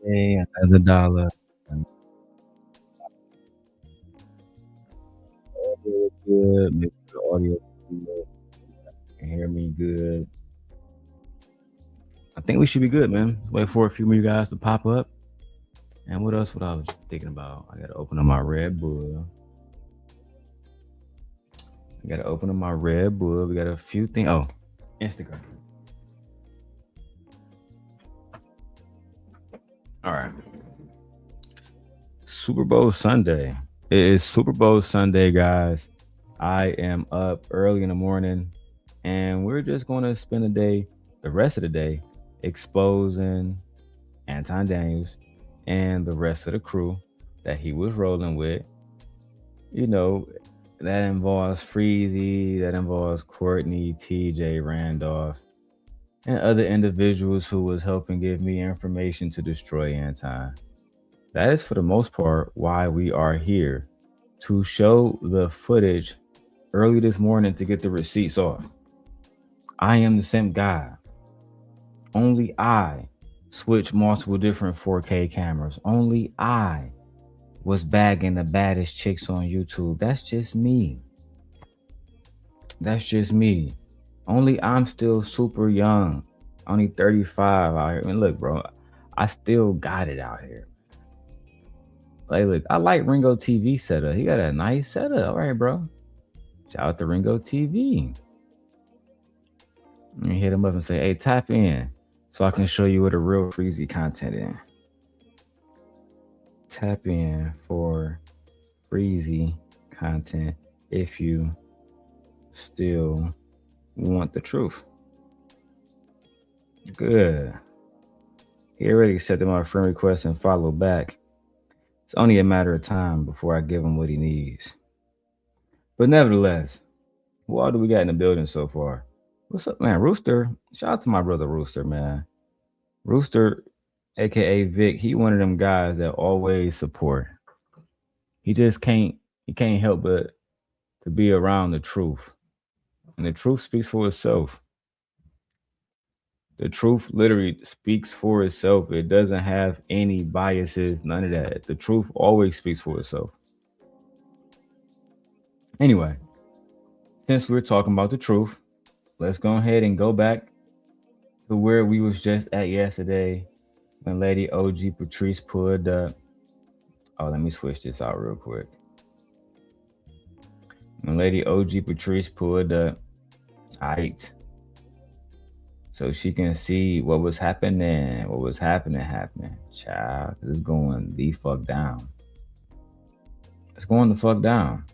Hey, another dollar. And audio is good. Make sure the audio is good. You can hear me good. I think we should be good, man. Wait for a few more you guys to pop up. And what else? What I was thinking about? I gotta open up my Red Bull. I gotta open up my Red Bull. We got a few things. Oh, Instagram. All right. Super Bowl Sunday. It is Super Bowl Sunday, guys. I am up early in the morning, and we're just going to spend the day, the rest of the day, exposing Anton Daniels and the rest of the crew that he was rolling with. You know, that involves Freezy, that involves Courtney, TJ, Randolph, and other individuals who was helping give me information to destroy Anton. That is for the most part why we are here, to show the footage early this morning to get the receipts off. I am the same guy. Only I switch multiple different 4K cameras. Only I was bagging the baddest chicks on YouTube. That's just me. That's just me. Only I'm still super young. Only 35 out here. I mean, look, bro, I still got it out here. Like, look, I like Ringo TV setup. He got a nice setup. All right, bro. Shout out to Ringo TV. Let me hit him up and say, hey, tap in so I can show you what the real Freezy content is. Tap in for Freezy content if you still want the truth. Good. He already accepted my friend request and followed back. It's only a matter of time before I give him what he needs. But nevertheless, who all do we got in the building so far? What's up, man? Rooster. Shout out to my brother Rooster, man. Rooster, aka Vic, he one of them guys that always support. He just can't help but to be around the truth. And the truth speaks for itself. The truth literally speaks for itself. It doesn't have any biases, none of that. The truth always speaks for itself. Anyway, since we're talking about the truth, let's go ahead and go back to where we was just at yesterday when Lady OG Patrice pulled up. Oh, let me switch this out real quick. When Lady OG Patrice pulled up, right, so she can see what was happening, happening. Child, it's going the fuck down. It's going the fuck down.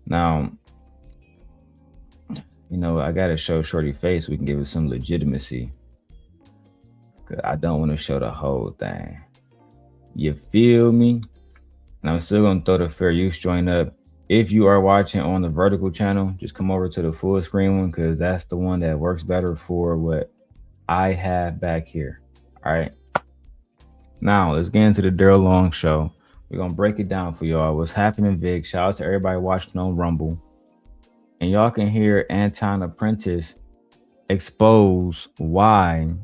Now, I gotta show Shorty face. We can give it some legitimacy. Cause I don't want to show the whole thing. You feel me? And I'm still gonna throw the fair use joint up. If you are watching on the vertical channel, just come over to the full screen one because that's the one that works better for what I have back here. All right. Now let's get into the Darrel Long Show. We're gonna break it down for y'all. What's happening, Vic? Shout out to everybody watching on Rumble. And y'all can hear Anton Apprentice expose why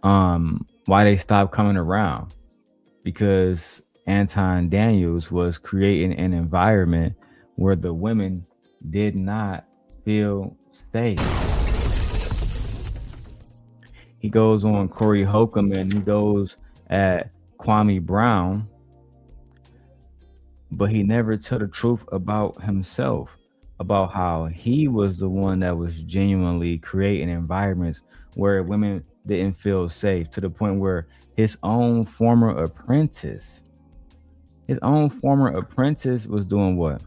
they stopped coming around. Because Anton Daniels was creating an environment where the women did not feel safe. He goes on Corey Holcomb and he goes at Kwame Brown, but he never told the truth about himself, about how he was the one that was genuinely creating environments where women didn't feel safe, to the point where his own former apprentice was doing what?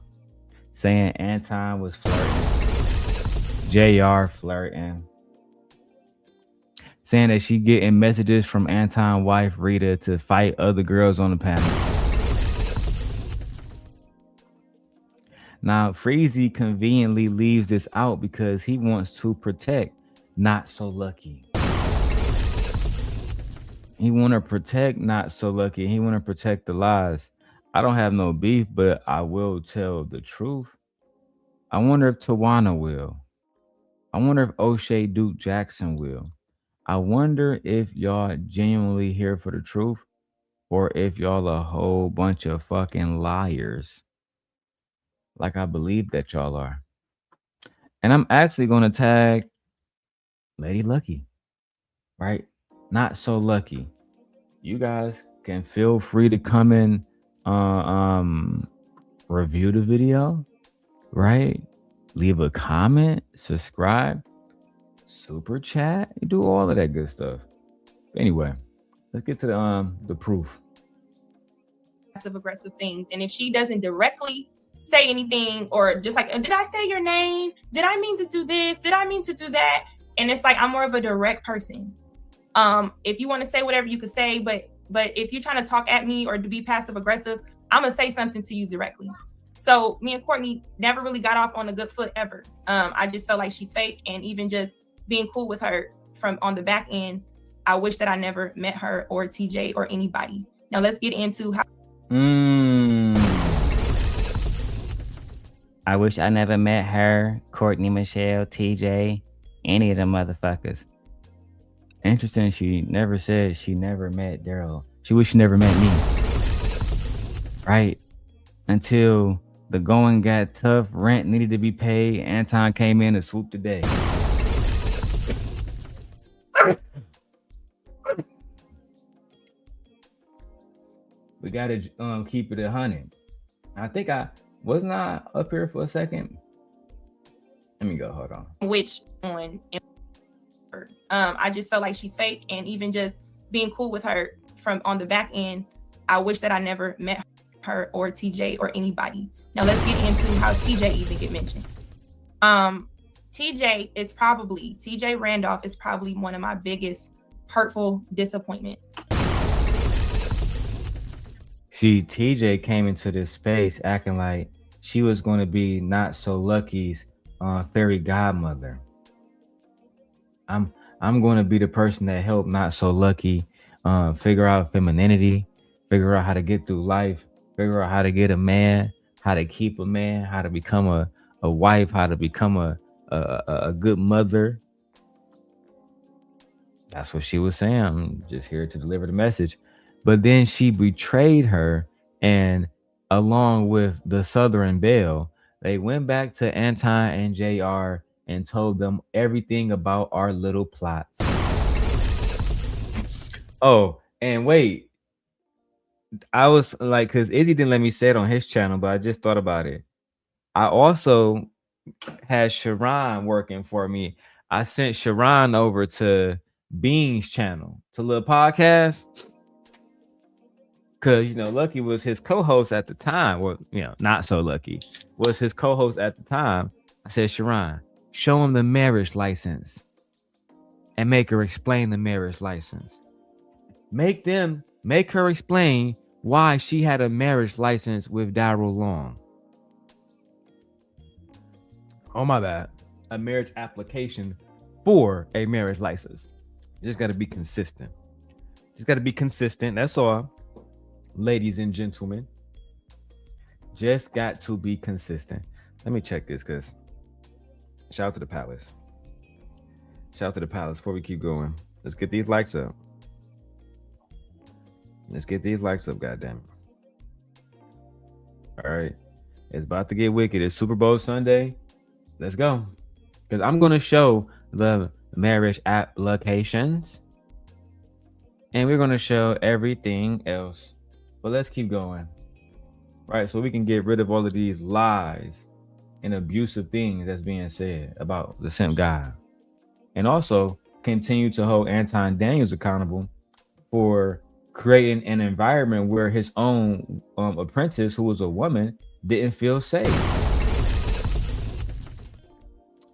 Saying Anton was flirting, JR flirting, saying that she getting messages from Anton's wife Rita to fight other girls on the panel. Now, Freezy conveniently leaves this out because he wants to protect Not So Lucky. He want to protect Not So Lucky. He want to protect the lies. I don't have no beef, but I will tell the truth. I wonder if Tawana will. I wonder if O'Shea Duke Jackson will. I wonder if y'all genuinely here for the truth or if y'all a whole bunch of fucking liars. Like I believe that y'all are. And I'm actually gonna tag Lady Lucki, right? Not so lucky. You guys can feel free to come in review the video, right? Leave a comment, subscribe, super chat, you do all of that good stuff. Anyway, let's get to the proof. Passive aggressive things. And if she doesn't directly say anything or just like, did I say your name? Did I mean to do this? Did I mean to do that? And it's like, I'm more of a direct person. If you want to say whatever you could say, but if you're trying to talk at me or to be passive aggressive, I'm gonna say something to you directly. So me and Courtney never really got off on a good foot ever. I just felt like she's fake, and even just being cool with her from on the back end, I wish that I never met her or TJ or anybody. Now let's get into how. I wish I never met her, Courtney, Michelle, TJ, any of them motherfuckers. Interesting, she never said she never met Darrel. She wished she never met me. Right? Until the going got tough, rent needed to be paid, Anton came in and swooped the day. We gotta keep it 100. I think I wasn't I up here for a second. Let me go. Hold on. Which on, I just felt like she's fake, and even just being cool with her from on the back end, I wish that I never met her or TJ or anybody. Now let's get into how TJ even get mentioned. TJ Randolph is probably one of my biggest hurtful disappointments. See, TJ came into this space acting like she was going to be Not So Lucky's fairy godmother. I'm going to be the person that helped Not So Lucky figure out femininity, figure out how to get through life, figure out how to get a man, how to keep a man, how to become a wife, how to become a good mother. That's what she was saying. I'm just here to deliver the message. But then she betrayed her, and along with the Southern Belle, they went back to Anton and JR and told them everything about our little plots. Oh, and wait, I was like, because Izzy didn't let me say it on his channel, but I just thought about it. I also had Sharon working for me. I sent Sharon over to Bean's channel, to little podcast. Cause Lucki was his co-host at the time. Well, not so lucky. Was his co-host at the time. I said, Sharon, show him the marriage license and make her explain the marriage license. Make her explain why she had a marriage license with Darrel Long. Oh my bad. A marriage application for a marriage license. You just got to be consistent. That's all. Ladies and gentlemen, just got to be consistent. Let me check this, because shout out to the palace. Shout out to the palace. Before we keep going, let's get these likes up. Goddamn it. All right. It's about to get wicked. It's Super Bowl Sunday. Let's go. Because I'm going to show the marriage applications, and we're going to show everything else. But let's keep going. Right, so we can get rid of all of these lies and abusive things that's being said about the simp guy. And also continue to hold Anton Daniels accountable for creating an environment where his own apprentice, who was a woman, didn't feel safe.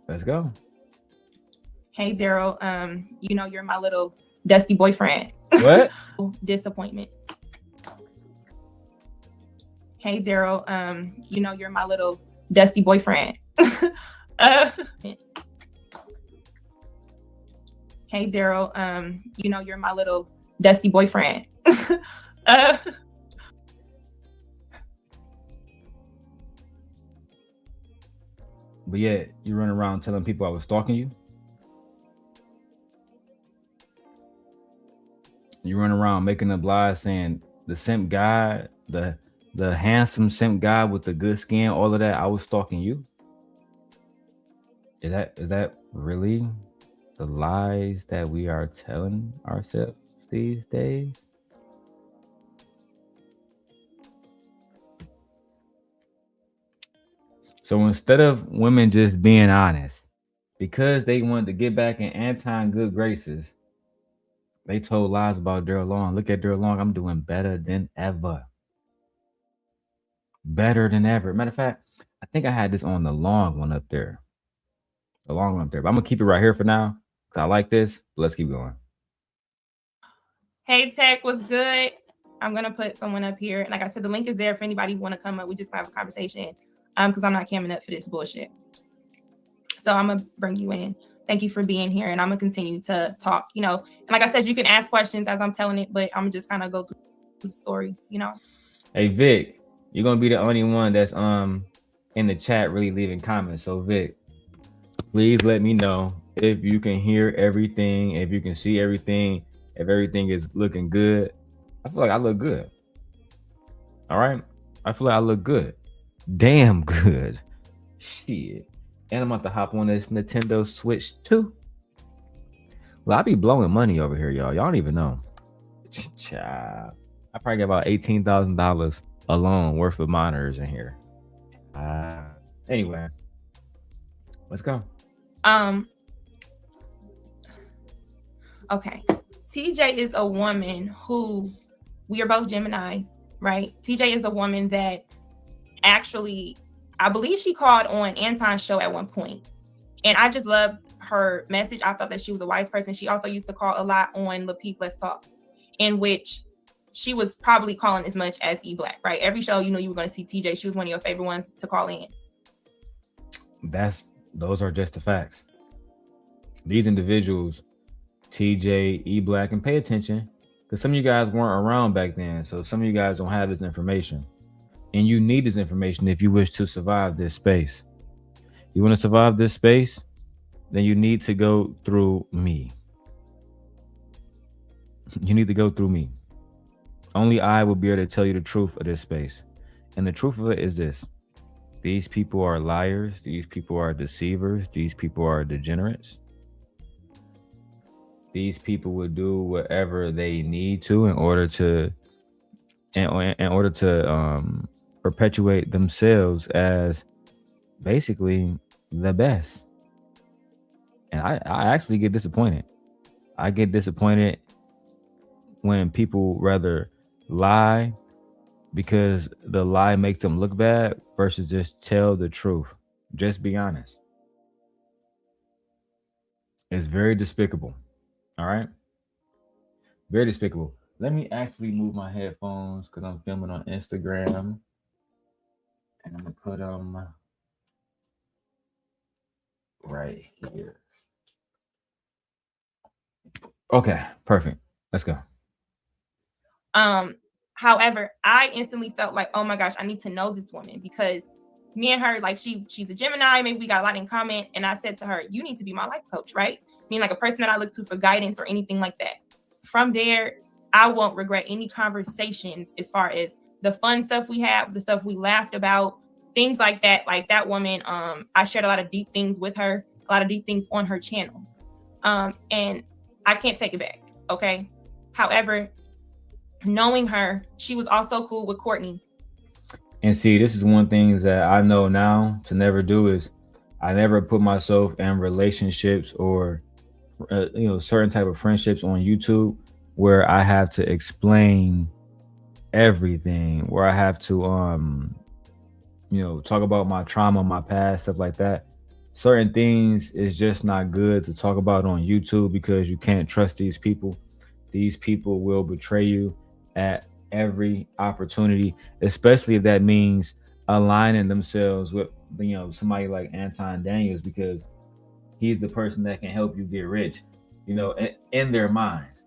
Let's go. Hey, Darrel, you're my little dusty boyfriend. What? Disappointments. Hey, Darrel, you're my little dusty boyfriend. Hey, Darrel, you're my little dusty boyfriend. But yeah, you run around telling people I was stalking you? You run around making up lies saying the simp guy, the handsome simp guy with the good skin, all of that. I was stalking you. Is that really the lies that we are telling ourselves these days? So instead of women just being honest, because they wanted to get back in Anton good graces, they told lies about Darrel Long. Look at Darrel Long. I'm doing better than ever. Better than ever. Matter of fact, I think I had this on the long one up there. The long one up there. But I'm gonna keep it right here for now. Cause I like this. Let's keep going. Hey Tech, was good. I'm gonna put someone up here. Like I said, the link is there for anybody who want to come up. We just have a conversation. Because I'm not camming up for this bullshit. So I'm gonna bring you in. Thank you for being here, and I'm gonna continue to talk. And like I said, you can ask questions as I'm telling it, but I'm just kind of go through the story. Hey Vic, you're gonna be the only one that's in the chat really leaving comments. So Vic, please let me know if you can hear everything, if you can see everything, if everything is looking good. I feel like I look good. All right, I feel like I look good. Damn good. Shit. And I'm about to hop on this Nintendo Switch too. Well, I be blowing money over here, y'all. Y'all don't even know. Child. I probably got about $18,000 alone worth of monitors in here. Anyway, let's go. Okay. TJ is a woman who, we are both Geminis, right? TJ is a woman that actually, I believe she called on Anton's show at one point. And I just loved her message. I thought that she was a wise person. She also used to call a lot on Lucki Let's Talk, in which she was probably calling as much as E Black, right? Every show, you were going to see TJ. She was one of your favorite ones to call in. Those are just the facts. These individuals, TJ, E Black, and pay attention, because some of you guys weren't around back then. So some of you guys don't have this information. And you need this information if you wish to survive this space. You want to survive this space? Then you need to go through me. You need to go through me. Only I will be able to tell you the truth of this space. And the truth of it is this. These people are liars. These people are deceivers. These people are degenerates. These people will do whatever they need to in order to perpetuate themselves as basically the best. And I actually get disappointed. I get disappointed when people rather lie because the lie makes them look bad versus just tell the truth. Just be honest. It's very despicable. All right? Very despicable. Let me actually move my headphones because I'm filming on Instagram. And I'm going to put them right here. Okay, perfect. Let's go. However, I instantly felt like, oh my gosh, I need to know this woman, because me and her, like she's a Gemini, maybe we got a lot in common. And I said to her, you need to be my life coach, right? I mean, like a person that I look to for guidance or anything like that. From there, I won't regret any conversations as far as the fun stuff we have, the stuff we laughed about, things like that. Like that woman, I shared a lot of deep things with her, a lot of deep things on her channel. And I can't take it back. Okay. However, knowing her, she was also cool with Courtney. And see, this is one thing that I know now to never do is I never put myself in relationships or certain type of friendships on YouTube where I have to explain everything, where I have to talk about my trauma, my past, stuff like that. Certain things is just not good to talk about on YouTube because you can't trust these people. These people will betray you at every opportunity, especially if that means aligning themselves with somebody like Anton Daniels, because he's the person that can help you get rich. In their minds,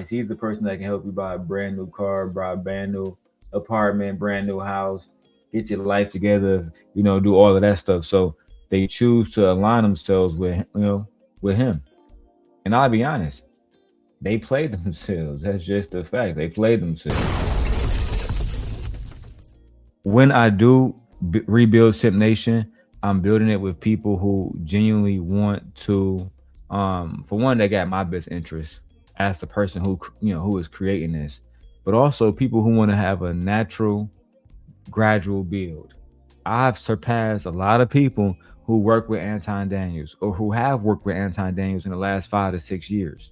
he's the person that can help you buy a brand new car, buy a brand new apartment, brand new house, get your life together, do all of that stuff. So they choose to align themselves with him. And I'll be honest, They played themselves. That's just the fact. They played themselves. When I do rebuild Simp Nation, I'm building it with people who genuinely want to, for one, they got my best interest as the person who who is creating this, but also people who want to have a natural, gradual build. I've surpassed a lot of people who work with Anton Daniels or who have worked with Anton Daniels in the last 5 to 6 years.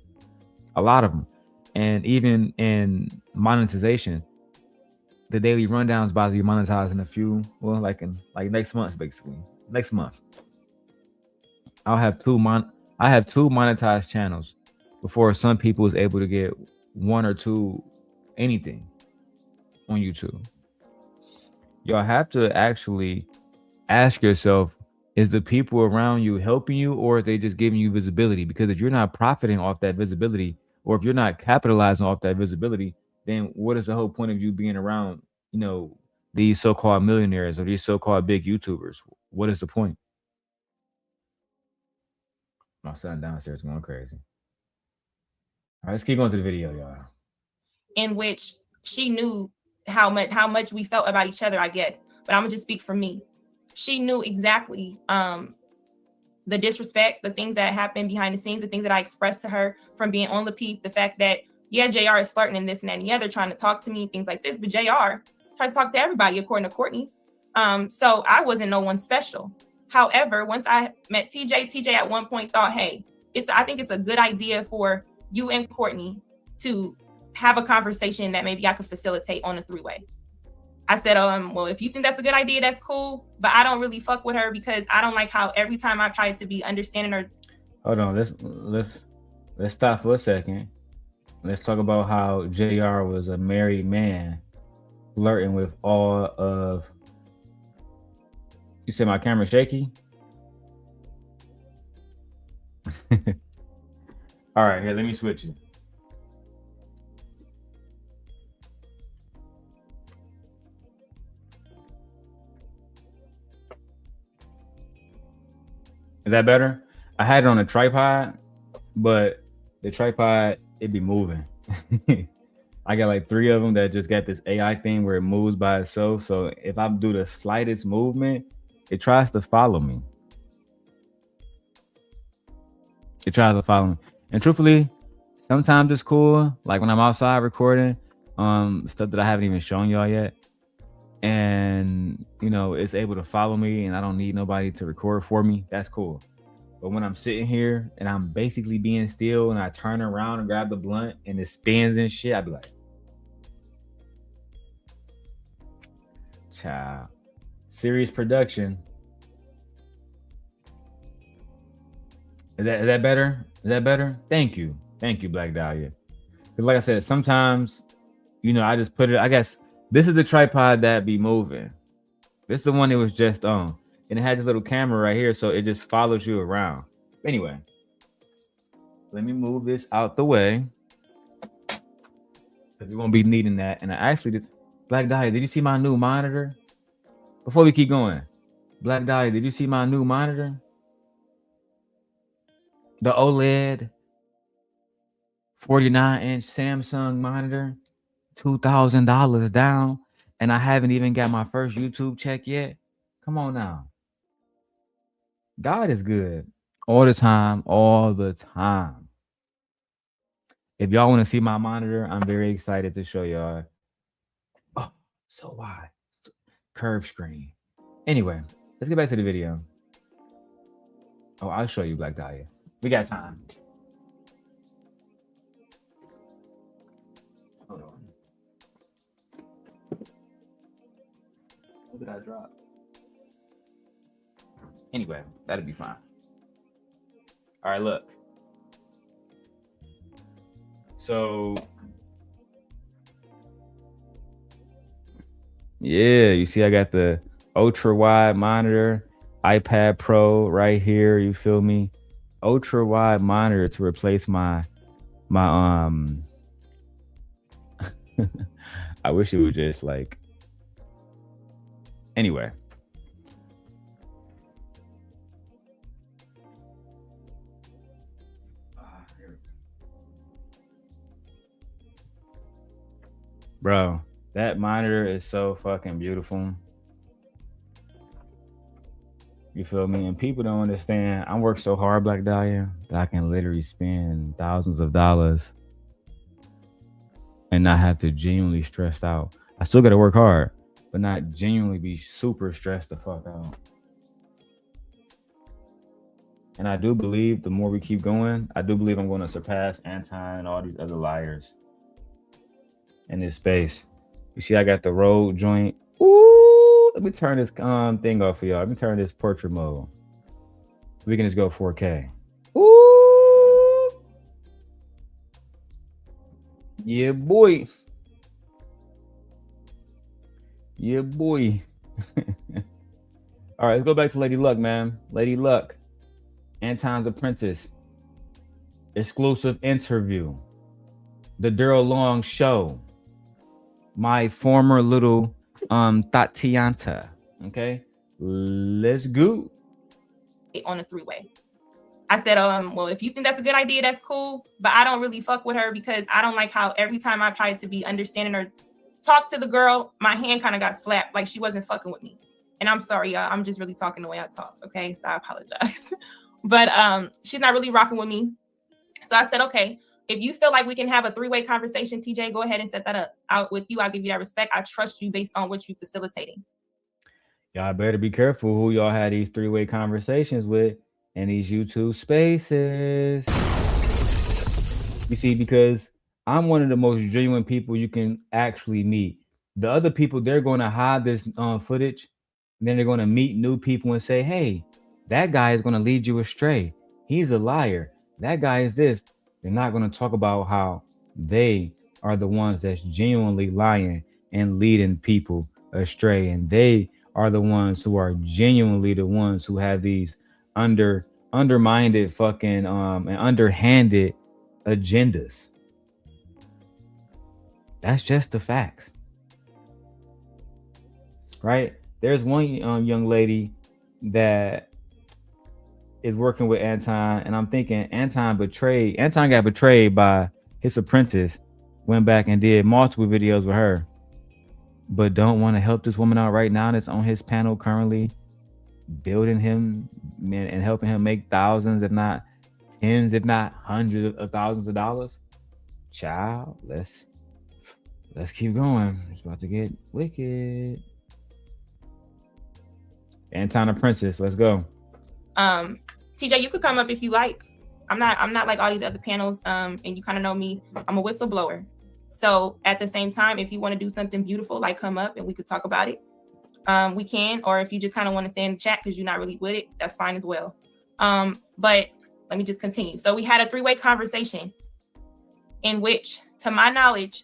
A lot of them, and even in monetization, the daily rundown's about to be monetized in a few, well, like next month, basically. Next month. I'll have I have two monetized channels before some people is able to get one or two anything on YouTube. Y'all have to actually ask yourself, is the people around you helping you, or are they just giving you visibility? Because if you're not profiting off that visibility, or if you're not capitalizing off that visibility, then what is the whole point of you being around, these so-called millionaires or these so-called big YouTubers? What is the point? My son downstairs going crazy. All right, let's keep going to the video, y'all. In which she knew how much we felt about each other, I guess. But I'm gonna just speak for me. She knew exactly the disrespect, the things that happened behind the scenes, the things that I expressed to her from being on Lucki, the fact that, yeah, JR is flirting and this and that and the other, trying to talk to me, things like this, but JR tries to talk to everybody, according to Courtney. So I wasn't no one special. However, once I met TJ at one point thought, hey, I think it's a good idea for you and Courtney to have a conversation that maybe I could facilitate on a three-way. I said, well, if you think that's a good idea, that's cool. But I don't really fuck with her because I don't like how every time I try to be understanding her. Hold on, let's stop for a second. Let's talk about how JR was a married man flirting with all of. You said my camera's shaky? All right, here, let me switch it. Is that better? I had it on a tripod, but the tripod, it be moving. I got like 3 of them that just got this AI thing where it moves by itself. So if I do the slightest movement, it tries to follow me. It tries to follow me. And truthfully, sometimes it's cool. Like when I'm outside recording, stuff that I haven't even shown y'all yet. And it's able to follow me and I don't need nobody to record for me. That's cool. But when I'm sitting here and I'm basically being still and I turn around and grab the blunt and it spins and shit, I'd be like, child, serious production. Is that better? Is that better? Thank you, Black Dahlia. Because like I said, sometimes I just put it. I guess this is the tripod that be moving. This is the one that was just on, and it has a little camera right here, so it just follows you around. Anyway, let me move this out the way because we won't be needing that. And I actually did. Black Dahlia, did you see my new monitor? Before we keep going, Black Dahlia, did you see my new monitor? The OLED 49-inch Samsung monitor, $2,000 down, and I haven't even got my first YouTube check yet. Come on now. God is good all the time, all the time. If y'all want to see my monitor, I'm very excited to show y'all. Oh, so wide. Curved screen. Anyway, let's get back to the video. Oh, I'll show you, Black Dahlia. We got time. Hold on. What did I drop? Anyway, that'll be fine. All right, look. So, yeah, you see I got the ultra wide monitor, iPad Pro right here, you feel me? Ultra wide monitor to replace my I wish it was just like, anyway. Bro, that monitor is so fucking beautiful. You feel me? And people don't understand. I work so hard, Black Dahlia, that I can literally spend thousands of dollars and not have to genuinely stressed out. I still gotta work hard, but not genuinely be super stressed the fuck out. And I do believe the more we keep going, I do believe I'm going to surpass Anton and all these other liars in this space. You see, I got the Rode joint. Ooh, let me turn this thing off for y'all. Let me turn this portrait mode. We can just go 4K. Ooh, yeah, boy. Yeah, boy. All right, let's go back to Lady Luck, man. Lady Luck, Anton's Apprentice, exclusive interview, the Darrel Long Show, my former little Tatianta. Okay, let's go. On a three-way. I said, well, if you think that's a good idea, that's cool. But I don't really fuck with her because I don't like how every time I tried to be understanding or talk to the girl, my hand kind of got slapped, like she wasn't fucking with me. And I'm sorry, y'all. I'm just really talking the way I talk. Okay, so I apologize. But she's not really rocking with me. So I said, okay, if you feel like we can have a three-way conversation, TJ, go ahead and set that up. Out with you, I'll give you that respect. I trust you based on what you're facilitating. Y'all better be careful who y'all had these three-way conversations with in these YouTube spaces. You see, because I'm one of the most genuine people you can actually meet. The other people, they're going to hide this footage, and then they're going to meet new people and say, hey, that guy is going to lead you astray. He's a liar. That guy is this. They're not going to talk about how they are the ones that's genuinely lying and leading people astray. And they are the ones who are genuinely the ones who have these undermined fucking and underhanded agendas. That's just the facts, right? There's one young lady that is working with Anton, and I'm thinking Anton got betrayed by his apprentice, went back and did multiple videos with her, but don't want to help this woman out right now that's on his panel currently, building him and helping him make thousands, if not tens, if not hundreds of thousands of dollars. Child, let's keep going. It's about to get wicked. Anton Apprentice, let's go. TJ, you could come up if you like. I'm not like all these other panels. And you kind of know me. I'm a whistleblower. So at the same time, if you want to do something beautiful, like come up and we could talk about it. We can, or if you just kind of want to stay in the chat because you're not really with it, that's fine as well. But let me just continue. So we had a three-way conversation in which, to my knowledge,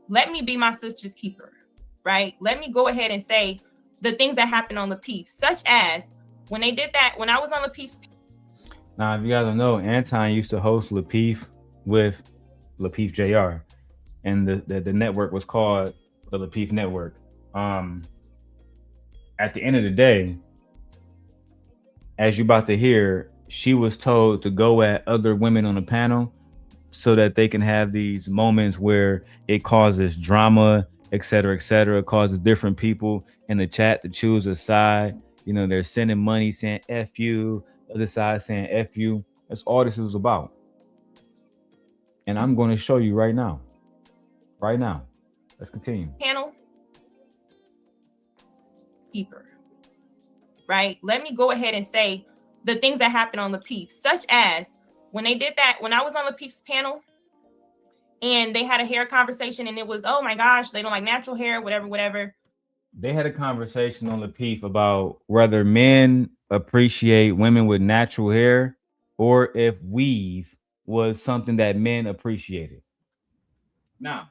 let me be my sister's keeper, right? Let me go ahead and say the things that happened on the Peeps, such as when they did that, when I was on the Peeps. Now, if you guys don't know, Anton used to host Lapeef with Lapeef JR, and the network was called the Lapeef Network. At the end of the day, as you're about to hear, she was told to go at other women on the panel so that they can have these moments where it causes drama, et cetera, causes different people in the chat to choose a side. You know, they're sending money saying F you, the other side saying F you. That's all this is about. And I'm going to show you right now. Right now. Let's continue. Panel keeper. Right? Let me go ahead and say the things that happened on the Peeps, such as when they did that, when I was on the Peeps panel and they had a hair conversation and it was, oh my gosh, they don't like natural hair, whatever. They had a conversation on the Peep about whether men appreciate women with natural hair or if weave was something that men appreciated. Now,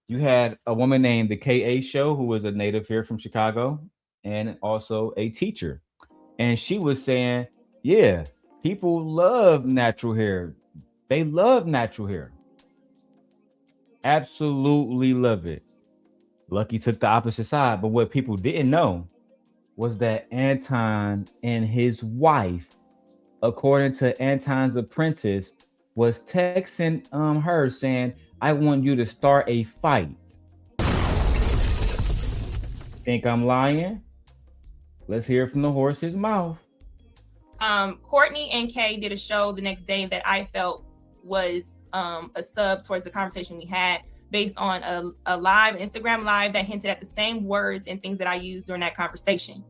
you had a woman named the K.A. Show who was a native here from Chicago and also a teacher. And she was saying, yeah, people love natural hair. They love natural hair. Absolutely love it. Lucki took the opposite side. But what people didn't know was that Anton and his wife, according to Anton's apprentice, was texting her saying, I want you to start a fight. Think I'm lying? Let's hear it from the horse's mouth. Courtney and Kay did a show the next day that I felt was a sub towards the conversation we had, based on a live Instagram live that hinted at the same words and things that I used during that conversation.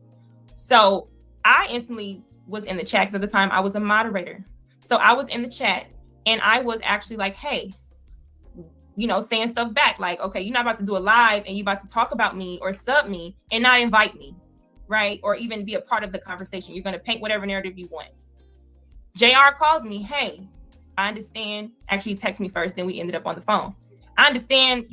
So I instantly was in the chat, because at the time I was a moderator. So I was in the chat and I was actually like, hey, saying stuff back like, okay, you're not about to do a live and you're about to talk about me or sub me and not invite me, right? Or even be a part of the conversation. You're going to paint whatever narrative you want. JR calls me, hey, I understand. Actually, he texted me first, then we ended up on the phone. I understand,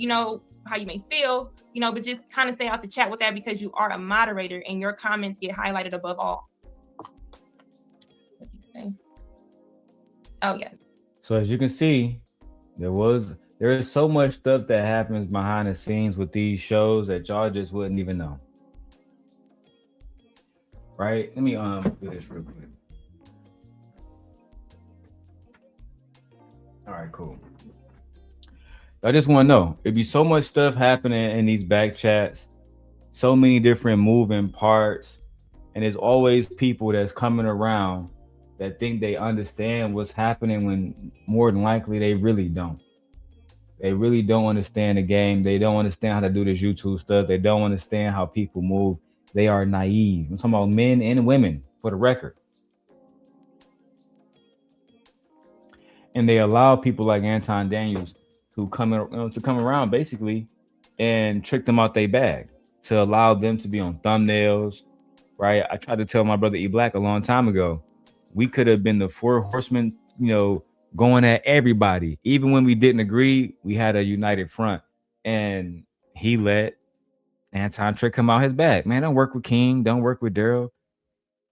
how you may feel, but just kind of stay out the chat with that, because you are a moderator and your comments get highlighted above all. What did you say? Oh, yes. So as you can see, there is so much stuff that happens behind the scenes with these shows that y'all just wouldn't even know. Right? Let me do this real quick. All right, cool. I just want to know, it'd be so much stuff happening in these back chats, so many different moving parts, and there's always people that's coming around that think they understand what's happening when more than likely they really don't. They really don't understand the game. They don't understand how to do this YouTube stuff. They don't understand how people move. They are naive. I'm talking about men and women, for the record. And they allow people like Anton Daniels to come around basically and trick them out their bag, to allow them to be on thumbnails, right? I tried to tell my brother E Black a long time ago, we could have been the four horsemen, going at everybody. Even when we didn't agree, we had a united front. And he let Anton trick him out his bag. Man, don't work with King. Don't work with Darrel.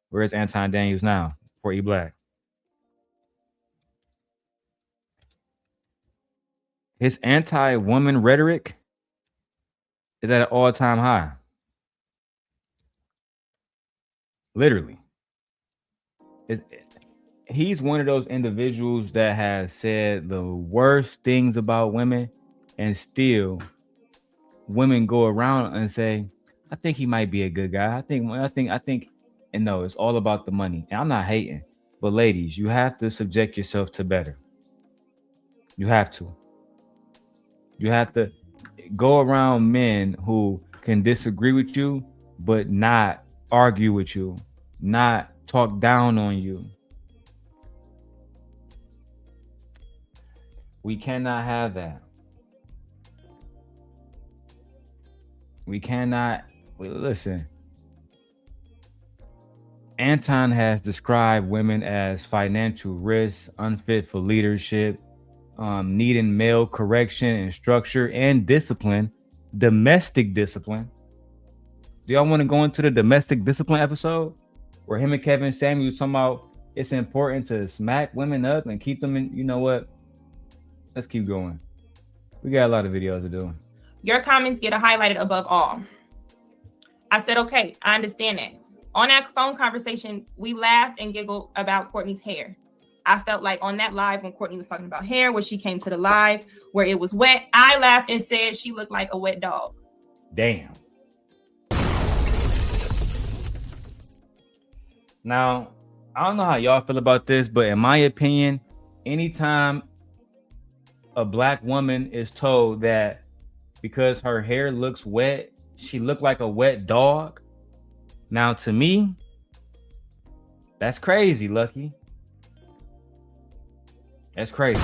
Where's Anton Daniels now for E Black? His anti-woman rhetoric is at an all-time high. Literally. He's one of those individuals that has said the worst things about women, and still women go around and say, I think he might be a good guy. I think, and no, it's all about the money. And I'm not hating, but ladies, you have to subject yourself to better. You have to go around men who can disagree with you, but not argue with you, not talk down on you. We cannot have that. We cannot. Listen, Anton has described women as financial risks, unfit for leadership, needing male correction and structure and discipline, domestic discipline. Do y'all want to go into the domestic discipline episode where him and Kevin Samuels talking about it's important to smack women up and keep them in? You know what? Let's keep going. We got a lot of videos to do. Your comments get highlighted above all. I said, okay, I understand that. On that phone conversation, we laughed and giggled about Courtney's hair. I felt like on that live when Courtney was talking about hair, where she came to the live where it was wet, I laughed and said she looked like a wet dog. Damn. Now, I don't know how y'all feel about this, but in my opinion, anytime a black woman is told that because her hair looks wet, she looked like a wet dog. Now, to me, that's crazy, Lucki. That's crazy.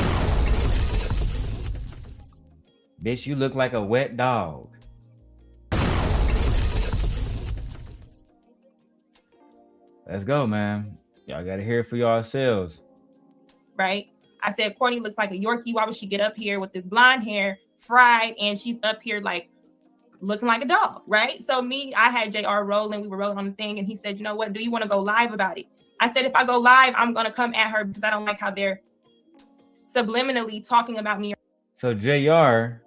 Bitch, you look like a wet dog. Let's go, man. Y'all got to hear it for yourselves. Right? I said, Courtney looks like a Yorkie. Why would she get up here with this blonde hair, fried, and she's up here like looking like a dog, right? So I had JR rolling. We were rolling on the thing, and he said, you know what? Do you want to go live about it? I said, if I go live, I'm going to come at her because I don't like how they're subliminally talking about me. So JR,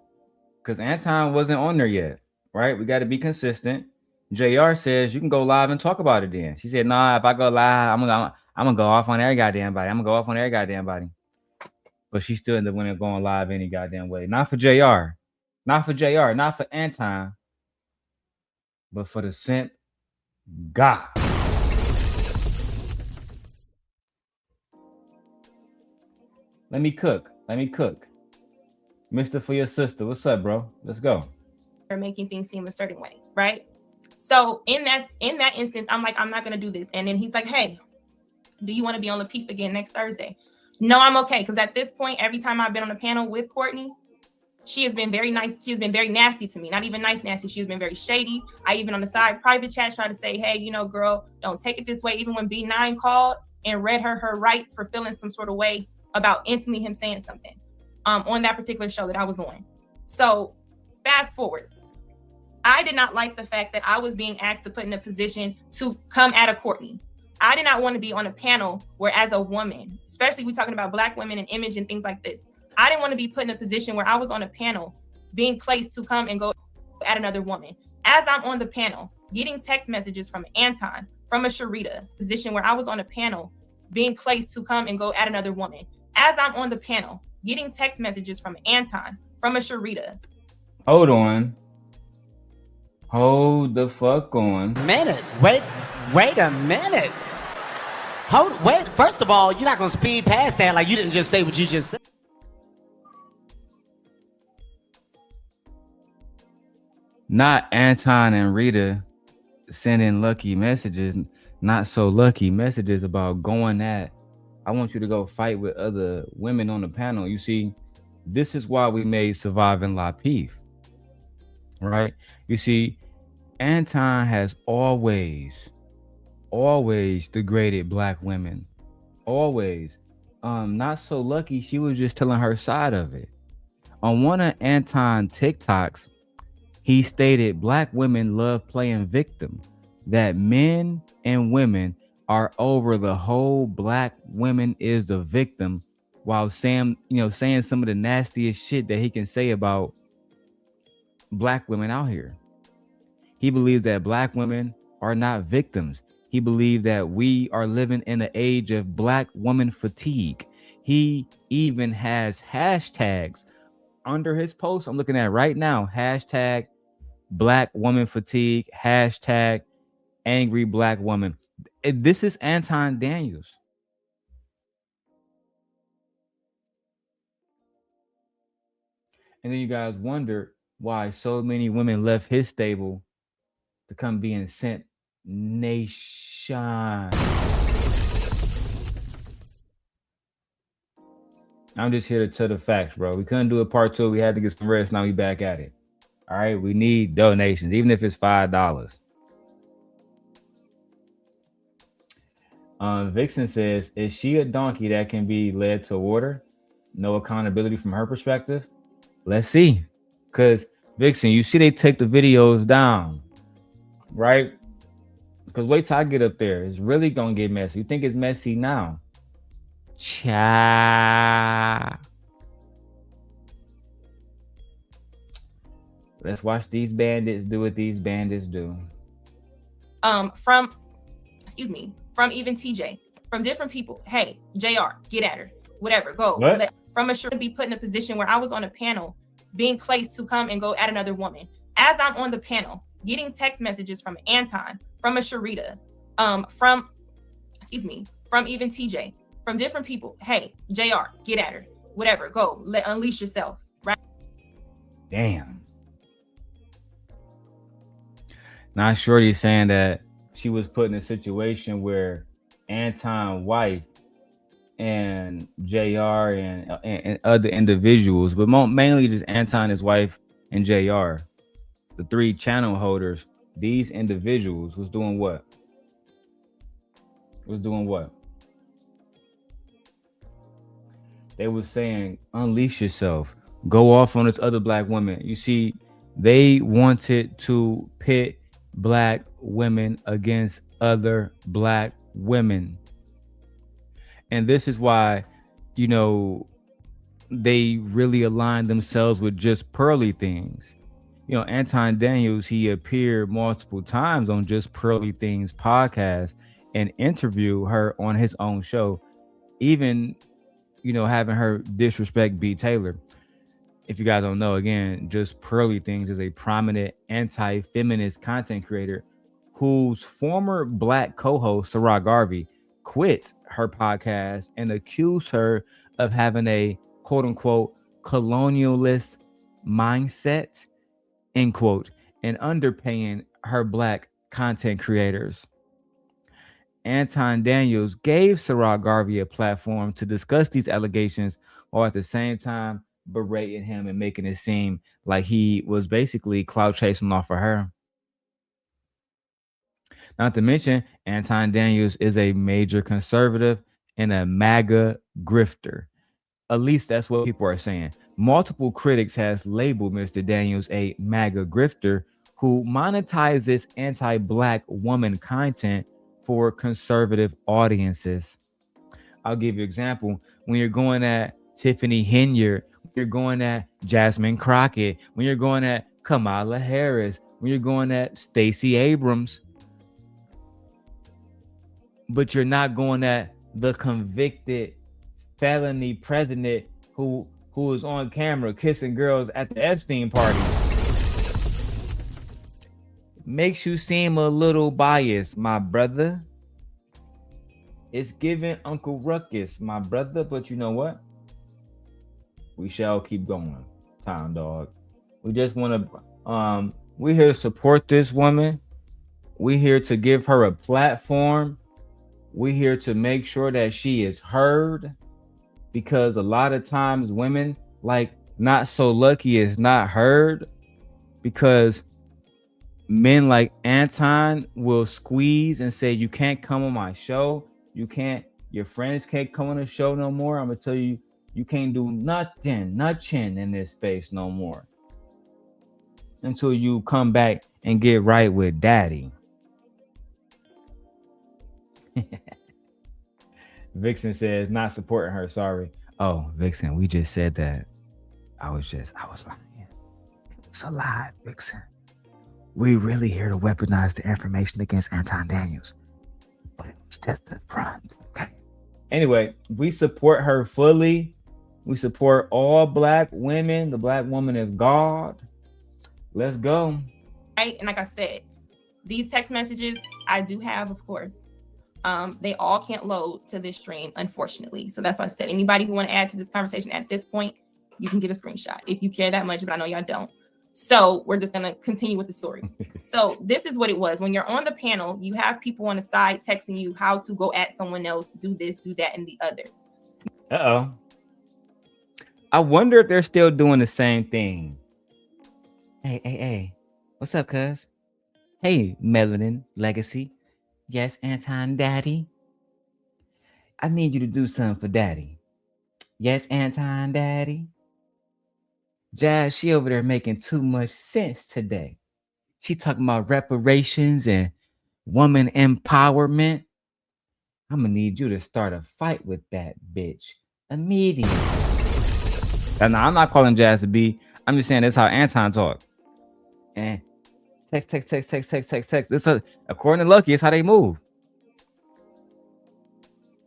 because Anton wasn't on there yet, right? We got to be consistent. JR says you can go live and talk about it then. She said, nah, if I go live, I'm gonna go off on every goddamn body. but she still ended up going live any goddamn way. Not for JR. Not for JR. Not for Anton. But for the simp God. Let me cook. Mister for your sister. What's up, bro? Let's go. Or making things seem a certain way, right? So in that instance, I'm like, I'm not gonna do this. And then he's like, hey, do you want to be on the piece again next Thursday? No, I'm okay. Because at this point, every time I've been on a panel with Courtney, she has been very nice. She has been very nasty to me. Not even nasty. She's been very shady. I even on the side private chat try to say, hey, girl, don't take it this way. Even when B9 called and read her rights for feeling some sort of way about instantly him saying something on that particular show that I was on. So fast forward. I did not like the fact that I was being asked to put in a position to come at a Courtney. I did not want to be on a panel where, as a woman, especially we're talking about Black women and image and things like this, I didn't want to be put in a position where I was on a panel being placed to come and go at another woman. As I'm on the panel, getting text messages from Anton, from a Sharita, position where I was on a panel being placed to come and go at another woman. As I'm on the panel, getting text messages from Anton, from a Sharita. Hold on. Hold the fuck on. Wait a minute. Wait. First of all, you're not gonna speed past that like you didn't just say what you just said. Not Anton and Rita sending lucky messages, not so lucky messages about going at, I want you to go fight with other women on the panel. You see, this is why we made Surviving La Peef, right? You see, Anton has always degraded Black women. Always. Not so lucky, she was just telling her side of it. On one of Anton TikToks, he stated Black women love playing victim, that men and women are over the whole Black women is the victim, while saying some of the nastiest shit that he can say about Black women out here. He believes that Black women are not victims. He believes that we are living in the age of Black woman fatigue. He even has hashtags under his post I'm looking at right now. Hashtag Black woman fatigue. Hashtag angry Black woman. This is Anton Daniels. And then you guys wonder why so many women left his stable to come being sent nation. I'm just here to tell the facts, bro. We couldn't do a part 2. We had to get some rest. Now we back at it. All right. We need donations, even if it's $5. Vixen says, is she a donkey that can be led to water? No accountability from her perspective? Let's see. Because Vixen, you see they take the videos down, right? Because wait till I get up there. It's really going to get messy. You think it's messy now? Cha. Let's watch these bandits do what these bandits do. From even TJ, from different people. Hey, JR, get at her. Whatever, go. From a sure be put in a position where I was on a panel being placed to come and go at another woman. As I'm on the panel, getting text messages from Anton, from a Sharita, from even TJ, from different people. Hey, JR, get at her. Whatever, go. Unleash yourself. Right? Damn. Now Shorty's saying that she was put in a situation where Anton's wife and JR and other individuals, but mainly just Anton, his wife, and JR, the 3 channel holders, these individuals was doing what? They was saying, unleash yourself. Go off on this other Black woman. You see, they wanted to pit Black women against other Black women. And this is why, they really aligned themselves with just Pearly Things. Anton Daniels, he appeared multiple times on Just Pearly Things podcast and interviewed her on his own show. Even having her disrespect B. Taylor. If you guys don't know, again, Just Pearly Things is a prominent anti-feminist content creator whose former black co-host, Sarah Garvey, quit her podcast and accused her of having a quote-unquote colonialist mindset, end quote, and underpaying her black content creators. Anton Daniels gave Sarah Garvey a platform to discuss these allegations while at the same time berating him and making it seem like he was basically clout chasing off of her. Not to mention, Anton Daniels is a major conservative and a MAGA grifter. At least that's what people are saying. Multiple critics has labeled Mr. Daniels a MAGA grifter who monetizes anti-black woman content for conservative audiences. I'll give you an example. When you're going at Tiffany Henyard, when you're going at Jasmine Crockett, when you're going at Kamala Harris, when you're going at Stacey Abrams, but you're not going at the convicted felony president who is on camera kissing girls at the Epstein party. Makes you seem a little biased, my brother. It's giving Uncle Ruckus, my brother, but you know what? We shall keep going, Tom Dog. We just want to, we're here to support this woman. We're here to give her a platform. We're here to make sure that she is heard, because a lot of times women like Not So Lucky is not heard because men like Anton will squeeze and say, you can't come on my show. Your friends can't come on the show no more. I'm going to tell you, you can't do nothing in this space no more until you come back and get right with daddy. Vixen says, not supporting her, sorry. Oh, Vixen, we just said that. I was lying. It's a lie, Vixen. We really here to weaponize the information against Anton Daniels. But it was just a front, okay? Anyway, we support her fully. We support all black women. The black woman is God. Let's go. Right, and like I said, these text messages I do have, of course. They all can't load to this stream, unfortunately. So that's why I said, anybody who want to add to this conversation at this point, you can get a screenshot if you care that much, but I know y'all don't. So we're just going to continue with the story. So this is what it was. When you're on the panel, you have people on the side texting you how to go at someone else, do this, do that, and the other. Uh-oh. I wonder if they're still doing the same thing. Hey. What's up, cuz? Hey, Melanin Legacy. Yes, Anton Daddy. I need you to do something for Daddy. Yes, Anton Daddy. Jazz, she over there making too much sense today. She talking about reparations and woman empowerment. I'm gonna need you to start a fight with that bitch immediately. And I'm not calling Jazz a B. I'm just saying that's how Anton talk. And text. This is, according to Lucki, it's how they move.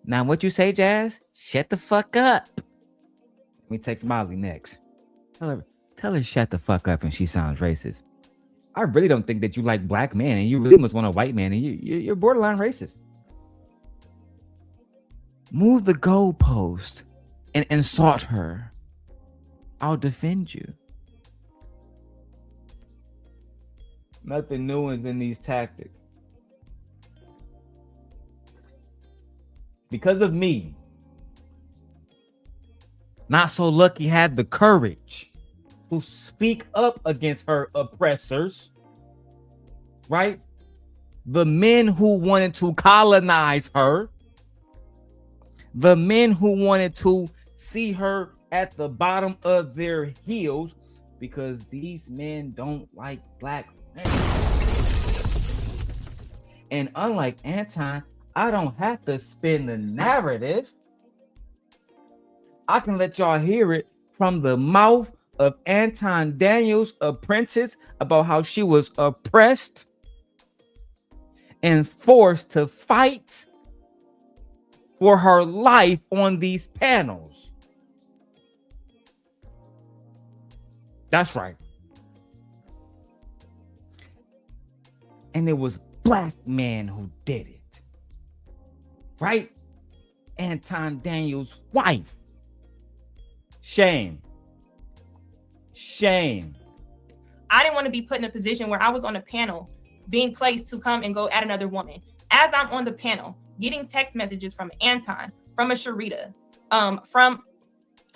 Now, what you say, Jazz? Shut the fuck up. Let me text Molly next. Tell her shut the fuck up and she sounds racist. I really don't think that you like black men and you really must want a white man and you're borderline racist. Move the goalpost and insult her. I'll defend you. Nothing new is in these tactics. Because of me, Not So Lucky had the courage to speak up against her oppressors, right? The men who wanted to colonize her, the men who wanted to see her at the bottom of their heels, because these men don't like black men. And unlike Anton, I don't have to spin the narrative. I can let y'all hear it from the mouth of Anton Daniels' Apprentice about how she was oppressed and forced to fight for her life on these panels. That's right. And it was black man who did it. Right? Anton Daniels' wife. Shame. Shame. I didn't want to be put in a position where I was on a panel being placed to come and go at another woman. As I'm on the panel, getting text messages from Anton, from a Sharita, from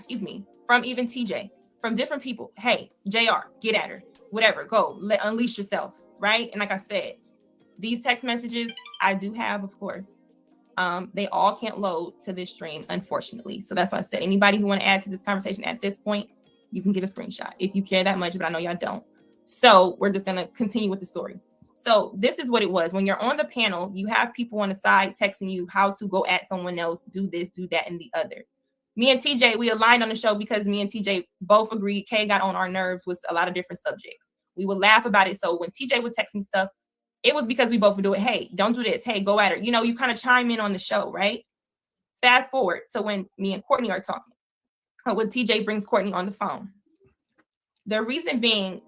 even TJ, from different people. Hey, JR, get at her. Whatever, go, unleash yourself, right? And like I said, these text messages I do have, of course. They all can't load to this stream, unfortunately. So that's why I said, anybody who want to add to this conversation at this point, you can get a screenshot if you care that much, but I know y'all don't. So we're just going to continue with the story. So this is what it was. When you're on the panel, you have people on the side texting you how to go at someone else, do this, do that, and the other. Me and TJ, we aligned on the show because me and TJ both agreed Kay got on our nerves with a lot of different subjects. We would laugh about it. So when TJ would text me stuff, it was because we both would do it. Hey, don't do this. Hey, go at her. You know, you kind of chime in on the show, right? Fast forward. So when me and Courtney are talking, or when TJ brings Courtney on the phone, the reason being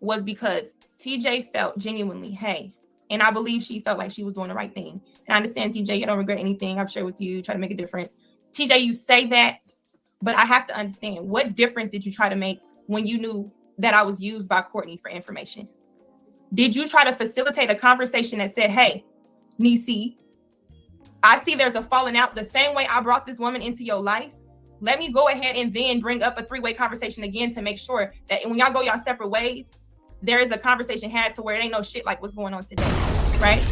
was because TJ felt genuinely, hey, and I believe she felt like she was doing the right thing. And I understand, TJ, you don't regret anything I've shared with you, try to make a difference. TJ, you say that, but I have to understand, what difference did you try to make when you knew that I was used by Courtney for information? Did you try to facilitate a conversation that said, hey, Nisi, I see there's a falling out the same way I brought this woman into your life. Let me go ahead and then bring up a three-way conversation again to make sure that when y'all go y'all separate ways, there is a conversation had to where it ain't no shit like what's going on today, right?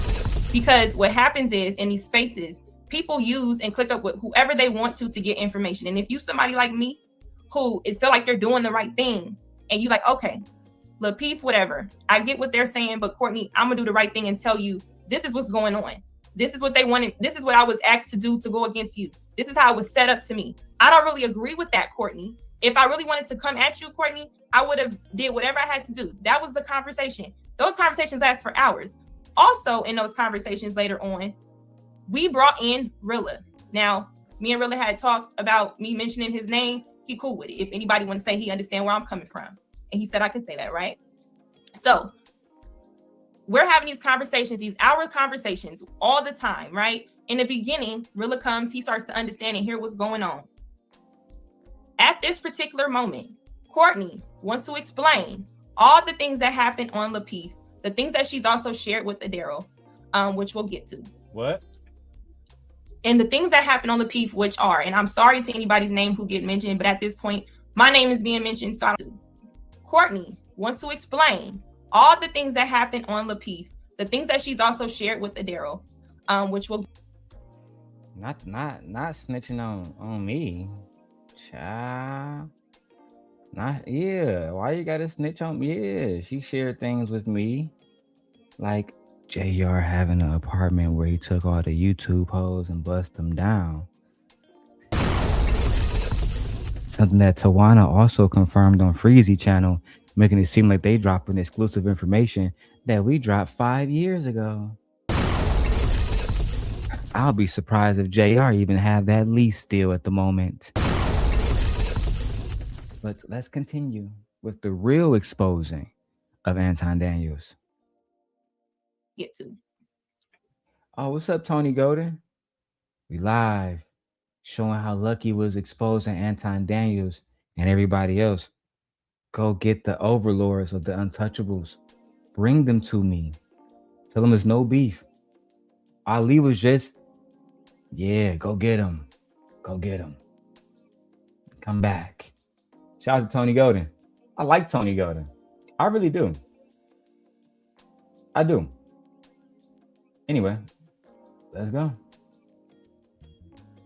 Because what happens is in these spaces, people use and click up with whoever they want to get information. And if you somebody like me who it feel like they're doing the right thing and you like, okay, Lapeef, whatever, I get what they're saying, but Courtney, I'm gonna do the right thing and tell you this is what's going on. This is what they wanted. This is what I was asked to do to go against you. This is how it was set up to me. I don't really agree with that, Courtney. If I really wanted to come at you, Courtney, I would have did whatever I had to do. That was the conversation. Those conversations last for hours. Also, in those conversations later on, we brought in Rilla. Now, me and Rilla had talked about me mentioning his name. He cool with it. If anybody want to say he understand where I'm coming from. And he said I can say that, right? So we're having these conversations, these hour conversations all the time, right? In the beginning, Rilla comes, he starts to understand and hear what's going on. At this particular moment, Courtney wants to explain all the things that happened on Lapeef, the things that she's also shared with the Darrel, which we'll get to. What? And the things that happened on Lapeef, which are, and I'm sorry to anybody's name who get mentioned, but at this point, my name is being mentioned, so I don't. Courtney wants to explain all the things that happened on Lapeef, the things that she's also shared with the Darrel, which will not snitching on me, child. Not yeah. Why you gotta snitch on me? Yeah, she shared things with me, like JR having an apartment where he took all the YouTube hoes and bust them down. Something that Tawana also confirmed on Freezy channel, making it seem like they dropping exclusive information that we dropped 5 years ago. I'll be surprised if JR even have that lease still at the moment. But let's continue with the real exposing of Anton Daniels. get to. Oh, what's up, Tony Golden? We live, showing how Lucki was exposing Anton Daniels and everybody else. Go get the overlords of the untouchables. Bring them to me. Tell them there's no beef. Ali was just, yeah, go get him. Go get him. Come back. Shout out to Tony Golden. I like Tony Golden. I really do. I do. Anyway, let's go.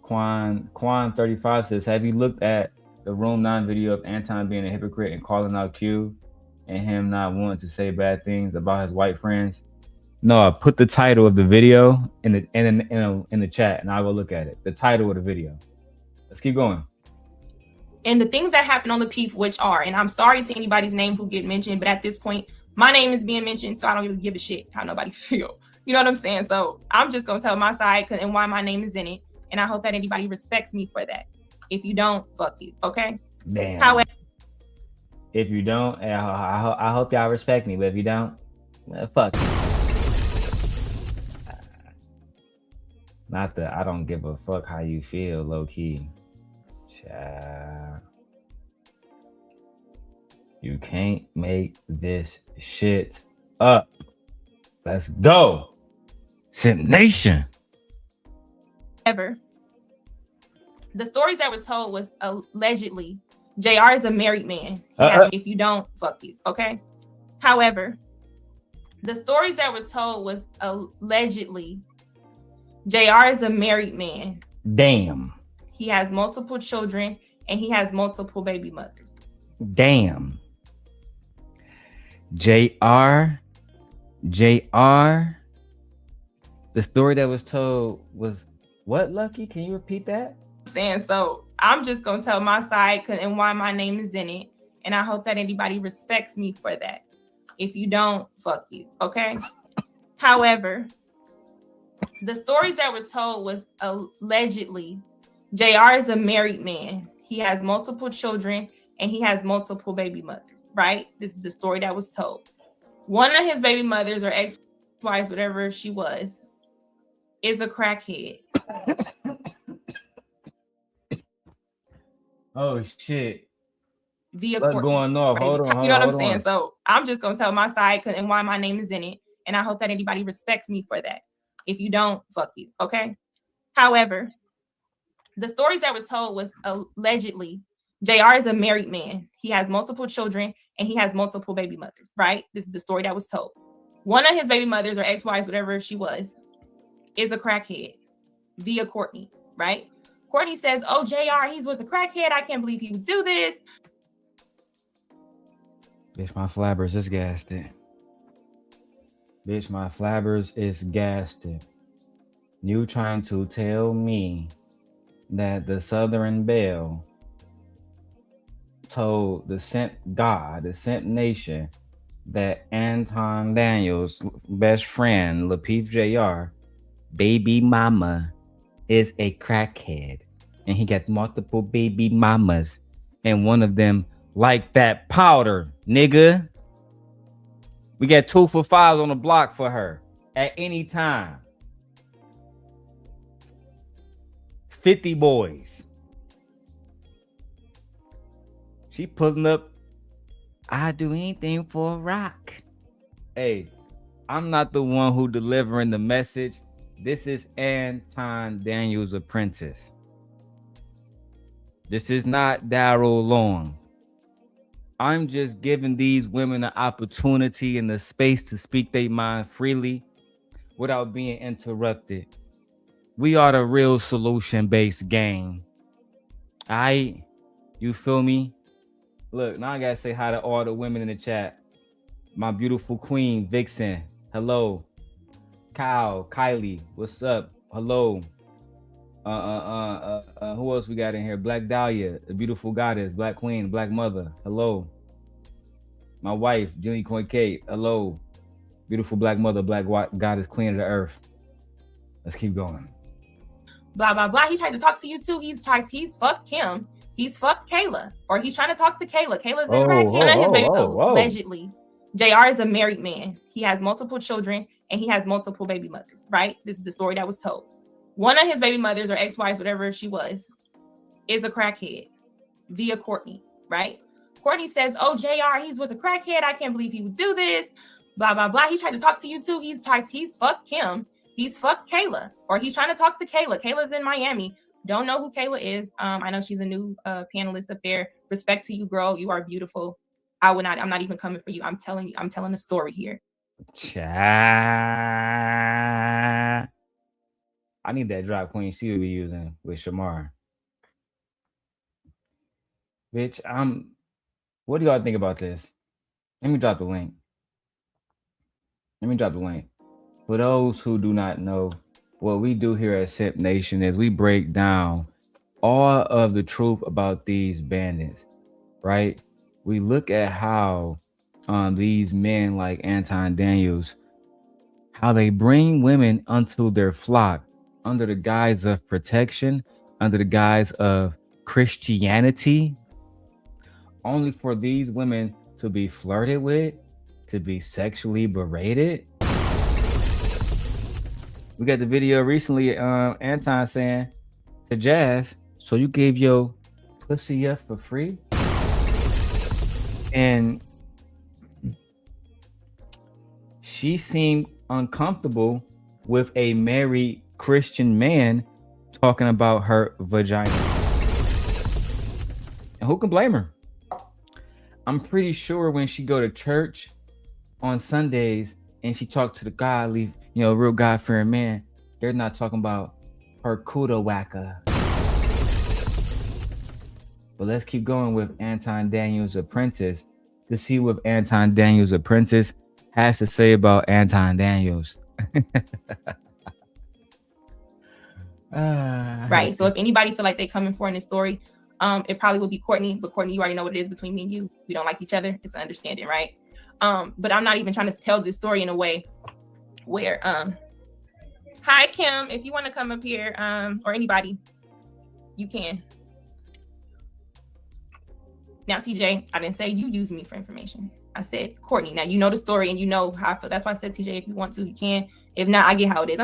Quan 35 says, have you looked at the Room 9 video of Anton being a hypocrite and calling out Q and him not wanting to say bad things about his white friends? No, I put the title of the video in the chat and I will look at it. The title of the video. Let's keep going. And the things that happen on Lapeef, which are, and I'm sorry to anybody's name who get mentioned, but at this point, my name is being mentioned, so I don't really give a shit how nobody feel. You know what I'm saying? So I'm just gonna tell my side and why my name is in it, and I hope that anybody respects me for that. If you don't, fuck you, okay? Damn. However, If you don't, I hope y'all respect me. But if you don't, fuck you. Not that I don't give a fuck how you feel, low key. Child. You can't make this shit up. Let's go. Simp Nation. Ever. The stories that were told was allegedly JR is a married man. If you don't, fuck you. Okay. However, the stories that were told was allegedly JR is a married man. Damn. He has multiple children and he has multiple baby mothers. Damn. JR. The story that was told was what, Lucki? Can you repeat that? Saying so, I'm just gonna tell my side and why my name is in it, and I hope that anybody respects me for that. If you don't, fuck you. Okay. However, the stories that were told was allegedly JR is a married man. He has multiple children and he has multiple baby mothers, right? This is the story that was told. One of his baby mothers or ex-wives, whatever she was, is a crackhead. Oh shit. Via What's court, going on? right? Hold on. You know what I'm saying? So I'm just gonna tell my side and why my name is in it, and I hope that anybody respects me for that. If you don't, fuck you. Okay. However, the stories that were told was allegedly JR is a married man. He has multiple children and he has multiple baby mothers, right? This is the story that was told. One of his baby mothers or ex-wives, whatever she was, is a crackhead via Courtney, right? Courtney says, oh, JR, he's with a crackhead. I can't believe he would do this. Bitch, my flabbers is gassed it. Bitch, my flabbers is gassed it. You trying to tell me that the Southern Belle told the Simp God, the Simp Nation, that Anton Daniels' best friend, Lapeef JR, baby mama, is a crackhead. And he got multiple baby mamas. And one of them like that powder, nigga. We got 2 for 5 on the block for her at any time. 50 boys. She pulling up. I do anything for a rock. Hey, I'm not the one who delivering the message. This is Anton Daniels' Apprentice. This is not Darrel Long. I'm just giving these women an opportunity and the space to speak their mind freely without being interrupted. We are the real solution-based gang. You feel me? Look, now I gotta say hi to all the women in the chat. My beautiful queen, Vixen. Hello. Kyle, Kylie, what's up? Hello. Who else we got in here? Black Dahlia, the beautiful goddess, Black Queen, Black Mother. Hello. My wife, Jenny Coin Kate. Hello. Beautiful Black Mother, Black Goddess, Queen of the Earth. Let's keep going. Blah, blah, blah. He tried to talk to you too. He's fucked Kim. He's fucked Kayla. Or he's trying to talk to Kayla. Kayla's in crackhead. Allegedly. JR is a married man. He has multiple children and he has multiple baby mothers, right? This is the story that was told. One of his baby mothers or ex-wives, whatever she was, is a crackhead via Courtney, right? Courtney says, oh, JR, he's with a crackhead. I can't believe he would do this. Blah, blah, blah. He tried to talk to you too. He's fucked Kim. He's fucked Kayla. Or he's trying to talk to Kayla. Kayla's in Miami. Don't know who Kayla is. I know she's a new panelist up there. Respect to you, girl. You are beautiful. I'm not even coming for you. I'm telling a story here. I need that drop queen she will be using with Shamar. Bitch, what do y'all think about this? Let me drop the link. For those who do not know, what we do here at Simp Nation is we break down all of the truth about these bandits, right? We look at how these men like Anton Daniels, how they bring women unto their flock under the guise of protection, under the guise of Christianity, only for these women to be flirted with, to be sexually berated. We got the video recently, Anton saying to Jazz, so you gave your pussy up for free? And she seemed uncomfortable with a married Christian man talking about her vagina. And who can blame her? I'm pretty sure when she go to church on Sundays and she talk to the godly, real God-fearing man, they're not talking about her kuda whacker. But let's keep going with Anton Daniels' Apprentice to see what Anton Daniels' Apprentice has to say about Anton Daniels. Right. So if anybody feel like they coming for in this story, it probably would be Courtney. But Courtney, you already know what it is between me and you. We don't like each other. It's an understanding, right? But I'm not even trying to tell this story in a way where hi Kim, if you want to come up here, or anybody, you can. Now, TJ, I didn't say you use me for information. I said Courtney. Now you know the story and you know how I feel. That's why I said TJ, if you want to, you can. If not, I get how it is.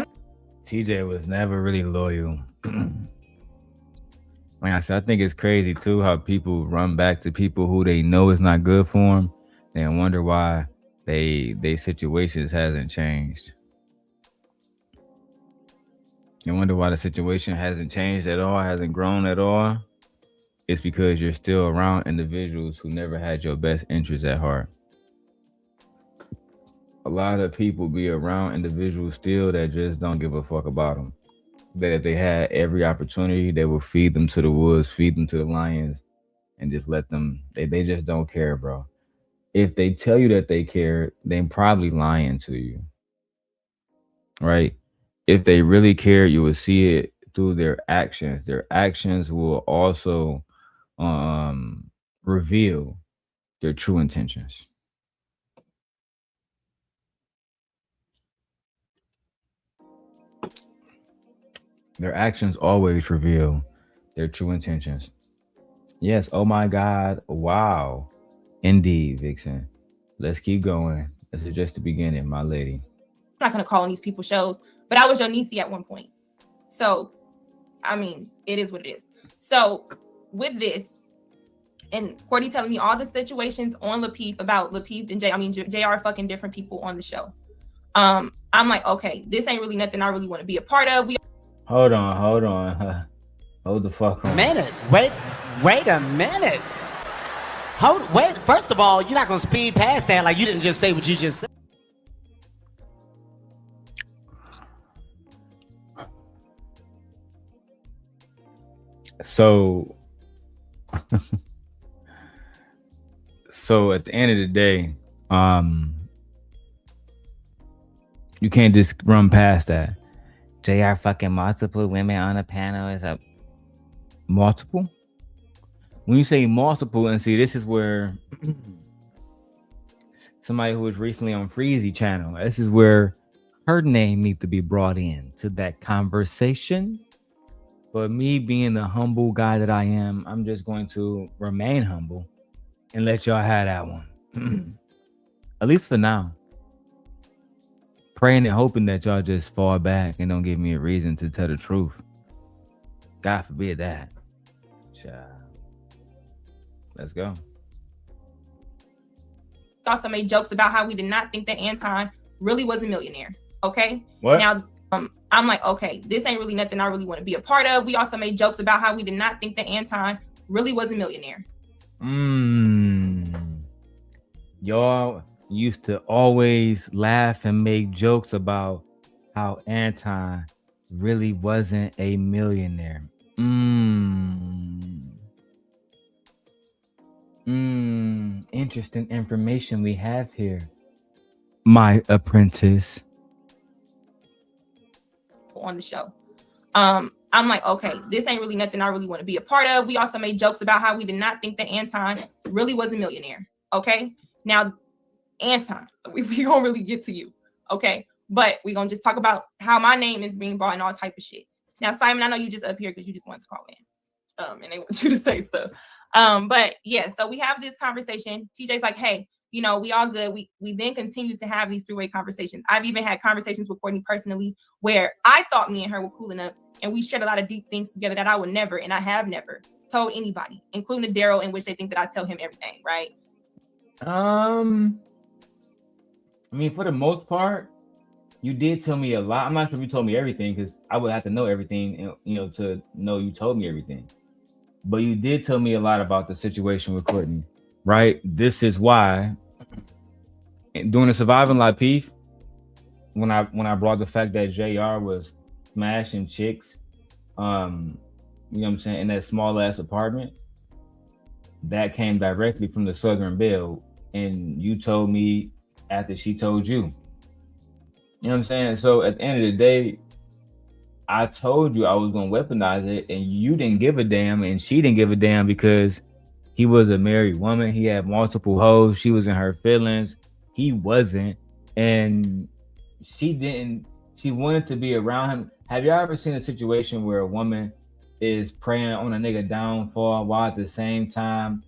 TJ was never really loyal. Like I said, I think it's crazy too how people run back to people who they know is not good for them and wonder why they situations hasn't changed. You wonder why the situation hasn't changed at all, hasn't grown at all. It's because you're still around individuals who never had your best interests at heart. A lot of people be around individuals still that just don't give a fuck about them. That if they had every opportunity, they will feed them to the wolves, feed them to the lions, and just let them, they just don't care, bro. If they tell you that they care, they're probably lying to you. Right? If they really care, you will see it through their actions. Their actions will also reveal their true intentions. Their actions always reveal their true intentions. Yes, oh my God, wow. Indeed, Vixen. Let's keep going. This is just the beginning, my lady. I'm not going to call on these people shows, but I was your niece at one point. So, I mean, it is what it is. So, with this, and Courtney telling me all the situations on Lapeef about Lapeef and JR fucking different people on the show. I'm like, okay, this ain't really nothing I really want to be a part of. Hold on. Hold the fuck on. Wait a minute. Wait, first of all, you're not gonna speed past that like you didn't just say what you just said. So at the end of the day, you can't just run past that. JR fucking multiple women on a panel is a multiple. When you say multiple, and see, this is where somebody who was recently on Freezy channel, this is where her name needs to be brought in to that conversation. But me being the humble guy that I am, I'm just going to remain humble and let y'all have that one. At least for now. Praying and hoping that y'all just fall back and don't give me a reason to tell the truth. God forbid that. Child. Let's go. Also made jokes about how we did not think that Anton really was a millionaire. Okay? What? Now, I'm like, okay, this ain't really nothing I really want to be a part of. We also made jokes about how we did not think that Anton really was a millionaire. Y'all used to always laugh and make jokes about how Anton really wasn't a millionaire. Interesting information we have here, my apprentice. On the show. I'm like, okay, this ain't really nothing I really want to be a part of. We also made jokes about how we did not think that Anton really was a millionaire. Okay? Now, Anton, we don't really get to you. Okay? But we're going to just talk about how my name is being brought and all type of shit. Now, Simon, I know you just up here because you just wanted to call in. And they want you to say stuff. But yeah, so we have this conversation. TJ's like, hey, you know, we all good. We then continue to have these three-way conversations. I've even had conversations with Courtney personally where I thought me and her were cool enough, and we shared a lot of deep things together that I would never, and I have never told anybody, including Darrel, in which they think that I tell him everything, right? I mean, for the most part, you did tell me a lot. I'm not sure if you told me everything because I would have to know everything, and to know you told me everything. But you did tell me a lot about the situation with Courtney, right? This is why during the Surviving Life Peace, when I brought the fact that JR was smashing chicks, you know what I'm saying, in that small ass apartment, that came directly from the Southern Belle, and you told me after she told you. You know what I'm saying? So at the end of the day, I told you I was gonna weaponize it, and you didn't give a damn, and she didn't give a damn because he was a married woman. He had multiple hoes. She was in her feelings. He wasn't, and she didn't. She wanted to be around him. Have y'all ever seen a situation where a woman is praying on a nigga downfall while at the same time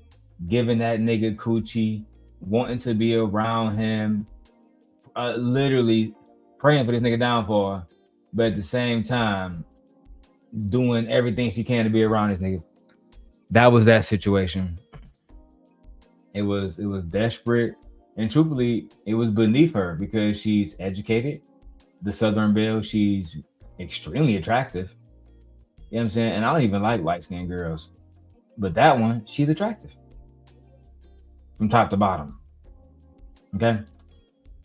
giving that nigga coochie, wanting to be around him, literally praying for this nigga downfall, but at the same time doing everything she can to be around this nigga? That was that situation. It was desperate, and truthfully, it was beneath her because she's educated. The Southern Belle, she's extremely attractive. You know what I'm saying? And I don't even like light-skinned girls, but that one, she's attractive from top to bottom. Okay,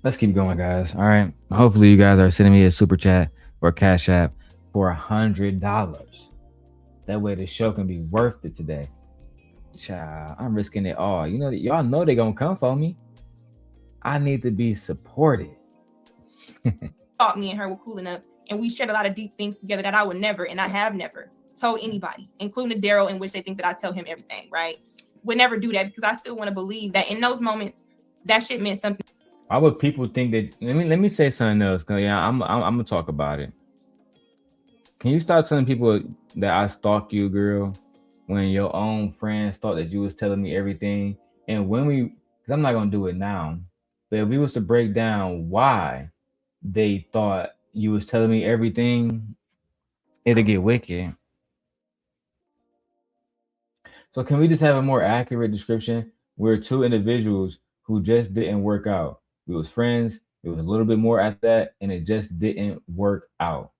let's keep going, guys. All right. Hopefully, you guys are sending me a super chat or Cash App for $100. That way, the show can be worth it today. Child, I'm risking it all. You know, y'all know they're gonna come for me. I need to be supported. Thought me and her were cool enough, and we shared a lot of deep things together that I would never, and I have never told anybody, including Darrel, in which they think that I tell him everything, right? Would never do that because I still want to believe that in those moments, that shit meant something. Why would people think that? Let me say something else. Cause yeah, I'm gonna talk about it. Can you stop telling people that I stalk you, girl, when your own friends thought that you was telling me everything? And when we, because I'm not gonna do it now, but if we was to break down why they thought you was telling me everything, it'll get wicked. So can we just have a more accurate description? We're two individuals who just didn't work out. We was friends. It was a little bit more at that, and it just didn't work out.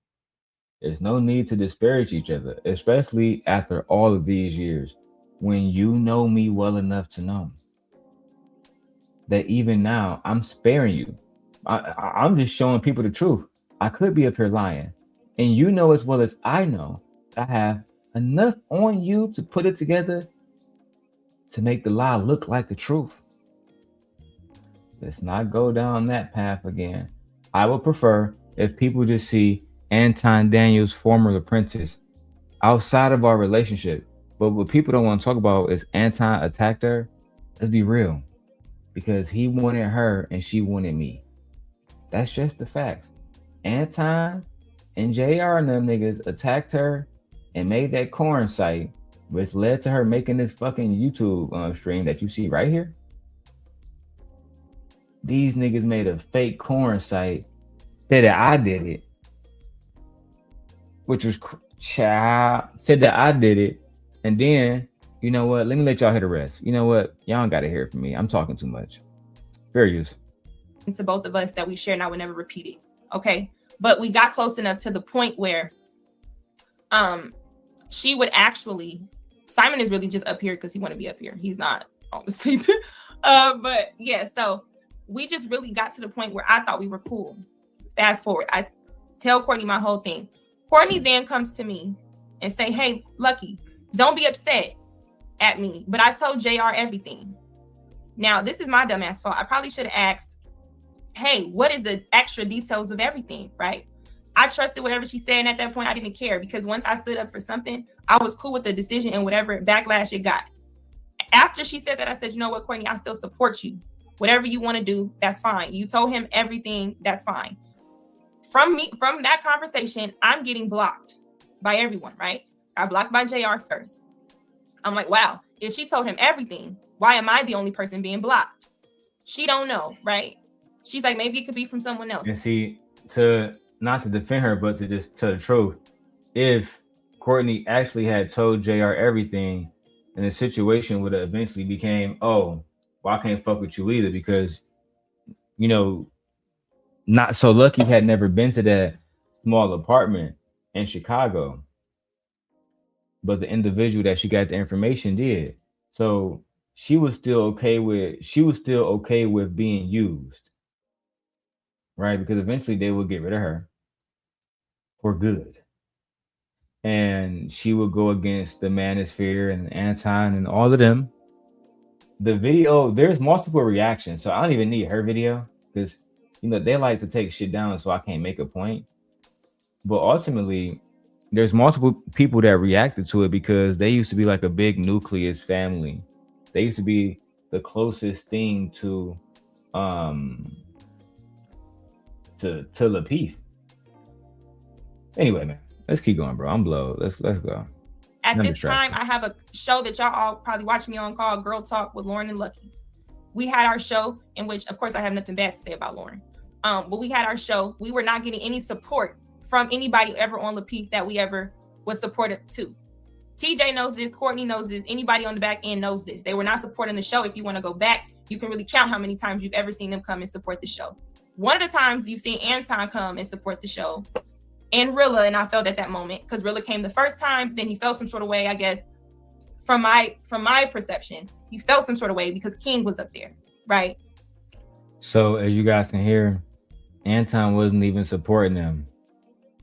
There's no need to disparage each other, especially after all of these years, when you know me well enough to know that even now I'm sparing you. I'm just showing people the truth. I could be up here lying, and you know as well as I know, I have enough on you to put it together to make the lie look like the truth. Let's not go down that path again. I would prefer if people just see Anton Daniels, former Apprentice, outside of our relationship. But what people don't want to talk about is Anton attacked her. Let's be real. Because he wanted her and she wanted me. That's just the facts. Anton and JR and them niggas attacked her and made that corn site, which led to her making this fucking YouTube stream that you see right here. These niggas made a fake corn site, said that I did it, which was said that I did it, and then, you know what, let me let y'all hear the rest. You know what, y'all don't gotta hear it from me. I'm talking too much. Fair use. To both of us that we share, and I would never repeat it. Okay, but we got close enough to the point where she would actually, Simon is really just up here because he want to be up here. He's not obviously. But yeah, so we just really got to the point where I thought we were cool. Fast forward, I tell Courtney my whole thing. Courtney then comes to me and say, hey, Lucki, don't be upset at me, but I told JR everything. Now, this is my dumbass fault. I probably should have asked, hey, what is the extra details of everything, right? I trusted whatever she said, and at that point, I didn't care because once I stood up for something, I was cool with the decision and whatever backlash it got. After she said that, I said, you know what, Courtney, I still support you. Whatever you want to do, that's fine. You told him everything, that's fine. From that conversation, I'm getting blocked by everyone, right? I blocked by JR first. I'm like, wow, if she told him everything, why am I the only person being blocked? She don't know, right? She's like, maybe it could be from someone else. And see, to not to defend her, but to just tell the truth, if Courtney actually had told JR everything, and the situation would have eventually became, oh, well, I can't fuck with you either because, you know, Not So Lucky had never been to that small apartment in Chicago, but the individual that she got the information did. So she was still okay with being used, right? Because eventually they would get rid of her for good. And she would go against the Manosphere and Anton and all of them. The video, there's multiple reactions, so I don't even need her video because they like to take shit down, so I can't make a point. But ultimately, there's multiple people that reacted to it because they used to be like a big nucleus family. They used to be the closest thing to Lapeef. Anyway, man, let's keep going, bro. I'm blowed. Let's go. At this time, I have a show that y'all all probably watch me on called Girl Talk with Lauren and Lucki. We had our show in which, of course, I have nothing bad to say about Lauren. But we had our show. We were not getting any support from anybody ever on Lapeef that we ever was supported to. TJ knows this. Courtney knows this. Anybody on the back end knows this. They were not supporting the show. If you want to go back, you can really count how many times you've ever seen them come and support the show. One of the times you've seen Anton come and support the show, and Rilla, and I felt at that moment because Rilla came the first time, then he felt some sort of way, I guess, from my perception. He felt some sort of way because King was up there, right? So as you guys can hear, Anton wasn't even supporting them.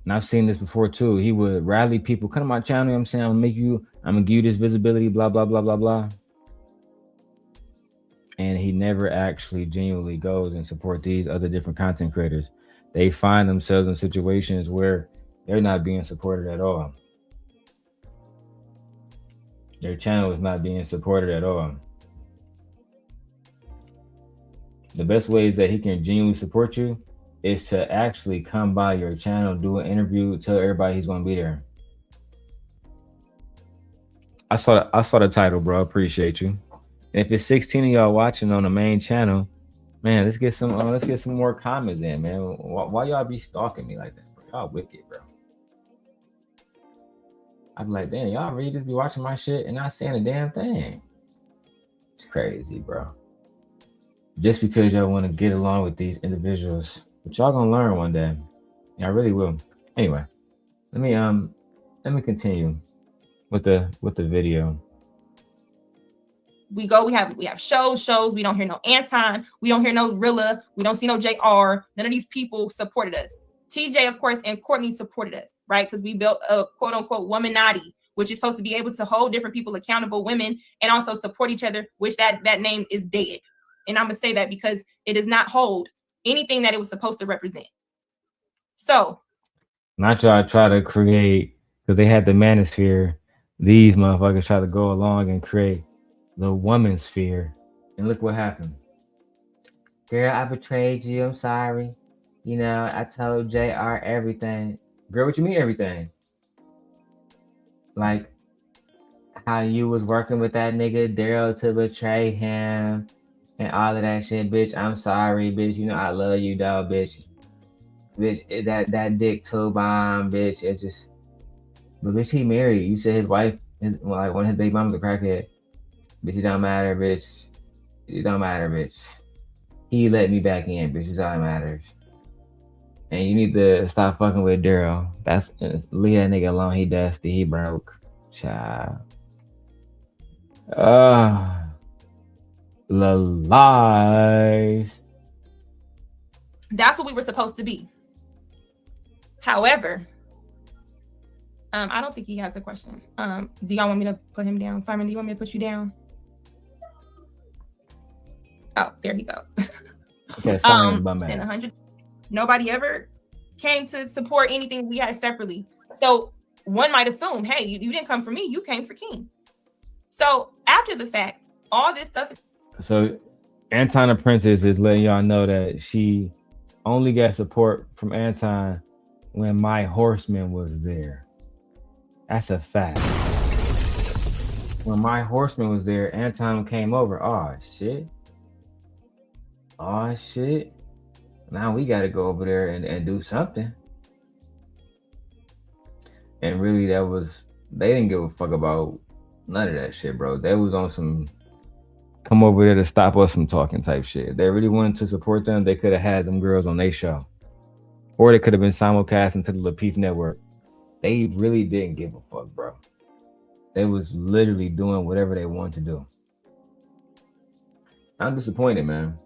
And I've seen this before too. He would rally people, come to my channel, you know what I'm saying? I'm gonna give you this visibility, blah, blah, blah, blah, blah. And he never actually genuinely goes and support these other different content creators. They find themselves in situations where they're not being supported at all. Their channel is not being supported at all. The best ways that he can genuinely support you is to actually come by your channel, do an interview, tell everybody he's going to be there. I saw the title, bro. Appreciate you. And if it's 16 of y'all watching on the main channel, man, let's get some more comments in, man. Why y'all be stalking me like that, bro? Y'all wicked, bro. I'd be like, damn, y'all really just be watching my shit and not saying a damn thing. It's crazy, bro. Just because y'all want to get along with these individuals, but y'all gonna learn one day. Yeah, I really will. Anyway, let me continue with the video. We have shows. We don't hear no Anton. We don't hear no Rilla. We don't see no JR. None of these people supported us. TJ, of course, and Courtney supported us, right? Because we built a quote unquote womanati, which is supposed to be able to hold different people accountable, women, and also support each other, which that name is dead. And I'm gonna say that because it does not hold anything that it was supposed to represent. So not y'all try to create, because they had the manosphere, these motherfuckers try to go along and create the woman's sphere, and look what happened. Girl, I betrayed you. I'm sorry. I told JR everything. Girl, what you mean everything? Like how you was working with that nigga Darrel to betray him and all of that shit, bitch. I'm sorry, bitch. I love you, dog, bitch. Bitch, that dick toe bomb, bitch. It just, but bitch, he married. You said his wife, one of his baby mama's a crackhead. Bitch, it don't matter, bitch. It don't matter, bitch. He let me back in, bitch. It's all that matters. And you need to stop fucking with Darrel. Leave that nigga alone. He dusty. He broke. Child. The lies. That's what we were supposed to be. However, I don't think he has a question. Do y'all want me to put him down? Simon, do you want me to put you down? Oh, there he go. Okay, Simon, bum and 100. Nobody ever came to support anything we had separately. So one might assume, hey, you didn't come for me, you came for King. So after the fact, all this stuff. So Anton Apprentice is letting y'all know that she only got support from Anton when my horseman was there. That's a fact. when my horseman was there, Anton came over. Oh shit. Oh shit. Now we gotta go over there and do something. And really they didn't give a fuck about none of that shit, bro. They was on some come over there to stop us from talking type shit. If they really wanted to support them, they could have had them girls on their show. Or they could have been simulcasting to the Lapeef network. They really didn't give a fuck, bro. They was literally doing whatever they wanted to do. I'm disappointed, man.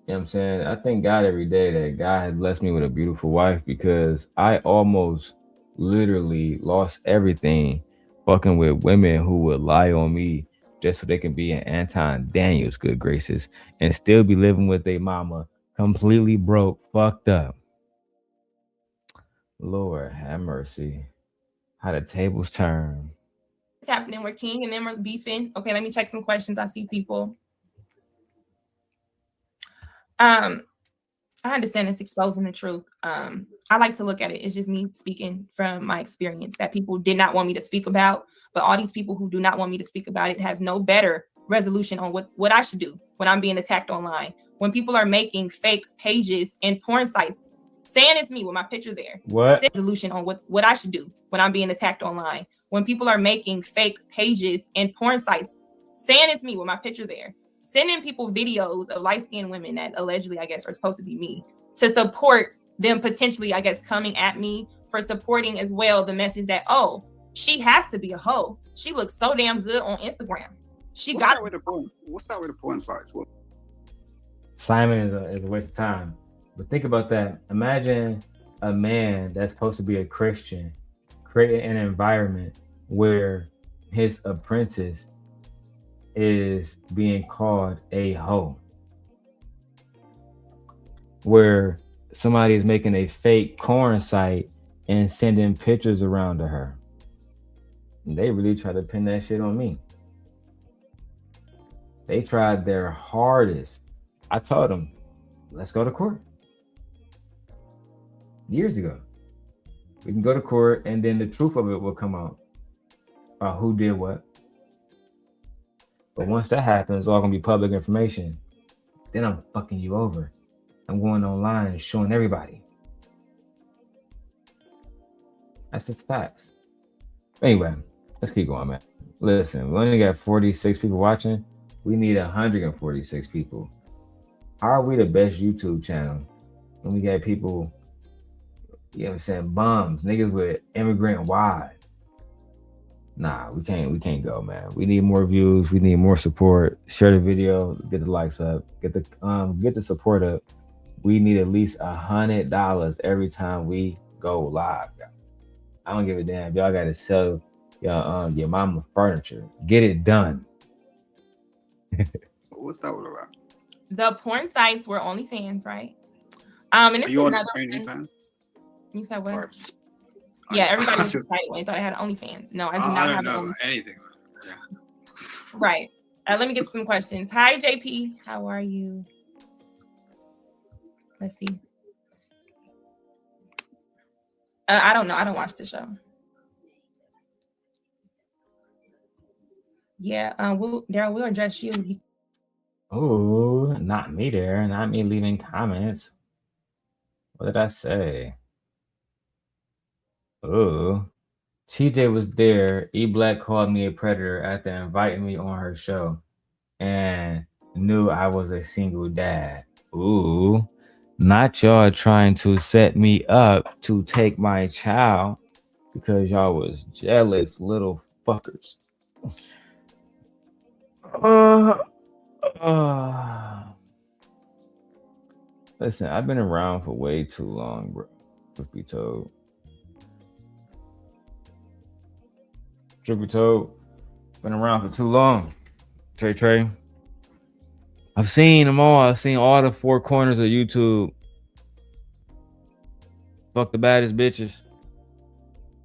You know what I'm saying? I thank God every day that God has blessed me with a beautiful wife, because I almost literally lost everything fucking with women who would lie on me just so they can be in Anton Daniels' good graces and still be living with their mama completely broke, fucked up. Lord have mercy. How the tables turn. What's happening? We're King and then we're beefing. Okay, let me check some questions. I see people. I understand it's exposing the truth. I like to look at it. It's just me speaking from my experience that people did not want me to speak about. But all these people who do not want me to speak about it has no better resolution on what I should do when I'm being attacked online. When people are making fake pages and porn sites, saying it's me with my picture there. What? Resolution on what I should do when I'm being attacked online. When people are making fake pages and porn sites, saying it's me with my picture there. Sending people videos of light-skinned women that allegedly, I guess, are supposed to be me to support them potentially, I guess, coming at me for supporting as well the message that, oh, she has to be a hoe. She looks so damn good on Instagram. What's that with the porn sites? What? Simon is a waste of time. But think about that. Imagine a man that's supposed to be a Christian creating an environment where his apprentice is being called a hoe, where somebody is making a fake corn site and sending pictures around to her. And they really try to pin that shit on me. They tried their hardest. I told them, let's go to court. Years ago. We can go to court and then the truth of it will come out. Who did what. But once that happens, it's all gonna be public information. Then I'm fucking you over. I'm going online and showing everybody. That's just facts. Anyway, let's keep going, man. Listen, we only got 46 people watching. We need 146 people. How are we the best YouTube channel when we got people, you know what I'm saying, bums, niggas with immigrant wives? Nah, we can't go, man. We need more views. We need more support. Share the video, get the likes up, get the support up. We need at least $100 every time we go live, guys. I don't give a damn. Y'all gotta sell your mama furniture. Get it done. What's that all about? The porn sites were OnlyFans, right? And it's Are you another on OnlyFans? You said what? Sorry. Yeah, everybody was excited when they thought I had OnlyFans. No, I do not I have don't know OnlyFans. anything. Yeah. Right. Let me get some questions. Hi, JP. How are you? Let's see. I don't know. I don't watch the show. Yeah. Darrel, we'll address you. Oh, not me there. Not me leaving comments. What did I say? Oh, TJ was there. E Black called me a predator after inviting me on her show and knew I was a single dad. Ooh, not y'all trying to set me up to take my child because y'all was jealous little fuckers. Listen, I've been around for way too long, bro. Truth be told. Been around for too long. Trey. I've seen them all. I've seen all the four corners of YouTube. Fuck the baddest bitches.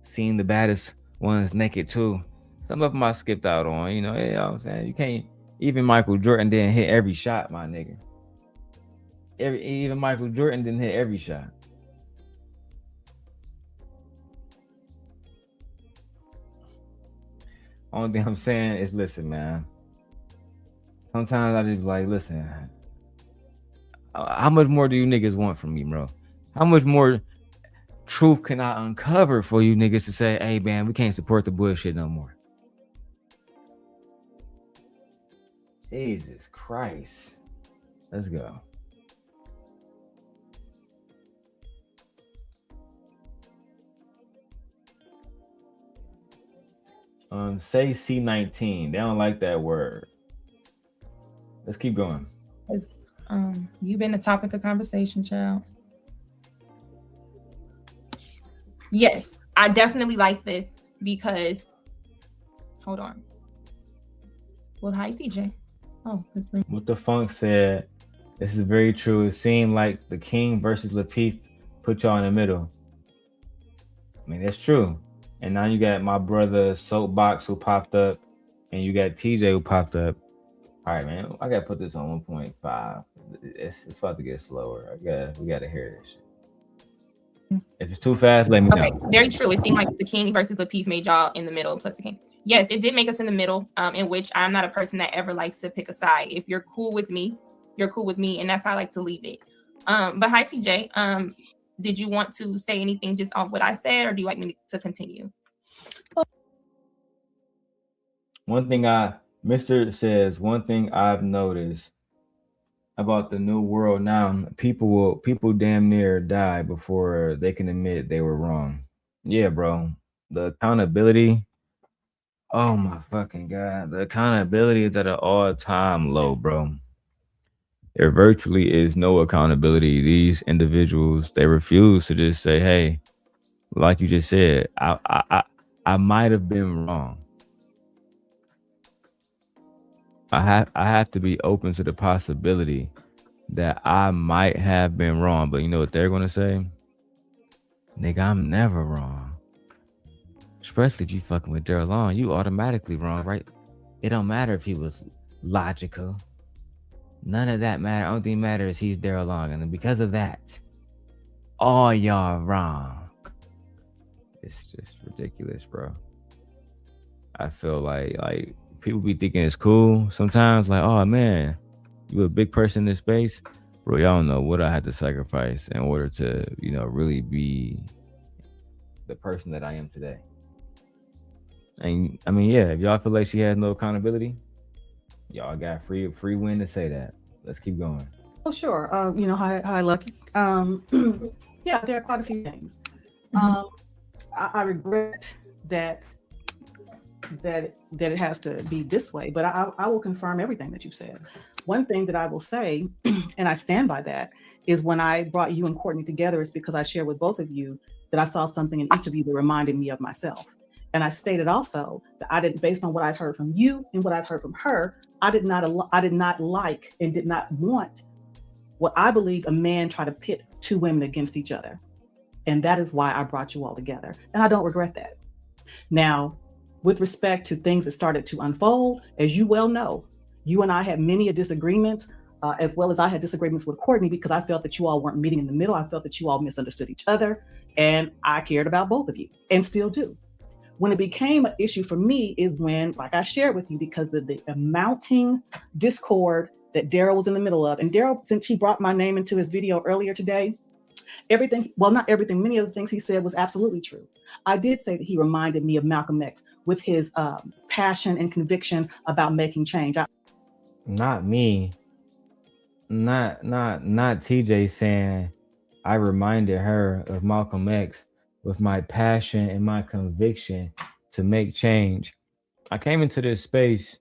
Seen the baddest ones naked too. Some of them I skipped out on, you know what I'm saying? You can't, even Michael Jordan didn't hit every shot, my nigga. Even Michael Jordan didn't hit every shot. Only thing I'm saying is, listen, man. Sometimes I just be like, listen, how much more do you niggas want from me, bro? How much more truth can I uncover for you niggas to say, hey, man, we can't support the bullshit no more? Jesus Christ. Let's go. Say C19. They don't like that word. Let's keep going. You've been the topic of conversation, child. Yes, I definitely like this because, hold on. Well, hi, TJ. Oh, that's me. What the Funk said, this is very true. It seemed like the King versus Lapeef put y'all in the middle. I mean, that's true. And now you got my brother Soapbox who popped up, and you got TJ who popped up. All right, man. I gotta put this on 1.5. It's about to get slower. We gotta hear this shit. If it's too fast, let me know. Okay, very true. It seemed like the King versus Lapeef made y'all in the middle, plus the King. Yes, it did make us in the middle, in which I'm not a person that ever likes to pick a side. If you're cool with me, you're cool with me, and that's how I like to leave it. But hi, TJ. Did you want to say anything just off what I said, or do you like me to continue? One thing Mr. says, one thing I've noticed about the new world now, people damn near die before they can admit they were wrong. Yeah, bro. The accountability. Oh my fucking God. The accountability is at an all-time low, bro. There virtually is no accountability. These individuals, they refuse to just say, hey, like you just said, I might have been wrong. I have to be open to the possibility that I might have been wrong. But you know what they're gonna say? Nigga, I'm never wrong. Especially if you fucking with Darrel Long, you automatically wrong, right? It don't matter if he was logical. None of that matter. Only thing matters is he's Darrel Long, and because of that, all y'all wrong. It's just ridiculous, bro. I feel like people be thinking it's cool sometimes, like, oh man, you a big person in this space, bro. Y'all don't know what I had to sacrifice in order to, really be the person that I am today. And I mean, yeah, if y'all feel like she has no accountability, y'all got free win to say that. Let's keep going. Oh, sure. Hi, Lucki. Yeah, there are quite a few things. I regret that it has to be this way, but I will confirm everything that you said. One thing that I will say, and I stand by that, is when I brought you and Courtney together, is because I shared with both of you that I saw something in each of you that reminded me of myself. And I stated also that I didn't, based on what I'd heard from you and what I'd heard from her, I did not like and did not want what I believe a man try to pit two women against each other. And that is why I brought you all together. And I don't regret that. Now, with respect to things that started to unfold, as you well know, you and I had many disagreements, as well as I had disagreements with Courtney, because I felt that you all weren't meeting in the middle. I felt that you all misunderstood each other, and I cared about both of you and still do. When it became an issue for me is when, like I shared with you, because the mounting discord that Darrel was in the middle of, and Darrel, since he brought my name into his video earlier today, not everything, many of the things he said was absolutely true. I did say that he reminded me of Malcolm X with his passion and conviction about making change. Not me. Not TJ saying I reminded her of Malcolm X with my passion and my conviction to make change. I came into this space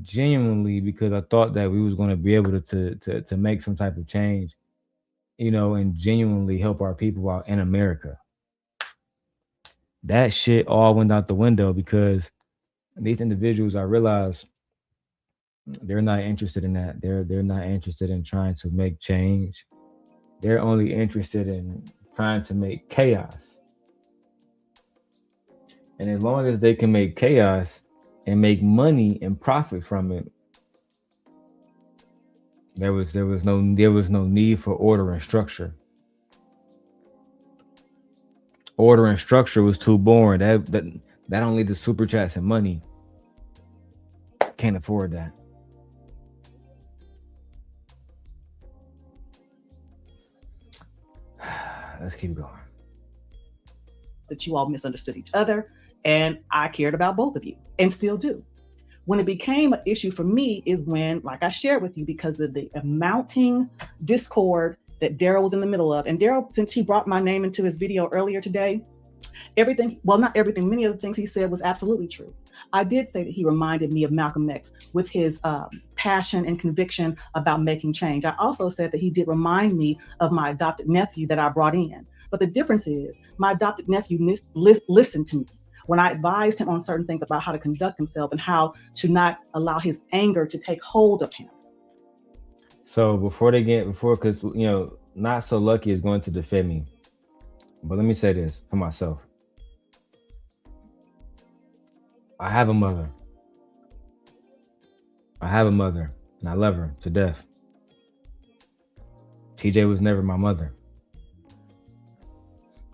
genuinely because I thought that we was going to be able to make some type of change, and genuinely help our people out in America. That shit all went out the window because these individuals, I realized, they're not interested in that. They're not interested in trying to make change. They're only interested in trying to make chaos. And as long as they can make chaos and make money and profit from it, there was no need for order and structure. Order and structure was too boring. That don't lead to super chats and money. Can't afford that. Let's keep going. That you all misunderstood each other, and I cared about both of you and still do. When it became an issue for me is when, like I shared with you, because of the mounting discord that Darrel was in the middle of. And Darrel, since he brought my name into his video earlier today, everything, well, not everything, many of the things he said was absolutely true. I did say that he reminded me of Malcolm X with his passion and conviction about making change. I also said that he did remind me of my adopted nephew that I brought in. But the difference is my adopted nephew listened to me when I advised him on certain things about how to conduct himself and how to not allow his anger to take hold of him. So because, you know, Not So Lucky is going to defend me. But let me say this for myself. I have a mother. And I love her to death. TJ was never my mother.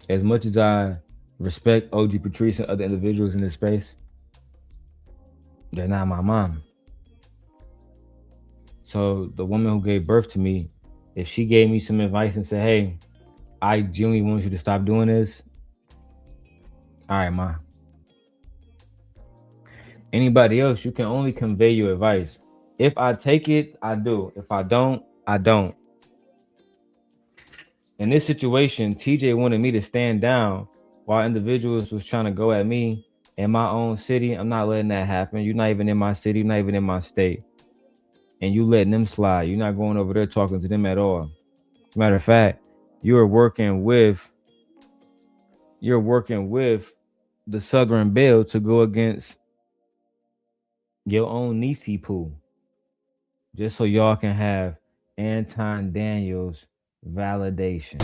As much as I respect OG Patrice and other individuals in this space, they're not my mom. So the woman who gave birth to me, if she gave me some advice and said, hey, I genuinely want you to stop doing this, all right, ma. Anybody else, you can only convey your advice. If I take it, I do. If I don't, I don't. In this situation, TJ wanted me to stand down while individuals was trying to go at me in my own city. I'm not letting that happen. You're not even in my city. You're not even in my state. And you letting them slide. You're not going over there talking to them at all. Matter of fact, you're working with the Southern Belle to go against your own Nisi pool. Just so y'all can have Anton Daniels validation.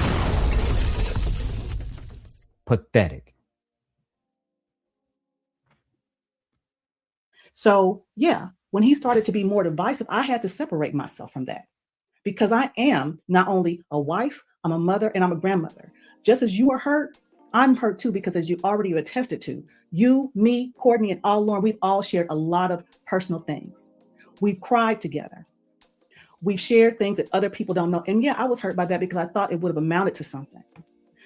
Pathetic. So yeah, when he started to be more divisive, I had to separate myself from that because I am not only a wife, I'm a mother, and I'm a grandmother. Just as you are hurt, I'm hurt too, because as you already attested to, you, me, Courtney, and all Lauren, we've all shared a lot of personal things. We've cried together. We've shared things that other people don't know. And yeah, I was hurt by that because I thought it would have amounted to something.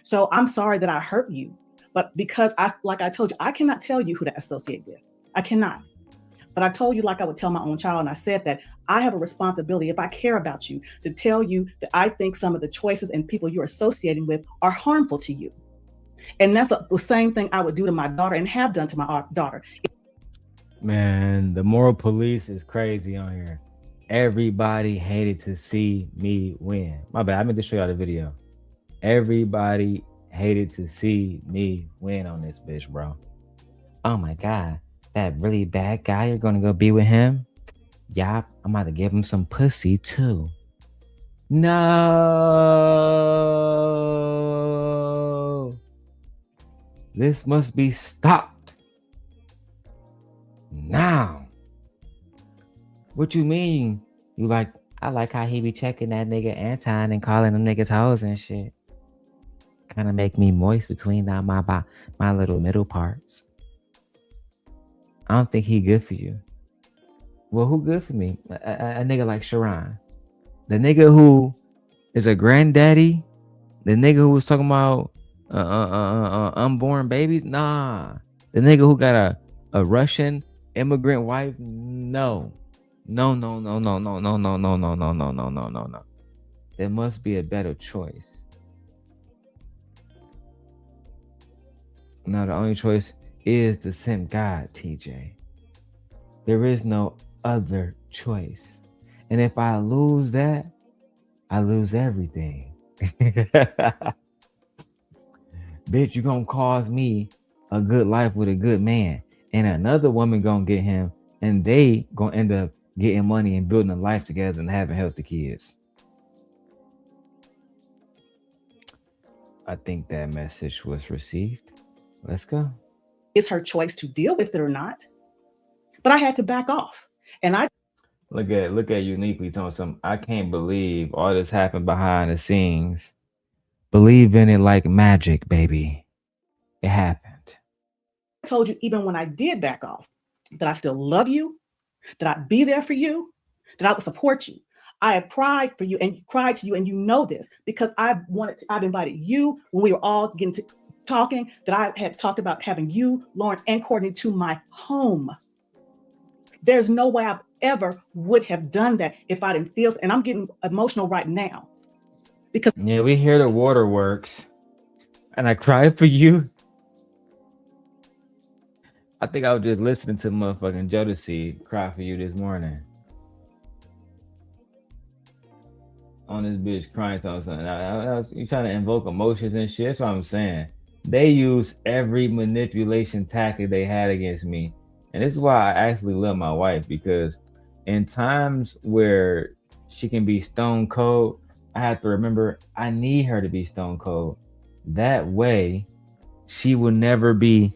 So I'm sorry that I hurt you. But because like I told you, I cannot tell you who to associate with. I cannot. But I told you, like I would tell my own child, and I said that I have a responsibility, if I care about you, to tell you that I think some of the choices and people you're associating with are harmful to you. And that's the same thing I would do to my daughter and have done to my daughter. Man, the moral police is crazy on here. Everybody hated to see me win. My bad, I meant to show y'all the video. Everybody hated to see me win on this bitch, bro. Oh my God, that really bad guy, you're gonna go be with him? Yup, I'm about to give him some pussy too. No. This must be stopped. Now. What you mean? You like, I like how he be checking that nigga Anton and calling them niggas hoes and shit. Kind of make me moist between my little middle parts. I don't think he good for you. Well, who good for me? A nigga like Sharon. The nigga who is a granddaddy. The nigga who was talking about unborn babies. Nah. The nigga who got a Russian immigrant wife. No. No. There must be a better choice. Now the only choice is the simp God, TJ. There is no other choice. And if I lose that, I lose everything. Bitch, you gonna cause me a good life with a good man. And another woman gonna get him. And they gonna end up getting money and building a life together and having healthy kids. I think that message was received. Let's go. It's her choice to deal with it or not. But I had to back off. And I look at Uniquely telling some, I can't believe all this happened behind the scenes. Believe in it like magic, baby. It happened. told you, even when I did back off, that I still love you, that I'd be there for you, that I would support you. I have cried for you and cried to you, and you know this because I've invited you when we were all getting to talking, that I had talked about having you, Lauren, and Courtney to my home. There's no way I ever would have done that if I didn't feel, and I'm getting emotional right now. Because yeah, we hear the waterworks, and I cried for you. I think I was just listening to motherfucking Jodeci cry for you this morning. On this bitch crying to something. You trying to invoke emotions and shit. That's what I'm saying. They use every manipulation tactic they had against me. And this is why I actually love my wife, because in times where she can be stone cold, I have to remember I need her to be stone cold. That way, she will never be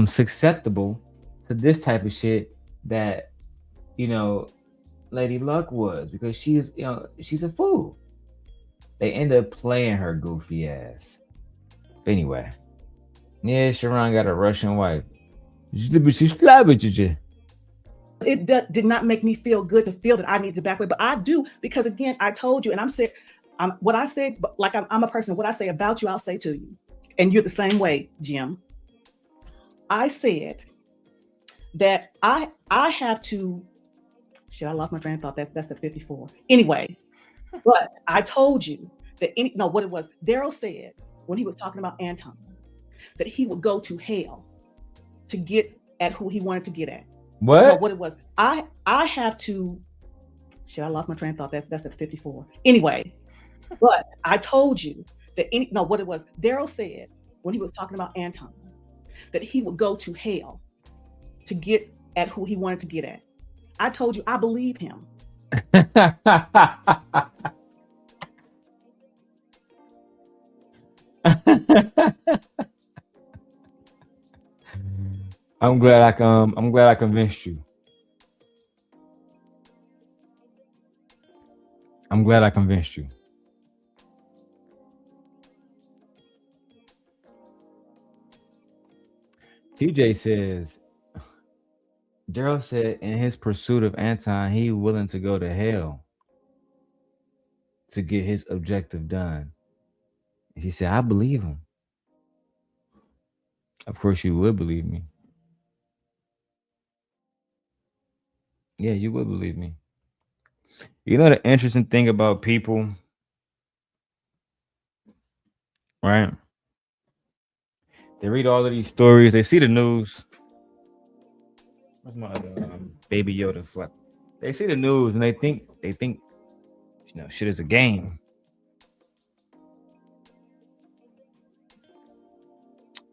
susceptible to this type of shit that, you know, Lady Luck was, because she's a fool. They end up playing her goofy ass. But anyway, yeah, Sharon got a Russian wife. it did not make me feel good to feel that I needed to back away, but I do, because again, I told you, and I'm saying, what I say, like I'm a person. What I say about you, I'll say to you, and you're the same way, Jim. I said that I have to. Shit, I lost my train of thought. That's the 54. Anyway, but I told you that what it was. Darrel said when he was talking about Anton that he would go to hell to get at who he wanted to get at. What? No, what it was. I have to. Shit, I lost my train of thought. That's the 54. Anyway, but I told you that what it was. Darrel said when he was talking about Anton that he would go to hell to get at who he wanted to get at. I told you I believe him. I'm glad I convinced you. I'm glad I convinced you. TJ says, Darrel said in his pursuit of Anton, he willing to go to hell to get his objective done. And she said, I believe him. Of course you would believe me. Yeah, you would believe me. You know the interesting thing about people, right? They read all of these stories, they see the news. What's my baby Yoda flap? They see the news and they think, shit is a game.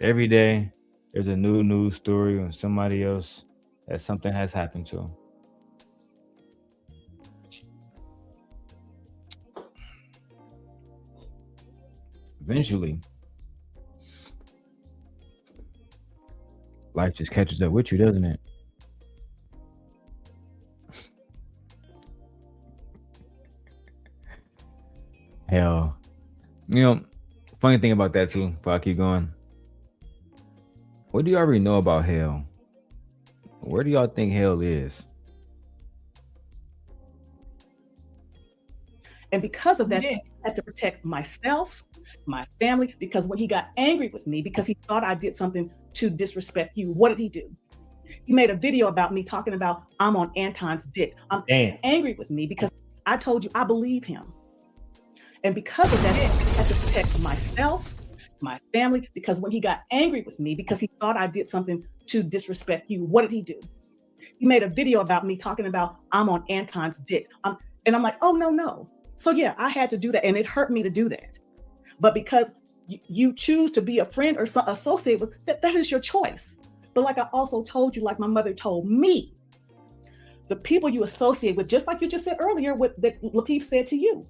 Every day there's a new news story on somebody else that something has happened to them. Eventually, life just catches up with you, doesn't it? Hell. Funny thing about that too, before I keep going. What do you already know about hell? Where do y'all think hell is? And because of that, I had to protect myself, my family, because when he got angry with me, because he thought I did something to disrespect you, what did he do? He made a video about me talking about I'm on Anton's dick. I'm angry with me because I told you I believe him. And because of that, I had to protect myself, my family, because when he got angry with me, because he thought I did something to disrespect you, what did he do? He made a video about me talking about I'm on Anton's dick. And I'm like, oh, no. So yeah, I had to do that. And it hurt me to do that. But because you choose to be a friend or associate with, that is your choice. But like I also told you, like my mother told me, the people you associate with, just like you just said earlier, what that Lapeef said to you,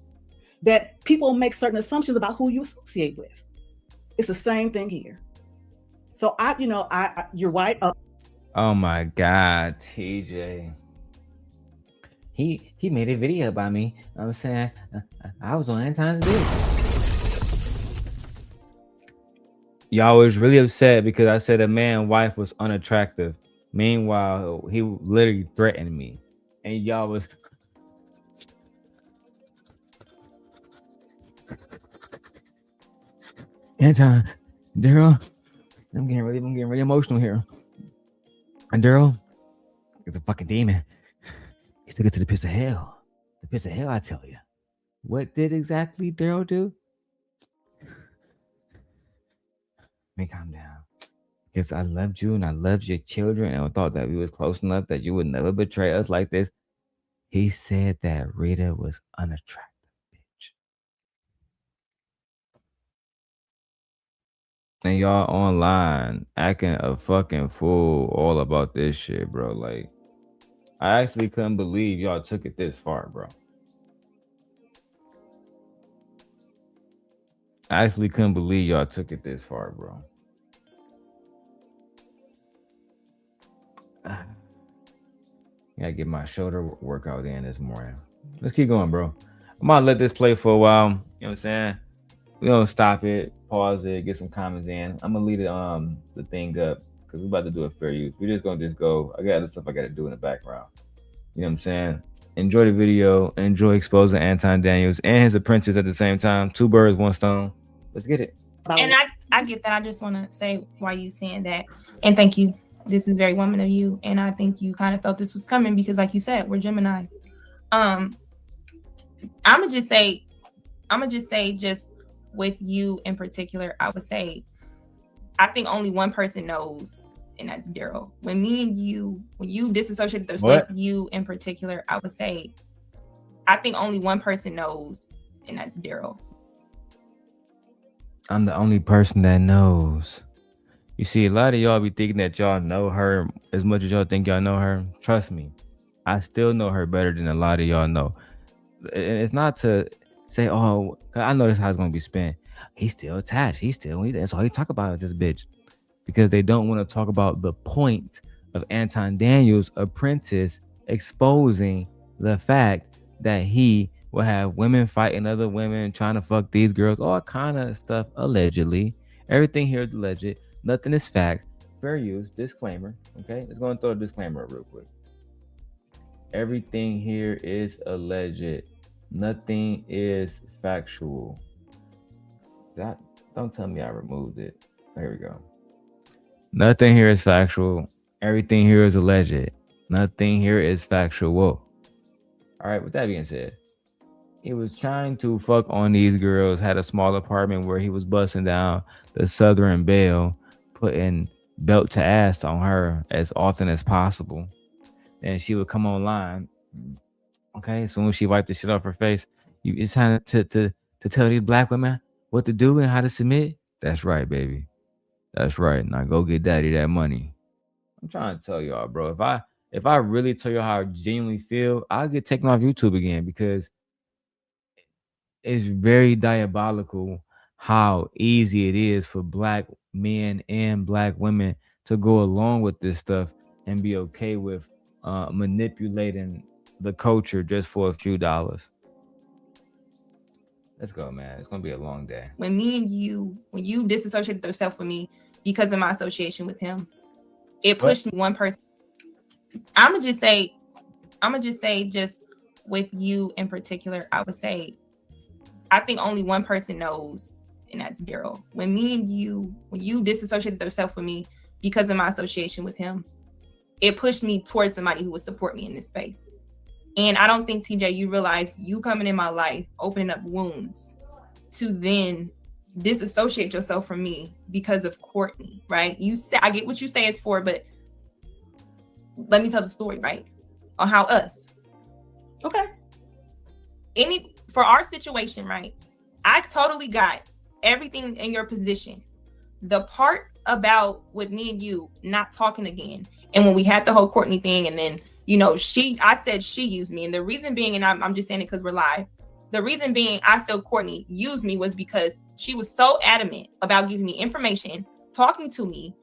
that people make certain assumptions about who you associate with. It's the same thing here. So you're right. Oh my God, TJ. He made a video about me. I'm saying I was on Anton's dick. Y'all was really upset because I said a man's wife was unattractive. Meanwhile, he literally threatened me. and y'all was Anton, Darrel, I'm getting really emotional here. And Darrel is a fucking demon. He took it to the pits of hell. The pits of hell, I tell you. What did exactly Darrel do? Let me calm down. Because I loved you and I loved your children and I thought that we was close enough that you would never betray us like this. He said that Rita was unattractive, bitch. And y'all online acting a fucking fool all about this shit, bro. Like, I actually couldn't believe y'all took it this far, bro. I actually couldn't believe y'all took it this far, bro. Gotta get my shoulder workout in this morning. Let's keep going, bro. I'm gonna let this play for a while. You know what I'm saying? We're gonna stop it, pause it, get some comments in. I'm gonna leave the thing up because we're about to do a fair use. We're just gonna go. I got other stuff I gotta do in the background. You know what I'm saying? Enjoy the video, enjoy exposing Anton Daniels and his apprentice at the same time. 2 birds, 1 stone. Let's get it. And I get that. I just want to say why you saying that. And thank you. This is very woman of you. And I think you kind of felt this was coming because like you said, we're Gemini. I'ma just say just with you in particular, I would say I think only one person knows, and that's Darrel. When you disassociate yourself, you in particular, I would say I think only one person knows, and that's Darrel. I'm the only person that knows. You see, a lot of y'all be thinking that y'all know her as much as y'all think y'all know her. Trust me, I still know her better than a lot of y'all know. It's not to say, oh, I know this how it's gonna be spent. He's still attached. That's all he talk about is this bitch. Because they don't want to talk about the point of Anton Daniels' apprentice exposing the fact that he will have women fighting other women, trying to fuck these girls, all kind of stuff, allegedly. Everything here is alleged. Nothing is fact. Fair use. Disclaimer. Okay? Let's go and throw a disclaimer up real quick. Everything here is alleged. Nothing is factual. Don't tell me I removed it. There we go. Nothing here is factual. Everything here is alleged. Nothing here is factual. All right, with that being said, he was trying to fuck on these girls, had a small apartment where he was busting down the Southern Belle, putting belt to ass on her as often as possible. And she would come online. Okay, as soon as she wiped the shit off her face, it's time to tell these black women what to do and how to submit. That's right, baby. That's right. Now go get daddy that money. I'm trying to tell y'all, bro. If I really tell you how I genuinely feel, I'll get taken off YouTube again because it's very diabolical how easy it is for black men and black women to go along with this stuff and be okay with manipulating the culture just for a few dollars. Let's go, man. It's gonna be a long day. When you disassociated yourself from me because of my association with him, it pushed me one person. I'ma just say just with you in particular, I would say I think only one person knows, and that's Darrel. When you disassociated yourself from me because of my association with him, it pushed me towards somebody who would support me in this space. And I don't think, TJ, you realize you coming in my life, opening up wounds to then disassociate yourself from me because of Courtney, right? You say, I get what you say it's for, but let me tell the story, right? On how us. Okay. For our situation, right? I totally got everything in your position. The part about with me and you not talking again, and when we had the whole Courtney thing, and then I said she used me, and the reason being, and I'm just saying it because we're live. The reason being, I feel Courtney used me was because she was so adamant about giving me information, talking to me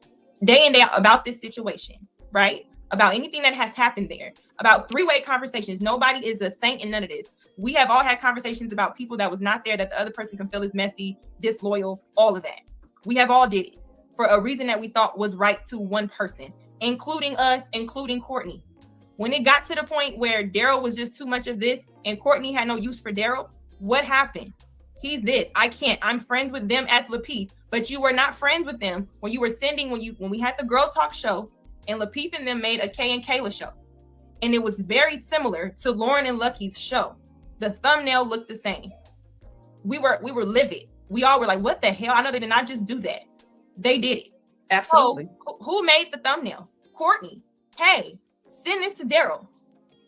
day in day out about this situation, right? About anything that has happened there, about three-way conversations. Nobody is a saint in none of this. We have all had conversations about people that was not there, that the other person can feel is messy, disloyal, all of that. We have all did it for a reason that we thought was right to one person, including us, including Courtney. When it got to the point where Darrel was just too much of this and Courtney had no use for Darrel, what happened? He's this. I can't. I'm friends with them at Lapeef, but you were not friends with them when you were sending when we had the Girl Talk show and Lapeef and them made a Kay and Kayla show. And it was very similar to Lauren and Lucki's show. The thumbnail looked the same. We were livid. We all were like, what the hell? I know they did not just do that. They did it. Absolutely. So, who made the thumbnail? Courtney. Hey, send this to Darrel.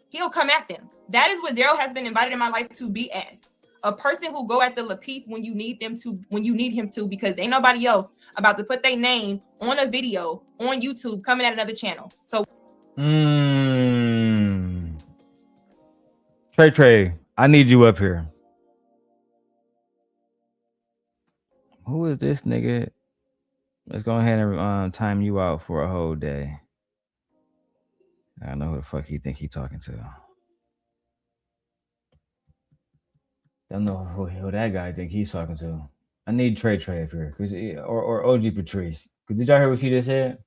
He'll come at them. That is what Darrel has been invited in my life to be as. A person who go at the Lapeef when you need him to, because ain't nobody else about to put their name on a video on YouTube coming at another channel. So Trey, I need you up here. Who is this nigga? Let's go ahead and time you out for a whole day. I don't know who the fuck he think he talking to. Don't know who that guy think he's talking to. I need Trey up here, or OG Patrice. Did y'all hear what she just said?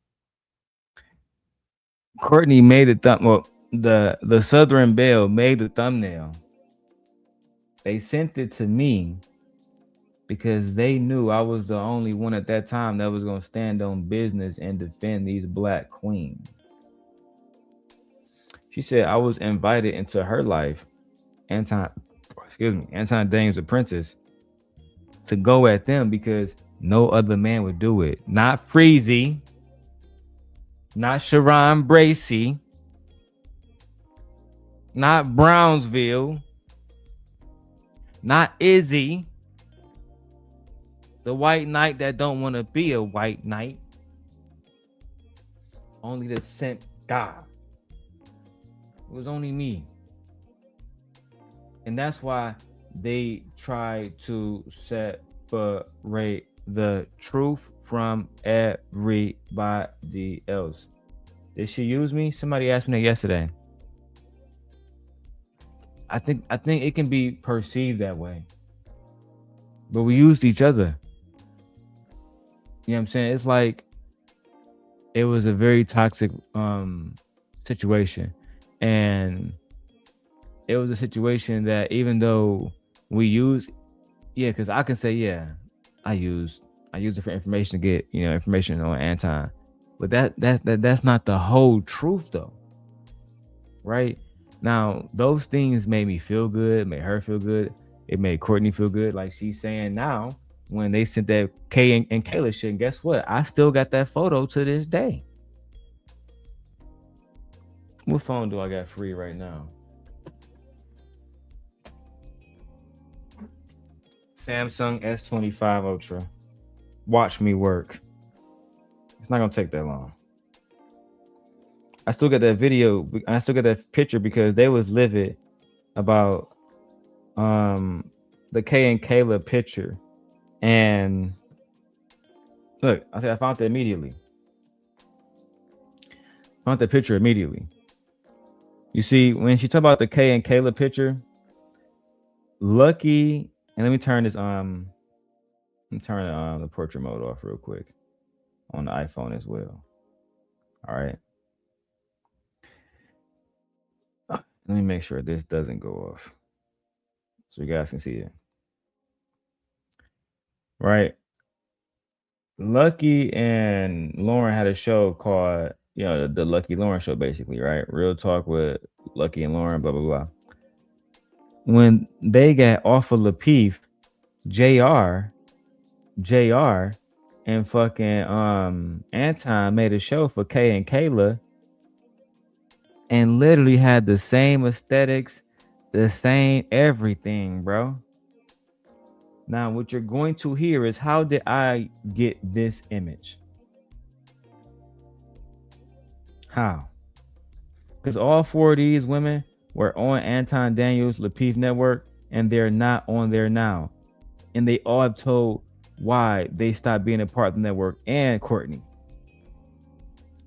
Courtney made the Southern Belle made the thumbnail. They sent it to me because they knew I was the only one at that time that was going to stand on business and defend these black queens. She said I was invited into her life, Anton Daniels' Apprentice, to go at them because no other man would do it. Not Freezy, not Sharon Bracey, not Brownsville, not Izzy, the white knight that don't want to be a white knight. Only the sent God. It was only me. And that's why they try to separate the truth from everybody else. Did she use me? Somebody asked me that yesterday. I think it can be perceived that way. But we used each other. You know what I'm saying? It's like it was a very toxic situation. And it was a situation that even though we used, because I can say, I used it for information to get, information on Anton. But that's not the whole truth though. Right? Now, those things made me feel good, made her feel good. It made Courtney feel good. Like she's saying now, when they sent that Kay and Kayla shit, and guess what? I still got that photo to this day. What phone do I got free right now? Samsung S25 Ultra. Watch me work. It's not gonna take that long. I still got that video. I still got that picture because they was livid about the Kay and Kayla picture. And look, I found that immediately. Found that picture immediately. You see, when she talked about the Kay and Kayla picture, Lucki, and let me turn this let me turn the portrait mode off real quick on the iPhone as well. All right. Let me make sure this doesn't go off so you guys can see it. Right. Lucki and Lauren had a show called, the Lucki Lauren Show, basically, right? Real talk with Lucki and Lauren, blah, blah, blah. When they got off of Lapeef, JR and fucking Anton made a show for Kay and Kayla and literally had the same aesthetics, the same everything, bro. Now, what you're going to hear is, how did I get this image? How? Because all four of these women were on Anton Daniels' Lapeef network, and they're not on there now. And they all have told why they stopped being a part of the network, and Courtney.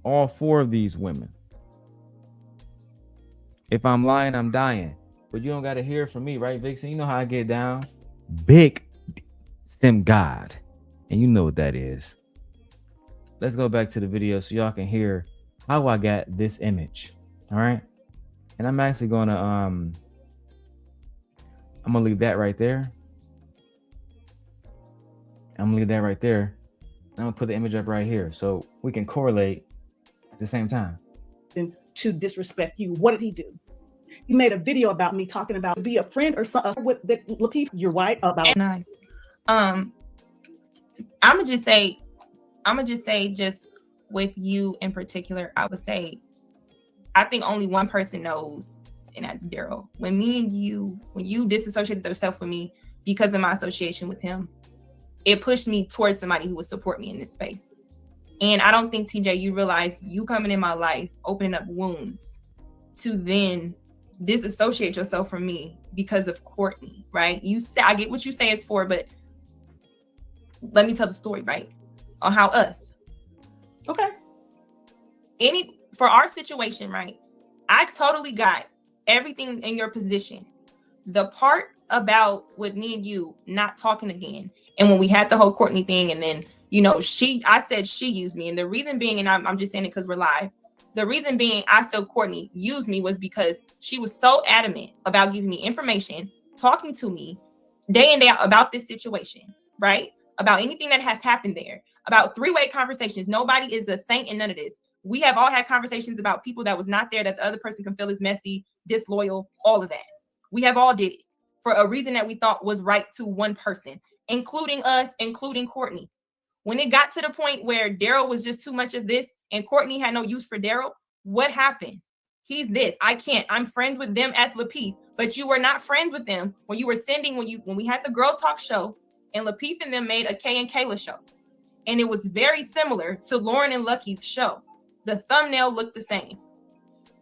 All four of these women. If I'm lying, I'm dying. But you don't got to hear from me, right, Vixen? You know how I get down. Big Sim God. And you know what that is. Let's go back to the video so y'all can hear how I got this image. All right. And I'm actually gonna I'm gonna leave that right there. I'm gonna leave that right there. I'm gonna put the image up right here so we can correlate at the same time. To disrespect you. What did he do? He made a video about me talking about be a friend or something with the Lucki, your wife about. Nice. I'ma just say, just with you in particular, I would say, I think only one person knows, and that's Darrel. When you disassociated yourself from me because of my association with him, it pushed me towards somebody who would support me in this space. And I don't think, TJ, you realize you coming in my life, opening up wounds to then disassociate yourself from me because of Courtney, right? You say, I get what you say it's for, but let me tell the story, right? On how us. Okay. For our situation, right? I totally got everything in your position. The part about with me and you not talking again, and when we had the whole Courtney thing, and then, you know, I said she used me, and the reason being, and I'm just saying it because we're live, the reason being I feel Courtney used me was because she was so adamant about giving me information, talking to me day in, day out about this situation, right? About anything that has happened there, about three-way conversations. Nobody is a saint in none of this. We have all had conversations about people that was not there, that the other person can feel is messy, disloyal, all of that. We have all did it for a reason that we thought was right to one person, including us, including Courtney. When it got to the point where Darrel was just too much of this and Courtney had no use for Darrel, what happened? He's this. I can't. I'm friends with them at Lapeef, but you were not friends with them when you were sending, when we had the Girl Talk show and Lapeef and them made a Kay and Kayla show. And it was very similar to Lauren and Lucki's show. The thumbnail looked the same.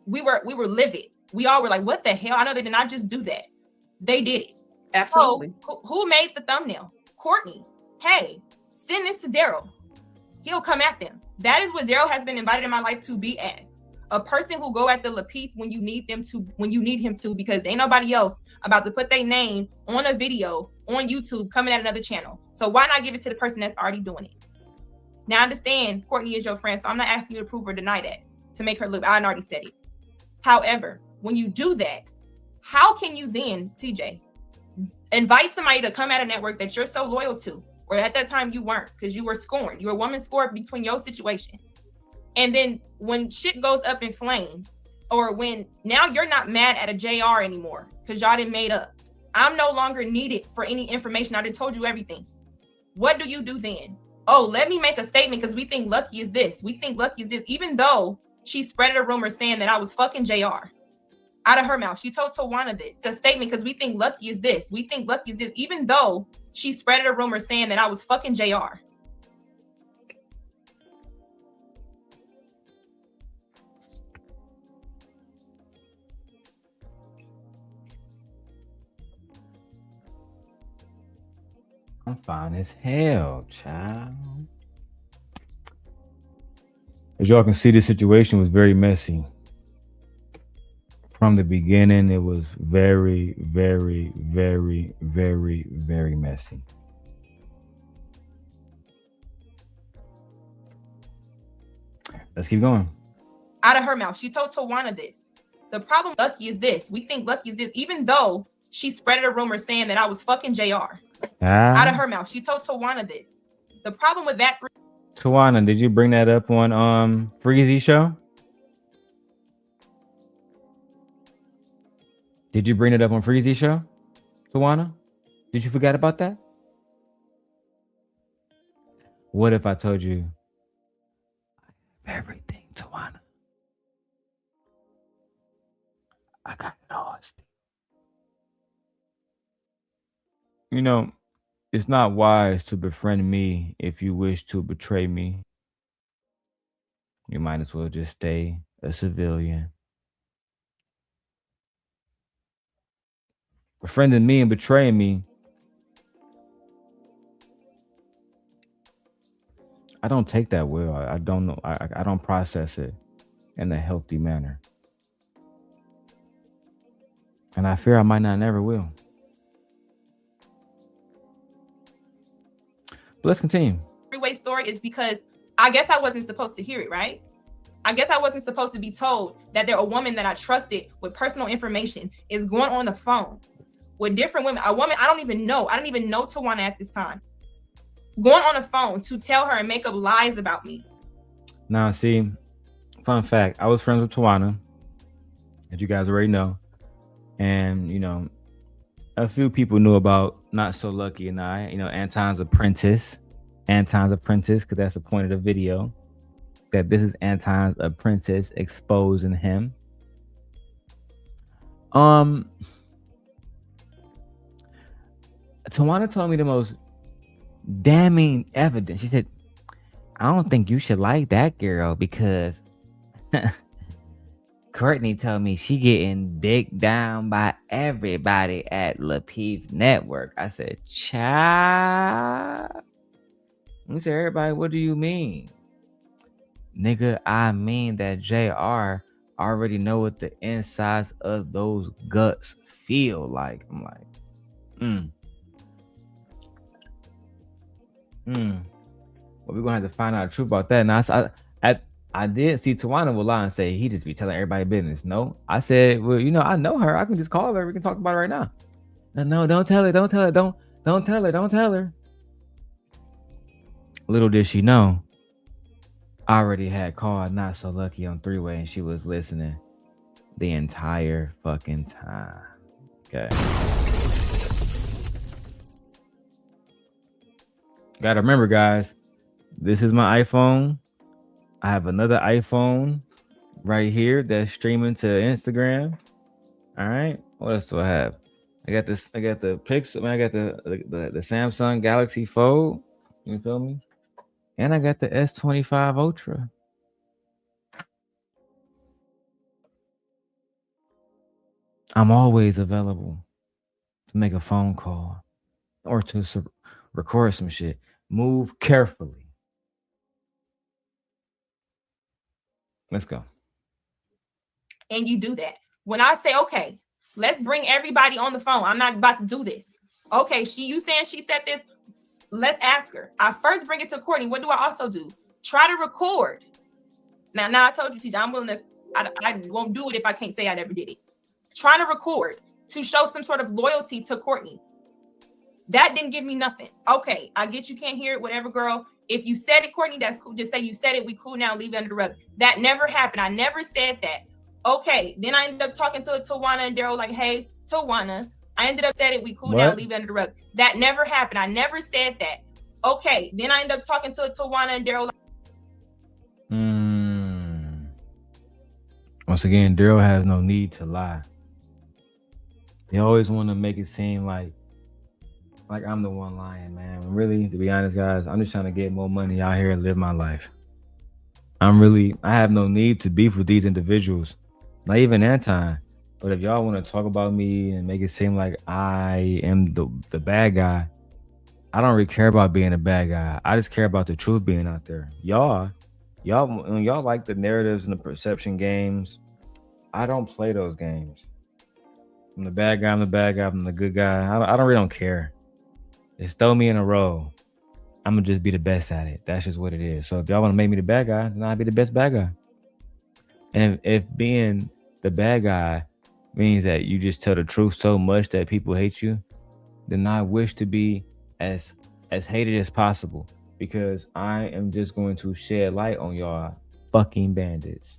We were livid. We all were like, what the hell? I know they did not just do that. They did it. Absolutely. So, who made the thumbnail? Courtney. Hey, send this to Darrel. He'll come at them. That is what Darrel has been invited in my life to be as. A person who go at the Lapeef when you need him to, because ain't nobody else about to put their name on a video on YouTube coming at another channel. So why not give it to the person that's already doing it? Now I understand Courtney is your friend, so I'm not asking you to prove or deny that to make her look. I already said it. However, when you do that, how can you then, TJ, invite somebody to come at a network that you're so loyal to, or at that time you weren't, because you were scorned. You were a woman scorned between your situation. And then when shit goes up in flames, or when now you're not mad at a JR anymore because y'all didn't made up. I'm no longer needed for any information. I done told you everything. What do you do then? Oh, let me make a statement because we think Lucki is this. We think Lucki is this. Even though she spread a rumor saying that I was fucking JR. Out of her mouth. She told Tawana this. The statement because we think Lucki is this. We think Lucki is this. Even though she spread a rumor saying that I was fucking JR. I'm fine as hell, child. As y'all can see, the situation was very messy. From the beginning, it was very, very, very, very, very messy. Let's keep going. Out of her mouth. She told Tawana this. The problem with Lucki is this. We think Lucki is this. Even though she spread a rumor saying that I was fucking JR. Out of her mouth. She told Tawana this. The problem with that. Tawana, did you bring that up on Freezy show? Did you bring it up on Freezy show, Tawana? Did you forget about that? What if I told you everything, Tawana? I got it all. You know, it's not wise to befriend me if you wish to betray me. You might as well just stay a civilian. Befriending me and betraying me, I don't take that well. I don't know. I don't process it in a healthy manner. And I fear I might not never will. But let's continue. Three-way story is because I guess I wasn't supposed to hear it, right? I guess I wasn't supposed to be told that a woman that I trusted with personal information is going on the phone with different women. A woman I don't even know Tawana at this time. Going on the phone to tell her and make up lies about me. Now, see, fun fact, I was friends with Tawana, as you guys already know. And, you know, a few people knew about Not So Lucky and I, you know, Anton's Apprentice, because that's the point of the video, that this is Anton's apprentice exposing him. Tawana told me the most damning evidence. She said, I don't think you should like that girl because Courtney told me she getting dicked down by everybody at Lucki Network. I said, child. We said, everybody, what do you mean? Nigga, I mean that JR already know what the insides of those guts feel like. I'm like, Well, we're gonna have to find out the truth about that. Now, I did see Tawana will lie and say he just be telling everybody business. No, I said, well, you know, I know her. I can just call her. We can talk about it right now. No, don't tell her. Don't tell her. Don't tell her. Don't tell her. Little did she know, I already had called Not So Lucky on three-way and she was listening the entire fucking time. Okay. Gotta remember, guys, this is my iPhone. I have another iPhone right here that's streaming to Instagram. All right. What else do I have? I got this. I got the Pixel. I got the Samsung Galaxy Fold. You feel me? And I got the S25 Ultra. I'm always available to make a phone call or to record some shit. Move carefully. Let's go. And you do that. When I say, okay, let's bring everybody on the phone. I'm not about to do this. Okay, you saying she said this? Let's ask her. I first bring it to Courtney. What do I also do? Try to record. Now I told you, TJ, I'm willing to, I won't do it if I can't say I never did it. Trying to record to show some sort of loyalty to Courtney. That didn't give me nothing. Okay, I get you can't hear it, whatever, girl. If you said it, Courtney, that's cool. Just say you said it. We cool now. Leave it under the rug. That never happened. I never said that. Okay, then I ended up talking to Tawana and Darrel like, hey, Tawana, I ended up said it. We cool now. Leave it under the rug. That never happened. I never said that. Okay, then I ended up talking to Tawana and Darrel. Once again, Darrel has no need to lie. They always want to make it seem like I'm the one lying, man. Really, to be honest, guys, I'm just trying to get more money out here and live my life. I have no need to beef with these individuals, not even Anton. But if y'all want to talk about me and make it seem like I am the bad guy, I don't really care about being a bad guy. I just care about the truth being out there. Y'all like the narratives and the perception games. I don't play those games. I'm the bad guy. I'm the bad guy. I'm the good guy. I don't care. Just throw me in a role. I'm gonna just be the best at it. That's just what it is. So if y'all want to make me the bad guy, then I'll be the best bad guy. And if being the bad guy means that you just tell the truth so much that people hate you, then I wish to be as hated as possible, because I am just going to shed light on y'all fucking bandits.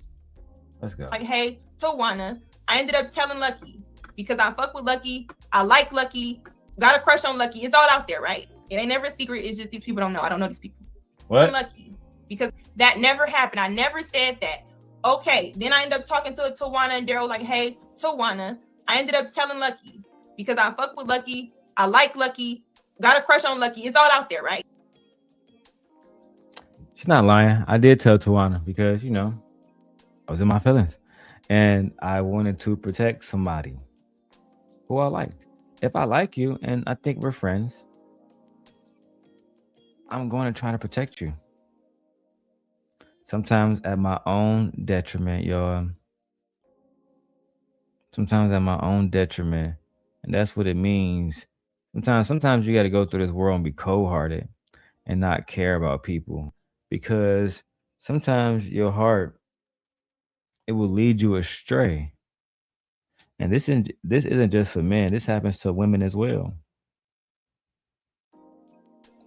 Let's go. Like, hey, Tawana, I ended up telling Lucki because I fuck with Lucki. I like Lucki. Got a crush on Lucki. It's all out there, right? It ain't never a secret. It's just these people don't know. I don't know these people. What? I'm Lucki because that never happened. I never said that. Okay, then I ended up talking to Tawana and Darrel like, hey, Tawana, I ended up telling Lucki because I fuck with Lucki. I like Lucki. Got a crush on Lucki. It's all out there, right? She's not lying. I did tell Tawana because, I was in my feelings and I wanted to protect somebody who I liked. If I like you and I think we're friends, I'm going to try to protect you. Sometimes at my own detriment, y'all. Sometimes at my own detriment. And that's what it means. Sometimes you got to go through this world and be cold-hearted and not care about people, because sometimes your heart it will lead you astray. And this isn't just for men. This happens to women as well.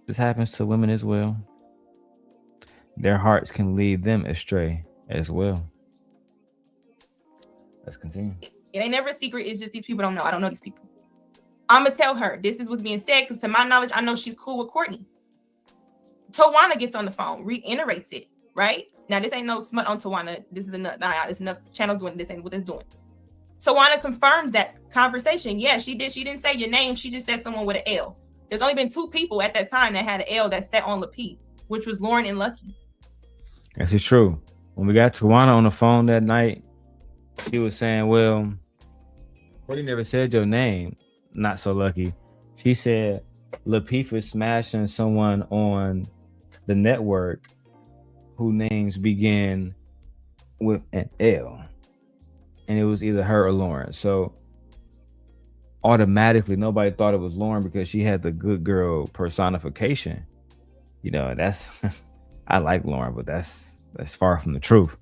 This happens to women as well. Their hearts can lead them astray as well. Let's continue. It ain't never a secret. It's just these people don't know. I don't know these people. I'm going to tell her this is what's being said because to my knowledge, I know she's cool with Courtney. Tawana gets on the phone, reiterates it, right? Now, this ain't no smut on Tawana. This is enough. It's enough channels doing this. Ain't what it's doing. Tawana confirms that conversation. Yeah, she did. She didn't say your name. She just said someone with an L. There's only been 2 people at that time that had an L that sat on Lucki, which was Lauren and Lucki. This is true. When we got Tawana on the phone that night, she was saying, well, Courtney never said your name. Not so lucky. She said Lapeef is smashing someone on the network whose names begin with an L. And it was either her or Lauren. So automatically nobody thought it was Lauren because she had the good girl personification. You know, that's I like Lauren, but that's far from the truth.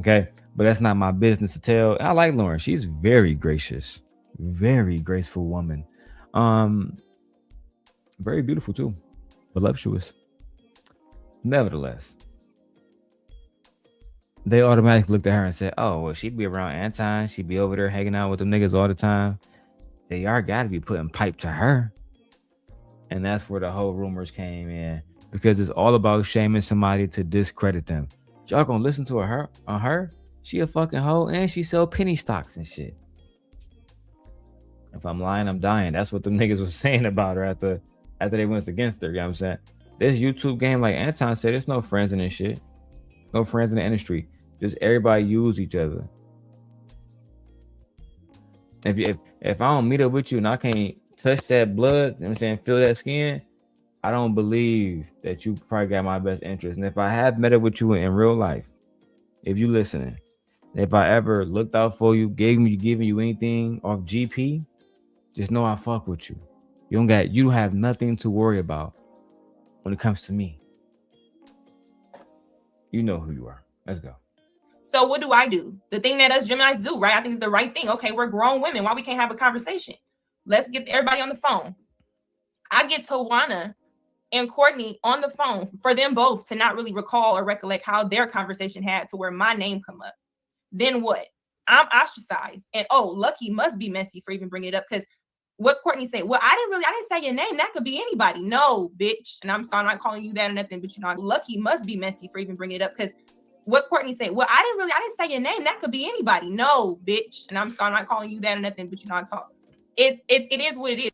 Okay. But that's not my business to tell. I like Lauren. She's very gracious, very graceful woman. Very beautiful too, voluptuous. Nevertheless, they automatically looked at her and said, oh, well, she'd be around Anton. She'd be over there hanging out with them niggas all the time. They are got to be putting pipe to her. And that's where the whole rumors came in because it's all about shaming somebody to discredit them. Y'all gonna listen to her on her? She a fucking hoe and she sell penny stocks and shit. If I'm lying, I'm dying. That's what the niggas was saying about her after they went against her. You know what I'm saying? This YouTube game, like Anton said, there's no friends in this shit. No friends in the industry. Just everybody use each other. If I don't meet up with you and I can't touch that blood, you know what I'm saying, feel that skin, I don't believe that you probably got my best interest. And if I have met up with you in real life, if you listening, if I ever looked out for you, giving you anything off GP, just know I fuck with you. You have nothing to worry about when it comes to me. You know who you are. Let's go. So what do I do? The thing that us Geminis do, right? I think it's the right thing. Okay, we're grown women. Why we can't have a conversation? Let's get everybody on the phone. I get Tawana and Courtney on the phone for them both to not really recall or recollect how their conversation had to where my name come up. Then what? I'm ostracized. And Lucki must be messy for even bringing it up because what Courtney said, well, I didn't say your name. That could be anybody. No, bitch. And I'm sorry, I'm not calling you that or nothing, but you know, Lucki must be messy for even bringing it up because what Courtney said, well, I didn't say your name. That could be anybody. No, bitch. And I'm sorry, I'm not calling you that or nothing, but you know, it is what it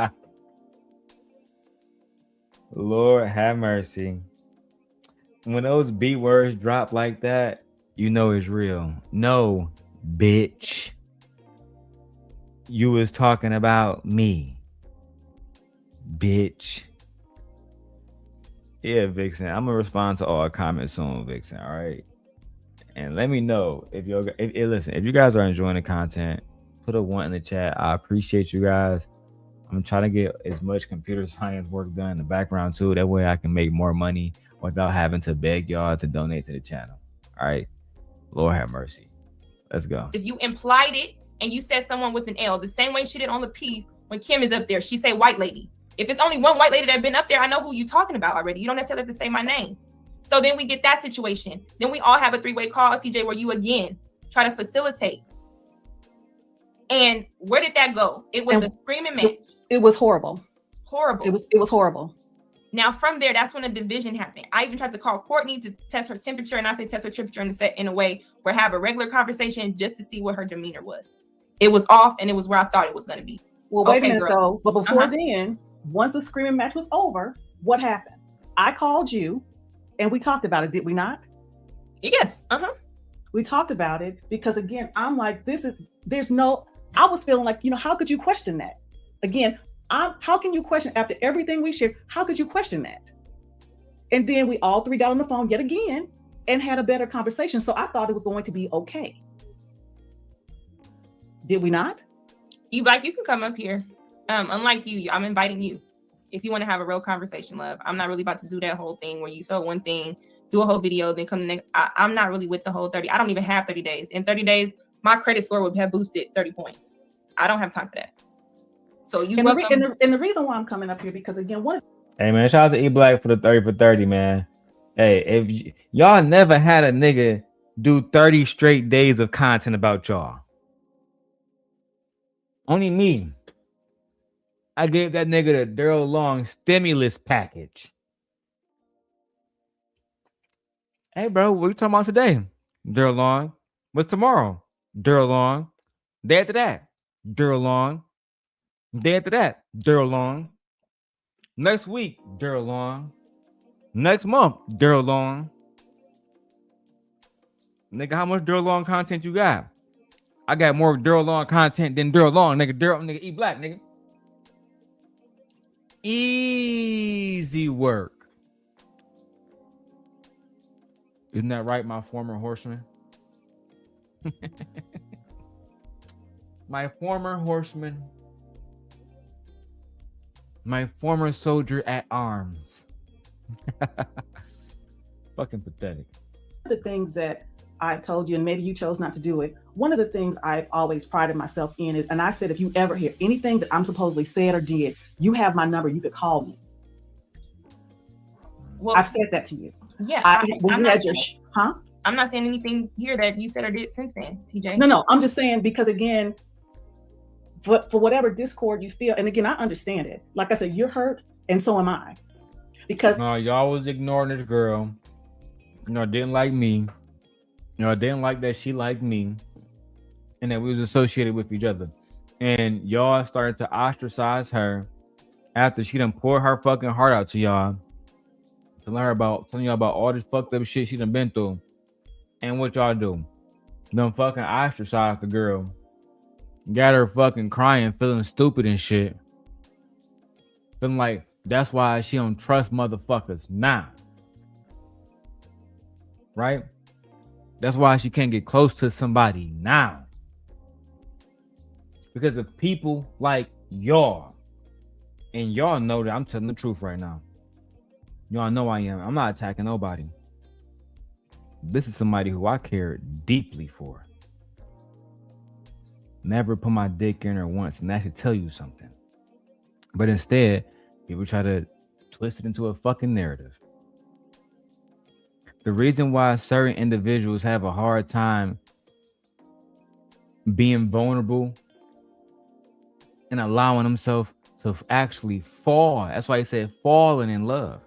is. Lord have mercy. When those B words drop like that, you know it's real. No, bitch. You was talking about me. Bitch. Yeah, Vixen. I'm gonna respond to all comments soon, Vixen. All right. And let me know if listen, if you guys are enjoying the content, put a 1 in the chat. I appreciate you guys. I'm trying to get as much computer science work done in the background too. That way I can make more money without having to beg y'all to donate to the channel. All right. Lord have mercy. Let's go. If you implied it and you said someone with an L, the same way she did on the P when Kim is up there, she say white lady. If it's only one white lady that's been up there, I know who you're talking about already. You don't necessarily have to say my name. So then we get that situation. Then we all have a 3-way call, TJ, where you again try to facilitate. And where did that go? It was a screaming match. It was horrible. Horrible. It was horrible. Now from there, that's when a division happened. I even tried to call Courtney to test her temperature, and I say test her temperature in a way where have a regular conversation just to see what her demeanor was. It was off, and it was where I thought it was going to be. Well, wait a minute though. But before then, once the screaming match was over, what happened? I called you, and we talked about it. Did we not? Yes. We talked about it because again, I'm like, I was feeling like, how could you question that? Again, how can you question after everything we shared? How could you question that? And then we all 3 got on the phone yet again and had a better conversation. So I thought it was going to be okay. Did we not? You can come up here. Unlike you, I'm inviting you. If you want to have a real conversation, love. I'm not really about to do that whole thing where you saw one thing do a whole video, then come the next. I'm not really with the whole 30. I don't even have 30 days. In 30 days, my credit score would have boosted 30 points. I don't have time for that. So you welcome. And the reason why I'm coming up here, because again, Hey man, shout out to E Black for the 30 for 30, man. Hey, if y'all never had a nigga do 30 straight days of content about y'all. Only me. I gave that nigga the Darrel Long stimulus package. Hey, bro, what you talking about today? Darrel Long. What's tomorrow? Darrel Long. Day after that. Darrel Long. Day after that. Darrel Long. Next week, Darrel Long. Next month, Darrel Long. Nigga, how much Darrel Long content you got? I got more Darrel Long content than Darrel Long, nigga. Nigga, E Black, nigga. Easy work. Isn't that right, my former horseman? My former horseman. My former soldier at arms. Fucking pathetic. One of the things that I told you, and maybe you chose not to do it, one of the things I've always prided myself in is, and I said, if you ever hear anything that I'm supposedly said or did, you have my number, you could call me. Well, I've said that to you. Yeah. I'm not saying anything here that you said or did since then, TJ. No, I'm just saying, because again, for whatever discord you feel, and again, I understand it. Like I said, you're hurt, and so am I. Because no, y'all was ignoring this girl. You know, didn't like me. You know, I didn't like that she liked me, and that we was associated with each other. And y'all started to ostracize her after she done poured her fucking heart out to y'all, telling y'all about all this fucked up shit she done been through. And what y'all do? Done fucking ostracize the girl. Got her fucking crying, feeling stupid and shit. Feeling like that's why she don't trust motherfuckers now. Right? That's why she can't get close to somebody now. Because of people like y'all. And y'all know that I'm telling the truth right now. Y'all know I am. I'm not attacking nobody. This is somebody who I care deeply for. Never put my dick in her once, and that should tell you something. But instead, people try to twist it into a fucking narrative. The reason why certain individuals have a hard time being vulnerable and allowing themselves to actually fall. That's why he said falling in love.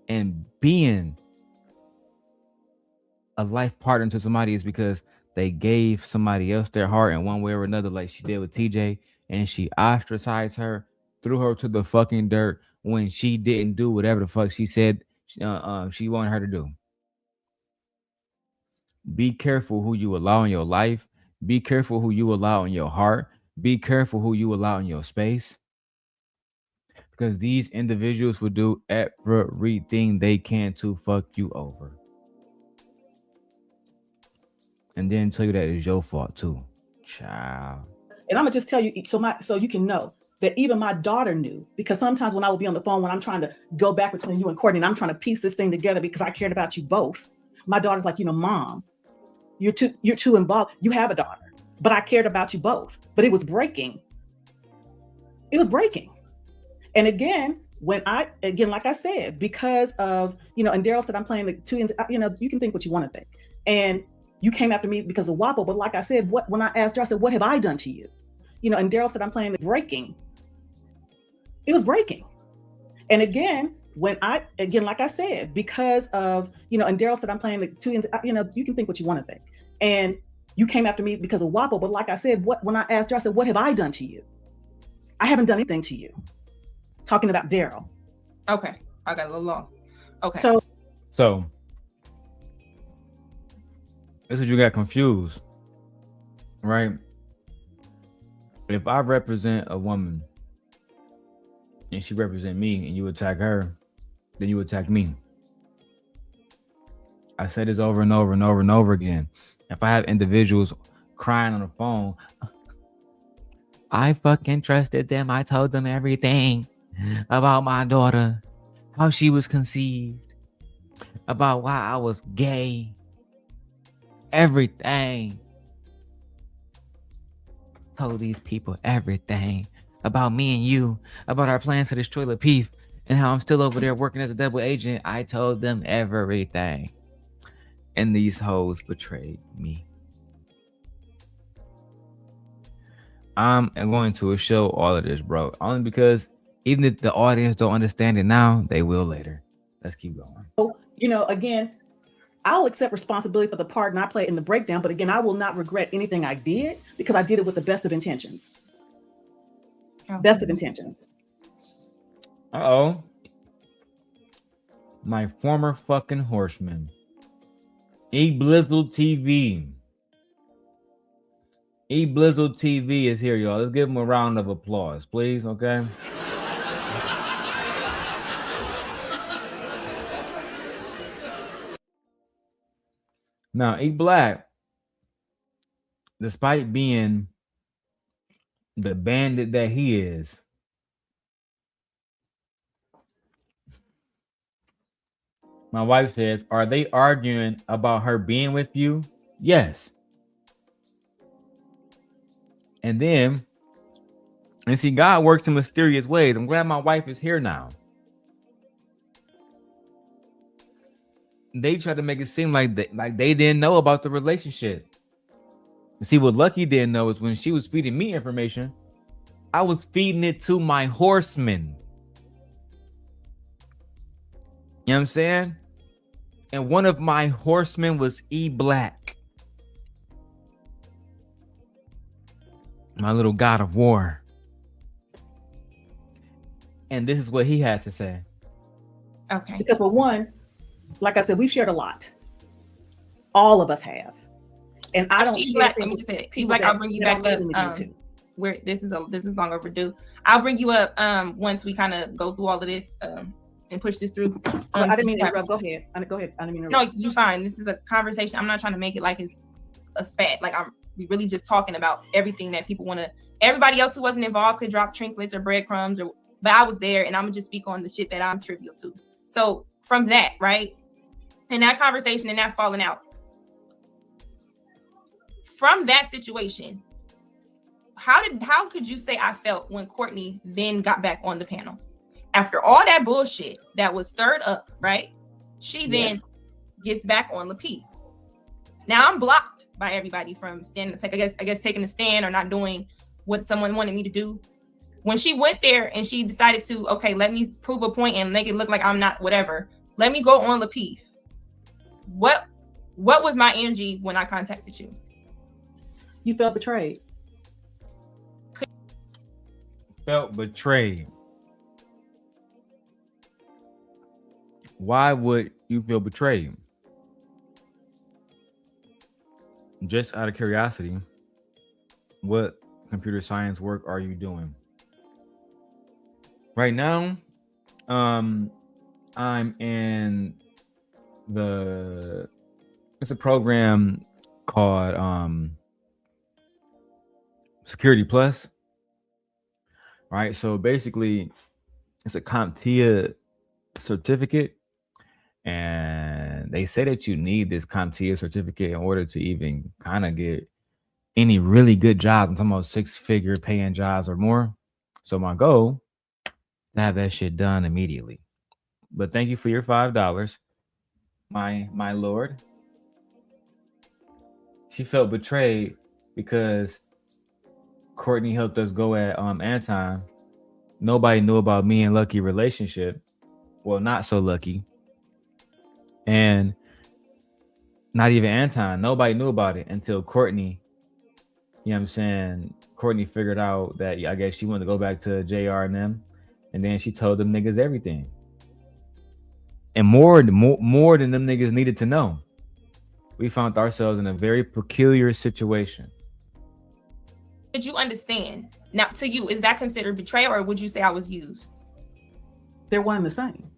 And being a life partner to somebody is because they gave somebody else their heart in one way or another, like she did with TJ, and she ostracized her, threw her to the fucking dirt when she didn't do whatever the fuck she said she wanted her to do. Be careful who you allow in your life. Be careful who you allow in your heart. Be careful who you allow in your space. Because these individuals will do everything they can to fuck you over. And then tell you that it's your fault too. Child. And I'm gonna just tell you, so you can know that even my daughter knew, because sometimes when I would be on the phone, when I'm trying to go back between you and Courtney, and I'm trying to piece this thing together because I cared about you both. My daughter's like, Mom, you're too involved. You have a daughter, but I cared about you both. But it was breaking. It was breaking. And again, like I said, because of, and Darrel said, I'm playing the two ends, you can think what you want to think. And you came after me because of WAPO, but like I said, when I asked her, I said, what have I done to you? And Darrel said, I'm playing the breaking. It was breaking. And again, like I said, because of, and Darrel said, I'm playing the two ends, you can think what you want to think. And you came after me because of WAPO, but like I said, when I asked her, I said, what have I done to you? I haven't done anything to you. Talking about Darrel. Okay. I got a little lost. Okay. So this is what you got confused, right? If I represent a woman and she represent me and you attack her, then you attack me. I said this over and over and over and over again. If I have individuals crying on the phone, I fucking trusted them. I told them everything about my daughter, how she was conceived. about why I was gay. Everything. Told these people everything about me and you, about our plans to destroy Lapeef, and how I'm still over there working as a double agent. I told them everything. And these hoes betrayed me. I'm going to show all of this, bro. Only because even if the audience don't understand it now, they will later. Let's keep going. So, again, I'll accept responsibility for the part and I play in the breakdown, but again, I will not regret anything I did because I did it with the best of intentions. Okay. Best of intentions. Uh-oh. My former fucking horseman. E-Blizzle TV. E-Blizzle TV is here, y'all. Let's give him a round of applause, please, okay? Now, E-Black, despite being the bandit that he is, my wife says, are they arguing about her being with you? Yes. And see, God works in mysterious ways. I'm glad my wife is here now. They try to make it seem like they didn't know about the relationship. See, what Lucki didn't know is when she was feeding me information, I was feeding it to my horsemen. You know what I'm saying? And one of my horsemen was E-Black. My little god of war. And this is what he had to say. Okay. Because for one, like I said, we've shared a lot. All of us have. And I don't share let me just say it. Like, I'll bring you back up. Where this is long overdue. I'll bring you up once we kind of go through all of this and push this through. I didn't mean to interrupt. Go ahead. I didn't mean to interrupt. No, you're fine. This is a conversation. I'm not trying to make it like it's a spat. Like, we really just talking about everything that people want to. Everybody else who wasn't involved could drop trinkets or breadcrumbs, but I was there, and I'm gonna just speak on the shit that I'm trivial to. So from that, right, and that conversation and that falling out, from that situation, how could you say I felt when Courtney then got back on the panel after all that bullshit that was stirred up, right? She then gets back on Lapeef. Now I'm blocked by everybody from standing. I guess taking a stand or not doing what someone wanted me to do. When she went there and she decided to, okay, let me prove a point and make it look like I'm not whatever. Let me go on Lapeef. What was my energy when I contacted you? You felt betrayed. Felt betrayed. Why would you feel betrayed? Just out of curiosity, what computer science work are you doing? Right now, I'm in it's a program called Security Plus. Right, so basically, it's a CompTIA certificate, and they say that you need this CompTIA certificate in order to even kind of get any really good jobs. I'm talking about 6-figure paying jobs or more. So my goal is to have that shit done immediately. But thank you for your $5, my lord. She felt betrayed because Courtney helped us go at Anton. Nobody knew about me and Lucki relationship. Well, not so lucky. And not even Anton. Nobody knew about it until Courtney. You know what I'm saying? Courtney figured out that I guess she wanted to go back to JR and them. And then she told them niggas everything. And more than them niggas needed to know. We found ourselves in a very peculiar situation. Did you understand? Now, to you, is that considered betrayal, or would you say I was used? They're one and the same.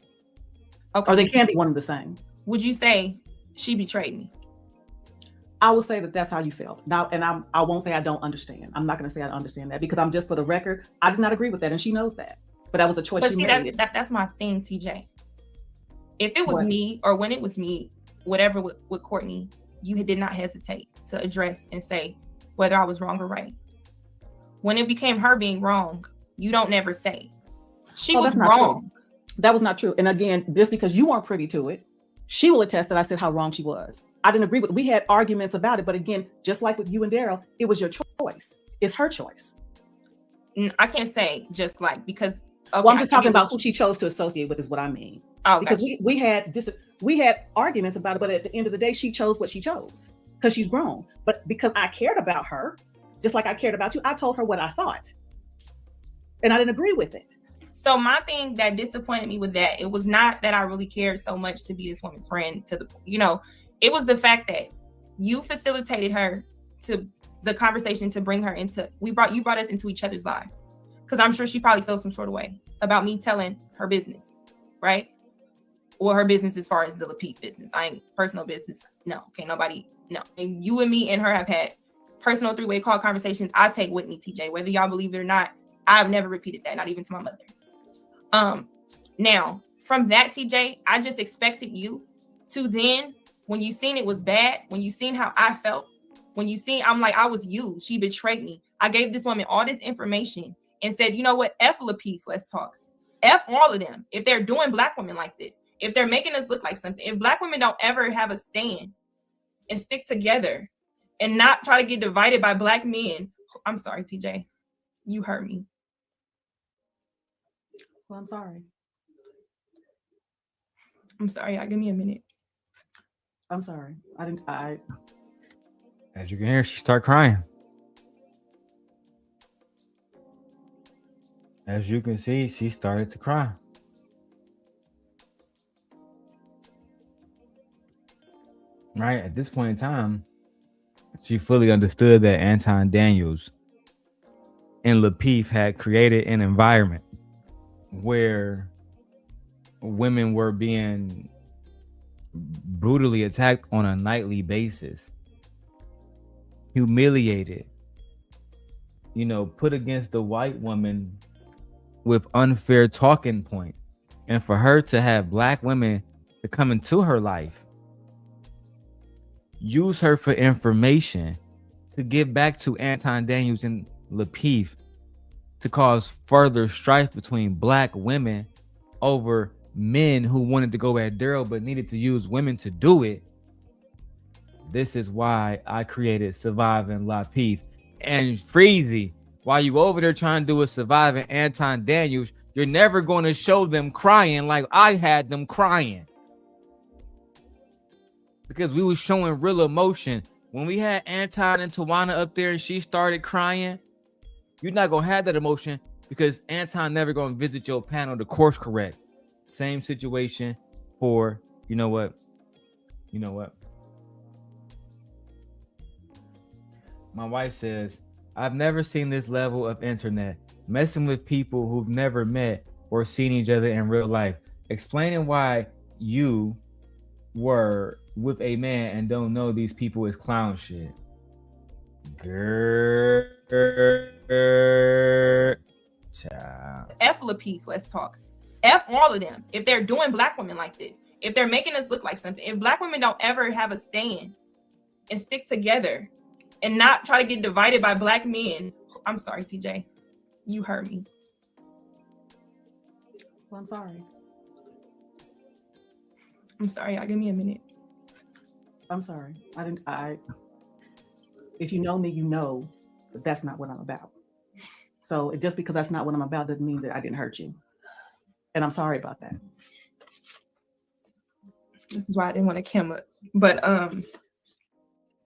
Okay. Or they can be one and the same. Would you say she betrayed me? I will say that that's how you felt. Now, and I won't say I don't understand. I'm not going to say I understand that because I'm just, for the record, I did not agree with that, and she knows that. But that was a choice she made. That's my thing, TJ. If it was What? me, or when it was me, whatever with Courtney, you did not hesitate to address and say whether I was wrong or right. When it became her being wrong, you don't never say. She was that's not wrong. true. That was not true. And again, just because you weren't privy to it, she will attest that I said how wrong she was. I didn't agree with it. We had arguments about it. But again, just like with you and Darrel, it was your choice. It's her choice. I can't say just like, because well, I'm just talking about who she chose to associate with is what I mean. Oh, because gotcha. we had arguments about it, but at the end of the day, she chose what she chose because she's grown. But because I cared about her, just like I cared about you, I told her what I thought. And I didn't agree with it. So my thing that disappointed me with that, it was not that I really cared so much to be this woman's friend, to the, it was the fact that you facilitated her to the conversation to bring her into, you brought us into each other's lives. Because I'm sure she probably felt some sort of way about me telling her business, right? Or her business as far as the Lapeef business. I ain't personal business. No, okay, nobody, no. And you and me and her have had personal three-way call conversations. I take with me, TJ, whether y'all believe it or not. I've never repeated that, not even to my mother. Now, from that, TJ, I just expected you to then, when you seen it was bad, when you seen how I felt, when you seen, I'm like, I was used. She betrayed me. I gave this woman all this information and said, you know what? F Lapeef, let's talk. F all of them. If they're doing Black women like this, if they're making us look like something, if Black women don't ever have a stand and stick together and not try to get divided by Black men. I'm sorry, TJ. You hurt me. Well, I'm sorry. I'm sorry. Give me a minute. I'm sorry. As you can hear, she start crying. As you can see, she started to cry. Right at this point in time, she fully understood that Anton Daniels and Lapeef had created an environment where women were being brutally attacked on a nightly basis, humiliated, put against the white woman with unfair talking points. And for her to have Black women to come into her life, use her for information, to get back to Anton Daniels and Lapeef, to cause further strife between Black women over men who wanted to go at Darrel but needed to use women to do it. This is why I created Surviving Lapeef. And Freezy, while you over there trying to do a Surviving Anton Daniels, you're never going to show them crying like I had them crying. Because we was showing real emotion. When we had Anton and Tawana up there and she started crying, you're not going to have that emotion because Anton never going to visit your panel to course correct. Same situation for, you know what? My wife says, I've never seen this level of internet, messing with people who've never met or seen each other in real life, explaining why you were with a man and don't know these people is clown shit. Girl. Child. F Lapeef, let's talk. F all of them. If they're doing Black women like this, if they're making us look like something, if Black women don't ever have a stand and stick together and not try to get divided by Black men. I'm sorry, TJ. You hurt me. Well, I'm sorry. I'm sorry. Give me a minute. I'm sorry. If you know me, you know that that's not what I'm about. So just because that's not what I'm about doesn't mean that I didn't hurt you. And I'm sorry about that. This is why I didn't want to come up. But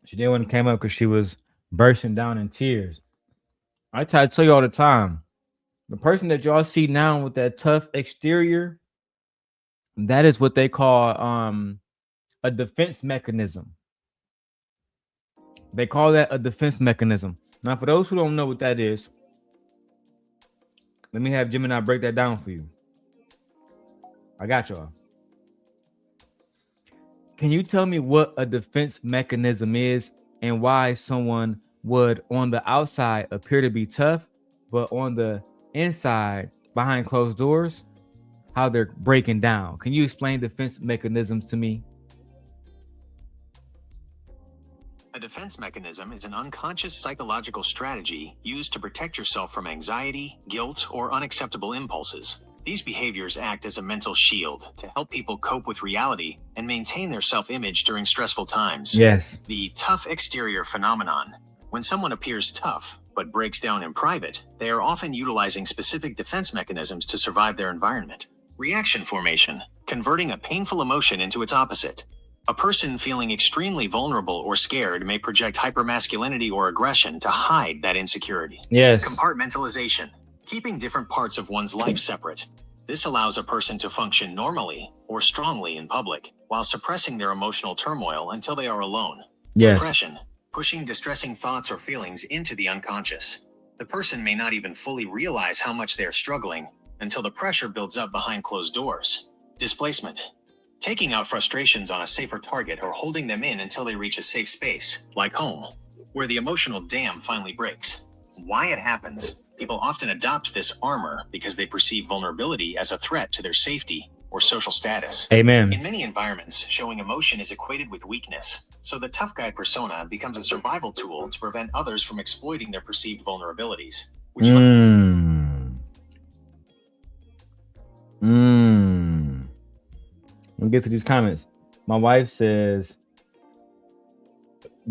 she didn't want to come up because she was bursting down in tears. I try to tell you all the time, the person that y'all see now with that tough exterior, that is what they call a defense mechanism. They call that a defense mechanism. Now, for those who don't know what that is, let me have Gemini break that down for you. I got y'all. Can you tell me what a defense mechanism is and why someone would on the outside appear to be tough, but on the inside, behind closed doors, how they're breaking down. Can you explain defense mechanisms to me? A defense mechanism is an unconscious psychological strategy used to protect yourself from anxiety, guilt, or unacceptable impulses. These behaviors act as a mental shield to help people cope with reality and maintain their self-image during stressful times. Yes. The tough exterior phenomenon. When someone appears tough but breaks down in private, they are often utilizing specific defense mechanisms to survive their environment. Reaction formation, converting a painful emotion into its opposite. A person feeling extremely vulnerable or scared may project hypermasculinity or aggression to hide that insecurity. Yes. Compartmentalization, keeping different parts of one's life separate. This allows a person to function normally or strongly in public, while suppressing their emotional turmoil until they are alone. Yes. Repression, pushing distressing thoughts or feelings into the unconscious. The person may not even fully realize how much they are struggling until the pressure builds up behind closed doors. Displacement, taking out frustrations on a safer target or holding them in until they reach a safe space, like home, where the emotional dam finally breaks. Why it happens? People often adopt this armor because they perceive vulnerability as a threat to their safety or social status. Amen. In many environments, showing emotion is equated with weakness, so the tough guy persona becomes a survival tool to prevent others from exploiting their perceived vulnerabilities. Which Let me get to these comments. My wife says,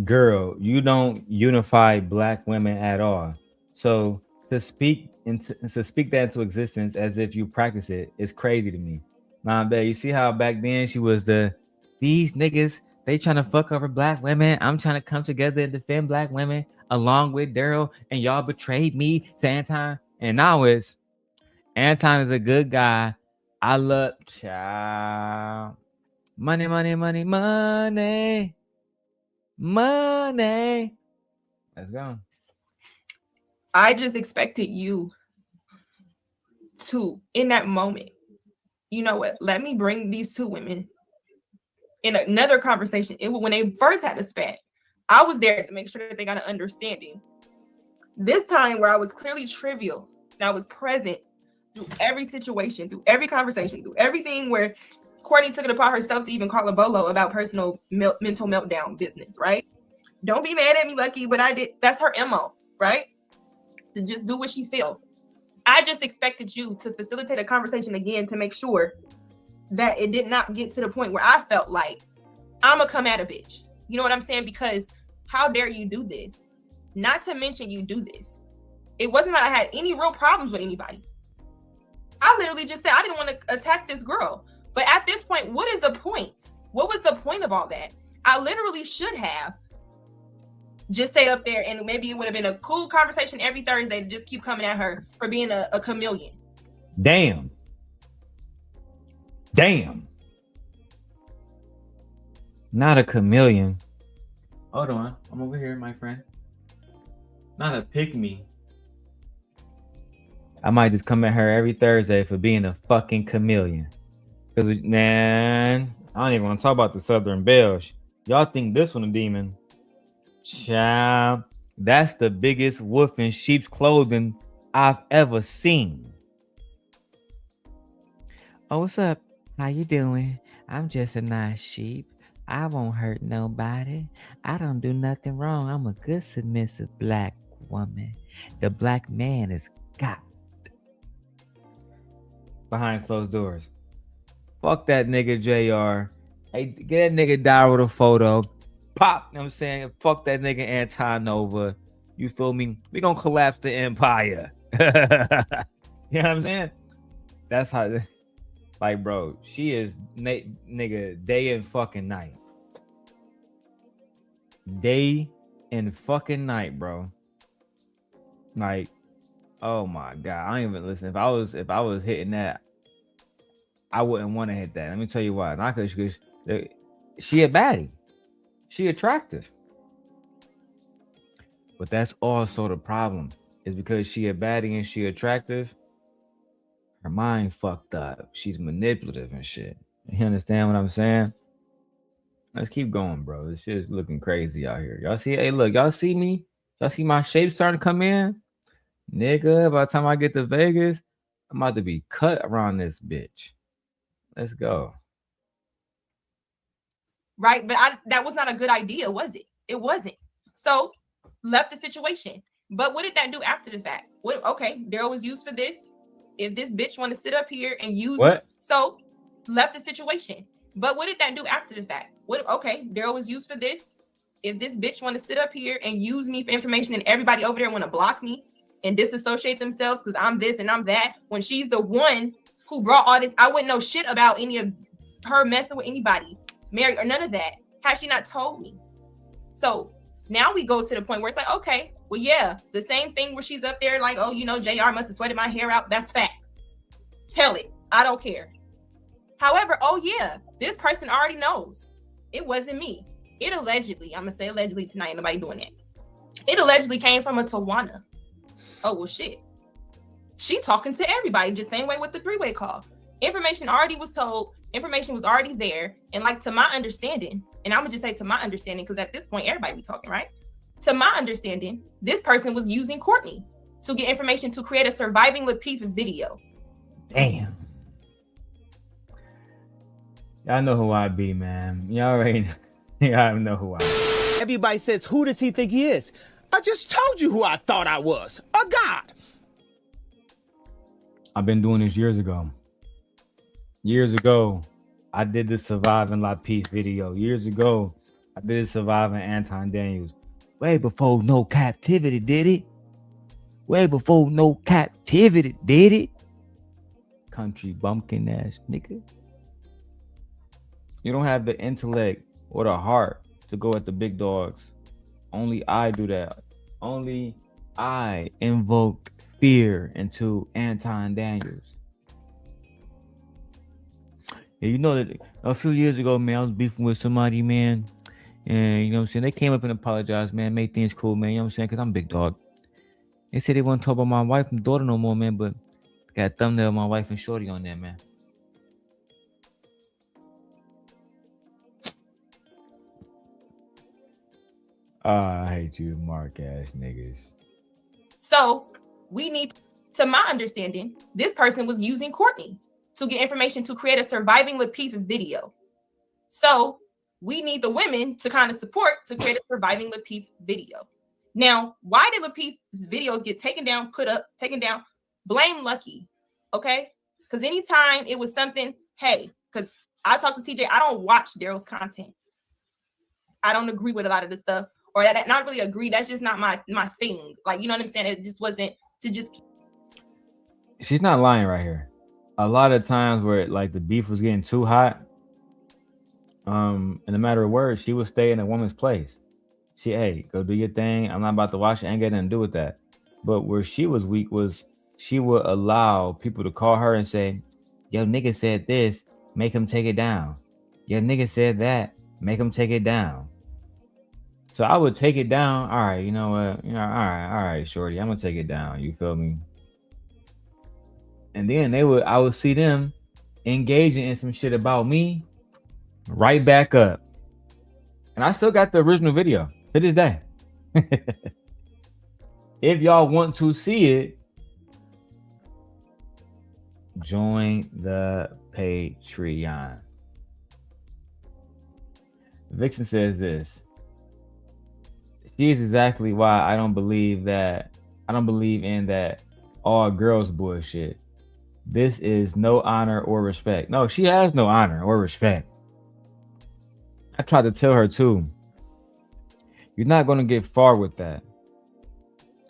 girl, you don't unify black women at all. So to speak that into existence as if you practice it is crazy to me. Nah, babe, you see how back then she was these niggas, they trying to fuck over black women. I'm trying to come together and defend black women along with Darrel, and y'all betrayed me to Anton. And now it's Anton is a good guy. I love child. Money, money, money, money. Money. Let's go. I just expected you to, in that moment, you know what? Let me bring these two women in another conversation. When they first had a spat, I was there to make sure that they got an understanding. This time where I was clearly trivial and I was present through every situation, through every conversation, through everything where Courtney took it upon herself to even call a bolo about personal mental meltdown business, right? Don't be mad at me, Lucki, but I did. That's her MO, right? To just do what she feel. I just expected you to facilitate a conversation again to make sure that it did not get to the point where I felt like I'm gonna come at a bitch. You know what I'm saying? Because how dare you do this? Not to mention you do this. It wasn't that I had any real problems with anybody. I literally just said I didn't want to attack this girl. But at this point, what is the point? What was the point of all that? I literally should have just stayed up there, and maybe it would have been a cool conversation every Thursday to just keep coming at her for being a chameleon. Damn. Not a chameleon. Hold on. I'm over here, my friend. Not a pick-me. I might just come at her every Thursday for being a fucking chameleon. Because, man, I don't even want to talk about the Southern Belge. Y'all think this one a demon. Child, that's the biggest wolf in sheep's clothing I've ever seen. Oh, what's up? How you doing? I'm just a nice sheep. I won't hurt nobody. I don't do nothing wrong. I'm a good submissive black woman. The black man is God. Behind closed doors. Fuck that nigga JR. Hey, get that nigga Darrel a photo. Pop, you know what I'm saying? Fuck that nigga Anton Nova. You feel me? We gonna collapse the empire. You know what I'm saying? That's how, like, bro, she is nigga day and fucking night. Day and fucking night, bro. Like, oh my God. I don't even listen. If I was hitting that, I wouldn't want to hit that. Let me tell you why. Not because she a baddie. She attractive. But that's also the problem. Is because she a baddie and she attractive, her mind fucked up. She's manipulative and shit. You understand what I'm saying? Let's keep going, bro. This shit is looking crazy out here. Y'all see? Hey, look, y'all see me? Y'all see my shape starting to come in? Nigga, by the time I get to Vegas, I'm about to be cut around this bitch. Let's go. Right? But that was not a good idea, was it? It wasn't. So left the situation. But what did that do after the fact? What? Okay, Darrel was used for this. If this bitch want to sit up here and use what? So left the situation. But what did that do after the fact? What? Okay, Darrel was used for this. If this bitch want to sit up here and use me for information, and everybody over there want to block me and disassociate themselves because I'm this and I'm that, when she's the one who brought all this, I wouldn't know shit about any of her messing with anybody, Mary, or none of that, had she not told me. So now we go to the point where it's like, okay, well, yeah, the same thing where she's up there like, oh, you know, JR must have sweated my hair out. That's facts. Tell it. I don't care. However, oh yeah, this person already knows. It wasn't me. It allegedly, I'm gonna say allegedly tonight, ain't nobody doing that. It allegedly came from a Tawana. Oh, well, shit. She talking to everybody, just same way with the three-way call. Information already was told. Information was already there. And like, to my understanding, and I'm gonna just say to my understanding, because at this point, everybody be talking, right? To my understanding, this person was using Courtney to get information to create a surviving Lapeef video. Damn. Y'all know who I be, man. Y'all already know who I be. Everybody says, who does he think he is? I just told you who I thought I was. A god. I've been doing this years ago. Years ago, I did the Surviving Lapeef video. Years ago, I did Surviving Anton Daniels. Way before No Captivity did it. Way before No Captivity did it. Country bumpkin ass nigga. You don't have the intellect or the heart to go at the big dogs. Only I do that. Only I invoked fear into Anton Daniels. Yeah, you know that a few years ago, man, I was beefing with somebody, man. And you know what I'm saying? They came up and apologized, man, made things cool, man. You know what I'm saying? Because I'm big dog. They said they wouldn't talk about my wife and daughter no more, man, but got a thumbnail of my wife and shorty on there, man. I hate you, mark ass niggas. So we need, to my understanding, this person was using Courtney to get information to create a surviving Lapeef video. So we need the women to kind of support to create a surviving Lapeef video. Now, why did Lapeef's videos get taken down, put up, taken down? Blame Lucki, okay? Because anytime it was something, hey, because I talk to TJ, I don't watch Darrel's content. I don't agree with a lot of the stuff. Or that not really agree. That's just not my thing. Like, you know what I'm saying? It just wasn't to just. She's not lying right here. A lot of times where like the beef was getting too hot, in a matter of words, she would stay in a woman's place. Hey, go do your thing. I'm not about to watch it. I ain't got nothing to do with that. But where she was weak was she would allow people to call her and say, yo, nigga said this, make him take it down. Yo, nigga said that, make him take it down. So I would take it down. All right, you know what? You know, all right, shorty, I'm gonna take it down. You feel me? And then I would see them engaging in some shit about me, right back up. And I still got the original video to this day. If y'all want to see it, join the Patreon. Vixen says this. She is exactly why I don't believe in that all girls bullshit. This is no honor or respect. No, she has no honor or respect. I tried to tell her too. You're not going to get far with that.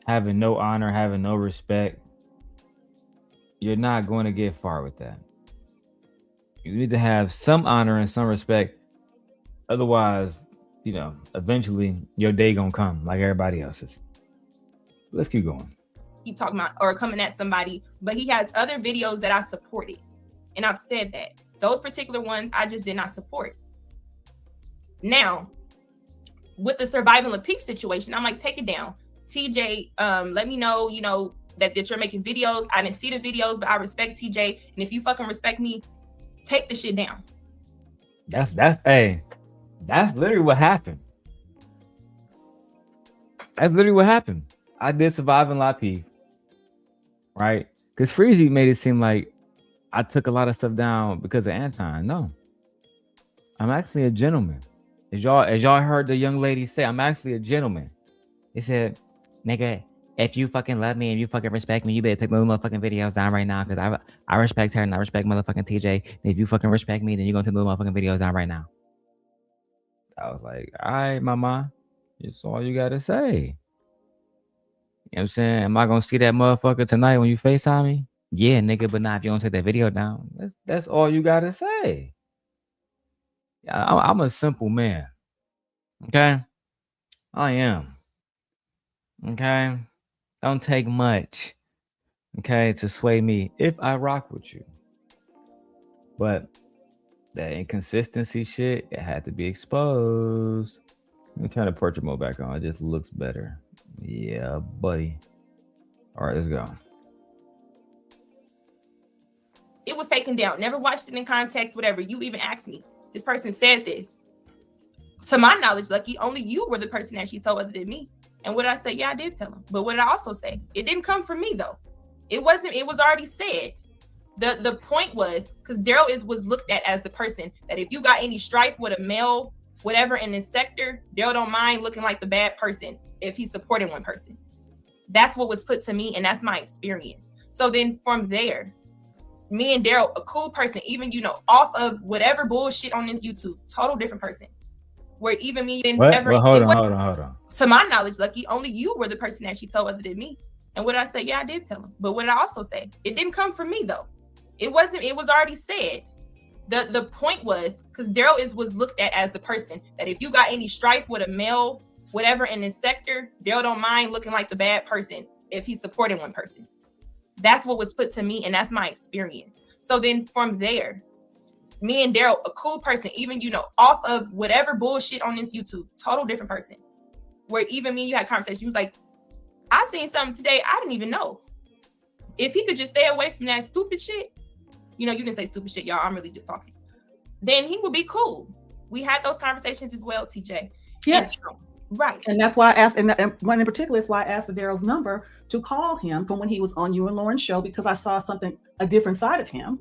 Having no honor, having no respect. You're not going to get far with that. You need to have some honor and some respect. Otherwise, you know, eventually your day gonna come like everybody else's. Let's keep going. Keep talking about or coming at somebody, but he has other videos that I supported. And I've said that. Those particular ones I just did not support. Now, with the surviving Lapeef situation, I'm like, take it down. TJ, let me know, you know, that you're making videos. I didn't see the videos, but I respect TJ. And if you fucking respect me, take the shit down. That's literally what happened. That's literally what happened. I did Surviving Lapeef, right? Because Freezy made it seem like I took a lot of stuff down because of Anton. No, I'm actually a gentleman. As y'all heard the young lady say, I'm actually a gentleman. He said, nigga, if you fucking love me and you fucking respect me, you better take those motherfucking videos down right now, because I respect her and I respect motherfucking TJ. And if you fucking respect me, then you're gonna take those motherfucking videos down right now. I was like, all right, mama, it's all you gotta say. You know what I'm saying? Am I gonna see that motherfucker tonight when you FaceTime me? Yeah, nigga, but not if you don't take that video down. That's all you gotta say. I'm a simple man. Okay? I am. Okay? Don't take much, okay, to sway me if I rock with you. But that inconsistency shit, it had to be exposed. Let me turn the portrait mode back on. It just looks better. Yeah, buddy. All right, let's go. It was taken down. Never watched it in context, whatever. You even asked me. This person said this. To my knowledge, Lucki, only you were the person that she told other than me. And what did I say? Yeah, I did tell him. But what did I also say? It didn't come from me, though. It was already said. The point was, because Darrel was looked at as the person that if you got any strife with a male, whatever in this sector, Darrel don't mind looking like the bad person if he's supporting one person. That's what was put to me, and that's my experience. So then from there, me and Darrel, a cool person, even, off of whatever bullshit on this YouTube, total different person. Where even me and hold on. To my knowledge, Lucki, only you were the person that she told other than me. And what did I say? Yeah, I did tell him. But what did I also say? It didn't come from me, though. It was already said. The point was, because Darrel was looked at as the person that if you got any strife with a male, whatever in this sector, Darrel don't mind looking like the bad person if he's supporting one person. That's what was put to me, and that's my experience. So then from there, me and Darrel, a cool person, even, off of whatever bullshit on this YouTube, total different person. Where even me and you had conversation, you was like, I seen something today I didn't even know. If he could just stay away from that stupid shit, you didn't say stupid shit, y'all, I'm really just talking. Then he would be cool. We had those conversations as well, TJ. Yes. Right. And that's why I asked, and one in particular is why I asked for Darrel's number to call him from when he was on you and Lauren's show, because I saw a different side of him.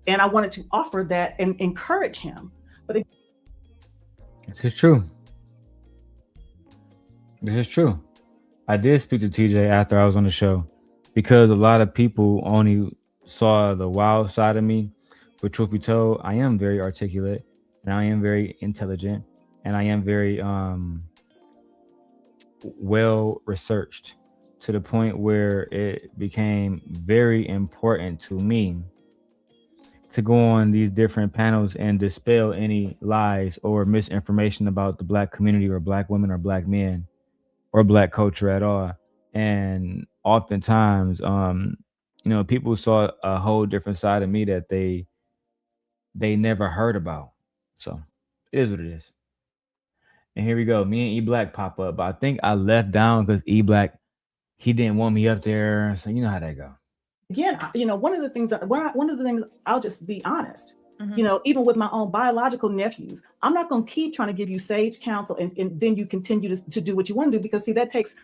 And I wanted to offer that and encourage him. But this is true. This is true. I did speak to TJ after I was on the show, because a lot of people only saw the wild side of me. But truth be told, I am very articulate, and I am very intelligent, and I am very well researched, to the point where it became very important to me to go on these different panels and dispel any lies or misinformation about the Black community or Black women or Black men or Black culture at all. And oftentimes, people saw a whole different side of me that they never heard about. So it is what it is. And here we go. Me and E Black pop up. But I think I left down because E Black, he didn't want me up there. So you know how that go. Again, one of the things I'll just be honest, even with my own biological nephews, I'm not going to keep trying to give you sage counsel and then you continue to do what you want to do, because see, that takes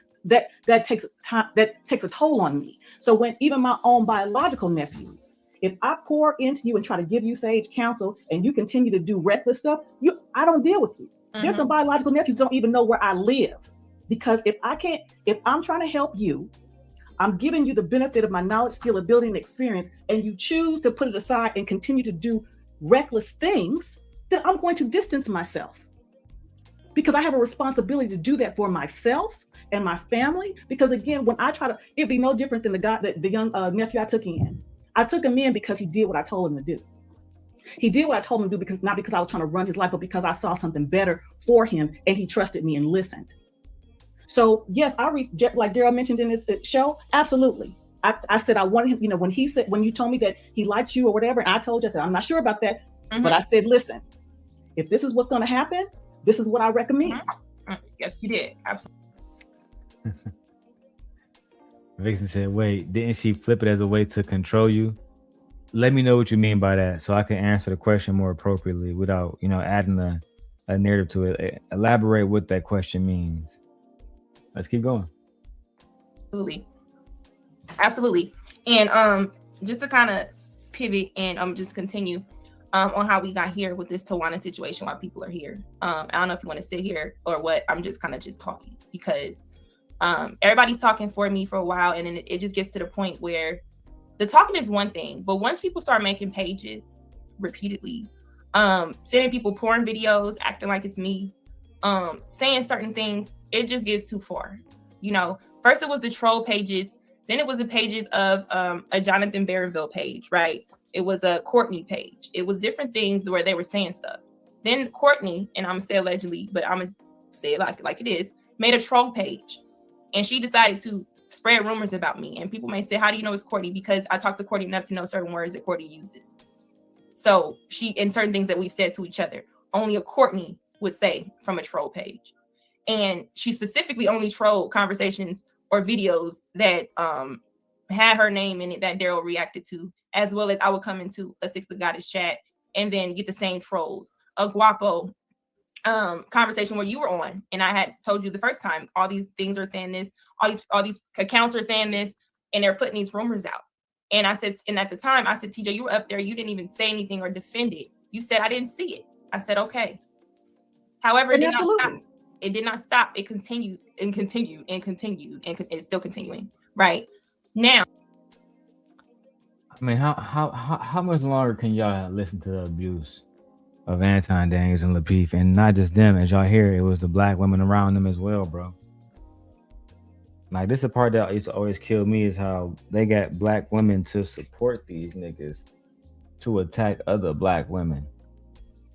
time, that takes a toll on me. So when even my own biological nephews, if I pour into you and try to give you sage counsel and you continue to do reckless stuff, I don't deal with you. There's some biological nephews don't even know where I live, because if I'm trying to help you, I'm giving you the benefit of my knowledge, skill, ability, and experience, and you choose to put it aside and continue to do reckless things, then I'm going to distance myself, because I have a responsibility to do that for myself and my family. Because again, when I try to, it'd be no different than the young nephew I took in. I took him in because he did what I told him to do. He did what I told him to do, not because I was trying to run his life, but because I saw something better for him and he trusted me and listened. So yes, I reached, like Darrel mentioned in his show, absolutely. I said I wanted him, when you told me that he liked you or whatever, and I told you, I said, I'm not sure about that. But I said, listen, if this is what's going to happen, this is what I recommend. Yes, you did. Absolutely. Vixen said, wait, didn't she flip it as a way to control you? Let me know what you mean by that, so I can answer the question more appropriately without, adding a narrative to it. Elaborate what that question means. Let's keep going. Absolutely. And just to kind of pivot and just continue on how we got here with this Tawana situation, why people are here. I don't know if you want to sit here or what. I'm just kind of just talking because everybody's talking for me for a while, and then it just gets to the point where the talking is one thing, but once people start making pages repeatedly, sending people porn videos, acting like it's me, saying certain things, it just gets too far. You know, first it was the troll pages, then it was the pages of a Jonathan Barronville page, right? It was a Courtney page. It was different things where they were saying stuff. Then Courtney, and I'm gonna say allegedly, but I'm gonna say it like it is, made a troll page, and she decided to spread rumors about me. And people may say, how do you know it's Courtney? Because I talked to Courtney enough to know certain words that Courtney uses. So and certain things that we've said to each other, only a Courtney would say from a troll page. And she specifically only trolled conversations or videos that had her name in it that Darrel reacted to, as well as I would come into a Six the Goddess chat and then get the same trolls. A Guapo conversation where you were on, and I had told you the first time, all these things are saying this, all these accounts are saying this, and they're putting these rumors out. And I said, and at the time I said, TJ, you were up there, you didn't even say anything or defend it. You said, I didn't see it. I said, okay. However, it did not stop. It did not stop. It continued and continued and continued, and it's still continuing right now. I mean, how much longer can y'all listen to the abuse of Anton Daniels and Lapeef, and not just them? As y'all hear, it was the black women around them as well, bro. Like, this is the part that used to always kill me, is how they got black women to support these niggas to attack other black women.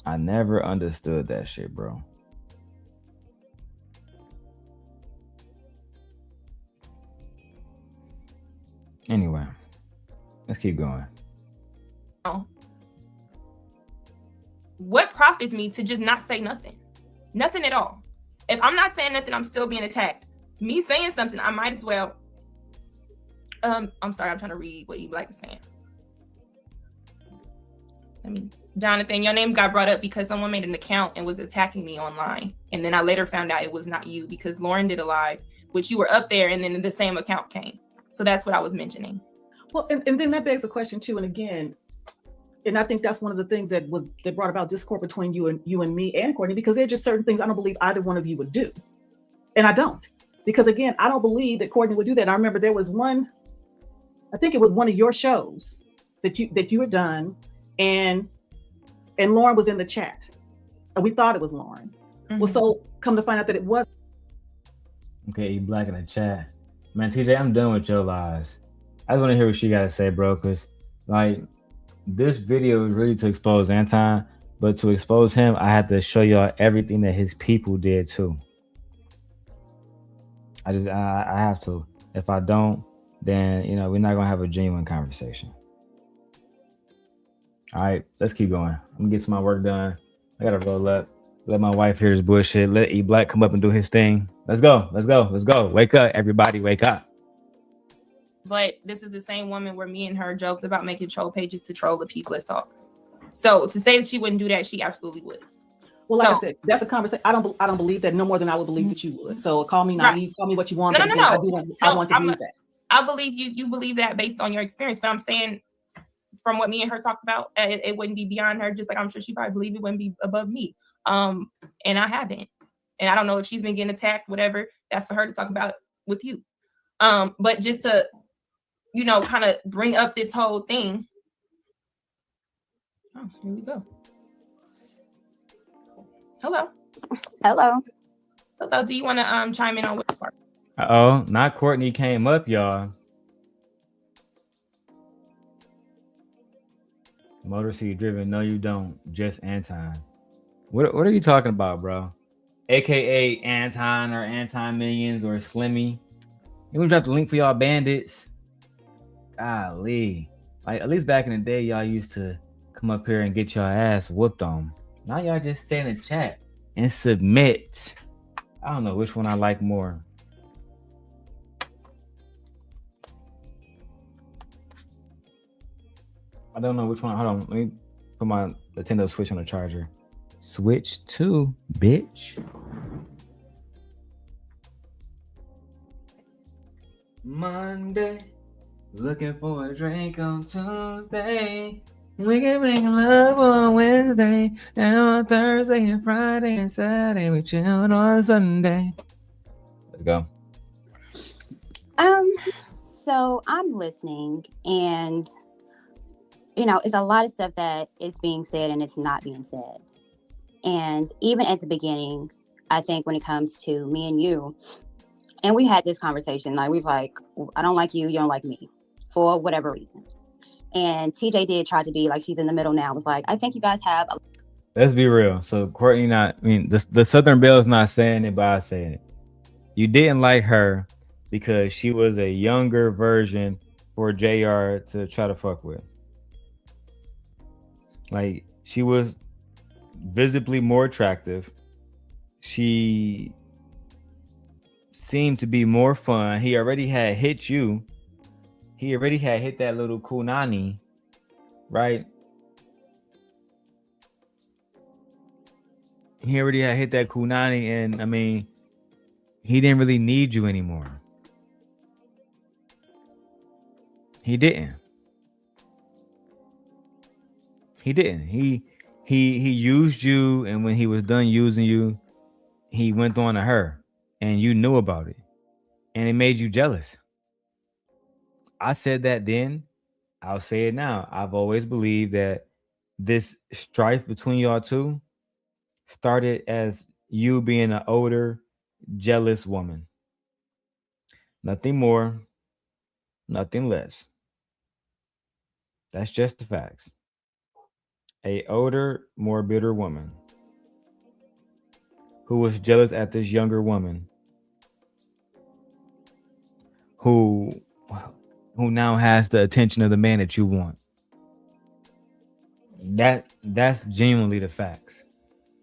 I never understood that shit, bro. Anyway, let's keep going. What profits me to just not say nothing? Nothing at all. If I'm not saying nothing, I'm still being attacked. Me saying something, I might as well. I'm sorry, I'm trying to read what you like to say. Jonathan, your name got brought up because someone made an account and was attacking me online. And then I later found out it was not you, because Lauren did a live, which you were up there, and then the same account came. So that's what I was mentioning. Well, and then that begs the question too. And again, and I think that's one of the things that brought about discord between you and me and Courtney, because there are just certain things I don't believe either one of you would do. And I don't. Because again, I don't believe that Courtney would do that. I remember there was one, I think it was one of your shows that you had done, and Lauren was in the chat. And we thought it was Lauren. Mm-hmm. Well, so come to find out that it was. Okay, black in the chat. Man, TJ, I'm done with your lies. I just want to hear what she got to say, bro, because like, this video is really to expose Anton, but to expose him, I had to show y'all everything that his people did too. I have to. If I don't, then, you know, we're not gonna have a genuine conversation. All right, let's keep going. I'm gonna get some of my work done. I gotta roll up. Let my wife hear his bullshit. Let E Black come up and do his thing. Let's go. Let's go. Let's go. Wake up, everybody. Wake up. But this is the same woman where me and her joked about making troll pages to troll the people. Let's talk. So to say that she wouldn't do that, she absolutely would. Well, like I said, that's a conversation. I don't believe that no more than I would believe that you would. So call me naive, right. Call me what you want. No. I want to believe that. I believe you. You believe that based on your experience. But I'm saying, from what me and her talked about, it wouldn't be beyond her. Just like I'm sure she probably believed it wouldn't be above me. And I haven't. And I don't know if she's been getting attacked, whatever. That's for her to talk about with you. But just to, you know, kind of bring up this whole thing. Oh, here we go. Hello. Hello. Hello. Do you want to chime in on which part? Uh-oh, not Courtney came up, y'all. Motor City driven. No, you don't. Just Anton. What are you talking about, bro? AKA Anton or Anton Millions or Slimmy. You gonna drop the link for y'all bandits? Golly. Like, at least back in the day, y'all used to come up here and get your ass whooped on. Now y'all just stay in the chat and submit. I don't know which one I like more. I don't know which one. Hold on. Let me put my Nintendo Switch on the charger. Switch 2, bitch. Monday, Looking for a drink on Tuesday. We can make love on Wednesday. And on Thursday and Friday and Saturday, we chill on Sunday. Let's go. So I'm listening, and it's a lot of stuff that is being said and it's not being said. And even at the beginning, I think when it comes to me and you, and we had this conversation, like we've like, I don't like you, you don't like me, for whatever reason. And TJ did try to be like she's in the middle now. Was like, I think you guys have. Let's be real. So Courtney, the Southern Belle is not saying it, but I'm saying it. You didn't like her because she was a younger version for JR to try to fuck with. Like, she was visibly more attractive. She seemed to be more fun. He already had hit you. He already had hit that little kunani, right? He already had hit that kunani, and I mean, he didn't really need you anymore. He didn't. He used you, and when he was done using you, he went on to her, and you knew about it, and it made you jealous. I said that then. I'll say it now. I've always believed that this strife between y'all two started as you being an older, jealous woman. Nothing more, nothing less. That's just the facts. A older, more bitter woman who was jealous at this younger woman who now has the attention of the man that you want. That's genuinely the facts,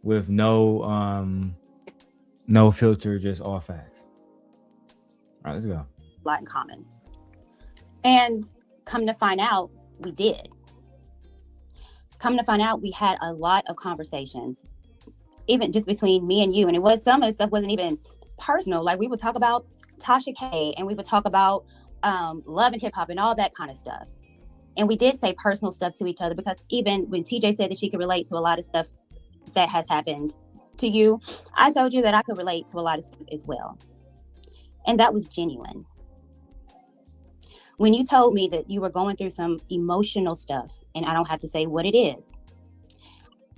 with no filter, just all facts. All right, let's go. A lot in common. And come to find out, we did. Come to find out, we had a lot of conversations, even just between me and you. And it was, some of the stuff wasn't even personal. Like, we would talk about Tasha K, and we would talk about love and hip hop and all that kind of stuff. And we did say personal stuff to each other, because even when TJ said that she could relate to a lot of stuff that has happened to you, I told you that I could relate to a lot of stuff as well. And that was genuine. When you told me that you were going through some emotional stuff, and I don't have to say what it is,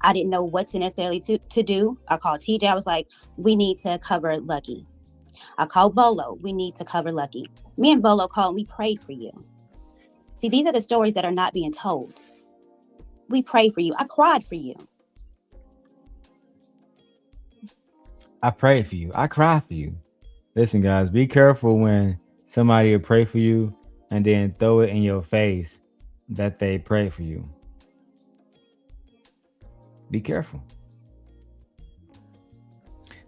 I didn't know what to necessarily to do. I called TJ. I was like, we need to cover Lucki. I called Bolo. We need to cover Lucki. Me and Bolo called. We prayed for you. See, these are the stories that are not being told. We prayed for you. I cried for you. I pray for you. I cry for you. Listen, guys, be careful when somebody will pray for you and then throw it in your face that they pray for you. Be careful.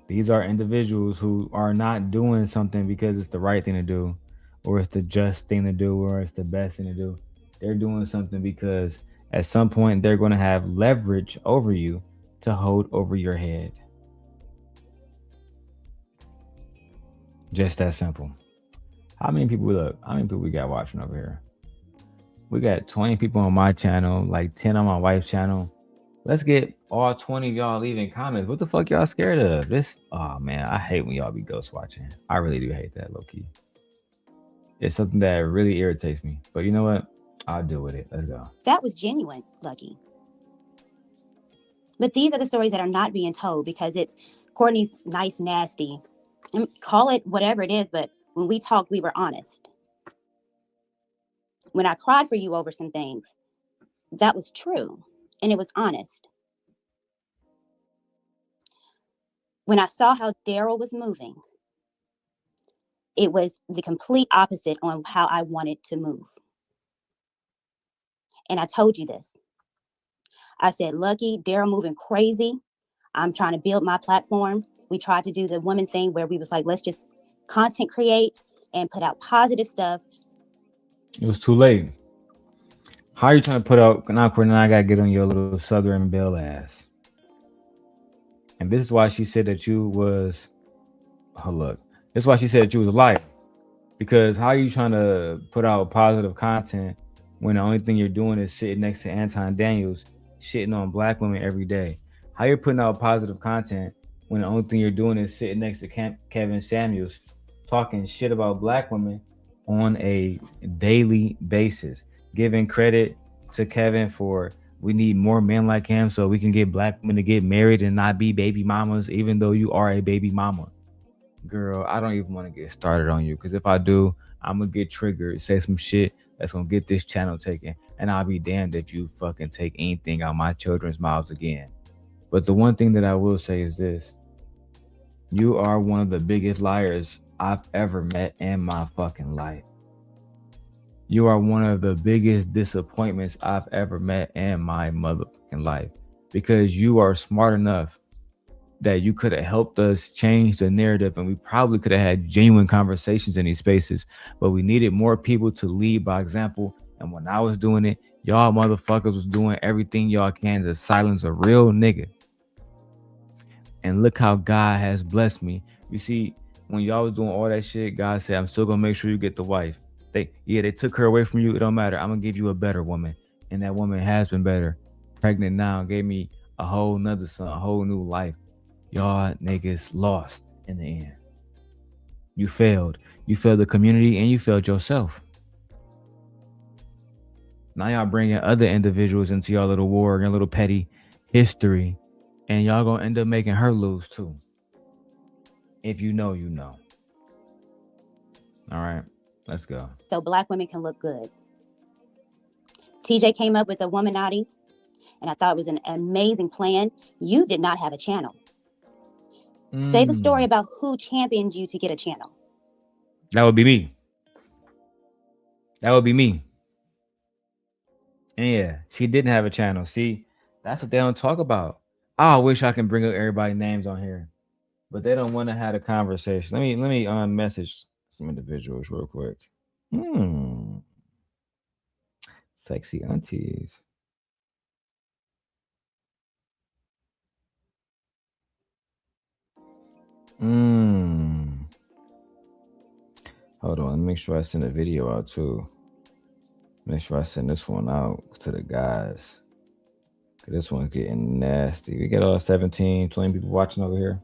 These are individuals who are not doing something because it's the right thing to do, or it's the just thing to do, or it's the best thing to do. They're doing something because at some point they're going to have leverage over you to hold over your head. Just that simple. How many people we got watching over here? We got 20 people on my channel, like 10 on my wife's channel. Let's get all 20 of y'all leaving comments. What the fuck y'all scared of? Oh man, I hate when y'all be ghost watching. I really do hate that, low-key. It's something that really irritates me. But you know what? I'll deal with it. Let's go. That was genuine, Lucki. But these are the stories that are not being told, because it's Courtney's nice, nasty. And call it whatever it is, but when we talked, we were honest. When I cried for you over some things, that was true, and it was honest. When I saw how Darrel was moving, it was the complete opposite on how I wanted to move. And I told you this. I said, Lucki, Darrel moving crazy. I'm trying to build my platform. We tried to do the woman thing where we was like, let's just content create and put out positive stuff. It was too late. How are you trying to put out, now Courtney, I got to get on your little Southern Belle ass. And this is why she said that you was, oh look, this is why she said that you was a liar. Because how are you trying to put out positive content when the only thing you're doing is sitting next to Anton Daniels shitting on black women every day? How you're putting out positive content when the only thing you're doing is sitting next to Kevin Samuels talking shit about black women on a daily basis, giving credit to Kevin for we need more men like him so we can get black women to get married and not be baby mamas, even though you are a baby mama. Girl, I don't even want to get started on you because if I do, I'm gonna get triggered, say some shit that's gonna get this channel taken, and I'll be damned if you fucking take anything out my children's mouths again. But the one thing that I will say is this: you are one of the biggest liars I've ever met in my fucking life. You are one of the biggest disappointments I've ever met in my motherfucking life because you are smart enough that you could have helped us change the narrative and we probably could have had genuine conversations in these spaces, but we needed more people to lead by example. And when I was doing it, y'all motherfuckers was doing everything y'all can to silence a real nigga. And look how God has blessed me. You see, when y'all was doing all that shit, God said, I'm still gonna make sure you get the wife. They took her away from you. It don't matter. I'm gonna give you a better woman. And that woman has been better. Pregnant now, gave me a whole nother son, a whole new life. Y'all niggas lost in the end. You failed. You failed the community and you failed yourself. Now y'all bringing other individuals into your little war, your little petty history, and y'all gonna end up making her lose too. If you know, you know. All right, let's go. So black women can look good. TJ came up with the Womanati, and I thought it was an amazing plan. You did not have a channel. Say the story about who championed you to get a channel. That would be me. That would be me. And yeah, she didn't have a channel. See, that's what they don't talk about. I wish I can bring up everybody's names on here, but they don't want to have a conversation. Let me message some individuals real quick. Sexy aunties. Hold on, let me make sure I send a video out too. Make sure I send this one out to the guys. This one's getting nasty. We get all 17, 20 people watching over here.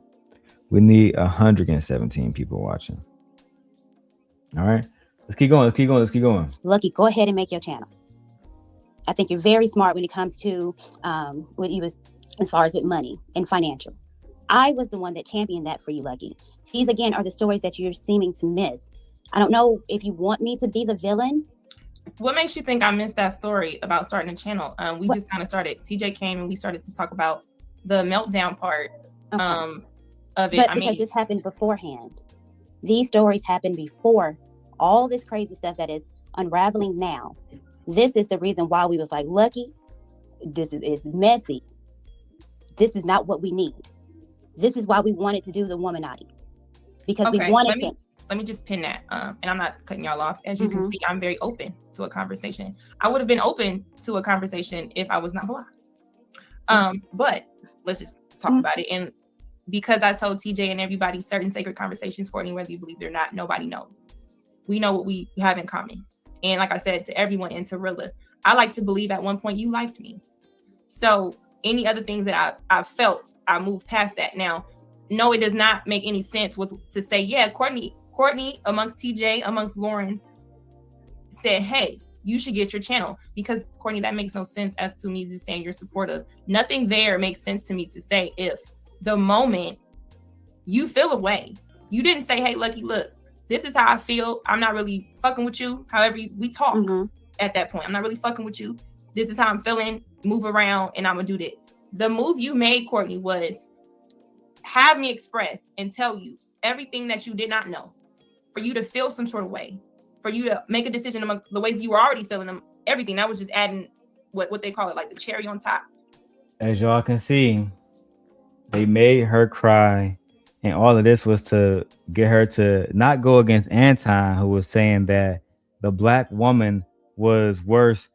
We need 117 people watching. All right, let's keep going. Lucki, go ahead and make your channel. I think you're very smart when it comes to what you was as far as with money and financial. I was the one that championed that for you, Lucki. These again are the stories that you're seeming to miss. I don't know if you want me to be the villain. What makes you think I missed that story about starting a channel? We just kind of started. TJ came and we started to talk about the meltdown part of it. But because this happened beforehand. These stories happened before all this crazy stuff that is unraveling now. This is the reason why we was like, Lucki, this is messy. This is not what we need. This is why we wanted to do the Womanati. Because we wanted to. Let me just pin that. And I'm not cutting y'all off. As you can see, I'm very open to a conversation. I would have been open to a conversation if I was not blocked. But let's just talk about it. And because I told TJ and everybody certain sacred conversations, Courtney, whether you believe it or not, nobody knows. We know what we have in common. And like I said to everyone in Tarilla, I like to believe at one point you liked me. So any other things that I felt, I moved past that. Now, no, it does not make any sense to say, yeah, Courtney amongst TJ, amongst Lauren said, hey, you should get your channel. Because Courtney, that makes no sense as to me just saying you're supportive. Nothing there makes sense to me to say if the moment you feel away, you didn't say, hey, Lucki, look, this is how I feel. I'm not really fucking with you. However, we talk at that point. I'm not really fucking with you. This is how I'm feeling. Move around and I'm going to do that. The move you made, Courtney, was have me express and tell you everything that you did not know. For you to feel some sort of way, for you to make a decision among the ways you were already feeling them, everything. That was just adding what they call it, like the cherry on top. As y'all can see, they made her cry, and all of this was to get her to not go against Anton, who was saying that the black woman was a worse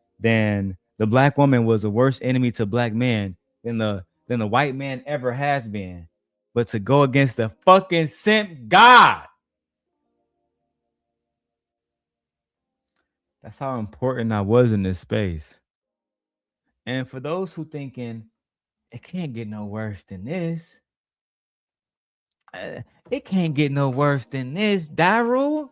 enemy to black men than the white man ever has been, but to go against the fucking sent God. That's how important I was in this space. And for those who thinking it can't get no worse than this, it can't get no worse than this, Darrel.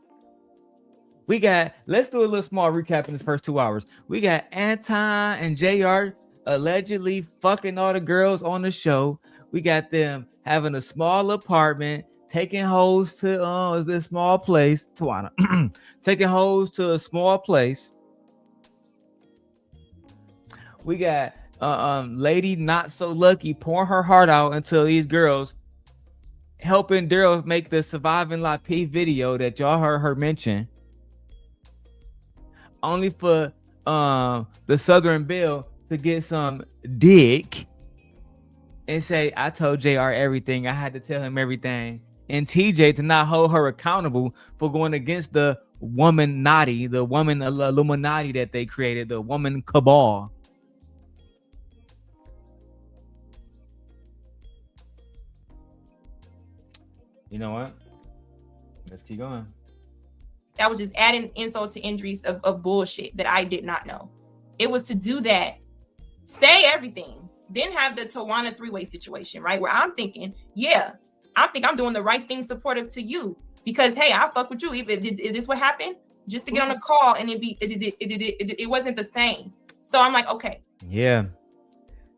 Let's do a little small recap in the first 2 hours. We got Anton and JR allegedly fucking all the girls on the show. We got them having a small apartment, taking hoes to this small place, Tawana. Taking hoes to a small place. We got lady not so lucky pouring her heart out until these girls helping Darrel make the surviving Lucki video that y'all heard her mention. Only for the Southern Belle to get some dick and say, I told JR everything. I had to tell him everything. And TJ to not hold her accountable for going against the woman naughty, the woman Illuminati that they created, the woman cabal. You know what? Let's keep going. That was just adding insult to injuries of bullshit that I did not know. It was to do that, say everything, then have the Tawana three-way situation, right? Where I'm thinking, yeah, I think I'm doing the right thing supportive to you because, hey, I fuck with you. If this what happened, just to get on a call and it wasn't the same. So I'm like, okay. Yeah.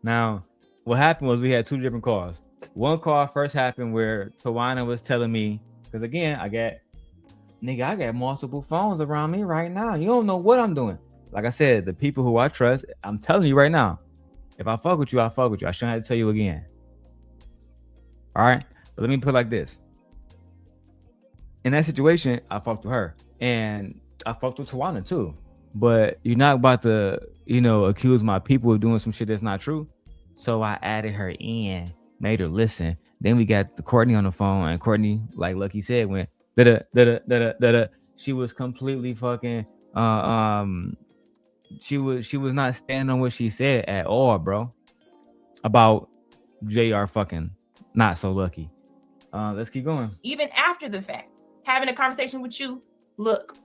Now, what happened was we had two different calls. One call first happened where Tawana was telling me, because again, I got multiple phones around me right now. You don't know what I'm doing. Like I said, the people who I trust, I'm telling you right now, if I fuck with you, I fuck with you. I shouldn't have to tell you again. All right? But let me put it like this. In that situation, I fucked with her. And I fucked with Tawana too. But you're not about to, accuse my people of doing some shit that's not true. So I added her in, made her listen. Then we got Courtney on the phone. And Courtney, like Lucki said, went da-da. She was completely fucking she was not standing on what she said at all, bro, about JR fucking not so lucky. Let's keep going. Even after the fact, having a conversation with you, look,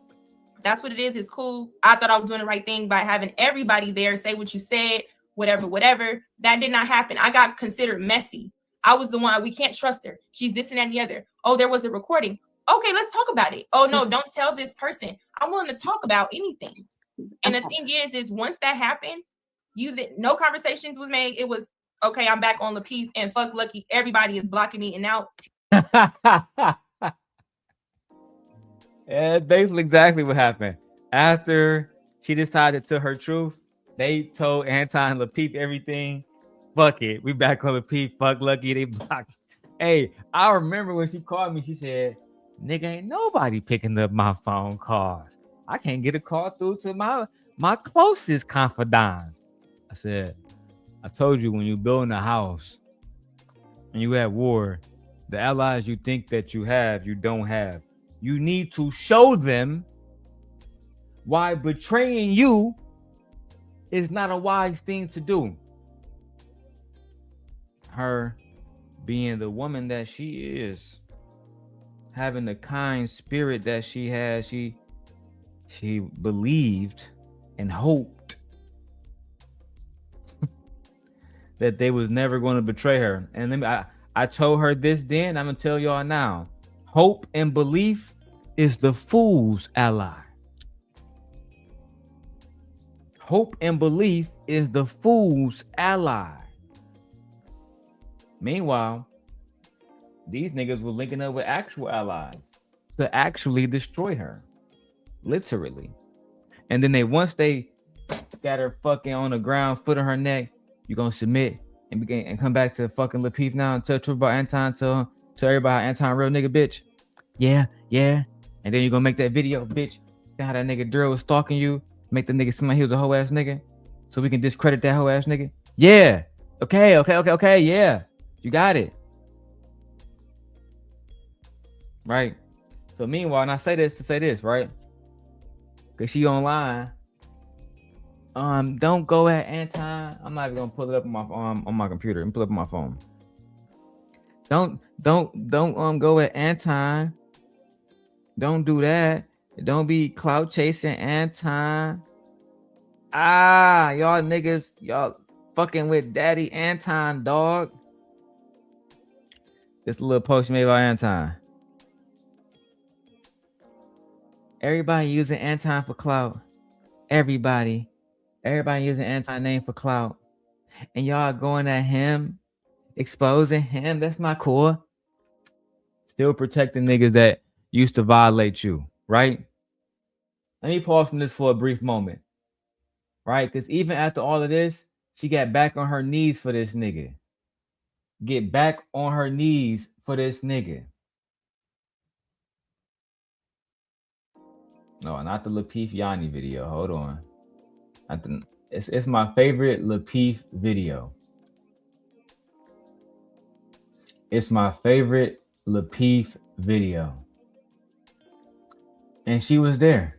that's what it is. It's cool. I thought I was doing the right thing by having everybody there say what you said, whatever. That did not happen. I got considered messy. I was the one, we can't trust her. She's this and that and the other. Oh, there was a recording. Okay, let's talk about it. Oh, no, don't tell this person. I'm willing to talk about anything. And the thing is once that happened, no conversations was made. It was, okay, I'm back on Lucki and fuck Lucki. Everybody is blocking me and now. Yeah, basically exactly what happened. After she decided to her truth, they told Anton and Lucki everything. Fuck it. We back on Lucki. Fuck Lucki. They blocked. Hey, I remember when she called me, she said, nigga, ain't nobody picking up my phone calls. I can't get a call through to my closest confidants. I said, I told you when you building a house and you at war, the allies you think that you have, you don't have. You need to show them why betraying you is not a wise thing to do. Her being the woman that she is, having the kind spirit that she has, she believed and hoped that they was never going to betray her. And I told her this then, I'm gonna tell y'all now. Hope and belief is the fool's ally. Hope and belief is the fool's ally. Meanwhile, these niggas were linking up with actual allies to actually destroy her. Literally. And then once they got her fucking on the ground, foot on her neck, you gonna submit and come back to fucking Lucki now and tell the truth about Anton, tell everybody Anton real nigga, bitch. Yeah. And then you gonna make that video, bitch. See how that nigga Darrel was stalking you, make the nigga seem like he was a hoe ass nigga, so we can discredit that hoe ass nigga. Yeah. Okay. Yeah. You got it. Right. So meanwhile, and I say this to say this, right? Cause she online. Don't go at Anton. I'm not even gonna pull it up on my computer. I'm gonna pull it up on my phone. Don't go at Anton. Don't do that. Don't be clout chasing Anton. Y'all niggas, y'all fucking with Daddy Anton, dog. This little post made by Anton. Everybody using Anton for clout. Everybody using Anton name for clout. And y'all going at him, exposing him. That's not cool. Still protecting niggas that used to violate you, right? Let me pause from this for a brief moment, right? Because even after all of this, she got back on her knees for this nigga. Get back on her knees for this nigga. No, not the Lapeef Yanni video. Hold on. It's my favorite Lapeef video. It's my favorite Lapeef video. And she was there.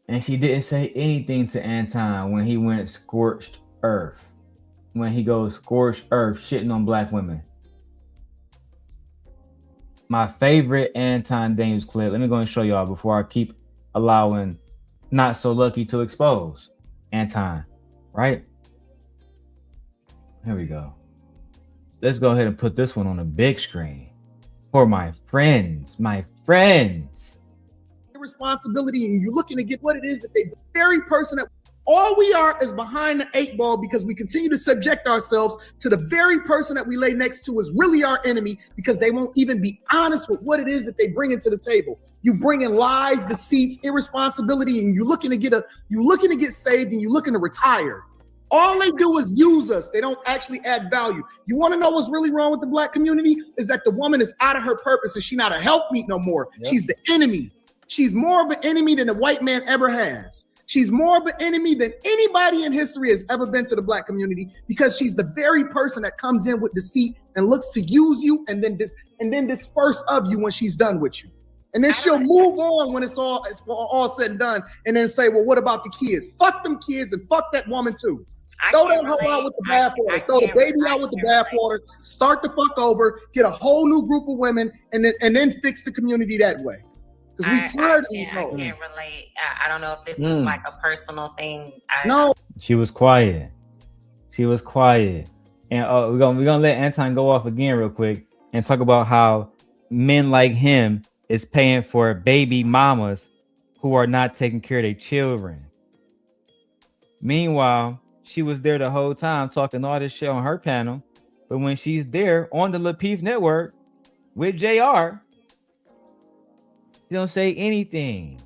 And she didn't say anything to Anton when he went scorched earth. When he goes scorched earth, shitting on black women. My favorite Anton Daniels clip. Let me go and show y'all before I keep allowing Not So Lucky to expose Anton, right? Here we go. Let's go ahead and put this one on the big screen for my friends, Responsibility, and you're looking to get what it is that they very person that all we are is behind the 8 ball because we continue to subject ourselves to the very person that we lay next to is really our enemy because they won't even be honest with what it is that they bring into the table. You bring in lies, deceits, irresponsibility, and you're looking to get saved and you're looking to retire. All they do is use us. They don't actually add value. You want to know what's really wrong with the black community? Is that the woman is out of her purpose and she's not a helpmeet no more. Yep. She's the enemy. She's more of an enemy than the white man ever has. She's more of an enemy than anybody in history has ever been to the black community because she's the very person that comes in with deceit and looks to use you and then disperse of you when she's done with you. And then she'll move on when it's all said and done and then say, well, what about the kids? Fuck them kids and fuck that woman too. Throw that hoe out with the bathwater. Throw the baby out with the bathwater. Start the fuck over. Get a whole new group of women and then fix the community that way. Because we tired of these hoes. I can't relate. I don't know if this is like a personal thing. No. She was quiet. And we're gonna let Anton go off again real quick and talk about how men like him is paying for baby mamas who are not taking care of their children. Meanwhile, she was there the whole time talking all this shit on her panel. But when she's there on the Lapeef network with JR, she don't say anything.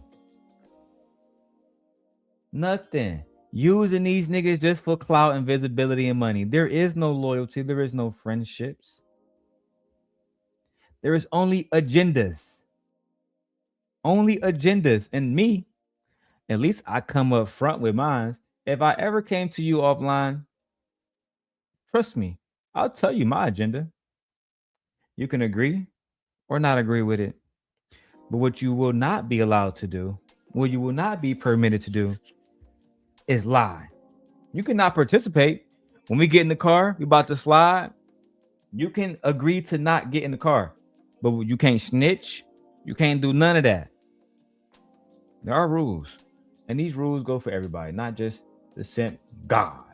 Nothing. Using these niggas just for clout and visibility and money. There is no loyalty. There is no friendships. There is only agendas. And me, at least I come up front with mine. If I ever came to you offline, trust me, I'll tell you my agenda. You can agree or not agree with it. But what you will not be allowed to do, what you will not be permitted to do, is lie. You cannot participate. When we get in the car, we about to slide. You can agree to not get in the car, but you can't snitch. You can't do none of that. There are rules, and these rules go for everybody, not just the sent God.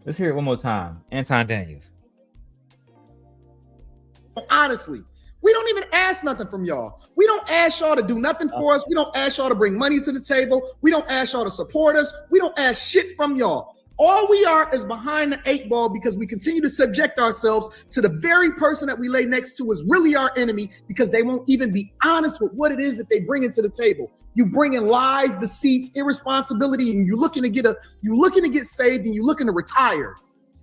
Let's hear it one more time. Anton Daniels. Honestly, we don't even ask nothing from y'all. We don't ask y'all to do nothing for us. We don't ask y'all to bring money to the table. We don't ask y'all to support us. We don't ask shit from y'all. All we are is behind the 8 ball because we continue to subject ourselves to the very person that we lay next to is really our enemy because they won't even be honest with what it is that they bring into the table. You bring in lies, deceits, irresponsibility, and you're looking to get saved and you're looking to retire.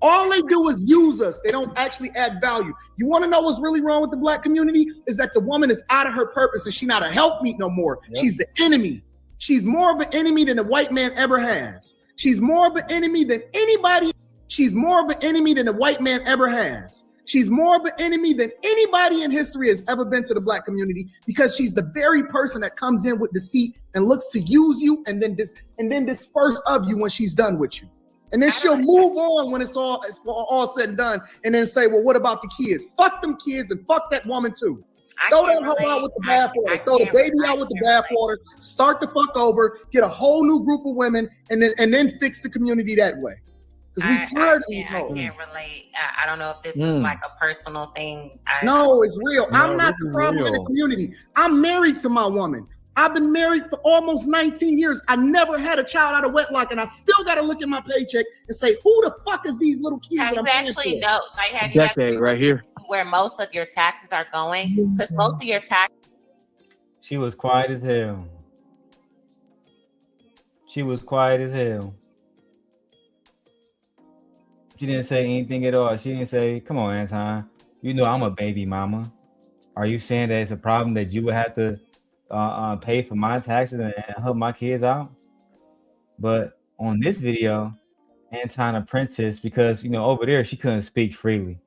All they do is use us. They don't actually add value. You want to know what's really wrong with the black community? Is that the woman is out of her purpose and she's not a helpmeet no more. Yep. She's the enemy. She's more of an enemy than the white man ever has. She's more of an enemy than anybody. She's more of an enemy than the white man ever has. She's more of an enemy than anybody in history has ever been to the black community because she's the very person that comes in with deceit and looks to use you and then disperse of you when she's done with you. And then she'll move on when it's all said and done and then say, well, what about the kids? Fuck them kids and fuck that woman too. Throw that hoe out with the bathwater. Throw the baby out with the bathwater. Start the fuck over. Get a whole new group of women, and then fix the community that way. Because we tired of these hoes. I can't relate. I don't know if this is like a personal thing. No, it's real. I'm not the problem in the community. I'm married to my woman. I've been married for almost 19 years. I never had a child out of wedlock, and I still got to look at my paycheck and say, who the fuck is these little kids? Have you actually know? Like, have you actually right here where most of your taxes are going? Because most of your tax. She was quiet as hell. She was quiet as hell. She didn't say anything at all. She didn't say, "Come on, Anton. You know I'm a baby mama. Are you saying that it's a problem that you would have to pay for my taxes and help my kids out?" But on this video, Anton Apprentice, because over there she couldn't speak freely.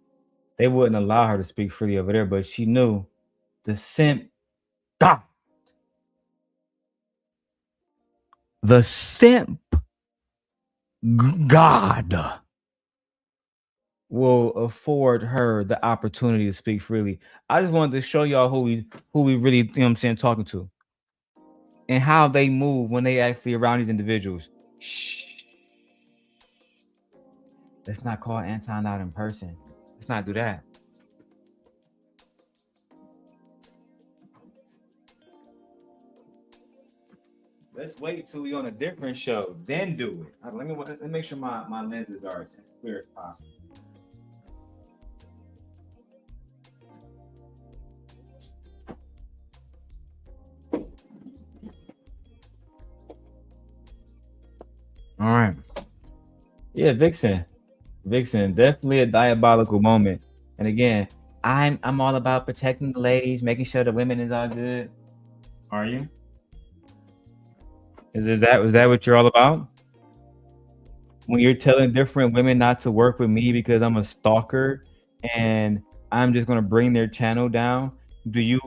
They wouldn't allow her to speak freely over there, but she knew the simp God. The simp God will afford her the opportunity to speak freely. I just wanted to show y'all who we really, talking to. And how they move when they actually around these individuals. Shh. Let's not call Anton out in person. Let's not do that. Let's wait till we on a different show, then do it. Let me make sure my lenses are as clear as possible. All right. Yeah, Vixen, definitely a diabolical moment. And again, I'm all about protecting the ladies, making sure the women is all good. Are you? Is that what you're all about? When you're telling different women not to work with me because I'm a stalker and I'm just gonna bring their channel down, do you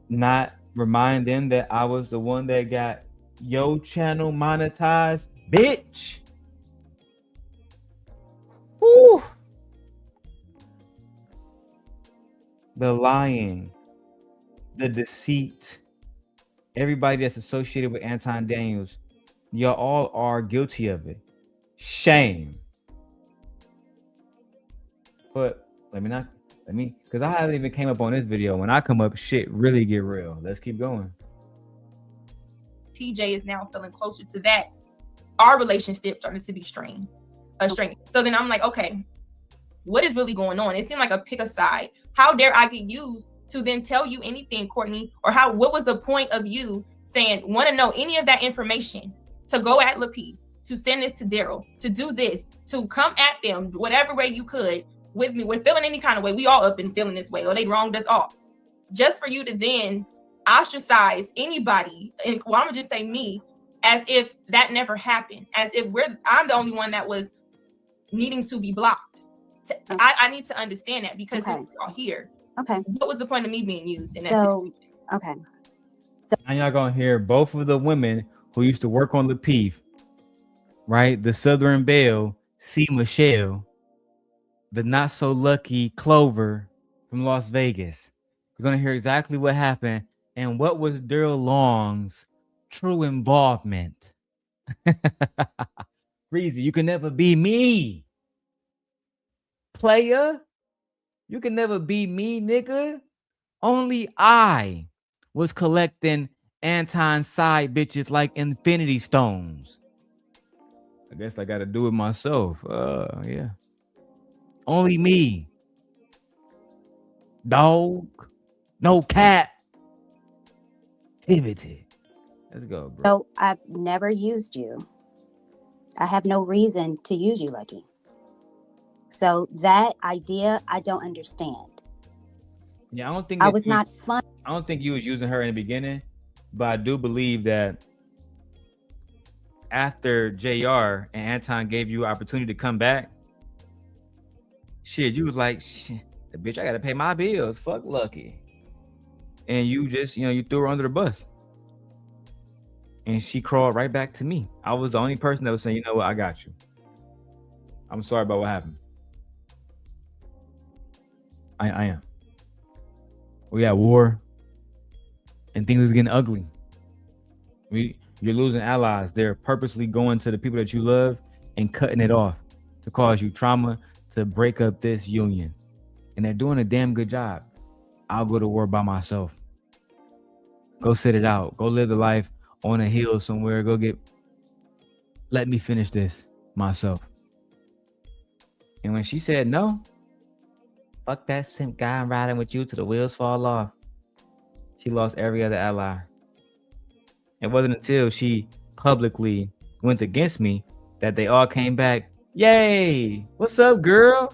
not remind them that I was the one that got your channel monetized, bitch? Woo. The lying, the deceit, everybody that's associated with Anton Daniels, y'all all are guilty of it. Shame. But because I haven't even came up on this video. When I come up, shit really get real. Let's keep going. TJ is now feeling closer to that. Our relationship started to be strained. So then I'm like, okay, what is really going on? It seemed like a pick a side. How dare I get used to then tell you anything, Courtney? Or what was the point of you saying, want to know any of that information, to go at Lucki, to send this to Darrel, to do this, to come at them whatever way you could with me? We're feeling any kind of way. We all up and feeling this way, or they wronged us all. Just for you to then ostracize anybody, and I'm gonna just say me, as if that never happened, as if I'm the only one that was needing to be blocked. I need to understand that, because we're all here. Okay. What was the point of me being used in that situation? Okay. So now y'all gonna hear both of the women who used to work on the Peef, right? The Southern Belle, C. Michelle, the not so lucky Clover from Las Vegas. You're gonna hear exactly what happened and what was Darrel Long's true involvement. Breezy, you can never be me. Player, you can never be me, nigga. Only I was collecting Anton's side bitches like infinity stones. I guess I gotta do it myself. Yeah. Only me. Dog. No cat. Activity. Let's go, bro. So I've never used you. I have no reason to use you, Lucki. So that idea, I don't understand. Yeah, I don't think I was not fun. I don't think you was using her in the beginning, but I do believe that after JR and Anton gave you opportunity to come back, shit, you was like, shit, the bitch, I gotta pay my bills. Fuck Lucki. And you just, you threw her under the bus. And she crawled right back to me. I was the only person that was saying, you know what, I got you. I'm sorry about what happened. I am. We at war, and things is getting ugly. You're losing allies. They're purposely going to the people that you love and cutting it off to cause you trauma, to break up this union. And they're doing a damn good job. I'll go to war by myself. Go sit it out. Go live the life on a hill somewhere. Let me finish this myself. And when she said no, fuck that simp guy, I'm riding with you till the wheels fall off. She lost every other ally. It wasn't until she publicly went against me that they all came back. Yay! What's up, girl?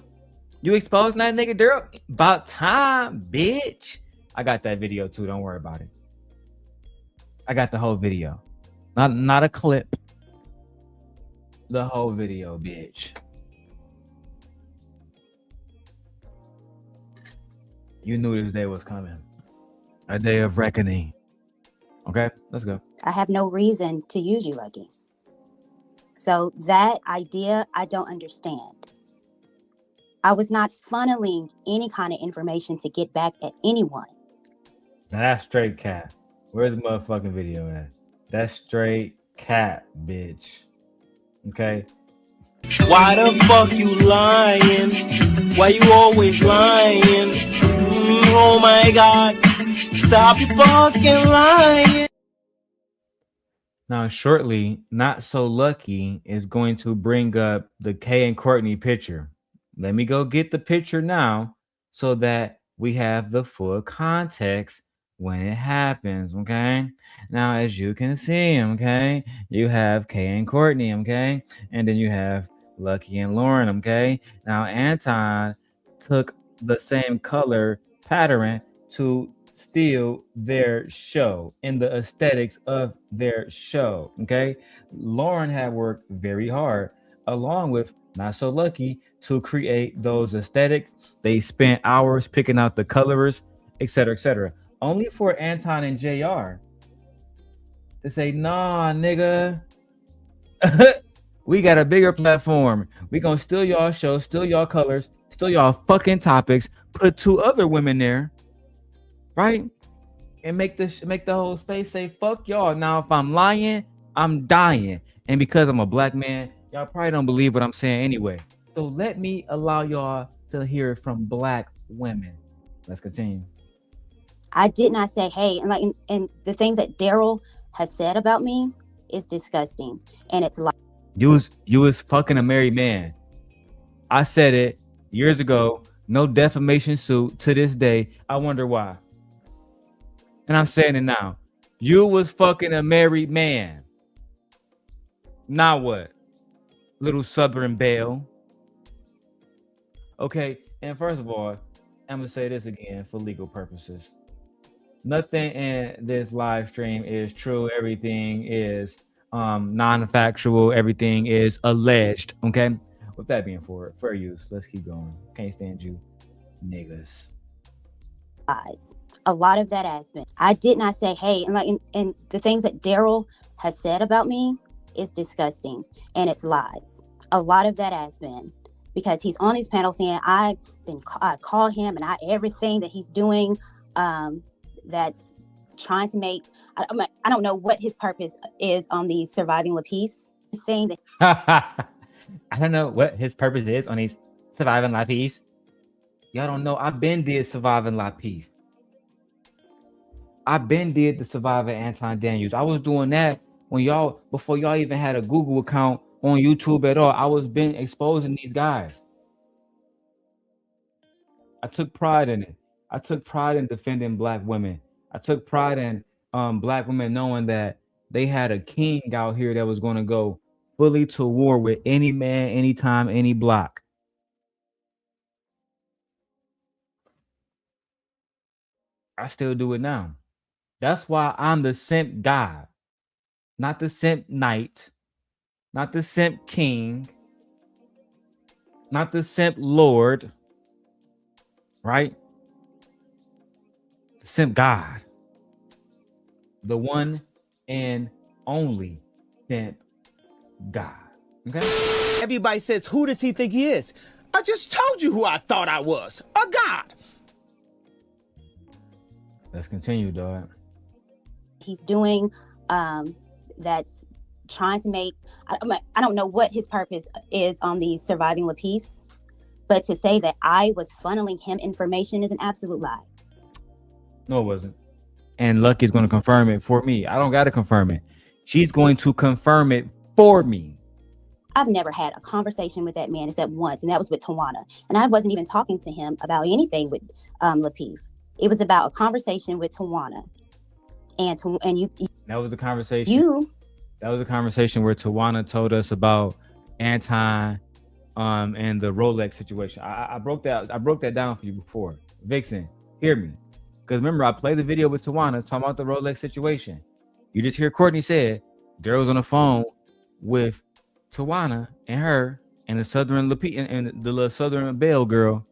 You exposing that nigga, Darrel? About time, bitch. I got that video too. Don't worry about it. I got the whole video. Not a clip. The whole video, bitch. You knew this day was coming. A day of reckoning. Okay, let's go. I have no reason to use you, Lucki. So that idea, I don't understand. I was not funneling any kind of information to get back at anyone. Now that's straight cap. Where's the motherfucking video at? That's straight cap, bitch. Okay? Why the fuck you lying? Why you always lying? Oh my God. Stop fucking lying. Now, shortly, Not So Lucky is going to bring up the Kay and Courtney picture. Let me go get the picture now so that we have the full context when it happens, okay? Now, as you can see, okay, you have Kay and Courtney, okay? And then you have Lucki and Lauren, okay? Now, Anton took the same color pattern to steal their show in the aesthetics of their show, okay? Lauren had worked very hard along with Not So Lucky to create those aesthetics. They spent hours picking out the colors, etc., only for Anton and JR to say, nah, nigga, we got a bigger platform. We gonna steal y'all show, steal y'all colors, steal y'all fucking topics, put 2 other women there, right? And make the whole space say, fuck y'all. Now, if I'm lying, I'm dying. And because I'm a black man, y'all probably don't believe what I'm saying anyway. So let me allow y'all to hear it from black women. Let's continue. I did not say, hey, and the things that Darrel has said about me is disgusting. And it's like You was fucking a married man. I said it years ago. No defamation suit to this day. I wonder why. And I'm saying it now. You was fucking a married man. Now what? Little Southern Belle. Okay, and first of all, I'm gonna say this again for legal purposes. Nothing in this live stream is true. Everything is non-factual. Everything is alleged. Okay. With that being fair use, let's keep going. Can't stand you, niggas. a lot of that has been. I did not say, hey, and the things that Darrel has said about me is disgusting, and it's lies. A lot of that has been because he's on these panels saying I call him and everything that he's doing. That's trying to make, I don't know what his purpose is on these surviving Lapifs thing. I don't know what his purpose is on these surviving Lapifs. Y'all don't know. I've been did surviving Lapif. I've been did the surviving Anton Daniels. I was doing that before y'all even had a Google account on YouTube at all. I was been exposing these guys. I took pride in it. I took pride in defending black women. I took pride in black women knowing that they had a king out here that was going to go fully to war with any man, anytime, any block. I still do it now. That's why I'm the simp god, not the simp knight, not the simp king, not the simp lord, right? Simp God, the one and only simp God. Okay. Everybody says, who does he think he is? I just told you who I thought I was, a god. Let's continue, dog. He's doing that's trying to make, I don't know what his purpose is on these surviving Lapeefs, but to say that I was funneling him information is an absolute lie. No, it wasn't. And Lucki's going to confirm it for me. I don't got to confirm it. She's going to confirm it for me. I've never had a conversation with that man except once, and that was with Tawana. And I wasn't even talking to him about anything with Lapeef. It was about a conversation with Tawana. And you. That was the conversation. That was a conversation where Tawana told us about Anton and the Rolex situation. I broke that down for you before. Vixen, hear me. Because remember, I played the video with Tawana talking about the Rolex situation. You just hear Courtney said Darrel was on the phone with Tawana and her and the Southern Lapeef and the little Southern Belle girl,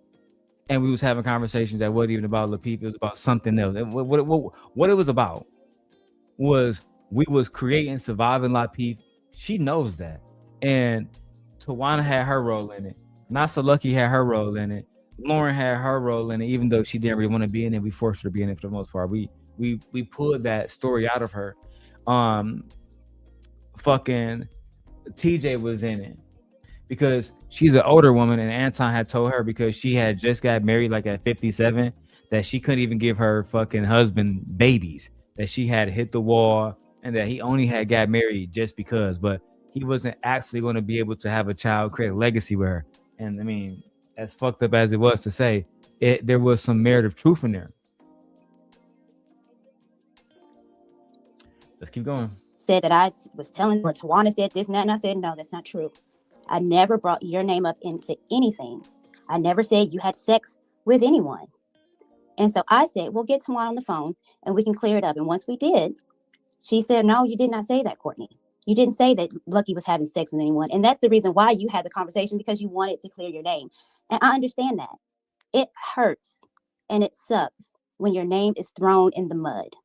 and we was having conversations that wasn't even about Lapeef. It was about something else. And what it was about was we was creating surviving Lapeef. She knows that, and Tawana had her role in it. Not So Lucky had her role in it. Lauren had her role in it, even though she didn't really want to be in it. We forced her to be in it for the most part. We pulled that story out of her. Fucking TJ was in it because she's an older woman, and Anton had told her because she had just got married like at 57 that she couldn't even give her fucking husband babies, that she had hit the wall, and that he only had got married just because, but he wasn't actually going to be able to have a child, create a legacy with her. And I mean, as fucked up as it was to say, there was some merit of truth in there. Let's keep going. Said that I was telling her Tawana said this and that, and I said, no, that's not true. I never brought your name up into anything. I never said you had sex with anyone. And so I said, well, get Tawana on the phone and we can clear it up. And once we did, she said, no, you did not say that, Courtney. You didn't say that Lucki was having sex with anyone. And that's the reason why you had the conversation, because you wanted to clear your name. And I understand that. It hurts and it sucks when your name is thrown in the mud.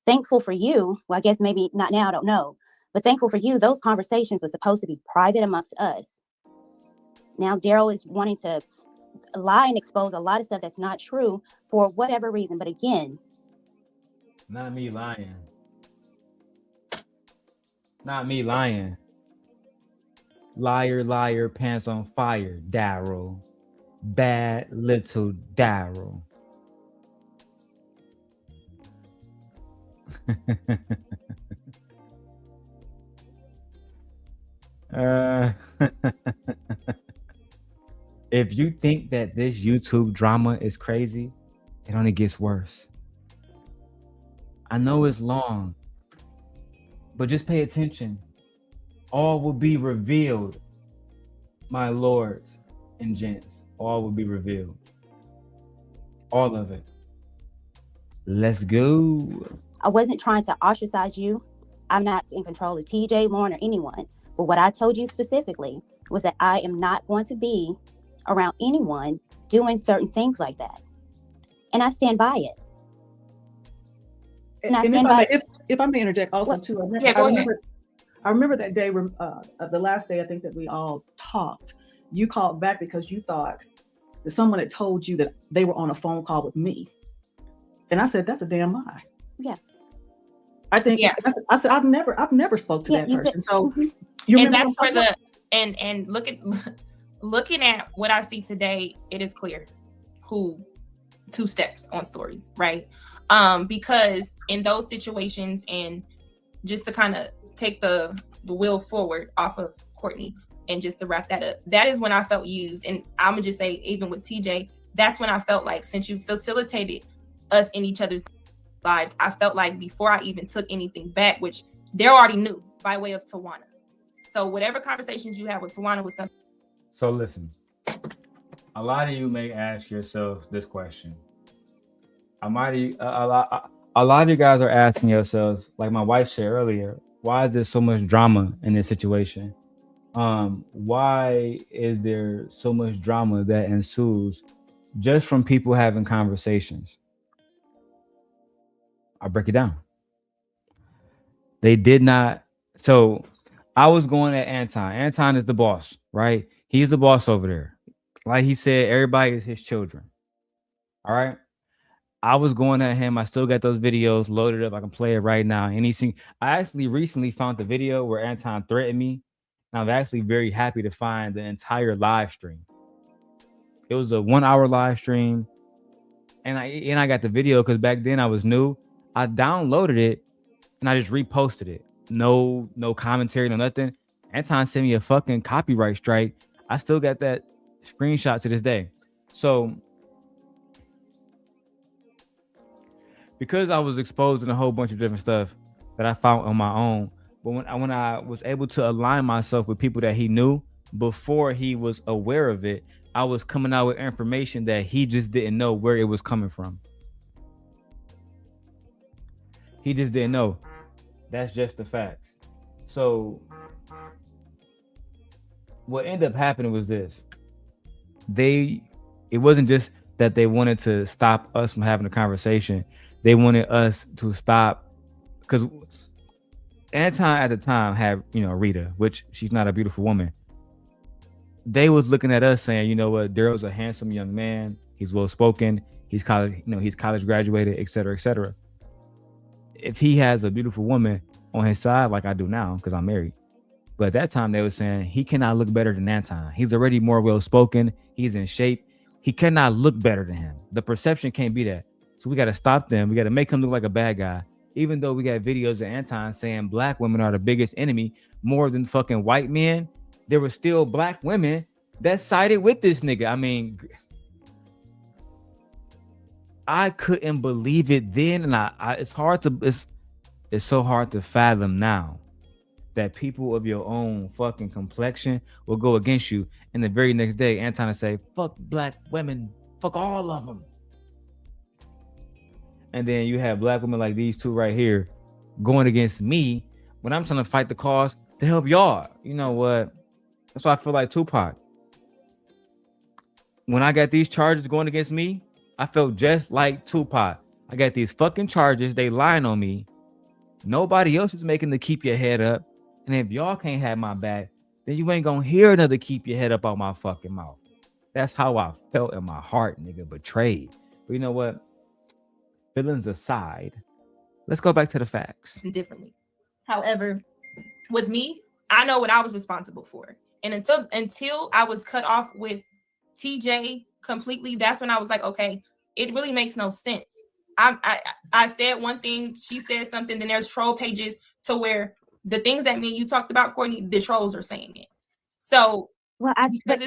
Thankful for you, well, I guess maybe not now, I don't know, but thankful for you, those conversations were supposed to be private amongst us. Now Darrel is wanting to lie and expose a lot of stuff that's not true for whatever reason. But again, not me lying. Not me lying. Liar, liar, pants on fire, Darrel. Bad little Darrel. If you think that this YouTube drama is crazy, it only gets worse. I know it's long, but just pay attention. All will be revealed, my lords and gents. All will be revealed. All of it. Let's go. I wasn't trying to ostracize you. I'm not in control of TJ, Lauren, or anyone. But what I told you specifically was that I am not going to be around anyone doing certain things like that. And I stand by it. And if I may interject also too, I remember that day, the last day I think that we all talked, you called back because you thought that someone had told you that they were on a phone call with me. And I said, that's a damn lie. Yeah. I think I said I've never spoke to that person. So you and that's for the and looking at what I see today, it is clear who two steps on stories, right? Because in those situations, and just to kind of take the wheel forward off of Courtney and just to wrap that up, that is when I felt used. And I'm gonna just say, even with TJ, that's when I felt like, since you facilitated us in each other's lives, I felt like before I even took anything back, which they already knew by way of Tawana. So whatever conversations you have with Tawana was something. So listen, a lot of you may ask yourself this question. A lot of you guys are asking yourselves, like my wife said earlier, why is there so much drama in this situation? Why is there so much drama that ensues just from people having conversations? I'll break it down. They did not. So I was going at Anton. Anton is the boss, right? He's the boss over there. Like he said, everybody is his children. All right. I was going at him. I still got those videos loaded up. I can play it right now. And I actually recently found the video where Anton threatened me. And I'm actually very happy to find the entire live stream. It was a 1 hour live stream. And I got the video because back then I was new. I downloaded it and I just reposted it. No commentary, no nothing. Anton sent me a fucking copyright strike. I still got that screenshot to this day. So because I was exposed in a whole bunch of different stuff that I found on my own, but when I was able to align myself with people that he knew before he was aware of it, I was coming out with information that he just didn't know where it was coming from. He just didn't know. That's just the facts. So what ended up happening was this. It wasn't just that they wanted to stop us from having a conversation. They wanted us to stop, because Anton at the time had, Rita, which she's not a beautiful woman. They was looking at us saying, you know what, Darrel's a handsome young man. He's well spoken. He's college graduated, et cetera, et cetera. If he has a beautiful woman on his side, like I do now, because I'm married. But at that time they were saying he cannot look better than Anton. He's already more well spoken. He's in shape. He cannot look better than him. The perception can't be that. So we got to stop them. We got to make him look like a bad guy. Even though we got videos of Anton saying black women are the biggest enemy more than fucking white men, there were still black women that sided with this nigga. I mean, I couldn't believe it then, and it's so hard to fathom now that people of your own fucking complexion will go against you, and the very next day Anton will say, fuck black women, fuck all of them. And then you have black women like these two right here going against me when I'm trying to fight the cause to help y'all. You know what? That's why I feel like Tupac. When I got these charges going against me, I felt just like Tupac. I got these fucking charges. They lying on me. Nobody else is making the keep your head up. And if y'all can't have my back, then you ain't gonna hear another keep your head up on my fucking mouth. That's how I felt in my heart, nigga, betrayed. But you know what? Feelings aside, let's go back to the facts. Differently. However, with me, I know what I was responsible for. And until I was cut off with TJ completely, that's when I was like, okay, it really makes no sense. I said one thing, she said something, then there's troll pages to where the things that me and you talked about, Courtney, the trolls are saying it. So but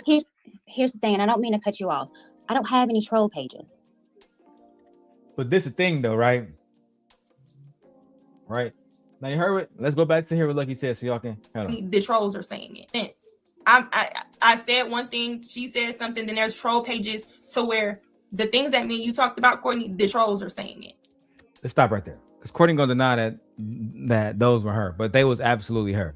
here's the thing, and I don't mean to cut you off. I don't have any troll pages. But this is the thing though, right? Right. Now you heard it. Let's go back to hear what Lucki said so y'all can the trolls are saying it. I said one thing, she said something, then there's troll pages to where the things that me and you talked about, Courtney, the trolls are saying it. Let's stop right there. Because Courtney gonna deny that those were her, but they was absolutely her.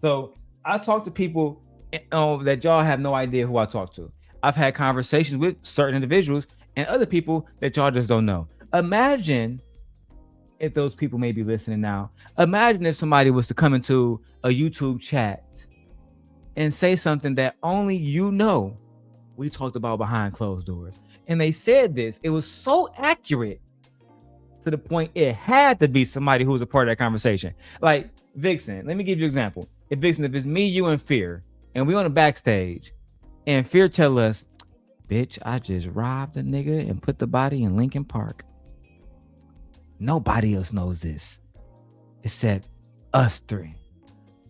So I talk to people that y'all have no idea who I talk to. I've had conversations with certain individuals and other people that y'all just don't know. Imagine if those people may be listening now. Imagine if somebody was to come into a YouTube chat and say something that only you know we talked about behind closed doors. And they said this. It was so accurate to the point it had to be somebody who was a part of that conversation. Like Vixen, let me give you an example. If it's me, you, and Fear, and we on the backstage, and Fear tell us, bitch, I just robbed a nigga and put the body in Lincoln Park. Nobody else knows this except us three.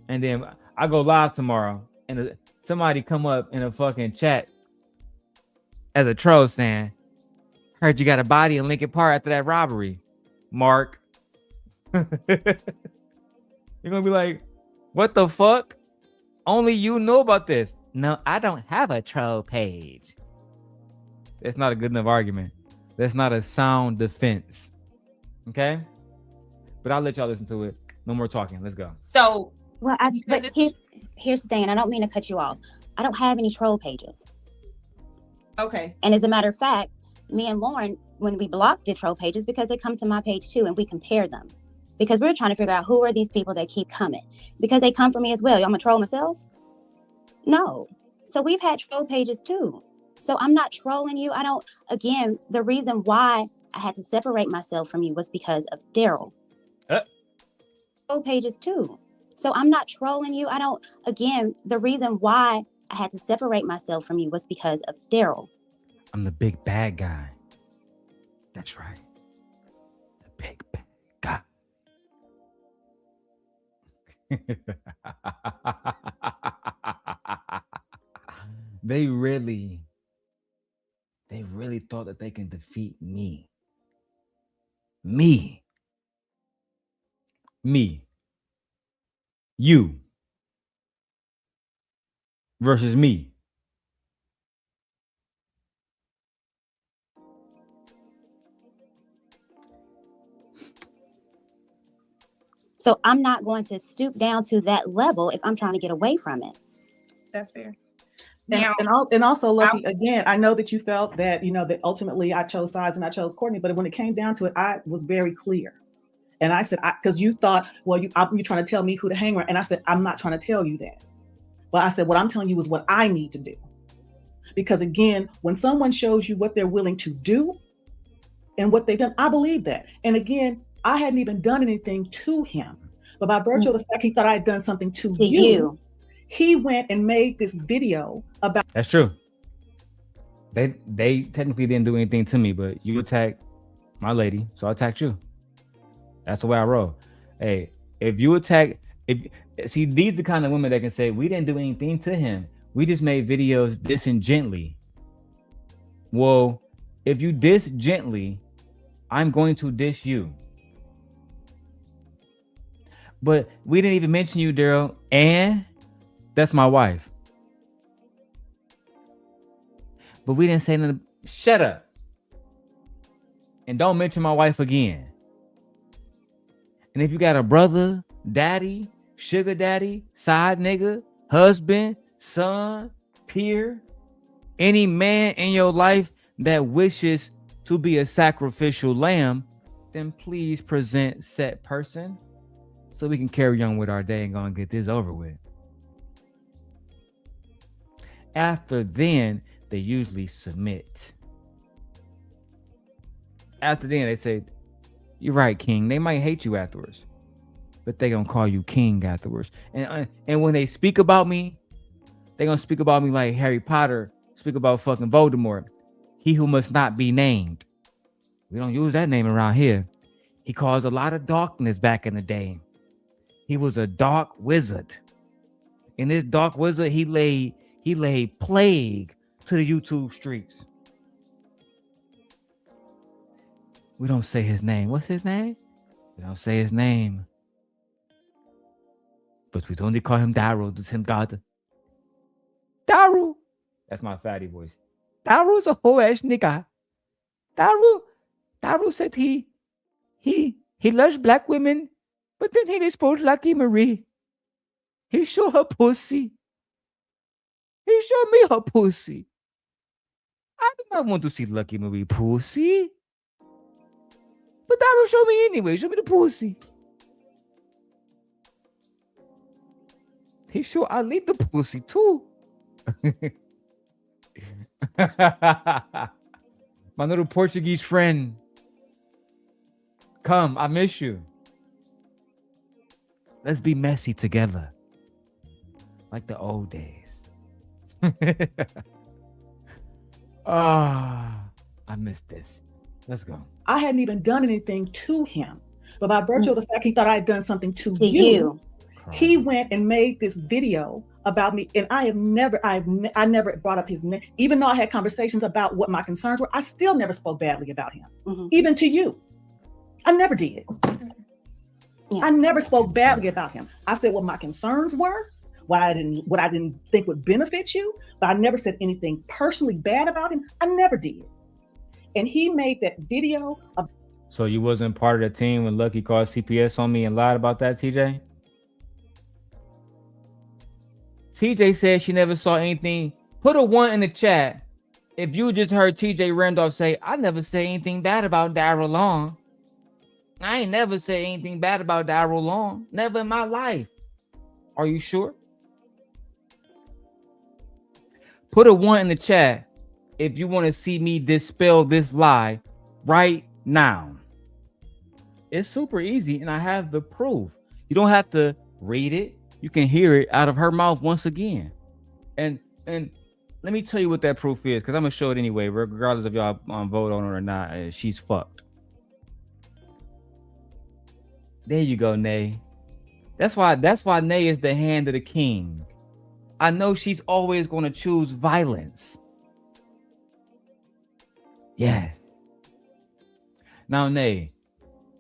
And then I go live tomorrow and somebody come up in a fucking chat as a troll saying, heard you got a body in Lincoln Park after that robbery, Mark. You're gonna be like, what the fuck? Only you know about this. No, I don't have a troll page. That's not a good enough argument. That's not a sound defense. Okay? But I'll let y'all listen to it. No more talking. Let's go. So, but here's the thing, and I don't mean to cut you off. I don't have any troll pages. Okay. And as a matter of fact, me and Lauren, when we blocked the troll pages, because they come to my page too, and we compare them. Because we're trying to figure out who are these people that keep coming. Because they come for me as well. Y'all gonna troll myself? No. So we've had troll pages too. So I'm not trolling you. Again, the reason why I had to separate myself from you was because of Darrel. Troll pages too. So I'm not trolling you. The reason why I had to separate myself from you was because of Darrel. I'm the big bad guy. That's right. The big bad guy. They really thought that they can defeat me. Me. You. Versus me. So I'm not going to stoop down to that level if I'm trying to get away from it. That's fair. And also, Lucki, again, I know that you felt that, that ultimately I chose sides and I chose Courtney, but when it came down to it, I was very clear. And I said, because you thought, well, you're trying to tell me who to hang around. And I said, I'm not trying to tell you that. But I said, what I'm telling you is what I need to do. Because again, when someone shows you what they're willing to do and what they've done, I believe that. And again, I hadn't even done anything to him. But by virtue of the fact he thought I had done something to you, he went and made this video about. That's true. They technically didn't do anything to me, but you attacked my lady, so I attacked you. That's the way I roll. Hey, if you attack, these are the kind of women that can say, we didn't do anything to him. We just made videos dissing gently. Well, if you diss gently, I'm going to diss you. But we didn't even mention you, Darrel, and that's my wife. But we didn't say nothing. Shut up. And don't mention my wife again. And if you got a brother, daddy, sugar daddy, side nigga, husband, son, peer, any man in your life that wishes to be a sacrificial lamb, then please present said person so we can carry on with our day and go and get this over with. After then, they usually submit. After then, they say, you're right, King. They might hate you afterwards, but they gonna call you King afterwards. And when they speak about me, they gonna speak about me like Harry Potter speak about fucking Voldemort. He who must not be named. We don't use that name around here. He caused a lot of darkness back in the day. He was a dark wizard. In this dark wizard, he laid plague to the YouTube streets. We don't say his name. What's his name? We don't say his name. But we only call him Darrel, the Tim God. Darrel. That's my fatty voice. Darrel's a whole ass nigga. Darrel said he loves black women, but then he exposed NotLucki Maree. He showed her pussy. He showed me her pussy. I do not want to see NotLucki Maree pussy. But Darrel show me anyway. Show me the pussy. He showed Ali the pussy too. My little Portuguese friend. Come, I miss you. Let's be messy together. Like the old days. I miss this. Let's go. I hadn't even done anything to him. But by virtue of the fact he thought I had done something to you, he went and made this video about me. And I never brought up his name. Even though I had conversations about what my concerns were, I still never spoke badly about him. Even to you. I never did. Yeah. I never spoke badly about him. I said what my concerns were, what I didn't think would benefit you, but I never said anything personally bad about him. I never did. And he made that video of. So you wasn't part of the team when Lucki called CPS on me and lied about that, TJ? TJ said she never saw anything. Put a 1 in the chat if you just heard TJ Randolph say, I never said anything bad about Darrel Long. I ain't never said anything bad about Darrel Long. Never in my life. Are you sure? Put a 1 in the chat if you want to see me dispel this lie right Now, it's super easy, and I have the proof. You don't have to read it. You can hear it out of her mouth once again. And let me tell you what that proof is, because I'm gonna show it anyway, regardless if y'all vote on it or not. She's fucked. There you go, Nay. That's why Nay is the hand of the king. I know she's always gonna choose violence. Yes. Now, Nay.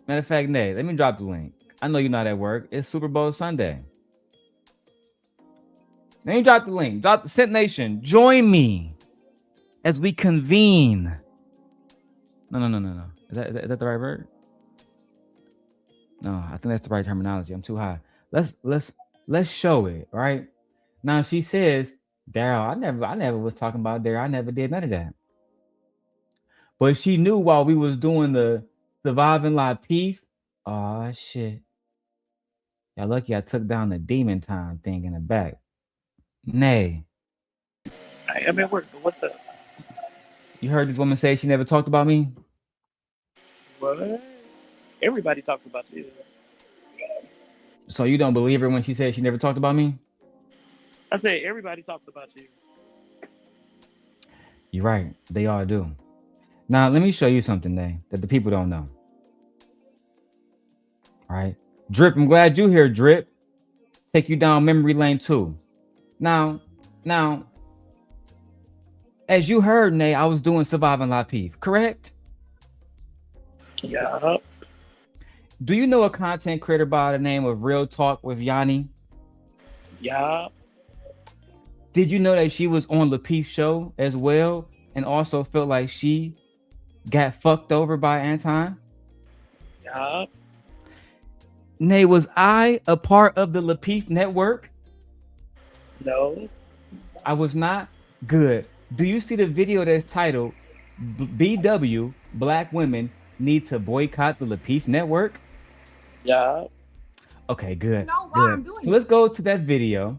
Matter of fact, Nay, let me drop the link. I know you're not at work. It's Super Bowl Sunday. Let me drop the link. Drop the Scent Nation. Join me as we convene. No. Is that the right word? No, I think that's the right terminology. I'm too high. Let's show it, right? Now she says, Darrel, I never was talking about Darrel. I never did none of that. But she knew while we was doing the Surviving Live Peef. Oh shit. Y'all lucky I took down the demon time thing in the back. Nay. I'm at work, but what's up? You heard this woman say she never talked about me? What? Everybody talks about you. So you don't believe her when she said she never talked about me? I say everybody talks about you. You're right. They all do. Now, let me show you something, Nay, that the people don't know. All right. Drip, I'm glad you're here, Drip. Take you down memory lane too. Now, as you heard, Nay, I was doing Surviving Live Peef, correct? Yeah. Do you know a content creator by the name of Real Talk with Yanni? Yeah. Did you know that she was on the Peef show as well and also felt like she got fucked over by Anton? Yeah. Nay, was I a part of the Lapeef network? No. I was not? Good. Do you see the video that's titled BW, Black Women Need to Boycott the Lapeef Network? Yeah. Okay, good. You know why good. I'm doing So let's go to that video.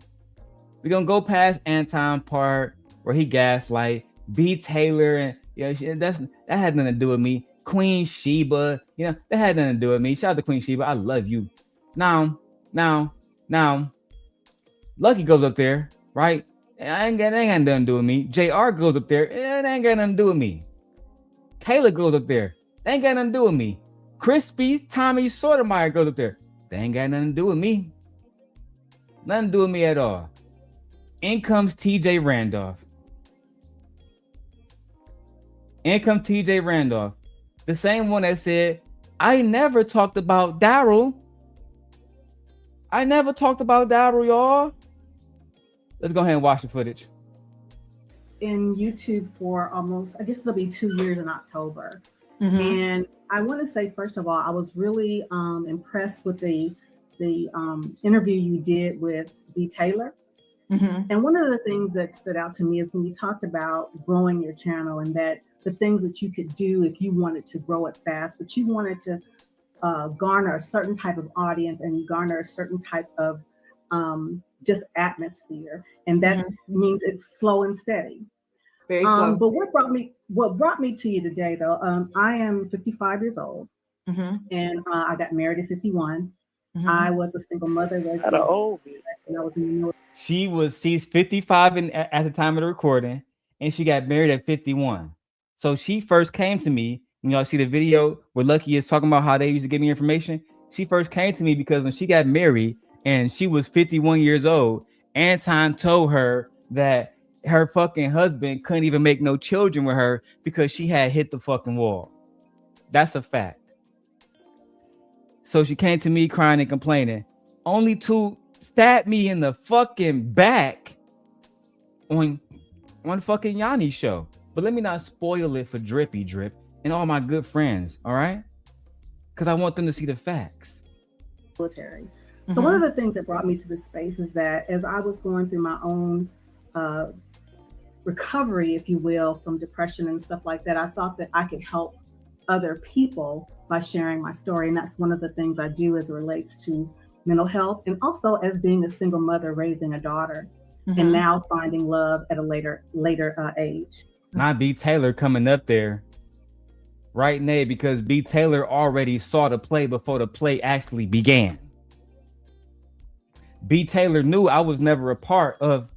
We're going to go past Anton part where he gaslight B. Taylor, and that had nothing to do with me. Queen Sheba, that had nothing to do with me. Shout out to Queen Sheba. I love you. Now, Lucki goes up there, right? That ain't got nothing to do with me. JR goes up there. It ain't got nothing to do with me. Kayla goes up there. That ain't got nothing to do with me. Crispy Tommy Sotomayor goes up there. That ain't got nothing to do with me. Nothing to do with me at all. In comes TJ Randolph. The same one that said, I never talked about Darrel. Y'all. Let's go ahead and watch the footage. In YouTube for almost, I guess it'll be 2 years in October. Mm-hmm. And I want to say, first of all, I was really impressed with the interview you did with B. Taylor. Mm-hmm. And one of the things that stood out to me is when you talked about growing your channel and that the things that you could do if you wanted to grow it fast, but you wanted to garner a certain type of audience and garner a certain type of just atmosphere. And that means it's slow and steady. Very slow. But what brought me to you today, though, I am 55 years old, and I got married at 51. I was a single mother. She's 55 at the time of the recording, and she got married at 51. So she first came to me. When y'all see the video where Lucki is talking about how they used to give me information, she first came to me because when she got married and she was 51 years old, Anton told her that her fucking husband couldn't even make no children with her because she had hit the fucking wall. That's a fact. So she came to me crying and complaining, only to stab me in the fucking back on fucking Yanni's show. But let me not spoil it for Drippy Drip and all my good friends, all right? Because I want them to see the facts. Military. So one of the things that brought me to this space is that as I was going through my own recovery, if you will, from depression and stuff like that, I thought that I could help other people by sharing my story. And that's one of the things I do as it relates to mental health, and also as being a single mother raising a daughter and now finding love at a later age. Not B. Taylor coming up there Right, Nay, because B. Taylor already saw the play before the play actually began. B. Taylor knew I was never a part of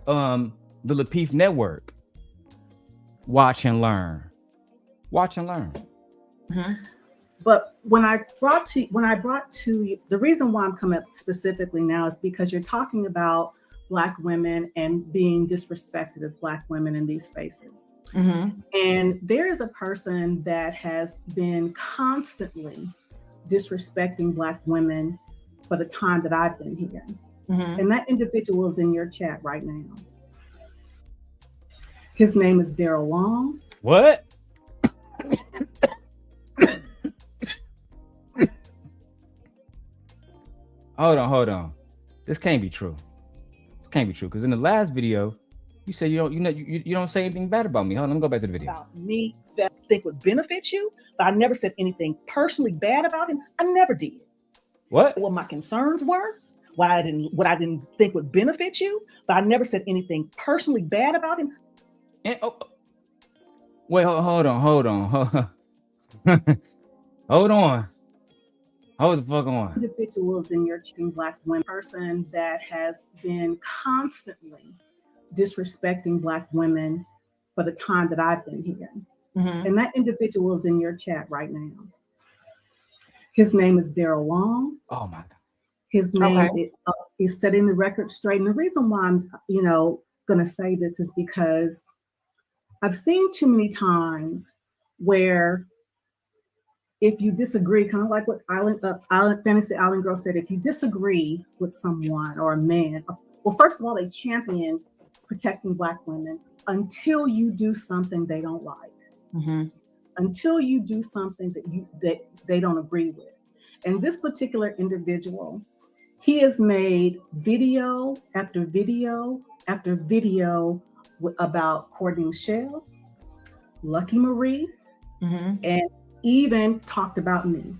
the Lapeef Network. Watch and learn. Watch and learn. But when I brought to you, the reason why I'm coming up specifically now is because you're talking about Black women and being disrespected as Black women in these spaces. And there is a person that has been constantly disrespecting Black women for the time that I've been here. And that individual is in your chat right now. His name is Darrel Long. What? Hold on. This can't be true. This can't be true because in the last video, you said you don't say anything bad about me. Hold on, let me go back to the video. About me that I think would benefit you, but I never said anything personally bad about him. I never did. What my concerns were, what I didn't think would benefit you, but I never said anything personally bad about him. And, wait, hold on. Hold on. Hold the fuck on. Individuals in your Black women person that has been constantly disrespecting Black women for the time that I've been here. And that individual is in your chat right now. His name is Darrel Long. Oh my God. His name is setting the record straight. And the reason why I'm, going to say this is because I've seen too many times where if you disagree, kind of like what Fantasy Island Girl said, if you disagree with someone or a man, well, first of all, they champion protecting Black women until you do something they don't like, until you do something that they don't agree with. And this particular individual, he has made video after video after video about Courtney Michelle, NotLucki Maree, and even talked about me.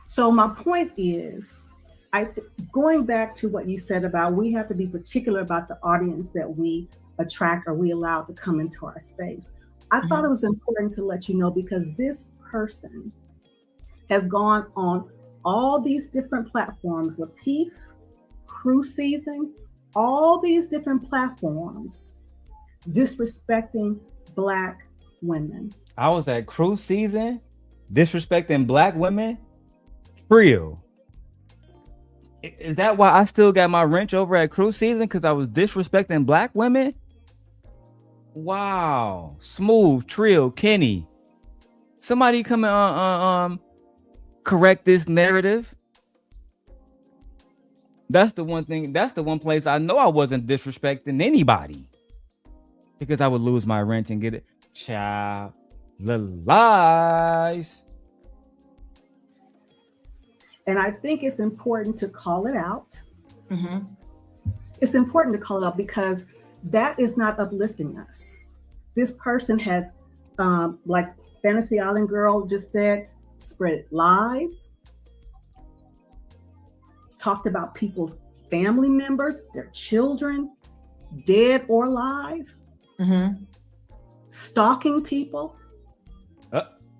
So my point is, going back to what you said about we have to be particular about the audience that we attract or we allow to come into our space. I thought it was important to let you know because this person has gone on all these different platforms, Lapeef, Crew Season, all these different platforms, disrespecting Black women. I was at Crew Season, disrespecting Black women. Real. Is that why I still got my wrench over at Crew Season? Because I was disrespecting Black women? Wow. Smooth, Trill, Kenny. Somebody come and correct this narrative. That's the one thing. That's the one place I know I wasn't disrespecting anybody. Because I would lose my wrench and get it. Child. The lies. And I think it's important to call it out. It's important to call it out because that is not uplifting us. This person has, like Fantasy Island Girl just said, spread lies, talked about people's family members, their children, dead or alive, stalking people.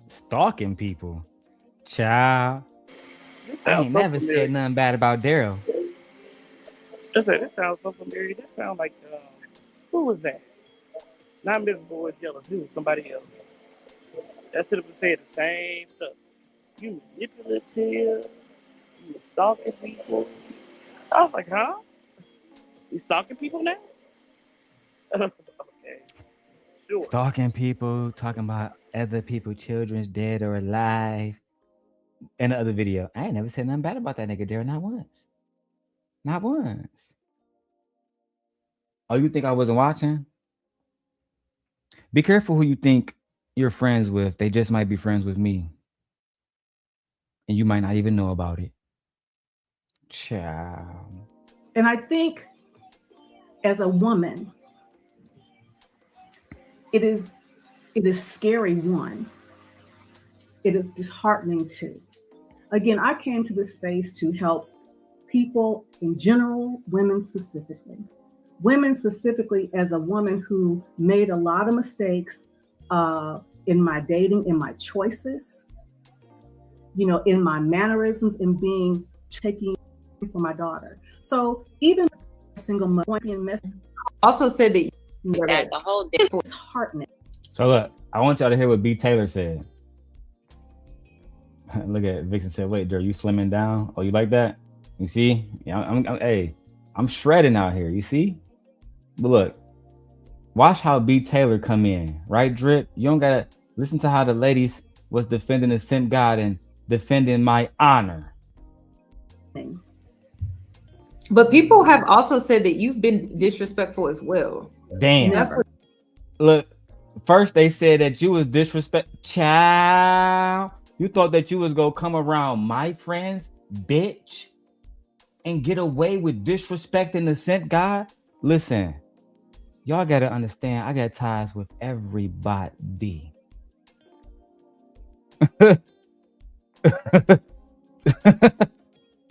Stalking people? Child. I ain't never said nothing bad about Darrel. That sounds so familiar. That sounds like, who was that? Not Miss Boy Jealous. It was somebody else. That should have said the same stuff. You manipulative. You stalking people. I was like, huh? You stalking people now? Okay. Sure. Stalking people, talking about other people's children's dead or alive. In the other video, I ain't never said nothing bad about that nigga Darrel, not once. Not once. Oh, you think I wasn't watching? Be careful who you think you're friends with. They just might be friends with me. And you might not even know about it. Child. And I think as a woman, it is scary, one. It is disheartening too. Again, I came to this space to help people in general, women specifically. Women specifically as a woman who made a lot of mistakes in my dating, in my choices, in my mannerisms, in taking for my daughter. So even a single mother being messy also said that the whole day is heartening. So look, I want y'all to hear what B. Taylor said. Look at Vixen said, "Wait, Darrel, you slimming down? Oh, you like that? You see? Yeah, I'm shredding out here. You see? But look, watch how B. Taylor come in, right? Drip. You don't gotta listen to how the ladies was defending the simp God and defending my honor. But people have also said that you've been disrespectful as well. Damn. Never. Look, first they said that you was child. You thought that you was gonna come around my friends, bitch, and get away with disrespecting the simp God? Listen, y'all gotta understand, I got ties with everybody.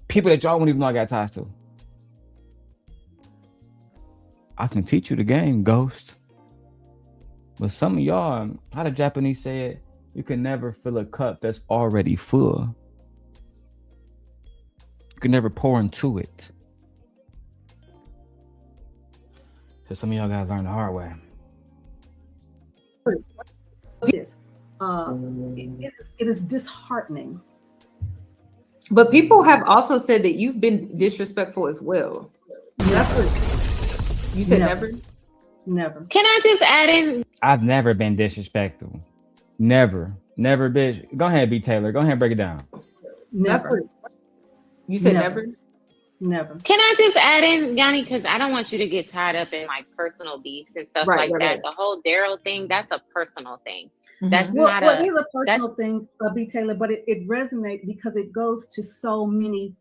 People that y'all won't even know I got ties to. I can teach you the game, Ghost. But some of y'all, how the Japanese say it, you can never fill a cup that's already full. You can never pour into it. So some of y'all guys learn the hard way. It is disheartening. But people have also said that you've been disrespectful as well. Never. You said never? Never. Can I just add in? I've never been disrespectful. Never, bitch. Go ahead, B. Taylor. Go ahead and break it down. Never. You said never? Never. Can I just add in, Yanni? Because I don't want you to get tied up in like personal beefs and stuff like that. Right. The whole Darrel thing, that's a personal thing. Mm-hmm. That's not it is a personal thing, B. Taylor, but it resonates because it goes to so many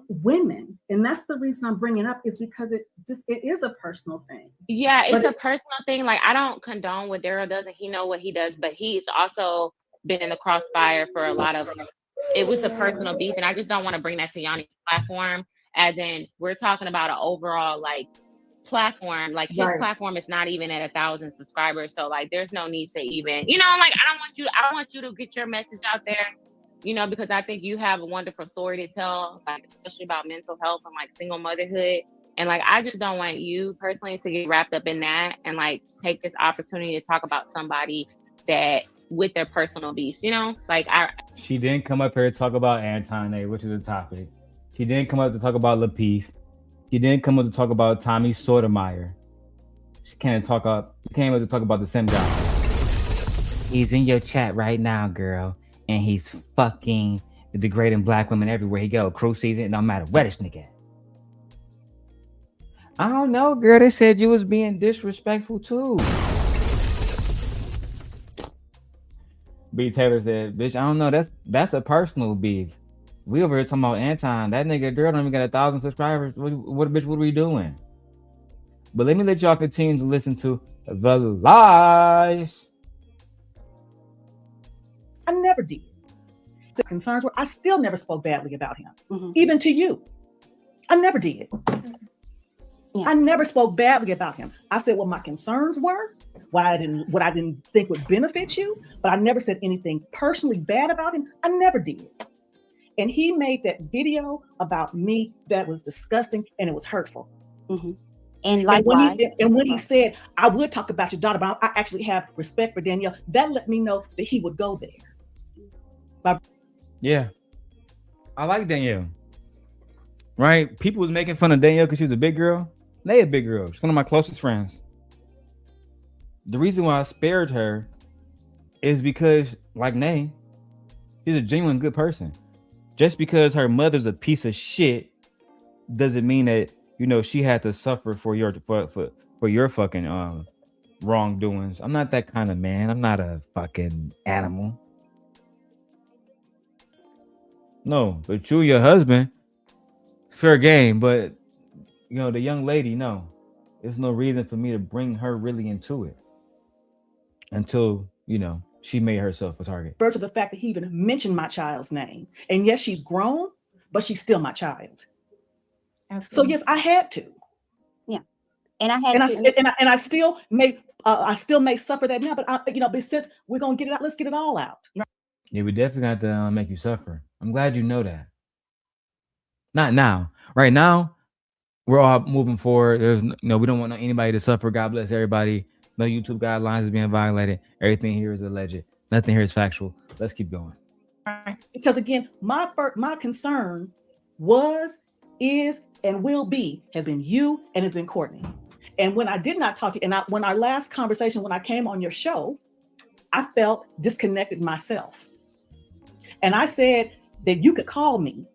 women, and that's the reason I'm bringing it up, is because it is a personal thing. Yeah, it's a personal thing. Like, I don't condone what Darrel does, and he know what he does, but he's also been in the crossfire for a lot of. It was a personal beef, and I just don't want to bring that to Yanni's platform. As in, we're talking about an overall like platform. Like his platform is not even at 1,000 subscribers, so like there's no need to even, like I want you to get your message out there. Because I think you have a wonderful story to tell, like, especially about mental health and like single motherhood. And like, I just don't want you personally to get wrapped up in that and like take this opportunity to talk about somebody that with their personal beefs, She didn't come up here to talk about Anton, which is a topic. She didn't come up to talk about Lapeef. She didn't come up to talk about Tommy Sotomayor. She came up to talk about the same guy. He's in your chat right now, girl. And he's fucking degrading black women everywhere he go. Crew season, it don't matter where this nigga at. I don't know, girl. They said you was being disrespectful too. B. Taylor said, bitch, I don't know. That's a personal beef. We over here talking about Anton. That nigga Darrel don't even got 1,000 subscribers. What are we doing? But let me let y'all continue to listen to the lies. I never did. The concerns were, I still never spoke badly about him, even to you. I never did. Yeah. I never spoke badly about him. I said what my concerns were, what I didn't think would benefit you, but I never said anything personally bad about him. I never did. And he made that video about me that was disgusting and it was hurtful. Mm-hmm. And when he said, I would talk about your daughter, but I actually have respect for Danielle, that let me know that he would go there. Yeah, I like Danielle. Right? People was making fun of Danielle because she was a big girl. They a big girl. She's one of my closest friends. The reason why I spared her is because, like Nay, she's a genuine good person. Just because her mother's a piece of shit doesn't mean that she had to suffer for your fucking wrongdoings. I'm not that kind of man. I'm not a fucking animal. No, but you, your husband, fair game. But the young lady, no, there's no reason for me to bring her really into it until she made herself a target. Birth of the fact that he even mentioned my child's name, and yes, she's grown, but she's still my child. Absolutely. So yes, I had to. Yeah, And I had and I still may suffer that now, but but since we're gonna get it out, let's get it all out. Yeah, we definitely got to make you suffer. I'm glad you know that. Not now. Right now, we're all moving forward. There's we don't want anybody to suffer. God bless everybody. No YouTube guidelines is being violated. Everything here is alleged. Nothing here is factual. Let's keep going. Because again, my concern was, is, and will be has been you and has been Courtney. And when I did not talk to you, and when our last conversation, when I came on your show, I felt disconnected myself. And I said that you could call me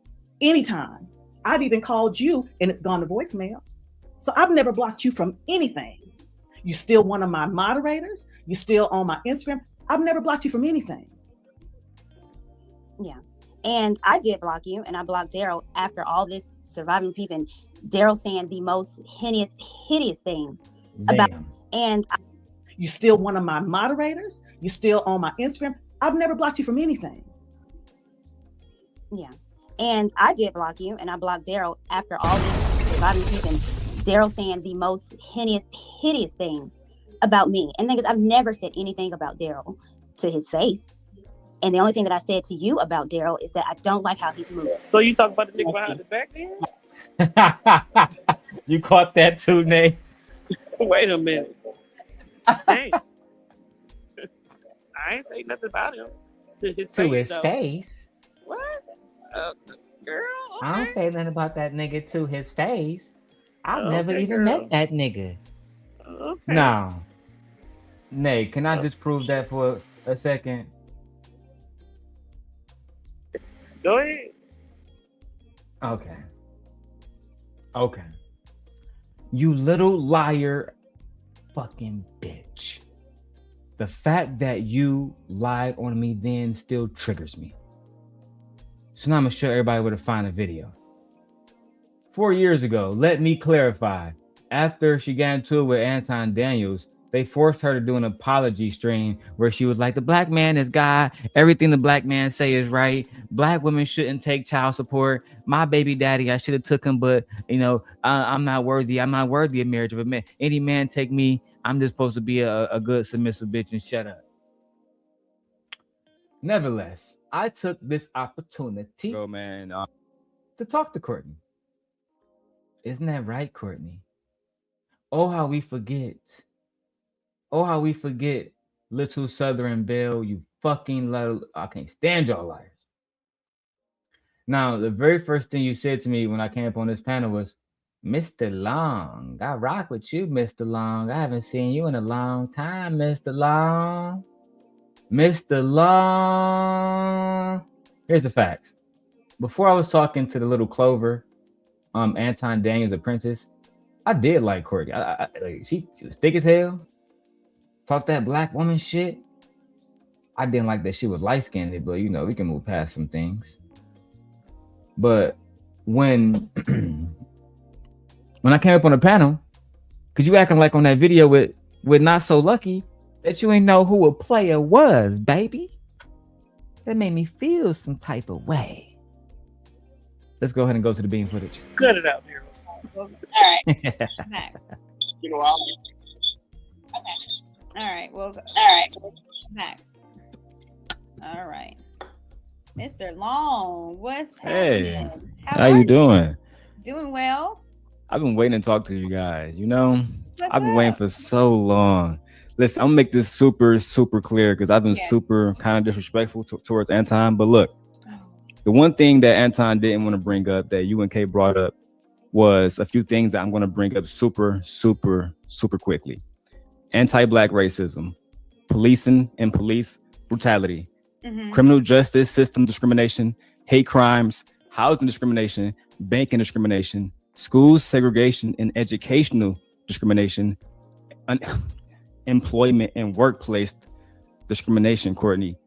anytime. I've even called you and it's gone to voicemail. So I've never blocked you from anything. You're still one of my moderators. You're still on my Instagram. I've never blocked you from anything. Yeah. And I did block you, and I blocked Darrel after all this surviving beef and Darrel saying the most hideous things about. And you're still one of my moderators. You're still on my Instagram. I've never blocked you from anything. Yeah. And I did block you, and I blocked Darrel after all this surviving beef and Darrel saying the most hideous things about me. And the thing is, I've never said anything about Darrel to his face. And the only thing that I said to you about Darrel is that I don't like how he's moving. So you talk about the nigga behind the back then? You caught that too, Nate. Wait a minute. Dang. I ain't say nothing about him to his face. To his though. face? What? Girl, okay. I don't say nothing about that nigga to his face. I've never even girl. met that nigga. Okay. No. Nate, can I disprove that for a second? Go ahead. Okay. You little liar fucking bitch. The fact that you lied on me then still triggers me. So now I'm gonna show everybody where to find a video. 4 years ago, let me clarify. After she got into it with Anton Daniels, they forced her to do an apology stream where she was like, the black man is God. Everything the black man say is right. Black women shouldn't take child support. My baby daddy, I should have took him, but I'm not worthy. I'm not worthy of marriage of a man. Any man take me. I'm just supposed to be a good submissive bitch and shut up. Nevertheless, I took this opportunity to talk to Courtney. Isn't that right, Courtney? Oh, how we forget. Oh, how we forget little Southern Belle, you fucking little, I can't stand y'all liars. Now, the very first thing you said to me when I came up on this panel was, Mr. Long, I rock with you, Mr. Long. I haven't seen you in a long time, Mr. Long. Mr. Long. Here's the facts. Before I was talking to the little Clover, Anton Daniels' Apprentice, I did like Courtney. She was thick as hell. Talk that black woman shit. I didn't like that she was light-skinned, but we can move past some things. But when I came up on the panel, because you acting like on that video with Not So Lucky that you ain't know who a player was, baby. That made me feel some type of way. Let's go ahead and go to the beam footage. Cut it out, here. All right. Back. All right. Well, back. All right. Mr. Long, what's happening? Hey, how you doing? Doing well. I've been waiting to talk to you guys. I've been waiting for so long. Listen, I'm gonna make this super, super clear because I've been super kind of disrespectful towards Anton. But look, the one thing that Anton didn't want to bring up that you and Kay brought up was a few things that I'm going to bring up super, super, super quickly. Anti-Black racism, policing and police brutality, criminal justice system discrimination, hate crimes, housing discrimination, banking discrimination, school segregation and educational discrimination, employment and workplace discrimination, Courtney,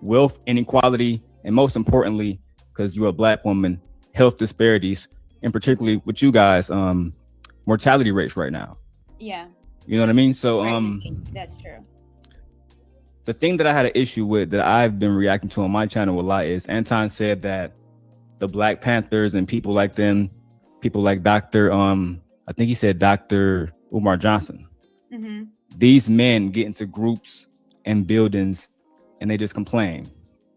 wealth inequality, and most importantly, because you're a Black woman, health disparities, and particularly with you guys, mortality rates right now. Yeah. You know what I mean? So that's true. The thing that I had an issue with that I've been reacting to on my channel a lot is Anton said that the Black Panthers and people like them, people like Dr. I think he said Dr. Umar Johnson. Mm-hmm. These men get into groups and buildings and they just complain.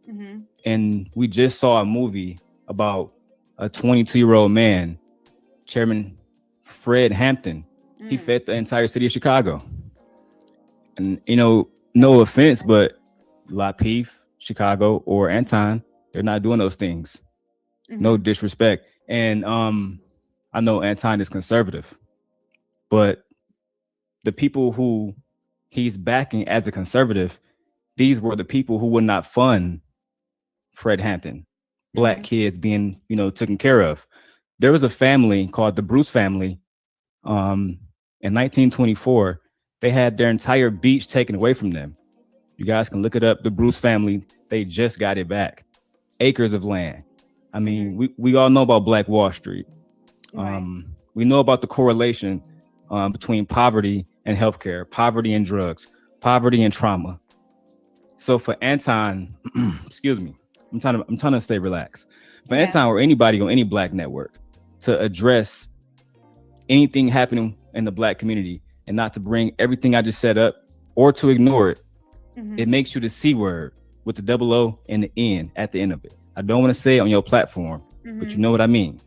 Mm-hmm. And we just saw a movie about a 22-year-old man, Chairman Fred Hampton. He fed the entire city of Chicago. And, you know, no offense, but Lapeef, Chicago, or Anton, they're not doing those things. Mm-hmm. No disrespect. And I know Anton is conservative, but the people who he's backing as a conservative, these were the people who would not fund Fred Hampton, Black kids being, you know, taken care of. There was a family called the Bruce family. In 1924, they had their entire beach taken away from them. You guys can look it up. The Bruce family, they just got it back. Acres of land. I mean, we all know about Black Wall Street. We know about the correlation between poverty and healthcare, poverty and drugs, poverty and trauma. So for Anton, excuse me, I'm trying to stay relaxed. For Anton or anybody on any Black network to address anything happening in the Black community and not to bring everything I just set up or to ignore it, it makes you the C word with the double O and the N at the end of it. I don't want to say it on your platform, but you know what I mean.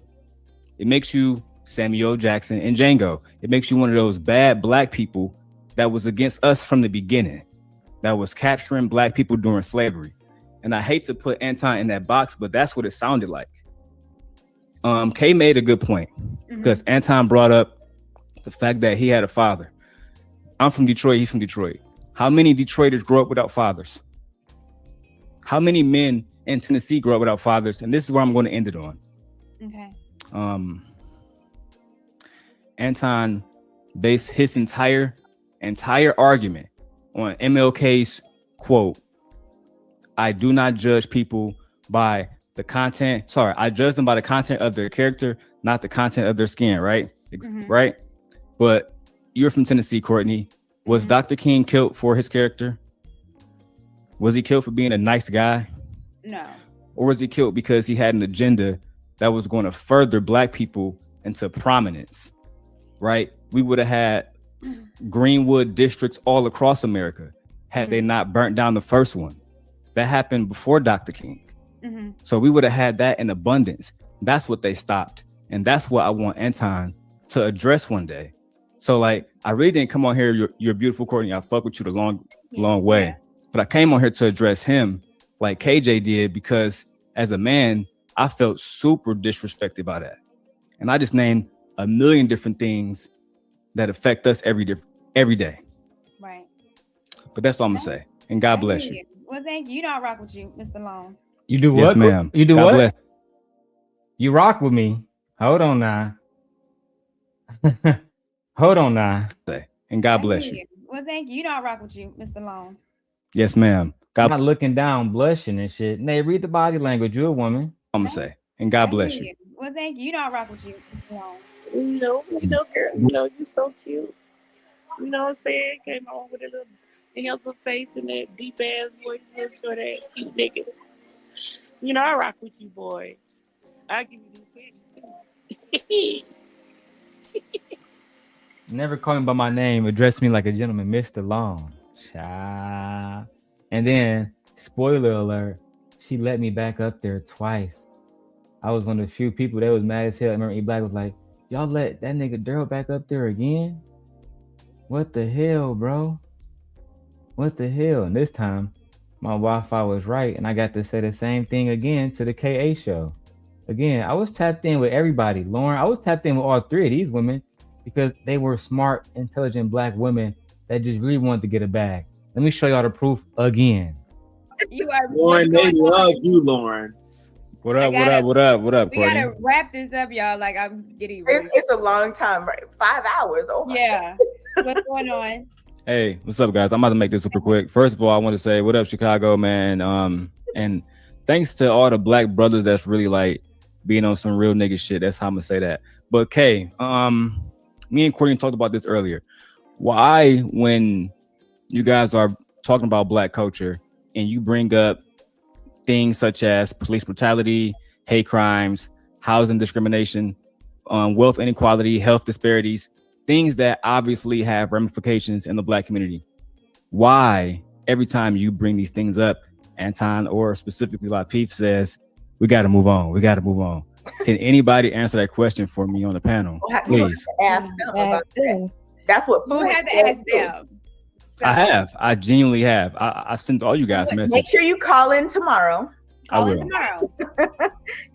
It makes you Samuel Jackson and Django. It makes you one of those bad Black people that was against us from the beginning, that was capturing Black people during slavery. And I hate to put Anton in that box, but that's what it sounded like. Kay made a good point because Anton brought up the fact that he had a father. I'm from Detroit. He's from Detroit. How many Detroiters grow up without fathers? How many men in Tennessee grow up without fathers? And this is where I'm going to end it on. Okay. Anton based his entire argument on MLK's quote, "I do not judge people by the content. Sorry, I judge them by the content of their character, not the content of their skin." Right? Right? But you're from Tennessee, Courtney. Was Dr. King killed for his character? Was he killed for being a nice guy? No. Or was he killed because he had an agenda that was going to further Black people into prominence? Right? We would have had Greenwood districts all across America had they not burnt down the first one. That happened before Dr. King. So we would have had that in abundance. That's what they stopped. And that's what I want Anton to address one day. So like, I really didn't come on here. You're beautiful, Courtney. I fuck with you the long way. But I came on here to address him like KJ did, because as a man, I felt super disrespected by that. And I just named a million different things that affect us every day. Right. But that's all I'm gonna say. And God bless you. Well, thank you. You know I rock with you, Mr. Long. You do what? Yes, ma'am. You do God what? bless. You rock with me. Hold on now. Hold on now. And God bless you. Well, thank you. You know I rock with you, Mr. Long. Yes, ma'am. I'm not looking down, blushing and shit. Nay, read the body language. You're a woman. I'm gonna say. And God bless you. Well, thank you. You know I rock with you, Mr. Long. You know, girl, you're so cute. You know what I'm saying? Came on with a little handsome face and that deep ass voice for that cute nigga. You know, I rock with you, boy. I'll give you these panties too. Never call me by my name. Address me like a gentleman, Mr. Long. Child. And then, spoiler alert, she let me back up there twice. I was one of the few people that was mad as hell. I remember E Black was like, "Y'all let that nigga Darrel back up there again? What the hell, bro? What the hell?" And this time, my Wi-Fi was right, and I got to say the same thing again to the KA show. Again, I was tapped in with everybody. Lauren, I was tapped in with all three of these women because they were smart, intelligent Black women that just really wanted to get a bag. Let me show y'all the proof again. You are Lauren, they love you, Lauren. What up, Courtney? We gotta wrap this up, y'all. Like, I'm getting It's a long time, right? 5 hours. Oh my God. What's going on? Hey, what's up, guys? I'm about to make this super quick. First of all, I want to say, what up, Chicago, man? And thanks to all the Black brothers that's really like being on some real nigga shit. That's how I'm gonna say that. But Kay, me and Courtney talked about this earlier. Why, when you guys are talking about Black culture and you bring up things such as police brutality, hate crimes, housing discrimination, wealth inequality, health disparities, things that obviously have ramifications in the Black community. Why every time you bring these things up, Anton, or specifically Lapeef says, we got to move on. We got to move on. Can anybody answer that question for me on the panel, please? Ask them about that. That's what food You have to ask them. I have. I genuinely have. I sent all you guys a message. Make sure you call in tomorrow. Call in tomorrow.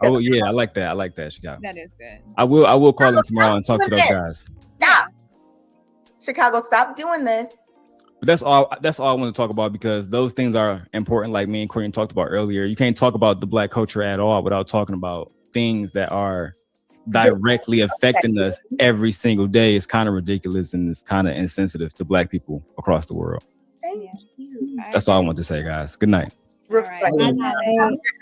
Oh yeah, I like that. I like that, Chicago. That is good. I will call in tomorrow and talk to those guys. Stop. Chicago, stop doing this. But that's all I want to talk about, because those things are important, like me and Courtney talked about earlier. You can't talk about the Black culture at all without talking about things that are directly affecting us every single day. It's kind of ridiculous and it's kind of insensitive to Black people across the world. Thank you. That's all I want to say, guys. Good night. Good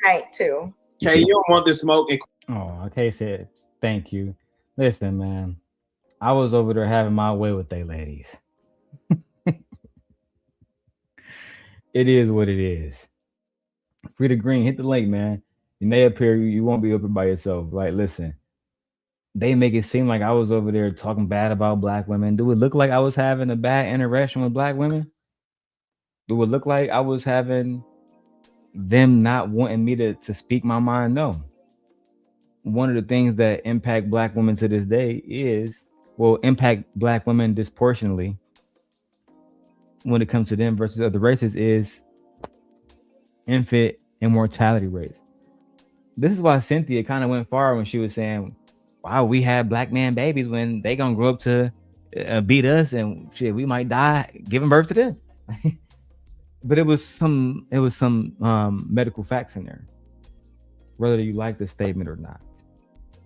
night too. Okay, you don't want this smoke. Oh, okay, said thank you. Listen, man, I was over there having my way with they ladies. It is what it is. Frida Green, hit the link, man. You may appear, you won't be up by yourself. Like, listen, they make it seem like I was over there talking bad about Black women. Do it look like I was having a bad interaction with Black women? Do it look like I was having them not wanting me to speak my mind? No. One of the things that impact Black women to this day impact Black women disproportionately when it comes to them versus other races is infant immortality rates. This is why Cynthia kind of went far when she was saying, wow, we had Black man babies when they gonna grow up to beat us and shit, we might die giving birth to them. But it was some medical facts in there, whether you like the statement or not.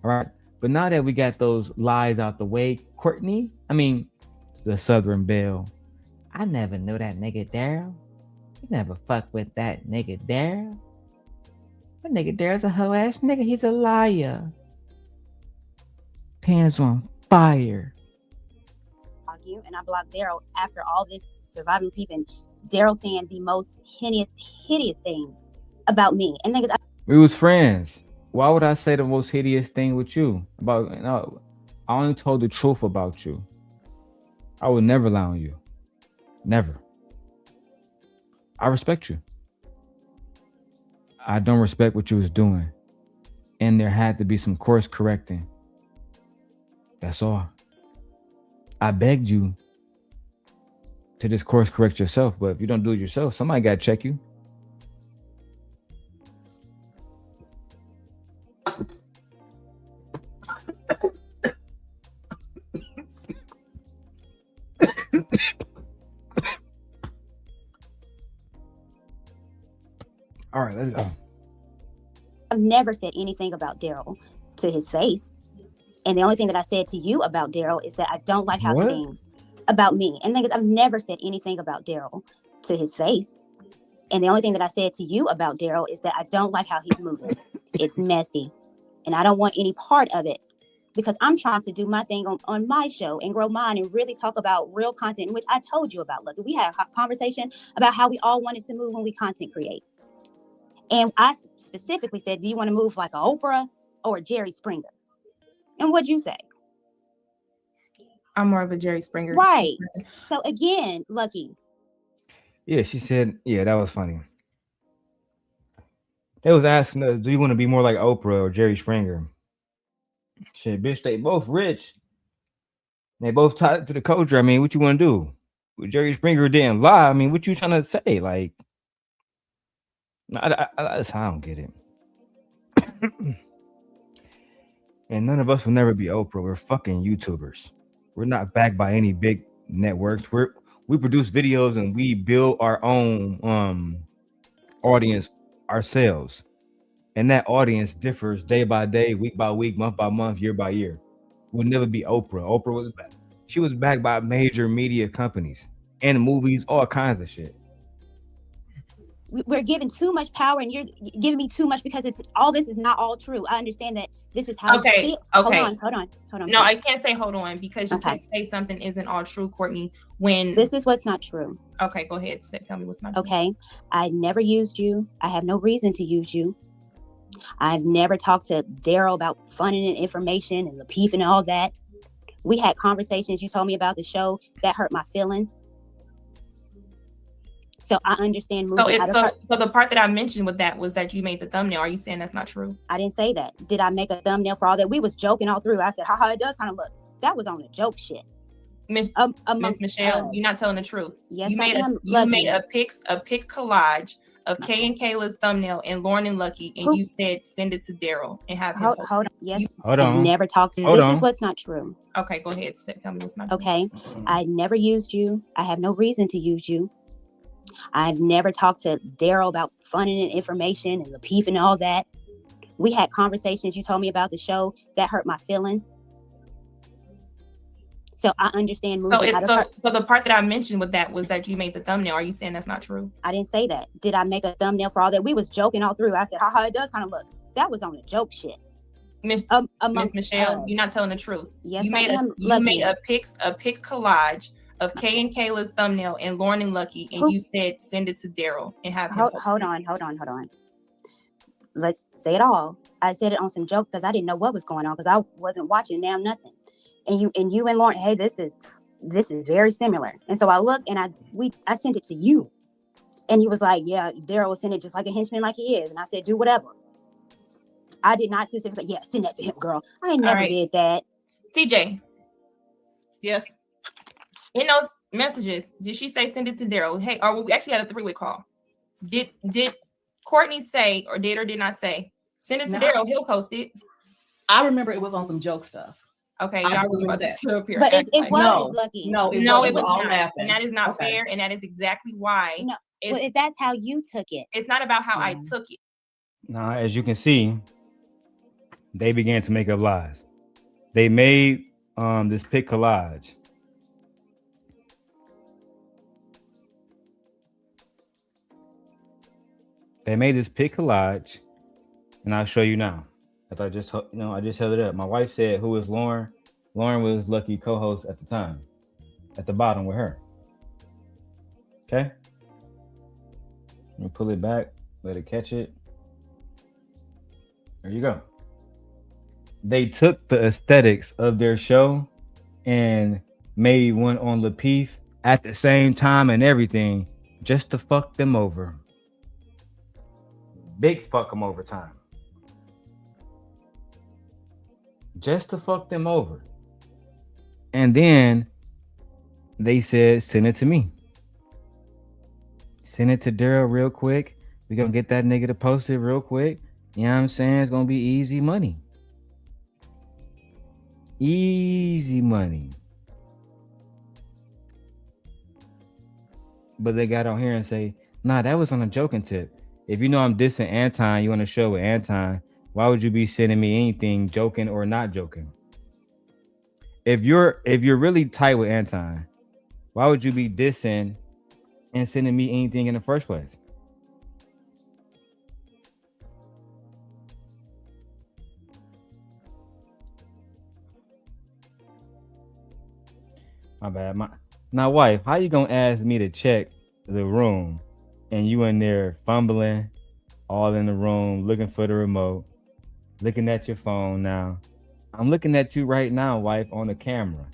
All right. But now that we got those lies out the way, Courtney, the Southern Belle, I never knew that nigga Darrel. You never fuck with that nigga Darrel. That nigga Darrel's a hoe ass nigga. He's a liar. Pants on fire. And I blocked Darrel after all this surviving people and Darrel saying the most hideous things about me. And niggas, we was friends. Why would I say the most hideous thing with you? I only told the truth about you. I would never lie on you. Never. I respect you. I don't respect what you was doing. And there had to be some course correcting. That's all. I begged you to just course correct yourself, but if you don't do it yourself, somebody got to check you. All right, let's go. I've never said anything about Darrel to his face. And the only thing that I said to you about Darrel is that I don't like how he sings about me. And the thing is, I've never said anything about Darrel to his face. And the only thing that I said to you about Darrel is that I don't like how he's moving. It's messy. And I don't want any part of it because I'm trying to do my thing on my show and grow mine and really talk about real content, which I told you about. Lucki, we had a conversation about how we all wanted to move when we content create. And I specifically said, do you want to move like a Oprah or a Jerry Springer? And what'd you say? I'm more of a Jerry Springer. Right. So again, Lucki. Yeah, she said, yeah, that was funny. They was asking us, do you want to be more like Oprah or Jerry Springer? Shit, bitch, they both rich. They both tied to the culture. What you want to do? Well, Jerry Springer didn't lie. What you trying to say? Like, I don't get it. And none of us will never be Oprah. We're fucking YouTubers. We're not backed by any big networks. We produce videos and we build our own audience ourselves. And that audience differs day by day, week by week, month by month, year by year. We'll never be Oprah. Oprah was backed by major media companies and movies, all kinds of shit. We're giving too much power and you're giving me too much because all this is not all true. I understand that this is how okay. Hold on. No, I can't say hold on because you can't say something isn't all true, Courtney, when this is what's not true. Okay, go ahead. Tell me what's not true. Okay. I never used you. I have no reason to use you. I've never talked to Darrel about funding and information and Lapeef and all that. We had conversations. You told me about the show that hurt my feelings. So I understand moving out of her. So the part that I mentioned with that was that you made the thumbnail. Are you saying that's not true? I didn't say that. Did I make a thumbnail for all that? We was joking all through. I said, haha, it does kind of look. That was on the joke shit. Miss Michelle, you're not telling the truth. Yes, you made a pics collage of Kay and Kayla's thumbnail and Lauren and Lucki, and you said send it to Darrel and have him post hold it. on. Yes, Hold I've on. never talked to you. This is what's not true. Okay, go ahead. Tell me what's not true. Okay, I never used you. I have no reason to use you. I've never talked to Darrel about funding and information and the beef and all that. We had conversations. You told me about the show that hurt my feelings. So I understand moving out of her. So the part that I mentioned with that was that you made the thumbnail. Are you saying that's not true? I didn't say that. Did I make a thumbnail for all that? We was joking all through. I said, haha, it does kind of look. That was on the joke shit. Miss Michelle, you're not telling the truth. Yes, you made a pics collage of Kay and Kayla's thumbnail and Lauren and Lucki, and you said send it to Darrel and have him post hold on. Let's say it all. I said it on some joke because I didn't know what was going on because I wasn't watching now nothing. And you and Lauren, hey, this is very similar. And so I looked and I sent it to you. And he was like, yeah, Darrel will send it just like a henchman like he is. And I said, do whatever. I did not specifically, yeah, send that to him, girl. I never did that. TJ. Yes. In those messages, did she say send it to Darrel? Hey, or we actually had a 3-way call. Did Courtney say or did not say send it to Darrel? He'll post it. I remember it was on some joke stuff. Okay, y'all really about to sit up here. But it was Lucki. No, it was all not. laughing. And that is not fair, and that is exactly why. No, well, if that's how you took it. It's not about how I took it. Now, as you can see, they began to make up lies. They made this pic collage. They made this pic collage, and I'll show you now. I just held it up. My wife said, "Who is Lauren?" Lauren was Lucki co-host at the time. At the bottom with her. Okay. Let me pull it back. Let it catch it. There you go. They took the aesthetics of their show and made one on Lapeef at the same time and everything just to fuck them over. Big fuck them over time. Just to fuck them over. And then they said, send it to me. Send it to Darrel real quick. We're going to get that nigga to post it real quick. You know what I'm saying? It's going to be easy money. Easy money. But they got on here and say, nah, that was on a joking tip. If you know I'm dissing Anton, you want to show with Anton, why would you be sending me anything joking or not joking? If you're really tight with Anton, why would you be dissing and sending me anything in the first place? My bad. Now, wife, how you gonna ask me to check the room and you in there fumbling all in the room, looking for the remote, looking at your phone now? I'm looking at you right now, wife, on the camera.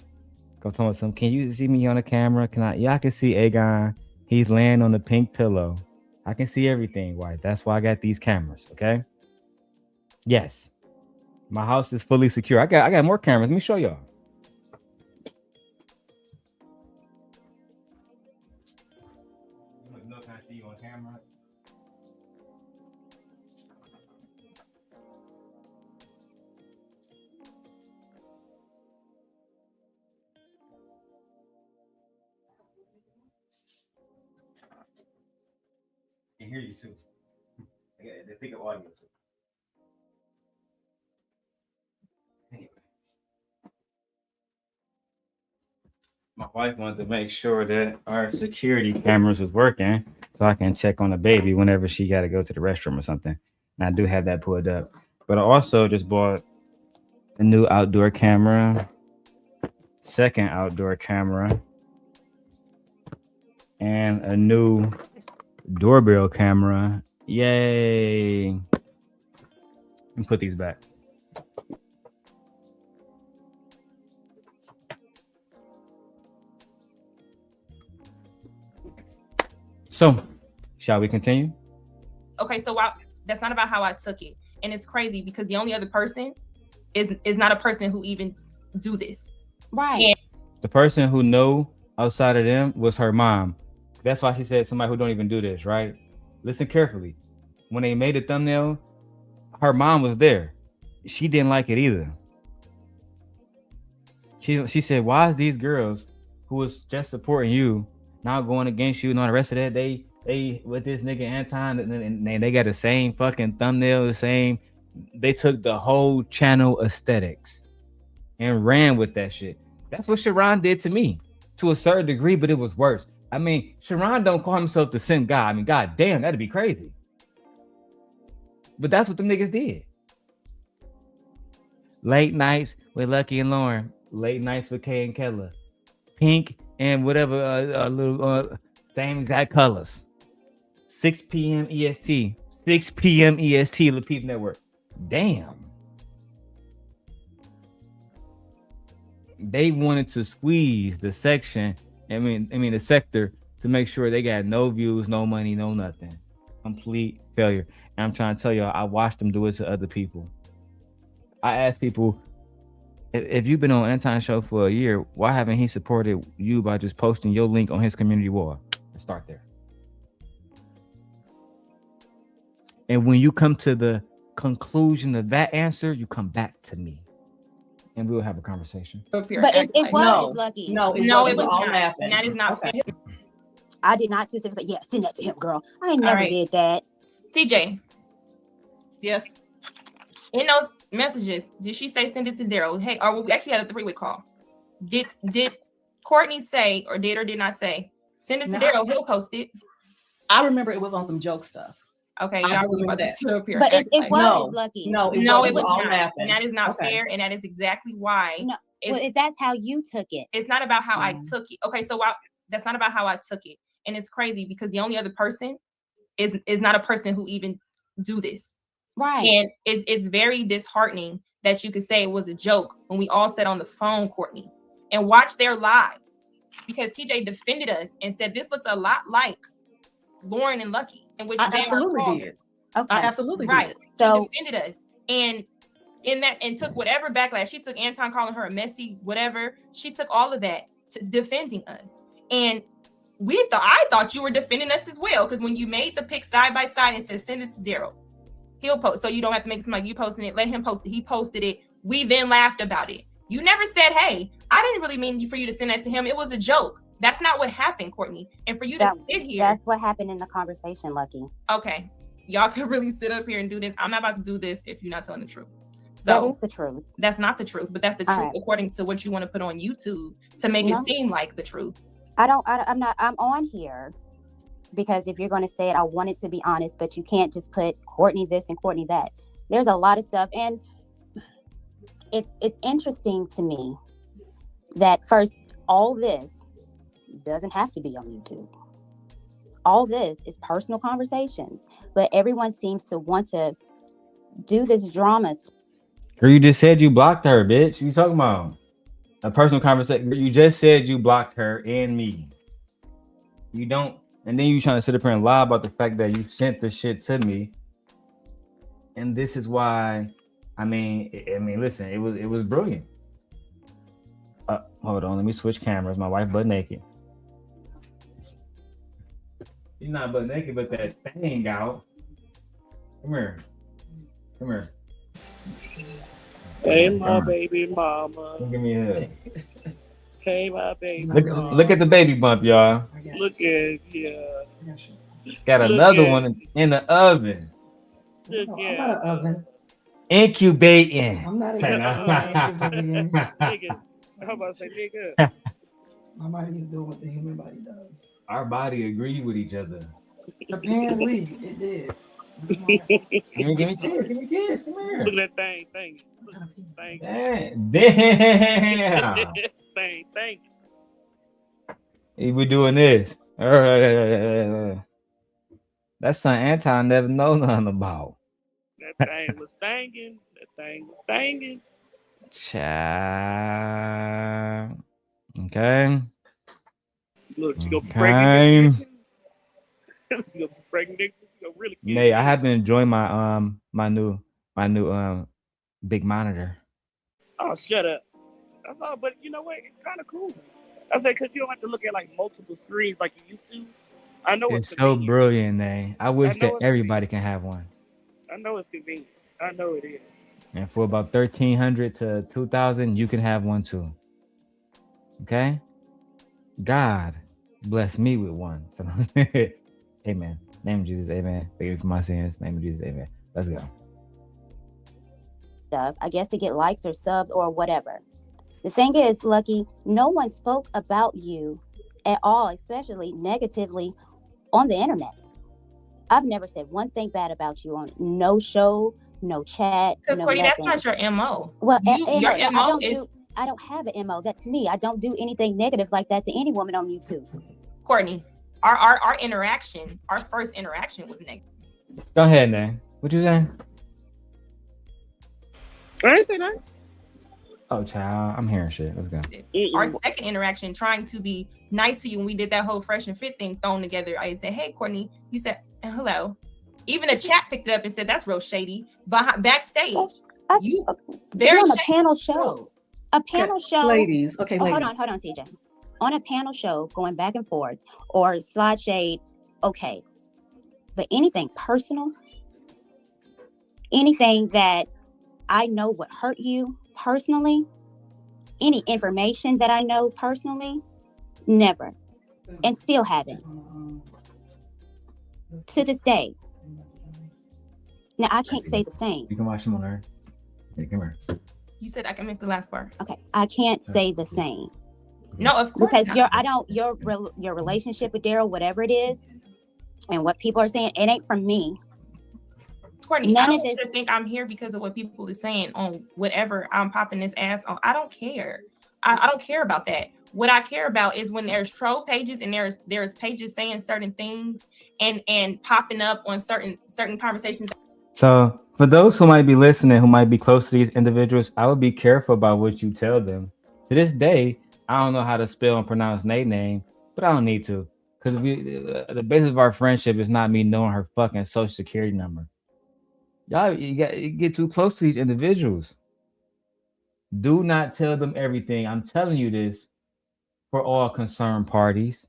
Go tell me something. Can you see me on the camera? Yeah, I can see Aegon. He's laying on the pink pillow. I can see everything, wife. That's why I got these cameras, okay? Yes. My house is fully secure. I got more cameras. Let me show y'all. Can I see you on camera? I can hear you too. They pick up audio too. Anyway. My wife wanted to make sure that our security cameras was working so I can check on the baby whenever she got to go to the restroom or something. And I do have that pulled up. But I also just bought a new outdoor camera, second outdoor camera, and a new doorbell camera. Yay. Let me put these back. So, shall we continue? Okay, so that's not about how I took it, and it's crazy because the only other person is not a person who even do this. Right. And The person who knew outside of them was her mom. That's why she said somebody who don't even do this, right? Listen carefully. When they made the thumbnail, her mom was there. She didn't like it either. She said, why is these girls who was just supporting you now going against you and all the rest of that? They with this nigga Anton and they got the same fucking thumbnail, the same. They took the whole channel aesthetics and ran with that shit. That's what Sharon did to me to a certain degree, but it was worse. I mean, Sharon don't call himself the simp guy. I mean, god damn, that'd be crazy. But that's what them niggas did. Late nights with Lucki and Lauren. Late nights with Kay and Kella. Pink and whatever little same exact colors. 6 p.m. EST. 6 p.m. EST, Lapeep Network. Damn. They wanted to squeeze the section, I mean the sector, to make sure they got no views, no money, no nothing. Complete failure. And I'm trying to tell y'all, I watched them do it to other people. I asked people, if you've been on Anton's show for a year, why haven't he supported you by just posting your link on his community wall? Let's start there. And when you come to the conclusion of that answer, you come back to me. And we'll have a conversation. But it was Lucki. No, it was not. Laughing. And that is not fair. I did not specifically, send that to him, girl. I never did that. TJ. Yes. In those messages, did she say send it to Darrel? Hey, or we actually had a 3-way call. Did Courtney say or did not say send it to Darrel? He'll post it. I remember it was on some joke stuff. Okay, y'all really about to sit up here. But it was Lucki. No, it was not. Laughing. And that is not fair. And that is exactly why. No, if that's how you took it. It's not about how I took it. Okay, so that's not about how I took it. And it's crazy because the only other person is not a person who even do this. Right. And it's very disheartening that you could say it was a joke when we all sat on the phone, Courtney, and watched their live, because TJ defended us and said this looks a lot like Lauren and Lucki, in which I absolutely did. Okay. I absolutely right. did. So she defended us, and and took whatever backlash. She took Anton calling her a messy whatever. She took all of that to defending us, and I thought you were defending us as well, because when you made the pic side by side and said send it to Darrel, he'll post, so you don't have to make it seem like you posting it. Let him post it. He posted it. We then laughed about it. You never said, hey, I didn't really mean for you to send that to him. It was a joke. That's not what happened, Courtney. And for you to sit here. That's what happened in the conversation, Lucki. Okay. Y'all could really sit up here and do this. I'm not about to do this if you're not telling the truth. So that is the truth. That's not the truth, but that's the truth according to what you want to put on YouTube to make it seem like the truth. I'm on here because if you're going to say it, I want it to be honest, but you can't just put Courtney this and Courtney that. There's a lot of stuff. And it's interesting to me that first, all this doesn't have to be on YouTube. All this is personal conversations, but everyone seems to want to do this drama. Girl, you just said you blocked her, bitch. You talking about a personal conversation? You just said you blocked her and me. You don't, and then you trying to sit up here and lie about the fact that you sent the shit to me. And this is why, I mean, listen, it was brilliant. Hold on, let me switch cameras. My wife butt naked. She's not butt naked, but that thing out. Come here. Hey, my baby mama. Give me a hug. Hey, my baby. Look at the baby bump, y'all. Look at Got another one in the oven. Look I'm not an oven. Incubating. I'm not incubating. Nigga. I'm about to say nigga. My body is doing what the human body does. Our body agreed with each other. Apparently, it did. Give me a kiss. Come here. Look at that thing. Damn. Thank. We doing this. That's something Anton never know nothing about. That thing was banging. Child. Okay. Look, you go pregnant. You're pregnant. You're really kill Nay, I you. have been enjoying my new big monitor. Oh, shut up. That's all. But you know what? It's kind of cool. I say because you don't have to look at like multiple screens like you used to. I know it's It's so convenient. brilliant, Nay. I I wish know that it's everybody can have one. I know it's convenient. I know it is. And for about 1,300 to 2,000, you can have one too. Okay? God bless me with one. So, amen. Name of Jesus, amen. Forgive me for my sins. Name of Jesus, amen. Let's go. I guess to get likes or subs or whatever. The thing is, Lucki, no one spoke about you at all, especially negatively on the internet. I've never said one thing bad about you on no show, no chat, Because no Courtney, nothing. that's not your MO. Well, Your no, MO is I don't have an MO. That's me. I don't do anything negative like that to any woman on YouTube. Courtney. Our interaction, our first interaction was negative. Go ahead, Nay. What you saying? I ain't say that. Oh, child, I'm hearing shit. Let's go. Our second interaction, trying to be nice to you when we did that whole fresh and fit thing thrown together. I said, "Hey, Courtney," you said, "Hello." Even the chat picked it up and said, "That's real shady." But backstage, you very on a shady. panel show. A panel show. Ladies, okay, Oh, ladies. hold on, TJ. On a panel show, going back and forth or slide shade, okay. But anything personal, anything that I know would hurt you personally, any information that I know personally, never. And still haven't. To this day. Now, I can't say the same. You can watch him on her. Yeah, come here. You said I can miss the last part. Okay, I can't say the same. No, of course because not. your relationship with Darrel, whatever it is, and what people are saying, it ain't from me. Courtney, None I of don't this. think I'm here because of what people are saying on whatever I'm popping this ass on. I don't care. I don't care about that. What I care about is when there's troll pages and there's pages saying certain things and popping up on certain conversations. So, for those who might be listening, who might be close to these individuals, I would be careful about what you tell them. To this day, I don't know how to spell and pronounce Nate's name, but I don't need to. Because the basis of our friendship is not me knowing her fucking social security number. Y'all, you get too close to these individuals. Do not tell them everything. I'm telling you this for all concerned parties,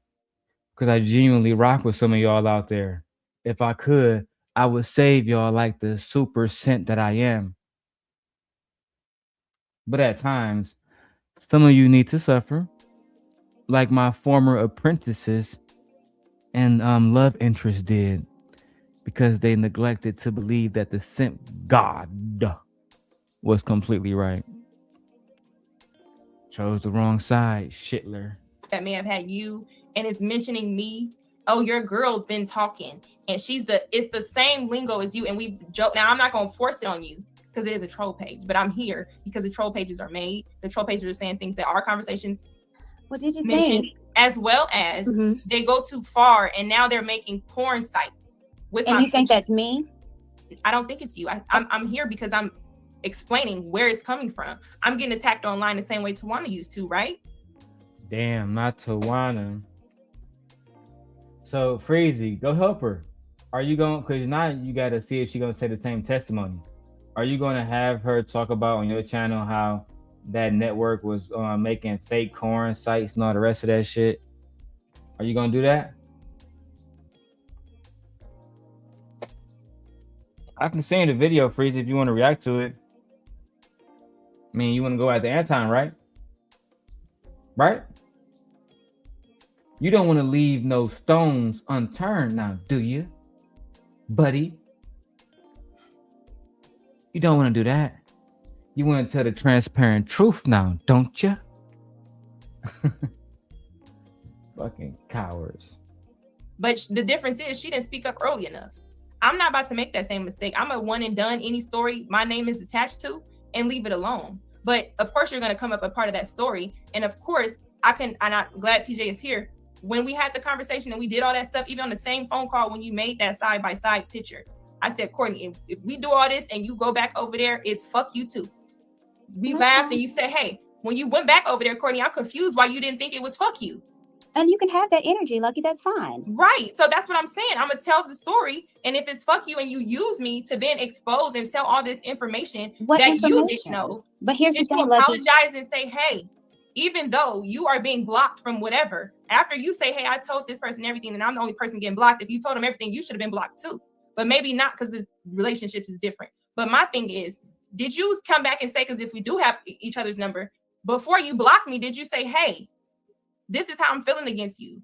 because I genuinely rock with some of y'all out there. If I could, I would save y'all like the super scent that I am. But at times, some of you need to suffer, like my former apprentices and love interest did, because they neglected to believe that the scent God was completely right. Chose the wrong side, shitler. That may have had you, and it's mentioning me. Oh, your girl's been talking, and it's the same lingo as you, and we joke. Now I'm not gonna force it on you because it is a troll page, but I'm here because the troll pages are made. The troll pages are saying things that our conversations. What did you mention, think? as well as they go too far, and now they're making porn sites. And you think that's me? I don't think it's you. I'm here because I'm explaining where it's coming from. I'm getting attacked online the same way Tawana used to, right? Damn, not Tawana. So Freezy, go help her. Are you going? Because now you got to see if she's gonna say the same testimony. Are you going to have her talk about on your channel how that network was making fake corn sites and all the rest of that shit? Are you gonna do that? I can send you the video, Freezy, if you want to react to it. I mean, you want to go at the Anton, right? Right? You don't want to leave no stones unturned now, do you, buddy? You don't want to do that. You want to tell the transparent truth now, don't you? Fucking cowards. But the difference is she didn't speak up early enough. I'm not about to make that same mistake. I'm a one and done. Any story my name is attached to, and leave it alone. But of course, you're going to come up a part of that story. And of course, I'm glad TJ is here. When we had the conversation and we did all that stuff, even on the same phone call, when you made that side-by-side picture, I said, Courtney, if we do all this and you go back over there, it's fuck you too. We laughed and you said, hey, when you went back over there, Courtney, I'm confused why you didn't think it was fuck you. And you can have that energy, Lucky. That's fine. Right. So that's what I'm saying. I'm going to tell the story. And if it's fuck you and you use me to then expose and tell all this information that you didn't know. But here's the thing, you Lucky. apologize and say, hey, even though you are being blocked from whatever, after you say, hey, I told this person everything and I'm the only person getting blocked. If you told them everything, you should have been blocked too. But maybe not because the relationships is different. But my thing is, did you come back and say, because if we do have each other's number, before you blocked me, did you say, hey, this is how I'm feeling against you?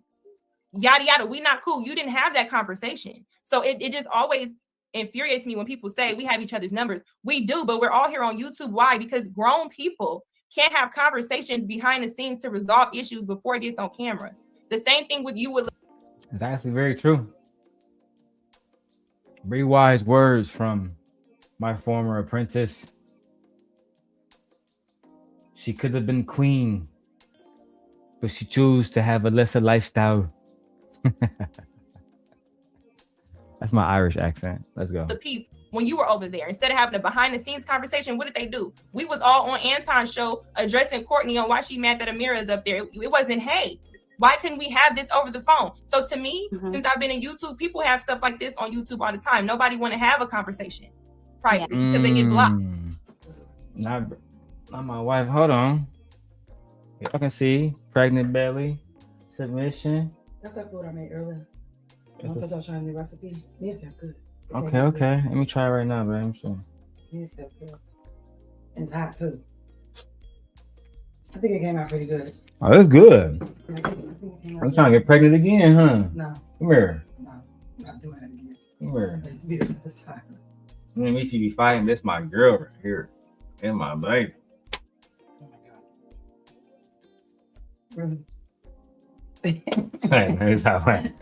Yada, yada, we not cool. You didn't have that conversation. So it just always infuriates me when people say we have each other's numbers. We do, but we're all here on YouTube. Why? Because grown people can't have conversations behind the scenes to resolve issues before it gets on camera. The same thing with you. It's actually very true. Very wise words from my former apprentice. She could have been queen, but she chose to have a lesser lifestyle. That's my Irish accent. Let's go. The peep when you were over there, instead of having a behind the scenes conversation, what did they do? We was all on Anton's show addressing Courtney on why she mad that Amira is up there. It wasn't, hey, why couldn't we have this over the phone? So to me, since I've been in YouTube, people have stuff like this on YouTube all the time. Nobody want to have a conversation private because they get blocked. Not my wife. Hold on. I can see pregnant belly, submission. That's that food I made earlier. I thought y'all trying the recipe. Yes, that's good. Okay. Let me try it right now, babe. I'm sure. Yes, that's good. And it's hot too. I think it came out pretty good. Oh, that's good. I think it came out I'm trying to get pregnant again, huh? No. Come here. No, not doing it again. Come here. Be the first time. Let me see you fighting. This my girl right here. And my baby. Really? Hey, man, it's how I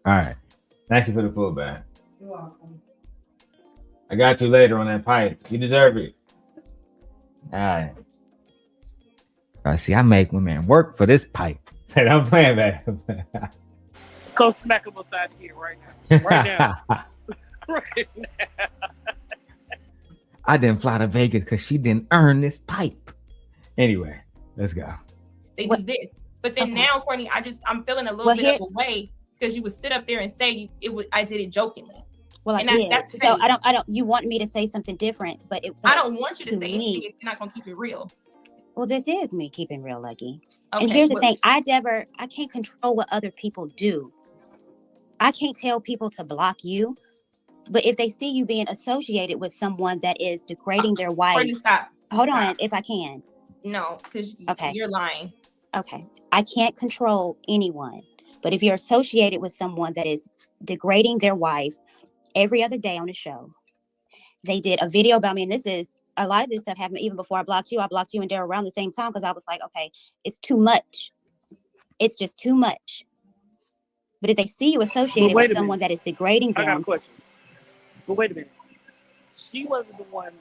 All right. Thank you for the food, man. You're welcome. I got you later on that pipe. You deserve it. All right. I see. I make women work for this pipe. Said I'm playing back. Go smack him upside the head right now. Right now. Right now. I didn't fly to Vegas because she didn't earn this pipe. Anyway, let's go. They do this, but then now, Courtney, I'm feeling a little bit of a way because you would sit up there and say I did it jokingly. Well, and I did. that's So I don't. You want me to say something different, but I don't want you to say me. anything if you're not gonna keep it real. Well, this is me keeping real, Lucky. Okay, and here's the thing: I can't control what other people do. I can't tell people to block you, but if they see you being associated with someone that is degrading their wife, Courtney, stop. Hold on, if I can. No, because you're lying. Okay, I can't control anyone, but if you're associated with someone that is degrading their wife every other day on the show, they did a video about me, and a lot of this stuff happened even before I blocked you. I blocked you and Darrel around the same time because I was like, okay, it's too much. It's just too much. But if they see you associated with someone that is degrading them, I got a question. But wait a minute. She wasn't the one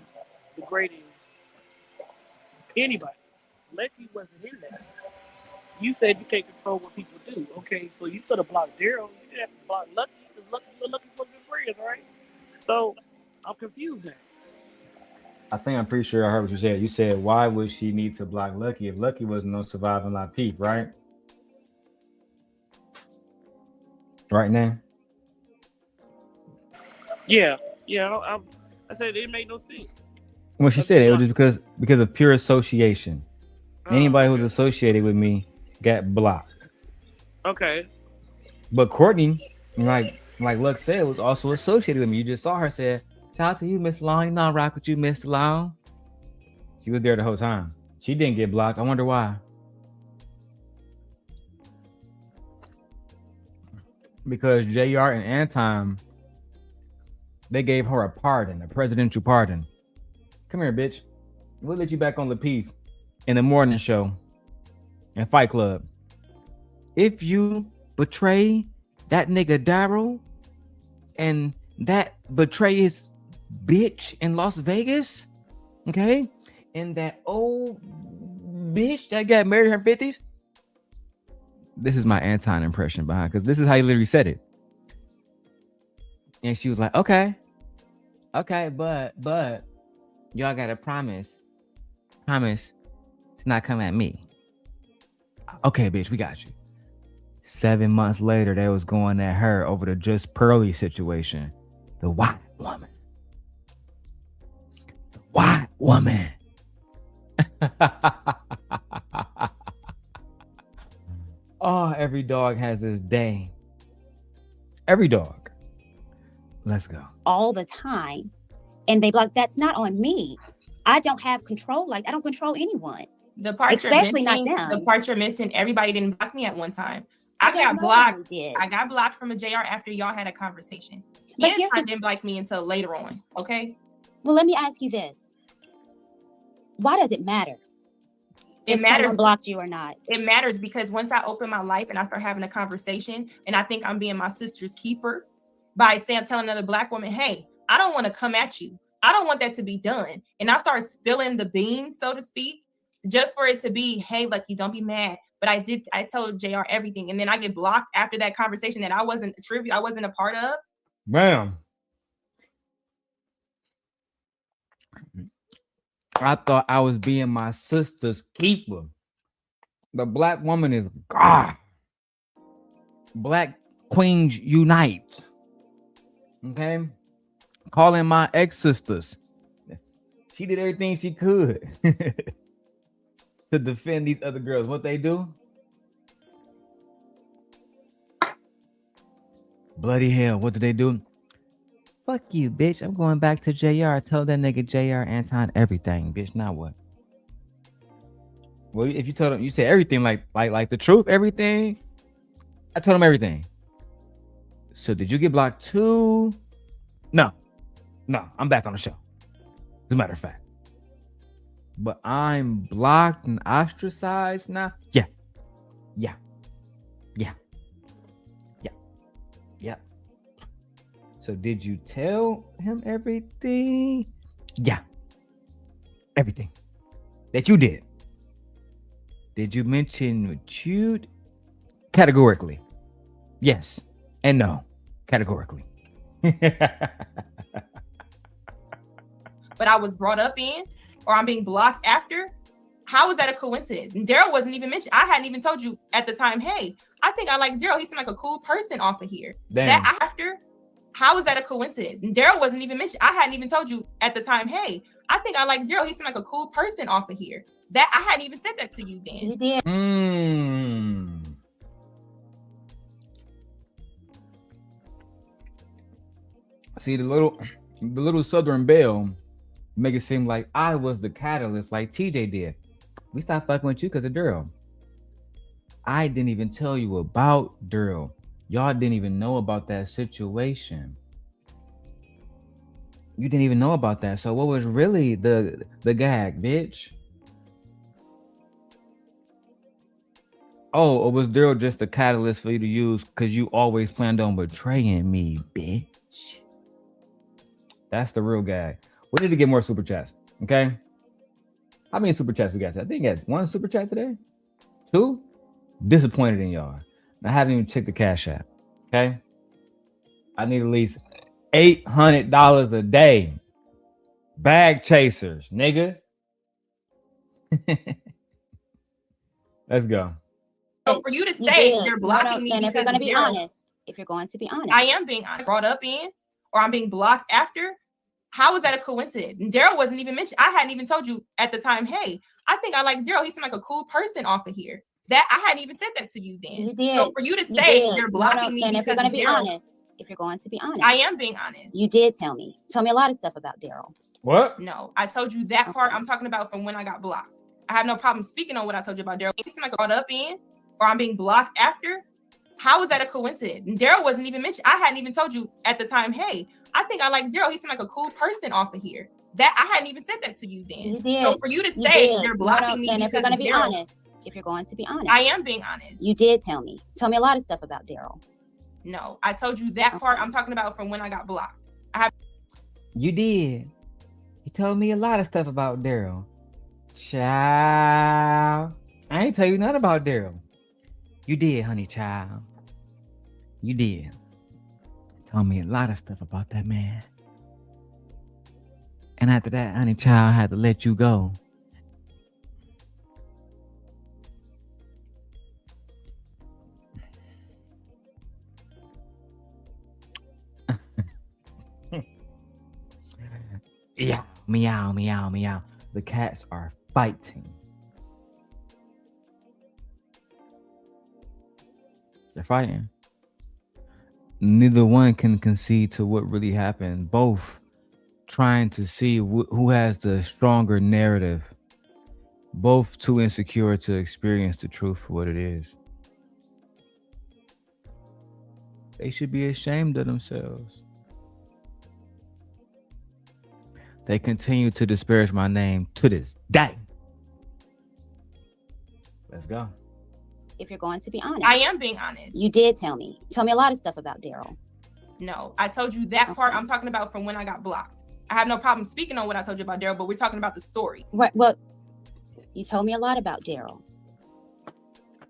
degrading anybody. Lucky wasn't in that. You said you can't control what people do. Okay, so you could have blocked Darrel. You didn't have to block Lucky because Lucky was looking for good friends, right? So I'm confused now. I'm pretty sure I heard what you said. You said, why would she need to block Lucky if Lucky wasn't no surviving like peep, right? Right now? Yeah. I said it made no sense. When she said it was just because of pure association. Anybody who's associated with me got blocked. Okay. But Courtney, like Luck said, was also associated with me. You just saw her said, shout out to you, Miss Long. You know I rock with you, Mr. Long. She was there the whole time. She didn't get blocked. I wonder why. Because JR and Anton, they gave her a pardon, a presidential pardon. Come here, bitch. We'll let you back on Lapeef in the morning show and Fight Club. If you betray that nigga Darrel and that betray his bitch in Las Vegas, okay, and that old bitch that got married in her 50s, this is my Anton impression behind, because this is how he literally said it. And she was like, okay, but y'all gotta promise to not come at me. Okay, bitch, we got you. 7 months later, they was going at her over the Just Pearly situation. The white woman. The white woman. Oh, every dog has this day. Every dog. Let's go. All the time. And they like, that's not on me. I don't have control. Like, I don't control anyone. The part Especially you're missing, not them. the part you're missing, everybody didn't block me at one time. I don't got know blocked. who did. I got blocked from a JR after y'all had a conversation. But Yes, here's I the- didn't block me until later on. Okay. Well, let me ask you this. Why does it matter? It if matters. someone blocked you or not? It matters because once I open my life and I start having a conversation, and I think I'm being my sister's keeper by saying, telling another Black woman, hey, I don't want to come at you. I don't want that to be done. And I start spilling the beans, so to speak, just for it to be, hey, Lucki, don't be mad. But I told JR everything. And then I get blocked after that conversation that I wasn't a part of. Bam. I thought I was being my sister's keeper. The Black woman is God. Black queens unite. Okay? Calling my ex-sisters. She did everything she could to defend these other girls. What they do? Bloody hell. What did they do? Fuck you, bitch. I'm going back to JR. Tell that nigga JR Anton everything, bitch. Now what? Well, if you told him, you said everything like the truth, everything. I told him everything. So did you get blocked too? No, I'm back on the show. As a matter of fact. But I'm blocked and ostracized now. Yeah. So did you tell him everything? Yeah. Everything that you did. Did you mention what you categorically? Yes and no. Categorically. But I was brought up in, or I'm being blocked after. How is that a coincidence? And Darrel wasn't even mentioned. I hadn't even told you at the time, hey, I think I like Darrel. He seemed like a cool person off of here. Damn. That after, how is that a coincidence? And Darrel wasn't even mentioned. I hadn't even told you at the time, hey, I think I like Darrel. He seemed like a cool person off of here. That I hadn't even said that to you then. You did. See, the little Southern Belle make it seem like I was the catalyst, like TJ did. We stopped fucking with you because of Darrel. I didn't even tell you about Darrel. Y'all didn't even know about that situation. You didn't even know about that. So what was really the gag, bitch? Oh, or was Darrel just a catalyst for you to use because you always planned on betraying me, bitch? That's the real gag. We need to get more super chats, okay? How many super chats we got? I think we got 1 super chat today. 2? Disappointed in y'all. I haven't even checked the Cash App, okay? I need at least $800 a day. Bag chasers, nigga. Let's go. So for you to say did. you're blocking me and if because you're going to be Darrel, honest, if you're going to be honest, I am being brought up in, or I'm being blocked after. How is that a coincidence? And Darrel wasn't even mentioned. I hadn't even told you at the time, hey, I think I like Darrel. He seemed like a cool person off of here. That I hadn't even said that to you then. You did. So for you to say did. you're blocking me and if you're because going to be Darrel, honest, if you're going to be honest, I am being honest. You did tell me. Tell me a lot of stuff about Darrel. What? No, I told you that part. I'm talking about from when I got blocked. I have no problem speaking on what I told you about Darrel. He seemed like brought up in, or I'm being blocked after. How is that a coincidence? And Darrel wasn't even mentioned. I hadn't even told you at the time, hey, I think I like Darrel. He seemed like a cool person off of here. That I hadn't even said that to you then. You did. So for you to say you're No, blocking me and if you're because going to be Darrel, honest, if you're going to be honest, I am being honest. You did tell me. Tell me a lot of stuff about Darrel. No, I told you that part. I'm talking about from when I got blocked. You did. You told me a lot of stuff about Darrel. Child. I ain't tell you nothing about Darrel. You did, honey child. You did. Told me a lot of stuff about that man. And after that, honey child, I had to let you go. Yeah, meow, meow, meow. The cats are fighting. They're fighting. Neither one can concede to what really happened. Both trying to see who has the stronger narrative. Both too insecure to experience the truth for what it is. They should be ashamed of themselves. They continue to disparage my name to this day. Let's go. If you're going to be honest. I am being honest. You did tell me. Tell me a lot of stuff about Darrel. No, I told you that part. I'm talking about from when I got blocked. I have no problem speaking on what I told you about Darrel, but we're talking about the story. Right. Well, you told me a lot about Darrel.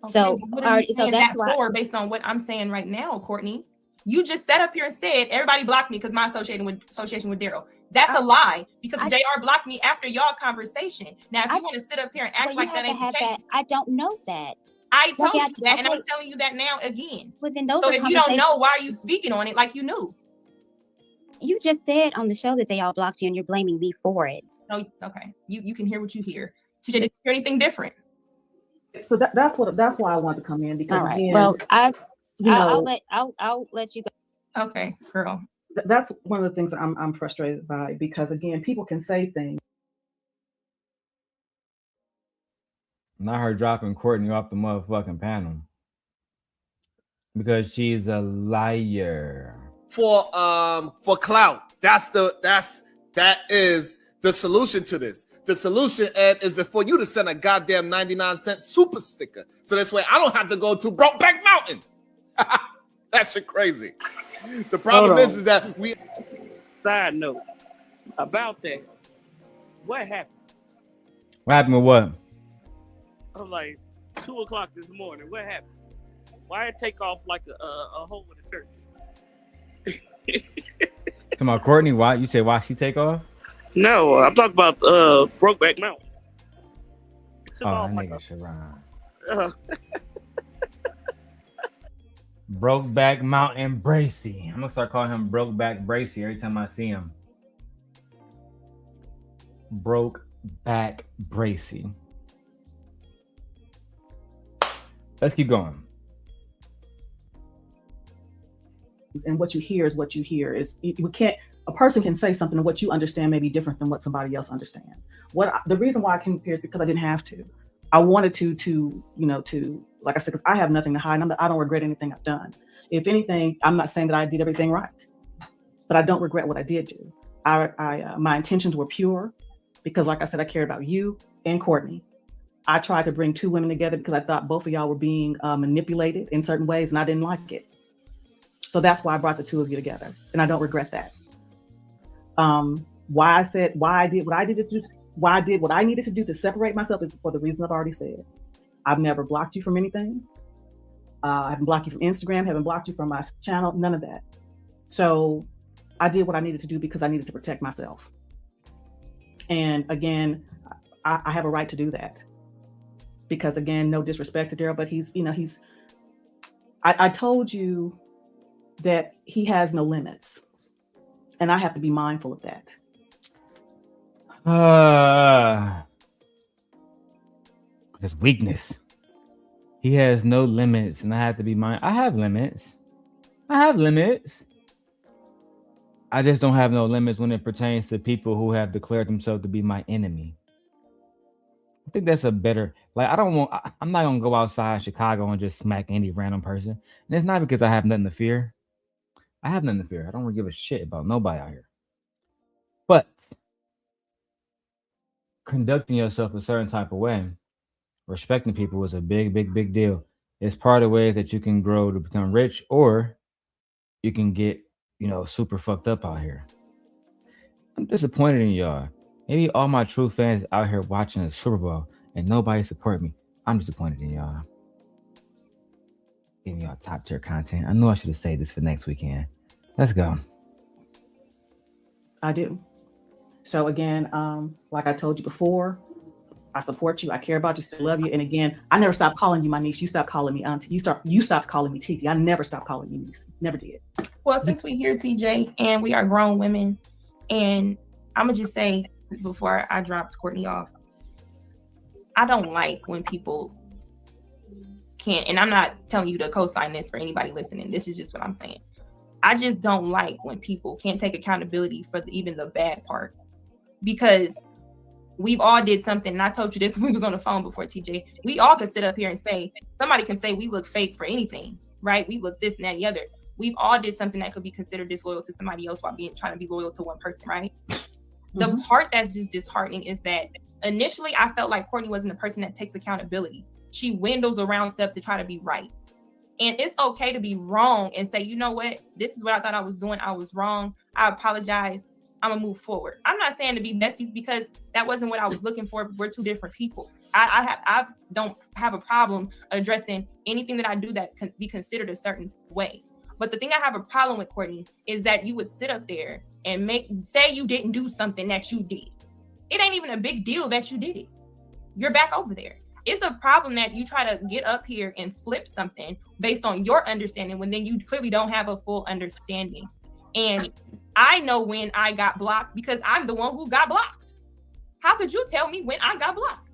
Okay, So, what are you saying that's that why. for based on what I'm saying right now, Courtney? You just sat up here and said everybody blocked me because my association with Darrel. That's a lie because JR blocked me after y'all conversation. Now, if you want to sit up here and act like that ain't the case, I don't know that. I told you that, and I'm telling you that now again. Well, then so if you don't know, why are you speaking on it like you knew? You just said on the show that they all blocked you, and you're blaming me for it. Oh, okay. You can hear what you hear. TJ, did you hear anything different? So that's why I wanted to come in because again, well, I'll let you go. Okay, girl. That's one of the things I'm frustrated by because again, people can say things. Not her dropping Courtney off the motherfucking panel because she's a liar. For clout. That is the solution to this. The solution, Ed, is for you to send a goddamn 99-cent super sticker. So this way I don't have to go to Brokeback Mountain. That shit crazy. The problem is that we... Side note about that. What happened? What happened with what? I was like 2 o'clock this morning. What happened? Why it take off like a hole in the turkey? Talking about Courtney, why you say why she take off? No, I'm talking about Brokeback Mountain. That nigga should rhyme. Brokeback Mountain Bracy. I'm gonna start calling him Brokeback Bracy every time I see him. Brokeback Bracy. Let's keep going. And what you hear is what you hear. A person can say something and what you understand may be different than what somebody else understands. The reason why I came here is because I didn't have to. I wanted to like I said, because I have nothing to hide. I don't regret anything I've done. If anything, I'm not saying that I did everything right, but I don't regret what I did do. My intentions were pure because, like I said, I cared about you and Courtney. I tried to bring two women together because I thought both of y'all were being manipulated in certain ways, and I didn't like it. So that's why I brought the two of you together, and I don't regret that. Why I did what I needed to do to separate myself is for the reason I've already said. I've never blocked you from anything. I haven't blocked you from Instagram, haven't blocked you from my channel, none of that. So I did what I needed to do because I needed to protect myself. And again, I have a right to do that. Because again, no disrespect to Darrel, but I told you that he has no limits. And I have to be mindful of that. That's weakness. He has no limits, and I have to be I have limits. I just don't have no limits when it pertains to people who have declared themselves to be my enemy. I think that's a better, I'm not gonna go outside Chicago and just smack any random person. And it's not because I have nothing to fear. I have nothing to fear. I don't really give a shit about nobody out here. But conducting yourself a certain type of way, respecting people is a big deal. It's part of ways that you can grow to become rich, or you can get, super fucked up out here. I'm disappointed in y'all. Maybe all my true fans out here watching the Super Bowl and nobody support me. I'm disappointed in y'all. Giving y'all top tier content. I know I should have saved this for next weekend. Let's go. I do. So again, like I told you before, I support you. I care about you. Still love you. And again, I never stopped calling you my niece. You stopped calling me auntie. You stopped calling me Titi. I never stopped calling you niece. Never did. Well, since we're here, TJ, and we are grown women, and I'm gonna just say before I dropped Courtney off, I don't like when people can't, and I'm not telling you to co-sign this for anybody listening. This is just what I'm saying. I just don't like when people can't take accountability for even the bad part, because we've all did something. And I told you this when we was on the phone before, TJ. We all could sit up here and say, somebody can say we look fake for anything, right? We look this and that and the other. We've all did something that could be considered disloyal to somebody else while trying to be loyal to one person, right? Mm-hmm. The part that's just disheartening is that initially I felt like Courtney wasn't a person that takes accountability. She windows around stuff to try to be right. And it's okay to be wrong and say, you know what? This is what I thought I was doing. I was wrong. I apologize. I'm gonna move forward. I'm not saying to be besties because that wasn't what I was looking for. We're two different people. I don't have a problem addressing anything that I do that can be considered a certain way. But the thing I have a problem with, Courtney, is that you would sit up there and say you didn't do something that you did. It ain't even a big deal that you did it. You're back over there. It's a problem that you try to get up here and flip something based on your understanding when then you clearly don't have a full understanding. And I know when I got blocked because I'm the one who got blocked. How could you tell me when I got blocked?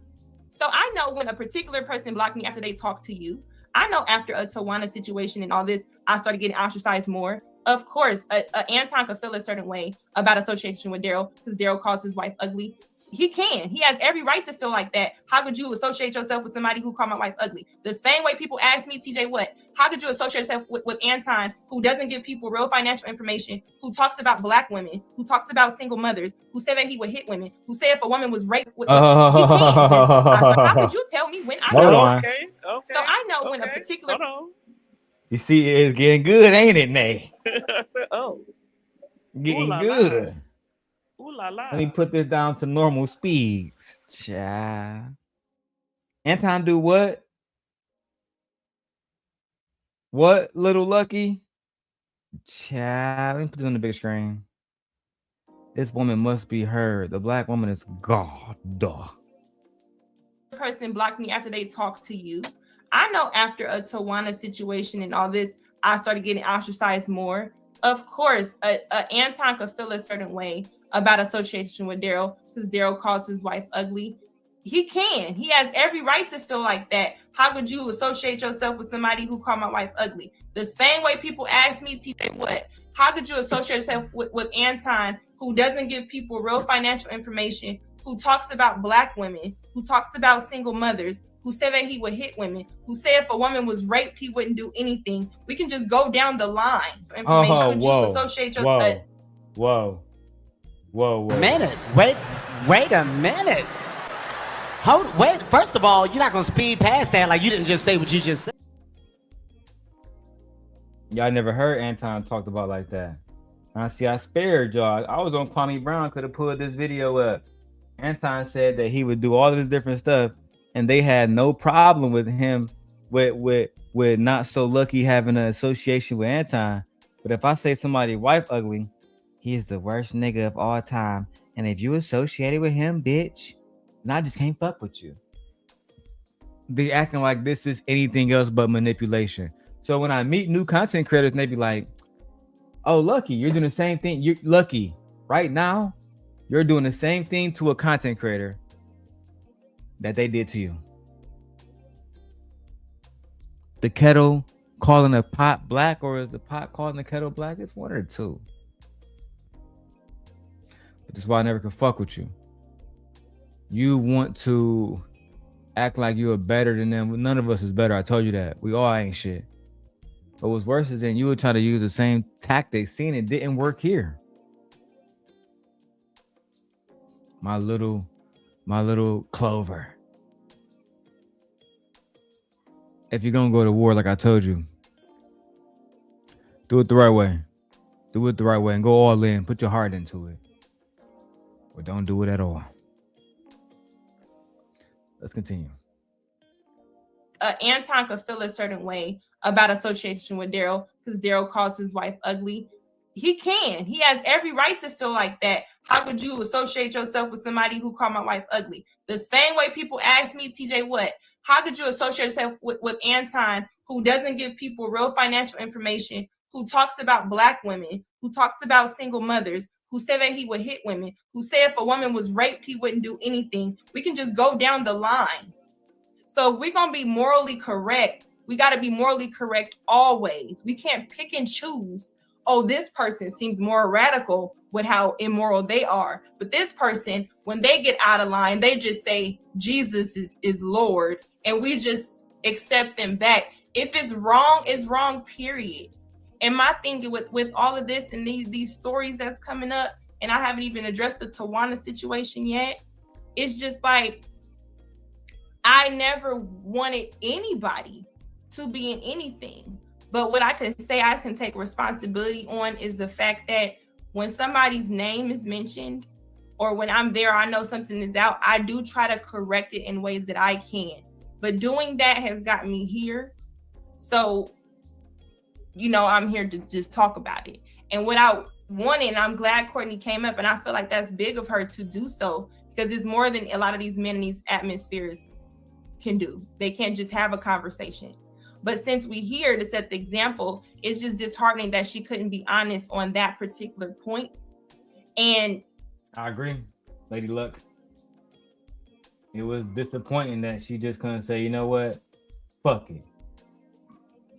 So I know when a particular person blocked me after they talked to you. I know after a Tawana situation and all this, I started getting ostracized more. Of course, Anton could feel a certain way about association with Darrel because Darrel calls his wife ugly. He can. He has every right to feel like that. How could you associate yourself with somebody who called my wife ugly? The same way people ask me, TJ, what? How could you associate yourself with Anton, who doesn't give people real financial information, who talks about Black women, who talks about single mothers, who said that he would hit women, who said if a woman was raped, he can. How could you tell me when I know? Okay. So I know when a particular. You see, it's getting good, ain't it, Nay? Oh. Getting Ooh, good. Ooh la la. Let me put this down to normal speeds. Child. Anton do what? What, little Lucki? Child. Let me put this on the big screen. This woman must be heard. The Black woman is God. Duh. Person blocked me after they talked to you. I know after a Tawana situation and all this, I started getting ostracized more. Of course, Anton could feel a certain way about association with Darrel because Darrel calls his wife ugly. He can. He has every right to feel like that. How could you associate yourself with somebody who called my wife ugly? The same way people ask me, TJ, what? How could you associate yourself with Anton, who doesn't give people real financial information, who talks about Black women, who talks about single mothers, who said that he would hit women, who said if a woman was raped, he wouldn't do anything? We can just go down the line. How could you associate yourself? Whoa. Minute. Wait a minute. Wait. First of all, you're not gonna speed past that like you didn't just say what you just said. Y'all never heard Anton talked about like that. I spared y'all. I was on Kwame Brown, could have pulled this video up. Anton said that he would do all of this different stuff, and they had no problem with him with Not So Lucky having an association with Anton. But if I say somebody's wife ugly, he's the worst nigga of all time. And if you associated with him, bitch, and I just can't fuck with you. They acting like this is anything else but manipulation. So when I meet new content creators, and they be like, oh, Lucki, you're doing the same thing. You're Lucki right now. You're doing the same thing to a content creator that they did to you. The kettle calling a pot black, or is the pot calling the kettle black? It's one or two. But that's why I never could fuck with you. You want to act like you are better than them. None of us is better. I told you that. We all ain't shit. But what's worse is then you would try to use the same tactics, seeing it didn't work here. My little Clover. If you're gonna go to war, like I told you, do it the right way. Do it the right way and go all in. Put your heart into it. Or don't do it at all. Let's continue. Anton could feel a certain way about association with Darrel because Darrel calls his wife ugly. He can. He has every right to feel like that. How could you associate yourself with somebody who called my wife ugly? The same way people ask me, TJ, what? How could you associate yourself with Anton, who doesn't give people real financial information, who talks about Black women, who talks about single mothers, who said that he would hit women, who said if a woman was raped, he wouldn't do anything. We can just go down the line. So if we're going to be morally correct, we got to be morally correct always. We can't pick and choose. Oh, this person seems more radical with how immoral they are. But this person, when they get out of line, they just say Jesus is Lord. And we just accept them back. If it's wrong, period. And my thing with all of this and these stories that's coming up, and I haven't even addressed the Tawana situation yet, it's just like, I never wanted anybody to be in anything. But what I can say I can take responsibility on is the fact that when somebody's name is mentioned, or when I'm there, I know something is out, I do try to correct it in ways that I can. But doing that has got me here. So, I'm here to just talk about it. And without wanting, I'm glad Courtney came up, and I feel like that's big of her to do so, because it's more than a lot of these men in these atmospheres can do. They can't just have a conversation. But since we're here to set the example, it's just disheartening that she couldn't be honest on that particular point. And I agree, Lady Luck. It was disappointing that she just couldn't say, you know what? Fuck it.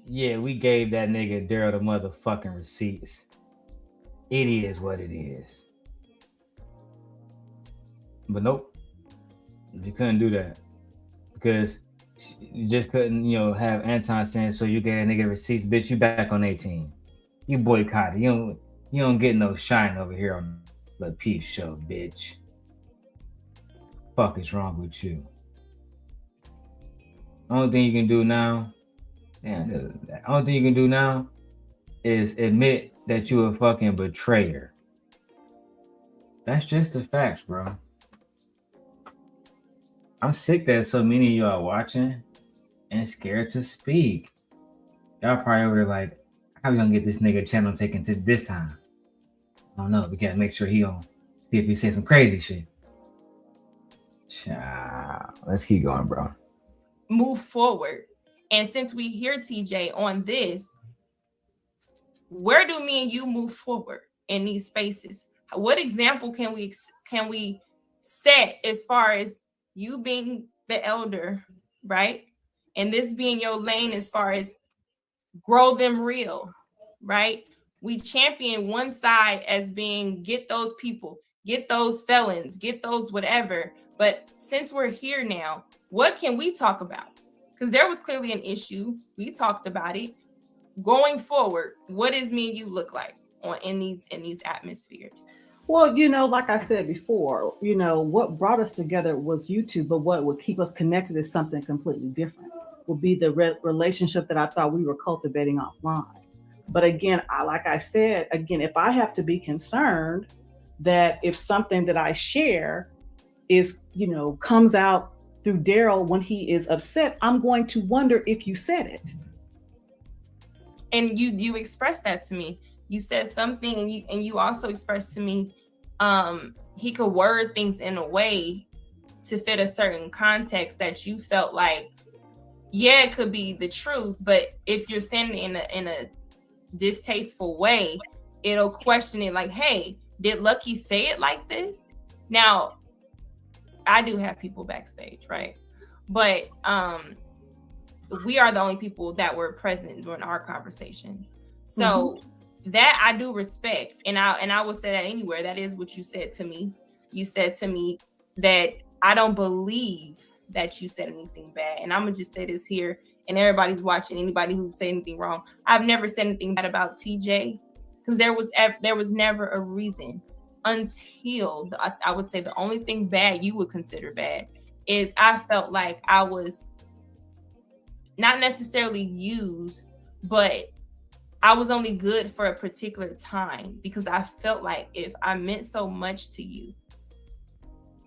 Yeah, we gave that nigga Darrel the motherfucking receipts. It is what it is. But nope. You couldn't do that. Because you just couldn't, have Anton saying, so you gave that nigga receipts, bitch, you back on 18. You boycotted. You don't get no shine over here on the Peep Show, bitch. Fuck is wrong with you? Only thing you can do now, is admit that you a fucking betrayer. That's just the facts, bro. I'm sick that so many of y'all watching and scared to speak. Y'all probably over like, how we gonna get this nigga channel taken to this time? I don't know. We gotta make sure he don't see if he say some crazy shit. Child, let's keep going, bro. Move forward. And since we hear TJ on this, where do me and you move forward in these spaces? What example can we set as far as you being the elder, right? And this being your lane as far as grow them real, right? We champion one side as being get those people, get those felons, get those whatever. But since we're here now, what can we talk about? Because there was clearly an issue. We talked about it. Going forward, what does me and you look like in these atmospheres? Well, like I said before, what brought us together was YouTube, but what would keep us connected is something completely different. Will be the relationship that I thought we were cultivating offline. But again, like I said, if I have to be concerned that if something that I share is, comes out through Darrel when he is upset, I'm going to wonder if you said it. And you expressed that to me. You said something, and you also expressed to me he could word things in a way to fit a certain context that you felt like, yeah, it could be the truth, but if you're saying it in a distasteful way, it'll question it like, hey, did Lucki say it like this? Now, I do have people backstage, right? But we are the only people that were present during our conversations. So that I do respect. And I will say that anywhere. That is what you said to me. You said to me that I don't believe that you said anything bad. And I'm going to just say this here, and everybody's watching, anybody who said anything wrong. I've never said anything bad about TJ, because there was never a reason until I would say the only thing bad you would consider bad is I felt like I was not necessarily used, but I was only good for a particular time, because I felt like if I meant so much to you,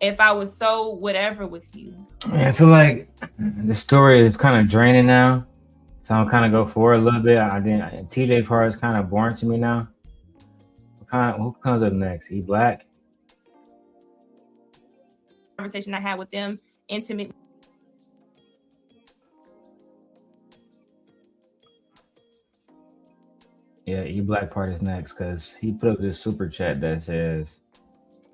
if I was so whatever with you. I feel like the story is kind of draining now, so I'll kind of go forward a little bit. TJ part is kind of boring to me now. Who comes up next? E Black? Conversation I had with them, intimate. Yeah, E Black part is next because he put up this super chat that says,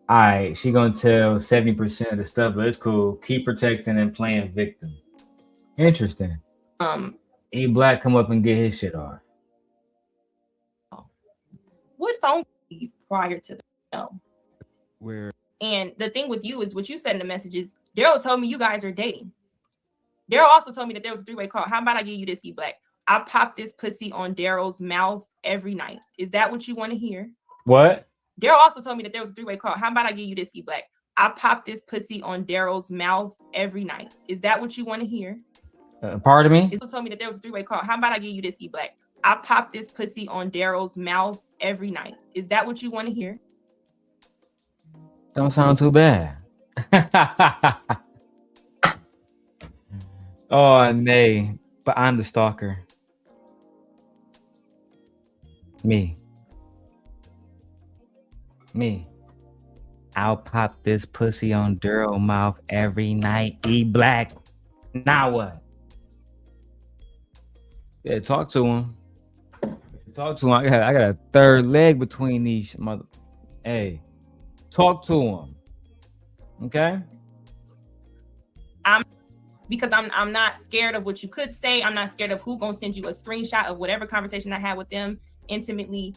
"All right, she gonna tell 70% of the stuff, but it's cool. Keep protecting and playing victim." Interesting. E Black come up and get his shit off. What phone prior to the show? Where? And the thing with you is what you said in the messages. Darrel told me you guys are dating. Darrel also told me that there was a 3-way call. How about I give you this, E Black? I pop this pussy on Darrel's mouth every night. Is that what you want to hear? What? Darrel also told me that there was a 3-way call. How about I give you this, E Black? I pop this pussy on Darrel's mouth every night. Is that what you want to hear? Pardon me? He also told me that there was a 3-way call. How about I give you this, E Black? I pop this pussy on Darrel's mouth every night. Is that what you want to hear? Don't sound too bad. Oh, nay. But I'm the stalker. Me. I'll pop this pussy on Darrel mouth every night. E Black. Now what? Yeah, talk to him. Talk to him. I got a third leg between these mother. Hey, talk to him. Okay. Because I'm not scared of what you could say. I'm not scared of who gonna send you a screenshot of whatever conversation I had with them intimately.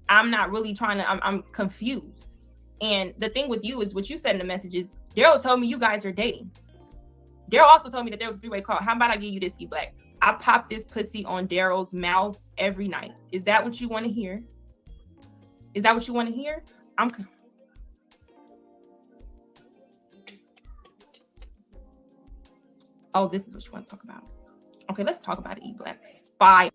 I'm not really trying to. I'm confused. And the thing with you is what you said in the messages. Darrel told me you guys are dating. Darrel also told me that there was a 3-way call. How about I give you this, E Black? I pop this pussy on Darrel's mouth every night. Is that what you want to hear? Is that what you want to hear? Oh, this is what you want to talk about. Okay, let's talk about it, E Black. Spy.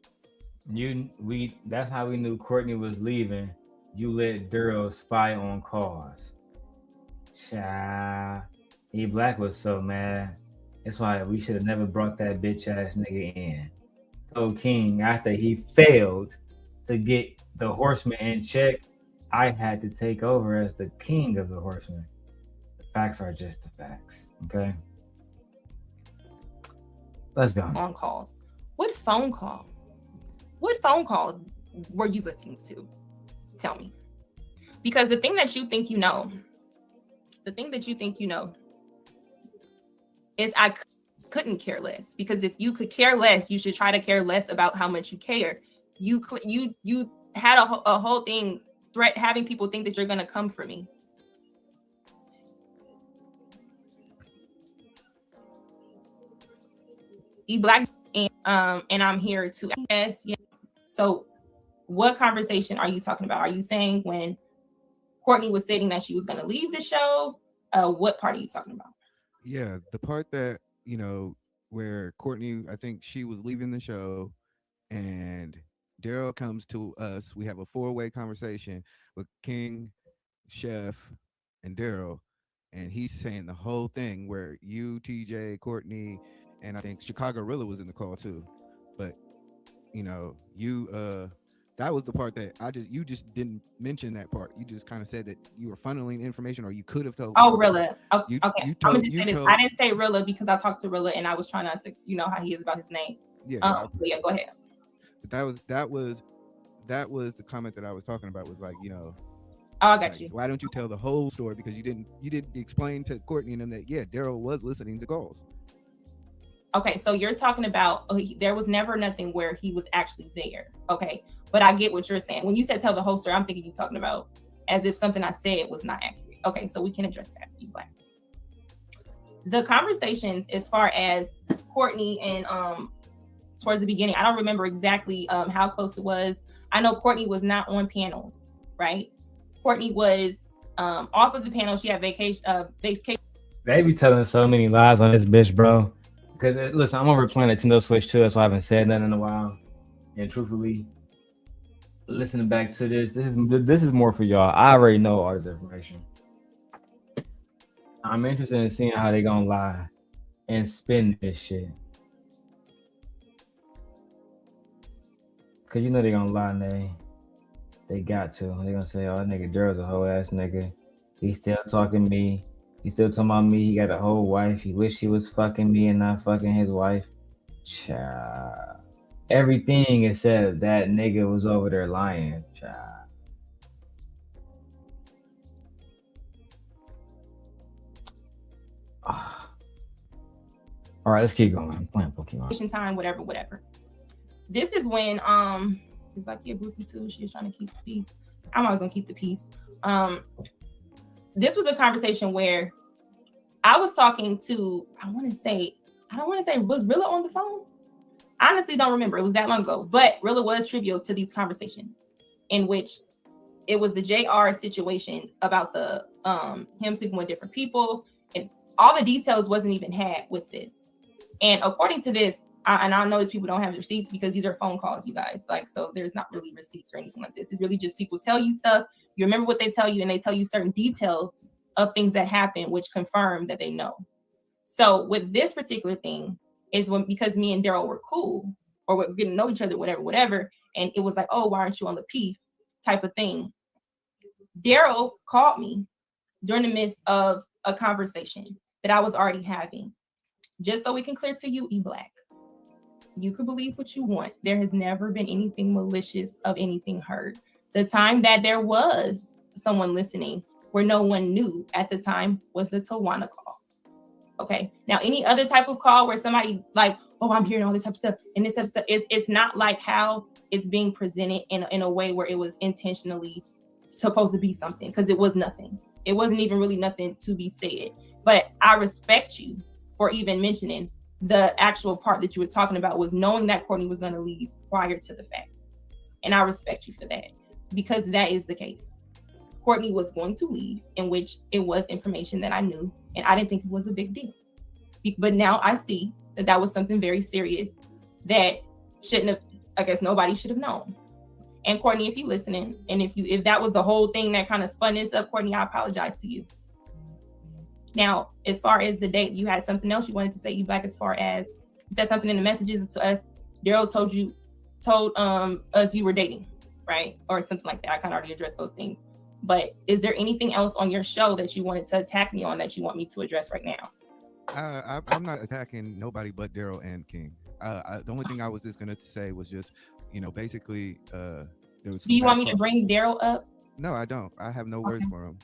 That's how we knew Courtney was leaving. You let Darrel spy on calls. Child. E Black was so mad. That's why we should have never brought that bitch ass nigga in. So King, after he failed to get the horseman in check, I had to take over as the king of the horsemen. The facts are just the facts. Okay. Let's go. On calls. What phone call? What phone call were you listening to? Tell me. Because the thing that you think you know, is I couldn't care less. Because if you could care less, you should try to care less about how much you care. You had a whole thing having people think that you're gonna come for me. E Black, and I'm here to ask. Yeah. So, what conversation are you talking about? Are you saying when Courtney was stating that she was going to leave the show? What part are you talking about? Yeah, the part that where Courtney, I think she was leaving the show, and Darrel comes to us. We have a 4-way conversation with King, Chef, and Darrel, and he's saying the whole thing where you, TJ, Courtney, and I think Chicago Rilla was in the call too, but that was the part that you just didn't mention that part. You just kind of said that you were funneling information, or you could have told. Oh, Rilla. Okay. I'm gonna just say this. I didn't say Rilla because I talked to Rilla and I was trying not to, how he is about his name. Yeah. Yeah. Go ahead. But that was the comment that I was talking about. Was like, Oh, I got you. Why don't you tell the whole story? Because you didn't explain to Courtney and them that Darrel was listening to calls. Okay, so you're talking about there was never nothing where he was actually there. Okay, but I get what you're saying. When you said tell the whole story, I'm thinking you're talking about as if something I said was not accurate. Okay, so we can address that. The conversations as far as Courtney and towards the beginning, I don't remember exactly how close it was. I know Courtney was not on panels, right? Courtney was off of the panel. She had vacation. They be telling so many lies on this bitch, bro. Because listen, I'm over playing Nintendo Switch too, so I haven't said nothing in a while. And truthfully, listening back to this is more for y'all. I already know all this information. I'm interested in seeing how they gonna lie and spin this shit. Cause they gonna lie, and they got to. They gonna say, "Oh, that nigga Darrel's a whole ass nigga. He's still talking to me. He's still talking about me. He got a whole wife. He wish he was fucking me and not fucking his wife." Child. everything except that nigga was over there lying, child. All right, let's keep going. I'm playing Pokemon. Time, whatever. This is when it's like your groupie too. She was trying to keep the peace. I'm always gonna keep the peace. This was a conversation where I was talking to, I don't want to say, was Rilla on the phone? I honestly don't remember. It was that long ago, but Rilla was trivial to these conversations in which it was the JR situation about the him sleeping with different people, and all the details wasn't even had with this. And according to this, and I know these people don't have receipts because these are phone calls, you guys. Like, so there's not really receipts or anything like this. It's really just people tell you stuff. You remember what they tell you, and they tell you certain details of things that happen, which confirm that they know. So with this particular thing is because me and Darrel were cool, or we're getting to know each other, whatever. And it was like, oh, why aren't you on the PEEF type of thing? Darrel called me during the midst of a conversation that I was already having. Just so we can clear to you, E-Black, you could believe what you want. There has never been anything malicious of anything heard. The time that there was someone listening where no one knew at the time was the Tawana call. Okay. Now, any other type of call where somebody like, oh, I'm hearing all this type of stuff, and this type of stuff, it's not like how it's being presented in a way where it was intentionally supposed to be something, because it was nothing. It wasn't even really nothing to be said. But I respect you for even mentioning the actual part that you were talking about, was knowing that Courtney was going to leave prior to the fact. And I respect you for that, because that is the case. Courtney was going to leave, in which it was information that I knew, and I didn't think it was a big deal. But now I see that that was something very serious that shouldn't have, I guess nobody should have known. And Courtney, if you're listening, and if that was the whole thing that kind of spun this up, Courtney, I apologize to you. Now, as far as the date, you had something else you wanted to say, E-Black, as far as you said something in the messages to us. Darrel told us you were dating, right? Or something like that. I kind of already addressed those things. But is there anything else on your show that you wanted to attack me on that you want me to address right now? I'm not attacking nobody but Darrel and King. The only thing I was just going to say was just, basically, there was. Do you want me to bring Darrel up? No, I don't. I have no words for him.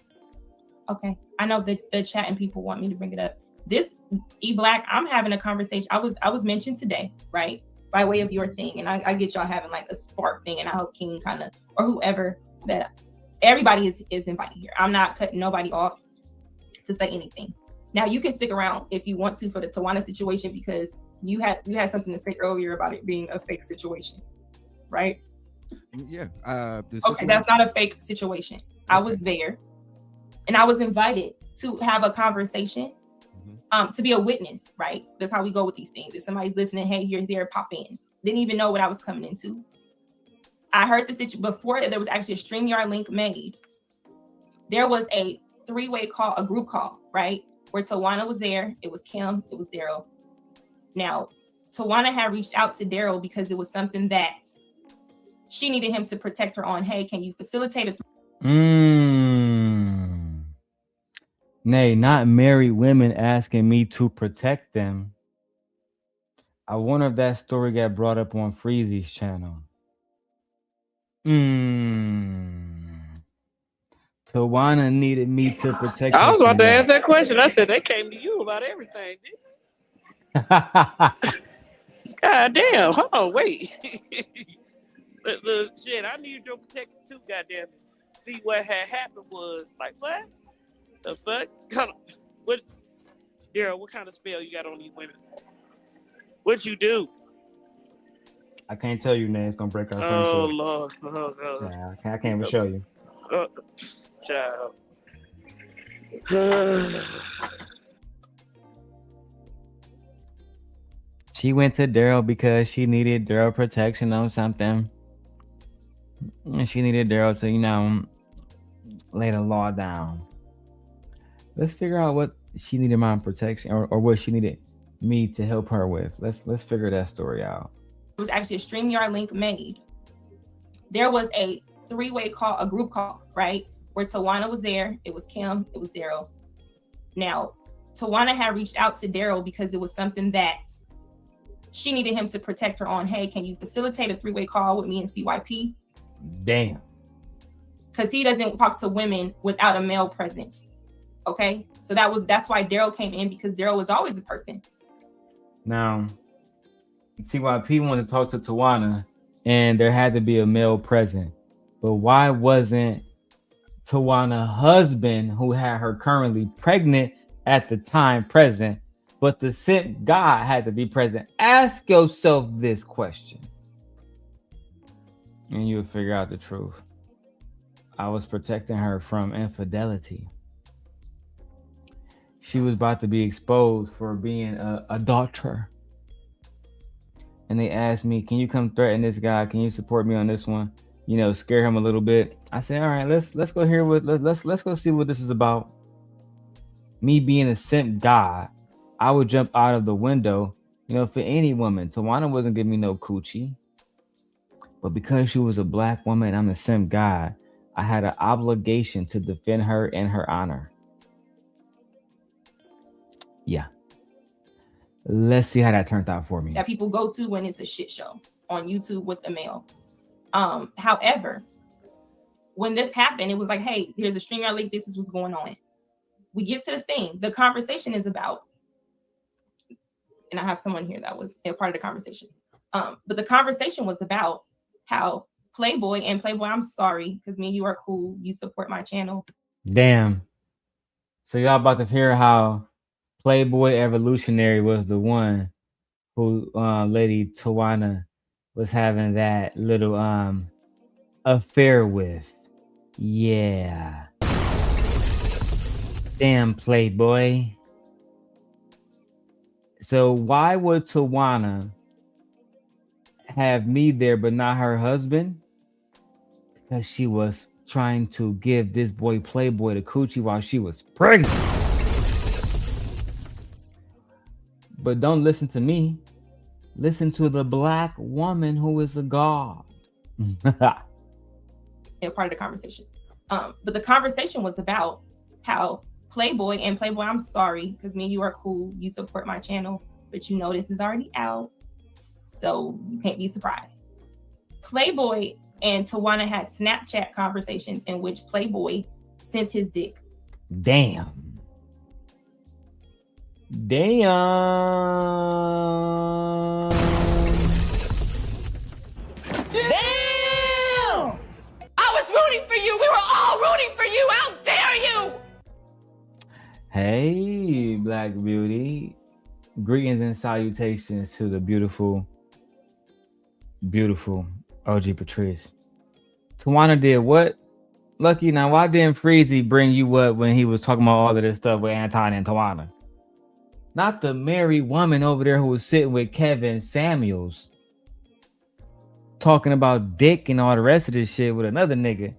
Okay. I know that the chat and people want me to bring it up. This E-Black, I'm having a conversation. I was mentioned today, right? By way of your thing. And I get y'all having like a spark thing, and I hope King kind of, or whoever, that everybody is invited here. I'm not cutting nobody off to say anything. Now you can stick around if you want to for the Tawana situation, because you had something to say earlier about it being a fake situation, right? Yeah. Okay, that's not a fake situation. Okay. I was there, and I was invited to have a conversation, to be a witness, right? That's how we go with these things. If somebody's listening, hey, you're there, pop in. Didn't even know what I was coming into. I heard the situation before there was actually a StreamYard link made. There was a three-way call, a group call, right? Where Tawana was there, it was Kim, it was Darrel. Now, Tawana had reached out to Darrel because it was something that she needed him to protect her on. Hey, can you facilitate a Nay, not married women asking me to protect them. I wonder if that story got brought up on Freezy's channel. Tawana needed me to protect her. I was about to ask that question. I said they came to you about everything, didn't they? God damn. Hold on, wait. Look, shit, I need your protection too, goddamn it. See, what had happened was, like, what? The fuck? What, Darrel, what kind of spell you got on these women? What you do? I can't tell you, man. It's gonna break our friendship. Oh Lord. Oh God. Yeah, I can't even show you. Child. She went to Darrel because she needed Darrel protection on something. And she needed Darrel to, lay the law down. Let's figure out what she needed my protection or what she needed me to help her with. Let's figure that story out. It was actually a StreamYard link made. There was a three-way call, a group call, right? Where Tawana was there, it was Kim, it was Darrel. Now, Tawana had reached out to Darrel because it was something that she needed him to protect her on, hey, can you facilitate a 3-way call with me and CYP? Damn. Because he doesn't talk to women without a male present. Okay, so that's why Darrel came in, because Darrel was always a person. Now, CYP wanted to talk to Tawana, and there had to be a male present. But why wasn't Tawana's husband, who had her currently pregnant at the time, present? But the sent God had to be present. Ask yourself this question, and you'll figure out the truth. I was protecting her from infidelity. She was about to be exposed for being a adulterer. And they asked me, can you come threaten this guy? Can you support me on this one? You know, scare him a little bit. I said, all right, let's go here with let's go see what this is about. Me being a sent God, I would jump out of the window, you know, for any woman. Tawana wasn't giving me no coochie. But because she was a black woman and I'm a sent God, I had an obligation to defend her and her honor. Yeah. Let's see how that turned out for me. That people go to when it's a shit show on YouTube with the male. However, when this happened, it was like, hey, here's a StreamYard link. This is what's going on. We get to the thing. The conversation is about, and I have someone here that was a part of the conversation. But the conversation was about how Playboy, I'm sorry, because me and you are cool. You support my channel. Damn. So y'all about to hear how Playboy Evolutionary was the one who Lady Tawana was having that little affair with. Yeah. Damn, Playboy. So why would Tawana have me there but not her husband? Because she was trying to give this boy Playboy the coochie while she was pregnant. But don't listen to me. Listen to the black woman who is a god. A part of the conversation. But the conversation was about how Playboy, I'm sorry, because me and you are cool. You support my channel, but you know this is already out, so you can't be surprised. Playboy and Tawana had Snapchat conversations in which Playboy sent his dick. Damn. Damn. Damn! I was rooting for you. We were all rooting for you. How dare you? Hey, Black Beauty. Greetings and salutations to the beautiful, beautiful OG Patrice. Tawana did what? Lucky, now why didn't Freezy bring you up when he was talking about all of this stuff with Anton and Tawana? Not the married woman over there who was sitting with Kevin Samuels talking about dick and all the rest of this shit with another nigga.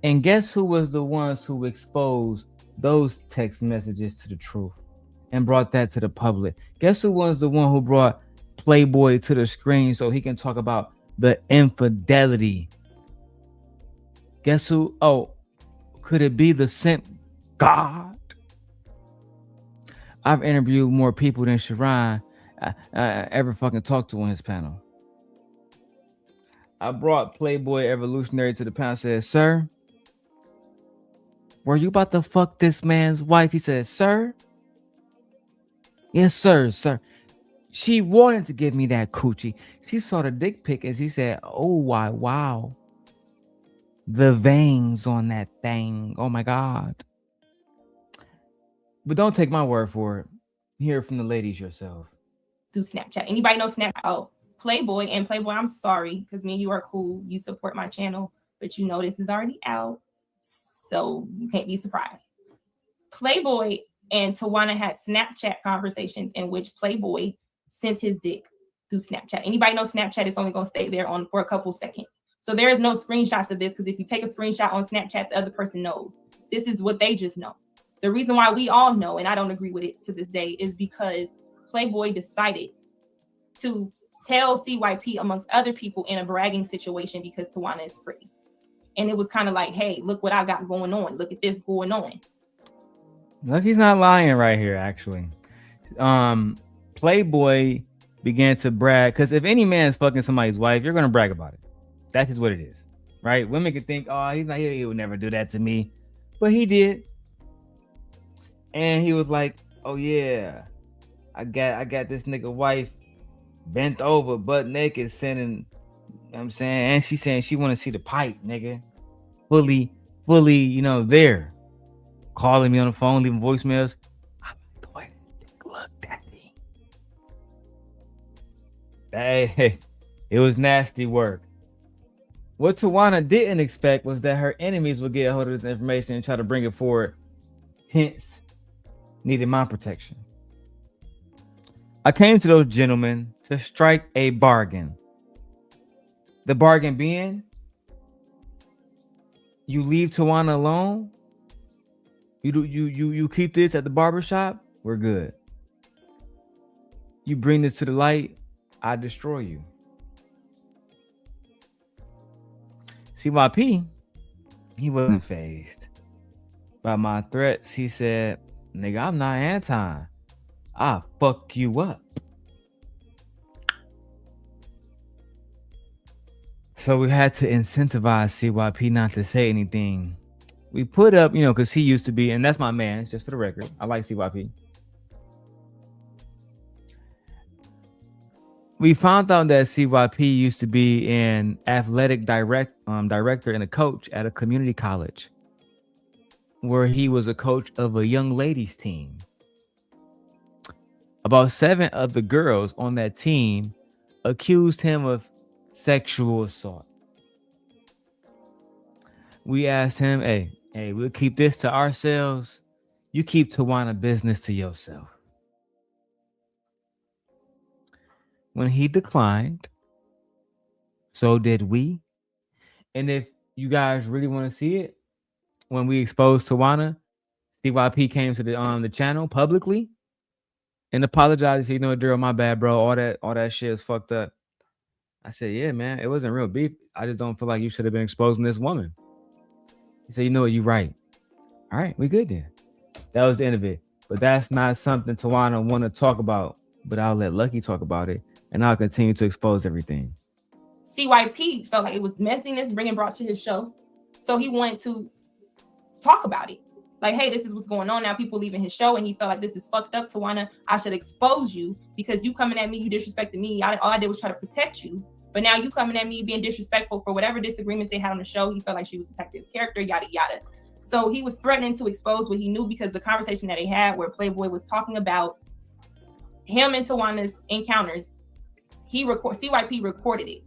And guess who was the ones who exposed those text messages to the truth and brought that to the public? Guess who was the one who brought Playboy to the screen so he can talk about the infidelity? Guess who? Oh, could it be the sent God? I've interviewed more people than Sharon ever fucking talked to on his panel. I brought Playboy Evolutionary to the panel and said, sir, were you about to fuck this man's wife? He said, sir? Yes, sir, sir. She wanted to give me that coochie. She saw the dick pic and she said, oh, wow. The veins on that thing. Oh, my God. But don't take my word for it. Hear from the ladies yourself. Through Snapchat. Anybody know Snapchat? Oh, Playboy, I'm sorry, because me and you are cool. You support my channel, but you know this is already out, so you can't be surprised. Playboy and Tawana had Snapchat conversations in which Playboy sent his dick through Snapchat. Anybody know Snapchat is only going to stay there on for a couple seconds. So there is no screenshots of this, because if you take a screenshot on Snapchat, the other person knows. This is what they just know. The reason why we all know, and I don't agree with it to this day, is because Playboy decided to tell CYP amongst other people in a bragging situation because Tawana is pretty. And it was kind of like, hey, look what I got going on. Look at this going on. Look, he's not lying right here, actually. Playboy began to brag. Because if any man's fucking somebody's wife, you're gonna brag about it. That's just what it is, right? Women can think, oh, he would never do that to me, but he did. And he was like, oh yeah, I got this nigga wife bent over, butt naked, sending, you know what I'm saying, and she's saying she want to see the pipe, nigga, fully, you know, there, calling me on the phone, leaving voicemails. I'm like, go ahead and take a look, daddy. Hey, it was nasty work. What Tawana didn't expect was that her enemies would get a hold of this information and try to bring it forward, hence needed my protection. I came to those gentlemen to strike a bargain. The bargain being, you leave Tawana alone. You keep this at the barbershop, we're good. You bring this to the light, I destroy you. CYP, he wasn't fazed by my threats. He said, nigga, I'm not Anton. I'll fuck you up. So we had to incentivize CYP not to say anything. We put up, you know, because he used to be, and that's my man, just for the record. I like CYP. We found out that CYP used to be an athletic director and a coach at a community college, where he was a coach of a young ladies team. About 7 of the girls on that team accused him of sexual assault. We asked him, hey, we'll keep this to ourselves. You keep Tawana business to yourself. When he declined, so did we. And if you guys really want to see it, when we exposed Tawana, CYP came to the channel publicly and apologized. He said, you know what, Darrel, my bad, bro. All that shit is fucked up. I said, yeah, man, it wasn't real beef. I just don't feel like you should have been exposing this woman. He said, you know what, you're right. All right, we good then. That was the end of it. But that's not something Tawana want to talk about. But I'll let Lucki talk about it, and I'll continue to expose everything. CYP felt like it was messiness being brought to his show, so he wanted to talk about it. Like, hey, this is what's going on now. People leaving his show, and he felt like this is fucked up, Tawana. I should expose you because you coming at me, you disrespected me. All I did was try to protect you, but now you coming at me being disrespectful for whatever disagreements they had on the show. He felt like she was attacking his character, yada yada. So he was threatening to expose what he knew because the conversation that they had, where Playboy was talking about him and Tawana's encounters, CYP recorded it,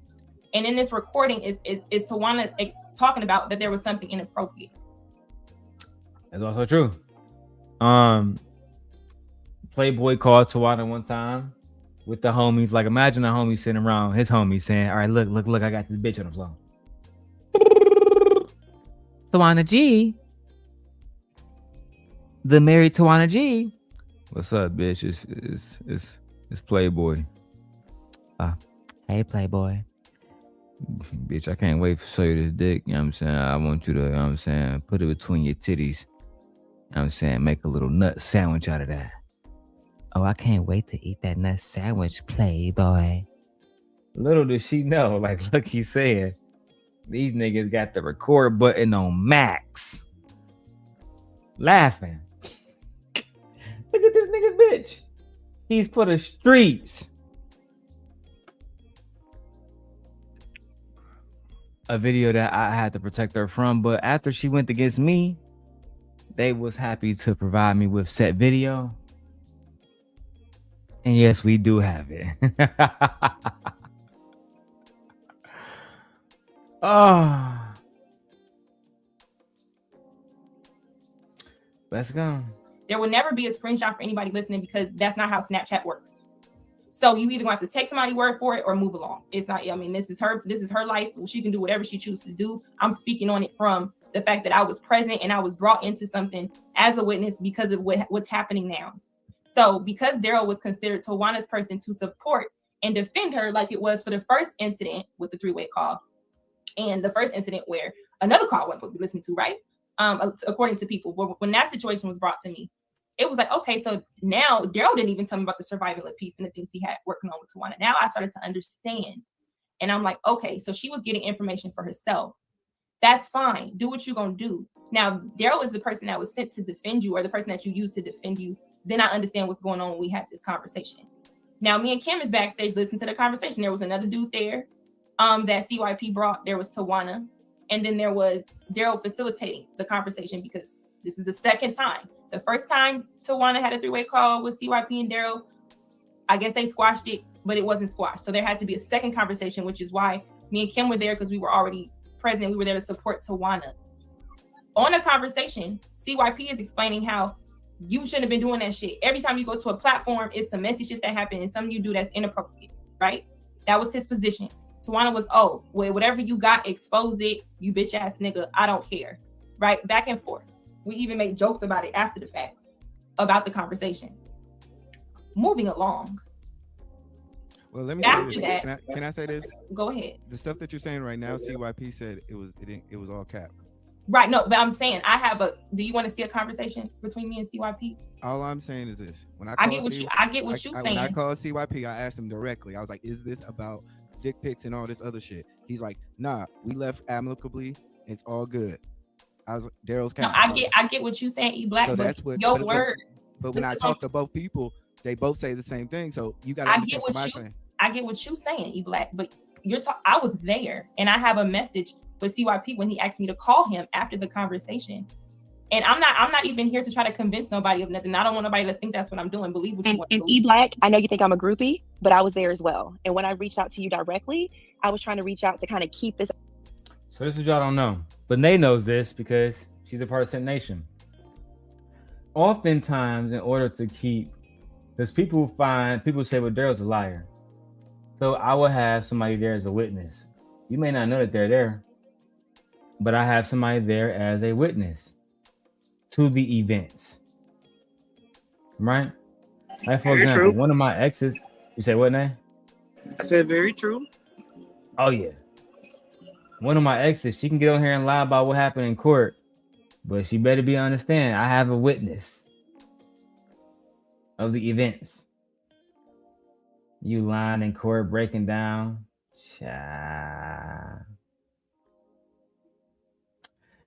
and in this recording is Tawana talking about that there was something inappropriate. That's also true. Playboy called Tawana one time with the homies. Like, imagine a homie sitting around his homies saying, all right, look, I got this bitch on the floor. Tawana G, the married Tawana G. What's up, bitch? It's Playboy. Hey, Playboy. Bitch, I can't wait to show you this dick. You know what I'm saying? I want you to, you know what I'm saying, put it between your titties. You know what I'm saying? Make a little nut sandwich out of that. Oh, I can't wait to eat that nut sandwich, Playboy. Little does she know, like Lucki said, these niggas got the record button on max. Laughing. Look at this nigga, bitch. He's for the streets. A video that I had to protect her from, but after she went against me, they was happy to provide me with set video. And yes, we do have it. Oh. Let's go. There will never be a screenshot for anybody listening because that's not how Snapchat works. So you either have to take somebody's word for it or move along. It's not, I mean, this is her life. She can do whatever she chooses to do. I'm speaking on it from the fact that I was present and I was brought into something as a witness because of what's happening now. So because Darrel was considered Tawana's person to support and defend her, like it was for the first incident with the three-way call and the first incident where another call wasn't supposed to be listened to, right? According to people, when that situation was brought to me, it was like, okay, so now Darrel didn't even tell me about the survival of peace and the things he had working on with Tawana. Now I started to understand. And I'm like, okay, so she was getting information for herself. That's fine. Do what you're going to do. Now, Darrel is the person that was sent to defend you, or the person that you used to defend you. Then I understand what's going on when we had this conversation. Now, me and Kim is backstage listening to the conversation. There was another dude there that CYP brought. There was Tawana. And then there was Darrel facilitating the conversation, because this is the second time. The first time Tawana had a three-way call with CYP and Darrel, I guess they squashed it, but it wasn't squashed. So there had to be a second conversation, which is why me and Kim were there, because we were already present. We were there to support Tawana. On a conversation, CYP is explaining how you shouldn't have been doing that shit. Every time you go to a platform, it's some messy shit that happened, and something you do that's inappropriate, right? That was his position. Tawana was, oh, well, whatever you got, expose it, you bitch ass nigga. I don't care, right? Back and forth. We even made jokes about it after the fact, about the conversation. Moving along. Well, let me After say that, this. Can I say this? Go ahead. The stuff that you're saying right now, CYP said it was all cap. Right, no, but I'm saying do you want to see a conversation between me and CYP? All I'm saying is this: when I get what you're saying. When I called CYP, I asked him directly. I was like, "Is this about dick pics and all this other shit?" He's like, "Nah, we left amicably. It's all good." I was Darrel's cap. No, I get what you're saying, E Black. So that's what your word. But when I talk to both people, they both say the same thing. So you got to understand what I'm saying. I get what you're saying, E Black. But I was there, and I have a message with CYP when he asked me to call him after the conversation. And I'm not even here to try to convince nobody of nothing. I don't want nobody to think that's what I'm doing. Believe what you want. And E Black, I know you think I'm a groupie, but I was there as well. And when I reached out to you directly, I was trying to reach out to kind of keep this. So this is y'all don't know, but Nay knows this because she's a part of Scent Nation. Oftentimes, in order to keep, because people say, well, Darrel's a liar. So I will have somebody there as a witness. You may not know that they're there, but I have somebody there as a witness to the events. Right? Like, for example, one of my exes, you say what, Nay? I said very true. Oh, yeah. One of my exes, she can get on here and lie about what happened in court, but she better be understand, I have a witness of the events. You lying in court, breaking down. Child.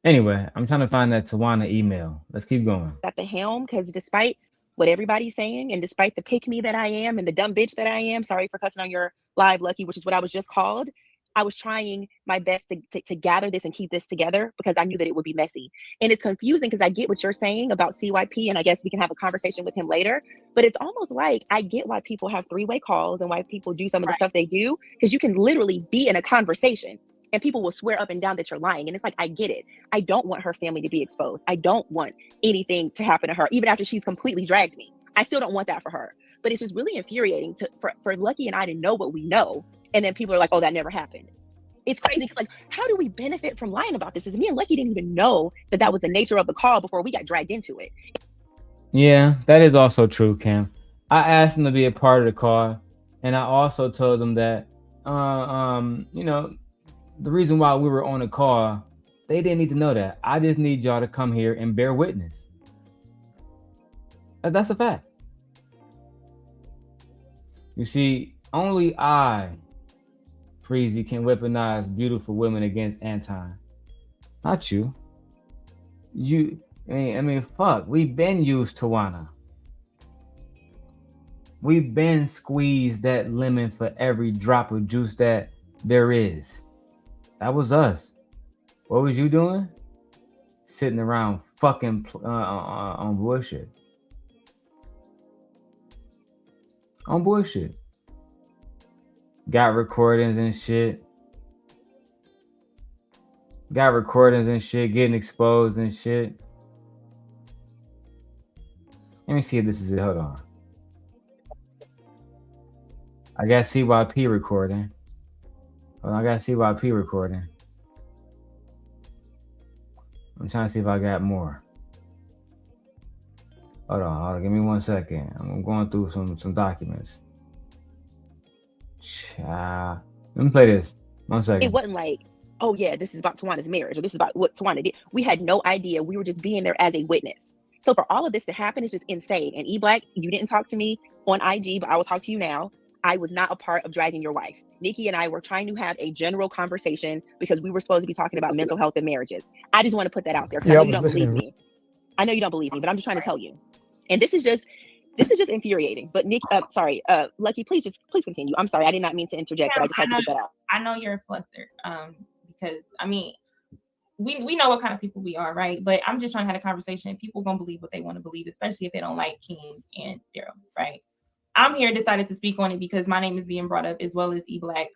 Anyway, I'm trying to find that Tawana email. Let's keep going. At the helm, because despite what everybody's saying, and despite the pick me that I am and the dumb bitch that I am, sorry for cussing on your live, Lucki, which is what I was just called, I was trying my best to gather this and keep this together because I knew that it would be messy. And it's confusing because I get what you're saying about CYP, and I guess we can have a conversation with him later, but it's almost like I get why people have three-way calls and why people do some of the stuff they do, because you can literally be in a conversation and people will swear up and down that you're lying. And it's like, I get it. I don't want her family to be exposed. I don't want anything to happen to her, even after she's completely dragged me. I still don't want that for her. But it's just really infuriating for Lucki and I to know what we know. And then people are like, oh, that never happened. It's crazy because, like, how do we benefit from lying about this? Is me and Lucki didn't even know that was the nature of the call before we got dragged into it. Yeah, that is also true, Kim. I asked them to be a part of the call, and I also told them that, the reason why we were on the call, they didn't need to know that. I just need y'all to come here and bear witness. That's a fact. You see, only I, Freezy, can weaponize beautiful women against Anton. Not you. Fuck. We've been used Tawana. We've been squeezed that lemon for every drop of juice that there is. That was us. What was you doing? Sitting around fucking on bullshit. On bullshit. Got recordings and shit. Getting exposed and shit. Let me see if this is it. Hold on. I got CYP recording. Hold on, I got CYP recording. I'm trying to see if I got more. Hold on, give me 1 second. I'm going through some documents. Child. Let me play this. 1 second. It wasn't like, oh yeah, this is about Tawana's marriage, or this is about what Tawana did. We had no idea. We were just being there as a witness. So for all of this to happen is just insane. And E-Black, you didn't talk to me on IG, but I will talk to you now. I was not a part of dragging your wife. Nikki and I were trying to have a general conversation because we were supposed to be talking about mental health and marriages. I just want to put that out there because I know you don't believe me. I know you don't believe me, but I'm just trying to tell you. And this is just infuriating. But Lucki, please continue. I'm sorry, I did not mean to interject, but I just had to get that out. I know you're flustered, because I mean, we know what kind of people we are, right? But I'm just trying to have a conversation. People gonna believe what they want to believe, especially if they don't like King and Darrel, right? I'm here decided to speak on it because my name is being brought up, as well as E-Black,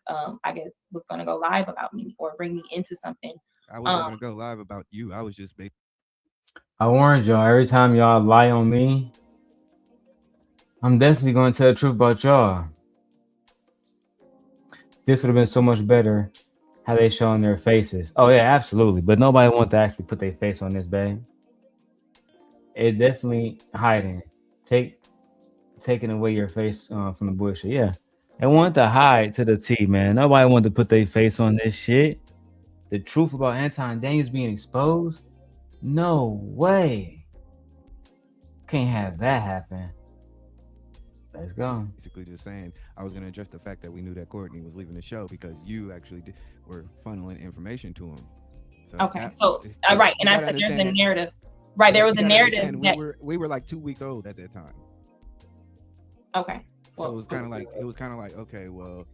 I guess, was gonna go live about me or bring me into something. I wasn't gonna go live about you. I was just I warned y'all, every time y'all lie on me, I'm definitely going to tell the truth about y'all. This would have been so much better had they shown their faces. Oh yeah, absolutely. But nobody wants to actually put their face on this, babe. It definitely hiding. Taking away your face from the bullshit. Yeah. They want to hide to the T, man. Nobody wanted to put their face on this shit. The truth about Anton Daniels being exposed? No way. Can't have that happen. Let's go. Basically just saying I was going to address the fact that we knew that Courtney was leaving the show because you actually were funneling information to him. So okay, so right, and I said there's a narrative. Right, there was a narrative that we were like 2 weeks old at that time. Okay. Well, so it was kind of like okay, well.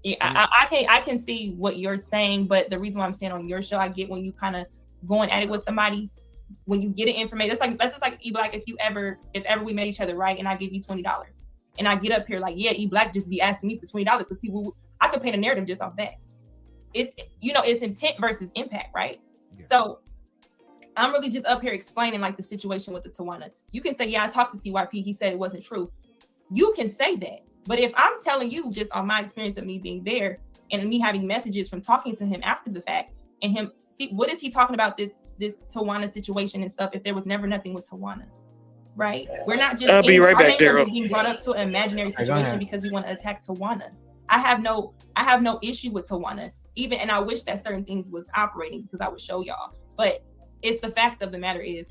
Yeah, I can see what you're saying, but the reason why I'm saying on your show, I get when you kind of going at it with somebody, when you get an information, that's just like E-Black. If ever we met each other, right, and I give you $20, and I get up here like, yeah, E-Black just be asking me for $20 because I could paint a narrative just off that. It's intent versus impact, right? Yeah. So I'm really just up here explaining like the situation with the Tawana. You can say, yeah, I talked to CYP. He said it wasn't true. You can say that. But if I'm telling you just on my experience of me being there and me having messages from talking to him after the fact and him, see, what is he talking about this Tawana situation and stuff if there was never nothing with Tawana, right? We're not just I'll be right back, Darrel. Being brought up to an imaginary situation because we want to attack Tawana. I have no issue with Tawana, even, and I wish that certain things was operating because I would show y'all. But it's the fact of the matter is,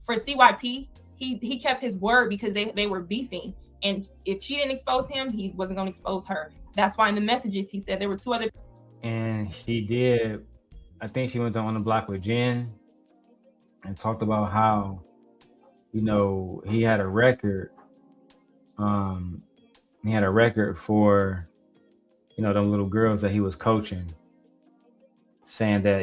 for CYP, he kept his word because they were beefing. And if she didn't expose him, he wasn't going to expose her. That's why in the messages, he said there were two other. And she did, I think she went on the block with Jen and talked about how, he had a record. He had a record for, them little girls that he was coaching, saying that,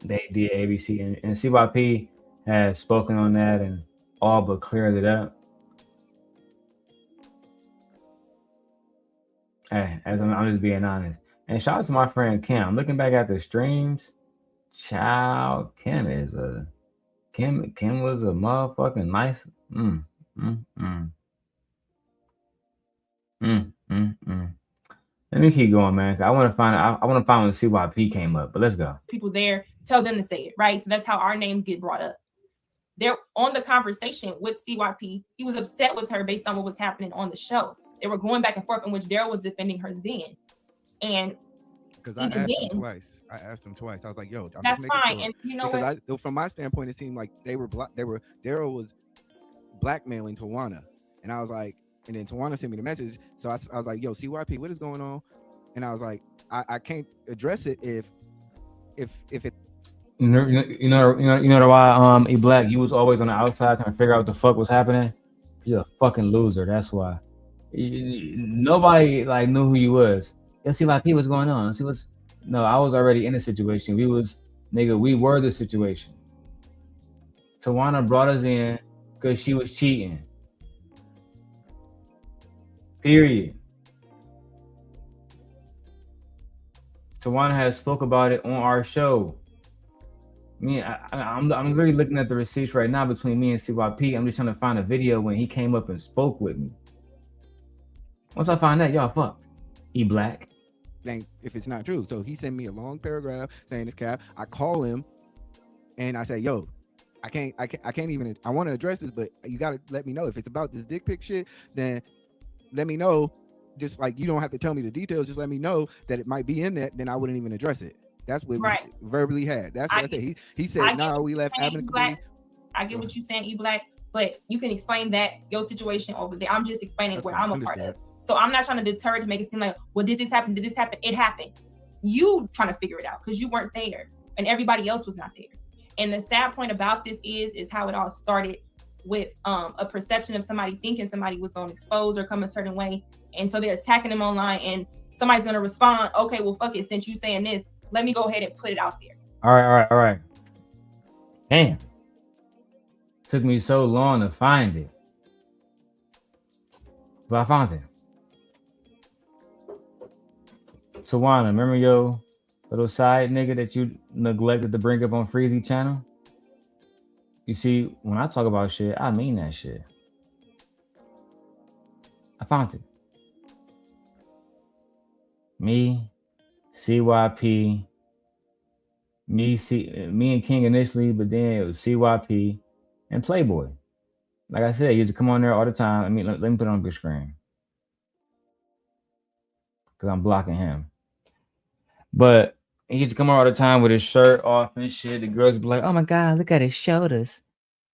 they did ABC. And CYP has spoken on that and all but cleared it up. Hey, as I'm just being honest. And shout out to my friend Kim. I'm looking back at the streams. Child, Kim was a motherfucking nice. Let me keep going, man. I want to find when CYP came up, but let's go. People there, tell them to say it, right? So that's how our names get brought up. They're on the conversation with CYP. He was upset with her based on what was happening on the show. They were going back and forth in which Darrel was defending her then. And because I asked him twice. I was like, yo, that's fine. Sure. And you know because what? From my standpoint, it seemed like Darrel was blackmailing Tawana. And I was like, and then Tawana sent me the message. So I was like, yo, CYP, what is going on? And I was like, I can't address it if it. You know why E-Black, you was always on the outside trying to figure out what the fuck was happening. You're a fucking loser. That's why. Nobody knew who you was. Let's see what's going on. No, I was already in a situation. We were the situation. Tawana brought us in because she was cheating. Period. Tawana has spoke about it on our show. I'm literally looking at the receipts right now between me and CYP. I'm just trying to find a video when he came up and spoke with me. Once I find that, y'all fuck. E-Black. If it's not true. So he sent me a long paragraph saying it's cap. I call him and I say, yo, I can't even, I want to address this, but you got to let me know. If it's about this dick pic shit, then let me know. Just like, you don't have to tell me the details. Just let me know that it might be in that. Then I wouldn't even address it. That's what we verbally had. That's what I said. He said, no, we left amicably. I get what you're saying, E-Black, but you can explain that, your situation over there. I'm just explaining what I'm a part of. So I'm not trying to deter to make it seem like, well, did this happen? Did this happen? It happened. You trying to figure it out because you weren't there and everybody else was not there. And the sad point about this is how it all started with a perception of somebody thinking somebody was going to expose or come a certain way. And so they're attacking them online and somebody's going to respond, okay, well, fuck it. Since you saying this, let me go ahead and put it out there. All right. Damn. Took me so long to find it. But I found it. Tawana, remember your little side nigga that you neglected to bring up on Freezy channel? You see, when I talk about shit, I mean that shit. I found it. Me, CYP, me and King initially, but then it was CYP and Playboy. Like I said, he used to come on there all the time. I mean, let me put it on big screen. Because I'm blocking him. But he used to come on all the time with his shirt off and shit. The girls would be like, oh my God, look at his shoulders.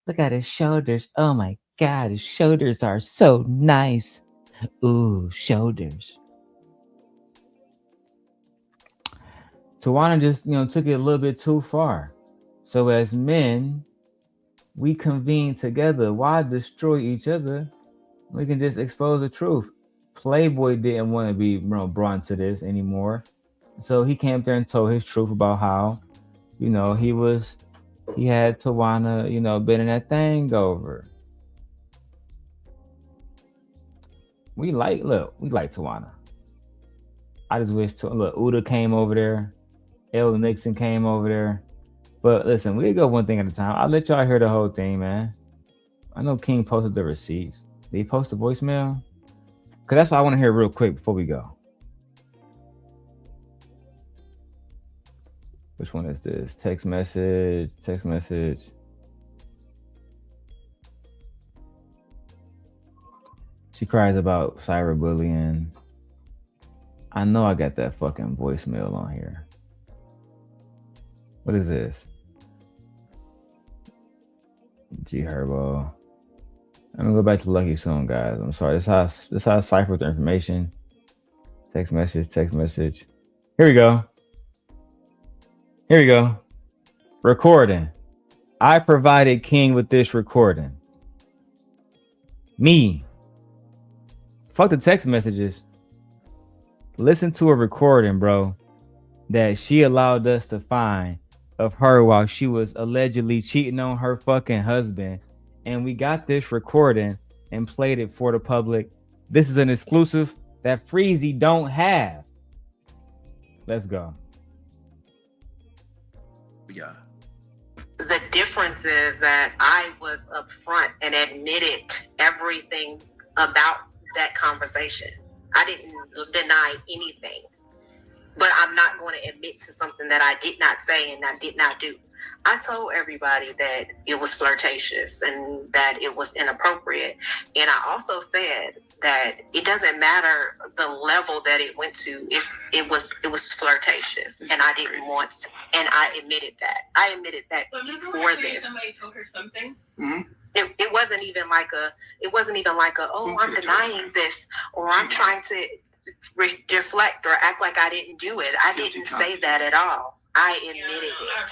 Look at his shoulders. Oh my God, his shoulders are so nice. Ooh, shoulders. Tawana just, took it a little bit too far. So as men, we convene together. Why destroy each other? We can just expose the truth. Playboy didn't want to be brought into this anymore. So he came there and told his truth about how, he had Tawana, bending that thing over. We like Tawana. I just wish Uda came over there. L. Nixon came over there. But listen, we go one thing at a time. I'll let y'all hear the whole thing, man. I know King posted the receipts. Did he post the voicemail? Because that's what I want to hear real quick before we go. Which one is this? Text message. She cries about cyberbullying. I know I got that fucking voicemail on here. What is this? G Herbo. I'm gonna go back to Lucki soon, guys. I'm sorry. This is how I cipher the information. Text message. Here we go. Recording. I provided King with this recording. Me. Fuck the text messages. Listen to a recording, bro, that she allowed us to find of her while she was allegedly cheating on her fucking husband. And we got this recording and played it for the public. This is an exclusive that Freezy don't have. Let's go. Yeah. The difference is that I was upfront and admitted everything about that conversation. I didn't deny anything. But I'm not going to admit to something that I did not say and I did not do. I told everybody that it was flirtatious and that it was inappropriate. And I also said that it doesn't matter the level that it went to. It was flirtatious, and I didn't want. And I admitted that. I admitted that before this. Somebody told her something. Mm-hmm. It wasn't even like a. Oh, I'm denying this, or I'm trying to deflect or act like I didn't do it. I didn't say that at all. I admitted it. I'm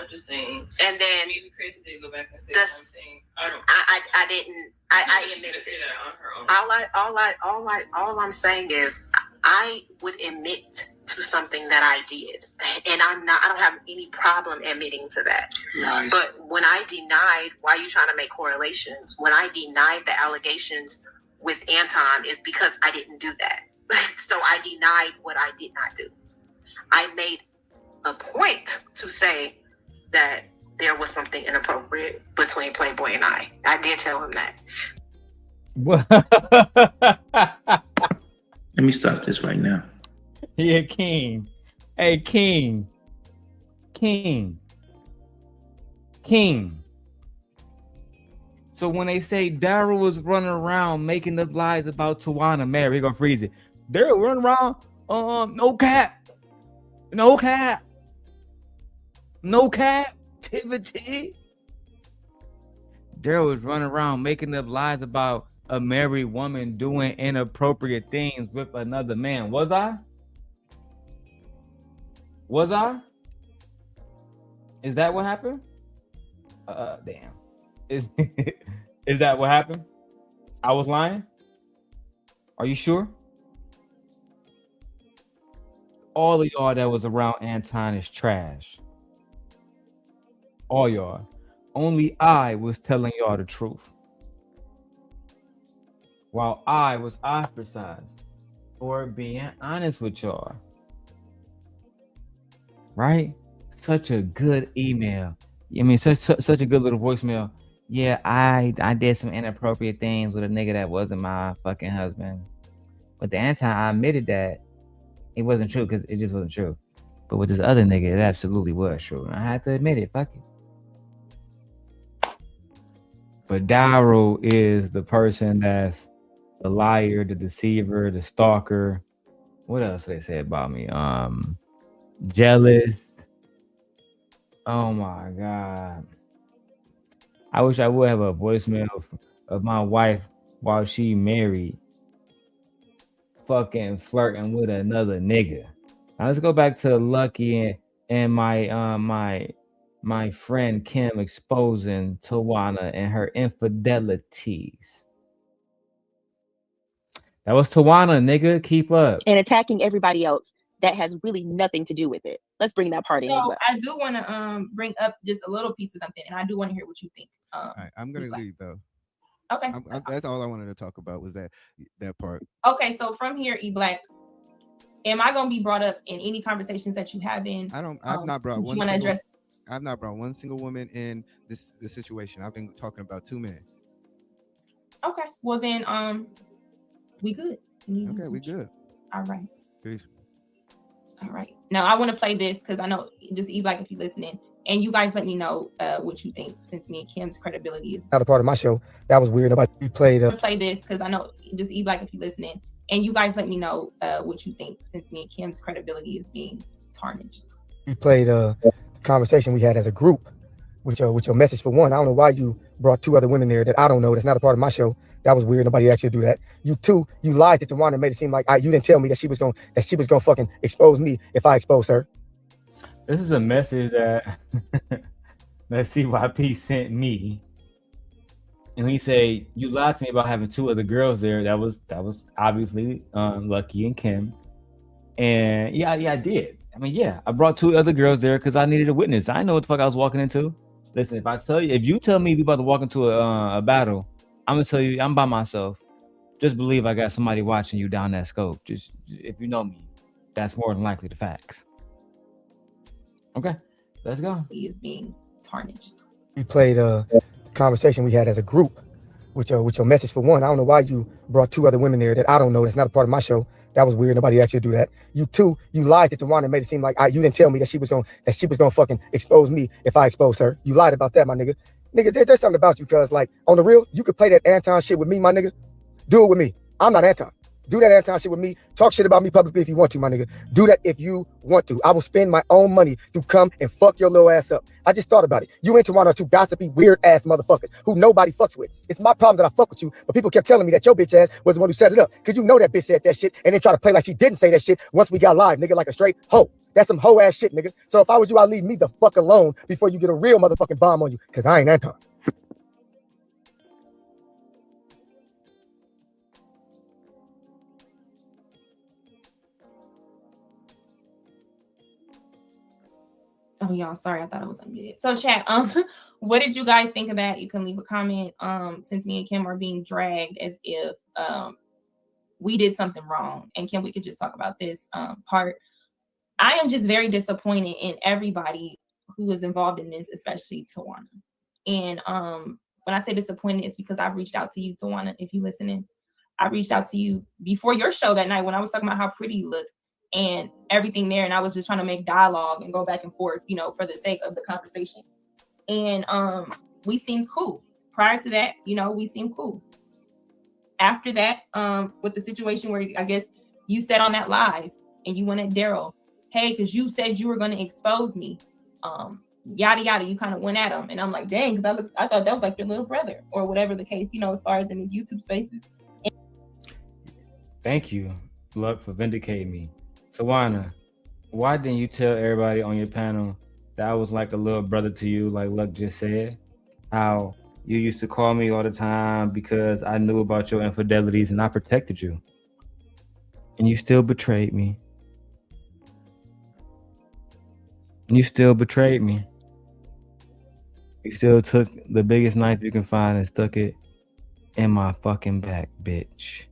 just saying. And then maybe crazy to go back and say something. I didn't. I admitted it. All I'm saying is I would admit to something that I did, and I don't have any problem admitting to that. Nice. But when I denied, why are you trying to make correlations? When I denied the allegations with Anton, is because I didn't do that. So I denied what I did not do. I made a point to say that there was something inappropriate between Playboy and I. I did tell him that. Let me stop this right now. Yeah, King. Hey, King. So when they say Darrel was running around making up lies about Tawana Maree, we're gonna freeze it. Darrel running around, no captivity. Darrel was running around making up lies about a married woman doing inappropriate things with another man. Was I? Was I? Is that what happened? Damn. Is is that what happened? I was lying? Are you sure? All of y'all that was around Anton is trash. All y'all. Only I was telling y'all the truth. While I was ostracized for being honest with y'all. Right? Such a good email. I mean, such a good little voicemail. Yeah, I did some inappropriate things with a nigga that wasn't my fucking husband. But the Anton, I admitted that it wasn't true because it just wasn't true. But with this other nigga, it absolutely was true. And I had to admit it. Fuck it. But Darrel is the person that's the liar, the deceiver, the stalker. What else they say about me? Jealous. Oh my God. I wish I would have a voicemail of my wife while she married, fucking flirting with another nigga. Now let's go back to Lucki and my friend Kim exposing Tawana and her infidelities. That was Tawana, nigga. Keep up. And attacking everybody else that has really nothing to do with it. Let's bring that part in as So well. I do want to bring up just a little piece of something, and I do want to hear what you think. All right, I'm gonna leave though. Okay. That's all I wanted to talk about was that part. Okay, so from here, E Black, am I gonna be brought up in any conversations that you have in? I've not brought one. I've not brought one single woman in this situation. I've been talking about 2 men. Okay, well then, we good. Okay, we good. All right. Peace. All right. Now I want to play this because I know just E Black if you're listening, and you guys let me know what you think since me and Kim's credibility is not a part of my show. That was weird. Nobody played. Play this because I know just E Black if you're listening, and you guys let me know what you think since me and Kim's credibility is being tarnished. We played the conversation we had as a group with your message for one. I don't know why you brought 2 other women there that I don't know. That's not a part of my show. That was weird. Nobody asked you to do that. You 2, you lied to Tawana and made it seem like you didn't tell me that she was gonna fucking expose me if I exposed her. This is a message that that CYP sent me, and he say you lied to me about having 2 other girls there. That was obviously Lucki and Kim, and yeah, I did. I mean, yeah, I brought 2 other girls there because I needed a witness. I know what the fuck I was walking into. Listen, if you tell me we about to walk into a battle, I'm gonna tell you I'm by myself. Just believe I got somebody watching you down that scope. Just if you know me, that's more than likely the facts. Okay, let's go. He is being tarnished. We played the conversation we had as a group with your message for one. I don't know why you brought 2 other women there that I don't know. That's not a part of my show. That was weird. Nobody asked you to do that. You 2, you lied to Tawana and made it seem like you didn't tell me that she was gonna fucking expose me if I exposed her. You lied about that, my nigga. Nigga, there's something about you, cuz like on the real, you could play that Anton shit with me, my nigga. Do it with me. I'm not Anton. Do that Anton shit with me. Talk shit about me publicly if you want to, my nigga. Do that if you want to. I will spend my own money to come and fuck your little ass up. I just thought about it. You and Tawana are 2 gossipy, weird ass motherfuckers who nobody fucks with. It's my problem that I fuck with you, but people kept telling me that your bitch ass was the one who set it up. Cause you know that bitch said that shit and then try to play like she didn't say that shit once we got live, nigga, like a straight hoe. That's some hoe ass shit, nigga. So if I was you, I'd leave me the fuck alone before you get a real motherfucking bomb on you. Cause I ain't Anton. Oh, y'all, sorry, I thought I was unmuted. So, chat, what did you guys think of that? You can leave a comment. Since me and Kim are being dragged as if we did something wrong, and Kim, we could just talk about this part. I am just very disappointed in everybody who is involved in this, especially Tawana. And when I say disappointed, it's because I've reached out to you, Tawana. If you're listening, I reached out to you before your show that night when I was talking about how pretty you look and everything there. And I was just trying to make dialogue and go back and forth, you know, for the sake of the conversation. And we seemed cool. Prior to that, you know, we seemed cool. After that, with the situation where I guess you said on that live and you went at Darrel, hey, because you said you were going to expose me. yada yada, you kind of went at him. And I'm like, dang, because I thought that was like your little brother or whatever the case, as far as in the YouTube spaces. Thank you, Luck, for vindicating me. Tawana, why didn't you tell everybody on your panel that I was like a little brother to you, like Luck just said? How you used to call me all the time because I knew about your infidelities and I protected you. And you still betrayed me. You still betrayed me. You still took the biggest knife you can find and stuck it in my fucking back, bitch.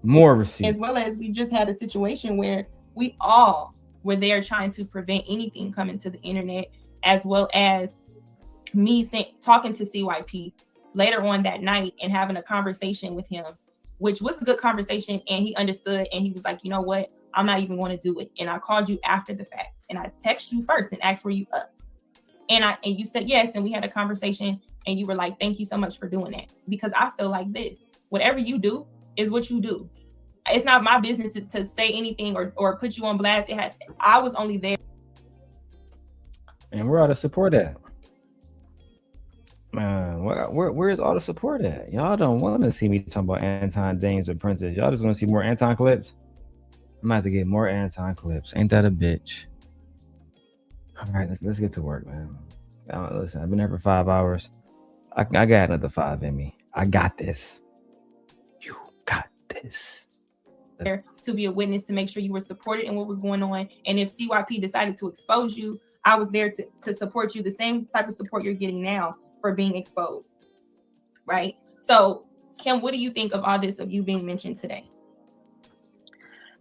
More receipts. As well as we just had a situation where we all were there trying to prevent anything coming to the internet, as well as me talking to CYP later on that night and having a conversation with him, which was a good conversation, and he understood, and he was like, you know what, I'm not even going to do it. And I called you after the fact, and I texted you first and asked, were you up? And you said yes, and we had a conversation, and you were like, thank you so much for doing that. Because I feel like this, whatever you do is what you do. It's not my business to say anything or put you on blast. I was only there. And where all the support at? Man, where's all the support at? Y'all don't want to see me talking about Anton Daniels or Apprentice. Y'all just want to see more Anton clips? I'm about to get more Anton clips. Ain't that a bitch? All right, let's get to work, man. Listen, I've been here for 5 hours. I got another 5 in me. I got this. You got this. There to be a witness to make sure you were supported in what was going on. And if CYP decided to expose you, I was there to support you, the same type of support you're getting now for being exposed. Right? So, Kim, what do you think of all this, of you being mentioned today?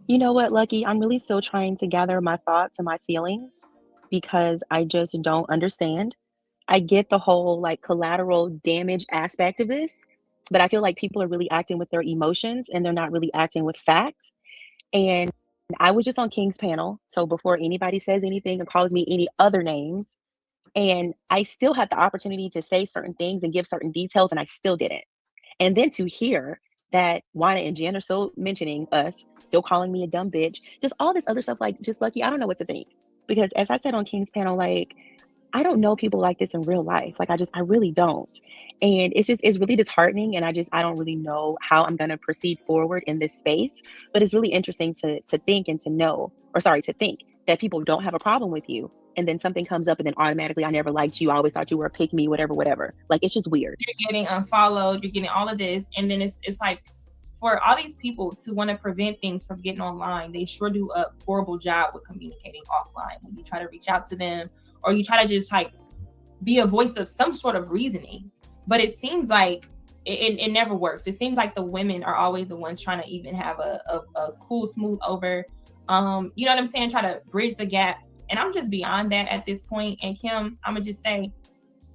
You know what, Lucki? I'm really still trying to gather my thoughts and my feelings because I just don't understand. I get the whole like collateral damage aspect of this, but I feel like people are really acting with their emotions and they're not really acting with facts. And I was just on King's panel, so before anybody says anything or calls me any other names, and I still had the opportunity to say certain things and give certain details, and I still didn't. And then to hear that Juana and Jen are still mentioning us, still calling me a dumb bitch, just all this other stuff, like, just Lucki, I don't know what to think. Because as I said on King's panel, like, I don't know people like this in real life. Like, I really don't. And it's really disheartening. And I don't really know how I'm going to proceed forward in this space. But it's really interesting to think and to think that people don't have a problem with you. And then something comes up and then automatically, I never liked you. I always thought you were a pick me, whatever. Like, it's just weird. You're getting unfollowed, you're getting all of this. And then it's like, for all these people to want to prevent things from getting online, they sure do a horrible job with communicating offline. When you try to reach out to them, or you try to just like be a voice of some sort of reasoning. But it seems like it never works. It seems like the women are always the ones trying to even have a cool, smooth over, you know what I'm saying? Try to bridge the gap. And I'm just beyond that at this point. And Kim, I'm gonna just say,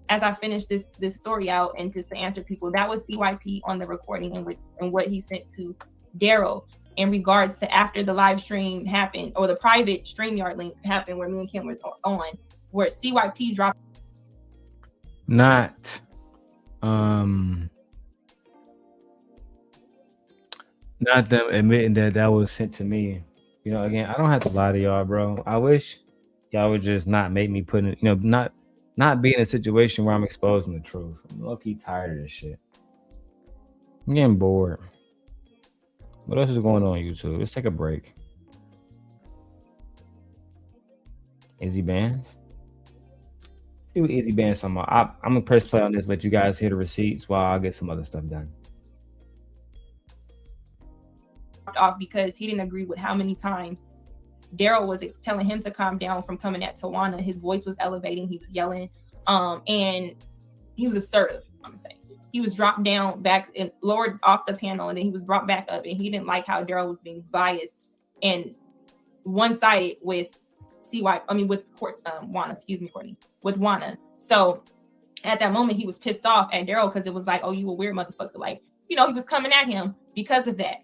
as I finish this story out, and just to answer people, that was CYP on the recording and what he sent to Darrel in regards to after the live stream happened, or the private StreamYard link happened where me and Kim was on, where CYP dropped. Not them admitting that was sent to me. You know, again, I don't have to lie to y'all, bro. I wish y'all would just not make me put in, you know, not be in a situation where I'm exposing the truth. I'm low-key tired of this shit. I'm getting bored. What else is going on YouTube? Let's take a break. Izzy Bands? See what Izzy Bands talking about. I'm gonna press play on this, let you guys hear the receipts while I get some other stuff done. Off because he didn't agree with how many times Darrel was telling him to calm down from coming at Tawana. His voice was elevating, he was yelling, and he was assertive. I'm saying he was dropped down back and lowered off the panel, and then he was brought back up, and he didn't like how Darrel was being biased and one-sided with Juana, Courtney, with Juana. So at that moment, he was pissed off at Darrel because it was like, oh, you a weird motherfucker. Like, you know, he was coming at him because of that.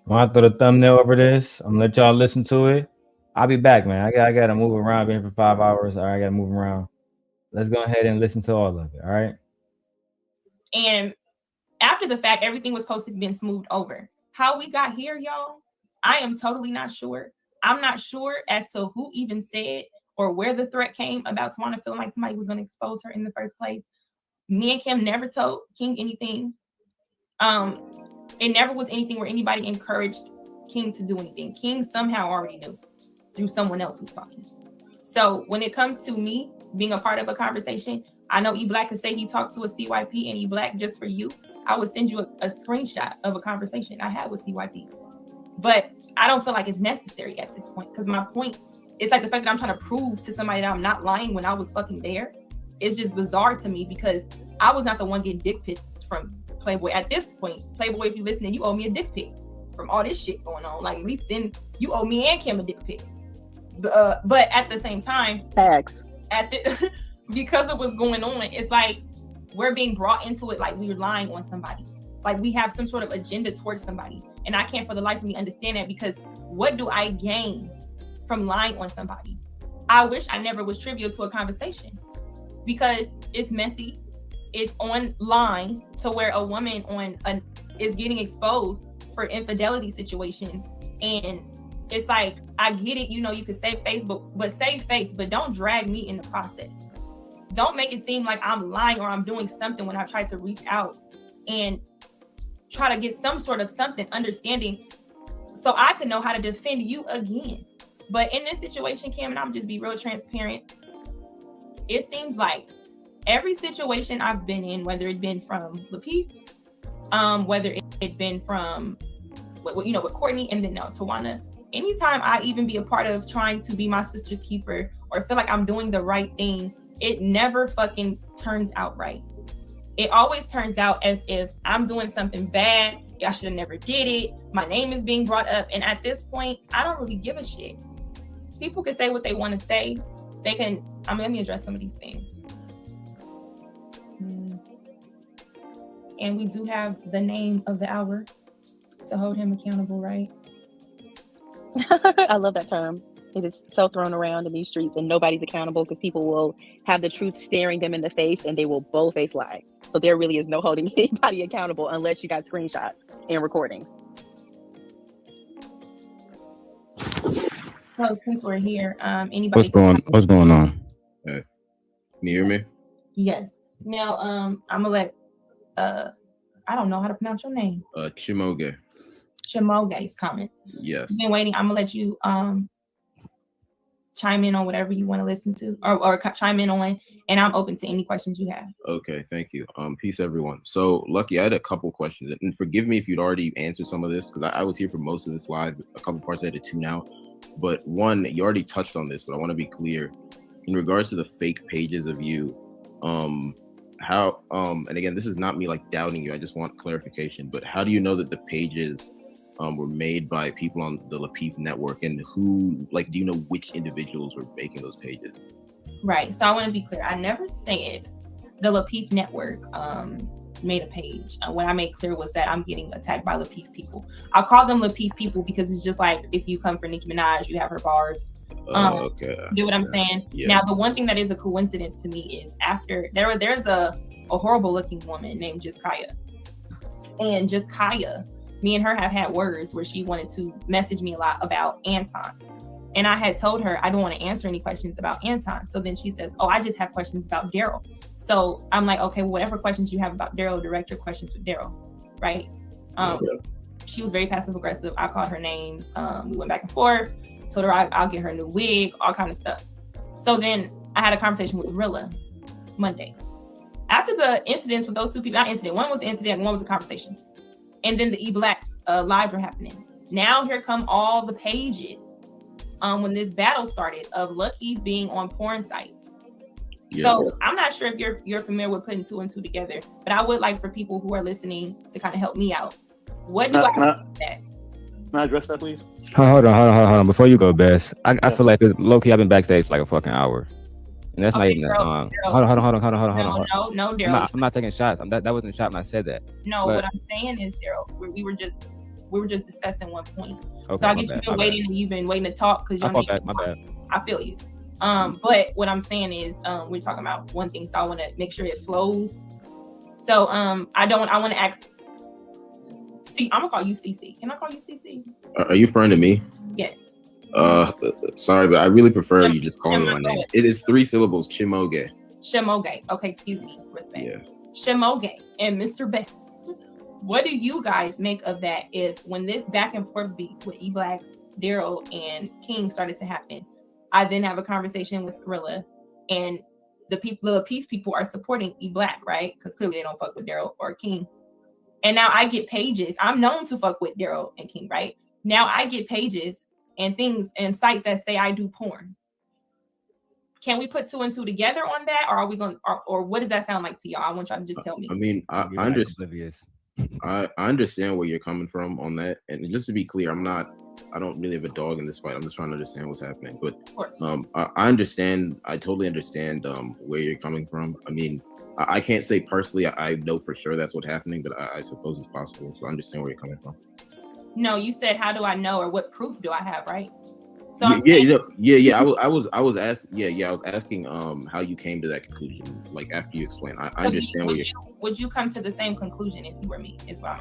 When I throw the thumbnail over this, I'm gonna let y'all listen to it. I'll be back, man. I gotta move around. Been here for 5 hours. All right, I gotta move around. Let's go ahead and listen to all of it. All right. And after after the fact, everything was supposed to have been smoothed over. How we got here, y'all, I am totally not sure. I'm not sure as to who even said or where the threat came about Tawana feeling like somebody was going to expose her in the first place. Me and Kim never told King anything. It never was anything where anybody encouraged King to do anything. King somehow already knew through someone else who's talking. So when it comes to me being a part of a conversation, I know E Black could say he talked to a CYP, and E Black, just for you, I would send you a screenshot of a conversation I had with CYP. But I don't feel like it's necessary at this point, because my point is like the fact that I'm trying to prove to somebody that I'm not lying when I was fucking there. It's just bizarre to me because I was not the one getting dick pics from Playboy. At this point, Playboy, if you listening, you owe me a dick pic from all this shit going on. Like, at least then you owe me and Kim a dick pic. But at the same time, because of what's going on, it's like we're being brought into it like we're lying on somebody. Like we have some sort of agenda towards somebody. And I can't for the life of me understand that, because what do I gain from lying on somebody? I wish I never was trivial to a conversation, because it's messy. It's online to where a woman is getting exposed for infidelity situations. And it's like, I get it, you know, you could save Facebook, but save face, but don't drag me in the process. Don't make it seem like I'm lying or I'm doing something when I try to reach out and try to get some sort of something understanding so I can know how to defend you again. But in this situation, Cam, and I'm just be real transparent, it seems like every situation I've been in, whether it been from Lapeef, whether it been from, you know, with Courtney, and then now Tawana, anytime I even be a part of trying to be my sister's keeper or feel like I'm doing the right thing, it never fucking turns out right. It always turns out as if I'm doing something bad. I should have never did it. My name is being brought up. And at this point, I don't really give a shit. People can say what they want to say. They can, let me address some of these things. And we do have the name of the hour to hold him accountable, right? I love that term. It is so thrown around in these streets, and nobody's accountable because people will have the truth staring them in the face and they will bold-face lie. So there really is no holding anybody accountable unless you got screenshots and recordings. So since we're here, anybody? What's going on? Hey, can you hear me? Yes. Now, I'm gonna let I don't know how to pronounce your name. Chimoge's comment. Yes. I've been waiting. I'm gonna let you chime in on whatever you want to listen to or chime in on, and I'm open to any questions you have. Okay, thank you. Peace, everyone. So, Lucki, I had a couple questions, and forgive me if you'd already answered some of this, because I was here for most of this live. A couple parts I had to tune out, but one, you already touched on this, but I want to be clear in regards to the fake pages of you. How and again, this is not me like doubting you. I just want clarification. But how do you know that the pages were made by people on the Lapeef network, and who, like, do you know which individuals were making those pages? Right. So I want to be clear. I never said the Lapeef network made a page. What I made clear was that I'm getting attacked by Lapeef people. I call them Lapeef people because it's just like if you come for Nicki Minaj, you have her barbs. Okay. Get what I'm saying? Yeah. Now, the one thing that is a coincidence to me is after there's a horrible looking woman named Jiskaya. And Jiskaya, me and her have had words where she wanted to message me a lot about Anton. And I had told her I don't want to answer any questions about Anton. So then she says, oh, I just have questions about Darrel. So I'm like, okay, whatever questions you have about Darrel, direct your questions with Darrel, right? She was very passive aggressive. I called her names. We went back and forth. Told her I'll get her a new wig, all kind of stuff. So then I had a conversation with Rilla Monday. After the incidents with those two people, not incident, one was the incident, one was the conversation. And then the E-Black lives were happening. Now here come all the pages when this battle started of Lucki being on porn sites. Yeah. So I'm not sure if you're familiar with putting two and two together, but I would like for people who are listening to kind of help me out. What do I do with that? Can I address that, please? Hold on. Before you go, Bess, I feel like low-key I've been backstage for like a fucking hour. And that's not even Hold on. No, Darrel. I'm not taking shots. That wasn't a shot when I said that. No, what I'm saying is, Darrel, we were just discussing one point. Okay, so I guess you've been waiting and you've been waiting to talk because you're my bad. I feel you. But what I'm saying is we're talking about one thing, so I want to make sure it flows. So I want to ask See, I'm gonna call you CC. Can I call you CC? Are you referring to me? Yes. Sorry, but I really prefer you just calling me my name. It is 3 syllables, Chimoge. Shimoge. Okay, excuse me. Respect. Yeah. Shimoge and Mr. Best. What do you guys make of that? If when this back and forth beat with E-Black, Darrel, and King started to happen, I then have a conversation with Rilla, and the Peace people are supporting E-Black, right? Because clearly they don't fuck with Darrel or King. And now I get pages. I'm known to fuck with Darrel and King, right? Now I get pages and things and sites that say I do porn. Can we put 2 and 2 together on that, or are we going, or what does that sound like to y'all? I want y'all to just tell me. I mean, I understand where you're coming from on that, and just to be clear, I don't really have a dog in this fight. I'm just trying to understand what's happening. But I understand. I totally understand where you're coming from. I mean, I can't say personally I know for sure that's what's happening, but I suppose it's possible. So I understand where you're coming from. No, you said, how do I know, or what proof do I have, right? So I was asking how you came to that conclusion, like after you explained. I understand where would you come to the same conclusion if you were me as well?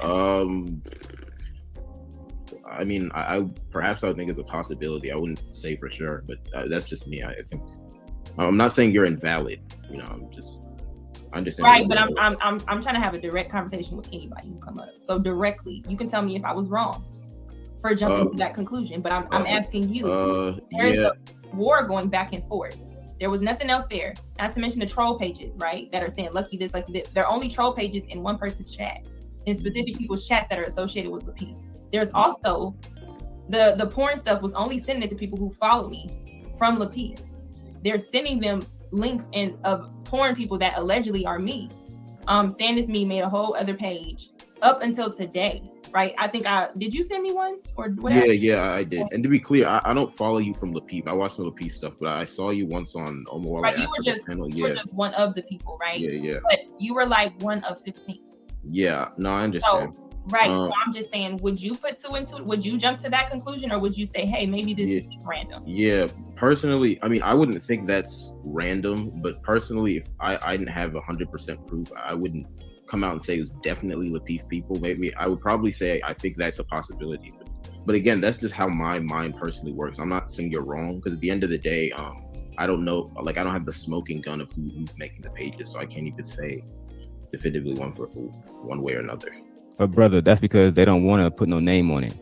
I mean, I perhaps I would think it's a possibility. I wouldn't say for sure, but that's just me. I think I'm not saying you're invalid. You know, I understand. Right, but I'm trying to have a direct conversation with anybody who come up. So directly, you can tell me if I was wrong for jumping to that conclusion. But I'm asking you. There's a war going back and forth. There was nothing else there. Not to mention the troll pages, right? That are saying Lucki this, Lucki this. They're only troll pages in one person's chat, in specific people's chats that are associated with Lucki. There's also the porn stuff was only sending it to people who follow me from Lucki. They're sending them links of porn people that allegedly are me. Saying it's me, made a whole other page up until today, right? I think did you send me one or whatever? Yeah, I did. And to be clear, I don't follow you from Lapeef. I watch the Lapeef stuff, but I saw you once on Omar. Right, you were just one of the people, right? Yeah. But you were like one of 15. Yeah, no, I understand. Right, so I'm just saying, would you put 2 and 2? Would you jump to that conclusion, or would you say, hey, maybe this is random? Yeah, personally, I mean, I wouldn't think that's random, but personally, if I didn't have 100% proof, I wouldn't come out and say it was definitely Lapeef people. Maybe I would probably say I think that's a possibility. But again, that's just how my mind personally works. I'm not saying you're wrong, because at the end of the day, I don't know, like I don't have the smoking gun of who's making the pages, so I can't even say definitively one way or another. But brother, that's because they don't want to put no name on it.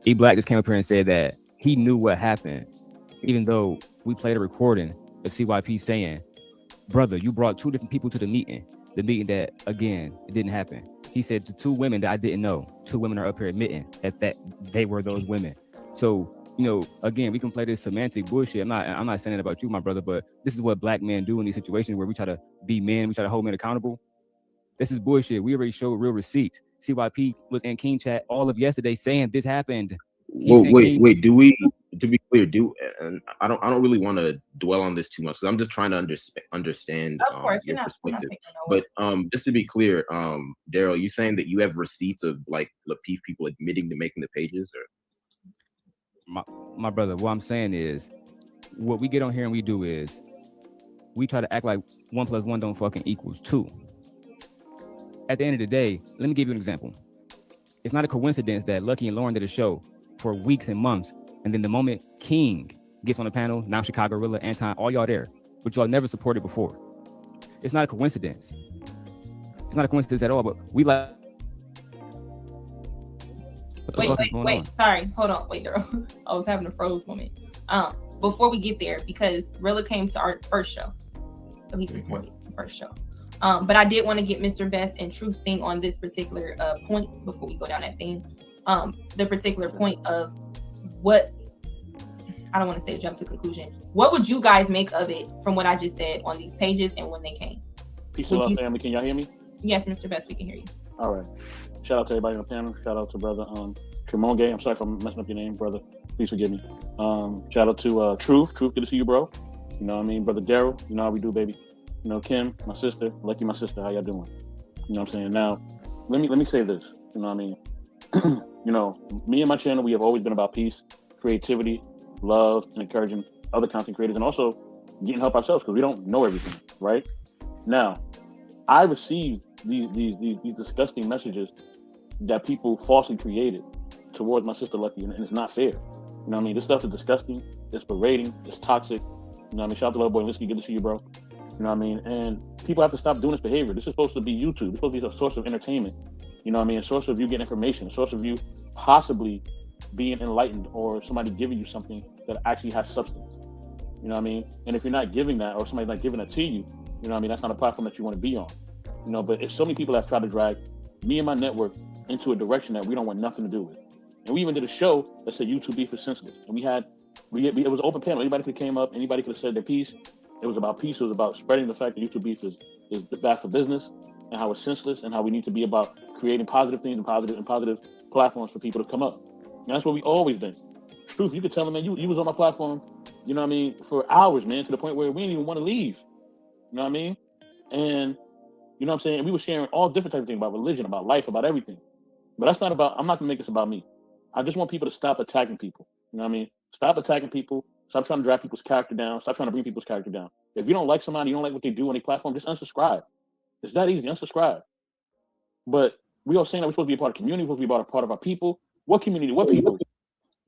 E-Black just came up here and said that he knew what happened, even though we played a recording of CYP saying, brother, you brought 2 different people to the meeting that, again, it didn't happen. He said the 2 women that I didn't know, 2 women are up here admitting that they were those women. So, you know, again, we can play this semantic bullshit. I'm not saying it about you, my brother, but this is what black men do in these situations where we try to be men, we try to hold men accountable. This is bullshit. We already showed real receipts. CYP was in King chat all of yesterday saying this happened. Well, wait. Do we? To be clear, and I don't really want to dwell on this too much because I'm just trying to understand your perspective. But just to be clear, Darrel, you saying that you have receipts of like Lapeef people admitting to making the pages, or? My brother, what I'm saying is, what we get on here and we do is, we try to act like 1 + 1 don't fucking equals 2. At the end of the day, let me give you an example. It's not a coincidence that Lucki and Lauren did a show for weeks and months, and then the moment King gets on the panel, now Chicago, Rilla, Anton, all y'all there, but y'all never supported before. It's not a coincidence. It's not a coincidence at all, but we like... Wait, sorry, hold on, wait, Darrel. I was having a froze moment. Before we get there, because Rilla came to our first show, so he supported the first show. But I did want to get Mr. Best and Truth's thing on this particular point before we go down that thing. The particular point of what, I don't want to say jump to conclusion. What would you guys make of it from what I just said on these pages and when they came? Peace and love, family. Can y'all hear me? Yes, Mr. Best, we can hear you. All right. Shout out to everybody on the panel. Shout out to brother Tremonge. I'm sorry if I'm messing up your name, brother. Please forgive me. Shout out to Truth. Truth, good to see you, bro. You know what I mean? Brother Darrel, you know how we do, baby. You know, Kim, my sister, Lucki, my sister, how y'all doing? You know what I'm saying? Now, let me say this. You know what I mean? You know, me and my channel, we have always been about peace, creativity, love, and encouraging other content creators, and also getting help ourselves because we don't know everything, right? Now, I received these disgusting messages that people falsely created towards my sister Lucki, and it's not fair. You know what I mean? This stuff is disgusting. It's berating. It's toxic. You know what I mean? Shout out to little boy Lucki. Good to see you, bro. You know what I mean? And people have to stop doing this behavior. This is supposed to be YouTube. It's supposed to be a source of entertainment. You know what I mean? A source of you getting information. A source of you possibly being enlightened, or somebody giving you something that actually has substance. You know what I mean? And if you're not giving that, or somebody's not giving it to you, you know what I mean? That's not a platform that you want to be on. You know, but it's so many people that have tried to drag me and my network into a direction that we don't want nothing to do with. And we even did a show that said YouTube beef is senseless. And it was an open panel. Anybody could have came up, anybody could have said their piece. It was about peace. It was about spreading the fact that YouTube beef is bad for business, and how it's senseless, and how we need to be about creating positive things and positive platforms for people to come up. And that's what we always been. Truth, you could tell them, man, you was on my platform, you know what I mean, for hours, man, to the point where we didn't even want to leave. You know what I mean? And you know what I'm saying? And we were sharing all different types of things about religion, about life, about everything. But that's not about, I'm not gonna make this about me. I just want people to stop attacking people. You know what I mean? Stop attacking people. Stop trying to drag people's character down. Stop trying to bring people's character down. If you don't like somebody, you don't like what they do on a platform, just unsubscribe. It's that easy, unsubscribe. But we all saying that we're supposed to be a part of the community, we're supposed to be a part of our people. What community? What people? You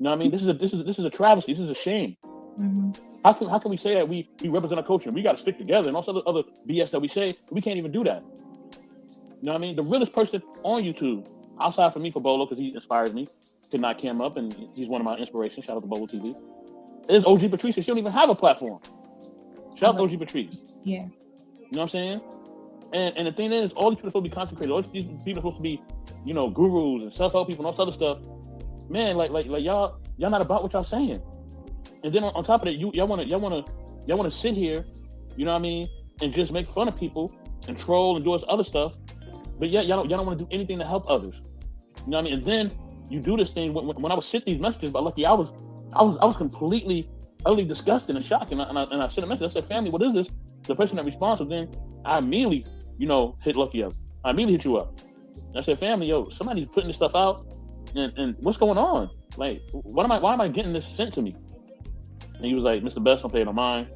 know what I mean? This is a travesty. This is a shame. Mm-hmm. How can we say that we represent our culture and we got to stick together and all this other BS that we say? We can't even do that. You know what I mean? The realest person on YouTube, outside from me for Bolo, because he inspires me to not cam up, and he's one of my inspirations. Shout out to Bolo TV. Is OG Patrice. She don't even have a platform. Shout out to OG Patrice. Yeah. You know what I'm saying? And the thing is, all these people are supposed to be consecrated. All these people are supposed to be, you know, gurus and self-help people and all this other stuff. Man, like y'all not about what y'all saying. And then on top of that, y'all wanna sit here, you know what I mean, and just make fun of people and troll and do all this other stuff. But yet y'all don't want to do anything to help others. You know what I mean? And then you do this thing when I was sent these messages about Lucki, I was completely, utterly disgusted and shocked. And I sent a message. I said, family, what is this? The person that responds, so then I immediately, you know, hit Lucki up. I immediately hit you up. And I said, family, yo, somebody's putting this stuff out, and what's going on? Like, why am I getting this sent to me? And he was like, Mr. Best, don't pay no mind.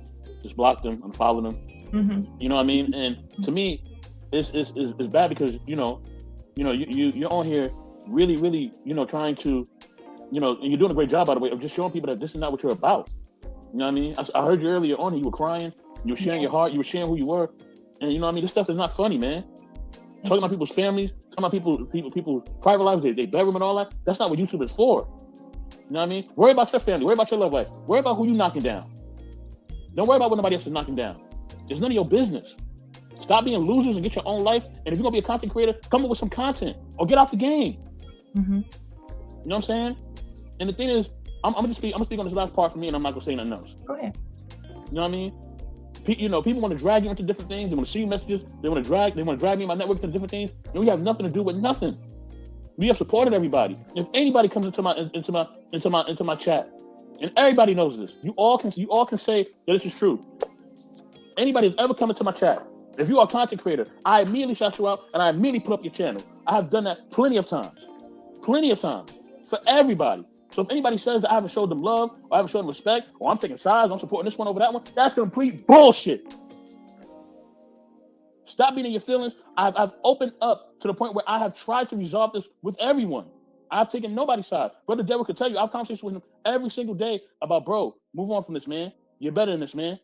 Just block them, unfollow them. Mm-hmm. You know what I mean? And to me, it's bad because you're on here really, you know, trying to, you know, and you're doing a great job, by the way, of just showing people that this is not what you're about. You know what I mean? I heard you earlier on, you were crying, you were sharing your heart, you were sharing who you were. And you know what I mean? This stuff is not funny, man. Talking about people's families, talking about people's private lives, they bedroom and all that. That's not what YouTube is for. You know what I mean? Worry about your family. Worry about your love life. Worry about who you knocking down. Don't worry about what nobody else is knocking down. It's none of your business. Stop being losers and get your own life. And if you're gonna be a content creator, come up with some content or get out the game. Mm-hmm. You know what I'm saying? And the thing is, I'm gonna speak on this last part for me, and I'm not gonna say nothing else. Go ahead. You know what I mean? You know, people want to drag you into different things. They want to see messages. They want to drag me and my network into different things. And we have nothing to do with nothing. We have supported everybody. If anybody comes into my chat, and everybody knows this, you all can say that this is true. Anybody that's ever come into my chat, if you are a content creator, I immediately shout you out and I immediately put up your channel. I have done that plenty of times for everybody. So if anybody says that I haven't showed them love, or I haven't shown them respect, or I'm taking sides, I'm supporting this one over that one, that's complete bullshit. Stop being in your feelings. I've opened up to the point where I have tried to resolve this with everyone. I've taken nobody's side. Brother Darrel could tell you, I have conversations with him every single day about, bro, move on from this, man. You're better than this, man.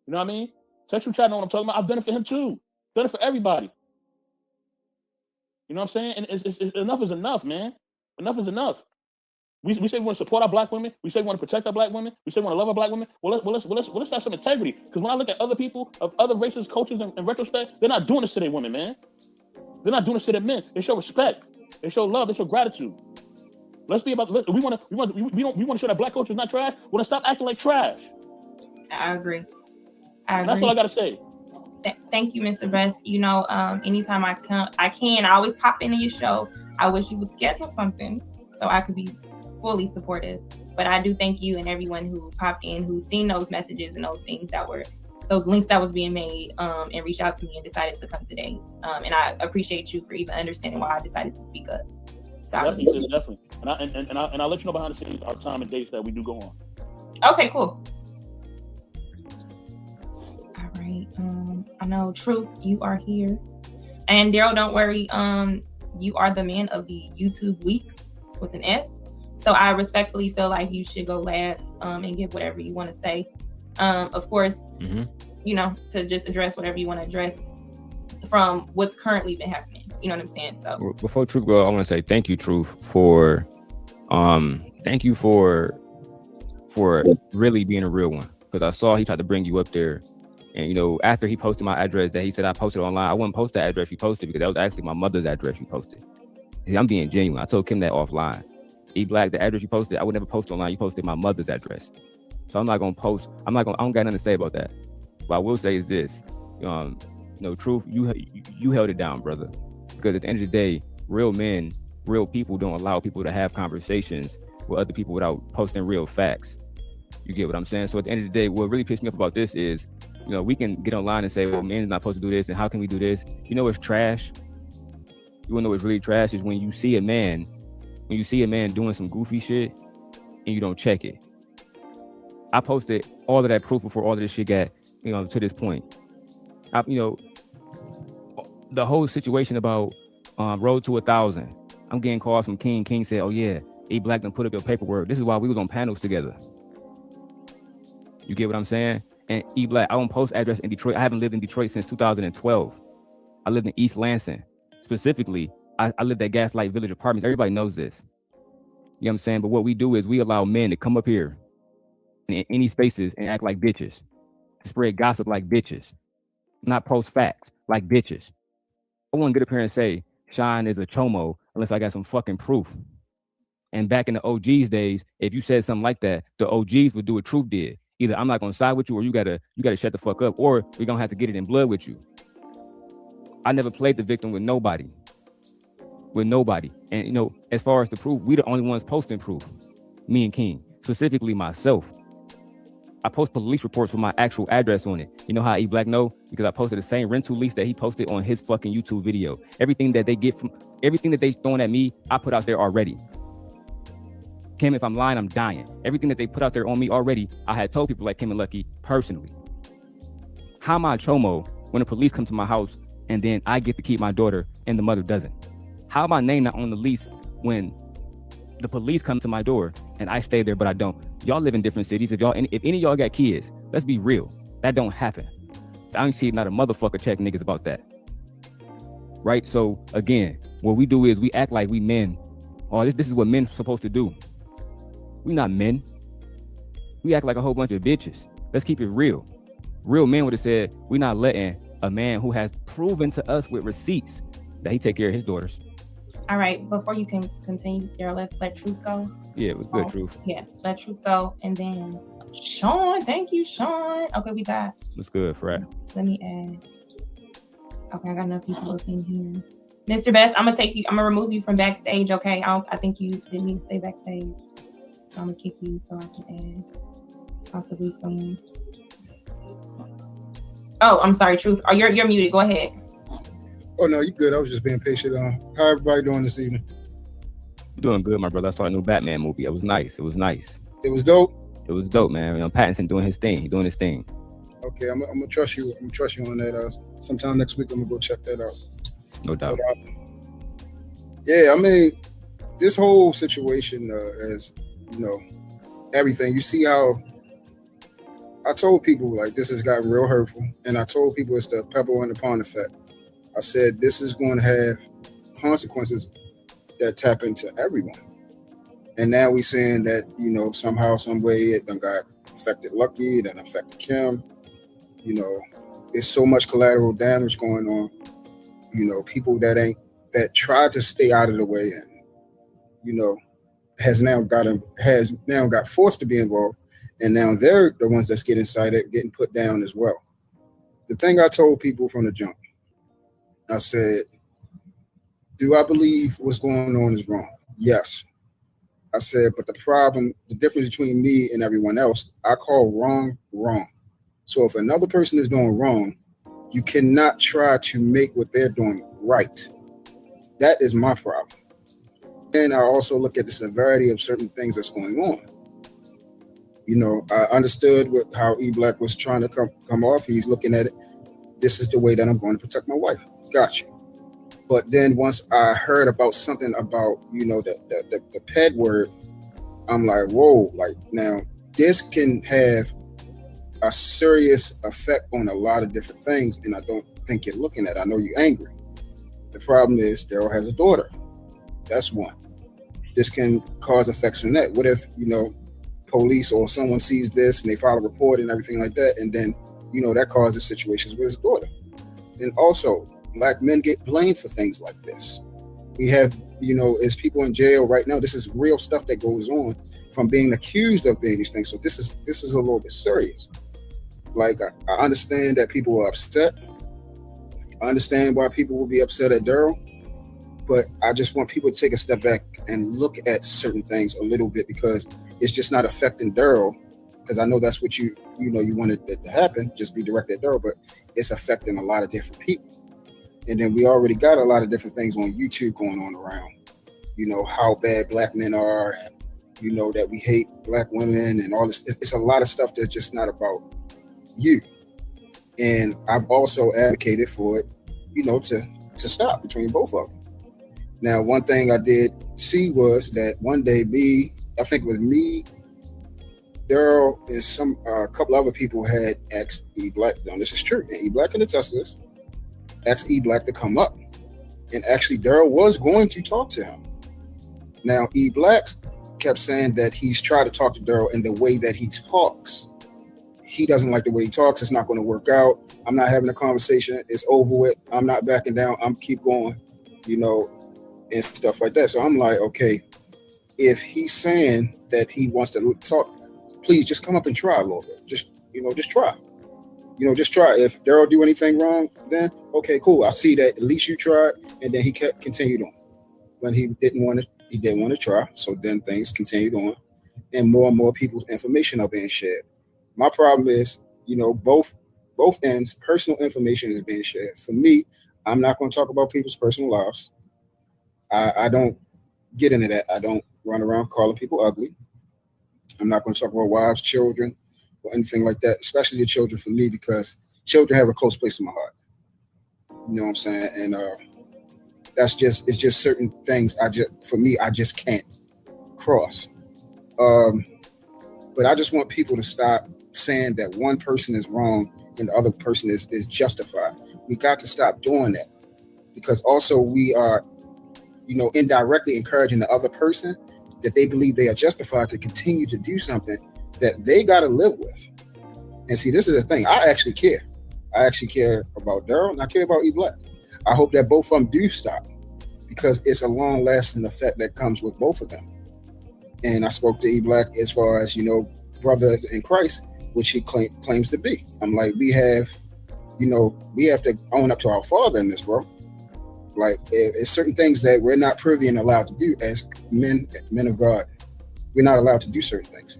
You know what I mean? Sexual chat, know what I'm talking about. I've done it for him too. Done it for everybody. You know what I'm saying? And it's enough is enough, man. Enough is enough. We say we want to support our black women. We say we want to protect our black women. We say we want to love our black women. Well, let's have some integrity. Because when I look at other people of other races, cultures, in retrospect, they're not doing this to their women, man. They're not doing this to their men. They show respect. They show love. They show gratitude. Let's be about. We want to show that black culture is not trash. We want to stop acting like trash. I agree. That's all I gotta say. Thank you, Mr. Best. You know, anytime I always pop into your show. I wish you would schedule something so I could be fully supportive. But I do thank you and everyone who popped in, who's seen those messages and those things those links that was being made, and reached out to me and decided to come today. And I appreciate you for even understanding why I decided to speak up. So Definitely. And I'll let you know behind the scenes our time and dates that we do go on. Okay, cool. All right. I know Truth, you are here. And Darrel, don't worry. you are the man of the YouTube weeks with an S. So I respectfully feel like you should go last and give whatever you want to say. Of course, you know, to just address whatever you want to address from what's currently been happening. You know what I'm saying? So before Truth go, I want to say thank you, Truth, for really being a real one. Because I saw he tried to bring you up there. And, you know, after he posted my address that he said I posted online, I wouldn't post the address you posted because that was actually my mother's address you posted. See, I'm being genuine. I told Kim that offline. E Black, the address you posted, I would never post online. You posted my mother's address. So I'm not going to post. I don't got nothing to say about that. What I will say is this. You know, Truth, you held it down, brother. Because at the end of the day, real men, real people don't allow people to have conversations with other people without posting real facts. You get what I'm saying? So at the end of the day, what really pissed me off about this is, you know, we can get online and say, well, men's not supposed to do this, and how can we do this? You know what's trash? You wanna know what's really trash is when you see a man doing some goofy shit and you don't check it. I posted all of that proof before all of this shit got, you know, to this point. You know, the whole situation about Road to 1,000. I'm getting calls from King. King said, oh yeah, E Black done put up your paperwork. This is why we was on panels together. You get what I'm saying? And E Black, I don't post address in Detroit. I haven't lived in Detroit since 2012. I lived in East Lansing. Specifically, I lived at Gaslight Village Apartments. Everybody knows this. You know what I'm saying? But what we do is we allow men to come up here in any spaces and act like bitches. Spread gossip like bitches. Not post facts like bitches. I wouldn't get up here and say Shine is a chomo unless I got some fucking proof. And back in the OG's days, if you said something like that, the OGs would do what Truth did. Either I'm not gonna side with you, or you gotta shut the fuck up, or we're gonna have to get it in blood with you. I never played the victim with nobody. And you know, as far as the proof, we the only ones posting proof. Me and King, specifically myself. I post police reports with my actual address on it. You know how E Black know? Because I posted the same rental lease that he posted on his fucking YouTube video. Everything that they throwing at me, I put out there already. Kim, if I'm lying, I'm dying. Everything that they put out there on me already, I had told people like Kim and Lucki personally. How am I a chomo when the police come to my house and then I get to keep my daughter and the mother doesn't? How am my name not on the lease when the police come to my door and I stay there but I don't? Y'all live in different cities. If any of y'all got kids, let's be real. That don't happen. I don't see not a motherfucker check niggas about that. Right? So again, what we do is we act like we men. Oh, this is what men are supposed to do. We not men. We act like a whole bunch of bitches. Let's keep it real. Real men would have said, we're not letting a man who has proven to us with receipts that he take care of his daughters. All right, before you can continue, Darrel, let's let Truth go. Yeah, it was good, Truth. Yeah, let Truth go. And then Sean, thank you, Sean. Okay, we got. What's good, Fred? Let me add. Okay, I got enough people up in here. Mr. Best, I'm gonna remove you from backstage, okay? I think you didn't need to stay backstage. So I'm gonna kick you so I can add possibly someone. Oh, I'm sorry, Truth. Oh, you're muted. Go ahead. Oh no, you good. I was just being patient. How everybody doing this evening? Doing good, my brother. I saw a new Batman movie. It was nice. It was dope. It was dope, man. You know, Pattinson doing his thing. He doing his thing. Okay, I'm gonna trust you. I'm gonna trust you on that. Sometime next week, I'm gonna go check that out. No doubt. Yeah, I mean, this whole situation, as you know, everything. You see how I told people like this has gotten real hurtful, and I told people it's the pebble in the pond effect. I said this is going to have consequences that tap into everyone. And now we saying that, you know, somehow, some way it done got affected Lucki, then affected Kim. You know, there's so much collateral damage going on. You know, people that tried to stay out of the way and, you know, has now got forced to be involved. And now they're the ones that's getting cited, getting put down as well. The thing I told people from the jump, I said, do I believe what's going on is wrong? Yes. I said, but the difference between me and everyone else, I call wrong, wrong. So if another person is doing wrong, you cannot try to make what they're doing right. That is my problem. And I also look at the severity of certain things that's going on. You know, I understood how E Black was trying to come off. He's looking at it. This is the way that I'm going to protect my wife. Got you. But then once I heard about something about, the ped word, I'm like, whoa, like now this can have a serious effect on a lot of different things. And I don't think you're looking at it. I know you're angry. The problem is Darrel has a daughter. That's one. This can cause effects from that. What if, police or someone sees this and they file a report and everything like that, and then, that causes situations with his daughter. And also, Black men get blamed for things like this. We have, as people in jail right now, this is real stuff that goes on from being accused of being these things. So this is a little bit serious. Like, I understand that people are upset. I understand why people will be upset at Darrel, but I just want people to take a step back and look at certain things a little bit, because it's just not affecting Darrel, because I know that's what you wanted it to happen, just be directed at Darrel, but it's affecting a lot of different people. And then we already got a lot of different things on YouTube going on around, how bad Black men are, and, that we hate Black women and all this. It's a lot of stuff that's just not about you. And I've also advocated for it, to stop between both of them. Now, one thing I did see was that one day I think it was me, Darrel, and a couple other people had asked E Black. Now, this is true, and E Black can attest to this. Asked E Black to come up, and actually Darrel was going to talk to him. Now, E Black kept saying that he's tried to talk to Darrel, and the way that he talks, he doesn't like the way he talks. It's not going to work out. I'm not having a conversation. It's over with. I'm not backing down. I'm keep going, and stuff like that. So I'm like, okay, if he's saying that he wants to talk, please just come up and try a little bit. Just try. Just try. If Darrel do anything wrong, then okay, cool. I see that at least you tried, and then he continued on. When he didn't want to try, so then things continued on, and more people's information are being shared. My problem is, both ends, personal information is being shared. For me, I'm not going to talk about people's personal lives. I don't get into that. I don't run around calling people ugly. I'm not going to talk about wives, children, or anything like that, especially the children for me, because children have a close place in my heart. You know what I'm saying? And it's just certain things I just can't cross. But I just want people to stop saying that one person is wrong and the other person is justified. We got to stop doing that, because also we are, indirectly encouraging the other person that they believe they are justified to continue to do something that they got to live with. And see, this is the thing. I actually care. I actually care about Darrel, and I care about E Black. I hope that both of them do stop, because it's a long-lasting effect that comes with both of them. And I spoke to E Black as far as, brothers in Christ, which he claims to be. I'm like, we have to own up to our Father in this, bro. Like, it's certain things that we're not privy and allowed to do as men of God. We're not allowed to do certain things.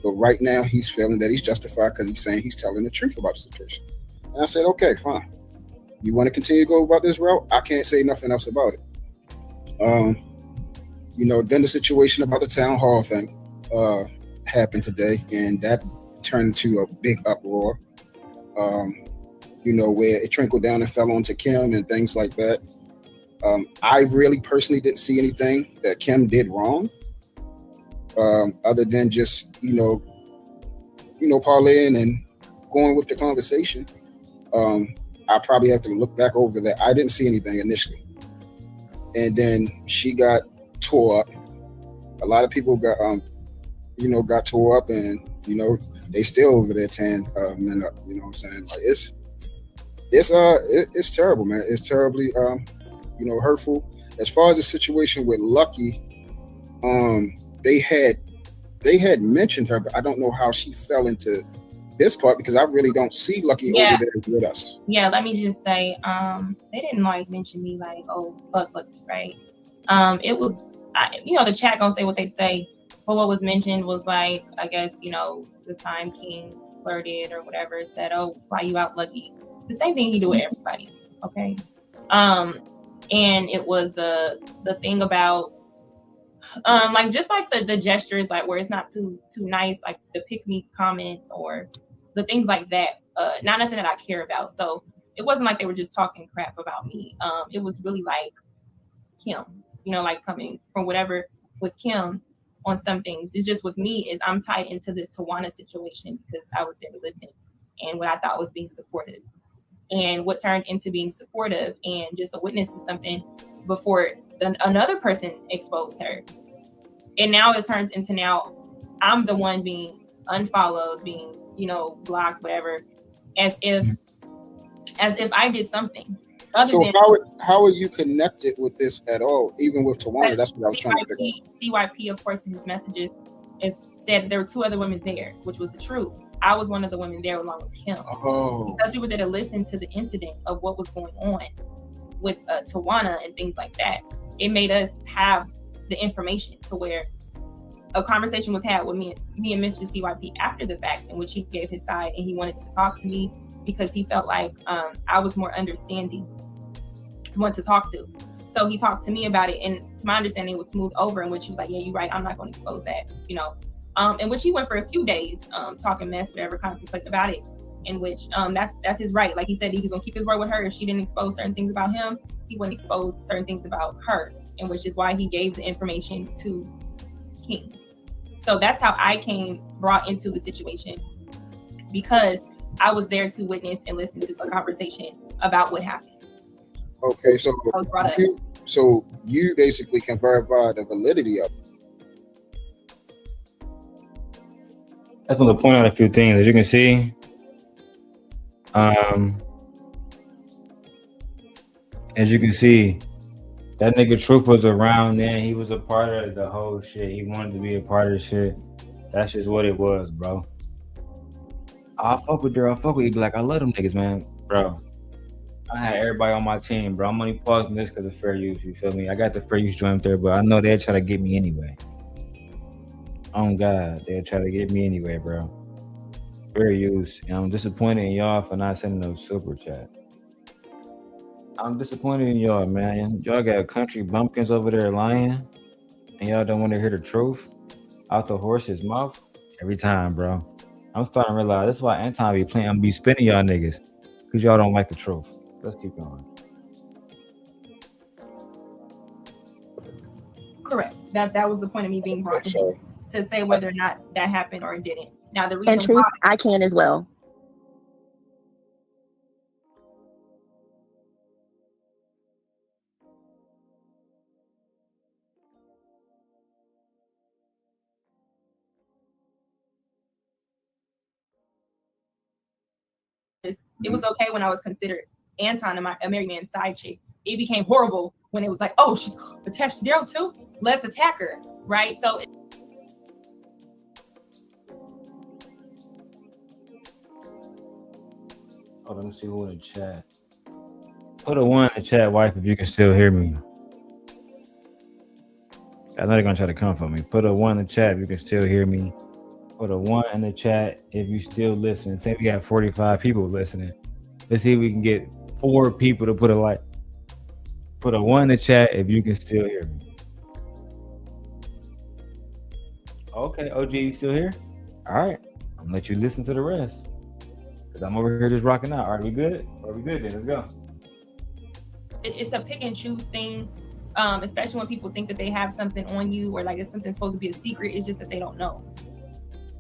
But right now, he's feeling that he's justified because he's saying he's telling the truth about the situation. And I said, okay, fine. You want to continue to go about this route? I can't say nothing else about it. Then the situation about the town hall thing happened today, and that turned into a big uproar. Where it trickled down and fell onto Kim and things like that. I really personally didn't see anything that Kim did wrong, other than just parlaying and going with the conversation. I probably have to look back over that. I didn't see anything initially, and then she got tore up. A lot of people got tore up, and they still over there tearing men up. You know what I'm saying? Like, it's terrible, man. It's terribly hurtful. As far as the situation with Lucki, they had mentioned her, but I don't know how she fell into this part, because I really don't see Lucki over there with us. Yeah, let me just say, they didn't mention me oh, fuck Lucki, right? It was, the chat gonna say what they say, but what was mentioned was I guess, the time King flirted or whatever, said, oh, why you out Lucki? The same thing he do with everybody, okay? And it was the thing about just the gestures, where it's not too nice, the pick me comments or the things like that. Not nothing that I care about. So it wasn't like they were just talking crap about me. It was really like Kim, like coming from whatever with Kim on some things. It's just with me is I'm tied into this Tawana situation because I was there to listen and what I thought was being supportive. And what turned into being supportive and just a witness to something before another person exposed her. And now it turns into now I'm the one being unfollowed, being, blocked, whatever, as if I did something. How are you connected with this at all? Even with Tawana, that's what I was trying to figure out. CYP, of course, in his messages, said there were 2 other women there, which was the truth. I was one of the women there along with him. Oh. Because we were there to listen to the incident of what was going on with Tawana and things like that. It made us have the information to where a conversation was had with me and Mr. CYP after the fact, in which he gave his side and he wanted to talk to me because he felt like I was more understanding, one to talk to. So he talked to me about it, and to my understanding, it was smooth over, in which he was like, yeah, you're right, I'm not going to expose that, in which he went for a few days talking mess, whatever, contemplating about it, in which that's his right. Like he said, he was gonna keep his word with her. If she didn't expose certain things about him, he wouldn't expose certain things about her, and which is why he gave the information to King. So that's how I brought into the situation, because I was there to witness and listen to the conversation about what happened. Okay, so you basically can verify the validity of it. I just want to point out a few things. As you can see, that nigga Truth was around then. He was a part of the whole shit. He wanted to be a part of the shit. That's just what it was, bro. I fuck with Darrel. I fuck with you, Black. I love them niggas, man, bro. I had everybody on my team, bro. I'm only pausing this because of fair use. You feel me? I got the fair use joint there, but I know they'll try to get me anyway. Oh God, they'll try to get me anyway, bro. Fair use. And I'm disappointed in y'all for not sending no super chat. I'm disappointed in y'all, man. Y'all got country bumpkins over there lying, and y'all don't want to hear the truth out the horse's mouth every time, bro. I'm starting to realize that's why Anton be playing. I'm be spinning y'all niggas because y'all don't like the truth. Let's keep going. Correct. That was the point of me being brought to say whether or not that happened or it didn't. Now the reason And Truth, why I can as well. it was okay when I was considered Anton and a married man's side chick. It became horrible when it was like, oh, she's attached to Darrel too. Let's attack her, right? So. Oh, let me see who in the chat. Put a 1 in the chat, wife, if you can still hear me. I know they're gonna try to come for me. Put a 1 in the chat if you can still hear me. Put a 1 in the chat if you still listening. Say we got 45 people listening. Let's see if we can get 4 people to put a like. Put a 1 in the chat if you can still hear me. Okay, OG, you still here? All right, I'm gonna let you listen to the rest. Cause I'm over here just rocking out. All right, we good? Are we good then? Let's go. It's a pick and choose thing, especially when people think that they have something on you or like it's something supposed to be a secret. It's just that they don't know.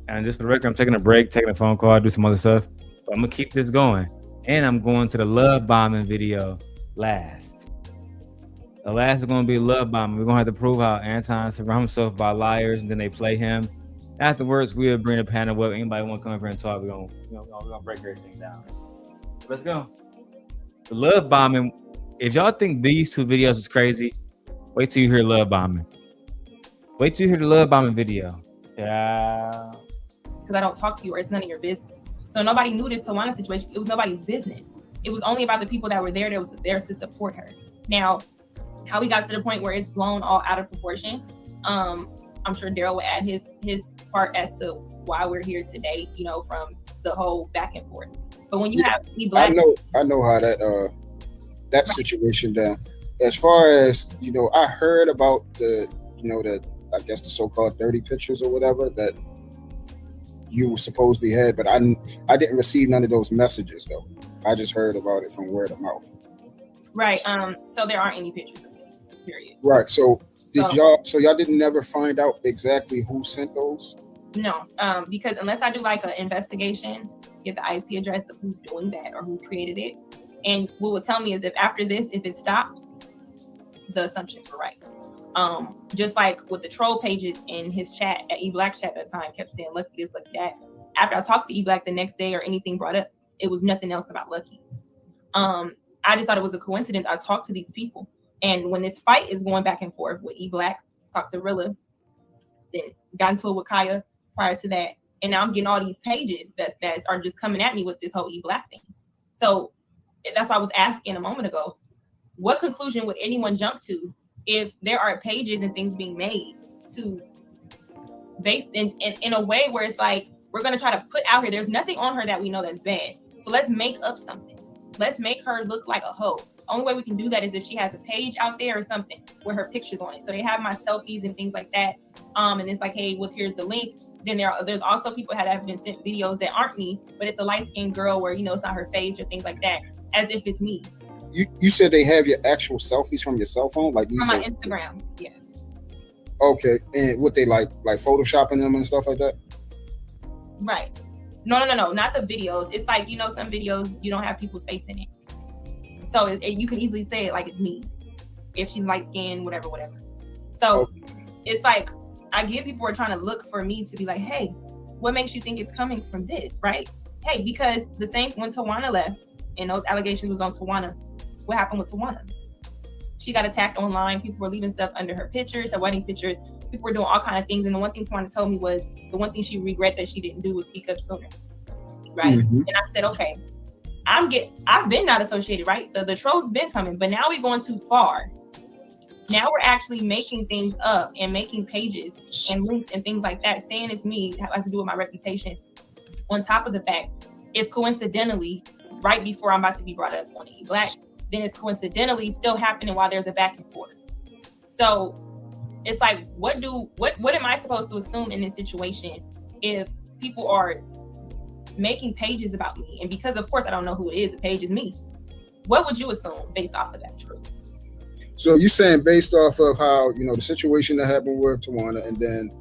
And just for the record, I'm taking a break, taking a phone call, do some other stuff. But I'm gonna keep this going. And I'm going to the love bombing video last. The last is gonna be love bombing. We're gonna have to prove how Anton surrounds himself by liars and then they play him. Afterwards, we'll bring a panel up. Anybody want to come over and talk, we're gonna break everything down. Let's go. The love bombing. If y'all think these 2 videos is crazy, wait till you hear love bombing. Wait till you hear the love bombing video. Yeah. Because I don't talk to you or it's none of your business. So nobody knew this Tawana situation. It was nobody's business. It was only about the people that were there that was there to support her. Now, how we got to the point where it's blown all out of proportion, I'm sure Darrel would add his part as to why we're here today, from the whole back and forth. But when you have the black, I know how that situation down. As far as I heard about the I guess the so-called dirty pictures or whatever that you supposedly had, but I didn't receive none of those messages though. I just heard about it from word of mouth. Right. So there aren't any pictures of it, period. Right. So So- y'all didn't never find out exactly who sent those? No, because unless I do like an investigation, get the IP address of who's doing that or who created it. And what will tell me is if after this, if it stops, the assumptions were right. Just like with the troll pages in his chat at E-Black chat at the time kept saying Lucki this, Lucki that. After I talked to E-Black the next day or anything brought up, it was nothing else about Lucki. I just thought it was a coincidence. I talked to these people. And when this fight is going back and forth with E-Black, talked to Rilla, then got into it with Kaya prior to that. And now I'm getting all these pages that are just coming at me with this whole E-Black thing. So that's why I was asking a moment ago, what conclusion would anyone jump to if there are pages and things being made to based in a way where it's like, we're going to try to put out here, there's nothing on her that we know that's bad. So let's make up something. Let's make her look like a hoe. Only way we can do that is if she has a page out there or something with her pictures on it. So they have my selfies and things like that. And it's like, hey, well, here's the link. Then there's also people that have been sent videos that aren't me, but it's a light-skinned girl where, it's not her face or things like that, as if it's me. You said they have your actual selfies from your cell phone? Like From my Instagram, yes. Okay. And what they like photoshopping them and stuff like that? Right. No, not the videos. It's like, some videos, you don't have people's face in it. So you can easily say it like it's me. If she's light-skinned, whatever. So it's like, I get people are trying to look for me to be like, hey, what makes you think it's coming from this, right? Hey, because the same when Tawana left and those allegations was on Tawana, what happened with Tawana? She got attacked online. People were leaving stuff under her pictures, her wedding pictures. People were doing all kinds of things. And the one thing Tawana told me was the one thing she regret that she didn't do was speak up sooner, right? Mm-hmm. And I said, okay, I've been not associated, right? The troll's been coming, but now we're going too far. Now we're actually making things up and making pages and links and things like that, saying it's me, has to do with my reputation. On top of the fact, it's coincidentally right before I'm about to be brought up on E-Black, then it's coincidentally still happening while there's a back and forth. So it's like, what am I supposed to assume in this situation if people are making pages about me? And because of course I don't know who it is, the page is me. What would you assume based off of that truth? So you're saying based off of how, the situation that happened with Tawana and then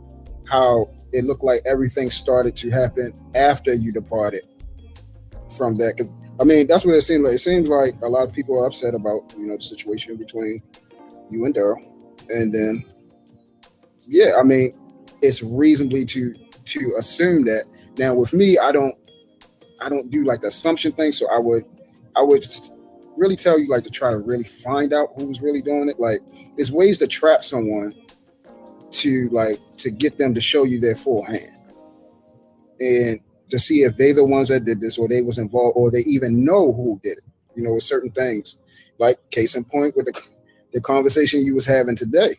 how it looked like everything started to happen after you departed from that. I mean, that's what it seemed like. It seems like a lot of people are upset about, the situation between you and Darrel. And then, yeah, I mean, it's reasonably to assume that. Now with me, I don't do like the assumption thing. So I would just really tell you like to try to really find out who's really doing it. Like there's ways to trap someone to get them to show you their full hand and to see if they the ones that did this or they was involved or they even know who did it. With certain things, like case in point with the conversation you was having today.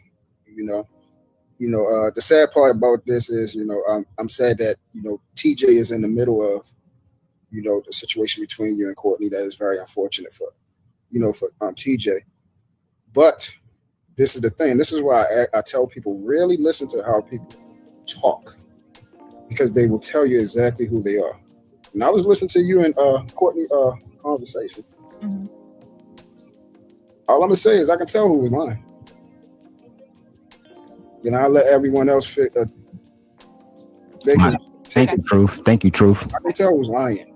The sad part about this is, I'm sad that, TJ is in the middle of, the situation between you and Courtney. That is very unfortunate for TJ. But this is the thing. This is why I tell people really listen to how people talk, because they will tell you exactly who they are. And I was listening to you and Courtney conversation. Mm-hmm. All I'm gonna say is I can tell who was lying. I let everyone else fit. Thank you, Truth. I can tell who was lying.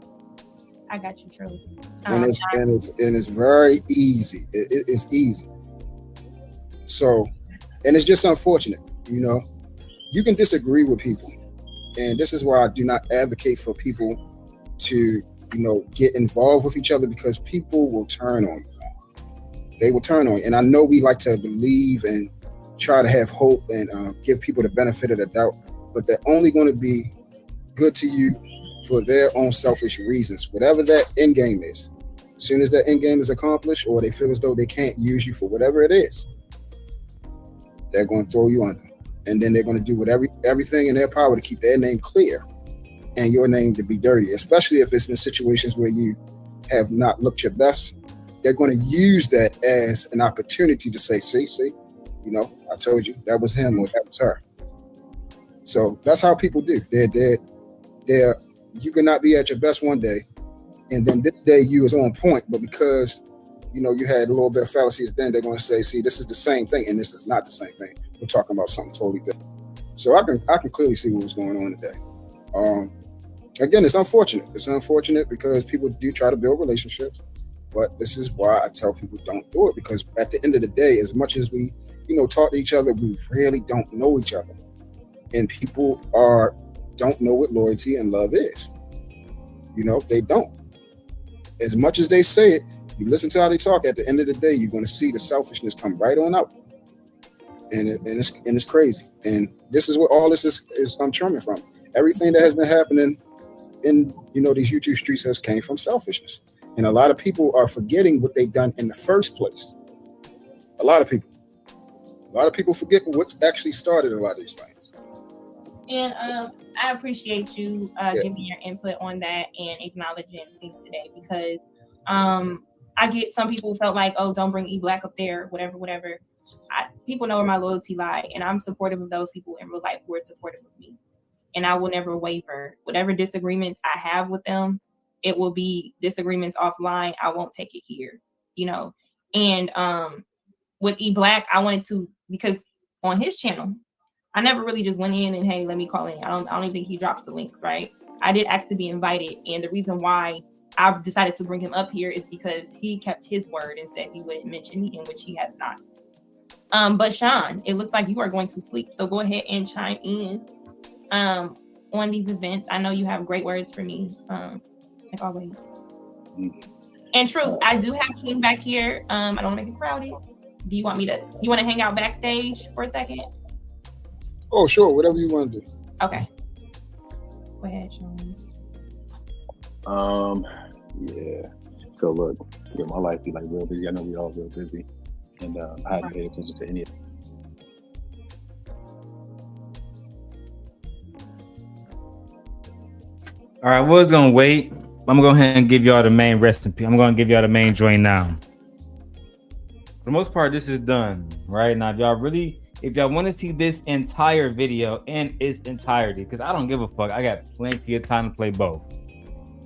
I got you, Truth. And it's very easy. It's easy. So, and it's just unfortunate. You can disagree with people, and this is why I do not advocate for people to get involved with each other, because people will turn on you. They will turn on you, and I know we like to believe and try to have hope and give people the benefit of the doubt, but they're only going to be good to you for their own selfish reasons, whatever that end game is. As soon as that end game is accomplished, or they feel as though they can't use you for whatever it is, they're going to throw you under. And then they're going to do everything in their power to keep their name clear and your name to be dirty, especially if it's been situations where you have not looked your best. They're going to use that as an opportunity to say, see, I told you that was him or that was her. So that's how people do. They're you cannot be at your best one day and then this day you was on point, but because you had a little bit of fallacies, then they're going to say, see, this is the same thing, and this is not the same thing. We're talking about something totally different. So I can clearly see what was going on today. Again, it's unfortunate. It's unfortunate because people do try to build relationships, but this is why I tell people don't do it, because at the end of the day, as much as we, talk to each other, we really don't know each other. And people don't know what loyalty and love is. They don't. As much as they say it, you listen to how they talk, at the end of the day, you're going to see the selfishness come right on out. And it's crazy. And this is what all this is I'm trimming from. Everything that has been happening in these YouTube streets has came from selfishness. And a lot of people are forgetting what they've done in the first place. A lot of people forget what's actually started a lot of these things. And I appreciate you giving me your input on that and acknowledging things today, because I get some people felt like, oh, don't bring E-Black up there, whatever. People know where my loyalty lie, and I'm supportive of those people in real life who are supportive of me. And I will never waver. Whatever disagreements I have with them, it will be disagreements offline. I won't take it here, And with E-Black, I wanted to, because on his channel, I never really just went in and, hey, let me call in. I don't even think he drops the links, right? I did ask to be invited. And the reason why I decided to bring him up here is because he kept his word and said he wouldn't mention me, in which he has not. But Sean, it looks like you are going to sleep. So go ahead and chime in on these events. I know you have great words for me, like always. And Truth, I do have King back here. I don't want to make it crowded. Do you want to hang out backstage for a second? Oh, sure. Whatever you want to do. Okay. Go ahead, Sean. Yeah. So look, my life be like real busy. I know we all real busy. And I hadn't paid attention to any of it. All right, we're gonna wait. I'm gonna go ahead and give y'all the main recipe. I'm gonna give y'all the main joint now. For the most part, this is done right now. If y'all want to see this entire video in its entirety, because I don't give a fuck, I got plenty of time to play both.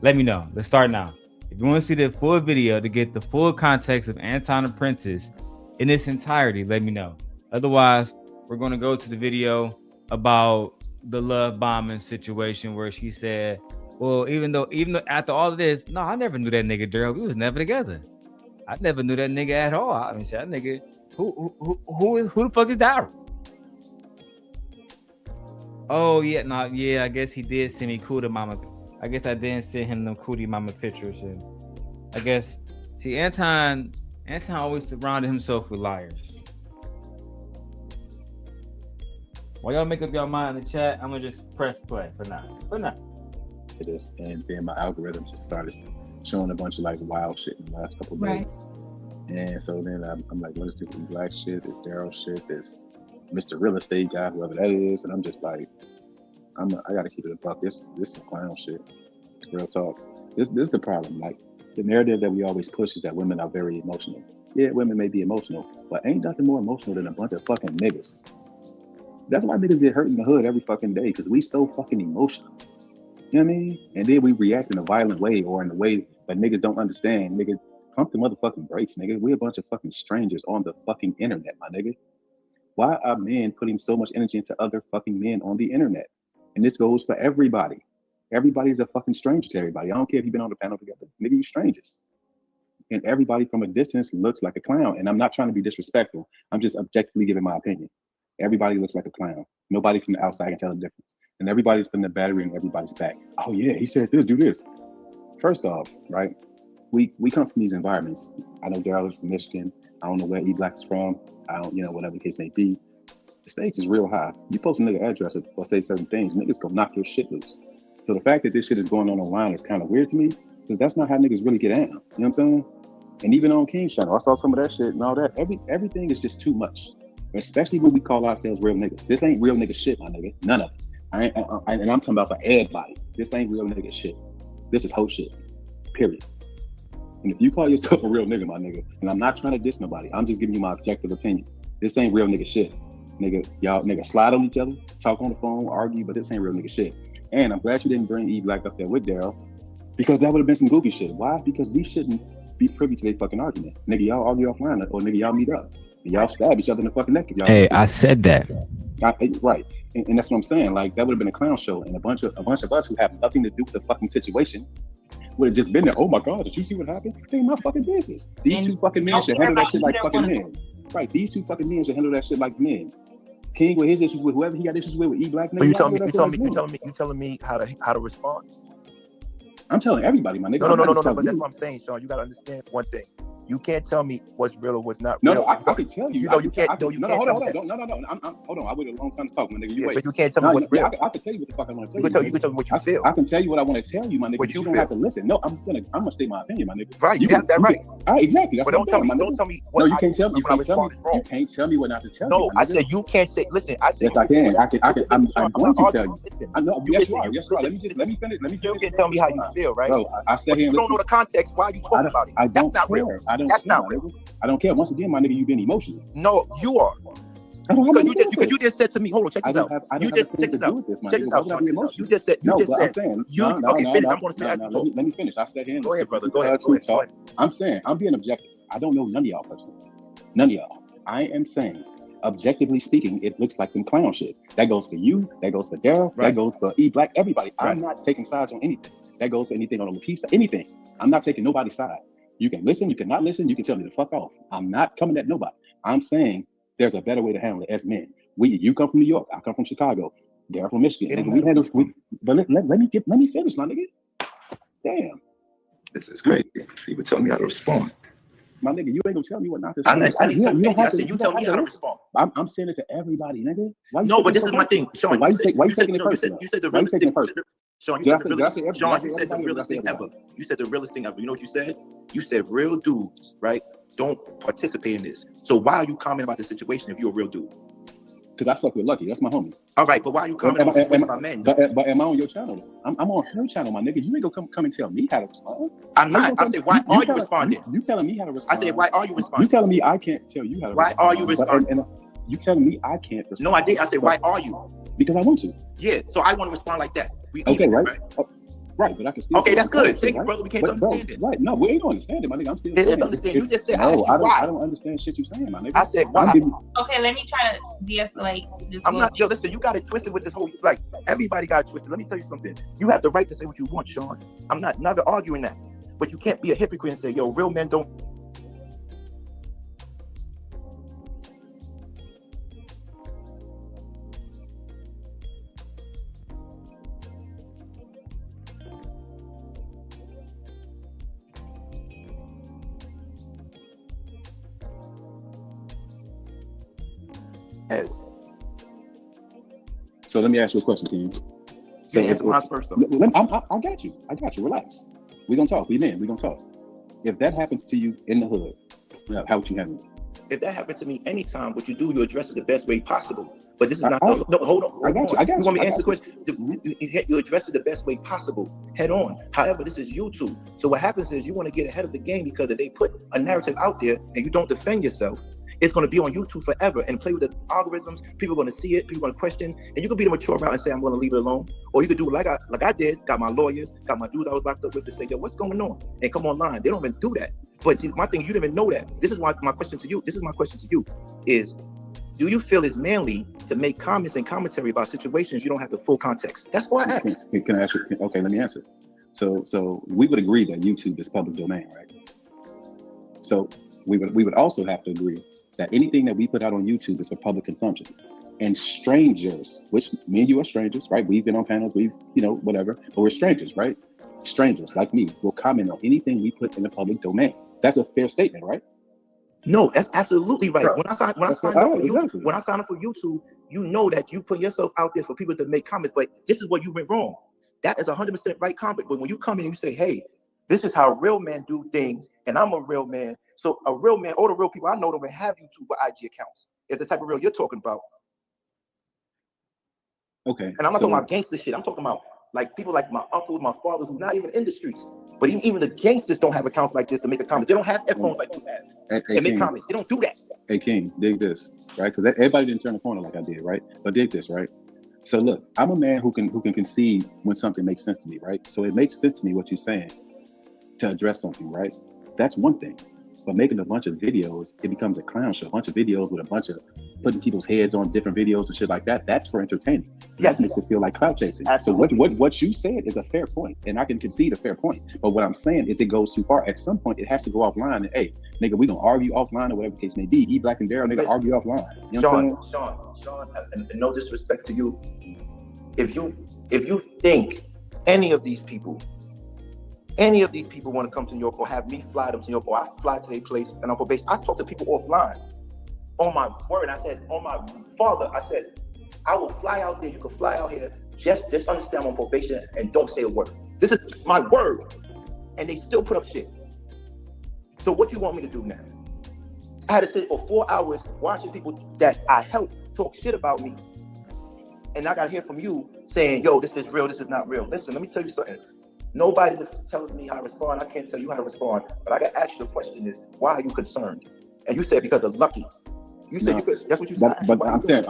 Let me know. Let's start now. If you want to see the full video to get the full context of Anton Apprentice in its entirety, let me know. Otherwise, we're going to go to the video about the love bombing situation where she said, well, even though after all of this, no, I never knew that nigga Darrel. We was never together. I never knew that nigga at all. I mean, that nigga, who the fuck is Darrel? Oh yeah, I guess he did send me cootie mama. I guess I didn't send him them cootie mama pictures, and I guess Anton always surrounded himself with liars. While y'all make up your mind in the chat, I'm gonna just press play for now. It is, and then my algorithm just started showing a bunch of like wild shit in the last couple of days. And so then I'm like, what is this E-Black shit, this Darrel shit, this Mr. Real Estate guy, whoever that is, and I'm just like, I gotta keep it a buck. This is some clown shit. Real talk. This is the problem. Like, the narrative that we always push is that women are very emotional. Yeah, women may be emotional, but ain't nothing more emotional than a bunch of fucking niggas. That's why niggas get hurt in the hood every fucking day, because we so fucking emotional. You know what I mean? And then we react in a violent way, or in a way that niggas don't understand. Nigga, pump the motherfucking brakes, nigga. We a bunch of fucking strangers on the fucking internet, my nigga. Why are men putting so much energy into other fucking men on the internet? And this goes for everybody. Everybody's a fucking stranger to everybody. I don't care if you've been on the panel together. Nigga, you strangers. And everybody from a distance looks like a clown. And I'm not trying to be disrespectful. I'm just objectively giving my opinion. Everybody looks like a clown. Nobody from the outside can tell the difference. And everybody's putting the battery in everybody's back. Oh yeah, he said this, do this. First off, right? We come from these environments. I know Darrel is from Michigan. I don't know where E-Black is from. I don't, whatever the case may be. The stakes is real high. You post a nigga address or say certain things, niggas gonna knock your shit loose. So the fact that this shit is going on online is kind of weird to me, because that's not how niggas really get down. You know what I'm saying? And even on King's channel, I saw some of that shit and all that. Everything is just too much, especially when we call ourselves real niggas. This ain't real nigga shit, my nigga. None of it. And I'm talking about for everybody. This ain't real nigga shit. This is whole shit. Period. And if you call yourself a real nigga, my nigga, and I'm not trying to diss nobody, I'm just giving you my objective opinion. This ain't real nigga shit. Nigga, y'all nigga slide on each other, talk on the phone, argue, but this ain't real nigga shit. And I'm glad you didn't bring E-Black up there with Darrel, Because that would have been some goofy shit. Why? Because we shouldn't be privy to their fucking argument. Nigga, y'all argue offline, or nigga, y'all meet up. And y'all stab each other in the fucking neck. If y'all Hey, I said that. Right. And that's what I'm saying. Like, that would have been a clown show, and a bunch of us who have nothing to do with the fucking situation would have just been there. Oh my God, did you see what happened? It ain't my fucking business. These two fucking men should handle that shit like fucking men. Right. These two fucking men should handle that shit like men. King with his issues with whoever he got issues with E-Black. You telling me how to respond? I'm telling everybody, my nigga. No, but that's what I'm saying, Sean. You gotta understand one thing. You can't tell me what's real or what's not real. No, I can tell you. You can't. Hold on. Hold on. I waited a long time to talk, my nigga. But you can't tell me what's real. I can tell you what the fuck I want to tell you. You can tell me what you feel. I can tell you what I want to tell you, my nigga. But you don't have to listen. No, I'm gonna state my opinion, my nigga. Right. You have that right. Exactly. But don't tell me. No, you can't tell me. You can't tell me what not to tell you. No, I said you can't say. Listen, I said yes, I can. I'm going to tell you. I know. Yes, right. Let me finish. You can tell me how you feel, right? Bro, I said here. You don't know the context. Why are you talking about it? That's not real. That's not real. I don't care. Once again, my nigga, you've been emotional. No, you are. Because you just said to me, hold on, check this out. You just check this out. Check this out. You just said. Okay, finish. I'm going to say. Let me finish. I said here. Go ahead, brother. Go ahead. I'm saying I'm being objective. I don't know none of y'all personally. None of y'all. I am saying, objectively speaking, it looks like some clown shit. That goes for you. That goes for Darrel. That goes for E-Black. Everybody. I'm not taking sides on anything. That goes for anything on the Lucki side. Anything. I'm not taking nobody's side. You can listen, you can not listen, you can tell me to fuck off. I'm not coming at nobody. I'm saying there's a better way to handle it as men. You come from New York, I come from Chicago, Darrel from Michigan. But let me finish, my nigga. Damn. This is crazy. People tell me how to respond. My nigga, you ain't gonna tell me what not to say. You tell me how to respond. I'm saying it to everybody, nigga. No, but this is my thing, Sean. Why you taking it personal? You said the realest thing. Sean, you said the realest thing ever. You said the realest thing ever. You know what you said? You said real dudes, right, don't participate in this. So why are you commenting about the situation if you're a real dude? Because I fuck with Lucki. That's my homie. All right, but why are you commenting on the situation about men? But am I on your channel? I'm on her channel, my nigga. You ain't gonna come and tell me how to respond. I'm not. I said, why are you responding? You telling me how to respond. I said, why are you responding? You telling me I can't tell you how to respond. Why are you responding? You telling me I can't respond. No, I did. I said, why are you? Because I want to. Yeah, so I want to respond like that. Okay, right? Right, but I can still. Okay, that's good. Thank you, brother. We can't understand it. Right, no, we ain't understand it, my nigga. I'm still. You just said, no, I don't understand shit you saying, my nigga. I said, why? Okay, let me try to de-escalate this. I'm not. Yo, listen, you got it twisted with this whole. Like, everybody got it twisted. Let me tell you something. You have the right to say what you want, Sean. I'm not never arguing that, but you can't be a hypocrite and say, yo, real men don't. So let me ask you a question, King. So answer mine first, though. I got you. Relax. We're gonna talk. We're gonna talk. If that happens to you in the hood, how would you handle it? If that happened to me anytime, what you do, you address it the best way possible. But this is not. No, hold on. I got you. You want me to answer the question? You address it the best way possible, head on. However, this is YouTube. So what happens is you want to get ahead of the game because if they put a narrative out there and you don't defend yourself, it's going to be on YouTube forever and play with the algorithms. People are going to see it. People are going to question. And you can be the mature route and say, I'm going to leave it alone. Or you could do like I did, got my lawyers, got my dudes I was locked up with to say, yo, what's going on? And come online. They don't even do that. But my thing, you didn't even know that. This is why my question to you is, do you feel it's manly to make comments and commentary about situations you don't have the full context? That's why I asked. Can I ask you? Okay, let me answer. So we would agree that YouTube is public domain, right? So we would also have to agree that anything that we put out on YouTube is for public consumption. And strangers, which me and you are strangers, right? We've been on panels, whatever, but we're strangers, right? Strangers like me will comment on anything we put in the public domain. That's a fair statement, right? No, that's absolutely right. When I sign up for YouTube, you know that you put yourself out there for people to make comments, but this is where you went wrong. That is 100% right comment. But when you come in and you say, hey, this is how real men do things, and I'm a real man. So a real man, all the real people I know don't even have YouTube or IG accounts. It's the type of real you're talking about. Okay. And I'm not talking about gangster shit. I'm talking about like people like my uncles, my fathers, who's not even in the streets. But even the gangsters don't have accounts like this to make a comment. They don't have headphones like you have and make comments. They don't do that. Hey, King, dig this, right? Because everybody didn't turn the corner like I did, right? But dig this, right? So look, I'm a man who can concede when something makes sense to me, right? So it makes sense to me what you're saying to address something, right? That's one thing. But making a bunch of videos, it becomes a clown show. A bunch of videos with a bunch of putting people's heads on different videos and shit like that. That's for entertaining. Yes. That makes it feel like clout chasing. Absolutely. So what you said is a fair point, and I can concede a fair point. But what I'm saying is it goes too far. At some point, it has to go offline. And hey, nigga, we gonna argue offline or whatever the case may be. E Black and Darrel, nigga, argue offline. You know what I'm saying? Sean, and no disrespect to you, if you think any of these people want to come to New York or have me fly them to New York, or I fly to their place and on probation, I talk to people offline. On my word, I said, on my father, I said, I will fly out there. You can fly out here. Just understand I'm on probation and don't say a word. This is my word. And they still put up shit. So what you want me to do now? I had to sit for 4 hours watching people that I helped talk shit about me. And I got to hear from you saying, yo, this is real, this is not real. Listen, let me tell you something. Nobody tells me how to respond. I can't tell you how to respond. But I got to ask you the question is, why are you concerned? And you said because of Lucki. You said you could. That's what you said. But I'm saying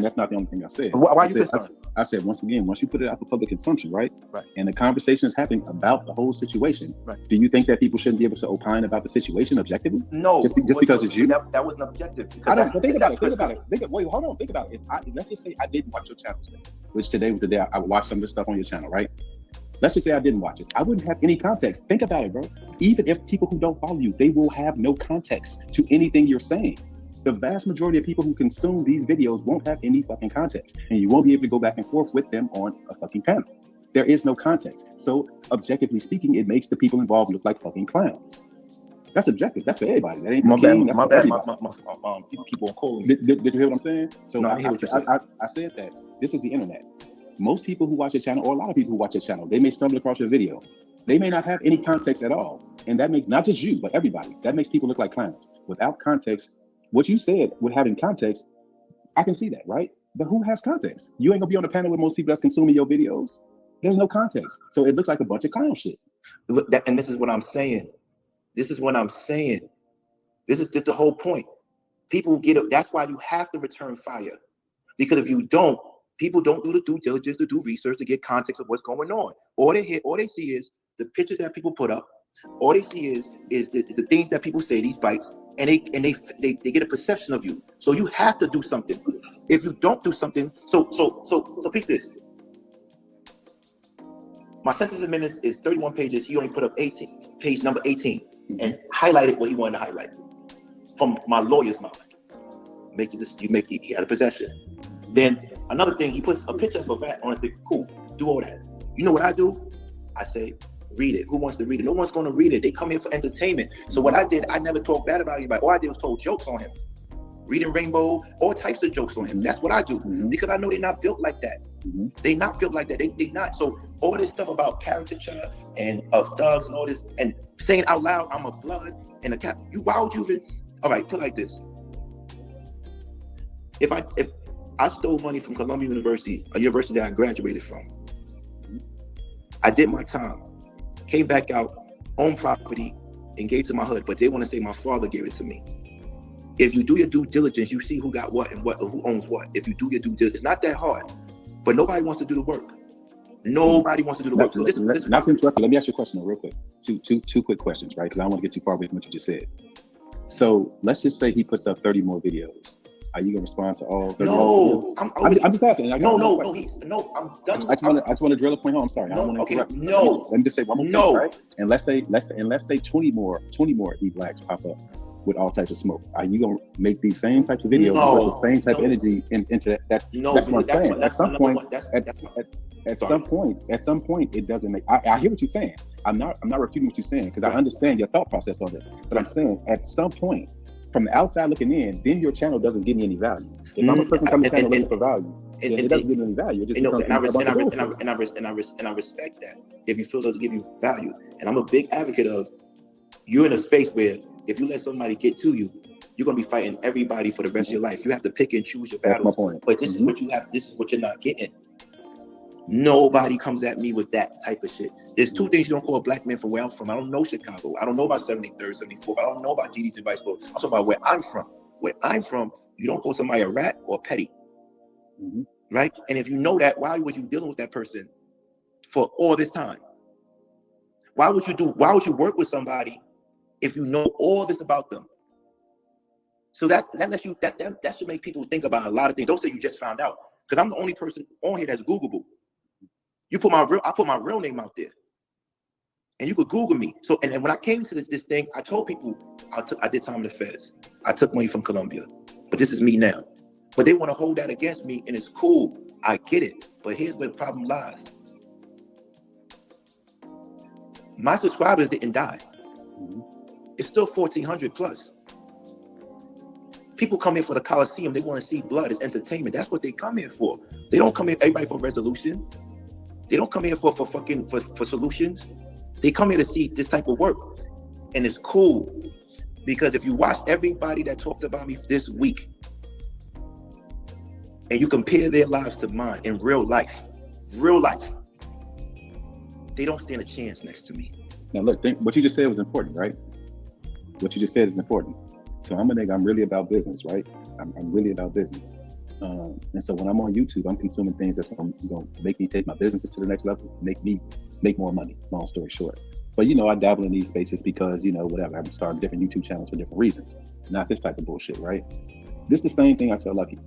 that's not the only thing I said. Why are you concerned? I said once again, once you put it out for public consumption, right? Right. And the conversation is happening about the whole situation. Right. Do you think that people shouldn't be able to opine about the situation objectively? No. Just because it's you. That wasn't objective. I don't. But think about it. Wait, hold on. Think about it. Let's just say I didn't watch your channel today, which today was the day I watched some of the stuff on your channel, right? Let's just say I didn't watch it. I wouldn't have any context. Think about it, bro. Even if people who don't follow you, they will have no context to anything you're saying. The vast majority of people who consume these videos won't have any fucking context, and you won't be able to go back and forth with them on a fucking panel. There is no context. So objectively speaking, it makes the people involved look like fucking clowns. That's objective. That's for everybody. That ain't my bad. King, My bad. People keep on calling me. Did you hear what I'm saying? So no, I hear what you're saying. I said that this is the internet. Most people who watch your channel, or a lot of people who watch your channel, they may stumble across your video. They may not have any context at all. And that makes, not just you, but everybody, that makes people look like clowns. Without context, what you said with having context, I can see that, right? But who has context? You ain't gonna be on the panel with most people that's consuming your videos. There's no context. So it looks like a bunch of clown shit. And this is what I'm saying. This is just the whole point. People get up. That's why you have to return fire. Because if you don't, people don't do the due diligence to do research to get context of what's going on. All they see is the pictures that people put up. All they see is the things that people say, these bites, and they get a perception of you. So you have to do something. If you don't do something, so pick this. My sentence in minutes is 31 pages. He only put up 18, page number 18, and highlighted what he wanted to highlight from my lawyer's mouth. He had a possession. Then another thing, he puts a picture of a rat on it. Cool, do all that. You know what I do? I say, read it. Who wants to read it? No one's going to read it. They come here for entertainment. So what I did, I never talked bad about anybody. All I did was told jokes on him. Reading Rainbow, all types of jokes on him. That's what I do. Because I know they're not built like that. They're not built like that. They not. So all this stuff about caricature and of thugs and all this, and saying out loud, I'm a blood and a cap. Why would you even? All right, put it like this. If I stole money from Columbia University, a university that I graduated from, I did my time, came back out, owned property, and gave to my hood, but they want to say my father gave it to me. If you do your due diligence, you see who got what and who owns what. If you do your due diligence, it's not that hard, but nobody wants to do the work. Nobody wants to do the work. So let me ask you a question real quick. Two quick questions, right? Because I don't want to get too far away from what you just said. So let's just say he puts up 30 more videos. Are you gonna respond to all 30 No, I'm just asking. I'm done. I just want to drill a point home. I'm sorry. I don't want to interrupt. No. Let me just say one more thing, right? And let's say 20 more E-Blacks pop up with all types of smoke. Are you gonna make these same types of videos with the same type of energy into that? That's what I'm saying. At some point, it doesn't make. I hear what you're saying. I'm not refuting what you're saying because I understand your thought process on this. But I'm saying at some point, from the outside looking in, then your channel doesn't give me any value. If I'm a person coming to the channel looking for value, it doesn't give me any value. It just I respect that. If you feel it doesn't give you value, and I'm a big advocate of, you're in a space where if you let somebody get to you, you're gonna be fighting everybody for the rest of your life. You have to pick and choose your battles. That's my point. But this is what you have. This is what you're not getting. Nobody comes at me with that type of shit. There's two things you don't call a black man from where I'm from. I don't know Chicago. I don't know about 73rd, 74th. I don't know about GD's and vice versa. I'm talking about where I'm from. Where I'm from, you don't call somebody a rat or petty. right? And if you know that, why was you dealing with that person for all this time? Why would you work with somebody if you know all this about them? So that should make people think about a lot of things. Don't say you just found out, because I'm the only person on here that's Googleable. I put my real name out there, and you could Google me. So and when I came to this thing, I told people I did time in the feds. I took money from Colombia, but this is me now. But they want to hold that against me, and it's cool. I get it, but here's where the problem lies. My subscribers didn't die. It's still 1,400 plus. People come here for the Coliseum. They want to see blood. It's entertainment. That's what they come here for. They don't come here everybody for resolution. They don't come here for solutions. They come here to see this type of work. And it's cool. Because if you watch everybody that talked about me this week, and you compare their lives to mine in real life, they don't stand a chance next to me. Now look, what you just said was important, right? What you just said is important. So I'm a nigga, I'm really about business, right? I'm really about business. And so when I'm on YouTube, I'm consuming things that's going to make me take my businesses to the next level, make me make more money, long story short. But, I dabble in these spaces because, whatever, I'm starting different YouTube channels for different reasons. Not this type of bullshit, right? This is the same thing I tell Lucki.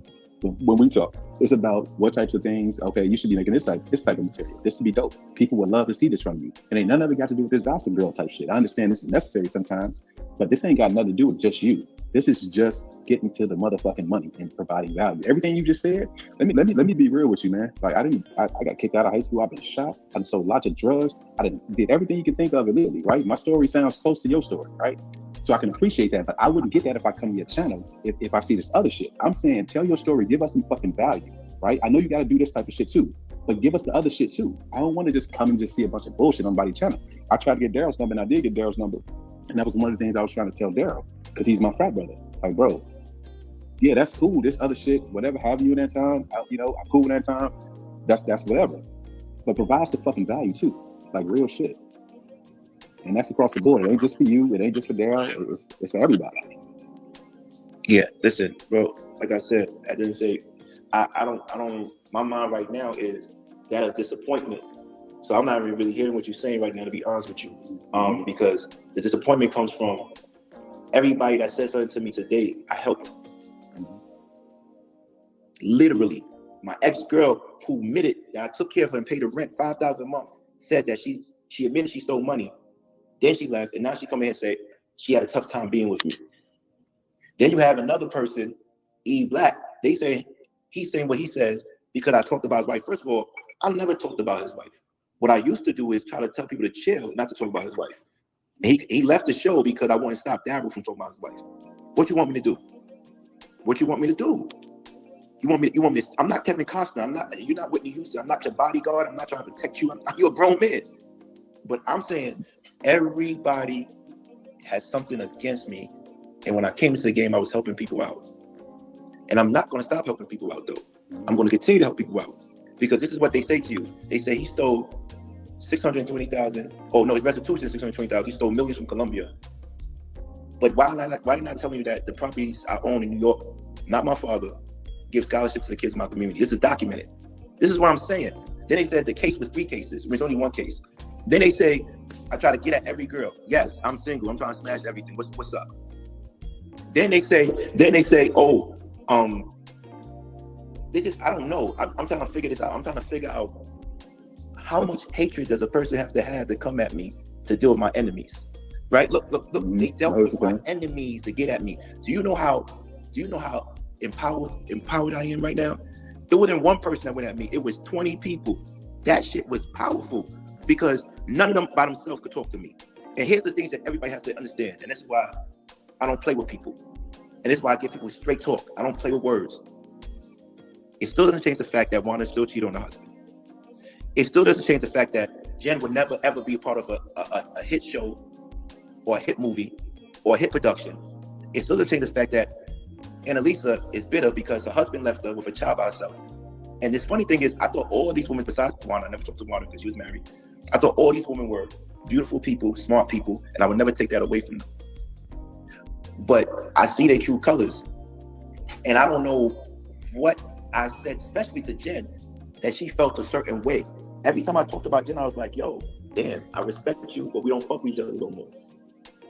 When we talk, it's about what types of things, okay, you should be making this type of material. This would be dope. People would love to see this from you. And ain't none of it got to do with this gossip girl type shit. I understand this is necessary sometimes, but this ain't got nothing to do with just you. This is just getting to the motherfucking money and providing value. Everything you just said, let me be real with you, man. Like I got kicked out of high school. I've been shot. I sold lots of drugs. I did everything you can think of illegally, right? My story sounds close to your story, right? So I can appreciate that, but I wouldn't get that if I come to your channel, if I see this other shit. I'm saying, tell your story, give us some fucking value, right? I know you got to do this type of shit too, but give us the other shit too. I don't want to just come and just see a bunch of bullshit on somebody's channel. I tried to get Darrel's number, and I did get Darrel's number. And that was one of the things I was trying to tell Darrel, because he's my frat brother. Like, bro, yeah, that's cool. This other shit, whatever have you in that time, I'm cool in that time. That's whatever. But provide the fucking value too, like real shit. And that's across the board. It ain't just for you. It ain't just for Darrel. It's for everybody. Yeah, listen, bro. Like I said, I didn't say. I don't. My mind right now is that of disappointment. So I'm not even really hearing what you're saying right now, to be honest with you. Because the disappointment comes from everybody that said something to me today. I helped. Literally, my ex-girl who admitted that I took care of her and paid her rent $5,000 a month said that she admitted she stole money. Then she left, and now she come in and say she had a tough time being with me. Then you have another person, E Black. They say he's saying what he says because I talked about his wife. First of all, I never talked about his wife. What I used to do is try to tell people to chill, not to talk about his wife. He left the show because I want to stop Darrel from talking about his wife. What you want me to do? What you want me to do? You want me? I'm not Kevin Costner. You're not Whitney Houston. I'm not your bodyguard. I'm not trying to protect you. You're a grown man. But I'm saying everybody has something against me. And when I came into the game, I was helping people out. And I'm not going to stop helping people out, though. I'm going to continue to help people out. Because this is what they say to you. They say he stole $620,000. Oh, no, his restitution is $620,000. He stole millions from Colombia. But why not telling you that the properties I own in New York, not my father, give scholarships to the kids in my community? This is documented. This is what I'm saying. Then they said the case was 3 cases. It was only 1 case. Then they say, I try to get at every girl. Yes, I'm single. I'm trying to smash everything. What's up? Then they say, oh, I don't know. I'm trying to figure this out. I'm trying to figure out how much hatred does a person have to come at me to deal with my enemies, right? Look. They dealt with my enemies to get at me. Do you know how empowered I am right now? It wasn't 1 person that went at me. It was 20 people. That shit was powerful because none of them by themselves could talk to me. And here's the things that everybody has to understand. And that's why I don't play with people. And that's why I give people straight talk. I don't play with words. It still doesn't change the fact that Wanda still cheated on her husband. It still doesn't change the fact that Jen would never ever be a part of a hit show or a hit movie or a hit production. It still doesn't change the fact that Annalisa is bitter because her husband left her with a child by herself. And this funny thing is, I thought all these women, besides Wanda, I never talked to Wanda because she was married. I thought all these women were beautiful people, smart people, and I would never take that away from them. But I see their true colors. And I don't know what I said, especially to Jen, that she felt a certain way. Every time I talked about Jen, I was like, yo, damn, I respect you, but we don't fuck with each other no more.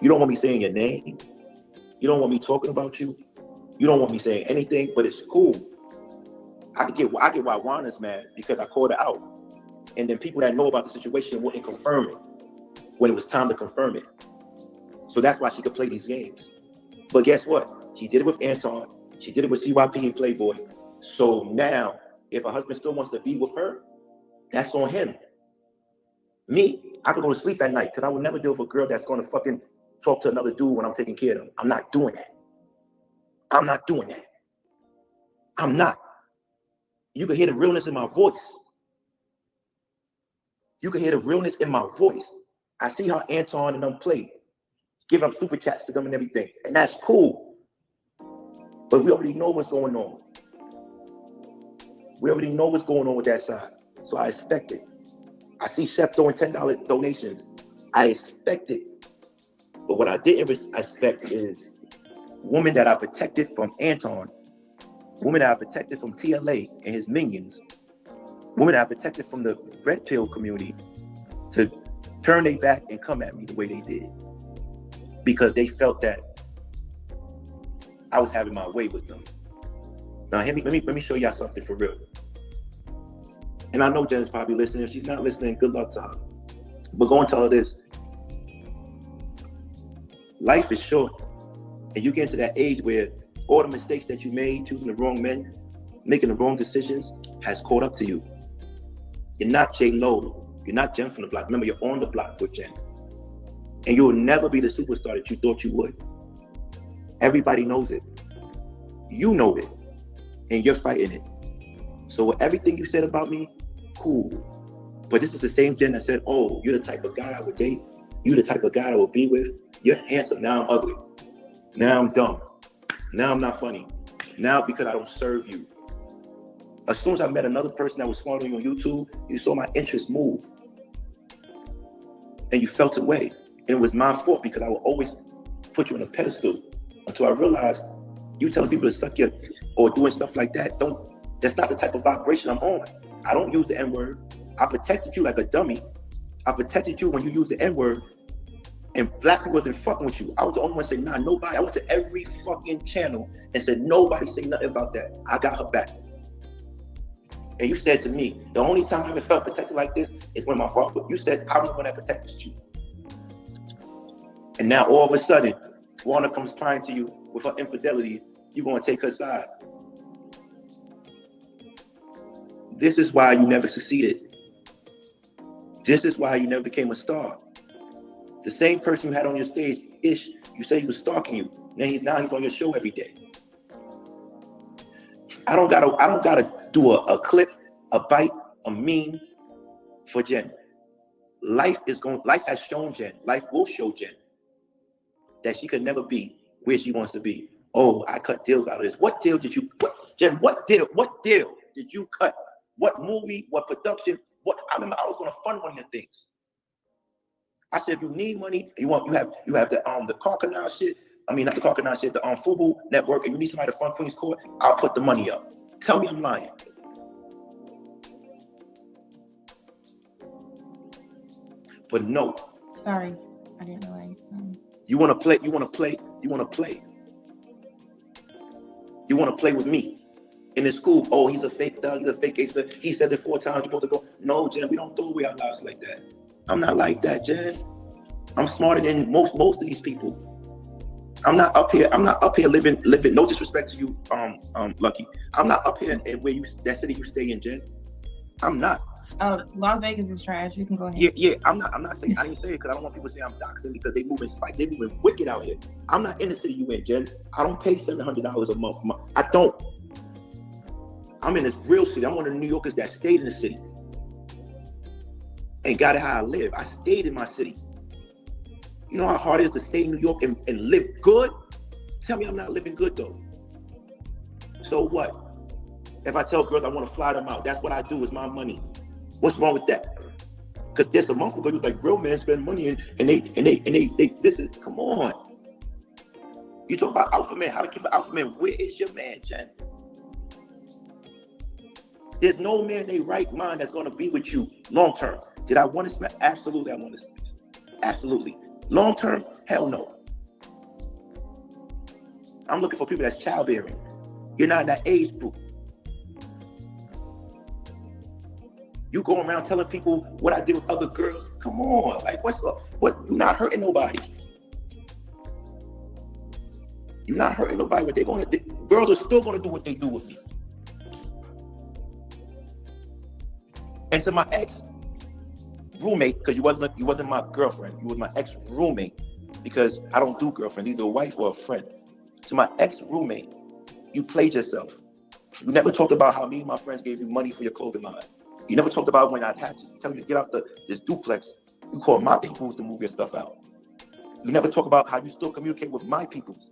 You don't want me saying your name. You don't want me talking about you. You don't want me saying anything, but it's cool. I get why Wanda's mad because I called her out. And then people that know about the situation wouldn't confirm it when it was time to confirm it. So that's why she could play these games. But guess what? She did it with Anton. She did it with CYP and Playboy. So now, if her husband still wants to be with her, that's on him. Me, I could go to sleep at night because I would never deal with a girl that's going to fucking talk to another dude when I'm taking care of them. I'm not doing that. I'm not doing that. I'm not. You can hear the realness in my voice. You can hear the realness in my voice. I see how Anton and them play, giving up stupid chats to them and everything, and that's cool. But we already know what's going on. We already know what's going on with that side, so I expect it. I see Chef throwing $10 donations. I expect it. But what I didn't expect is women that are protected from Anton, women that are protected from TLA and his minions, women that are protected from the red pill community to turn their back and come at me the way they did. Because they felt that I was having my way with them. Now, let me show y'all something for real. And I know Jen's probably listening. If she's not listening, good luck to her. But go and tell her this. Life is short. And you get into that age where all the mistakes that you made, choosing the wrong men, making the wrong decisions, has caught up to you. You're not J-Lo. You're not Jen from the block. Remember, you're on the block with Jen. And you'll never be the superstar that you thought you would. Everybody knows it. You know it. And you're fighting it. So everything you said about me, cool. But this is the same Jen that said, oh, you're the type of guy I would date. You're the type of guy I would be with. You're handsome. Now I'm ugly. Now I'm dumb. Now I'm not funny. Now because I don't serve you. As soon as I met another person that was smarter than you on YouTube, you saw my interest move. And you felt away. And it was my fault because I would always put you on a pedestal until I realized you telling people to suck your, or doing stuff like that, that's not the type of vibration I'm on. I don't use the N-word. I protected you like a dummy. I protected you when you used the N-word and black people wasn't fucking with you. I was the only one saying, nah, nobody. I went to every fucking channel and said, nobody say nothing about that. I got her back. And you said to me, the only time I ever felt protected like this is when my father, you said, I'm the one that protected you. And now all of a sudden, Wanda comes crying to you with her infidelity, you're gonna take her side. This is why you never succeeded. This is why you never became a star. The same person you had on your stage, Ish, you say he was stalking you. Now he's on your show every day. I don't gotta do a clip, a bite, a meme for Jen. Life has shown Jen, life will show Jen that she could never be where she wants to be. Oh, I cut deals out of this. What deal did you Jen, what deal did you cut? What movie, what production, I remember I was gonna fund one of your things. I said, if you need money, you have the car canal shit. I mean, not the car canal shit, the Fubu network, and you need somebody to fund Queen's Court, I'll put the money up. Tell me I'm lying. But no. Sorry, I didn't realize. You wanna play with me. In the school, oh, he's a fake thug, he's a fake gangster. He said it 4 times, you're supposed to go. No, Jen, we don't throw away our lives like that. I'm not like that, Jen. I'm smarter than most of these people. I'm not up here living, no disrespect to you, Lucki. I'm not up here that city you stay in, Jen. I'm not. Oh, Las Vegas is trash. You can go ahead. Yeah, I'm not saying, I didn't say it because I don't want people to say I'm doxing because they moving wicked out here. I'm not in the city you in, Jen. I don't pay $700 a month. I don't. I'm in this real city. I'm one of the New Yorkers that stayed in the city and got it how I live. I stayed in my city. You know how hard it is to stay in New York and live good? Tell me I'm not living good though. So what? If I tell girls I want to fly them out, that's what I do, it's my money. What's wrong with that? Because just a month ago, you was like, real men spend money and they listen, come on. You talk about alpha man, how to keep an alpha man. Where is your man, Jen? There's no man in their right mind that's going to be with you long term. Did I want to smash? Absolutely, I want to smash. Absolutely. Long term? Hell no. I'm looking for people that's childbearing. You're not in that age group. You go around telling people what I did with other girls. Come on, like what's up? What? You're not hurting nobody. You're not hurting nobody. But girls are still gonna do what they do with me. And to my ex roommate, because you wasn't my girlfriend, you was my ex roommate, because I don't do girlfriends, either a wife or a friend. To my ex roommate, you played yourself. You never talked about how me and my friends gave you money for your clothing line. You never talked about when I'd have to tell you to get out this duplex. You called my peoples to move your stuff out. You never talk about how you still communicate with my peoples.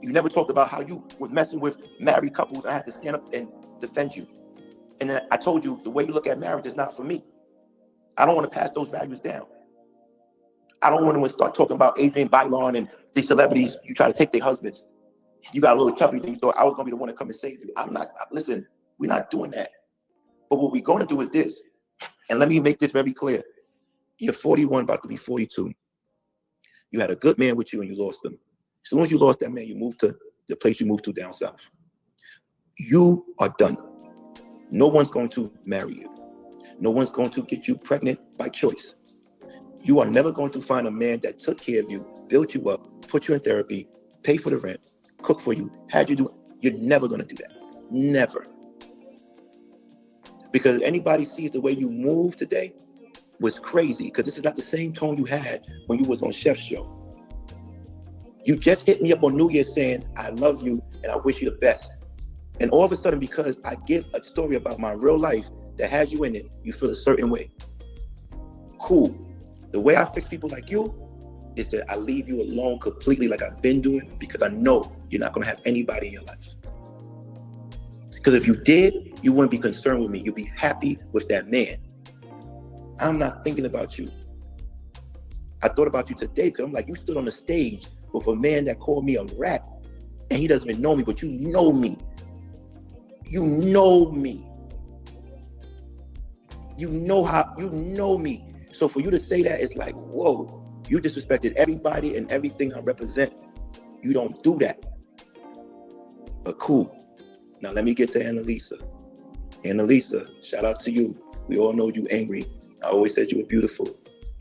You never talked about how you were messing with married couples. I had to stand up and defend you. And then I told you the way you look at marriage is not for me. I don't want to pass those values down. I don't want to start talking about Adrian Bailon and these celebrities. You try to take their husbands. You got a little chubby, then you thought I was going to be the one to come and save you. I'm not. Listen, we're not doing that. But what we're going to do is this. And let me make this very clear. You're 41, about to be 42. You had a good man with you and you lost him. As soon as you lost that man, you moved to the place you moved to down south. You are done. No one's going to marry you. No one's going to get you pregnant by choice. You are never going to find a man that took care of you, built you up, put you in therapy, paid for the rent, cook for you, had you do. You're never going to do that. Never. Because anybody sees the way you move today was crazy, because this is not the same tone you had when you was on Chef's show. You just hit me up on New Year's saying, I love you and I wish you the best. And all of a sudden, because I give a story about my real life that has you in it, you feel a certain way. Cool. The way I fix people like you is that I leave you alone completely like I've been doing, because I know you're not going to have anybody in your life. Because if you did, you wouldn't be concerned with me. You'd be happy with that man. I'm not thinking about you. I thought about you today because I'm like, you stood on the stage with a man that called me a rat, and he doesn't even know me, but you know me. You know me. You know me. So for you to say that, it's like, whoa, you disrespected everybody and everything I represent. You don't do that. But cool. Now let me get to Annalisa. Annalisa, shout out to you. We all know you angry. I always said you were beautiful.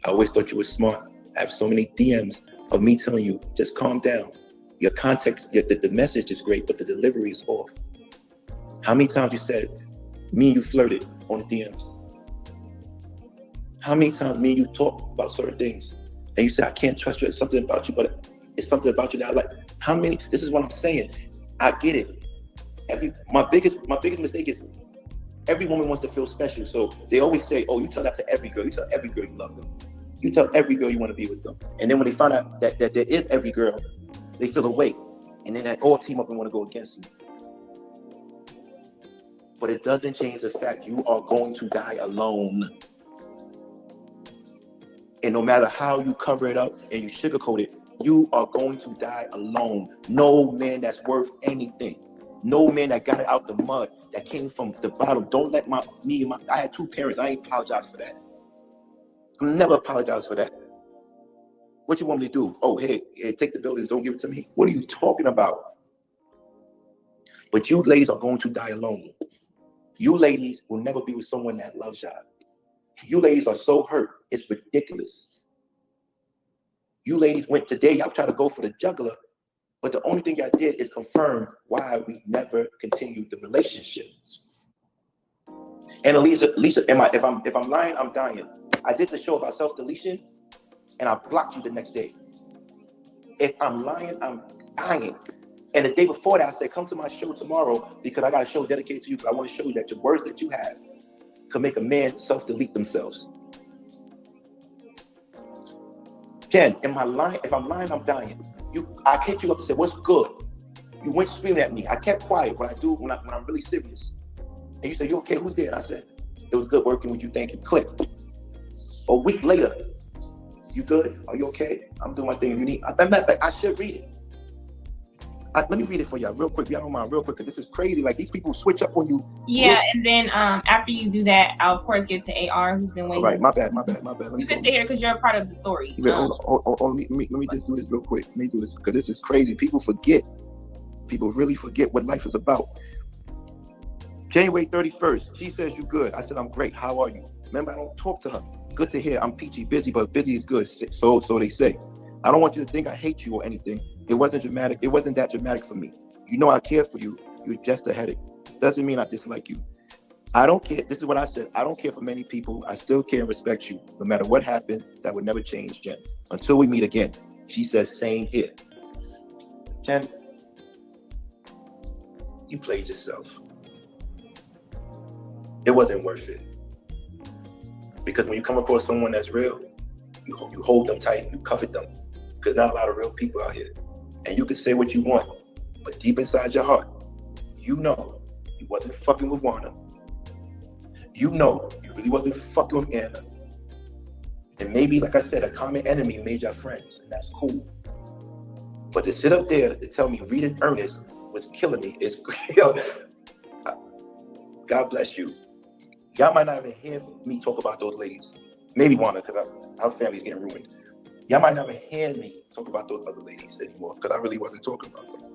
I always thought you were smart. I have so many DMs of me telling you, just calm down. Your context, the message is great, but the delivery is off. How many times you said, me and you flirted on the DMs? How many times me and you talked about certain things? And you said, I can't trust you, it's something about you, but it's something about you that I like. How many, this is what I'm saying. I get it. My biggest mistake is every woman wants to feel special. So they always say, oh, you tell that to every girl. You tell every girl you love them. You tell every girl you want to be with them. And then when they find out that there is every girl, they feel away. And then they all team up and want to go against you. But it doesn't change the fact you are going to die alone. And no matter how you cover it up and you sugarcoat it, you are going to die alone. No man that's worth anything. No man that got it out the mud, that came from the bottom. Don't let I had 2 parents. I ain't apologize for that. I'm never apologize for that. What you want me to do? Oh, hey, take the buildings, don't give it to me. What are you talking about? But you ladies are going to die alone. You ladies will never be with someone that loves y'all. You ladies are so hurt, it's ridiculous. You ladies went today, y'all tried to go for the juggler, but the only thing y'all did is confirm why we never continued the relationship. And Lisa, if I'm lying, I'm dying. I did the show about self-deletion, and I blocked you the next day. If I'm lying, I'm dying. And the day before that, I said, come to my show tomorrow because I got a show dedicated to you because I want to show you that your words that you have could make a man self-delete themselves. Jen, if I'm lying, I'm dying. I hit you up and said, what's good? You went screaming at me. I kept quiet when I'm really serious. And you said, you okay? Who's there? And I said, it was good working with you. Thank you. Click. A week later, you good? Are you okay? I'm doing my thing. If you need, matter of fact, I should read it. Let me read it for y'all real quick. Y'all don't mind, real quick, because this is crazy. Like, these people switch up on you. Yeah, and then after you do that, I'll of course get to AR, who's been waiting. All right, my bad. You can stay here because you're a part of the story. Hold on, let me just do this real quick. Let me do this because this is crazy. People forget. People really forget what life is about. January 31st, she says, you good. I said, I'm great. How are you? Remember, I don't talk to her. Good to hear. I'm peachy busy, but busy is good. So they say. I don't want you to think I hate you or anything. It wasn't dramatic. It wasn't that dramatic for me. You know I care for you. You're just a headache. Doesn't mean I dislike you. I don't care. This is what I said. I don't care for many people. I still care and respect you. No matter what happened, that would never change, Jen. Until we meet again. She says, same here. Jen, you played yourself. It wasn't worth it. Because when you come across someone that's real, you hold them tight, you covet them. Because not a lot of real people out here. And you can say what you want, but deep inside your heart, you know you wasn't fucking with Warner. You know you really wasn't fucking with Anna. And maybe, like I said, a common enemy made y'all friends, and that's cool. But to sit up there to tell me reading Ernest was killing me is God bless you. Y'all might not even hear me talk about those ladies. Maybe Warner, because our family's getting ruined. Y'all might not even hear me talk about those other ladies anymore, because I really wasn't talking about them.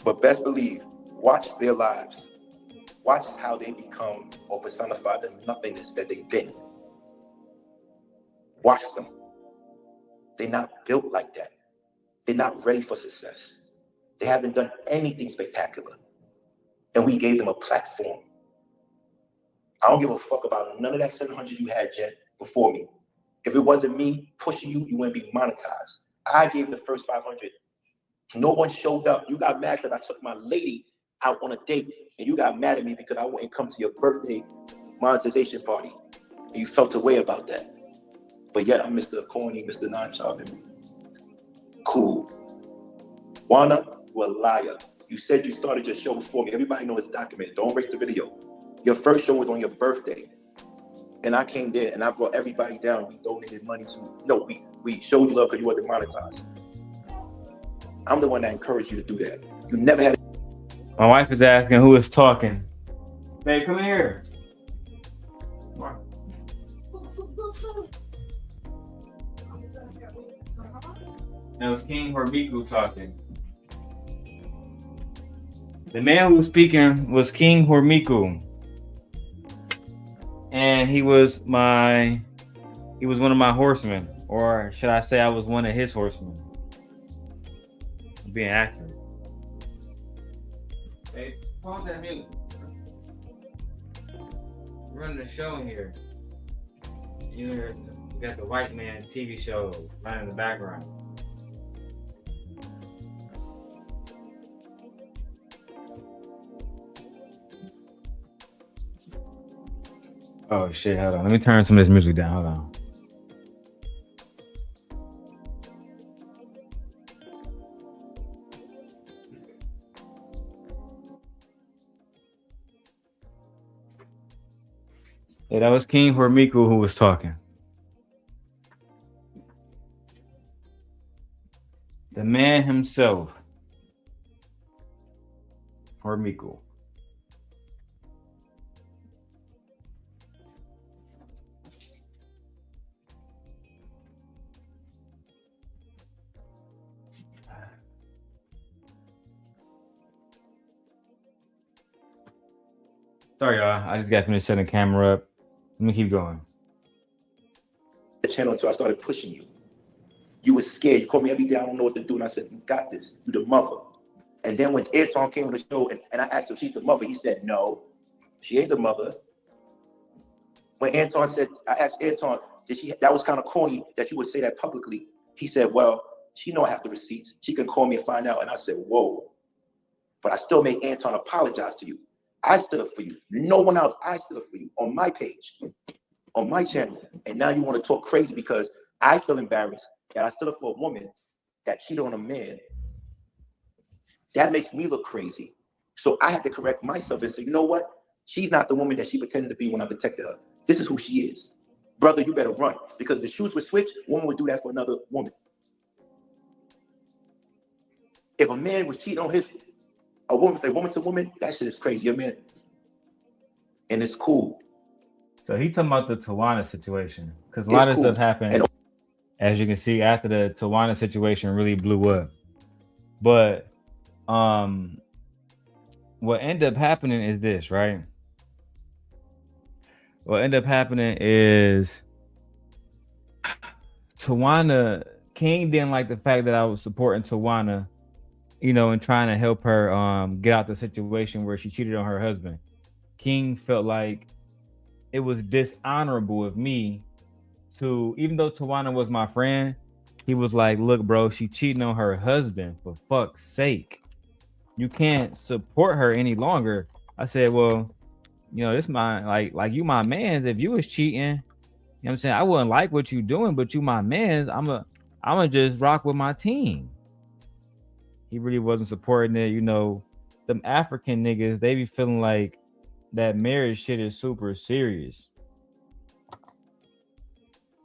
But best believe, watch their lives. Watch how they become or personify the nothingness that they've been. Watch them. They're not built like that. They're not ready for success. They haven't done anything spectacular. And we gave them a platform. I don't give a fuck about none of that 700 you had, Jen, before me. If it wasn't me pushing you, you wouldn't be monetized. I gave the first 500. No one showed up. You got mad because I took my lady out on a date, and you got mad at me because I wouldn't come to your birthday monetization party. And you felt a way about that. But yet I'm Mr. Corny, Mr. Non-Chopping. Cool. Juana, you a liar. You said you started your show before me. Everybody knows it's documented. Don't erase the video. Your first show was on your birthday. And I came there and I brought everybody down. We donated money to, no, we showed you love because you wasn't monetized. I'm the one that encouraged you to do that. You never had. My wife is asking who is talking. Babe, come here. That was King Hormiku talking. The man who was speaking was King Hormiku. And he was one of my horsemen. Or should I say I was one of his horsemen? I'm being accurate. Hey, pause that music. We're running a show in here. You got the white man TV show right in the background. Oh shit, hold on. Let me turn some of this music down. Hold on. Yeah, that was King Hormiku who was talking. The man himself, Hormiku. Sorry, y'all. I just got finished setting the camera up. Let me keep going. The channel until I started pushing you. You were scared. You called me every day. I don't know what to do. And I said, you got this. You the mother. And then when Anton came on the show and I asked him if she's the mother, he said, no, she ain't the mother. When Anton said, I asked Anton, that was kind of corny that you would say that publicly. He said, well, she know I have the receipts. She can call me and find out. And I said, whoa. But I still made Anton apologize to you. I stood up for you. No one else. I stood up for you on my page, on my channel. And now you want to talk crazy because I feel embarrassed that I stood up for a woman that cheated on a man. That makes me look crazy. So I had to correct myself and say, you know what? She's not the woman that she pretended to be when I protected her. This is who she is. Brother, you better run. Because if the shoes would switch, woman would do that for another woman. If a man was cheating on a woman, say woman to woman, that shit is crazy. A man, and it's cool. So he talking about the Tawana situation because a It's lot of cool. stuff happened, as you can see, after the Tawana situation really blew up. But what ended up happening is this, right? What ended up happening is Tawana King didn't like the fact that I was supporting Tawana, you know, and trying to help her get out the situation where she cheated on her husband. King felt like it was dishonorable of me to, even though Tawana was my friend, he was like, look, bro, she cheating on her husband, for fuck's sake. You can't support her any longer. I said, well, you know, this my like you my mans. If you was cheating, you know what I'm saying, I wouldn't like what you doing, but you my mans, I'ma just rock with my team. He really wasn't supporting it. You know, them African niggas, they be feeling like that marriage shit is super serious.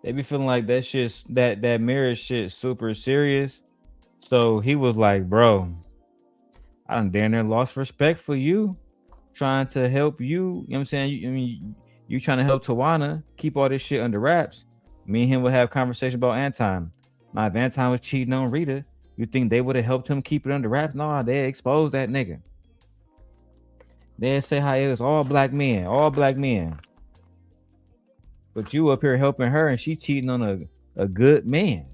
They be feeling like that shit, that marriage shit super serious. So he was like, bro, I done damn near lost respect for you, trying to help you. You know what I'm saying? You trying to help Tawana keep all this shit under wraps. Me and him would have conversation about Anton. Now, if Anton was cheating on Rita, you think they would have helped him keep it under wraps? No, they exposed that nigga. They say how it was all black men. But you up here helping her and she cheating on a good man.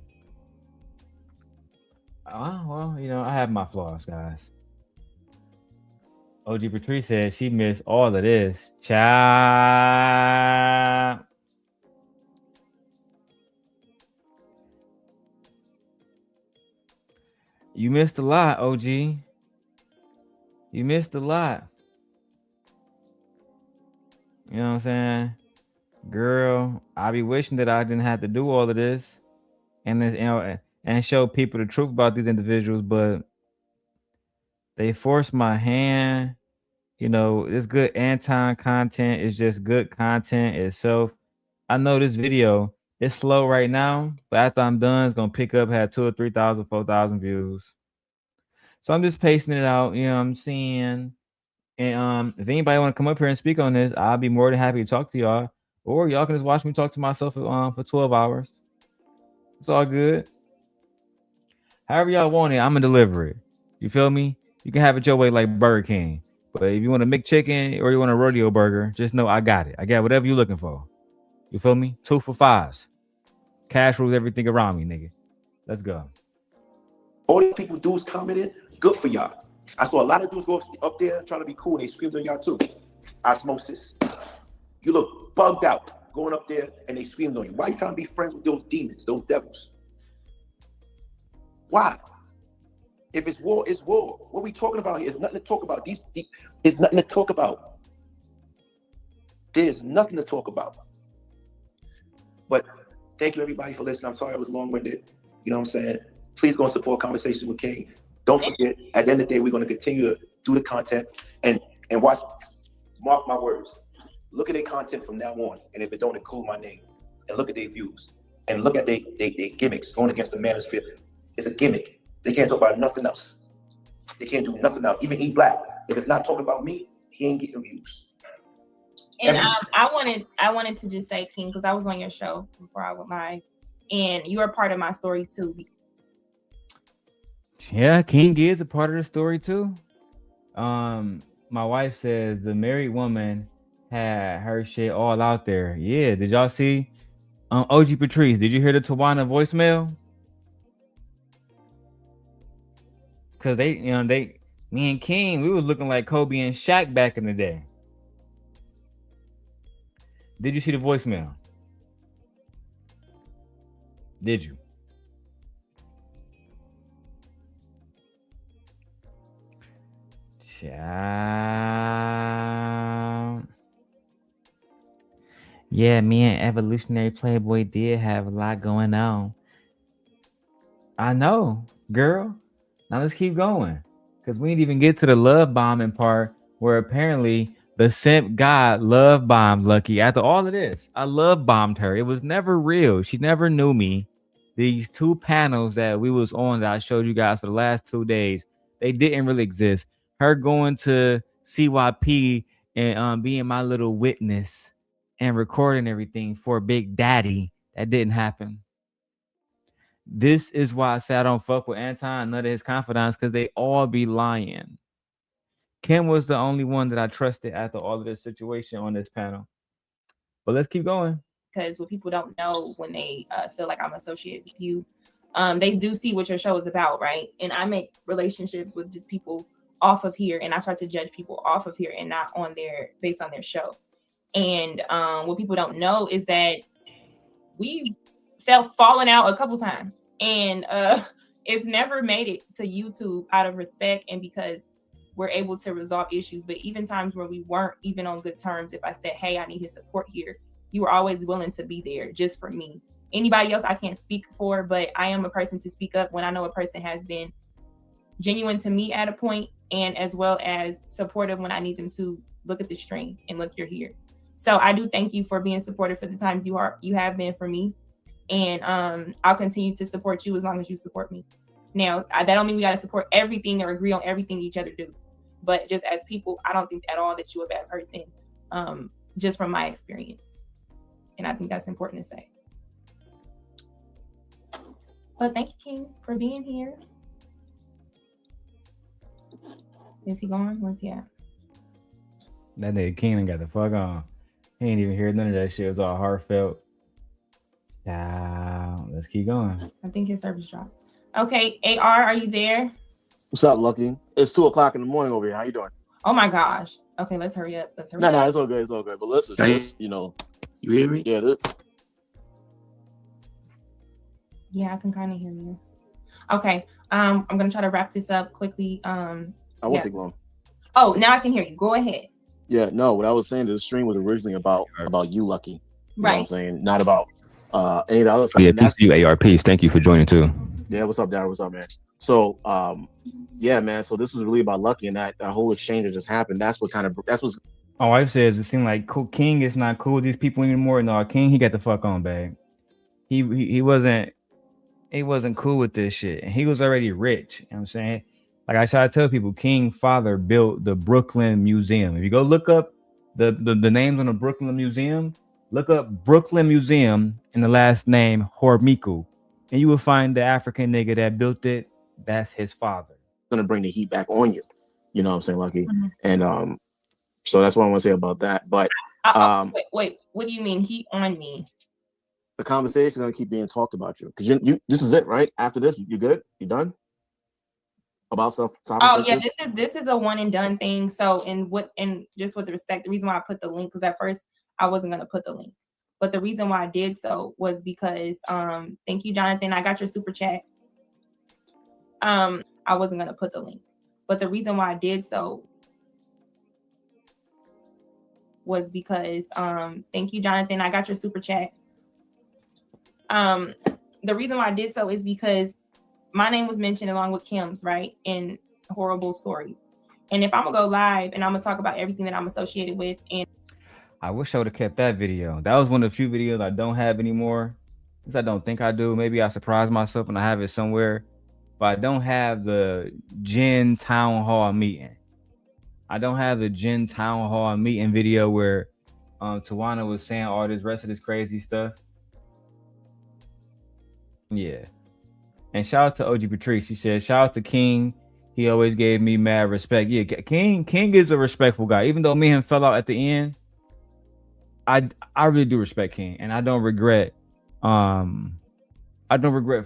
Well, you know, I have my flaws, guys. OG Patrice said she missed all of this. Child. You missed a lot, OG. You missed a lot. You know what I'm saying? Girl, I be wishing that I didn't have to do all of this and this, you know, and show people the truth about these individuals, but they forced my hand. You know, it's good Anton content. It's just good content itself. I know this video is slow right now, but after I'm done, it's gonna pick up, have 2,000 or 3,000, 4,000 views. So I'm just pacing it out. You know what I'm saying? And if anybody want to come up here and speak on this, I'll be more than happy to talk to y'all. Or y'all can just watch me talk to myself for 12 hours. It's all good. However y'all want it, I'm gonna deliver it. You feel me? You can have it your way like Burger King. But if you want a McChicken or you want a rodeo burger, just know I got it. I got whatever you're looking for. You feel me? 2 for $5. Cash rules everything around me, nigga. Let's go. All these people dudes commented, good for y'all. I saw a lot of dudes go up there trying to be cool, and they screamed on y'all too. Osmosis. You look bugged out going up there and they screamed on you. Why are you trying to be friends with those demons, those devils? Why? If it's war, it's war. What are we talking about here? There's nothing to talk about. There's nothing to talk about. There's nothing to talk about. But thank you everybody for listening. I'm sorry I was long-winded. You know what I'm saying? Please go and support Conversations with King. Don't forget, at the end of the day, we're going to continue to do the content and watch. Mark my words. Look at their content from now on, and if it don't include my name, and look at their views, and look at their gimmicks going against the manosphere. It's a gimmick. They can't talk about nothing else. They can't do nothing else. Even E Black, if it's not talking about me, he ain't getting views. And I wanted to just say, King, because I was on your show before I went live, and you are part of my story too. Yeah, King is a part of the story too. My wife says the married woman had her shit all out there. Yeah, did y'all see? OG Patrice, did you hear the Tawana voicemail? Cause me and King, we was looking like Kobe and Shaq back in the day. Did you see the voicemail? Did you? Child. Yeah, me and Evolutionary Playboy did have a lot going on. I know, girl. Now let's keep going. Because we didn't even get to the love bombing part where apparently the simp god love bombed Lucki. After all of this, I love bombed her. It was never real. She never knew me. these two panels that we was on that I showed you guys for the last 2 days, they didn't really exist. Her going to CYP and being my little witness and recording everything for Big Daddy, that didn't happen. This is why I say I don't fuck with Anton, none of his confidants, because they all be lying. Kim was the only one that I trusted after all of this situation on this panel. But let's keep going. Because what people don't know when they feel like I'm associated with you, they do see what your show is about, right? And I make relationships with just people off of here, and I start to judge people off of here and not on their based on their show. And what people don't know is that we fallen out a couple times, and it's never made it to YouTube out of respect and because we're able to resolve issues. But even times where we weren't even on good terms, if I said, hey, I need his support here, you were always willing to be there just for me. Anybody else I can't speak for, but I am a person to speak up when I know a person has been genuine to me at a point, and as well as supportive when I need them to look at the stream and look, you're here. So I do thank you for being supportive for the times you have been for me. And I'll continue to support you as long as you support me. Now, that don't mean we got to support everything or agree on everything each other do. But just as people, I don't think at all that you're a bad person, just from my experience. And I think that's important to say. But thank you, King, for being here. Is he gone? Where's he at? That nigga Keenan got the fuck on. He ain't even hear none of that shit. It was all heartfelt. Let's keep going. I think his service dropped. Okay, AR, are you there? What's up, Lucki? It's 2:00 in the morning over here. How you doing? Oh my gosh. Okay, let's hurry up. No, it's all good. It's all good. But listen, you hear me? Yeah. Yeah, I can kind of hear you. Okay, I'm gonna try to wrap this up quickly. I won't take long. Oh, now I can hear you. Go ahead. Yeah, no. What I was saying, the stream was originally about you, Lucki. You know what I'm saying? Not about any of the other stuff. Yeah, peace to you, ARPs. Thank you for joining too. Yeah, what's up, Darrel? What's up, man? So, yeah, man. So this was really about Lucki, and that whole exchange that just happened. That's what's. My wife says it seemed like King is not cool with these people anymore. No, King, he got the fuck on, babe. He wasn't cool with this shit, and he was already rich. You know what I'm saying? Like I try to tell people, King's father built the Brooklyn Museum. If you go look up the names on the Brooklyn Museum, look up Brooklyn Museum and the last name Hormiku, and you will find the African nigga that built it. That's his father. Gonna bring the heat back on you. You know what I'm saying, Lucki? Mm-hmm. And so that's what I want to say about that. But wait, what do you mean heat on me? The conversation is gonna keep being talked about you because you this is it, right? After this, you good? You done? About stuff. Oh yeah, this is a one and done thing. So and just with respect, the reason why I put the link, because at first I wasn't gonna put the link, but the reason why I did so was because thank you, Jonathan. I got your super chat. I wasn't gonna put the link, but the reason why I did so was because thank you, Jonathan. I got your super chat. The reason why I did so is because my name was mentioned along with Kim's, right, in horrible stories. And if I'm gonna go live and I'm gonna talk about everything that I'm associated with, and I wish I would have kept that video. That was one of the few videos I don't have anymore. Because I don't think I do. Maybe I surprise myself and I have it somewhere. But I don't have the Gen Town Hall meeting. I don't have the Gen Town Hall meeting video where Tawana was saying all this rest of this crazy stuff. Yeah. And shout out to OG Patrice. She said, shout out to King. He always gave me mad respect. Yeah, King is a respectful guy. Even though me and him fell out at the end, I really do respect King. And I don't regret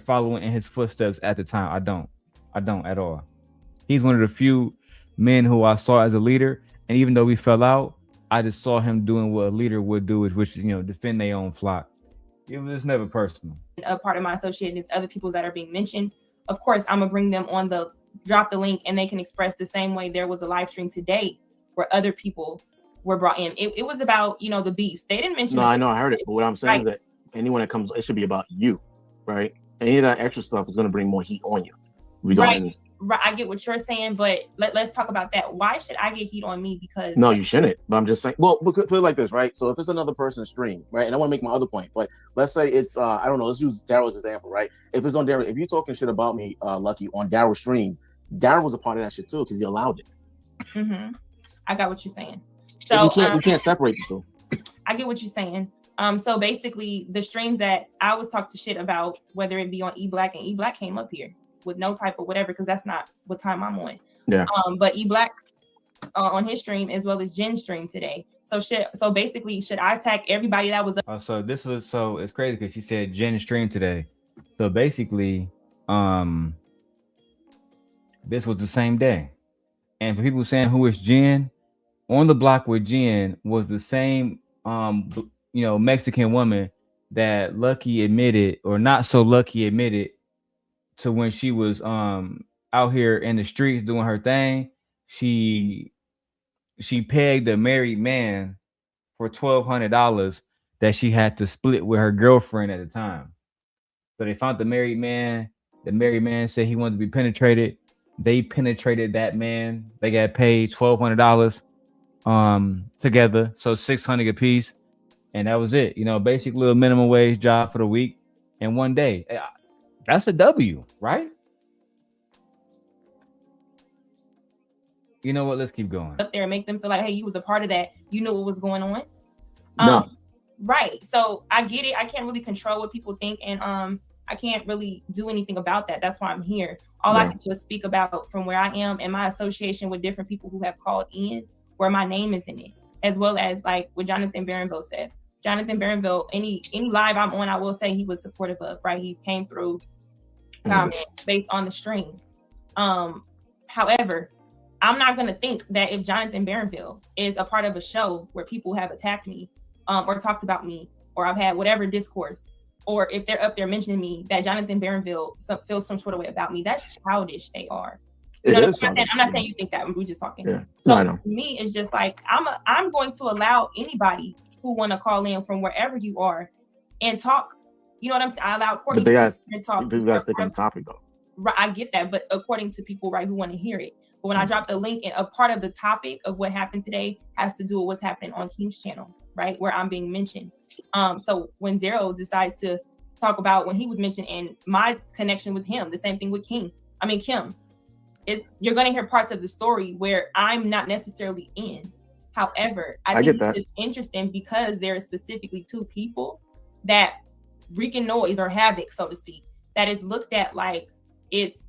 following in his footsteps at the time. I don't at all. He's one of the few men who I saw as a leader. And even though we fell out, I just saw him doing what a leader would do, which is, defend their own flock. It was never personal. A part of my association is other people that are being mentioned. Of course, I'm gonna bring them on drop the link, and they can express the same way. There was a live stream today where other people were brought in. It was about, the beefs. They didn't mention. No, I know, I heard it. But what I'm saying is that anyone that comes, it should be about you, right? Any of that extra stuff is gonna bring more heat on you. Right. Right, I get what you're saying, but let's talk about that. Why should I get heat on me? Because No, you shouldn't. But I'm just saying. Well, put it like this, right? So if it's another person's stream, right? And I want to make my other point, but let's say it's I don't know. Let's use Darrel's example, right? If it's on Darrel, if you're talking shit about me, Lucki, on Darrel's stream, Darrel was a part of that shit too because he allowed it. Mm-hmm. I got what you're saying. So you can't separate the two. I get what you're saying. So basically, the streams that I was talking shit about, whether it be on E-Black, and E-Black came up here with no type of whatever, because that's not what time I'm on. Yeah. But E-Black on his stream as well as Jen's stream today. So basically, should I attack everybody that was up? So it's crazy because she said Jen stream today. So basically, this was the same day. And for people saying who is Jen, on the block with Jen was the same Mexican woman that Lucki admitted, or not so Lucki admitted, to when she was out here in the streets doing her thing. She pegged a married man for $1,200 that she had to split with her girlfriend at the time. So they found the married man. The married man said he wanted to be penetrated. They penetrated that man. They got paid $1,200 together, so $600 a piece, and that was it. Basic little minimum wage job for the week and one day. That's a W, right? You know what? Let's keep going. Up there and make them feel like, hey, you was a part of that. You knew what was going on. No. Right. So I get it. I can't really control what people think, and I can't really do anything about that. That's why I'm here. All I can do is speak about from where I am and my association with different people who have called in, where my name is in it, as well as like what Jonathan Barronville said. Jonathan Barronville, any live I'm on, I will say he was supportive of, right? He's came through based on the stream. However, I'm not going to think that if Jonathan Barronville is a part of a show where people have attacked me or talked about me, or I've had whatever discourse, or if they're up there mentioning me, that Jonathan Barronville feels some sort of way about me. That's childish. They are. I'm not saying you think that. We're just talking. Yeah. So I know. to me, it's just like I'm going to allow anybody who want to call in from wherever you are and talk. You know what I'm saying? I allow Courtney But to talk. people got to stick on the topic though. Right, I get that, but according to people, right, who want to hear it. But when I drop the link, and a part of the topic of what happened today has to do with what's happening on King's channel, right, where I'm being mentioned. So when Darrel decides to talk about when he was mentioned and my connection with him, the same thing with Kim. You're going to hear parts of the story where I'm not necessarily in. However, I think it's interesting because there are specifically two people that wreaking noise or havoc, so to speak, that is looked at like it's,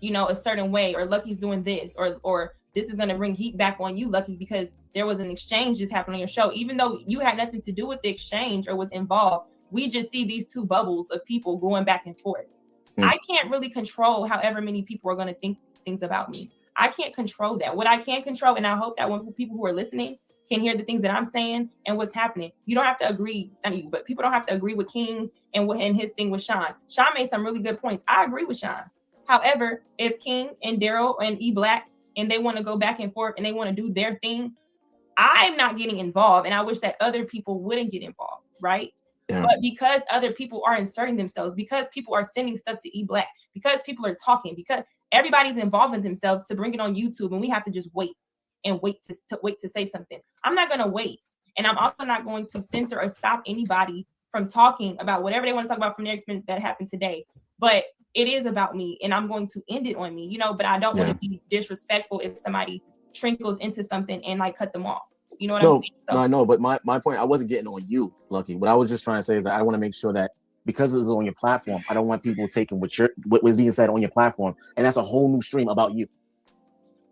a certain way, or Lucki's doing this, or this is going to bring heat back on you, Lucki, because there was an exchange just happened on your show. Even though you had nothing to do with the exchange or was involved, we just see these two bubbles of people going back and forth. I can't really control however many people are going to think things about me. I can't control that. What I can control, and I hope that when people who are listening can hear the things that I'm saying and what's happening. You don't have to agree, but people don't have to agree with King and his thing with Sean. Sean made some really good points. I agree with Sean. However, if King and Darrel and E-Black and they want to go back and forth and they want to do their thing, I'm not getting involved. And I wish that other people wouldn't get involved, right? Yeah. But because other people are inserting themselves, because people are sending stuff to E-Black, because people are talking, because everybody's involving themselves to bring it on YouTube, and we have to just wait to say something. I'm not going to wait. And I'm also not going to censor or stop anybody from talking about whatever they want to talk about from their experience that happened today. But it is about me, and I'm going to end it on me, but I don't want to be disrespectful if somebody trickles into something and like cut them off. You know what I'm saying? No, I know, but my point, I wasn't getting on you, Lucki. What I was just trying to say is that I want to make sure that because this is on your platform, I don't want people taking what was being said on your platform, and that's a whole new stream about you.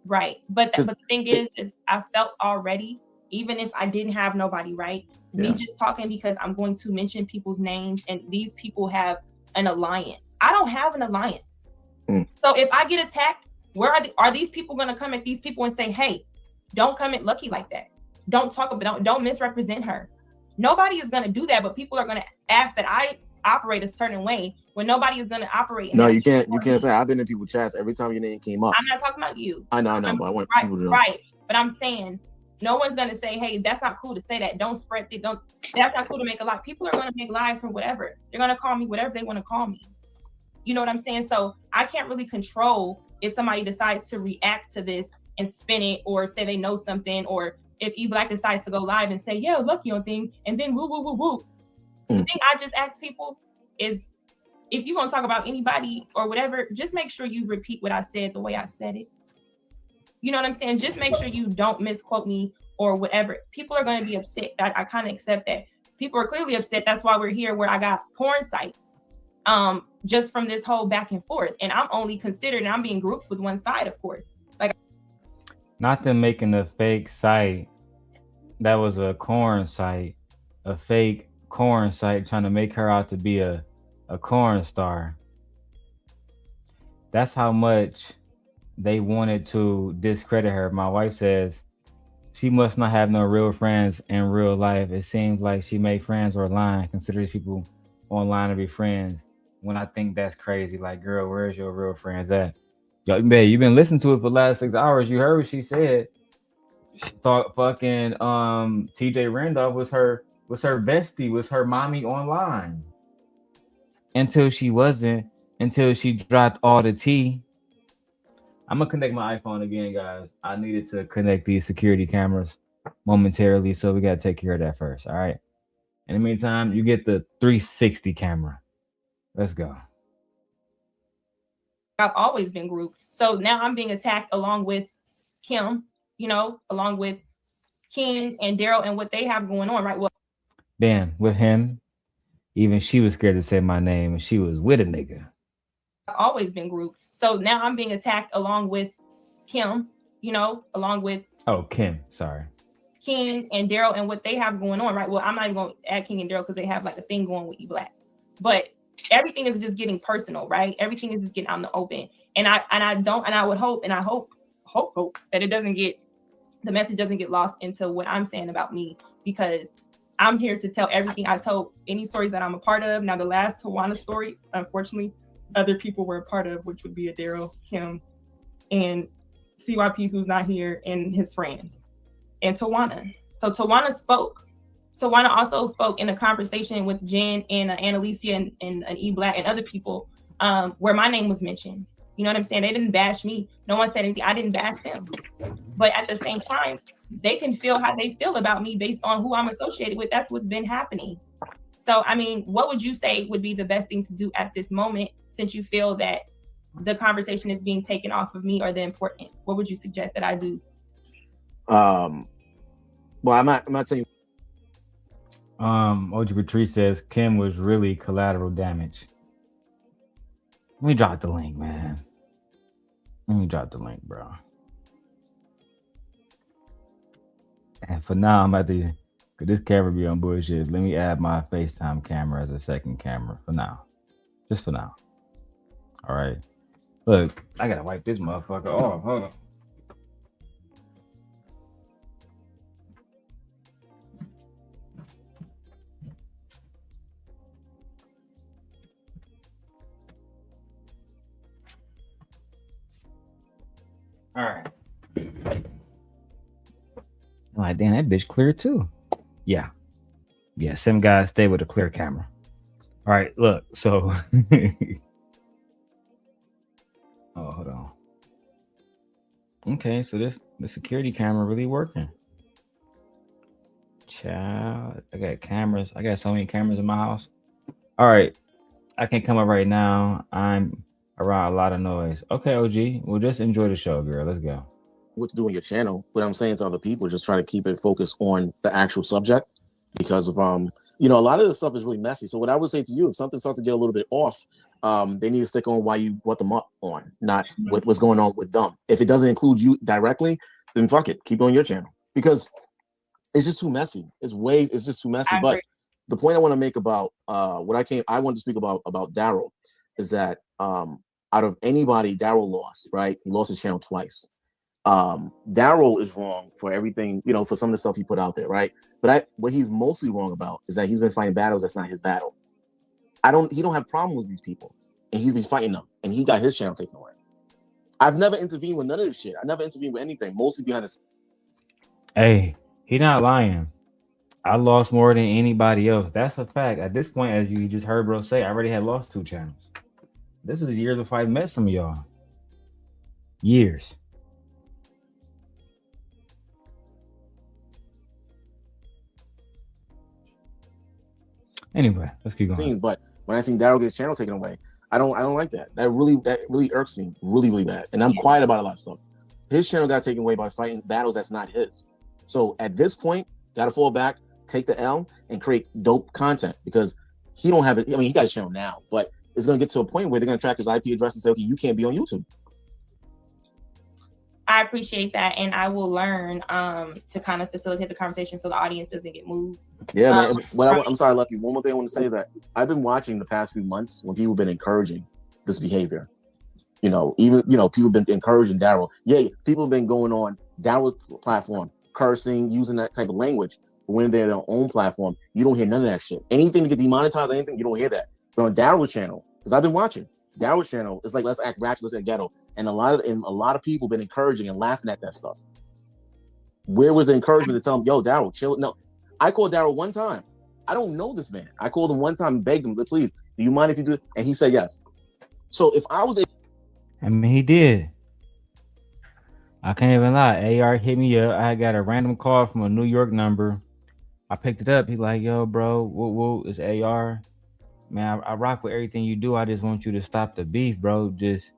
Right. But the thing is I felt already, even if I didn't have nobody, right? Me just talking because I'm going to mention people's names, and these people have an alliance. I don't have an alliance. So if I get attacked, where are these people going to come at these people and say, hey, don't come at Lucki like that. Don't talk about, don't misrepresent her. Nobody is going to do that, but people are going to ask that I operate a certain way when nobody is going to operate. No, you can't say I've been in people's chats every time your name came up. I'm not talking about you. I know, but I want people to know. Right. But I'm saying no one's going to say, hey, that's not cool to say that. Don't spread it. That's not cool to make a lie. People are going to make lies for whatever. They're going to call me whatever they want to call me. You know what I'm saying? So I can't really control if somebody decides to react to this and spin it or say they know something, or if E Black decides to go live and say, yeah, Lucki on thing, and then woo, woo, woo, woo. The thing I just ask people is, if you're going to talk about anybody or whatever, just make sure you repeat what I said the way I said it. You know what I'm saying? Just make sure you don't misquote me or whatever. People are going to be upset. I kind of accept that. People are clearly upset. That's why we're here, where I got porn sites just from this whole back and forth. And I'm only considered, and I'm being grouped with one side, of course. Like, Not them making a fake site that was a corn site, a fake corn site trying to make her out to be a corn star. That's how much they wanted to discredit her. My wife says she must not have no real friends in real life. It seems like she made friends online, considers people online to be friends. When I think that's crazy, like, girl, where's your real friends at? Yo, babe, you've been listening to it for the last 6 hours. You heard what she said. She thought fucking TJ Randolph was her bestie, was her mommy online. Until she wasn't, until she dropped all the tea. I'm gonna connect my iPhone again, guys. I needed to connect these security cameras momentarily, so we gotta take care of that first. All right. In the meantime, you get the 360 camera. Let's go. I've always been grouped. So now I'm being attacked along with Kim, you know, along with King and Darrel and what they have going on, right? Well, Ben, with him, even she was scared to say my name, and she was with a nigga. I've always been grouped. So now I'm being attacked along with Kim, you know, along with Kim, sorry. King and Darrel and what they have going on, right? Well, I'm not even going to add King and Darrel because they have like a thing going with E Black. But everything is just getting personal, right? Everything is just getting out in the open. And I would hope that it doesn't get, the message doesn't get lost into what I'm saying about me, because I'm here to tell everything. I told any stories that I'm a part of. Now, the last Tawana story, unfortunately, other people were a part of, which would be a Darrel, Kim, and CYP, who's not here, and his friend, and Tawana. So Tawana spoke. Tawana also spoke in a conversation with Jen and Annalicia and E Black and other people where my name was mentioned. You know what I'm saying? They didn't bash me. No one said anything. I didn't bash them. But at the same time, they can feel how they feel about me based on who I'm associated with. That's what's been happening. So, I mean, what would you say would be the best thing to do at this moment, since you feel that the conversation is being taken off of me, or the importance? What would you suggest that I do? Well, I'm not telling you. OG Patrice says Kim was really collateral damage. Let me drop the link, man. Let me drop the link, bro. And for now, I'm about to, could this camera be on bullshit? Let me add my FaceTime camera as a second camera for now. Just for now. All right. Look, I gotta wipe this motherfucker off. Hold on. All right. I'm like, damn, that bitch clear too. Yeah. Yeah, some guys stay with a clear camera. All right, look, so oh, hold on. Okay, so the security camera really working. Child, I got cameras. I got so many cameras in my house. All right, I can come up right now. I'm around a lot of noise. Okay, OG, well, just enjoy the show, girl. Let's go. What to do on your channel? What I'm saying to other people, just try to keep it focused on the actual subject, because of you know, a lot of this stuff is really messy. So what I would say to you, if something starts to get a little bit off, they need to stick on why you brought them up on, not what's going on with them. If it doesn't include you directly, then fuck it, keep it on your channel, because it's just too messy. It's just too messy. But the point I want to make about I want to speak about Darrel is that out of anybody, Darrel lost, right? He lost his channel twice. Darrel is wrong for everything, you know, for some of the stuff he put out there, right? But what he's mostly wrong about is that he's been fighting battles that's not his battle. He don't have problem with these people, and he's been fighting them, and he got his channel taken away. I've never intervened with none of this shit. I never intervened with anything, mostly behind the scenes. Hey, he not lying. I lost more than anybody else. That's a fact. At this point, as you just heard bro say, I already had lost 2 channels. This is years before I met some of y'all. Years. Anyway, let's keep going. But when I seen Darrel get his channel taken away, I don't like that. That really irks me really bad. And I'm quiet about a lot of stuff. His channel got taken away by fighting battles that's not his. So at this point, gotta fall back, take the L, and create dope content because he don't have it. I mean, he got a channel now, but it's gonna get to a point where they're gonna track his IP address and say, okay, you can't be on YouTube. I appreciate that, and I will learn to kind of facilitate the conversation so the audience doesn't get moved. Yeah, man. I'm sorry, Lucki. One more thing I want to say is that I've been watching the past few months when people have been encouraging this behavior. Even people have been encouraging Darrel. Yeah, people have been going on Darrel's platform, cursing, using that type of language. But when they're their own platform, you don't hear none of that shit. Anything to get demonetized, anything, you don't hear that. But on Darrel's channel, because I've been watching Darrel's channel, it's like let's act ratchet, let's act ghetto, and a lot of people have been encouraging and laughing at that stuff. Where was the encouragement to tell him, yo, Darrel, chill? No, I called Darrel one time. I don't know this man. I called him one time and begged him, please, do you mind if you do it? And he said yes. So if I was I mean, he did. I can't even lie. AR hit me up. I got a random call from a New York number. I picked it up. He's like, yo, bro, whoa, it's AR. Man, I rock with everything you do. I just want you to stop the beef, bro. Just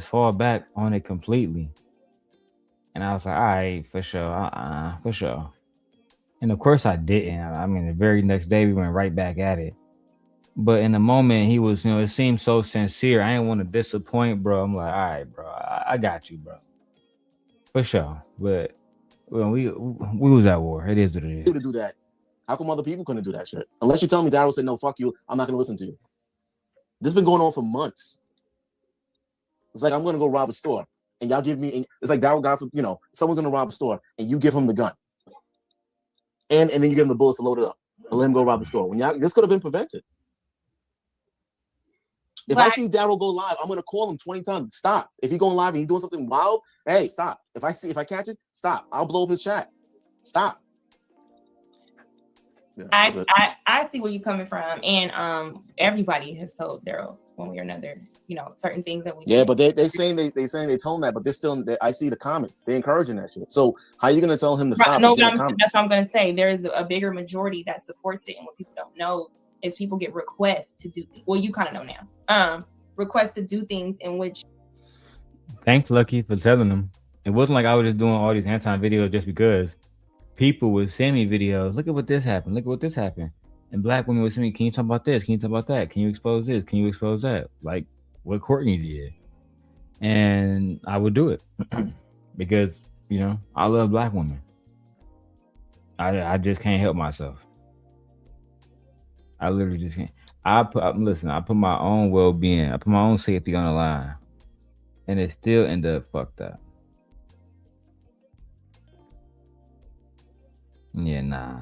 fall back on it completely. And I was like, all right, for sure. For sure. And of course I didn't. I mean, the very next day we went right back at it. But in the moment, he was, it seemed so sincere. I didn't want to disappoint, bro. I'm like, all right, bro, I got you, bro. For sure. But when we was at war. It is what it is. To do that, how come other people couldn't do that shit? Unless you tell me Darrel said, no, fuck you, I'm not going to listen to you. This has been going on for months. It's like I'm going to go rob a store, and y'all give me, it's like Darrel got, someone's going to rob a store, and you give him the gun. And then you give him the bullets to load it up and let him go rob the store. This could have been prevented. If I see Darrel go live, I'm gonna call him 20 times. Stop. If he's going live and he's doing something wild, hey, stop. If I catch it, stop. I'll blow up his chat. Stop. Yeah, I see where you're coming from, and everybody has told Darrel one way or another, certain things that we. Yeah, but they saying they told him that, but they're still. I see the comments. They're encouraging that shit. So how are you gonna tell him to stop? No, that's what I'm gonna say. There's a bigger majority that supports it, and what people don't know is people get requests to do. Well, you kind of know now. Requests to do things in which. Thanks, Lucki, for telling them. It wasn't like I was just doing all these Anton videos just because. People would send me videos. Look at what this happened. Look at what this happened. And black women would send me, can you talk about this? Can you talk about that? Can you expose this? Can you expose that? Like what Courtney did. And I would do it because, I love black women. I just can't help myself. I literally just can't. I put my own well-being, I put my own safety on the line. And it still ended up fucked up. Yeah, nah.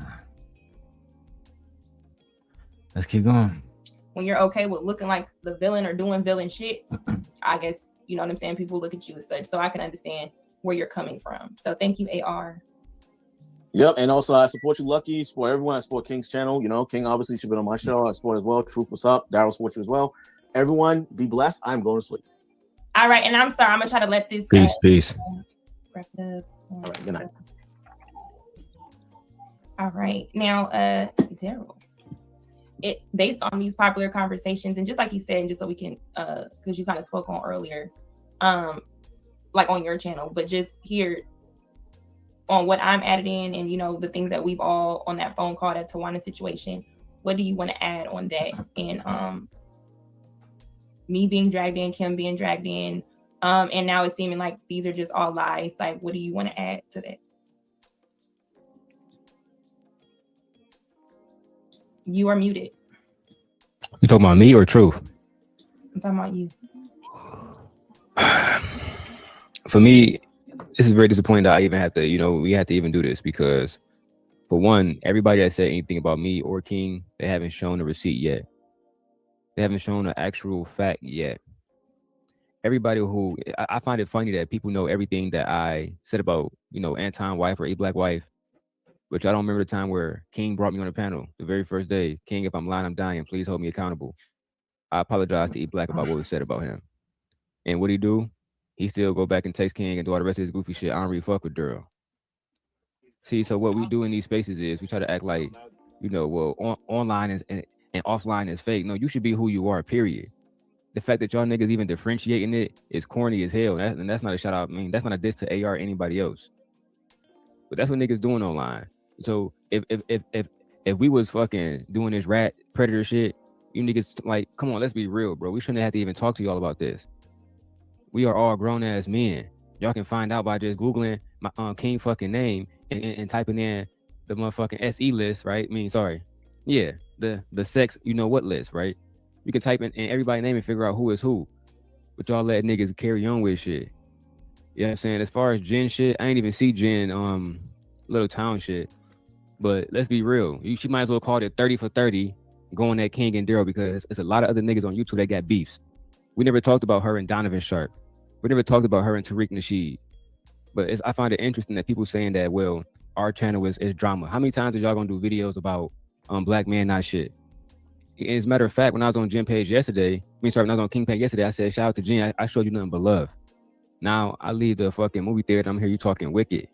Let's keep going. When you're okay with looking like the villain or doing villain shit, I guess, you know what I'm saying? People look at you as such. So I can understand where you're coming from. So thank you, AR. Yep. And also, I support you, Lucki. Support everyone. I support King's channel. King obviously should be on my show. I support as well. Truth, what's up? Darrel support you as well. Everyone, be blessed. I'm going to sleep. All right. And I'm sorry. I'm going to try to let this. Peace. Wrap it up. All right. Good night. All right. Now, Darrel, based on these popular conversations, and just like you said, and just so we can, because you kind of spoke on earlier, like on your channel, but just here on what I'm added in and, the things that we've all on that phone call, that Tawana situation, what do you want to add on that? And me being dragged in, Kim being dragged in, and now it's seeming like these are just all lies. Like, what do you want to add to that? You are muted. You talking about me or Truth? I'm talking about you. For me, this is very disappointing that I even have to, we have to even do this because, for one, everybody that said anything about me or King, they haven't shown a receipt yet. They haven't shown an actual fact yet. Everybody who, I find it funny that people know everything that I said about, Anton wife or a black wife. Which I don't remember the time where King brought me on the panel the very first day. King, if I'm lying, I'm dying. Please hold me accountable. I apologize to E Black about what was said about him. And what he do? he still go back and text King and do all the rest of his goofy shit. I don't really fuck with Darrel. See, so what we do in these spaces is we try to act like, well, online is and offline is fake. No, you should be who you are, period. The fact that y'all niggas even differentiating it is corny as hell. And that's not a shout out. I mean, that's not a diss to AR or anybody else. But that's what niggas doing online. So if we was fucking doing this rat predator shit, you niggas like, come on, let's be real, bro. We shouldn't have to even talk to y'all about this. We are all grown ass men. Y'all can find out by just Googling my King fucking name and typing in the motherfucking SE list, right? Yeah, the sex, you know what list, right? You can type in everybody's name and figure out who is who. But y'all let niggas carry on with shit. You know what I'm saying? As far as Jen shit, I ain't even see Jen little town shit. But let's be real. She might as well call it 30 for 30 going at King and Darrel, because it's a lot of other niggas on YouTube that got beefs. We never talked about her and Donovan Sharp. We never talked about her and Tariq Nasheed. But I find it interesting that people saying that, well, our channel is drama. How many times are y'all gonna do videos about black men not shit? As a matter of fact, when I was on Jen page yesterday, when I was on King page yesterday, I said, shout out to Jen. I showed you nothing but love. Now I leave the fucking movie theater. I'm here. You talking wicked.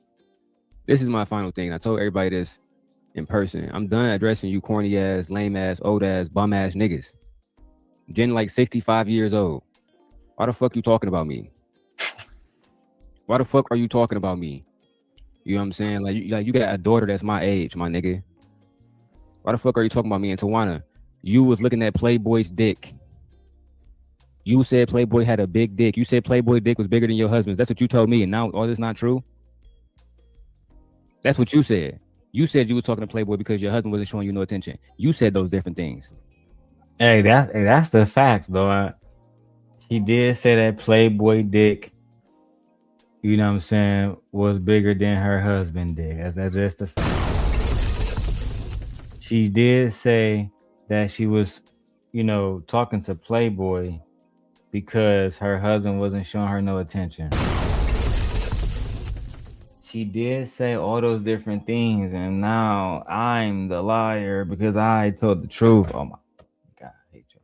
This is my final thing. I told everybody this in person. I'm done addressing you corny ass, lame ass, old ass, bum ass niggas. Jen like 65 years old. Why the fuck you talking about me? Why the fuck are you talking about me? You know what I'm saying? Like you got a daughter that's my age, my nigga. Why the fuck are you talking about me? And Tawana, you was looking at Playboy's dick. You said Playboy had a big dick. You said Playboy dick was bigger than your husband's. That's what you told me. And now all this not true? That's what you said. You said you was talking to Playboy because your husband wasn't showing you no attention. You said those different things. Hey, that's the facts, though. He did say that Playboy dick, you know what I'm saying, was bigger than her husband dick. That's just the fact. She did say that she was, talking to Playboy because her husband wasn't showing her no attention. She did say all those different things, and now I'm the liar because I told the truth. Oh my God, I hate y'all.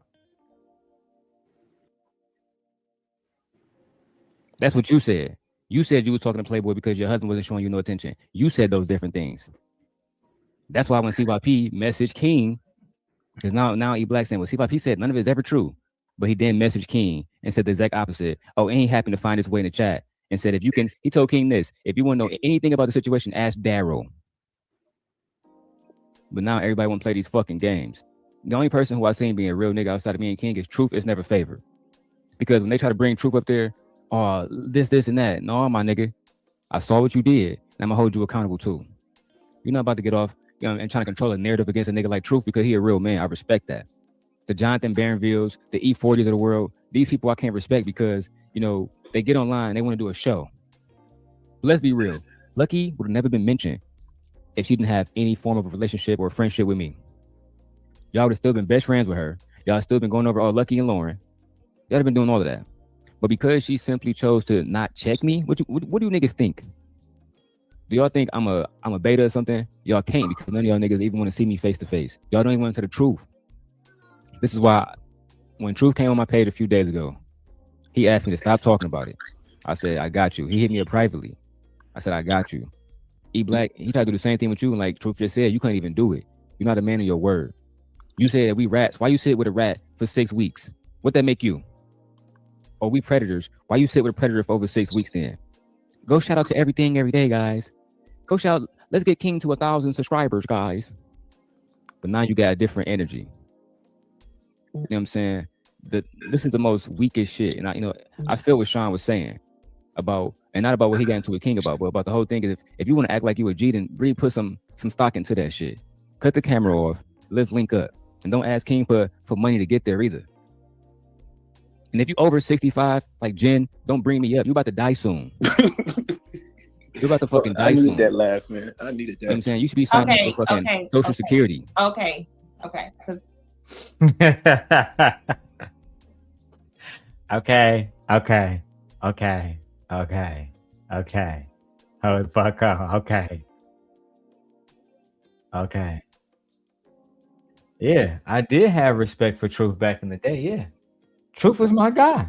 That's what you said. You said you was talking to Playboy because your husband wasn't showing you no attention. You said those different things. That's why when CYP messaged King, because now E Black saying, well, CYP said none of it is ever true. But he then messaged King and said the exact opposite. Oh, and he happened to find his way in the chat and said, he told King this, if you want to know anything about the situation, ask Darrel. But now everybody want to play these fucking games. The only person who I seen being a real nigga outside of me and King is Truth is never favored. Because when they try to bring Truth up there, oh, this, and that. No, my nigga, I saw what you did, and I'm gonna hold you accountable too. You're not about to get off and trying to control a narrative against a nigga like Truth because he a real man. I respect that. The Jonathan Barronvilles, the E40s of the world, these people I can't respect because, they get online, they want to do a show. But let's be real. Lucki would have never been mentioned if she didn't have any form of a relationship or friendship with me. Y'all would have still been best friends with her. Y'all still been going over all Lucki and Lauren. Y'all have been doing all of that. But because she simply chose to not check me, what do you niggas think? Do y'all think I'm a beta or something? Y'all can't, because none of y'all niggas even want to see me face to face. Y'all don't even want to tell the truth. This is why when Truth came on my page a few days ago, he asked me to stop talking about it. I said, I got you. He hit me up privately. I said, I got you. E Black, he tried to do the same thing with you, and like Truth just said, you couldn't even do it. You're not a man of your word. You said that we rats. Why you sit with a rat for 6 weeks? What that make you? Or we predators. Why you sit with a predator for over 6 weeks then? Go shout out to everything every day, guys. Go shout. Let's get King to 1,000 subscribers, guys. But now you got a different energy. You know what I'm saying? This is the most weakest shit. And I feel what Sean was saying about, and not about what he got into with King about, but about the whole thing is if you want to act like you a G, then really put some stock into that shit. Cut the camera off. Let's link up. And don't ask King for money to get there either. And if you over 65, like Jen, don't bring me up. You about to die soon. You're about to fucking die soon. I needed that laugh, man. I needed that. You know what I'm saying? You should be signing up for fucking Social Security. Okay. Okay. Hold the fuck up. Okay. Yeah, I did have respect for Truth back in the day. Yeah. Truth was my guy.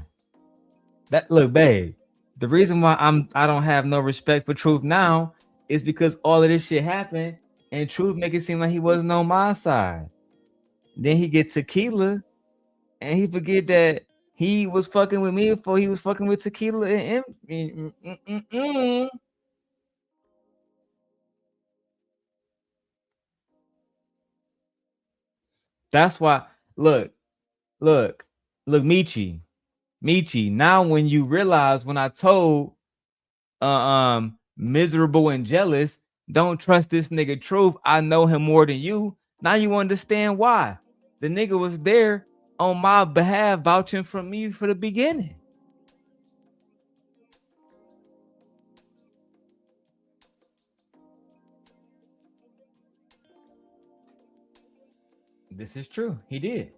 Look, babe. The reason why I don't have no respect for Truth now is because all of this shit happened and Truth make it seem like he wasn't on my side. Then he get Tequila and he forget that he was fucking with me before he was fucking with Tequila and That's why look, Michi. Now when you realize when I told miserable and jealous, don't trust this nigga Truth, I know him more than you. Now you understand why. The nigga was there on my behalf vouching for me for the beginning. This is true. He did.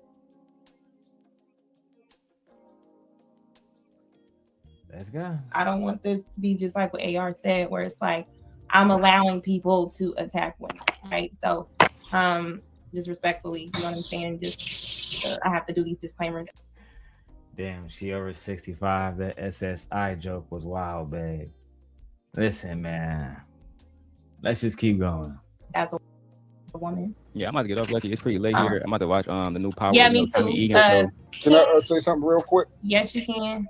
Let's go. I don't want this to be just like what AR said, where it's like I'm allowing people to attack women, right? So, just respectfully, you know what I'm saying? Just I have to do these disclaimers. Damn, she over 65. That SSI joke was wild, babe. Listen, man. Let's just keep going. As a woman. Yeah, I'm about to get off, Lucky. It's pretty late here. I'm about to watch the new Power. Yeah, me too. Can I say something real quick? Yes, you can.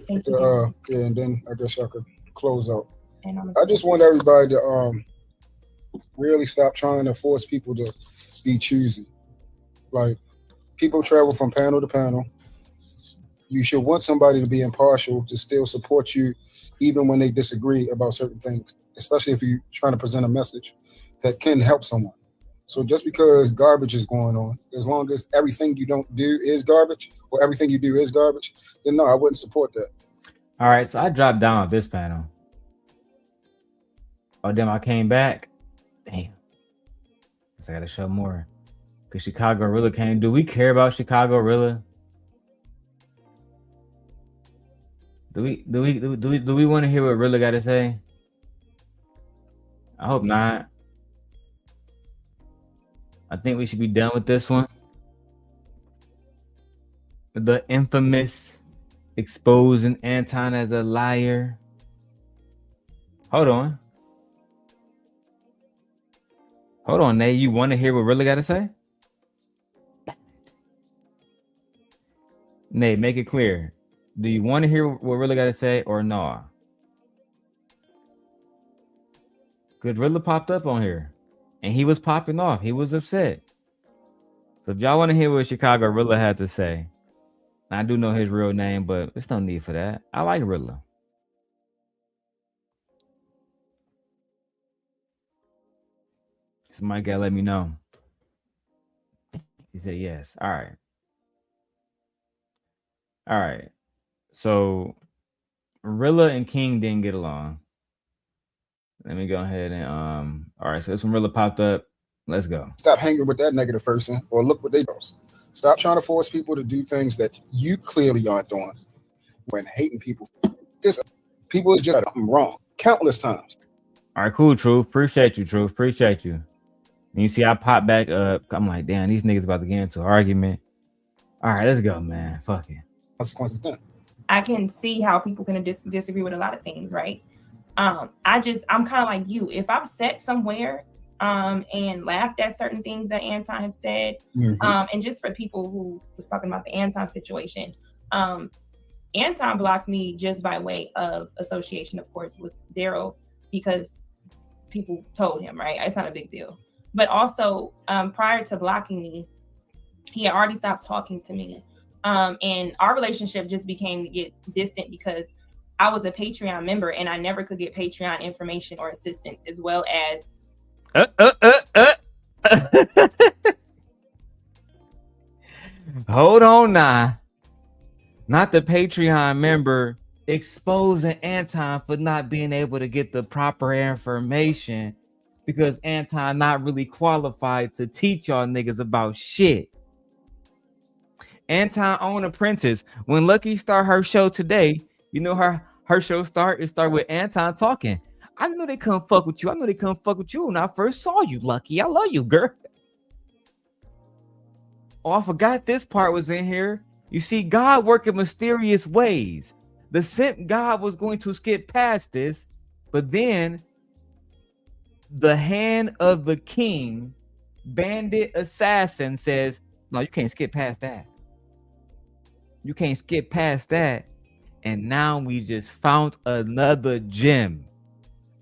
Thank you. Yeah, and then I guess I could close out. I just want everybody to really stop trying to force people to be choosy. Like, people travel from panel to panel. You should want somebody to be impartial, to still support you, even when they disagree about certain things, especially if you're trying to present a message that can help someone. So just because garbage is going on, as long as everything you don't do is garbage, or everything you do is garbage, then no, I wouldn't support that. All right, so I dropped down on this panel. Oh, then I came back. Damn. Guess I gotta show more. Because Chicago Rilla came. Do we care about Chicago Rilla? Do we want to hear what Rilla got to say? I hope not. I think we should be done with this one. The infamous exposing Anton as a liar. Hold on. Hold on, Nate. You want to hear what Rilla got to say? Nate, make it clear. Do you want to hear what Rilla got to say or no? Because Rilla popped up on here. And he was popping off. He was upset. So if y'all want to hear what Chicago Rilla had to say, I do know his real name, but there's no need for that. I like Rilla. Somebody gotta let me know. He said yes. All right. All right. So Rilla and King didn't get along. Let me go ahead and all right, so this one Rilla popped up. Let's go. Stop hanging with that negative person, or look what they do. Stop trying to force people to do things that you clearly aren't doing. When hating people, people is just wrong countless times. All right, cool, Truth. Appreciate you, Truth. Appreciate you. And you see, I pop back up. I'm like, damn, these niggas about to get into an argument. All right, let's go, man. Fuck it. Consequences done. I can see how people can disagree with a lot of things, right? I'm kind of like you. If I've sat somewhere and laughed at certain things that Anton has said, and just for people who was talking about the Anton situation, Anton blocked me just by way of association, of course, with Darrel, because people told him, right? It's not a big deal. But also, prior to blocking me, he had already stopped talking to me. And our relationship just became to get distant because I was a Patreon member and I never could get Patreon information or assistance, as well as hold on now. Not the Patreon member exposing Anton for not being able to get the proper information because Anton not really qualified to teach y'all niggas about shit. Anton on Apprentice. When Lucki start her show today, you know her show start with Anton talking. I knew they couldn't fuck with you. I knew they couldn't fuck with you when I first saw you, Lucki. I love you, girl. Oh, I forgot this part was in here. You see, God work in mysterious ways. The simp God was going to skip past this, but then the hand of the king, bandit assassin, says, no, you can't skip past that. You can't skip past that. And now we just found another gem.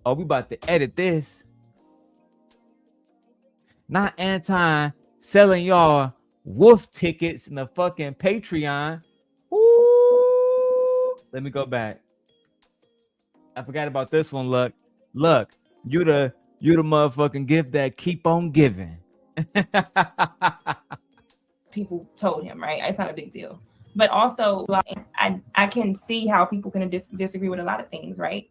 Oh, we about to edit this. Not Anton selling y'all wolf tickets in the fucking Patreon. Ooh. Let me go back. I forgot about this one. Look, you the motherfucking gift that keep on giving. People told him, right? It's not a big deal. But also, like, I can see how people can disagree with a lot of things, right?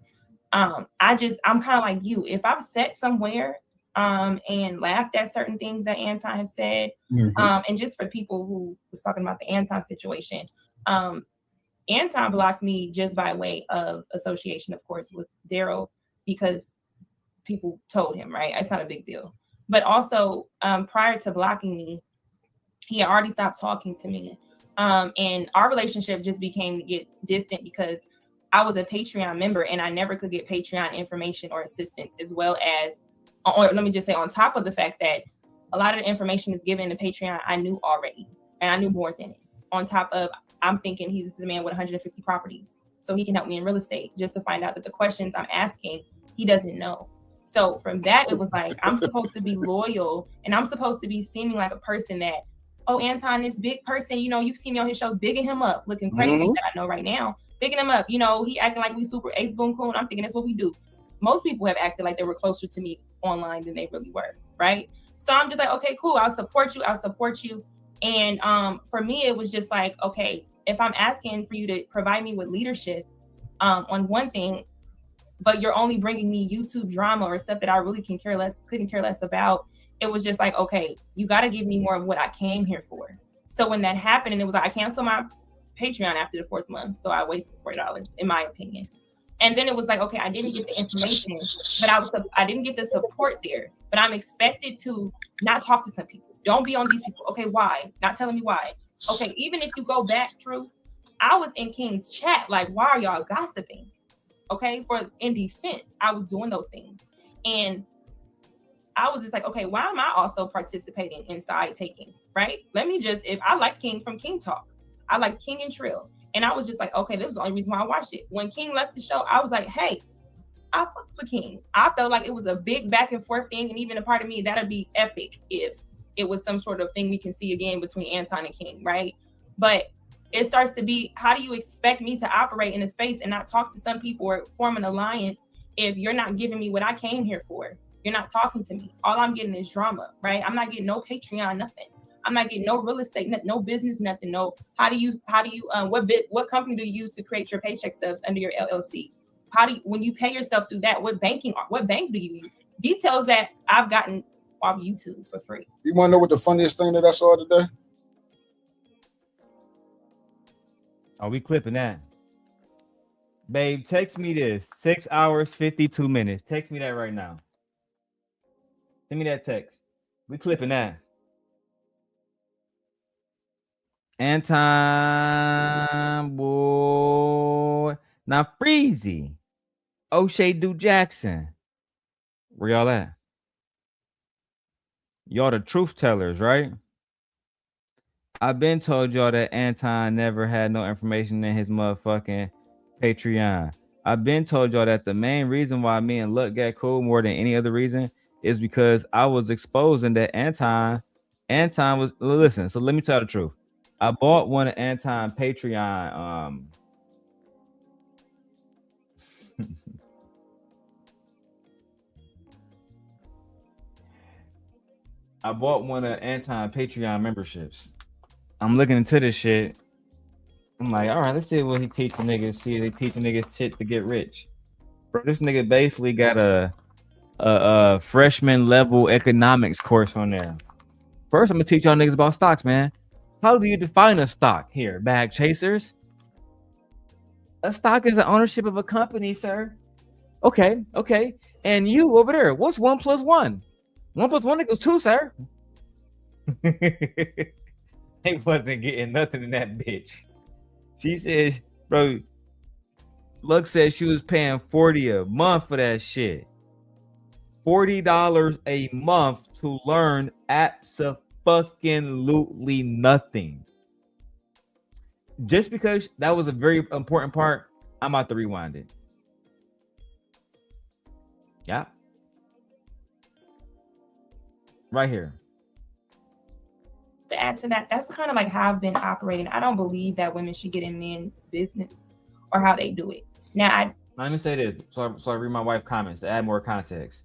I'm kind of like you. If I've sat somewhere and laughed at certain things that Anton has said, and just for people who was talking about the Anton situation, Anton blocked me just by way of association, of course, with Darrel, because people told him, right? It's not a big deal. But also, prior to blocking me, he had already stopped talking to me. And our relationship just became to get distant because I was a Patreon member and I never could get Patreon information or assistance, as well as, or let me just say, on top of the fact that a lot of the information is given to Patreon, I knew already, and I knew more than it. On top of, I'm thinking he's a man with 150 properties, so he can help me in real estate, just to find out that the questions I'm asking, he doesn't know. So from that, it was like, I'm supposed to be loyal, and I'm supposed to be seeming like a person that, oh, Anton, this big person, you know, you've seen me on his shows, bigging him up, looking crazy that I know right now, bigging him up, you know, he acting like we super ace boom coon. I'm thinking that's what we do. Most people have acted like they were closer to me online than they really were, right? So I'm just like, okay, cool, I'll support you. And for me, it was just like, okay, if I'm asking for you to provide me with leadership on one thing, but you're only bringing me YouTube drama or stuff that I really couldn't care less about, it was just like, okay, you got to give me more of what I came here for. So when that happened, and it was like, I canceled my Patreon after the 4th month, so I wasted $40, in my opinion. And then it was like, okay, I didn't get the information, but I didn't get the support there. But I'm expected to not talk to some people. Don't be on these people. Okay, why? Not telling me why. Okay, even if you go back, True, I was in King's chat. Like, why are y'all gossiping? Okay, in defense, I was doing those things. And I was just like, okay, why am I also participating in side taking, right? If I like King from King Talk, I like King and Trill. And I was just like, okay, this is the only reason why I watched it. When King left the show, I was like, hey, I fucked with King. I felt like it was a big back and forth thing. And even a part of me, that'd be epic if it was some sort of thing we can see again between Anton and King, right? But it starts to be, how do you expect me to operate in a space and not talk to some people or form an alliance if you're not giving me what I came here for? You're not talking to me. All I'm getting is drama, right? I'm not getting no Patreon, nothing. I'm not getting no real estate, no business, nothing. No, what company do you use to create your paycheck stubs under your LLC? When you pay yourself through that, what bank do you use? Details that I've gotten off YouTube for free. You want to know what the funniest thing that I saw today? Are we clipping that? Babe, text me this. 6 hours, 52 minutes. Text me that right now. Send me that text. We clipping that. Anton, boy. Now, Freezy. O'Shea Do Jackson. Where y'all at? Y'all the truth tellers, right? I've been told y'all that Anton never had no information in his motherfucking Patreon. I've been told y'all that the main reason why me and Luck got cool more than any other reason is because I was exposing that Anton was, listen, so let me tell the truth. I bought one of Anton Patreon I bought one of Anton Patreon memberships. I'm looking into this shit. I'm like, all right, let's see what he teach the niggas. See if they teach the niggas shit to get rich. Bro, this nigga basically got a freshman level economics course on there. First, I'm gonna teach y'all niggas about stocks, man. How do you define a stock? Here, bag chasers. A stock is the ownership of a company, sir. Okay. And you over there, what's 1 + 1? 1 + 1 = 2, sir. They wasn't getting nothing in that bitch. She says, bro, Luck said she was paying $40 a month for that shit. $40 a month to learn absolutely nothing. Just because that was a very important part, I'm about to rewind it. Yeah. Right here. To add to that, that's kind of like how I've been operating. I don't believe that women should get in men's business or how they do it. Now, let me say this. So I read my wife's comments to add more context.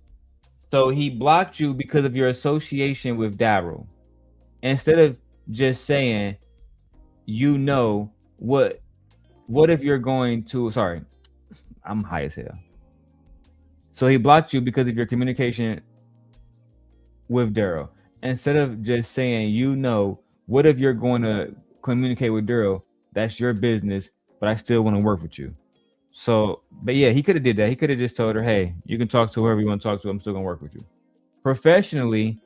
So he blocked you because of your association with Darrel. Instead of just saying, you know, what if you're going to, sorry, I'm high as hell. So he blocked you because of your communication with Darrel. Instead of just saying, you know, what if you're going to communicate with Darrel? That's your business, but I still want to work with you. So, but yeah, he could have did that. He could have just told her, hey, you can talk to whoever you want to talk to. I'm still going to work with you. Professionally,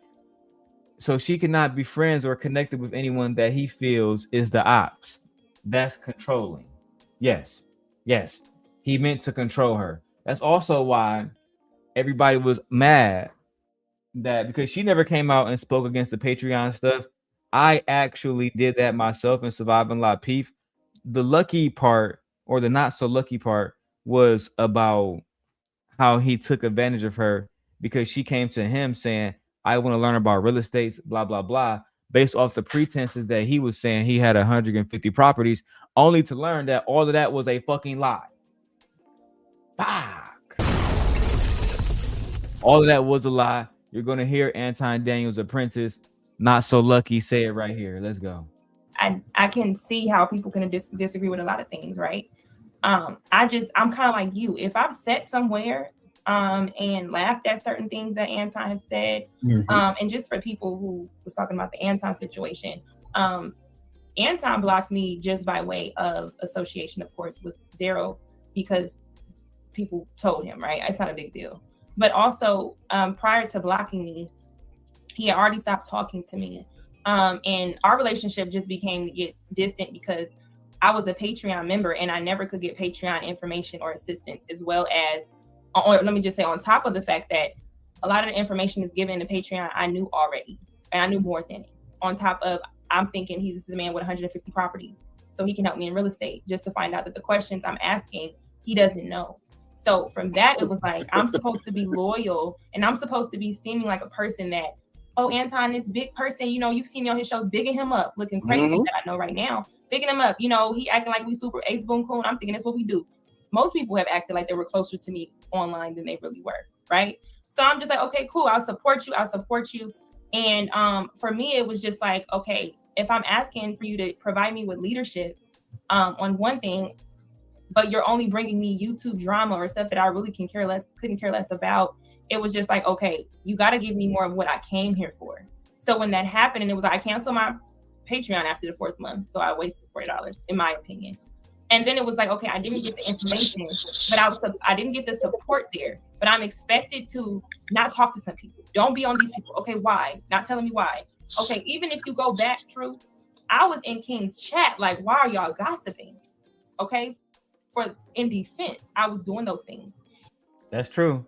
so she cannot be friends or connected with anyone that he feels is the ops. That's controlling. Yes. He meant to control her. That's also why everybody was mad that because she never came out and spoke against the Patreon stuff. I actually did that myself in Surviving La Peef. The lucky part or the not so lucky part was about how he took advantage of her because she came to him saying, I want to learn about real estate, blah, blah, blah, based off the pretenses that he was saying he had 150 properties, only to learn that all of that was a fucking lie. Fuck. All of that was a lie. You're going to hear Anton Daniels, Apprentice, Not So Lucky, say it right here. Let's go. I can see how people can disagree with a lot of things, right? I'm kind of like you. If I've sat somewhere and laughed at certain things that Anton said, and just for people who was talking about the Anton situation, Anton blocked me just by way of association, of course, with Darrel because people told him, right? It's not a big deal. But also, prior to blocking me, he had already stopped talking to me. And our relationship just became to get distant because I was a Patreon member and I never could get Patreon information or assistance, as well as, let me just say, on top of the fact that a lot of the information is given to Patreon, I knew already, and I knew more than it. On top of, I'm thinking he's the man with 150 properties, so he can help me in real estate, just to find out that the questions I'm asking, he doesn't know. So from that, it was like, I'm supposed to be loyal and I'm supposed to be seeming like a person that, oh, Anton, this big person, you know, you've seen me on his shows, bigging him up, looking crazy that I know right now, bigging him up, you know, he acting like we super ace boom cool. I'm thinking that's what we do. Most people have acted like they were closer to me online than they really were, right? So I'm just like, okay, cool, I'll support you. And for me, it was just like, okay, if I'm asking for you to provide me with leadership on one thing, but you're only bringing me YouTube drama or stuff that I really couldn't care less about, it was just like, okay, you got to give me more of what I came here for. So when that happened, and it was like, I canceled my Patreon after the 4th month, so I wasted $40, in my opinion. And then it was like, okay, I didn't get the information, but I didn't get the support there. But I'm expected to not talk to some people. Don't be on these people. Okay, why? Not telling me why. Okay, even if you go back, True, I was in King's chat, like, why are y'all gossiping? Okay, in defense, I was doing those things. That's true.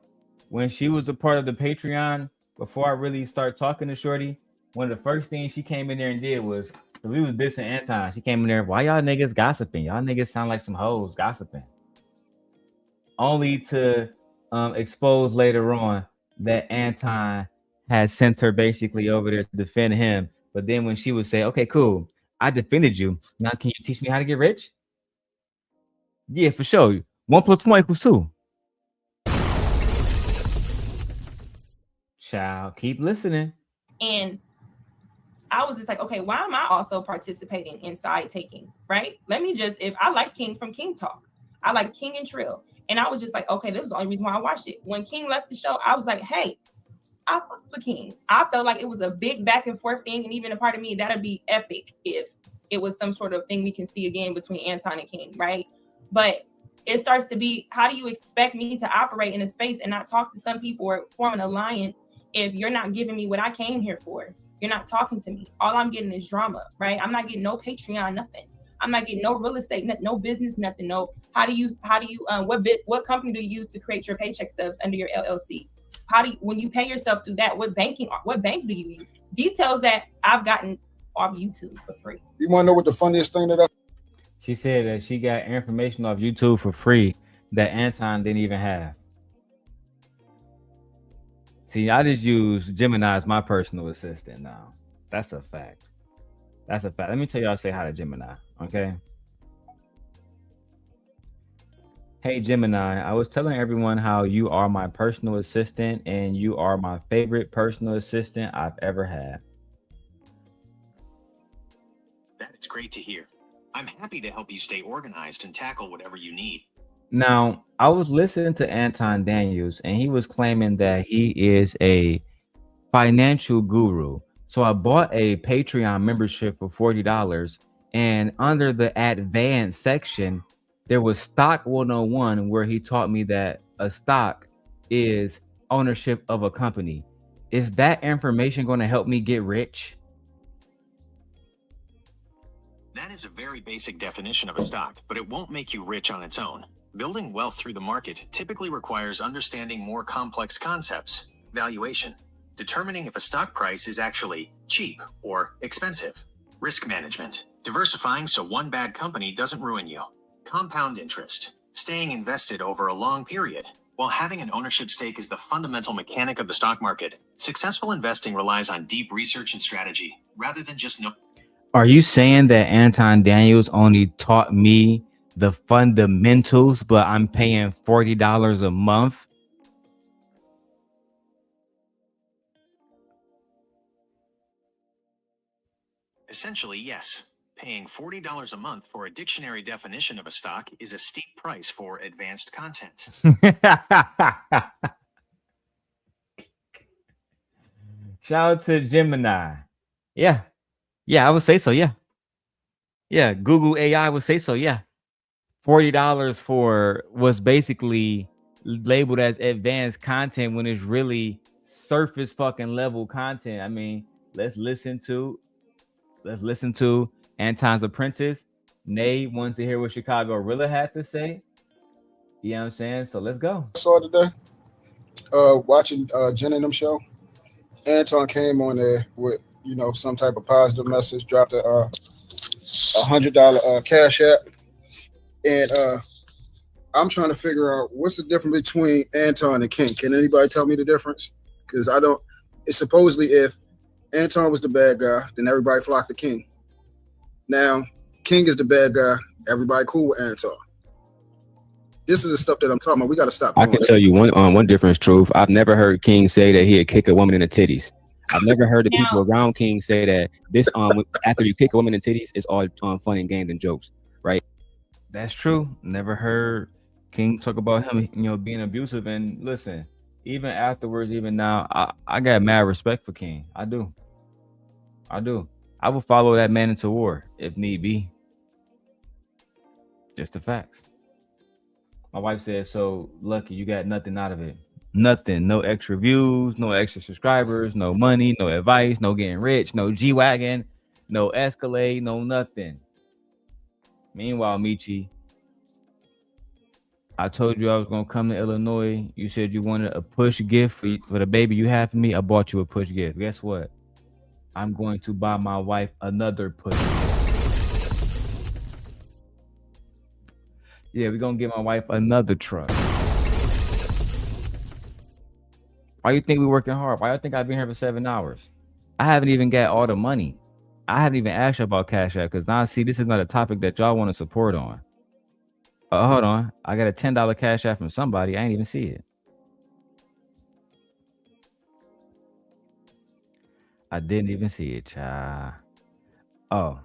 When she was a part of the Patreon, before I really started talking to Shorty, one of the first things she came in there and did was, we was dissing Anton. She came in there, why y'all niggas gossiping? Y'all niggas sound like some hoes gossiping. Only to expose later on that Anton had sent her basically over there to defend him. But then when she would say, okay, cool, I defended you. Now can you teach me how to get rich? Yeah, for sure. 1 + 1 = 2. Child, keep listening. And I was just like, okay, why am I also participating in side taking, right? If I like King from King Talk, I like King and Trill. And I was just like, okay, this is the only reason why I watched it. When King left the show, I was like, hey, I fucked with King. I felt like it was a big back and forth thing. And even a part of me, that'd be epic if it was some sort of thing we can see again between Anton and King, right? But it starts to be, how do you expect me to operate in a space and not talk to some people or form an alliance if you're not giving me what I came here for? You're not talking to me. All I'm getting is drama, right? I'm not getting no Patreon, nothing. I'm not getting no real estate, no business, nothing. No, what company do you use to create your paycheck stubs under your LLC? When you pay yourself through that, what bank do you use? Details that I've gotten off YouTube for free. You want to know what the funniest thing that She said that she got information off YouTube for free that Anton didn't even have. See, I just use Gemini as my personal assistant now. That's a fact. That's a fact. Let me tell y'all, say hi to Gemini, okay? Hey, Gemini, I was telling everyone how you are my personal assistant and you are my favorite personal assistant I've ever had. That is great to hear. I'm happy to help you stay organized and tackle whatever you need. Now, I was listening to Anton Daniels, and he was claiming that he is a financial guru. So I bought a Patreon membership for $40, and under the advanced section, there was Stock 101, where he taught me that a stock is ownership of a company. Is that information going to help me get rich? That is a very basic definition of a stock, but it won't make you rich on its own. Building wealth through the market typically requires understanding more complex concepts: valuation, determining if a stock price is actually cheap or expensive, risk management, diversifying so one bad company doesn't ruin you, compound interest, staying invested over a long period. While having an ownership stake is the fundamental mechanic of the stock market, successful investing relies on deep research and strategy rather than just Are you saying that Anton Daniels only taught me the fundamentals, but I'm paying $40 a month? Essentially, yes. Paying $40 a month for a dictionary definition of a stock is a steep price for advanced content. Shout out to Gemini. Yeah. Yeah, I would say so. Yeah. Yeah. Google AI would say so. Yeah. $40 for what's basically labeled as advanced content when it's really surface fucking level content. I mean, let's listen to Anton's Apprentice. Nay wanted to hear what Chicago Rilla had to say. You know what I'm saying? So let's go. I saw today, watching Jen and them show. Anton came on there with, some type of positive message, dropped a $100 cash app. And I'm trying to figure out what's the difference between Anton and King. Can anybody tell me the difference? Because I don't. It's supposedly if Anton was the bad guy, then everybody flocked to King. Now King is the bad guy. Everybody cool with Anton. This is the stuff that I'm talking about. We got to stop. I can tell you one difference, Truth. I've never heard King say that he'd kick a woman in the titties. I've never heard the people around King say that this after you kick a woman in the titties, it's all fun and games and jokes, right? That's true. Never heard King talk about him, being abusive. And listen, even afterwards, even now, I got mad respect for King. I do. I will follow that man into war if need be. Just the facts. My wife said, so Lucki, you got nothing out of it. Nothing. No extra views, no extra subscribers, no money, no advice, no getting rich, no G-Wagon, no Escalade, no nothing. Meanwhile, Michi, I told you I was going to come to Illinois. You said you wanted a push gift for the baby you have for me. I bought you a push gift. Guess what? I'm going to buy my wife another push gift. Yeah, we're going to get my wife another truck. Why you think we're working hard? Why you think I've been here for 7 hours? I haven't even got all the money. I haven't even asked you about Cash App because now, see, this is not a topic that y'all want to support on. Hold on. I got a $10 Cash App from somebody. I ain't even see it. I didn't even see it, child. Oh,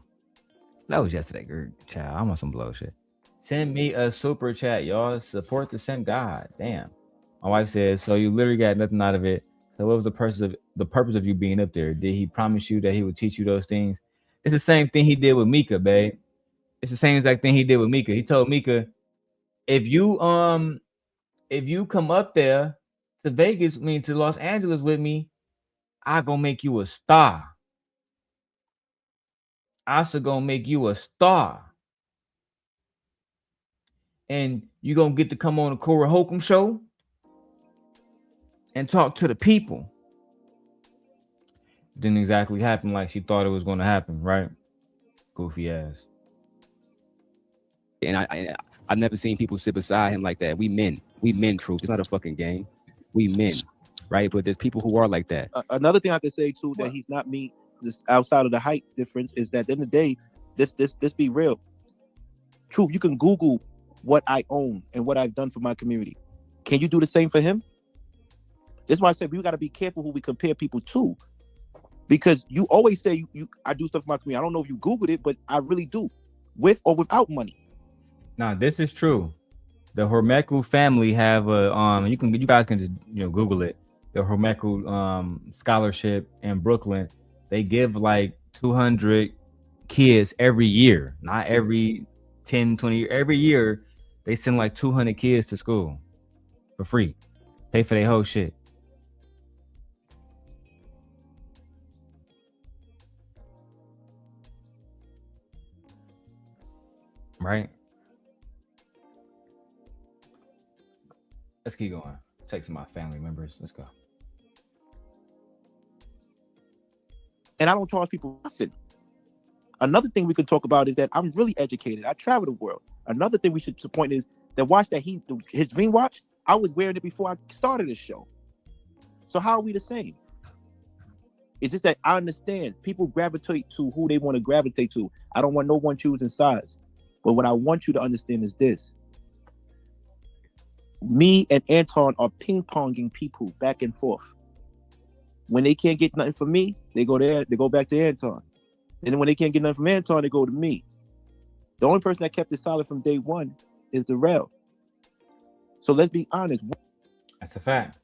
that was yesterday, girl. Child, I'm on some blow shit. Send me a super chat, y'all. Support the sent God. Damn. My wife says, so you literally got nothing out of it. So what was the purpose of you being up there? Did he promise you that he would teach you those things? It's the same thing he did with Mika, babe. It's the same exact thing he did with Mika. He told Mika, if you come up there to Vegas, to Los Angeles with me, I gonna make you a star. I also gonna make you a star. and you gonna get to come on the Cora Holcomb show and talk to the people. Didn't exactly happen like she thought it was gonna happen, right? Goofy ass. And I've never seen people sit beside him like that. We men, truth. It's not a fucking game. We men, right? But there's people who are like that. Another thing I could say too that he's not me, just outside of the height difference, is that at the end of the day, this be real. Truth, you can Google what I own and what I've done for my community. Can you do the same for him? That's why I said we got to be careful who we compare people to, because you always say I do stuff for my community. I don't know if you Googled it, but I really do, with or without money. Now this is true. The Hormeku family have a you guys can just, Google it. The Hormeku scholarship in Brooklyn. They give like 200 kids every year, not every 10, 20 years. Every year they send like 200 kids to school for free. Pay for their whole shit. Right? Let's keep going. Take some of my family members. Let's go. And I don't charge people nothing. Another thing we could talk about is that I'm really educated. I travel the world. Another thing we should point is that watch that his dream watch, I was wearing it before I started this show. So how are we the same? It's just that I understand people gravitate to who they want to gravitate to. I don't want no one choosing sides. But what I want you to understand is this. Me and Anton are ping-ponging people back and forth. When they can't get nothing from me, they go back to Anton. And then when they can't get nothing from Anton, they go to me. The only person that kept it solid from day one is Darrel. So let's be honest. That's a fact.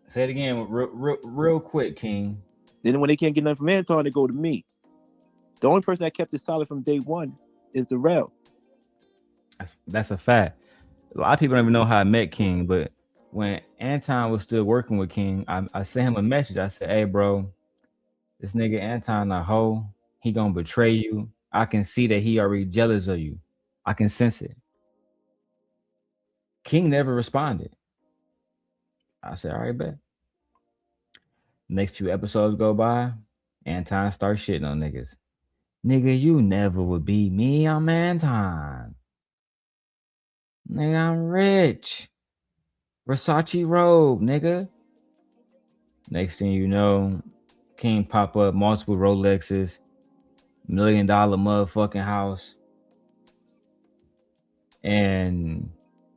Say it again real quick, King. Then when they can't get nothing from Anton, they go to me. The only person that kept it solid from day one is Darrel. That's a fact. A lot of people don't even know how I met King, but when Anton was still working with King, I sent him a message. I said, hey, bro, this nigga Anton a hoe. He gonna betray you. I can see that he already jealous of you. I can sense it. King never responded. I said, all right, bet. Next few episodes go by, Anton starts shitting on niggas. Nigga, you never would be me. I'm Anton. Nigga, I'm rich. Versace robe, nigga. Next thing you know, King pop up multiple Rolexes, $1 million motherfucking house. And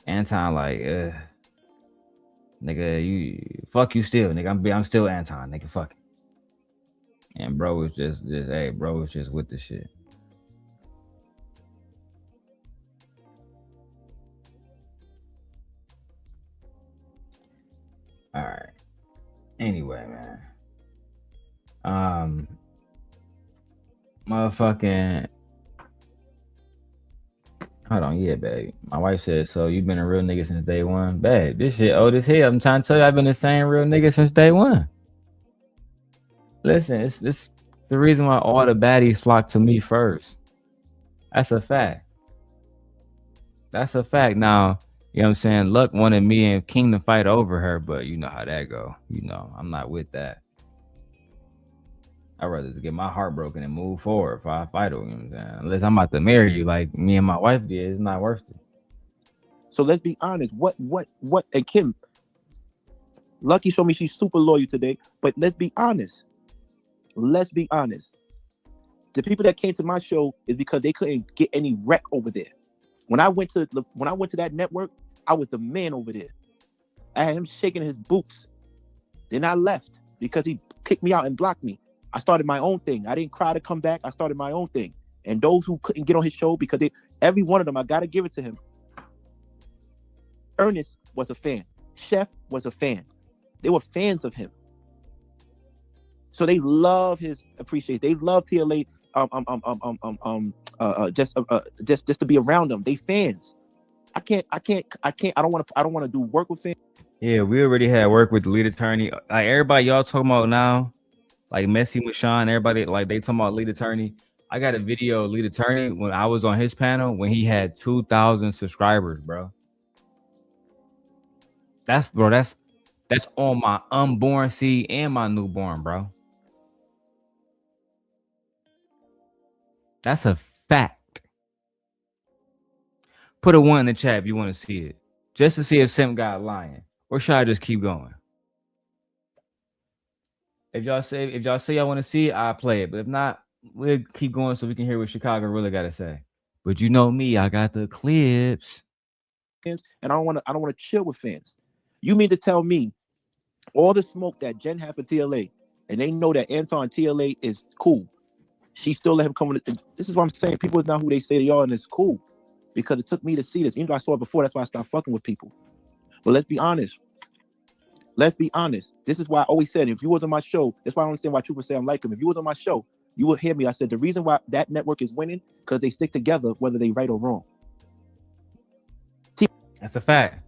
Anton like, nigga, you fuck you still, nigga. I'm still Anton, nigga. Fuck it. And bro was just hey, bro was just with the shit. All right. Anyway, man. Motherfucking. Hold on, yeah, babe. My wife said, so you've been a real nigga since day one? Babe, this shit old as hell. I'm trying to tell you, I've been the same real nigga since day one. Listen, it's the reason why all the baddies flock to me first. That's a fact. That's a fact. Now, you know what I'm saying? Luck wanted me and King to fight over her, but you know how that go. You know, I'm not with that. I'd rather just get my heart broken and move forward if I fight over, you know what I'm saying? Unless I'm about to marry you like me and my wife did, it's not worth it. So let's be honest. What? And Kim, Lucki showed me she's super loyal today, but let's be honest. Let's be honest. The people that came to my show is because they couldn't get any rec over there. When I went to that network, I was the man over there. I had him shaking his boots. Then I left because he kicked me out and blocked me. I started my own thing. I didn't cry to come back. I started my own thing. And those who couldn't get on his show, because every one of them, I got to give it to him. Ernest was a fan. Chef was a fan. They were fans of him. So they love his appreciation. They love TLA just to be around them. They fans. I don't want to do work with fans. Yeah, we already had work with the lead attorney. Like everybody y'all talking about now, like Messi, Mashawn, everybody, like they talking about lead attorney. I got a video of Lead Attorney when I was on his panel when he had 2,000 subscribers, bro. That's on my unborn seed and my newborn, bro. That's a fact. Put a 1 in the chat if you want to see it, just to see if Sim got lying, or should I just keep going? If y'all say y'all want to see it, I'll play it. But if not, we'll keep going so we can hear what Chicago really got to say. But you know me, I got the clips. And I don't want to chill with fans. You mean to tell me all the smoke that Jen had for TLA, and they know that Anton TLA is cool, she still let him come in? This is what I'm saying. People is not who they say they are, and it's cool because it took me to see this. Even though I saw it before, that's why I stopped fucking with people. But let's be honest. This is why I always said, if you was on my show, that's why I don't understand why people say I'm like him. If you was on my show, you would hear me. I said the reason why that network is winning because they stick together, whether they right or wrong. That's a fact.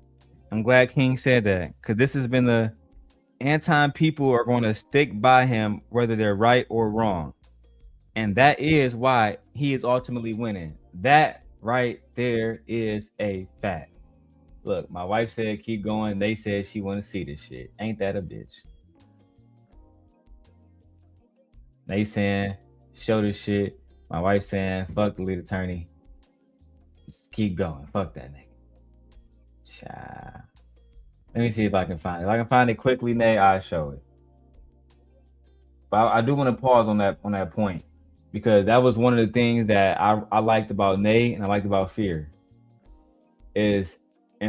I'm glad King said that because this has been the Anton people are going to stick by him whether they're right or wrong. And that is why he is ultimately winning. That right there is a fact. Look, my wife said keep going. They said she want to see this shit. Ain't that a bitch? They saying show this shit. My wife saying fuck the lead attorney. Just keep going. Fuck that nigga. Child. Let me see if I can find it. If I can find it quickly, Nay, I'll show it. But I do want to pause on that point because that was one of the things that I liked about Nay and I liked about Fear. And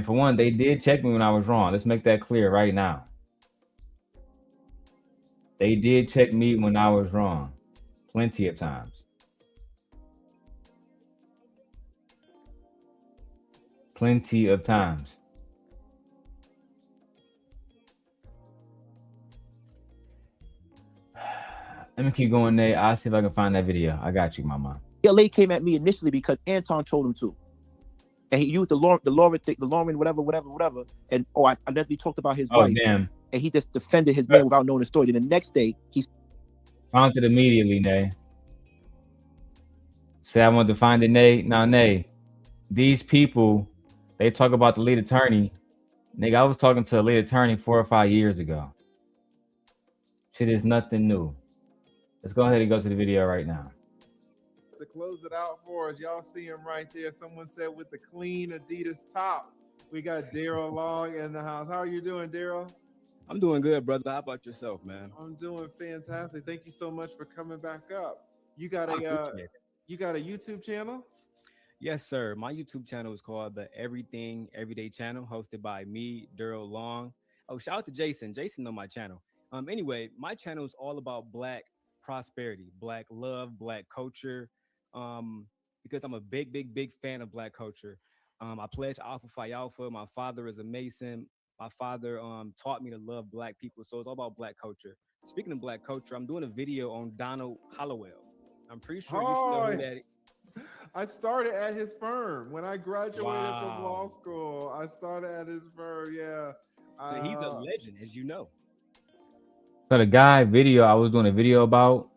for one, they did check me when I was wrong. Let's make that clear right now. They did check me when I was wrong. Plenty of times. Plenty of times. Let me keep going there. I'll see if I can find that video. I got you, mama. TLA came at me initially because Anton told him to. And he used the Lauren, whatever. And I definitely talked about his wife. Damn. And he just defended his man without knowing the story. Then the next day, he's found it immediately, Nay. Say I want to find it, Nay. Now, Nay, these people, they talk about the lead attorney. Nigga, I was talking to a lead attorney 4 or 5 years ago. Shit is nothing new. Let's go ahead and go to the video right now. To close it out for us, y'all see him right there. Someone said with the clean Adidas top. We got Darrel Long in the house. How are you doing, Darrel? I'm doing good, brother. How about yourself, man? I'm doing fantastic. Thank you so much for coming back up. You got a YouTube channel? Yes, sir. My YouTube channel is called the Everything Everyday Channel, hosted by me, Darrel Long. Oh, shout out to Jason. Jason on my channel. Anyway, my channel is all about Black prosperity, Black love, Black culture. Because I'm a big fan of Black culture. I pledge Alpha Phi Alpha. My father is a Mason. My father taught me to love Black people. So it's all about Black culture. Speaking of Black culture, I'm doing a video on Donald Hollowell. I'm pretty sure you know who that is. I started at his firm when I graduated from law school. I started at his firm. Yeah. So he's a legend, as you know. So the guy I was doing a video about,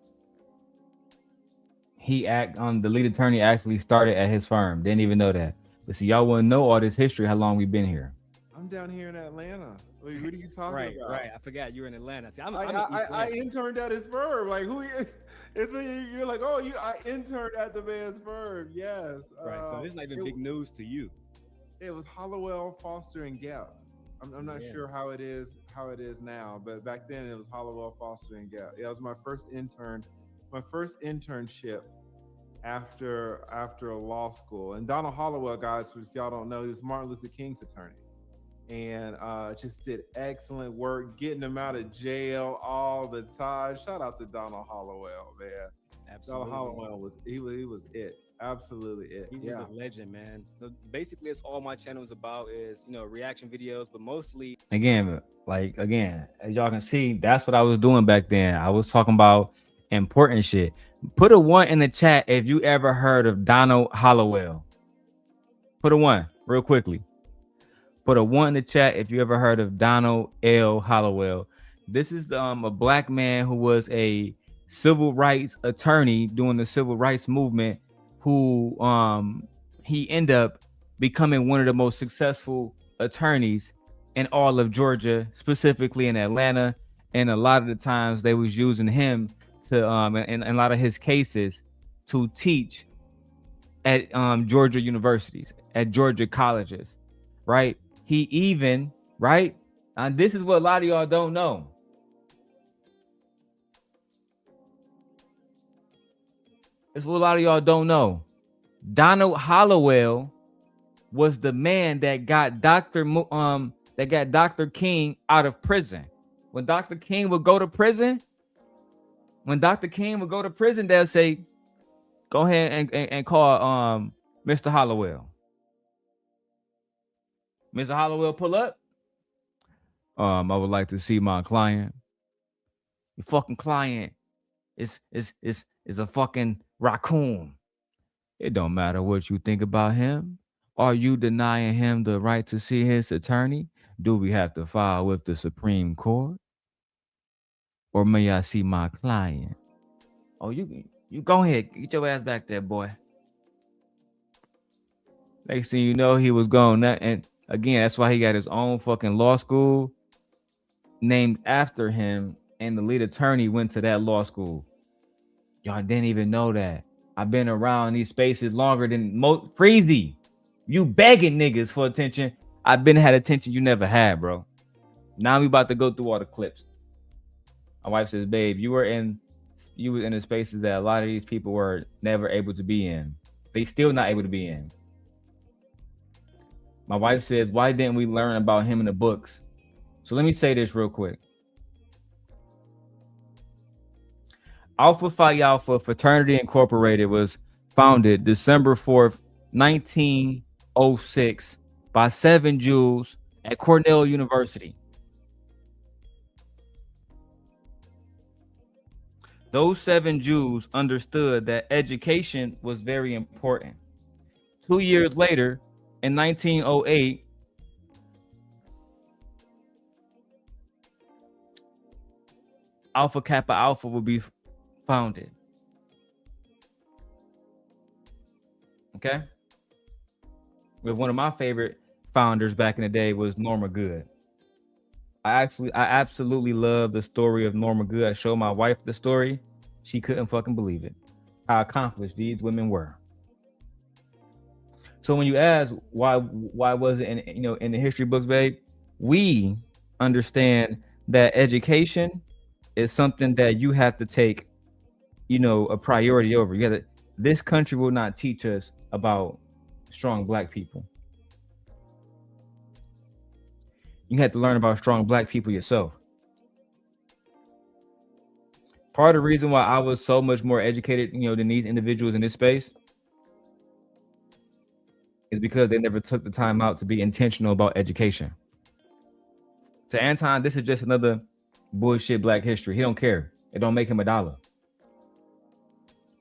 the lead attorney actually started at his firm. Didn't even know that. But see, y'all wouldn't know all this history, how long we've been here. I'm down here in Atlanta. Wait, what are you talking about? Right. I forgot you're in Atlanta. See, I interned at his firm. Like it's when you're like, I interned at the man's firm. Yes. Right. So it's not even big news to you. It was Hollowell, Foster, and Gap. I'm not sure how it is now, but back then it was Hollowell, Foster, and Gap. Yeah, it was my first internship after law school. And Donald Hollowell, guys, if y'all don't know, he was Martin Luther King's attorney, and just did excellent work getting him out of jail all the time. Shout out to Donald Hollowell, man. Absolutely. Donald Hollowell was it. Absolutely it. He was a legend, man. So basically, it's all my channel is about is reaction videos, but mostly Again, as y'all can see, that's what I was doing back then. I was talking about important shit. Put a 1 in the chat if you ever heard of Donald Hollowell. Put a 1 real quickly. Put a 1 in the chat if you ever heard of Donald L. Hollowell. This is a Black man who was a civil rights attorney during the civil rights movement, who he ended up becoming one of the most successful attorneys in all of Georgia, specifically in Atlanta. And a lot of the times they was using him to in a lot of his cases to teach at Georgia universities, at Georgia colleges, right? He even, right? And this is what a lot of y'all don't know. It's what a lot of y'all don't know. Donald Hollowell was the man that got Dr. King out of prison. When Dr. King would go to prison, they'll say, go ahead and call Mr. Hollowell. Mr. Hollowell, pull up. I would like to see my client. Your fucking client is a fucking raccoon. It don't matter what you think about him. Are you denying him the right to see his attorney? Do we have to file with the Supreme Court? Or may I see my client? Oh, you go ahead. Get your ass back there, boy. Next thing you know, he was gone. And again, that's why he got his own fucking law school named after him. And the lead attorney went to that law school. Y'all didn't even know that. I've been around these spaces longer than most. Freezy, you begging niggas for attention. I've been had attention you never had, bro. Now we about to go through all the clips. My wife says, babe, you were in the spaces that a lot of these people were never able to be in. They still not able to be in. My wife says, why didn't we learn about him in the books? So let me say this real quick. Alpha Phi Alpha Fraternity Incorporated was founded December 4th, 1906 by 7 Jews at Cornell University. Those 7 Jews understood that education was very important. 2 years later, in 1908, Alpha Kappa Alpha will be founded. Okay? With one of my favorite founders back in the day was Norma Good. I absolutely love the story of Norma Good. I showed my wife the story. She couldn't fucking believe it. How accomplished these women were. So when you ask why was it in the history books, babe, we understand that education is something that you have to take, a priority over. This country will not teach us about strong Black people. You have to learn about strong Black people yourself. Part of the reason why I was so much more educated, than these individuals in this space is because they never took the time out to be intentional about education. To Anton, this is just another bullshit Black history. He don't care. It don't make him $1.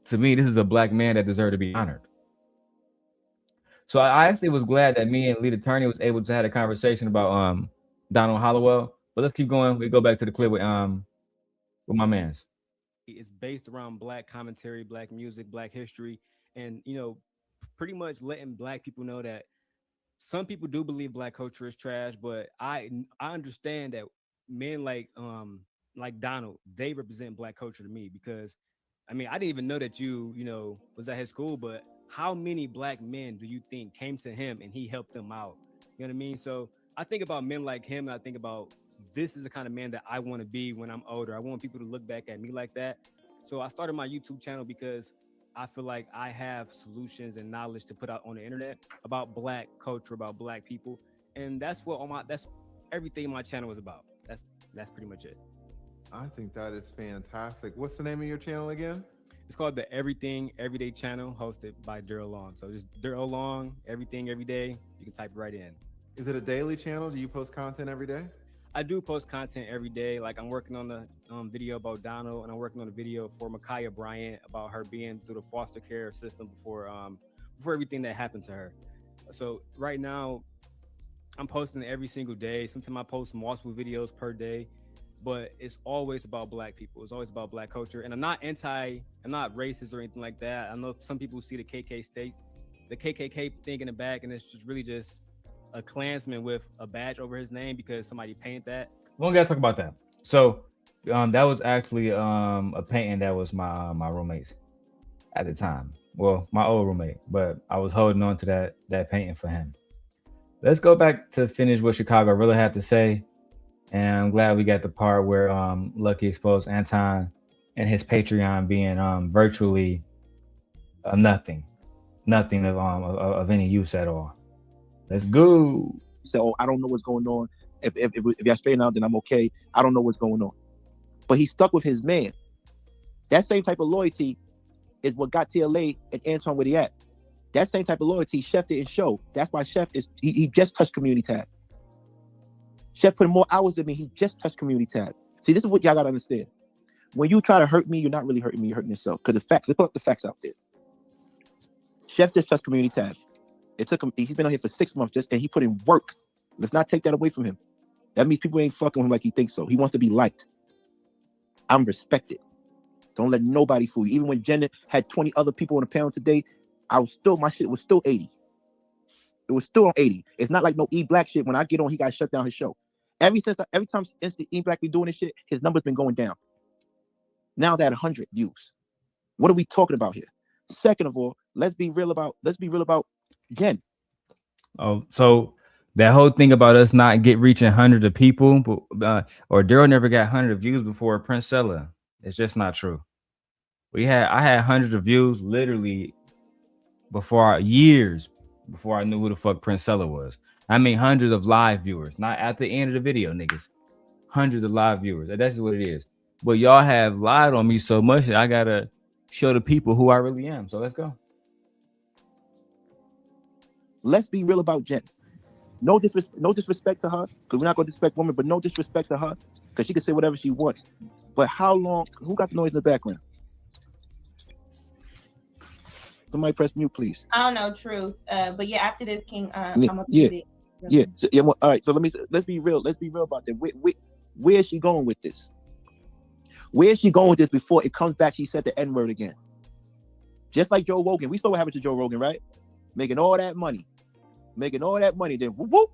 To me, this is a Black man that deserved to be honored. So I actually was glad that me and lead attorney was able to have a conversation about Donald Hollowell. But let's keep going. We go back to the clip with my mans. It's based around Black commentary, Black music, Black history, and pretty much letting Black people know that some people do believe Black culture is trash, but I understand that men like Donald, they represent Black culture to me, because I didn't even know that you was at his school, but how many Black men do you think came to him and he helped them out? You know what I mean? So I think about men like him, and I think about this is the kind of man that I want to be when I'm older. I want people to look back at me like that. So I started my YouTube channel because I feel like I have solutions and knowledge to put out on the internet about Black culture, about Black people. And that's everything my channel is about. That's pretty much it. I think that is fantastic. What's the name of your channel again? It's called the Everything Everyday channel, hosted by Darrel Long. So just Darrel Long, Everything Every Day. You can type it right in. Is it a daily channel? Do you post content every day? I do post content every day. Like I'm working on the video about Donald, and I'm working on a video for Micaiah Bryant about her being through the foster care system before everything that happened to her. So right now, I'm posting every single day. Sometimes I post multiple videos per day. but it's always about black people. It's always about black culture. And I'm not racist or anything like that. I know some people see the KKK thing in the back, and it's just really just a Klansman with a badge over his name because somebody painted that. We don't gotta talk about that. So that was actually a painting that was my roommate's at the time. Well, my old roommate, but I was holding on to that painting for him. Let's go back to finish what Chicago really had to say. And I'm glad we got the part where Lucki exposed Anton and his Patreon being virtually nothing of any use at all. Let's go. So I don't know what's going on. If y'all straighten out, then I'm okay. I don't know what's going on. But he's stuck with his man. That same type of loyalty is what got TLA and Anton where he at. That same type of loyalty Chef didn't show. That's why Chef he just touched community tab. Chef put in more hours than me. He just touched community tab. See, this is what y'all gotta understand. When you try to hurt me, you're not really hurting me. You're hurting yourself. Because the facts. Let's put up the facts out there. Chef just touched community tab. It took him. He's been on here for 6 months and he put in work. Let's not take that away from him. That means people ain't fucking with him like he thinks so. He wants to be liked. I'm respected. Don't let nobody fool you. Even when Jenna had 20 other people on the panel today, my shit was still 80. It was still on 80. It's not like no E Black shit. When I get on, he got to shut down his show. Every time E Black be doing this shit, his numbers been going down. Now they're at 100 views. What are we talking about here? Second of all, let's be real about Jen. Oh, so that whole thing about us not reaching hundreds of people, or Darrel never got 100 views before Princella. It's just not true. I had hundreds of views literally years before I knew who the fuck Princella was. I mean, hundreds of live viewers, not at the end of the video, niggas. Hundreds of live viewers. That's what it is. But y'all have lied on me so much that I gotta show the people who I really am. So let's go. Let's be real about Jen. No disrespect to her, because we're not gonna disrespect women, but no disrespect to her, because she can say whatever she wants. But how long? Who got the noise in the background? Somebody press mute, please. I don't know, truth. But yeah, after this, King, I'm gonna it. Yeah. So, all right. So let's be real. Let's be real about that. Where is she going with this? Where is she going with this before it comes back? She said the N-word again. Just like Joe Rogan. We saw what happened to Joe Rogan, right? Making all that money. Then whoop,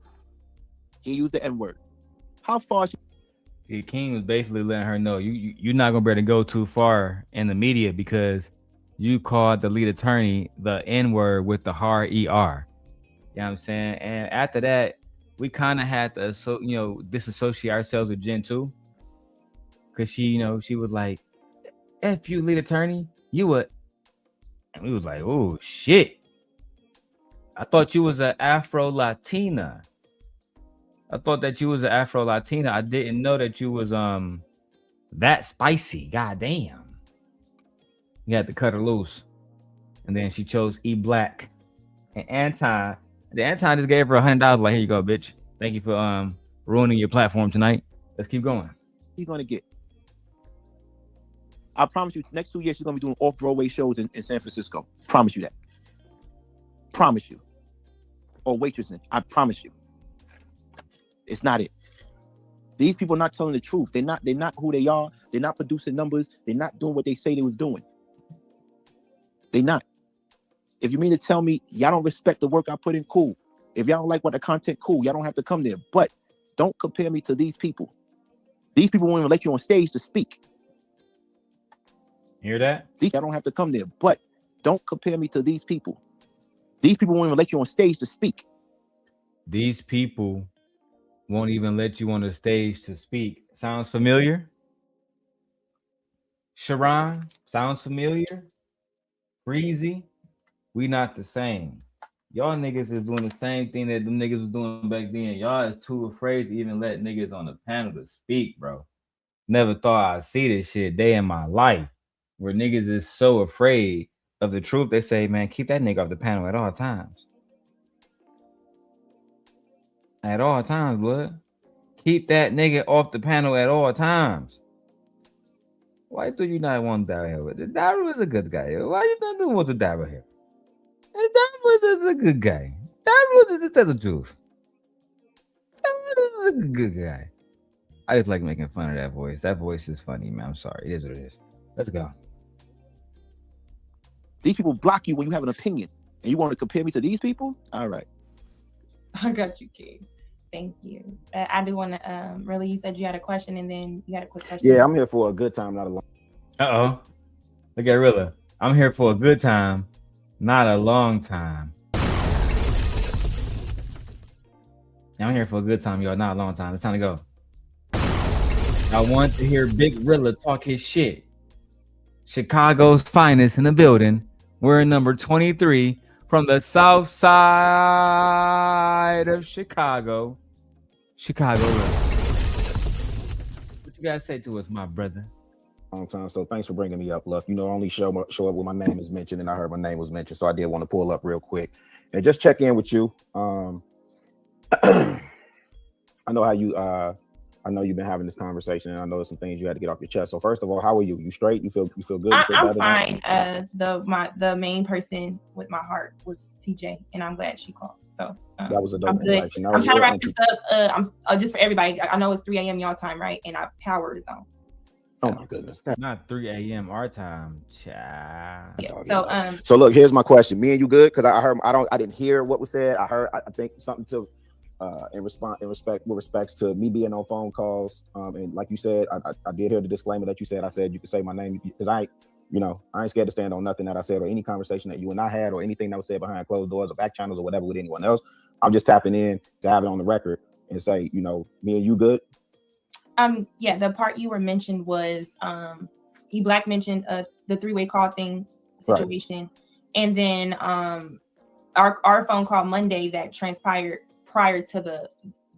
he used the N-word. How far? King was basically letting her know you're not gonna be able to go too far in the media because you called the lead attorney the N-word with the hard ER. You know what I'm saying? And after that, we kind of had to disassociate ourselves with Jen too. Cause she was like, F you, lead attorney, you would. And we was like, oh shit. I thought you was an Afro-Latina. I didn't know that you was that spicy. God damn. You had to cut her loose. And then she chose E Black. And Anton just gave her $100. Like, here you go, bitch. Thank you for ruining your platform tonight. Let's keep going. She's gonna get. I promise you, next 2 years she's gonna be doing off-Broadway shows in San Francisco. Promise you that. Promise you. Or waitressing. I promise you. It's not it. These people are not telling the truth. They're not who they are. They're not producing numbers. They're not doing what they say they was doing. They're not. If you mean to tell me y'all don't respect the work I put in, cool. If y'all don't like what the content, cool. Y'all don't have to come there. But don't compare me to these people. These people won't even let you on stage to speak. Hear that? Y'all don't have to come there. But don't compare me to these people. These people won't even let you on stage to speak. These people won't even let you on the stage to speak. Sounds familiar? Sharon, sounds familiar? Breezy, we not the same. Y'all niggas is doing the same thing that them niggas was doing back then. Y'all is too afraid to even let niggas on the panel to speak, bro. Never thought I'd see this shit day in my life where niggas is so afraid of the truth. They say, man, keep that nigga off the panel at all times. At all times, blood. Keep that nigga off the panel at all times. Why do you not want Darrel here? Darrel is a good guy. Why you not doing what the Darrel here? Darrel is a good guy. Darrel is the truth. Darrel is a good guy. I just like making fun of that voice. That voice is funny, man. I'm sorry. It is what it is. Let's go. These people block you when you have an opinion, and you want to compare me to these people? All right. I got you, King. Thank you. I do want to really. You said you had a question, and then you had a quick question. Yeah, I'm here for a good time, not a long. Uh-oh. Look at Rilla. I'm here for a good time, not a long time. I'm here for a good time, y'all, not a long time. It's time to go. I want to hear Big Rilla talk his shit. Chicago's finest in the building. We're in number 23 from the south side of Chicago. Chicago Rilla. What you gotta say to us, my brother? Long time. So thanks for bringing me up, Luck. You know, I only show up when my name is mentioned, and I heard my name was mentioned, so I did want to pull up real quick and just check in with you. I know how you I know you've been having this conversation, and I know there's some things you had to get off your chest. So first of all, how are you? You straight? You feel good? I'm fine. The main person with my heart was TJ, and I'm glad she called. So that was a dope I'm good. interaction. I'm trying to wrap this up. I'm just for everybody. I know it's 3 a.m. y'all time, right? And our power is on. Oh my goodness. Not 3 a.m. our time. Child. Yeah. So look, here's my question. Me and you good? Because I didn't hear what was said. I think something to in respects to me being on phone calls. And like you said, I did hear the disclaimer that you said. I said you could say my name because I ain't scared to stand on nothing that I said or any conversation that you and I had or anything that was said behind closed doors or back channels or whatever with anyone else. I'm just tapping in to have it on the record and say, me and you good. Yeah, the part you were mentioned was E Black mentioned the three-way call thing situation, right. And then our phone call Monday that transpired prior to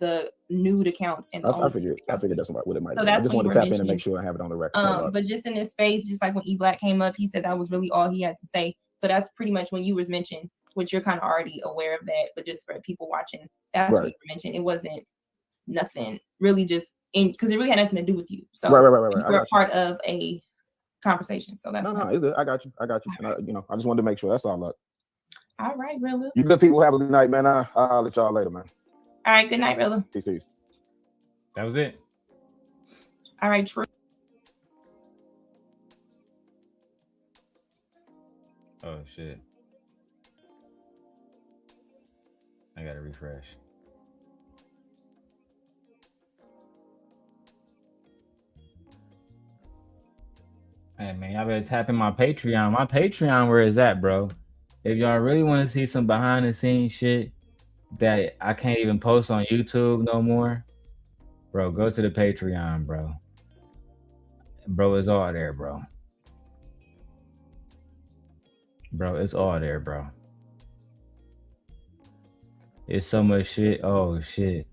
the nude accounts and I figured that's what it might be. I just wanted to tap in and make sure I have it on the record. But just in this space, just like when E Black came up, he said that was really all he had to say. So that's pretty much when you was mentioned, which you're kind of already aware of that, but just for people watching, that's what you mentioned. It wasn't nothing really just because it really had nothing to do with you. So right. You were a part of a conversation. So that's no, it's good. I got you. And I just wanted to make sure. That's all. Look. All right, Rilla. You good people. Have a good night, man. I'll let y'all later, man. All right, good night, Rilla. Peace. That was it. All right, True. Oh shit. I gotta refresh. Hey man, y'all better tap in my Patreon. My Patreon, where is that, bro? If y'all really want to see some behind the scenes shit that I can't even post on YouTube no more, bro, go to the Patreon, bro. Bro, it's all there, bro. Bro, it's all there, bro. It's so much shit. Oh shit.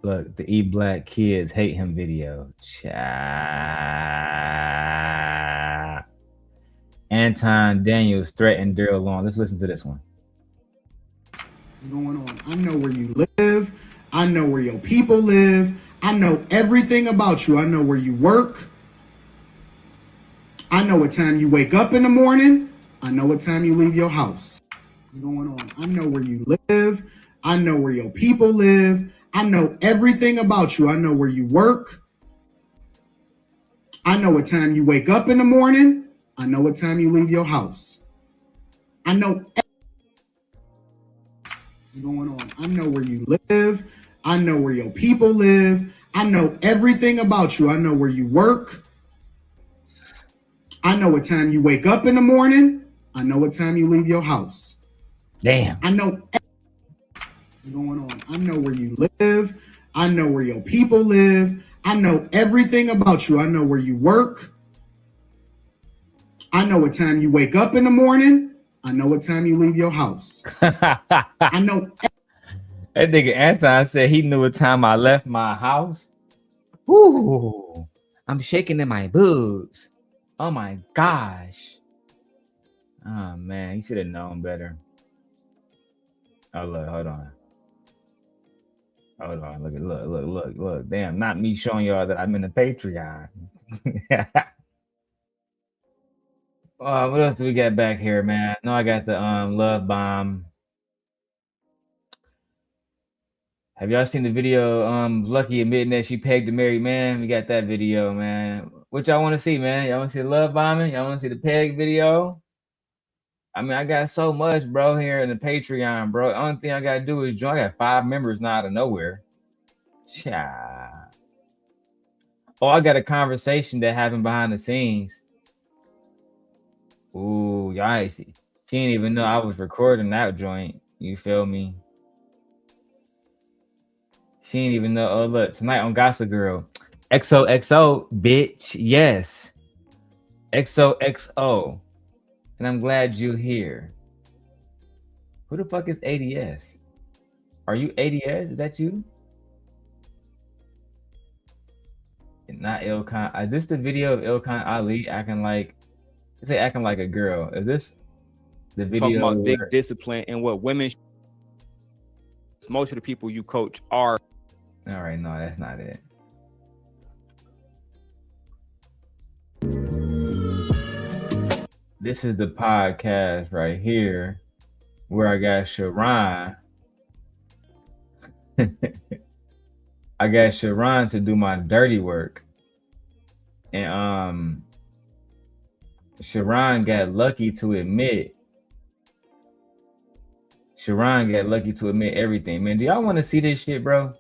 Look, the E Black Kids Hate Him video. Anton Daniels threatened Darrel Long. Let's listen to this one. What's going on? I know where you live. I know where your people live. I know everything about you. I know where you work. I know what time you wake up in the morning. I know what time you leave your house. What's going on? I know where you live. I know where your people live. I know everything about you. I know where you work. I know what time you wake up in the morning. I know what time you leave your house. I know what's going on. I know where you live. I know where your people live. I know everything about you. I know where you work. I know what time you wake up in the morning. I know what time you leave your house. Damn. I know what's going on. I know where you live. I know where your people live. I know everything about you. I know where you work. I know what time you wake up in the morning. I know what time you leave your house. I know. That nigga Anton said he knew what time I left my house. Ooh, I'm shaking in my boots. Oh my gosh. Oh man, you should have known better. Oh look, hold on. Hold on, look. Damn, not me showing y'all that I'm in the Patreon. What else do we got back here, man? No, I got the love bomb. Have y'all seen the video? Lucki admitting that she pegged a married man. We got that video, man. What y'all want to see, man? Y'all want to see the love bombing? Y'all want to see the peg video? I mean, I got so much, bro, here in the Patreon, bro. The only thing I gotta do is join. I got 5 members now out of nowhere. Cha. Oh, I got a conversation that happened behind the scenes. Ooh, y'all ain't see. She didn't even know I was recording that joint. You feel me? She didn't even know. Oh, look, tonight on Gossip Girl. XOXO, bitch. Yes. XOXO. And I'm glad you're here. Who the fuck is ADS? Are you ADS? Is that you? Not Ilkhan. Is this the video of Ilkhan Ali acting like a girl? Is this the video Talking about big where... discipline and what women, most of the people you coach are. All right, no, that's not it. This is the podcast right here where I got Sharon. I got Sharon to do my dirty work. And Sharon got lucky to admit. Everything. Man, do y'all want to see this shit, bro?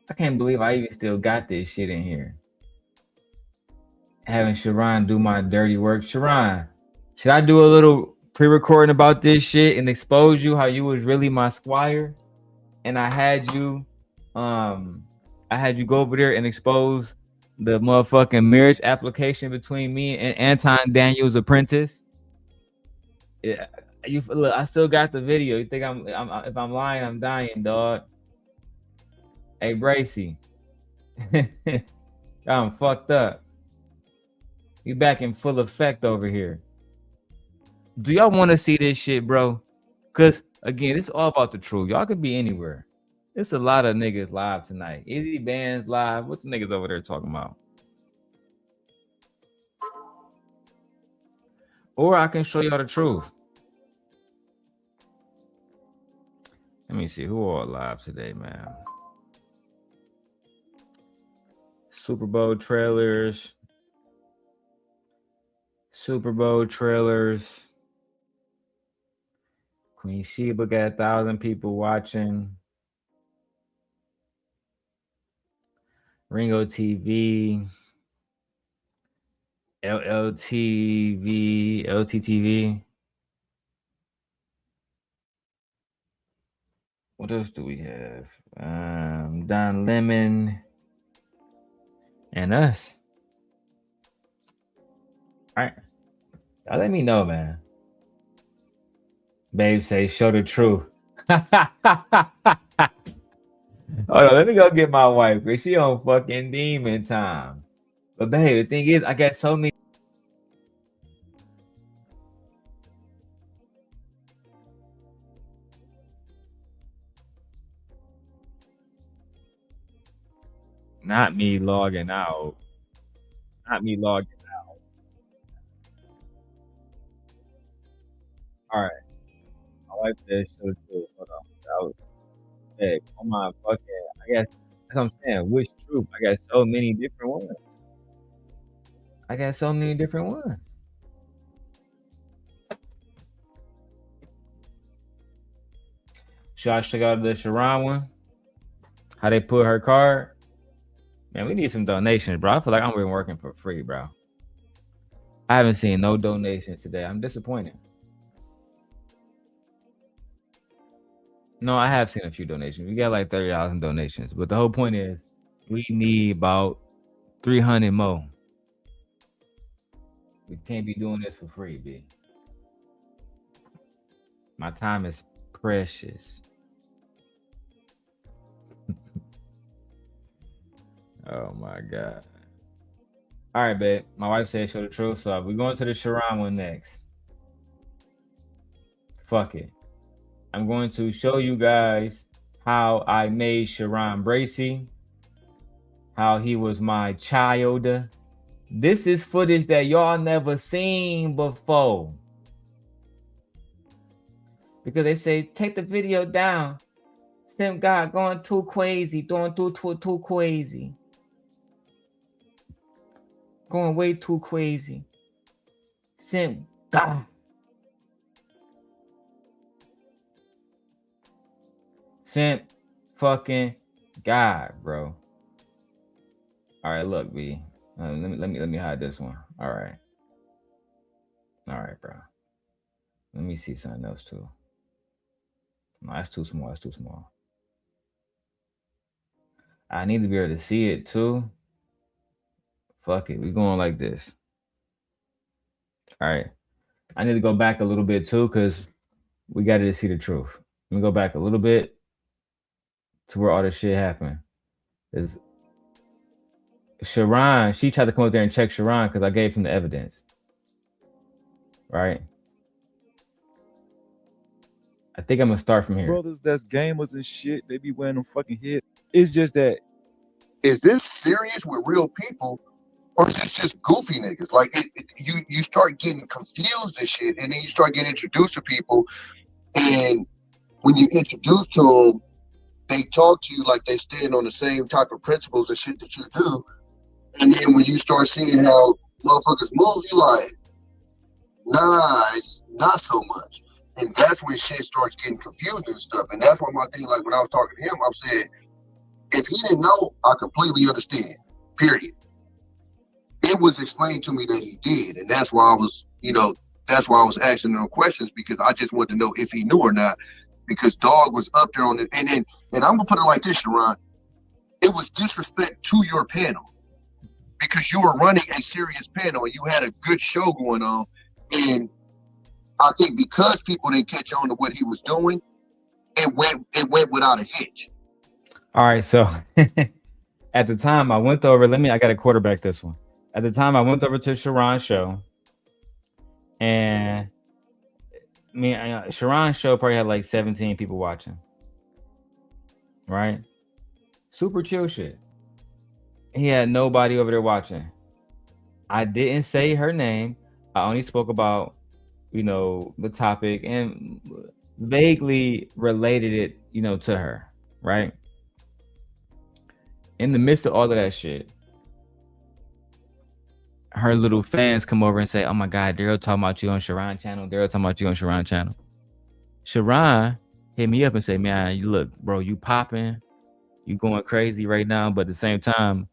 I can't believe I even still got this shit in here. Having Sharon do my dirty work. Sharon, should I do a little pre-recording about this shit and expose you how you was really my squire? And I had you go over there and expose the motherfucking marriage application between me and Anton Daniels' apprentice. Yeah, you look. I still got the video. You think I'm if I'm lying, I'm dying, dog. Hey, Bracy, I'm fucked up. You back in full effect over here. Do y'all want to see this shit, bro? Cause again, it's all about the truth. Y'all could be anywhere. It's a lot of niggas live tonight. Izzy Band's live. What the niggas over there talking about? Or I can show y'all the truth. Let me see who all live today, man. Super Bowl trailers. Queen Sheba got 1,000 people watching. Ringo TV. LTTV. What else do we have? Don Lemon and us. All right. Y'all let me know, man. Babe say, show the truth. Hold on, let me go get my wife because she on fucking demon time. But babe, the thing is, I got so many. Not me logging out. All right. My wife said show the truth. Hold on. That was big. Oh my fucking. I guess that's what I'm saying. Which truth? I got so many different ones. Should I check out the Sharon one? How they put her card? Man, we need some donations, bro. I feel like I'm been working for free, bro. I haven't seen no donations today. I'm disappointed. No, I have seen a few donations. We got like $30 in donations. But the whole point is we need about 300 more. We can't be doing this for free, B. My time is precious. Oh my God. All right, babe. My wife said show the truth. So we're going to the Sharon one next. Fuck it. I'm going to show you guys how I made Sharon Bracy. How he was my child. This is footage that y'all never seen before. Because they say, take the video down. Simp God going too crazy, going too crazy. Going way too crazy. Simp God. Simp fucking God, bro. All right, look, B. Let me hide this one. All right, bro. Let me see something else too. No, that's too small. That's too small. I need to be able to see it too. Fuck it. We going like this. All right. I need to go back a little bit too, because we got to see the truth. Let me go back a little bit to where all this shit happened. Is Sharon, she tried to come up there and check Sharon because I gave him the evidence. Right? I think I'm gonna start from here. Brothers that's gamers and shit, they be wearing them fucking head. It's just that. Is this serious with real people, or is this just goofy niggas? Like you start getting confused and shit, and then you start getting introduced to people, and when you introduce to them, they talk to you like they stand on the same type of principles and shit that you do, and then when you start seeing how motherfuckers move, you like, nah, it's not so much. And that's when shit starts getting confused and stuff. And that's why my thing, like when I was talking to him, I'm saying, if he didn't know, I completely understand, period. It was explained to me that he did. And that's why I was, that's why I was asking him questions, because I just wanted to know if he knew or not. Because dog was up there on it. And I'm going to put it like this, Sharon. It was disrespect to your panel. Because you were running a serious panel and you had a good show going on. And I think because people didn't catch on to what he was doing, it went without a hitch. All right, so at the time I went over, I got to quarterback this one. At the time I went over to Sharon's show, and Sharon's show probably had like 17 people watching. Right? Super chill shit. He had nobody over there watching. I didn't say her name. I only spoke about, the topic and vaguely related it, to her, right? In the midst of all of that shit, her little fans come over and say, "Oh my God, Darrel talking about you on Sharon channel. Darrel talking about you on Sharon channel." Sharon hit me up and said, "Man, you look, bro, you popping, you going crazy right now, but at the same time,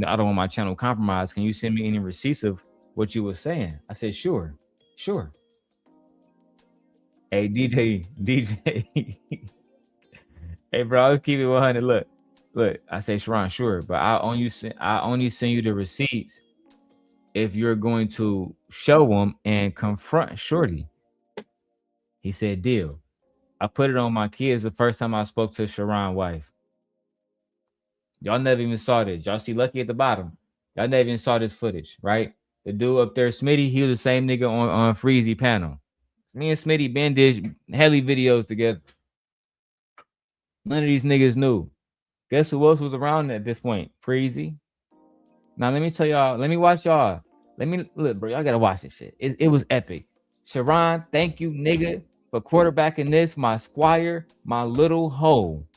I don't want my channel compromised. Can you send me any receipts of what you were saying?" I said, "Sure." Hey, DJ. Hey, bro, let's keep it 100. Look. I say, Sharon, sure, but I only send you the receipts if you're going to show them and confront Shorty. He said, deal. I put it on my kids the first time I spoke to Sharon's wife. Y'all never even saw this. Y'all see Lucki at the bottom. Y'all never even saw this footage, right? The dude up there, Smitty, he was the same nigga on Freezy panel. Me and Smitty been did heli videos together. None of these niggas knew. Guess who else was around at this point? Freezy. Now let me tell y'all. Let me watch y'all. Look, bro. Y'all gotta watch this shit. It was epic. Sharon, thank you, nigga, for quarterbacking this. My squire, my little hoe.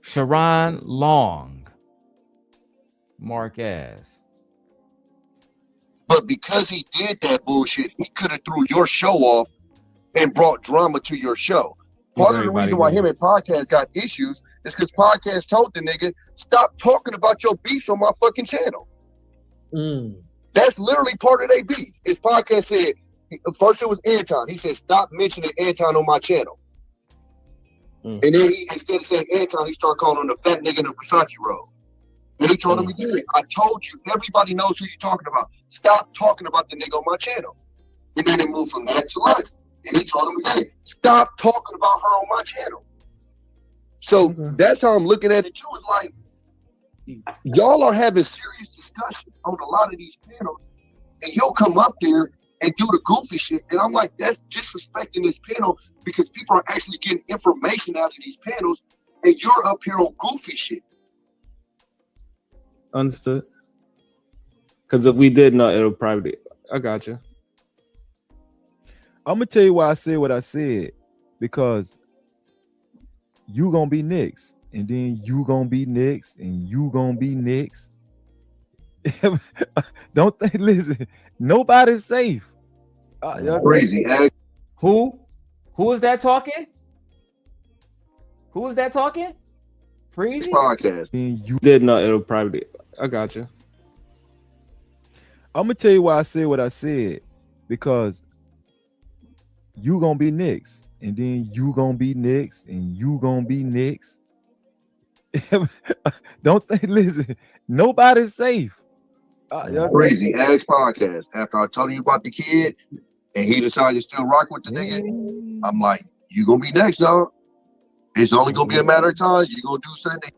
Sharon Long. Mark ass. But because he did that bullshit, he could have threw your show off and brought drama to your show. Part of the reason why him and Podcast got issues is because Podcast told the nigga, stop talking about your beefs on my fucking channel. That's literally part of their beef. His Podcast said, first it was Anton. He said, stop mentioning Anton on my channel. And then he, instead of saying Anton, he started calling him the fat nigga in the Versace robe. And he told him again, I told you, everybody knows who you're talking about. Stop talking about the nigga on my channel. And then it moved from that to life. And he told him again, stop talking about her on my channel. So that's how I'm looking at it too. It's like, y'all are having serious discussion on a lot of these panels, and he'll come up there and do the goofy shit. And I'm like, that's disrespecting this panel, because people are actually getting information out of these panels, and you're up here on goofy shit. Understood. Because if we did not, it'll probably. I got you. I'm gonna tell you why I said what I said, because you gonna be next, and then you gonna be next, and you gonna be next. Don't think. Listen, nobody's safe. Crazy. Who is that talking? Who is that talking? Freezy? Podcast. And you did not it'll probably. I got you. I'm gonna tell you why I said what I said, because you gonna be next, and then you gonna be next, and you gonna be next. Don't think. Listen, nobody's safe. Crazy ass podcast. After I told you about the kid, and he decided to still rock with the nigga, I'm like, you gonna be next, dog. It's only gonna be a matter of time. You gonna do something.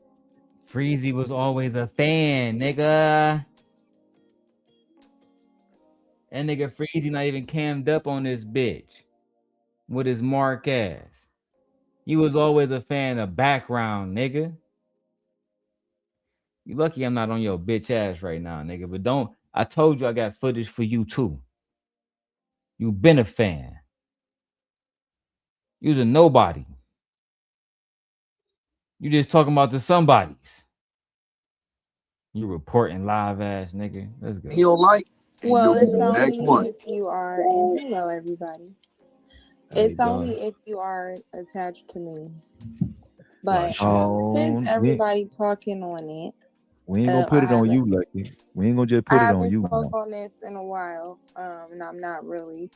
Freezy was always a fan, nigga. And nigga Freezy not even cammed up on this bitch with his mark ass. You was always a fan of background, nigga. You lucky I'm not on your bitch ass right now, nigga. But don't. I told you I got footage for you too. You been a fan. You was a nobody. You just talking about the somebodies. You reporting live ass nigga. Let's go. You don't like? Well, it's Next only one. if you are, and hello everybody. It's only if you are attached to me. But since everybody talking on it, we ain't gonna put it on you, Lucki. We ain't gonna just put I it on haven't you. spoke on this in a while, and I'm not really,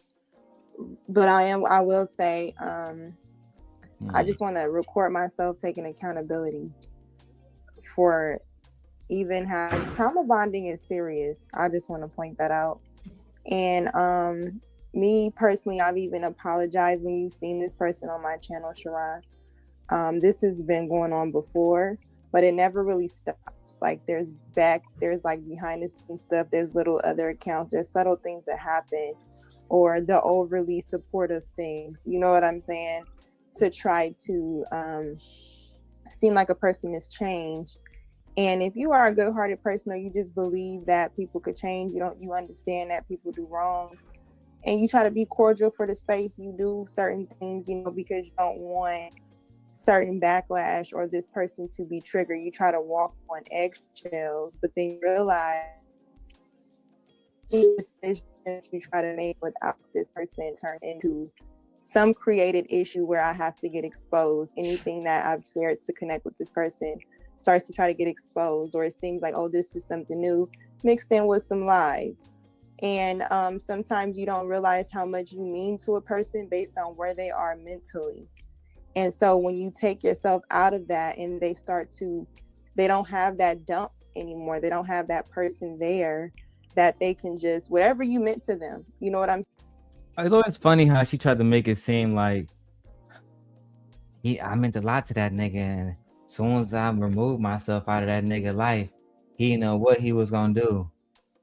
but I will say, I just want to record myself taking accountability for even having trauma bonding is serious. I just want to point that out. And me personally, I've even apologized when you've seen this person on my channel, Sharon. This has been going on before, but it never really stops. Like there's like behind the scenes stuff, there's little other accounts, there's subtle things that happen, or the overly supportive things, you know what I'm saying, to try to seem like a person is changed. And if you are a good-hearted person, or you just believe that people could change, you understand that people do wrong, and you try to be cordial for the space, you do certain things, because you don't want certain backlash or this person to be triggered. You try to walk on eggshells, but then you realize the decisions you try to make without this person turns into some created issue where I have to get exposed. Anything that I've shared to connect with this person starts to try to get exposed, or it seems like, oh, this is something new mixed in with some lies. And sometimes you don't realize how much you mean to a person based on where they are mentally. And so when you take yourself out of that and they don't have that dump anymore, they don't have that person there that they can just, whatever you meant to them, you know what I'm saying? It's always funny how she tried to make it seem like I meant a lot to that nigga, and as soon as I removed myself out of that nigga life, he didn't know what he was gonna do.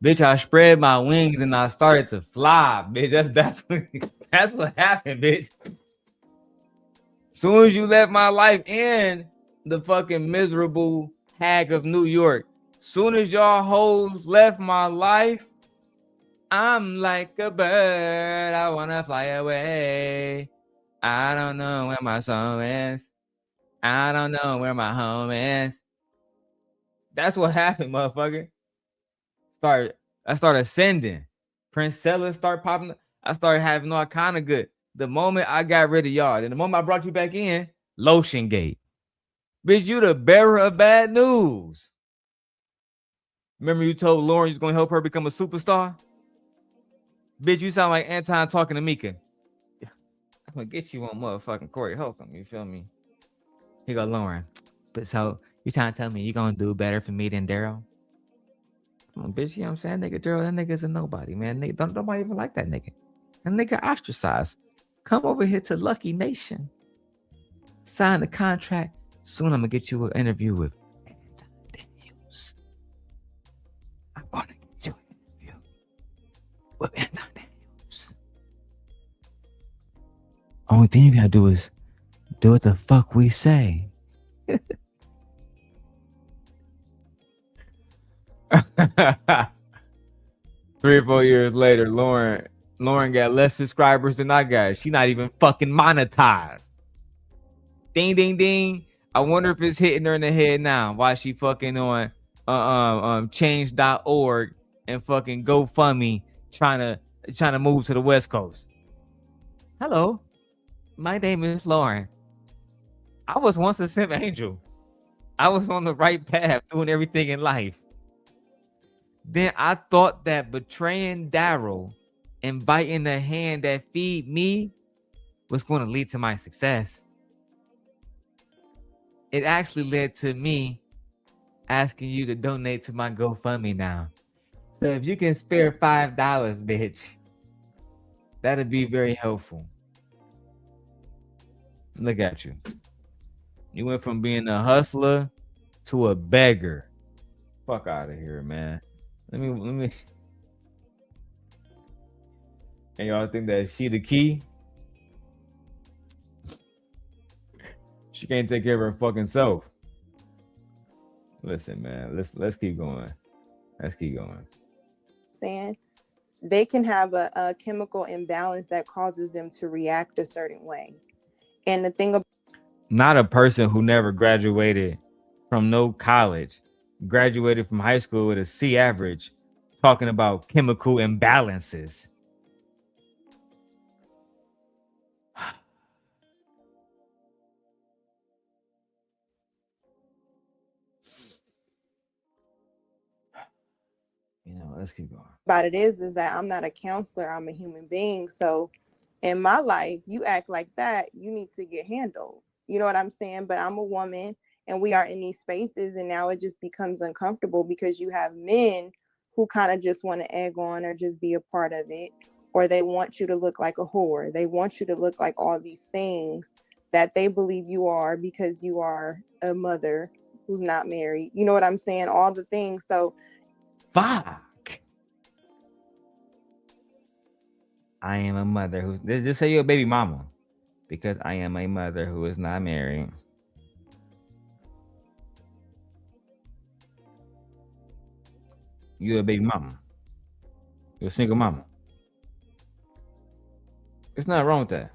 Bitch, I spread my wings and I started to fly, bitch. That's what happened, bitch. Soon as you left my life in the fucking miserable hag of New York, soon as y'all hoes left my life, I'm like a bird, I wanna fly away. I don't know where my soul is. I don't know where my home is. That's what happened, motherfucker. I started ascending. Prince Sellers start popping. I started having all kind of good. The moment I got rid of y'all, and the moment I brought you back in, Lotion Gate. Bitch, you the bearer of bad news. Remember you told Lauren you was going to help her become a superstar? Bitch, you sound like Anton talking to Mika. I'm going to get you on motherfucking Corey Holcomb. You feel me? Here go Lauren. But so, you trying to tell me you going to do better for me than Darrel? Come on, bitch, you know what I'm saying? Nigga, Darrel, that nigga's a nobody, man. Nigga, don't nobody even like that nigga. That nigga ostracized. Come over here to Lucky Nation. Sign the contract. Soon I'm going to get you an interview with Anton Daniels. I'm going to get you an interview with Anton Daniels. Only thing you got to do is do what the fuck we say. 3 or 4 years later, Lauren got less subscribers than I got. She not even fucking monetized. Ding, ding, ding. I wonder if it's hitting her in the head now. Why she fucking on change.org and fucking GoFundMe trying to move to the West Coast. Hello, my name is Lauren. I was once a simp angel. I was on the right path, doing everything in life. Then I thought that betraying Darrel and biting the hand that feed me was going to lead to my success. It actually led to me asking you to donate to my GoFundMe now. So if you can spare $5, bitch, that'd be very helpful. Look at you. You went from being a hustler to a beggar. Fuck out of here, man. Let me. And y'all think that she the key? She can't take care of her fucking self. Listen, man. Let's keep going. Let's keep going. Saying they can have a chemical imbalance that causes them to react a certain way. And the thing about Not a person who never graduated from no college, graduated from high school with a C average, talking about chemical imbalances. Let's keep going. about it is that I'm not a counselor, I'm a human being. So in my life, you act like that, you need to get handled. You know what I'm saying? But I'm a woman and we are in these spaces, and now it just becomes uncomfortable because you have men who kind of just want to egg on or just be a part of it, or they want you to look like a whore. They want you to look like all these things that they believe you are because you are a mother who's not married. You know what I'm saying? All the things. So fuck. I am a mother who just say you're a baby mama, because I am a mother who is not married. You're a baby mama. You're a single mama. There's nothing wrong with that.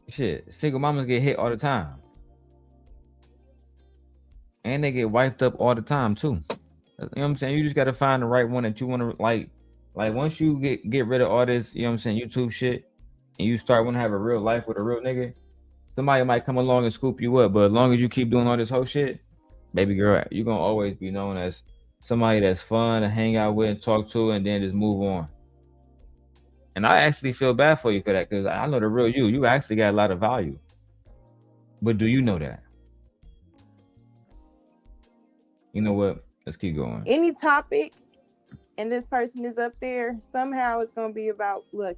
Shit, single mamas get hit all the time. And they get wiped up all the time too. You know what I'm saying? You just gotta find the right one that you want to like once you get rid of all this, you know what I'm saying, YouTube shit, and you start want to have a real life with a real nigga, somebody might come along and scoop you up. But as long as you keep doing all this whole shit, baby girl, you're gonna always be known as somebody that's fun to hang out with and talk to, and then just move on. And I actually feel bad for you for that, because I know the real you. You actually got a lot of value. But do you know that? You know what? Let's keep going. any topic and this person is up there, somehow it's going to be about Lucki.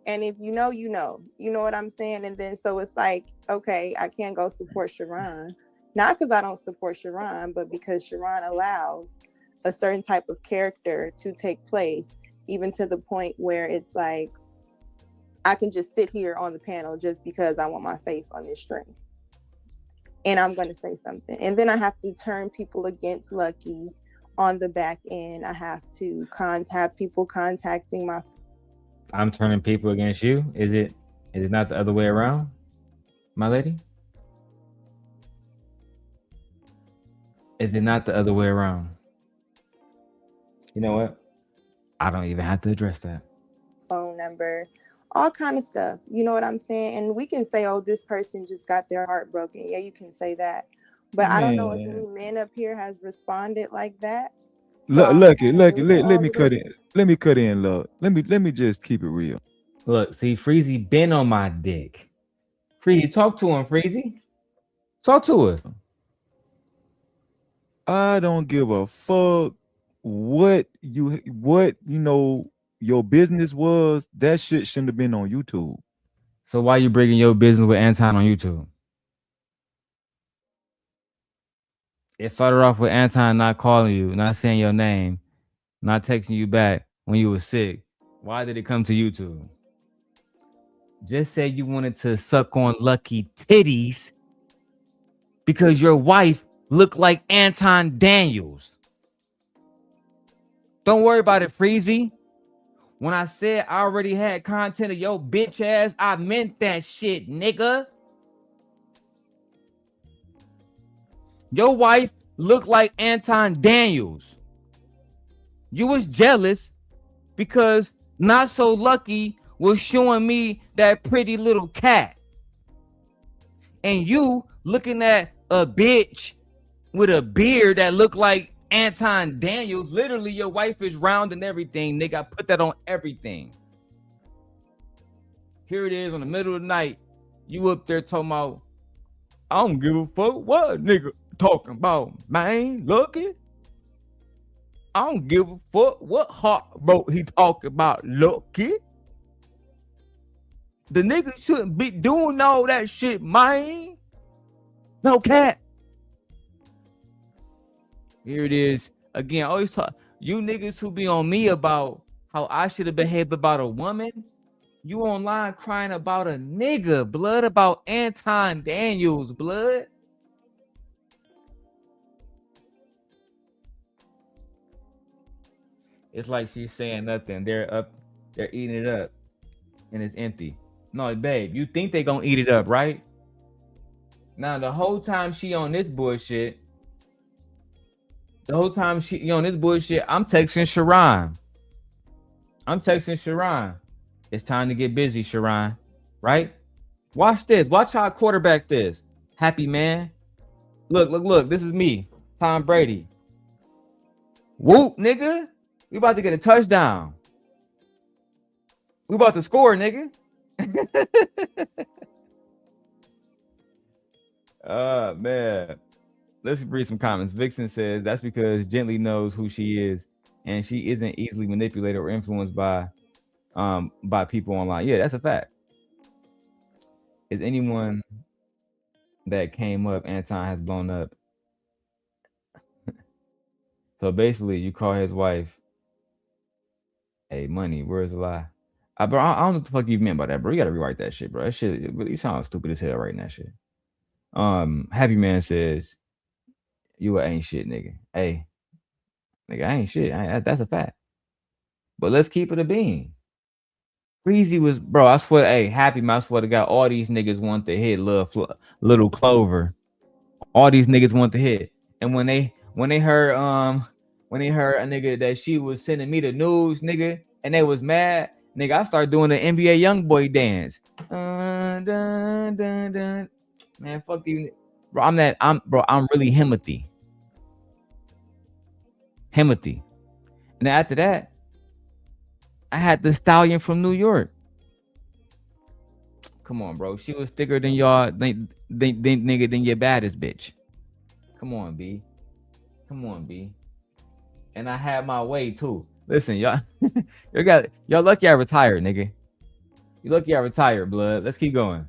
And if you know what I'm saying? And then so it's like, okay, I can't go support Sharon. Not because I don't support Sharon, but because Sharon allows a certain type of character to take place, even to the point where it's like, I can just sit here on the panel just because I want my face on this stream. And I'm going to say something. And then I have to turn people against Lucki on the back end. I have to have people contacting my... I'm turning people against you? Is it not the other way around, my lady? Is it not the other way around? You know what? I don't even have to address that. Phone number, all kind of stuff. You know what I'm saying? And we can say, oh, this person just got their heart broken. Yeah, you can say that. But I don't know if any man up here has responded like that. Lucki, let me cut in. Let me cut in, love. Let me just keep it real. Look, see, Freezy been on my dick. Freezy, talk to him, Freezy. Talk to us. I don't give a fuck what you know your business was. That shit shouldn't have been on YouTube. So why you bringing your business with Anton on YouTube? It started off with Anton not calling you, not saying your name, not texting you back when you were sick. Why did it come to YouTube? Just say you wanted to suck on Lucki titties because your wife looked like Anton Daniels. Don't worry about it, Freezy. When I said I already had content of your bitch ass, I meant that shit, nigga. Your wife looked like Anton Daniels. You was jealous because Not So Lucky was showing me that pretty little cat. And you looking at a bitch with a beard that looked like Anton Daniels. Literally, your wife is round and everything. Nigga, I put that on everything. Here it is on the middle of the night. You up there talking about, I don't give a fuck what nigga talking about, man. Lucki. I don't give a fuck what heartbroke he talking about, Lucki. The nigga shouldn't be doing all that shit, man. No cat. Here it is. Again, I always talk. You niggas who be on me about how I should have behaved about a woman, you online crying about a nigga, blood, about Anton Daniels, blood. It's like she's saying nothing. They're eating it up, and it's empty. No, babe, you think they gonna eat it up, right? Now, the whole time she on this bullshit, I'm texting Sharon. It's time to get busy, Sharon. Right? Watch this. Watch how I quarterback this. Happy man. Look. This is me, Tom Brady. Whoop, nigga. We about to get a touchdown. We about to score, nigga. Man. Let's read some comments. Vixen says that's because Gently knows who she is and she isn't easily manipulated or influenced by people online. Yeah, that's a fact. Is anyone that came up, Anton has blown up. So basically, you call his wife, hey, money, where's the lie? Bro, I don't know what the fuck you meant by that, bro. You gotta rewrite that shit, bro. That shit, you sound stupid as hell writing that shit. Happy Man says, you ain't shit, nigga. Hey, nigga, I ain't shit. That's a fact. But let's keep it a bean. Breezy was, bro, I swear, hey, Happy Man, I swear to God, all these niggas want to hit Little Clover. All these niggas want to hit. And when they heard a nigga that she was sending me the news, nigga, and they was mad, nigga, I started doing the NBA YoungBoy dance. Dun, dun, dun. Man, fuck you. Bro, I'm really Himothy. And then after that, I had the Stallion from New York. Come on, bro. She was thicker than y'all, than your baddest bitch. Come on, B. And I had my way too. Listen, y'all, y'all lucky I retired, nigga. You lucky I retired, blood. Let's keep going.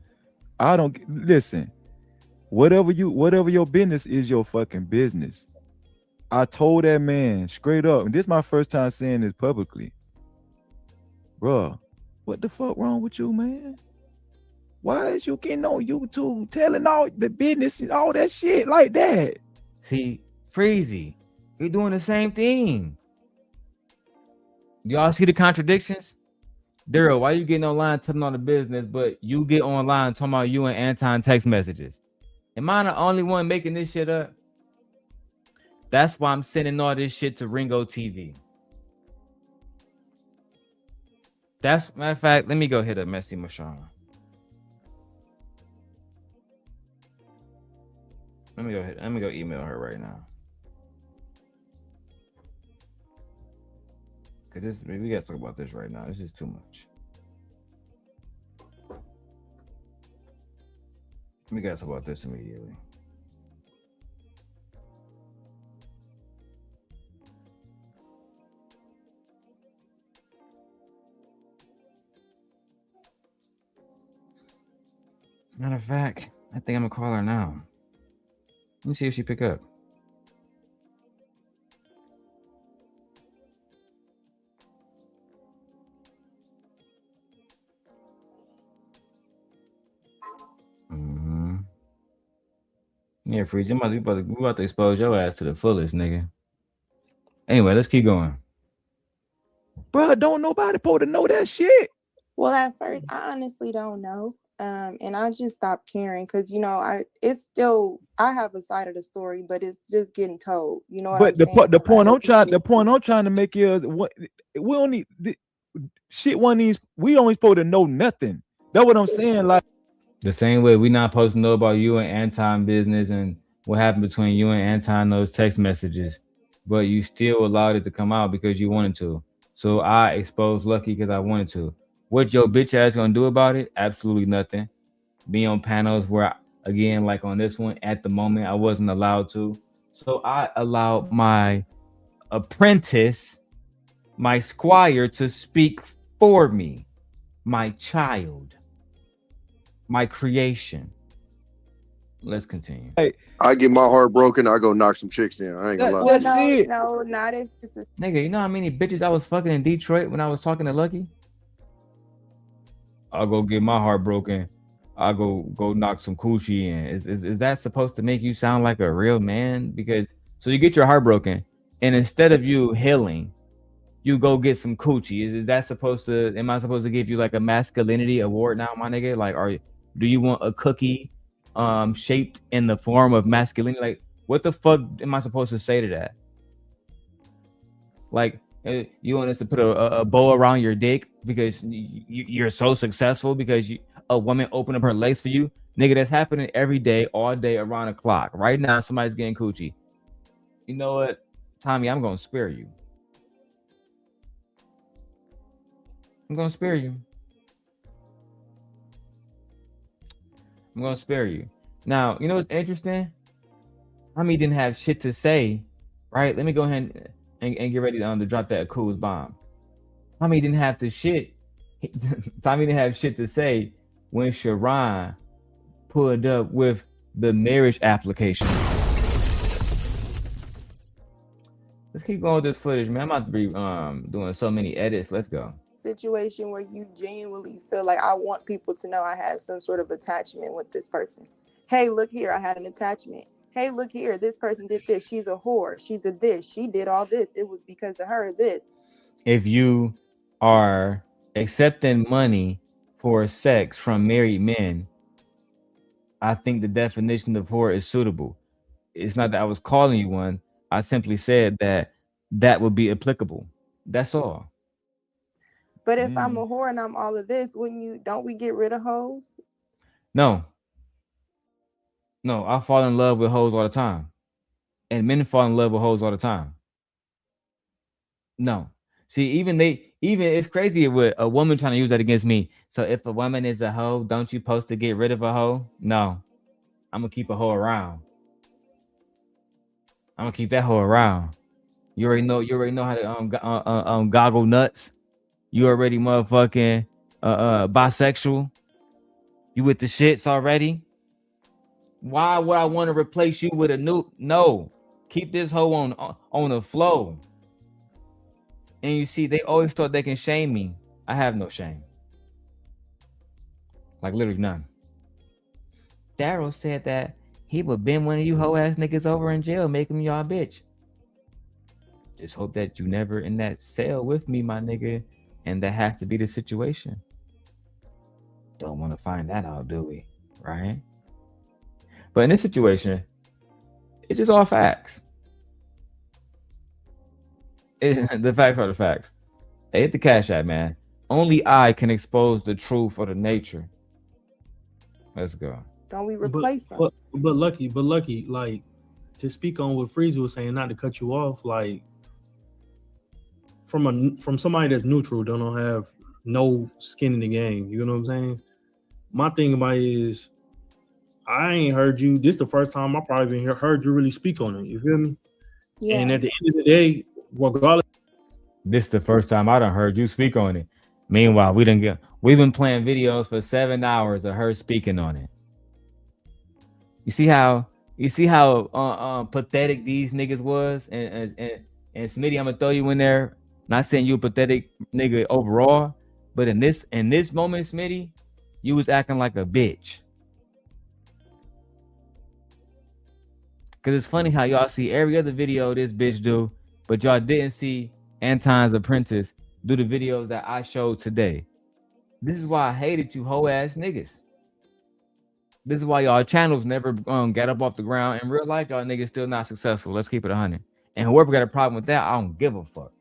I don't listen. Whatever your business is, your fucking business. I told that man straight up, and this is my first time saying this publicly. Bro, what the fuck wrong with you, man? Why is you getting on YouTube telling all the business and all that shit like that? See, Freezy, he doing the same thing. Y'all see the contradictions? Darrel, why you getting online telling all the business, but you get online talking about you and Anton text messages? Am I the only one making this shit up? That's why I'm sending all this shit to Ringo TV. That's matter of fact, let me go hit up Messy Mashon. Let me go email her right now. Cause we gotta talk about this right now. This is too much. We gotta talk about this immediately. Matter of fact, I think I'm gonna call her now. Let me see if she pick up. Yeah, Freeze, we about to expose your ass to the fullest, nigga. Anyway, let's keep going. Bro, don't nobody supposed to know that shit. Well, at first, I honestly don't know. And I just stopped caring because I have a side of the story, but it's just getting told. You know what I'm But the saying? the point I'm trying to make is what we don't need shit. We only supposed to know nothing. That's what I'm saying. Like The same way we not supposed to know about you and Anton business and what happened between you and Anton, those text messages, but you still allowed it to come out because you wanted to. So I exposed Lucki because I wanted to. What your bitch ass gonna do about it? Absolutely nothing. Be on panels where, again, like on this one, at the moment I wasn't allowed to. So I allowed my apprentice, my squire, to speak for me, my child, my creation. Let's continue. I get my heart broken, I go knock some chicks down. I ain't gonna lie. No, not if this is. Nigga, you know how many bitches I was fucking in Detroit when I was talking to Lucki? I'll go get my heart broken. I'll go knock some coochie in. Is that supposed to make you sound like a real man? Because so you get your heart broken, and instead of you healing, you go get some coochie. Is that supposed to? Am I supposed to give you like a masculinity award now, my nigga? Like, do you want a cookie, shaped in the form of masculinity? Like, what the fuck am I supposed to say to that? Like, you want us to put a bow around your dick because you're so successful because a woman opened up her legs for you? Nigga, that's happening every day, all day, around the clock. Right now, somebody's getting coochie. You know what, Tommy? I'm gonna spare you. I'm gonna spare you. I'm gonna spare you. Now, you know what's interesting? Tommy didn't have shit to say, right? Let me go ahead and get ready to drop that cool's bomb. Tommy didn't have to shit. Tommy didn't have shit to say when Sharon pulled up with the marriage application. Let's keep going with this footage, man. I'm about to be doing so many edits. Let's go. Situation where you genuinely feel like I want people to know I had some sort of attachment with this person. Hey, look here, I had an attachment. Hey, look here, this person did this. She's a whore. She's a this. She did all this. It was because of her, this. If you are accepting money for sex from married men, I think the definition of whore is suitable. It's not that I was calling you one. I simply said that would be applicable. That's all. But if I'm a whore and I'm all of this, don't we get rid of hoes? No, I fall in love with hoes all the time. And men fall in love with hoes all the time. No. See, even it's crazy with a woman trying to use that against me. So if a woman is a hoe, don't you supposed to get rid of a hoe? No. I'm gonna keep a hoe around. I'm gonna keep that hoe around. You already know how to goggle nuts. You already motherfucking bisexual. You with the shits already? Why would I want to replace you with a new? No, keep this hoe on the flow. And you see, they always thought they can shame me. I have no shame. Like literally none. Darrel said that he would bend one of you hoe ass niggas over in jail, make him y'all bitch. Just hope that you never in that cell with me, my nigga. And that has to be the situation. Don't want to find that out, do we? Right? But in this situation, it's just all facts. The facts are the facts. Hey, hit the Cash App, man. Only I can expose the truth or the nature. Let's go. Don't we replace them? But Lucki, like, to speak on what Freeze was saying, not to cut you off, like, from somebody that's neutral, don't have no skin in the game. You know what I'm saying? My thing about it is, I ain't heard you. This is the first time I probably heard you really speak on it. You feel me? Yeah. And at the end of the day, regardless, this is the first time I done heard you speak on it. Meanwhile, we've been playing videos for 7 hours of her speaking on it. You see how pathetic these niggas was, and Smitty, I'm gonna throw you in there. Not saying you a pathetic nigga overall, but in this moment, Smitty, you was acting like a bitch. Cause it's funny how y'all see every other video this bitch do, but y'all didn't see Anton's Apprentice do the videos that I showed today. This is why I hated you hoe ass niggas. This is why y'all channels never got up off the ground. In real life, y'all niggas still not successful. Let's keep it 100. And whoever got a problem with that, I don't give a fuck.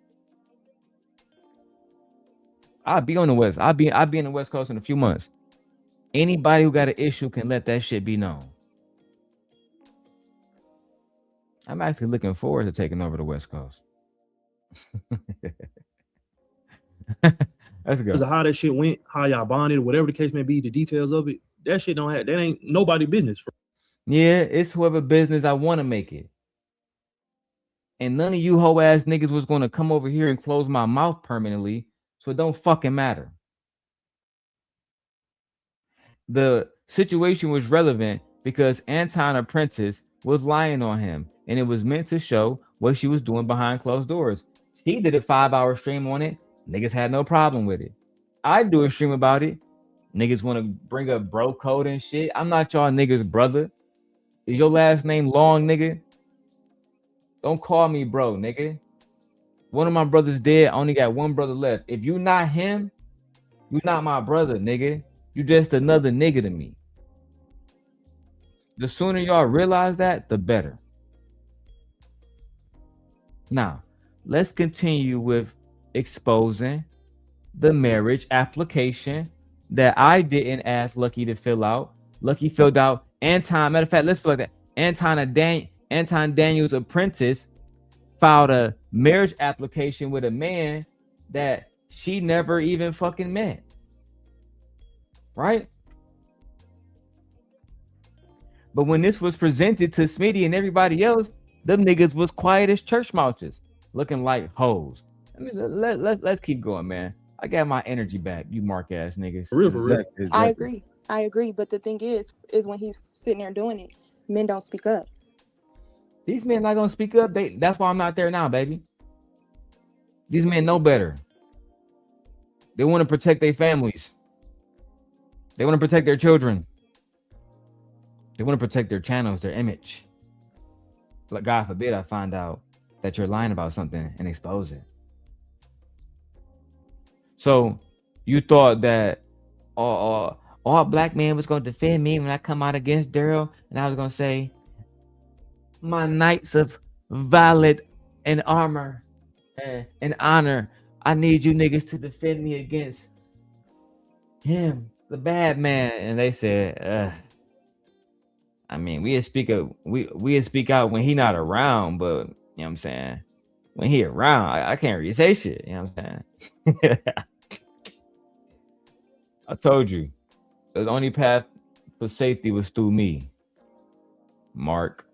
I'll be on the West. I'll be in the West Coast in a few months. Anybody who got an issue can let that shit be known. I'm actually looking forward to taking over the West Coast. Let's go. Because of how that shit went, how y'all bonded, whatever the case may be, the details of it, that shit don't have, that ain't nobody business. Yeah, it's whoever business I want to make it. And none of you hoe ass niggas was going to come over here and close my mouth permanently, so it don't fucking matter. The situation was relevant because Anton Apprentice was lying on him, and it was meant to show what she was doing behind closed doors. She did a 5-hour stream on it. Niggas had no problem with it. I do a stream about it. Niggas want to bring up bro code and shit. I'm not y'all niggas brother. Is your last name Long, nigga? Don't call me bro, nigga. One of my brothers dead. I only got one brother left. If you not him, you not my brother, nigga. You just another nigga to me. The sooner y'all realize that, the better. Now, let's continue with exposing the marriage application that I didn't ask Lucki to fill out. Lucki filled out Anton. Matter of fact, let's feel like that. Anton Daniels' apprentice filed a marriage application with a man that she never even fucking met. Right? But when this was presented to Smitty and everybody else, them niggas was quiet as church mouses, looking like hoes. I mean, let's keep going, man. I got my energy back, you mark ass niggas. For real. Exactly. I agree. But the thing is when he's sitting there doing it, men don't speak up. These men not gonna speak up. That's why I'm not there now, baby. These men know better. They want to protect their families. They want to protect their children. They want to protect their channels, their image. Like, God forbid I find out that you're lying about something and expose it. So you thought that all black men was going to defend me when I come out against Darrel, and I was going to say, my knights of violet and armor and honor, I need you niggas to defend me against him, the bad man. And they said, I mean, we speak out when he not around, but you know what I'm saying? When he around, I can't really say shit. You know what I'm saying? I told you, the only path for safety was through me, Mark.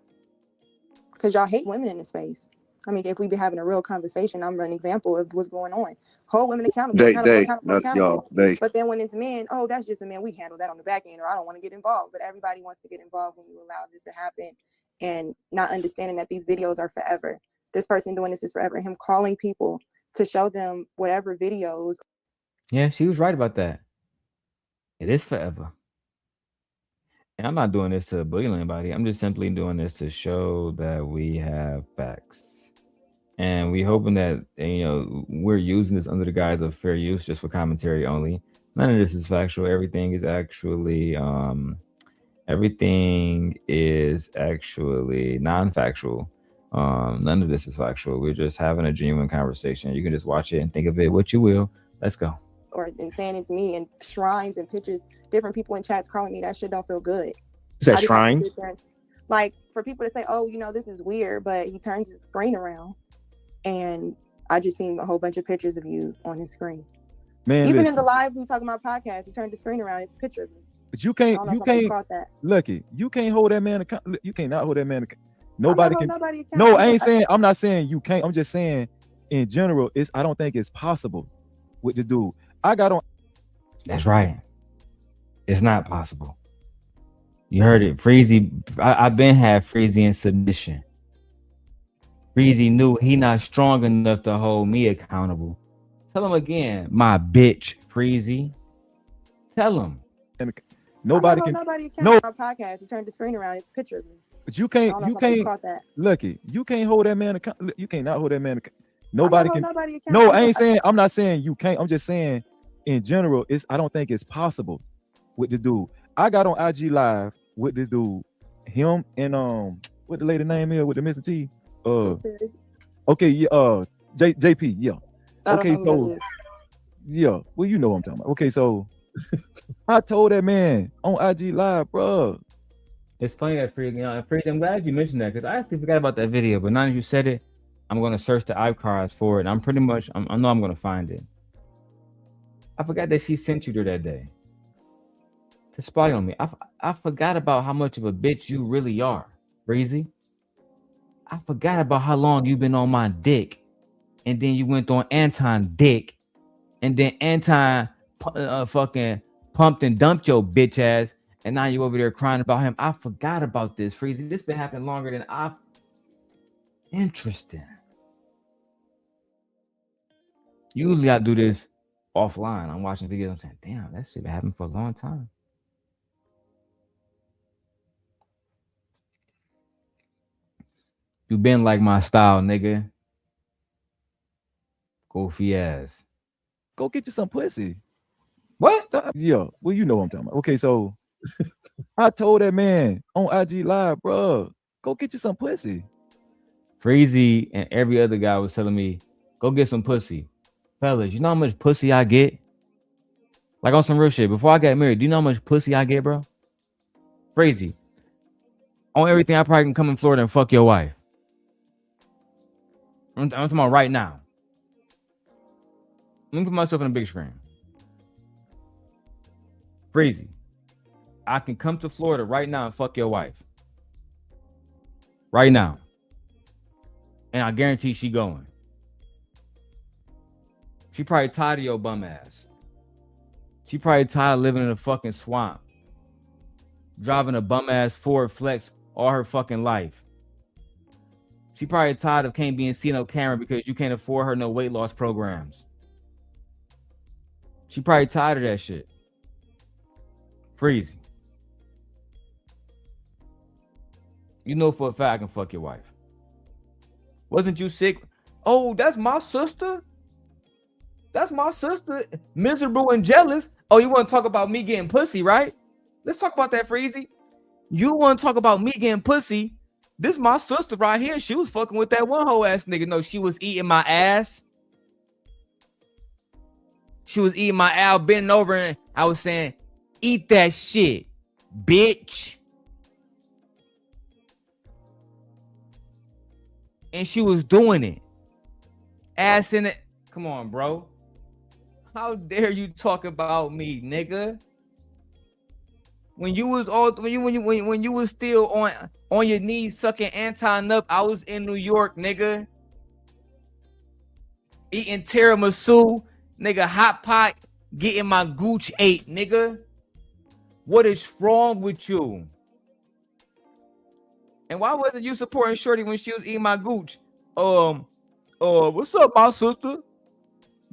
Because y'all hate women in this space. I mean, if we be having a real conversation, I'm an example of what's going on. Hold women accountable. But then when it's men, oh, that's just a man. We handle that on the back end, or I don't want to get involved. But everybody wants to get involved when you allow this to happen, and not understanding that these videos are forever. This person doing this is forever. Him calling people to show them whatever videos. Yeah, she was right about that. It is forever. And I'm not doing this to bully anybody. I'm just simply doing this to show that we have facts. And we hoping that, you know, we're using this under the guise of fair use, just for commentary only. None of this is factual. Everything is actually non-factual. None of this is factual. We're just having a genuine conversation. You can just watch it and think of it what you will. Let's go. Or and saying it's me, and shrines and pictures, different people in chats calling me, that shit don't feel good. Is that shrines? Like, for people to say, oh, you know, this is weird, but he turns his screen around and I just seen a whole bunch of pictures of you on his screen. Man, even in the live we talking about podcast, he turned the screen around, it's a picture of me. But you can't Lucki, you can't hold that man accountable. You cannot hold that man accountable. Nobody can. No, I ain't saying, I'm not saying you can't. I'm just saying in general, I don't think it's possible with the dude. I got on. That's right. It's not possible. You heard it. Freezy, I've been had Freezy in submission. Freezy knew he not strong enough to hold me accountable. Tell him again, my bitch, Freezy. Tell him. Nobody can. No podcast. He turned the screen around. It's a picture of me. But you can't. Lucki, you can't hold that man accountable. You cannot hold that man accountable. Nobody can. No, I ain't saying. I'm not saying you can't. I'm just saying in general, I don't think it's possible with the dude. I got on IG Live with this dude. Him and what the lady name is with the Mr. T? Okay, yeah, JP, yeah. I don't Okay, know who that so is. yeah, well, you know what I'm talking about. Okay, so I told that man on IG Live, bro. It's funny that Freeze, I'm glad you mentioned that because I actually forgot about that video. But now that you said it, I'm gonna search the iCards for it. And I know I'm gonna find it. I forgot that she sent you there that day to spy on me. I forgot about how much of a bitch you really are, Breezy. I forgot about how long you've been on my dick, and then you went on Anton dick, and then Anton fucking pumped and dumped your bitch ass, and now you over there crying about him. I forgot about this, Freezy. This been happening longer than I've. Interesting. Usually I do this offline. I'm watching videos. I'm saying, damn, that shit been happening for a long time. You been like my style, nigga. Goofy ass. Go get you some pussy. What? Yeah, well, you know what I'm talking about. Okay, so I told that man on IG Live, bro, go get you some pussy. Freezy and every other guy was telling me, go get some pussy. Fellas, you know how much pussy I get? Like on some real shit. Before I got married, do you know how much pussy I get, bro? Freezy. On everything, I probably can come in Florida and fuck your wife. I'm talking about right now. Let me put myself on a big screen. Freezy. I can come to Florida right now and fuck your wife. Right now. And I guarantee she going. She probably tired of your bum ass. She probably tired of living in a fucking swamp. Driving a bum ass Ford Flex all her fucking life. She probably tired of can't being seen on camera because you can't afford her no weight loss programs. She probably tired of that shit. Freezy. You know for a fact I can fuck your wife. Wasn't you sick? Oh, that's my sister? That's my sister. Miserable and jealous. Oh, you want to talk about me getting pussy, right? Let's talk about that, Freezy. You want to talk about me getting pussy? This my sister right here. She was fucking with that one whole ass nigga. No, she was eating my ass. She was eating my ass, bending over, and I was saying, eat that shit, bitch. And she was doing it. Ass in it. Come on, bro. How dare you talk about me, nigga? When you was all when you was still on your knees sucking Anton up, I was in New York, nigga. Eating tiramisu, nigga, hot pot, getting my gooch ate, nigga. What is wrong with you? And why wasn't you supporting Shorty when she was eating my gooch? What's up, my sister?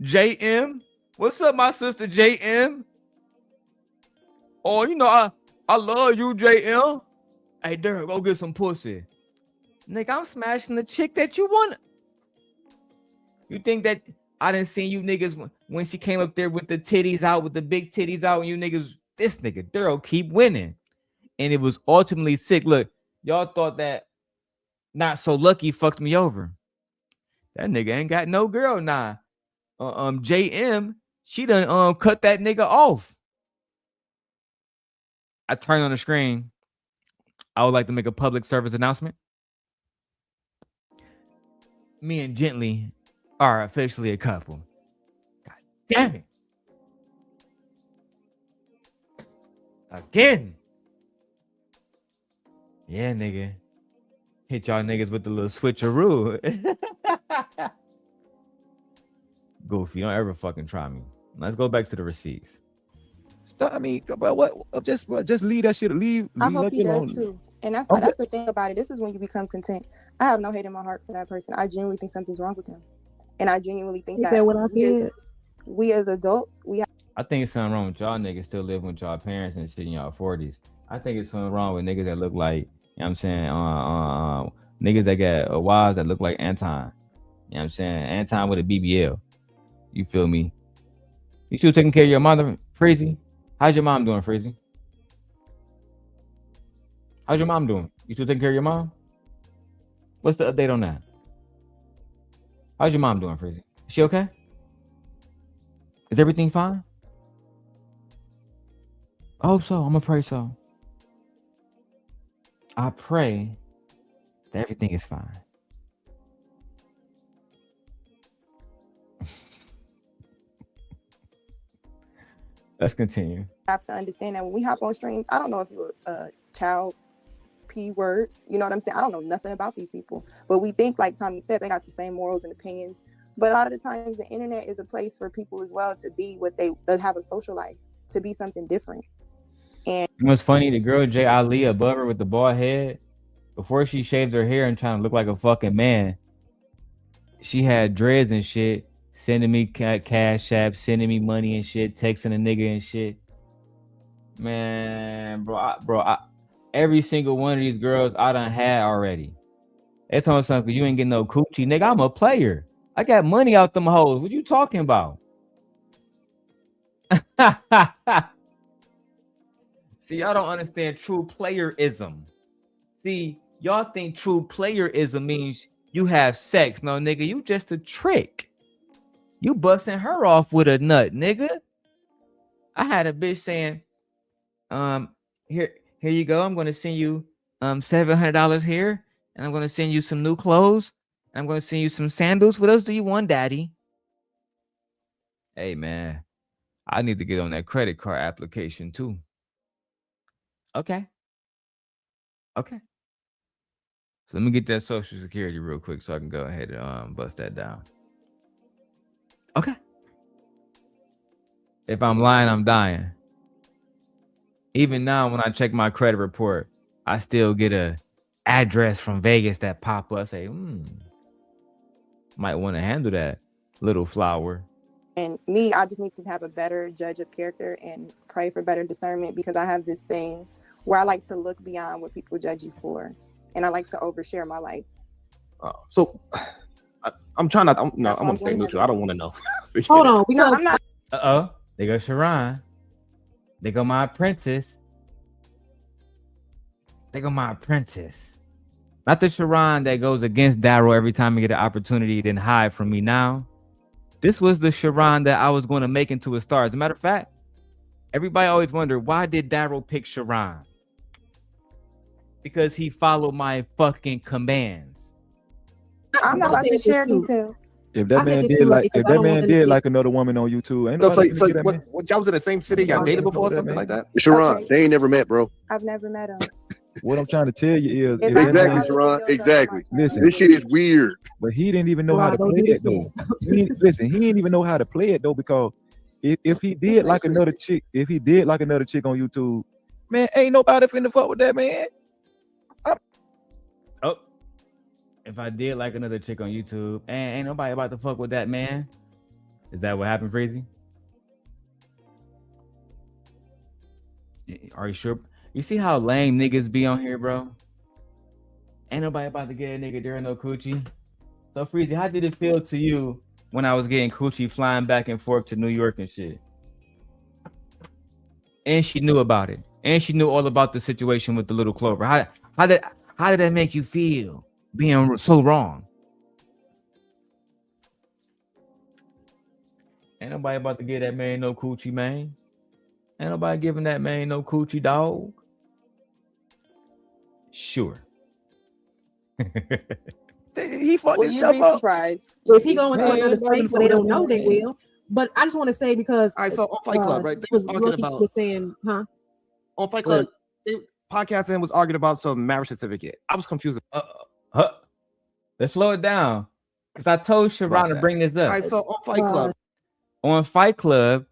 JM? What's up, my sister JM? Oh, you know, I love you, JM. Hey, Darrel, go get some pussy. Nigga, I'm smashing the chick that you want. You think that I didn't see you niggas when she came up there with the titties out, with the big titties out, and you niggas, this nigga, Darrel, keep winning. And it was ultimately sick. Look, y'all thought that Not So Lucky fucked me over. That nigga ain't got no girl now. JM, she done cut that nigga off. I turned on the screen. I would like to make a public service announcement. Me and Gently are officially a couple. God damn it. Again. Yeah, nigga. Hit y'all niggas with the little switcheroo. Goofy, don't ever fucking try me. Let's go back to the receipts. Stop, I mean, bro, what? Just leave that shit. Leave I hope he does alone. too. And that's Okay. that's the thing about it. This is when you become content. I have no hate in my heart for that person. I genuinely think something's wrong with him, and I genuinely think Is that that what I said? we as adults, we have. I think it's something wrong with y'all niggas still living with y'all parents and shit in y'all 40s. I think it's something wrong with niggas that look like, you know what I'm saying, niggas that got wives that look like Anton. You know what I'm saying? Anton with a BBL. You feel me? You still taking care of your mother, Freezy? How's your mom doing, Freezy? How's your mom doing? You still taking care of your mom? What's the update on that? How's your mom doing, Freezy? Is she okay? Is everything fine? I hope so. I'm gonna pray so. I pray that everything is fine. Let's continue. Have to understand that when we hop on streams, I don't know if you're a child P word, you know what I'm saying? I don't know nothing about these people, but we think, like Tommy said, they got the same morals and opinions. But a lot of the times the internet is a place for people as well to be what they have a social life, to be something different. And You know what's funny? The girl Jay Ali above her with the bald head, before she shaved her hair and trying to look like a fucking man, she had dreads and shit, sending me cash app, sending me money and shit, texting a nigga and shit. Man, every single one of these girls I done had already. They told me something, you ain't getting no coochie. Nigga, I'm a player. I got money out them hoes. What you talking about? See, y'all don't understand true playerism. See, y'all think true playerism means you have sex. No, nigga, you just a trick. You busting her off with a nut, nigga. I had a bitch saying, here you go. I'm gonna send you $700 here, and I'm gonna send you some new clothes. I'm gonna send you some sandals. What else do you want, daddy? Hey man, I need to get on that credit card application too. Okay. So let me get that social security real quick so I can go ahead and bust that down. Okay. If I'm lying, I'm dying. Even now, when I check my credit report, I still get a address from Vegas that pop up. Say, might want to handle that, little flower. And me, I just need to have a better judge of character and pray for better discernment, because I have this thing where I like to look beyond what people judge you for, and I like to overshare my life. So I'm trying not. I'm gonna stay neutral. I don't want to know. Hold on, because no, I'm not. They go Sharon. They go my apprentice. Not the Sharon that goes against Darrel every time I get an opportunity, then hide from me now. This was the Sharon that I was going to make into a star. As a matter of fact, everybody always wonder, why did Darrel pick Sharon? Because he followed my fucking commands. I'm not about to share details. If that man did like another woman on YouTube, ain't No, nobody so gonna get that man. what, y'all was in the same city, y'all dated before or something like that? Sharon, they ain't never met, bro. I've never met him. What I'm trying to tell you is, Exactly, Sharon. Exactly. Listen, this shit is weird. But he didn't even know how to play it though. He didn't even know how to play it though, because if he did like another chick, on YouTube, man, ain't nobody finna fuck with that man. If I did like another chick on YouTube, ain't nobody about to fuck with that man. Is that what happened, Freezy? Are you sure? You see how lame niggas be on here, bro? Ain't nobody about to get a nigga there no coochie. So Freezy, how did it feel to you when I was getting coochie flying back and forth to New York and shit? And she knew about it. And she knew all about the situation with the little Clover. How did that make you feel? Being so wrong. Ain't nobody about to give that man no coochie, man. Ain't nobody giving that man no coochie, dog. Sure. He fucked himself up. Surprised. If he go into another space where they don't know, they will. But I just want to say, because All right, so on Fight Club, right? They was arguing about was saying, huh? On Fight Club, podcasting was arguing about some marriage certificate. I was confused. Let's slow it down, because I told Sharon to bring this up. All right, so on Fight Club. On Fight Club,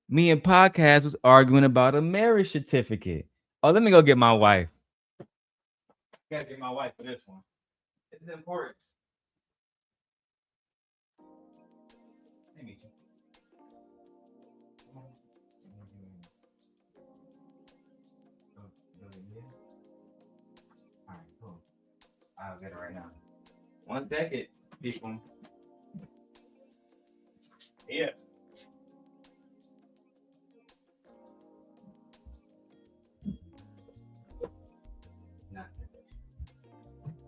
me and Podcast was arguing about a marriage certificate. Oh, let me go get my wife. Gotta get my wife for this one. This is important. Let me meet you. All right, cool. I'll get it right now. 1 second, people. Yeah.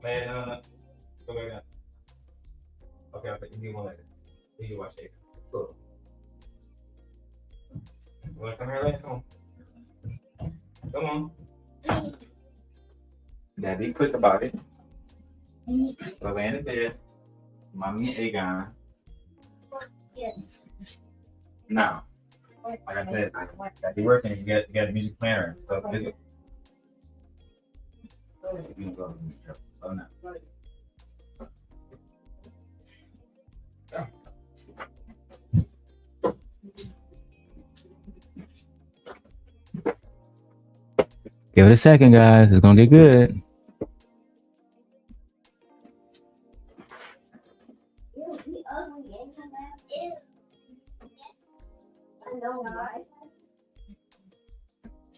Man, no. Go back down. Okay, you need one later. You watch it. Cool. You wanna come here later? Come on. Come on. Now be quick about it. Go lay in the bed. Mommy and Aegon. Yes. Now, like I said, gotta be working. You got a music planner. So you can go. Oh no. Give it a second, guys. It's gonna get good.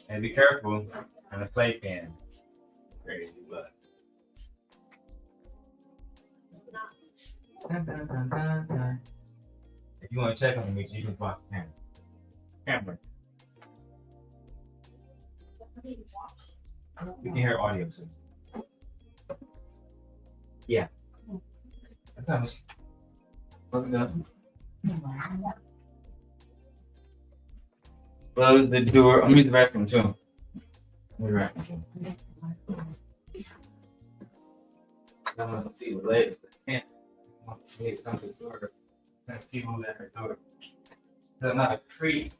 And be careful on the playpen. Crazy, but. If you want to check on me, you can watch the camera. We can hear audio too. Yeah. That's what we got. Close the door. I'm in the bathroom too. I want to see the legs. I want to see it come to the door. I want to see who's at her door. I'm not a creep.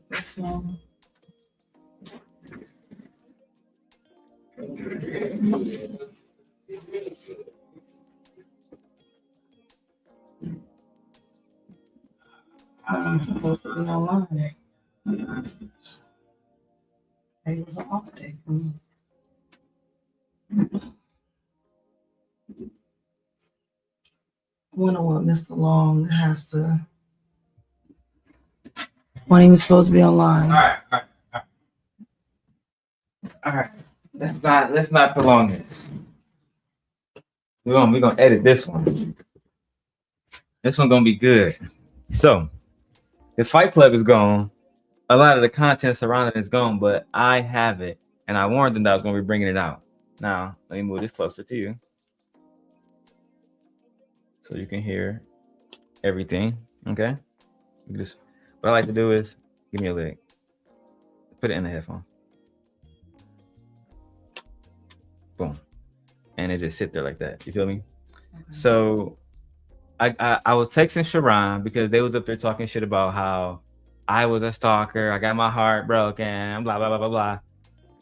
That's wrong. I'm supposed to be online. It was an off day for me. Wonder what Mr. Long has to. When he was supposed to be online. All right. Let's not prolong this. We're gonna edit this one. This one gonna be good. So this Fight Club is gone. A lot of the content surrounding it is gone, but I have it, and I warned them that I was gonna be bringing it out. Now let me move this closer to you, so you can hear everything. Okay. You just what I like to do is give me a leg. Put it in the headphone. Boom. And it just sit there like that. You feel me? So I was texting Sharon because they was up there talking shit about how I was a stalker. I got my heart broken. Blah, blah, blah, blah, blah.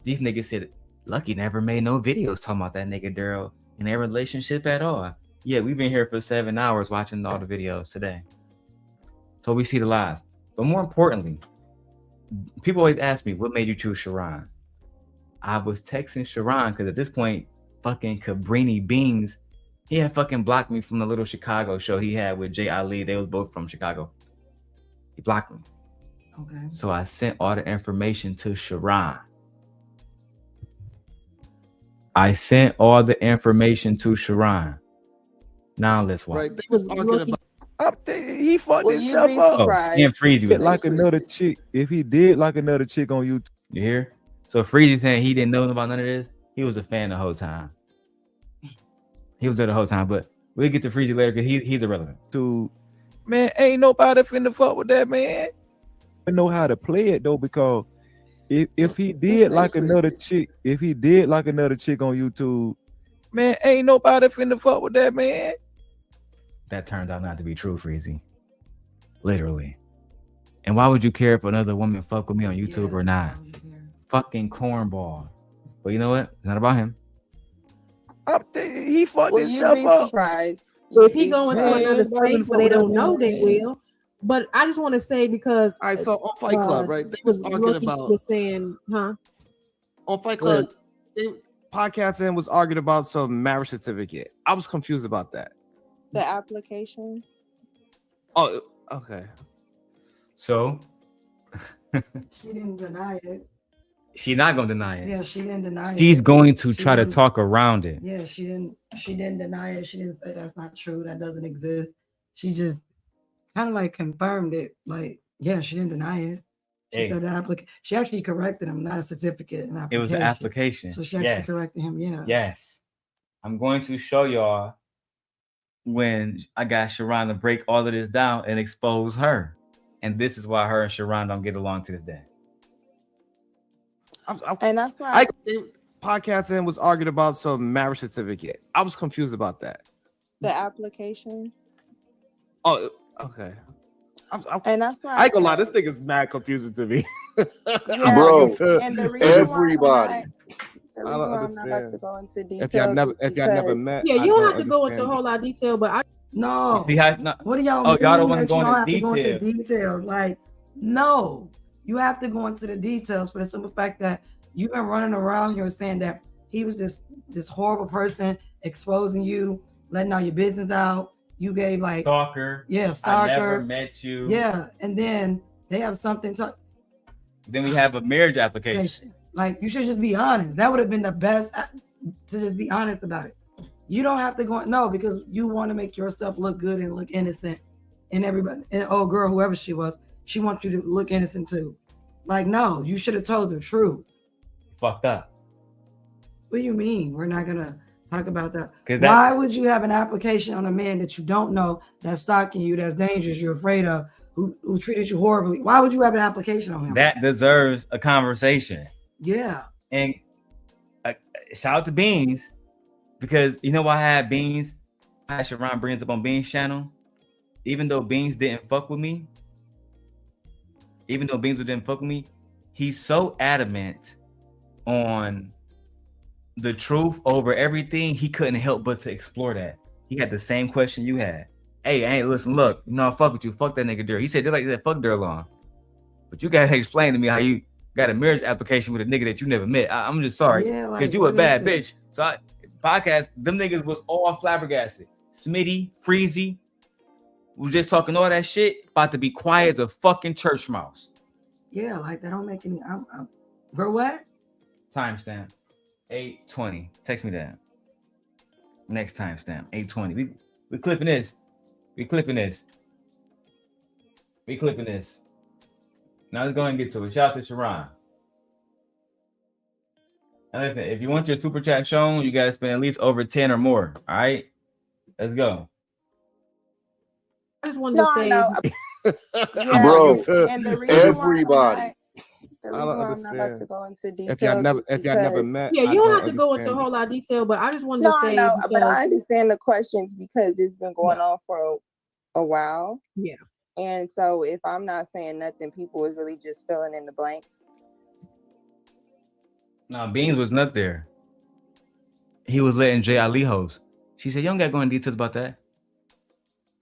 These niggas said, Lucki never made no videos talking about that nigga Darrel in their relationship at all. Yeah, we've been here for 7 hours watching all the videos today. So we see the lies. But more importantly, people always ask me, what made you choose Sharon? I was texting Sharon because at this point, fucking Cabrini Beans, he had fucking blocked me from the little Chicago show he had with Jay Ali. They was both from Chicago. He blocked me. Okay. So I sent all the information to Sharon. Now let's watch. Right, they was talking about. He fucked himself up. And Freezy like another chick. If he did like another chick on YouTube, you hear? So Freezy saying he didn't know about none of this. He was a fan the whole time. He was there the whole time, but we'll get to Freezy later because he's irrelevant. Dude, man, ain't nobody finna fuck with that man. I know how to play it though, because if he did like another chick, on YouTube, man, ain't nobody finna fuck with that man. That turned out not to be true, Freezy. Literally. And why would you care if another woman fuck with me on YouTube or not? Fucking cornball. But you know what? It's not about him. He fucked himself up. Surprised. If he go into another space where they don't know, they will. But I just want to say because I saw on Fight Club, right? They was arguing Lucki about was saying, huh? On Fight Club, podcasting was arguing about some marriage certificate. I was confused about that. The application. Oh, okay. So She didn't deny it. she's not gonna deny it. Yeah, she didn't deny it. She's going to try to didn't- talk around it. Yeah, she didn't deny it. She didn't say that's not true. That doesn't exist. She just kind of like confirmed it. Like, yeah, she didn't deny it. She said the application. She actually corrected him, not a certificate. An It was an application. So she actually corrected him. Yeah. Yes. I'm going to show y'all when I got Sharon to break all of this down and expose her. And this is why her and Sharon don't get along to this day. And that's why podcasting was arguing about some marriage certificate. I was confused about that. the application. Oh, okay. And that's why I ain't gonna lie, this thing is mad confusing to me. Yeah, Bro, and the reason everybody. the reason why I'm not about to go into details. If y'all never met, Yeah, I you don't don't have to go into a understand whole lot of detail, but I No. See how, no. What do y'all Oh, mean y'all don't want to that go you don't into have to go detail. into details? Like, no. You have to go into the details for the simple fact that you've been running around here saying that he was this horrible person, exposing you, letting all your business out. You gave like Stalker. Yeah, stalker. I never met you. Yeah, and then they have something to. Then we have a marriage application. Like, you should just be honest. That would have been the best to just be honest about it. You don't have to go no, because you want to make yourself look good and look innocent, and everybody, and old girl, whoever she was, she wants you to look innocent too. Like, no, you should have told the truth. Fucked up. What do you mean? We're not gonna talk about that. 'Cause Why would you have an application on a man that you don't know, that's stalking you, that's dangerous, you're afraid of, who treated you horribly? Why would you have an application on him? That deserves a conversation. Yeah. And shout out to Beans, because you know why I had Beans? I had Sharon brings up on Beans' channel. Even though Beans didn't fuck with me, he's so adamant on the truth over everything, he couldn't help but to explore that. He had the same question you had. Hey, listen, look, I fuck with you. Fuck that nigga Darrel. He said, just like that, fuck Darrel Long. But you gotta explain to me how you got a marriage application with a nigga that you never met. I'm just sorry, Yeah, because like, you a what bad is bitch. So podcast, them niggas was all flabbergasted. Smitty, Freezy, was just talking all that shit, about to be quiet as a fucking church mouse. Yeah, like that don't make any. Bro, what? Timestamp 8:20. Text me that. Next timestamp 8:20. We clipping this. We clipping this. Now let's go ahead and get to it. Shout out to Sharon. Now listen, if you want your super chat shown, you gotta spend at least over 10 or more. All right, let's go. I just wanted to say, Yeah, Bro, and the reason everybody. the reason why I'm not about to go into details. If y'all never met, yeah, I you don't don't have to go into a understand whole lot of detail, but I just wanted No, to I say, know, but because- I understand the questions because it's been going on for a while. Yeah. And so if I'm not saying nothing, people is really just filling in the blanks. No, Beans was not there. He was letting Jay Ali host. She said, you don't got to go into details about that.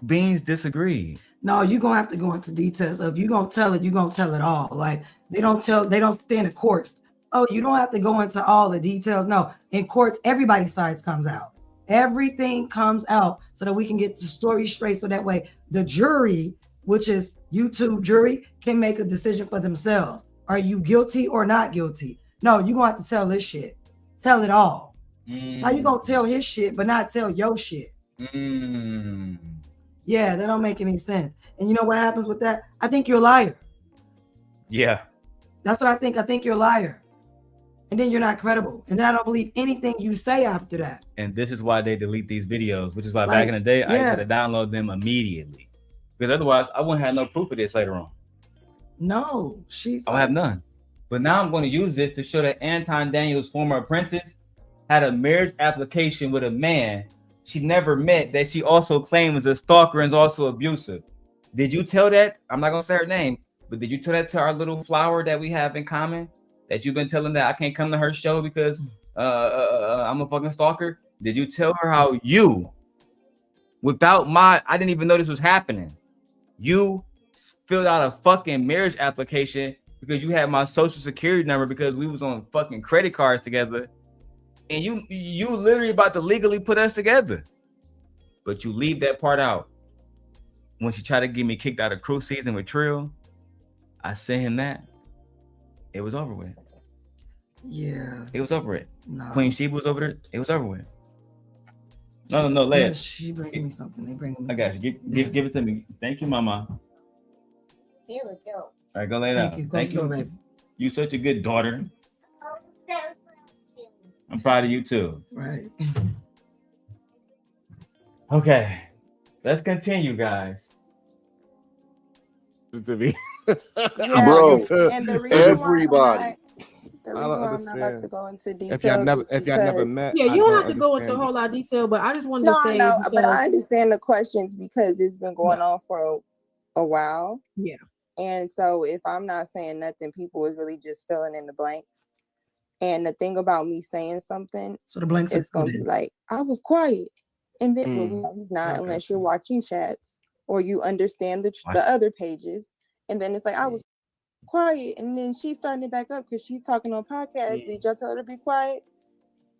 Beans disagreed. No, you're gonna have to go into details. If you're gonna tell it, you're gonna tell it all. Like they don't stay in the courts. Oh, you don't have to go into all the details. No, in courts, everybody's sides comes out. Everything comes out so that we can get the story straight. So that way the jury, which is YouTube jury, can make a decision for themselves. Are you guilty or not guilty? No, you're gonna have to tell this shit. Tell it all. How you gonna tell his shit but not tell your shit? Yeah, that don't make any sense. And you know what happens with that? I think you're a liar. Yeah. That's what I think. I think you're a liar. And then you're not credible. And then I don't believe anything you say after that. And this is why they delete these videos, which is why Like, back in the day, I yeah. had to download them immediately. Because otherwise, I wouldn't have no proof of this later on. No, she's. I don't have none. But now I'm going to use this to show that Anton Daniels, former apprentice, had a marriage application with a man she never met that she also claims is a stalker and is also abusive. Did you tell that? I'm not going to say her name, but did you tell that to our little flower that we have in common? That you've been telling that I can't come to her show because I'm a fucking stalker? Did you tell her how you, without I didn't even know this was happening. You filled out a fucking marriage application because you had my social security number because we was on fucking credit cards together. And you literally about to legally put us together. But you leave that part out. When she tried to get me kicked out of cruise season with Trill, I sent him that. It was over with. Yeah. It was over with. No. Queen Sheba was over there. It was over with. No, Leia. Yeah, she bringing me something. They bringing me. I got you. Give it to me. Thank you, Mama. Here we go. All right, go lay Thank down. you. Go Thank slow, you. baby. You such a good daughter. I'm proud of you too. Right. Okay, let's continue, guys. To me. Yeah, Bro, and the reason why everybody. I'm I don't not about to understand. go into If y'all details never, is if y'all never because met, Yeah, I you don't don't have to go into a understand whole lot of detail, but I just wanted no, to I say know, but because I understand the questions because it's been going on for a while. yeah, And so if I'm not saying nothing, people is really just filling in the blanks. And the thing about me saying something, So the blanks it's are gonna be like, I was quiet. And then well, no, he's not I unless got you're you. watching chats or you understand the other pages. And then it's like, I was quiet. And then she's starting it back up because she's talking on podcasts. Did y'all tell her to be quiet?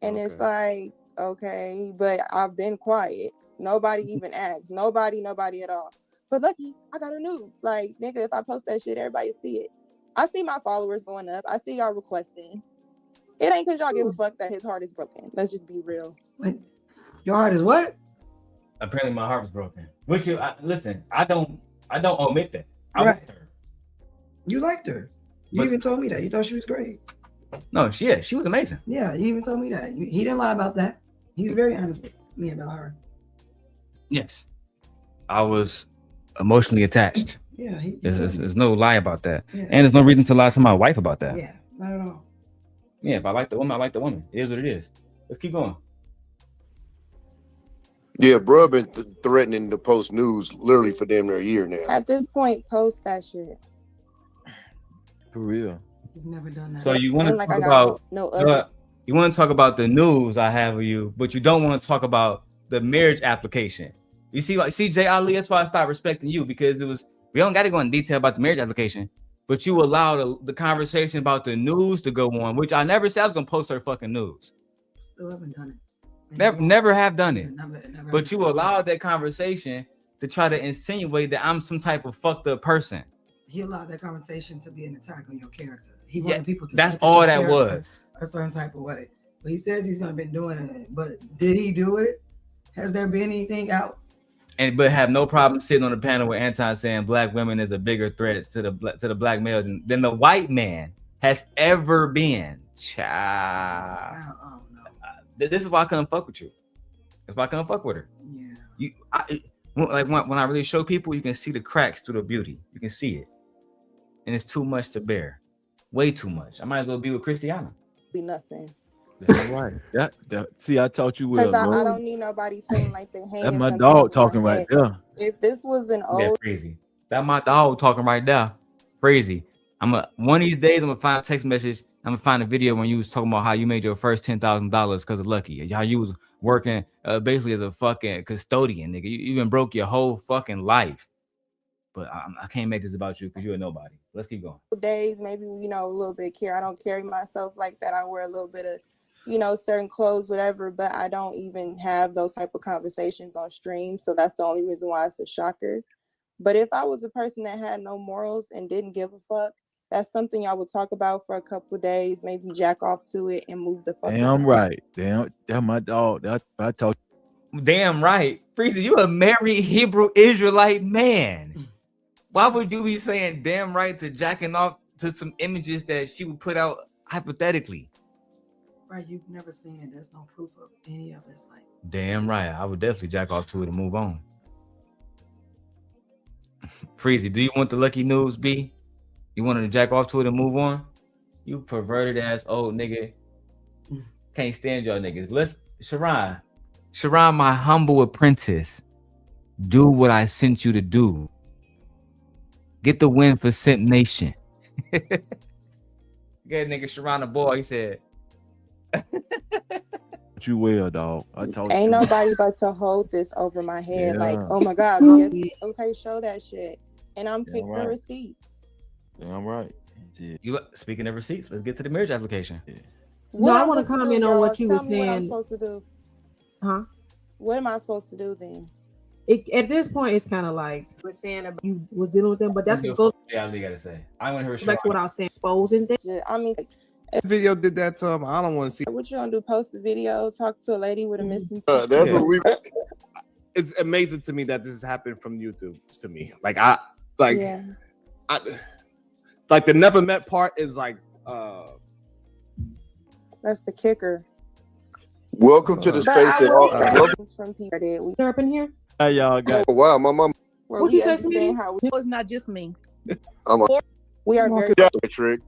And it's like, okay, but I've been quiet. Nobody even asked. Nobody at all. But lucky, I got a news. Like, nigga, if I post that shit, everybody see it. I see my followers going up. I see y'all requesting. It ain't because y'all give a fuck that his heart is broken. Let's just be real. Wait, your heart is what? Apparently, my heart was broken. Which listen, I don't omit that. I Right. liked her. You liked her. You But- even told me that. You thought she was great. No, she was amazing. Yeah, you even told me that. He didn't lie about that. He's very honest with me about her. Yes, I was emotionally attached. Yeah, There's no lie about that, Yeah. and there's no reason to lie to my wife about that. Yeah, not at all. Yeah, if I like the woman, I like the woman. It is what it is. Let's keep going. Yeah, bro, been threatening to post news literally for damn near a year now. At this point, post that shit. For real. You've never done that. So you want to Ain't like talk I got about no other. you want to talk about the news I have of you, but you don't want to talk about the marriage application. You see, Jay Ali, that's why I stopped respecting you, because we don't got to go in detail about the marriage application, but you allow the conversation about the news to go on, which I never said I was gonna post her fucking news. Still haven't done it. Never have done it. Never But you allowed that conversation to try to insinuate that I'm some type of fucked up person. He allowed that conversation to be an attack on your character. He wanted people to that's look at all your that character was. a certain type of way. But he says he's gonna be doing it. But did he do it? Has there been anything out? But have no problem sitting on the panel with Anton saying black women is a bigger threat to the black male than the white man has ever been. Child. This is why I couldn't fuck with you. That's why I couldn't fuck with her. Yeah. When I really show people, you can see the cracks through the beauty. You can see it, and it's too much to bear. Way too much. I might as well be with Christiana. Nothing. That's right. See, I taught you well. Because I bro. don't need nobody feeling like they're hanging. That's my something dog over my talking right head. there. If this was an Yeah, old, crazy. That my dog talking right there. Crazy. One of these days I'm gonna find a text message. I'm gonna find a video when you was talking about how you made your first $10,000 because of Lucki. How you was working basically as a fucking custodian, nigga. You even broke your whole fucking life. But I can't make this about you because you're a nobody. Let's keep going. days, maybe, a little bit care. I don't carry myself like that. I wear a little bit of, certain clothes, whatever, but I don't even have those type of conversations on stream. So that's the only reason why it's a shocker. But if I was a person that had no morals and didn't give a fuck, that's something I would talk about for a couple of days, maybe jack off to it and move the fuck Damn on. right. Damn, that's my dog. I told Damn right. Freezy, you a married Hebrew Israelite man. Why would you be saying damn right to jacking off to some images that she would put out hypothetically? Right, you've never seen it. There's no proof of any of this. Like, Damn right. I would definitely jack off to it and move on. Freezy, do you want the lucky news, B? You wanted to jack off to it and move on? You perverted ass old nigga. Can't stand y'all niggas. Let's Sharon, my humble apprentice. Do what I sent you to do. Get the win for Simp Nation. Good nigga Sharon the boy, he said. you well, dog. I told Ain't you. nobody but to hold this over my head. Like, Yeah. oh my God, we just, okay, show that shit. And I'm Damn kicking right. receipts. Damn right. You speaking of receipts, let's get to the marriage application. What I I'm want to supposed comment do, on y'all? what you were Tell me what I'm saying. supposed to do. Huh? What am I supposed to do then? At this point, it's kind of like we're saying about you was dealing with them, but that's what goes Yeah, I gotta say. I want to hear back to what I was saying, exposing things. I mean, That video did that to him. I don't want to see. what you gonna do? Post a video, talk to a lady with a missing That's Yeah. what we. It's amazing to me that this has happened from YouTube to me. Yeah. Like the never met part is like That's the kicker. Welcome to the But space I that will all. say Welcome. things from people that we Up in here? how y'all got. Oh wow, my mom. where What we you say, understand sweetie? how It's not just me. I'm a we are very trick.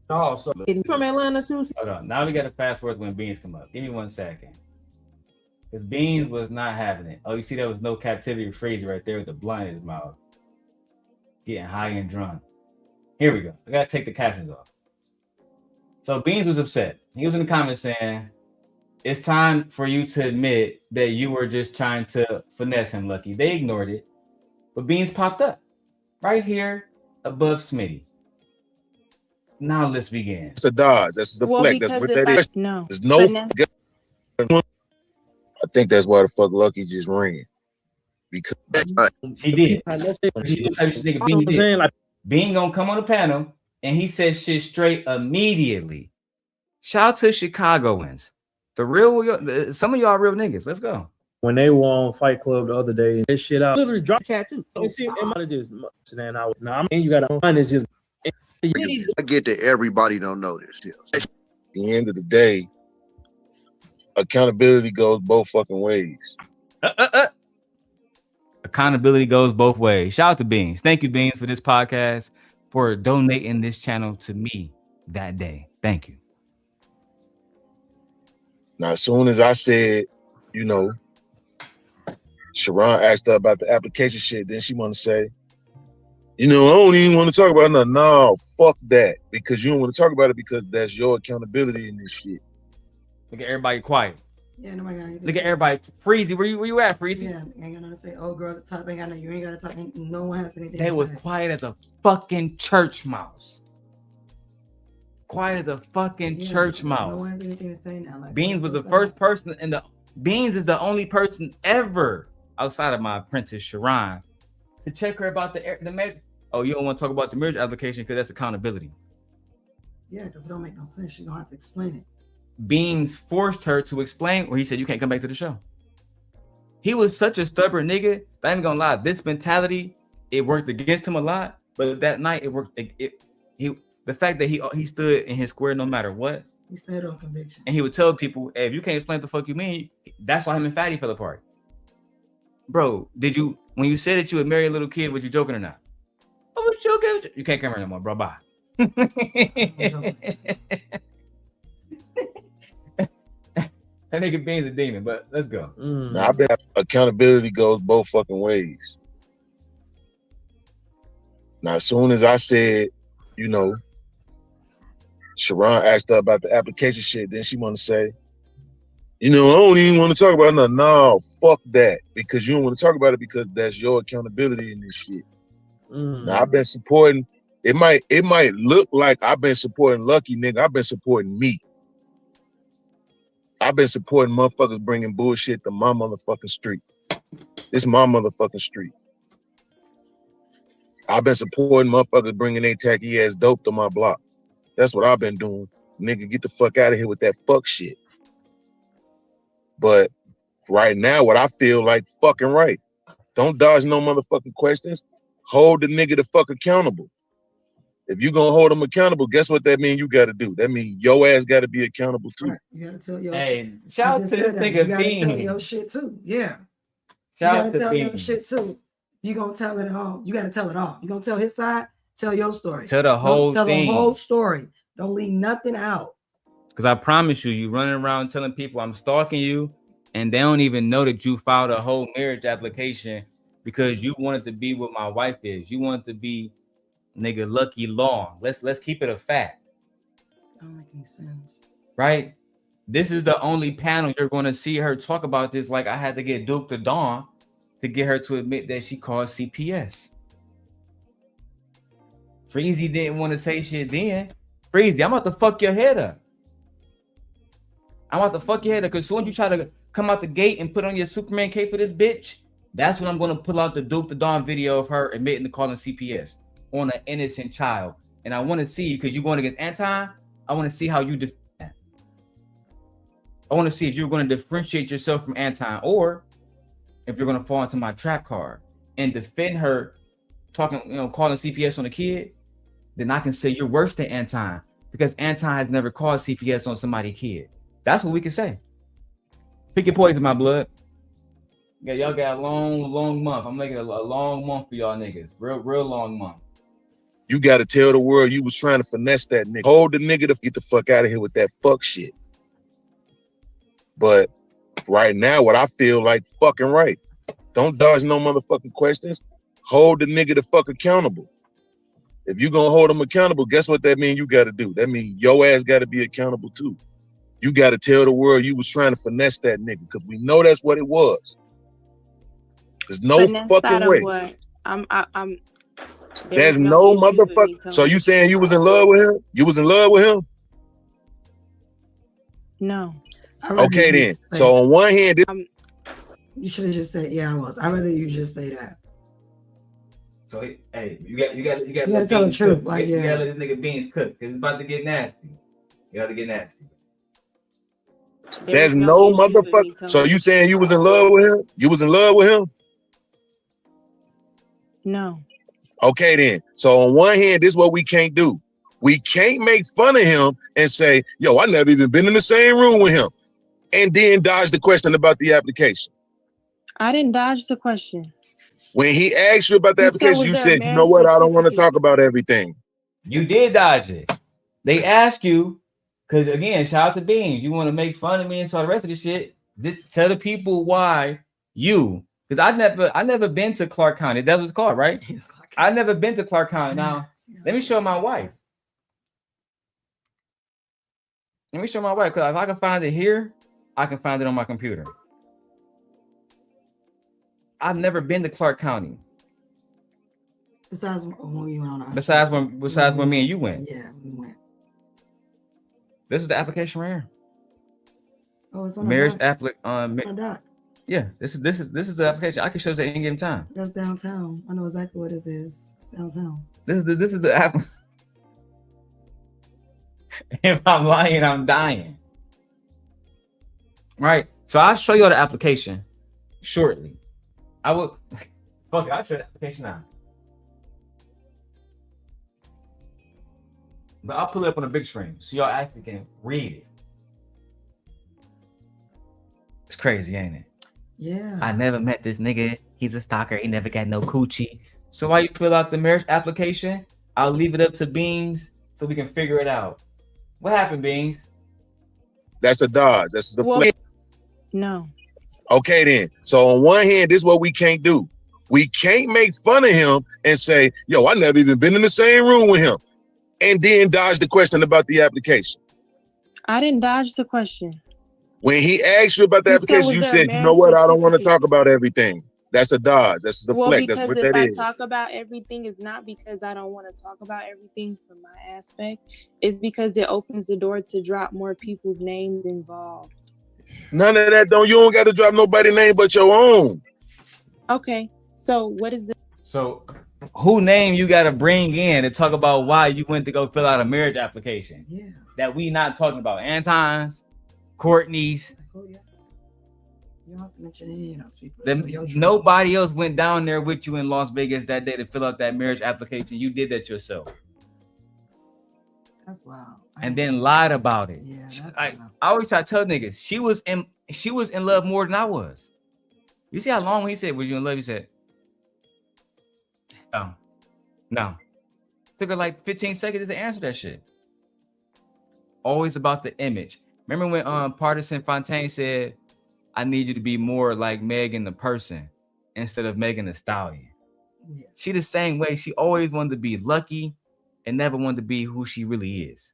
No, so You from Atlanta, Susie? Hold on. Now we got to fast forward when Beans come up. Give me 1 second. Because Beans was not having it. Oh, you see, there was no captivity Freezy right there with the blunt in his mouth. Getting high and drunk. Here we go. I got to take the captions off. So Beans was upset. He was in the comments saying, it's time for you to admit that you were just trying to finesse him, Lucki. They ignored it. But Beans popped up right here above Smitty. Now let's begin. It's a dodge. That's the Well, flex. That's because what if that is. no, There's no. I think that's why the fuck Lucki just ran. Because She did. I'm saying, like, Bean gonna come on the panel and he said shit straight immediately. Shout out to Chicagoans. Some of y'all real niggas. Let's go. when they were on Fight Club the other day, this shit out. Literally dropped Chat too. You see, it might have just stand out. Now, I mean, you got to find it's just. I get that everybody don't know this. Yeah. at the end of the day, accountability goes both fucking ways. Accountability goes both ways. Shout out to Beans. Thank you, Beans, for this podcast, for donating this channel to me that day. Thank you. Now, as soon as I said, you know, Sharon asked her about the application shit, then she want to say, you know, I don't even want to talk about it. No, fuck that. Because you don't want to talk about it because that's your accountability in this shit. Look at everybody quiet. Yeah, nobody got anything. Look at everybody. Freezy, where you at, Freezy? Yeah, ain't got nothing to say. Oh, girl, at the top ain't got no. You ain't got to talk. No one has anything. They to was say. quiet as a fucking church mouse. Quiet as a fucking Yeah, church No mouse. one has anything to say now. Like, Beans was the first person, and Beans is the only person ever outside of my apprentice Sharon to check her about the marriage. Oh, you don't want to talk about the marriage application because that's accountability. Yeah, because it don't make no sense. You're gonna have to explain it. Beans forced her to explain, or he said, you can't come back to the show. He was such a stubborn nigga. I ain't gonna lie. This mentality, it worked against him a lot, but that night it worked. The fact that he stood in his square no matter what. He stayed on conviction. And he would tell people, hey, if you can't explain what the fuck you mean, that's why him and Fatty fell apart. Bro, when you said that you would marry a little kid, was you joking or not? I was joking. You can't come here no more, bro. Bye. That nigga Bean's a demon, but let's go. Now, I've been accountability goes both fucking ways. Now, as soon as I said, you know, Sharon asked her about the application shit, then she want to say, you know, I don't even want to talk about it. No, fuck that. Because you don't want to talk about it because that's your accountability in this shit. Now, I've been supporting, it might look like I've been supporting Lucki, nigga. I've been supporting me. I've been supporting motherfuckers bringing bullshit to my motherfucking street. This my motherfucking street. I've been supporting motherfuckers bringing their tacky ass dope to my block. That's what I've been doing. Nigga, get the fuck out of here with that fuck shit. But right now, what I feel like fucking right. Don't dodge no motherfucking questions. Hold the nigga the fuck accountable. If you gonna hold him accountable, guess what that means you gotta do? That means your ass gotta be accountable too. Right. You gotta tell your Hey, shout out to this nigga You gotta tell Bean. your shit too. Yeah. Shout you out gotta to tell your Bean. shit too. You gonna tell it all. You gotta tell it all. You gonna tell his side, tell your story. Tell the whole Tell thing. the whole story. Don't leave nothing out. Because I promise you running around telling people I'm stalking you, and they don't even know that you filed a whole marriage application because you wanted to be what my wife is. You wanted to be nigga Lucki Long. Let's keep it a fact. Don't make any sense. Right? This is the only panel you're going to see her talk about this. Like I had to get Duke to Dawn to get her to admit that she called CPS. Freezy didn't want to say shit then. Freezy, I'm about to fuck your head up. I'm about to fuck your head up because soon as you try to come out the gate and put on your Superman cape for this bitch, that's when I'm going to pull out the Duke to Dawn video of her admitting to calling CPS on an innocent child. And I want to see you because you're going against Anton. I want to see how you defend that. I want to see if you're going to differentiate yourself from Anton or if you're going to fall into my trap card and defend her talking, calling CPS on a kid, then I can say you're worse than Anton because Anton has never called CPS on somebody's kid. That's what we can say. Pick your poison, my blood. Yeah, y'all got a long month. I'm making a long month for y'all niggas. Real long month. You got to tell the world you was trying to finesse that nigga. Hold the nigga to get the fuck out of here with that fuck shit. But right now, what I feel like fucking right. Don't dodge no motherfucking questions. Hold the nigga the fuck accountable. If you gonna hold him accountable, guess what that means you gotta do? That means your ass gotta be accountable too. You gotta tell the world you was trying to finesse that nigga because we know that's what it was. There's no Finesse fucking out of way. what? I'm There's no motherfucker. So you saying you was in love with him? You was in love with him? No. Okay then. So on one hand, You should have just said, yeah, I was. I'd rather you just say that. So hey, you got You gotta tell the truth. Like, You yeah. gotta let this nigga beans cook because it's about to get nasty. You gotta get nasty. there's no motherfucker. So you saying you was in love with him? You was in love with him? No. Okay then. So on one hand, this is what we can't do. We can't make fun of him and say, yo, I never even been in the same room with him. And then dodge the question about the application. I didn't dodge the question. When he asked you about the You said, application, was you there a said, you know marriage what? I don't want to certificate? talk about everything. You did dodge it. They ask you, because again, shout out to Beans. You want to make fun of me and so the rest of the shit. Just tell the people why you, because I never been to Clark County. That was called, right? I never been to Clark County. Now, let me show my wife. Let me show my wife, because if I can find it here, I can find it on my computer. I've never been to Clark County. Besides when we went on our Besides when me and you went. Yeah, we went. This is the application right here. Oh, it's on Marriage the doc. application. It's on the doc. Yeah, this is the application. I can show you at any given time. That's downtown. I know exactly what this is. It's downtown. This is the app. If I'm lying, I'm dying. Right. So I'll show you the application shortly. I will. Fuck it. I'll show you the application now. But I'll pull it up on a big screen so y'all actually can read it. It's crazy, ain't it? Yeah. I never met this nigga. He's a stalker. He never got no coochie. So while you fill out the marriage application, I'll leave it up to Beans so we can figure it out. What happened, Beans? That's a dodge. That's the flip. No. Okay then. So on one hand, this is what we can't do. We can't make fun of him and say, yo, I never even been in the same room with him. And then dodge the question about the application. I didn't dodge the question. When he asked you about the You said, application, was you there a said, you know marriage what? I don't want to certificate? talk about everything. That's a dodge. That's a Well, deflect. That's because what if that I is. talk about everything, it's not because I don't want to talk about everything from my aspect. It's because it opens the door to drop more people's names involved. None of that. You don't got to drop nobody's name but your own. Okay, so what is the? So who name you got to bring in to talk about why you went to go fill out a marriage application? Yeah. That we not talking about. Anton's, Courtney's. Oh, yeah. You don't have to mention any of those people. Nobody else went down there with you in Las Vegas that day to fill out that marriage application. You did that yourself. That's wild. And then lied about it. Yeah, I always try to tell niggas she was in love more than I was. You see how long when he said, was you in love? He said, no. Took her like 15 seconds to answer that shit. Always about the image. Remember when Partisan Fontaine said, I need you to be more like Megan the person instead of Megan the stallion. Yeah. She the same way. She always wanted to be lucky and never wanted to be who she really is.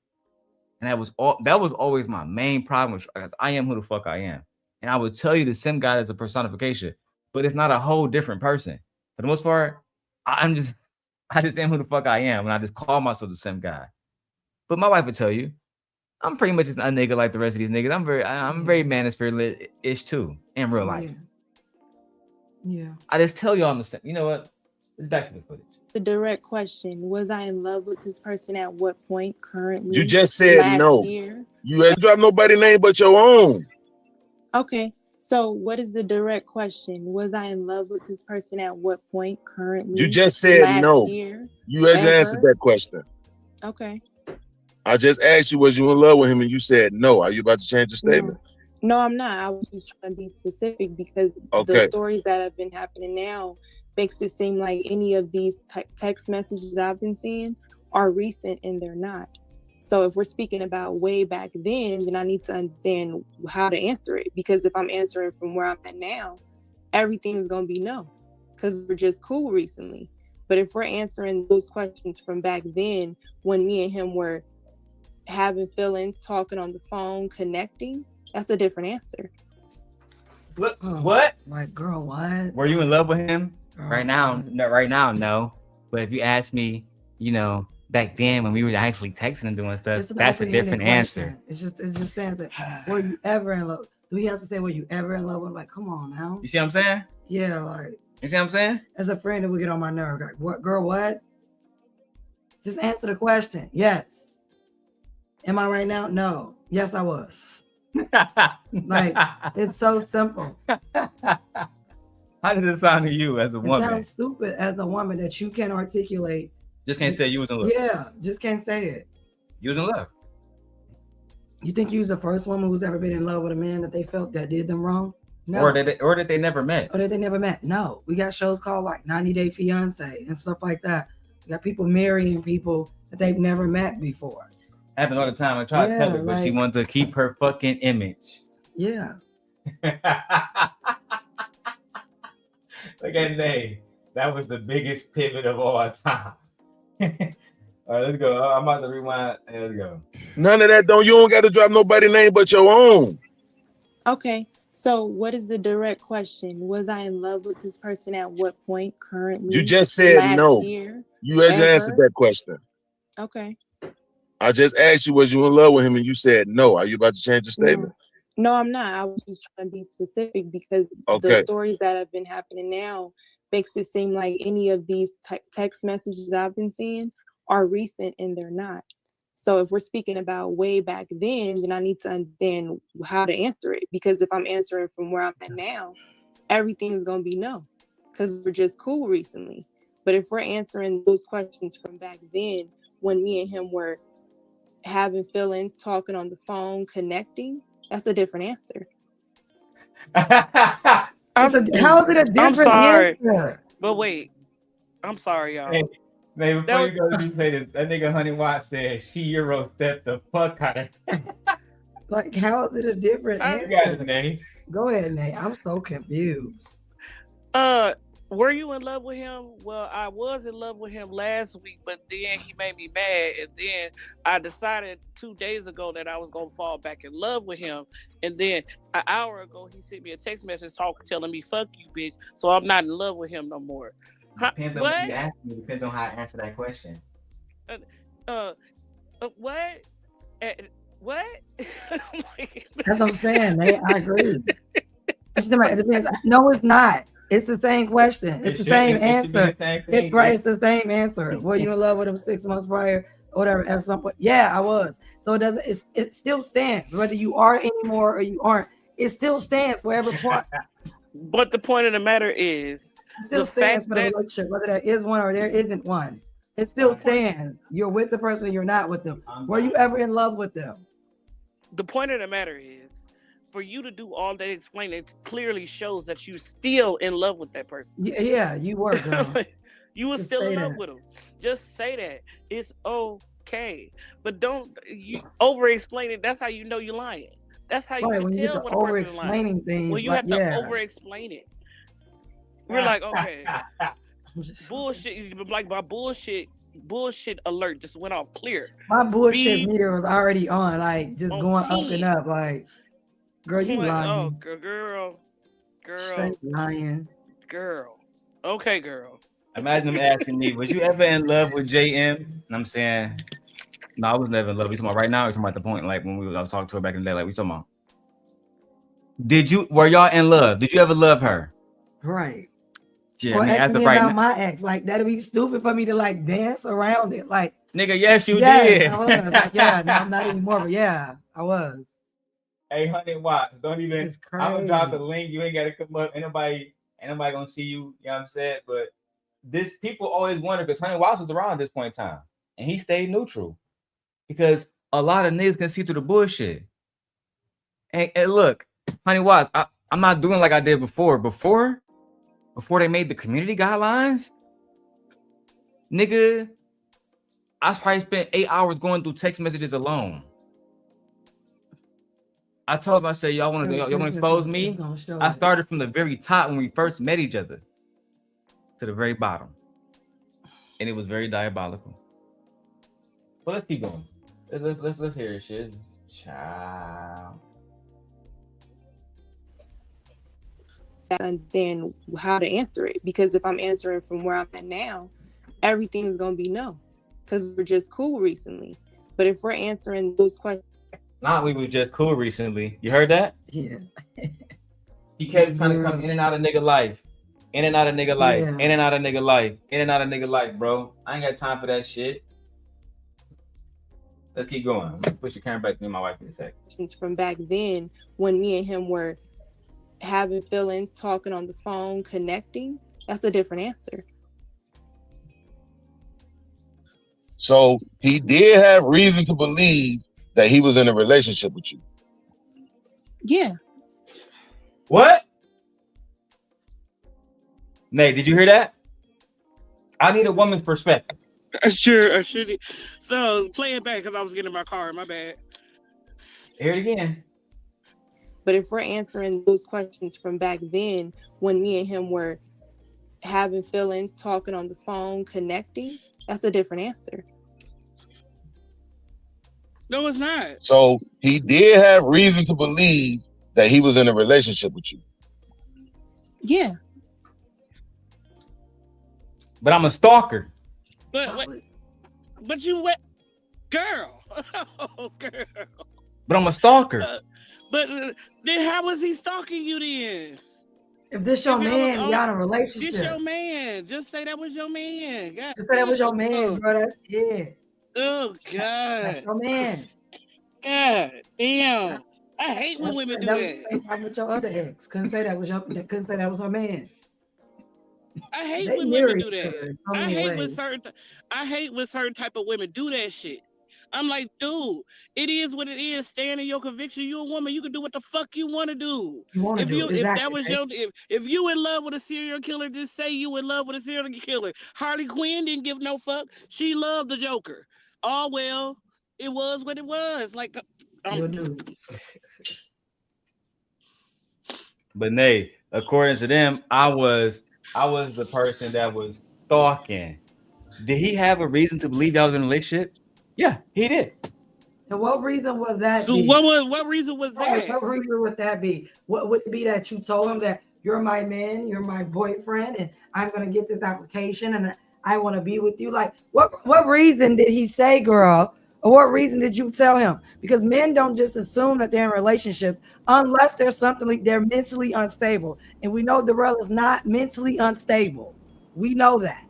And that was always my main problem with I am who the fuck I am. And I would tell you the Sim guy is a personification, but it's not a whole different person. For the most part, I just am who the fuck I am, and I just call myself the Sim guy. But my wife would tell you, I'm pretty much just a nigga like the rest of these niggas. I'm very manosphere-ish too in real life. Yeah. I just tell y'all I'm the same. You know what? It's back to the footage. The direct question: was I in love with this person at what point? Currently, You just said last no. year? You ain't drop nobody's name but your own. Okay, So, what is the direct question? Was I in love with this person at what point? Currently? You just said last no. year? You just answered Ever? that question. Okay. I just asked you, was you in love with him, and you said no. Are you about to change your statement? No, I'm not. I was just trying to be specific because the Okay. stories that have been happening now makes it seem like any of these text messages I've been seeing are recent, and they're not. So if we're speaking about way back then I need to understand how to answer it, because if I'm answering from where I'm at now, everything is going to be no, because we're just cool recently. But if we're answering those questions from back then when me and him were having feelings, talking on the phone, connecting, that's a different answer. What? Like, girl, what? Were you in love with him? Girl, Right now, no. But if you ask me, back then when we were actually texting and doing stuff, It's an that's a open-ended different question. answer. It just stands there. Were you ever in love? Do he have to say were you ever in love with? Like, come on now. You see what I'm saying? Yeah, like. You see what I'm saying? As a friend, it would get on my nerve. Like, what, girl? What? Just answer the question. Yes. Am I right now? No. Yes, I was. Like, it's so simple. How does it sound to you as a It woman? sounds stupid as a woman that you can articulate. Just can't say you was in love. Yeah, just can't say it. You was in love. You think you was the first woman who's ever been in love with a man that they felt that did them wrong? No. Or that they never met. Or that they never met. No. We got shows called like 90 Day Fiance and stuff like that. We got people marrying people that they've never met before. Happens all the time. I tried to tell her, but she wanted to keep her fucking image. Yeah. Look at Nay. That was the biggest pivot of all time. All right, let's go. I'm about to rewind. Hey, let's go. None of that. You don't got to drop nobody's name but your own. Okay. So what is the direct question? Was I in love with this person at what point? Currently? You just said last no. Year? You just answered that question. Okay. I just asked you, was you in love with him, and you said no. Are you about to change your statement? No, I'm not. I was just trying to be specific because the Okay. stories that have been happening now makes it seem like any of these text messages I've been seeing are recent, and they're not. So if we're speaking about way back then I need to understand how to answer it, because if I'm answering from where I'm at now, everything is going to be no, because we're just cool recently. But if we're answering those questions from back then when me and him were having feelings, talking on the phone, connecting, that's a different answer. How is it a different I'm sorry, answer? but wait. I'm sorry, y'all. Hey, man, before you go, you say this. That nigga Honey Watt said she Euro stepped the fuck out of Like, how is it a different answer? You got it, Nay. Go ahead, Nate. I'm so confused. Were you in love with him? Well, I was in love with him last week, but then he made me mad, and then I decided 2 days ago that I was gonna fall back in love with him, and then an hour ago he sent me a text message telling me "fuck you, bitch." So I'm not in love with him no more. Depends on what you ask me. Depends on how I answer that question. What? What? That's what I'm saying, Nate. I agree. It depends. No, it's not. It's the same question. It's the same answer. It's the same answer. Were you in love with him 6 months prior or whatever at some point? Yeah, I was. So it still stands. Whether you are anymore or you aren't, it still stands for every point. But the point of the matter is, it still stands for the relationship, whether there is one or there isn't one. It still stands. You're with the person or you're not with them. Were you ever in love with them? The point of the matter is, for you to do all that explaining, it clearly shows that you're still in love with that person. Yeah, you were, girl. You were still in love with him. Just say that. It's okay. But don't you over explain it. That's how you know you're lying. That's how you can tell when a person is lying. Things, when you have to over explain it. We're like, okay. Bullshit, like my bullshit alert just went off clear. My bullshit meter was already on, like just going up and up, like, girl, you lying. Oh, girl, straight lying, girl. Okay, girl. Imagine them asking me, "Was you ever in love with JM?" And I'm saying, "No, I was never in love." We talking about right now. We talking about the point, like when I was talking to her back in the day. Like we talking about. Were y'all in love? Did you ever love her? Right. Yeah, or I mean, asking me right about now, my ex, like that'd be stupid for me to like dance around it, like. Nigga, yes, you yes, did. I was. Like, yeah, no, I'm not anymore, but yeah, I was. Hey, 100 watts. Don't even. It's I'm gonna drop the crazy. link. You ain't gotta come up. Ain't nobody gonna see you. You know what I'm saying? But this people always wonder because 100 watts was around at this point in time, and he stayed neutral because a lot of niggas can see through the bullshit. And look, 100 watts. I'm not doing like I did before. Before they made the community guidelines, nigga, I probably spent 8 hours going through text messages alone. I told him, I said, y'all want to expose me? I started from the very top when we first met each other to the very bottom. And it was very diabolical. But let's keep going. Let's hear this shit. Ciao. And then how to answer it, because if I'm answering from where I'm at now, everything is going to be no, because we're just cool recently. But if we're answering those questions, we were just cool recently. You heard that? Yeah. He kept trying to come in and out of nigga life, in and out of nigga life, Yeah. in and out of nigga life, in and out of nigga life, bro. I ain't got time for that shit. Let's keep going. Push your camera back to me and my wife in a sec. from back then, when me and him were having feelings, talking on the phone, connecting, that's a different answer. So he did have reason to believe that he was in a relationship with you. Yeah. What? Nate, did you hear that? I need a woman's perspective. Sure. So play it back because I was getting in my car. My bad. Hear it again. But if we're answering those questions from back then, when me and him were having feelings, talking on the phone, connecting, that's a different answer. No, it's not. So he did have reason to believe that he was in a relationship with you. Yeah. But I'm a stalker. But you went, girl. Oh, girl. But I'm a stalker. But then how was he stalking you then? If this your man, y'all in a relationship. This your man. Just say that was your man. God, Just say that was your man, bro. That's it. Oh God. That's your man. God damn. I hate when women do that. That was with your other ex. Couldn't say that was her man. I hate They when mirror women do each other that. in so I many hate when ways. certain type of women do that shit. I'm like, dude, it is what it is. Stand in your conviction. You're a woman. You can do what the fuck you want to do. If That was if you in love with a serial killer, just say you in love with a serial killer. Harley Quinn didn't give no fuck. She loved the Joker. Oh well, it was what it was. Like, But Nate, according to them, I was the person that was stalking. Did he have a reason to believe I was in a relationship? Yeah, he did. And what reason would that So be? what reason was that? What reason would that be? What would it be that you told him that you're my man, you're my boyfriend, and I'm gonna get this application and I want to be with you? Like, what reason did he say, girl? Or what reason did you tell him? Because men don't just assume that they're in relationships unless there's something like they're mentally unstable. And we know Darrel is not mentally unstable. We know that.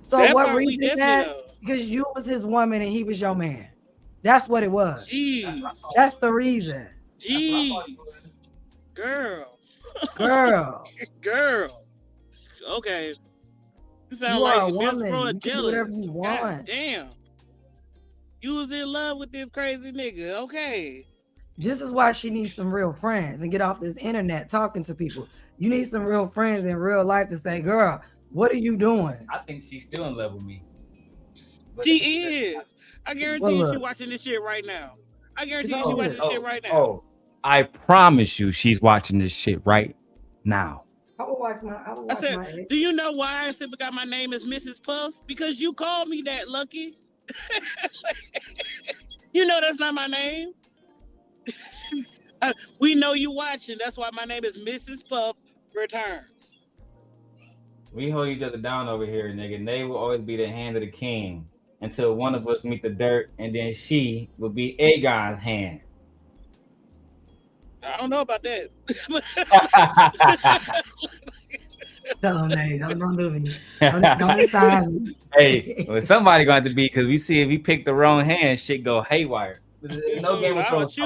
So That what part we reason definitely that? Because you was his woman and he was your man. That's what it was. Jeez. That's the reason. Jeez. Girl. Girl. Okay. You sound You are like a Miss woman. Pro You can do jealous. whatever you want. God damn. You was in love with this crazy nigga. Okay. This is why she needs some real friends and get off this internet talking to people. You need some real friends in real life to say, girl, what are you doing? I think she's still in love with me. She is. I guarantee you look. she watching this shit right now. I guarantee you she watching this shit right now. Oh, I promise you she's watching this shit right now. I will watch my I said, do you know why I simply got my name as Mrs. Puff? Because you called me that, Lucki. You know that's not my name. We know you watching. That's why my name is Mrs. Puff Returns. We hold each other down over here, nigga. They will always be the hand of the king until one of us meet the dirt, and then she will be Aegon's hand. I don't know about that. Tell him, Nate, don't do me. Don't decide me. Hey, well, somebody going to be, because we see if we pick the wrong hand, shit go haywire. No Game of Thrones.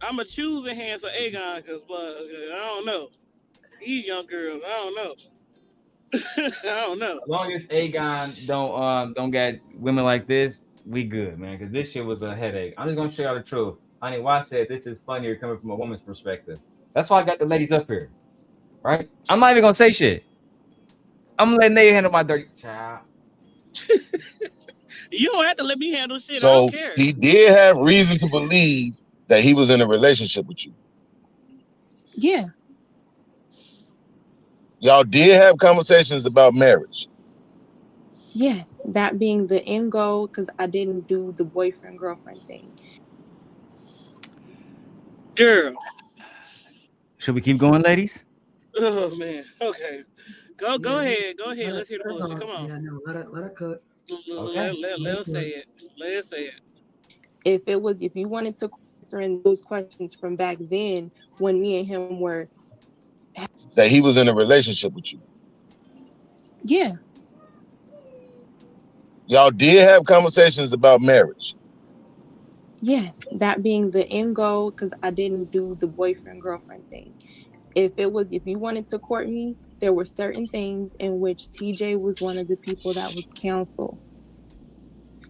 I'm a choosing hand for Aegon because, I don't know. These young girls, I don't know. I don't know. As long as Aegon don't get women like this, we good, man. Because this shit was a headache. I'm just gonna show y'all the truth. Honey, why I said this is funnier coming from a woman's perspective. That's why I got the ladies up here, right? I'm not even gonna say shit. I'm letting they handle my dirty child. You don't have to let me handle shit. I So don't care. he did have reason to believe that he was in a relationship with you. Yeah. Y'all did have conversations about marriage. Yes. That being the end goal, because I didn't do the boyfriend girlfriend thing. Girl. Should we keep going, ladies? Oh man. Okay. Go ahead. Go ahead. Let's hear the bullshit. Come on. Yeah, no, let her cook. Let her say it. Let her say it. If you wanted to answer those questions from back then when me and him were That he was in a relationship with you. Yeah. Y'all did have conversations about marriage. Yes, that being the end goal, because I didn't do the boyfriend girlfriend thing. If you wanted to court me, there were certain things in which TJ was one of the people that was counsel.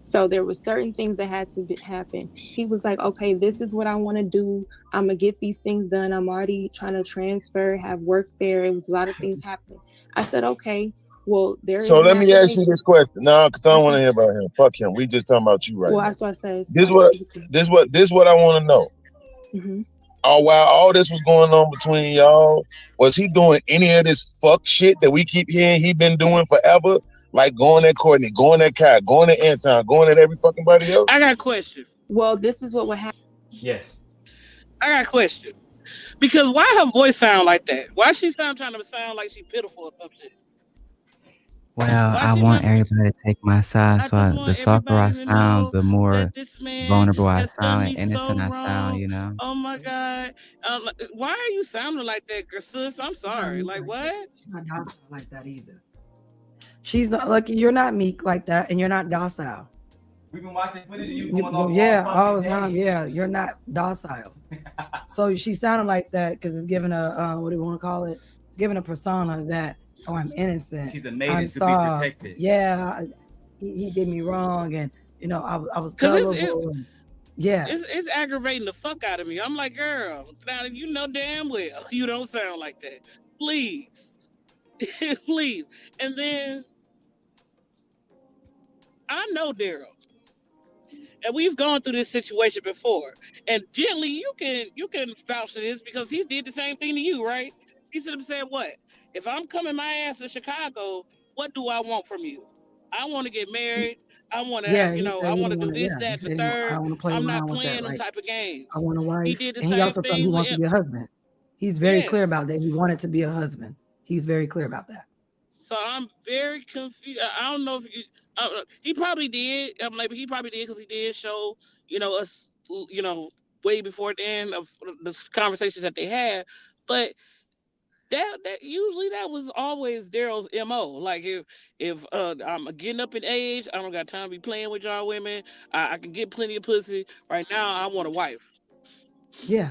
So there were certain things that had to happen. He was like, okay, this is what I want to do. I'm going to get these things done. I'm already trying to transfer, have work there. It was a lot of things happening. I said, okay, well, So let me ask you this question. No, because I don't want to hear about him. Fuck him. We just talking about you right well, now. that's what I said. This what I want to know. Mm-hmm. While all this was going on between y'all, was he doing any of this fuck shit that we keep hearing he been doing forever? Like going at Courtney, going at Kai, going at Anton, going at every fucking body else? I got a question. Well, this is what would happen. Yes. I got a question. Because why her voice sound like that? Why she trying to sound like she pitiful or some shit? Well, I want everybody to take my side. So the softer I sound, the more vulnerable I sound and innocent I sound, you know? Oh my God. Why are you sounding like that, sis? I'm sorry. Like what? She's not docile like that either. She's not Lucky. You're not meek like that, and you're not docile. We've been watching footage of you going off all the time. Yeah, you're not docile. So she sounded like that because it's giving a what do you want to call it? It's giving a persona that I'm innocent. She's a maiden to be protected. Yeah, he did me wrong, and I was gullible. Yeah, it's aggravating the fuck out of me. I'm like, girl, now you know damn well you don't sound like that. Please, please. And then I know Darrel. And we've gone through this situation before. And gently, you can vouch for this because he did the same thing to you, right? He should have said, "What? If I'm coming my ass to Chicago, what do I want from you? I want to get married. I want to, I want to do this, that, the third. I'm not playing them type of games. I want a wife." He did the and he same also told me he wants to be a husband. He's very clear about that. He wanted to be a husband. He's very clear about that. So I'm very confused. I don't know if he probably did. I'm like, he probably did because he did show, us, way before the end of the conversations that they had. But that usually that was always Darrel's MO. Like if I'm getting up in age, I don't got time to be playing with y'all women. I can get plenty of pussy. Right now, I want a wife. Yeah.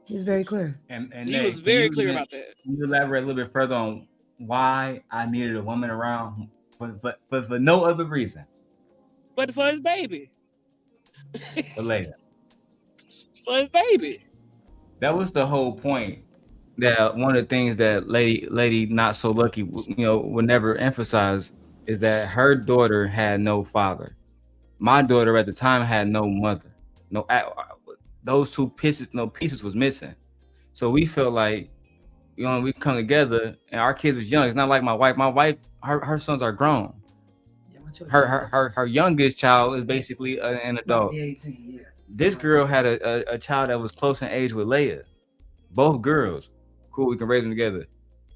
He's very clear. And he was very clear about that. Can you elaborate a little bit further on why I needed a woman around, but for no other reason? But for his baby. For later. For his baby. That was the whole point. That one of the things that lady not so lucky, would never emphasize is that her daughter had no father. My daughter at the time had no mother. Those two pieces was missing. So we felt like, we come together and our kids was young. It's not like my wife. My wife, her sons are grown. Her youngest child is basically an adult. 18, yeah. This girl had a child that was close in age with Leia. Both girls. Cool, we can raise them together.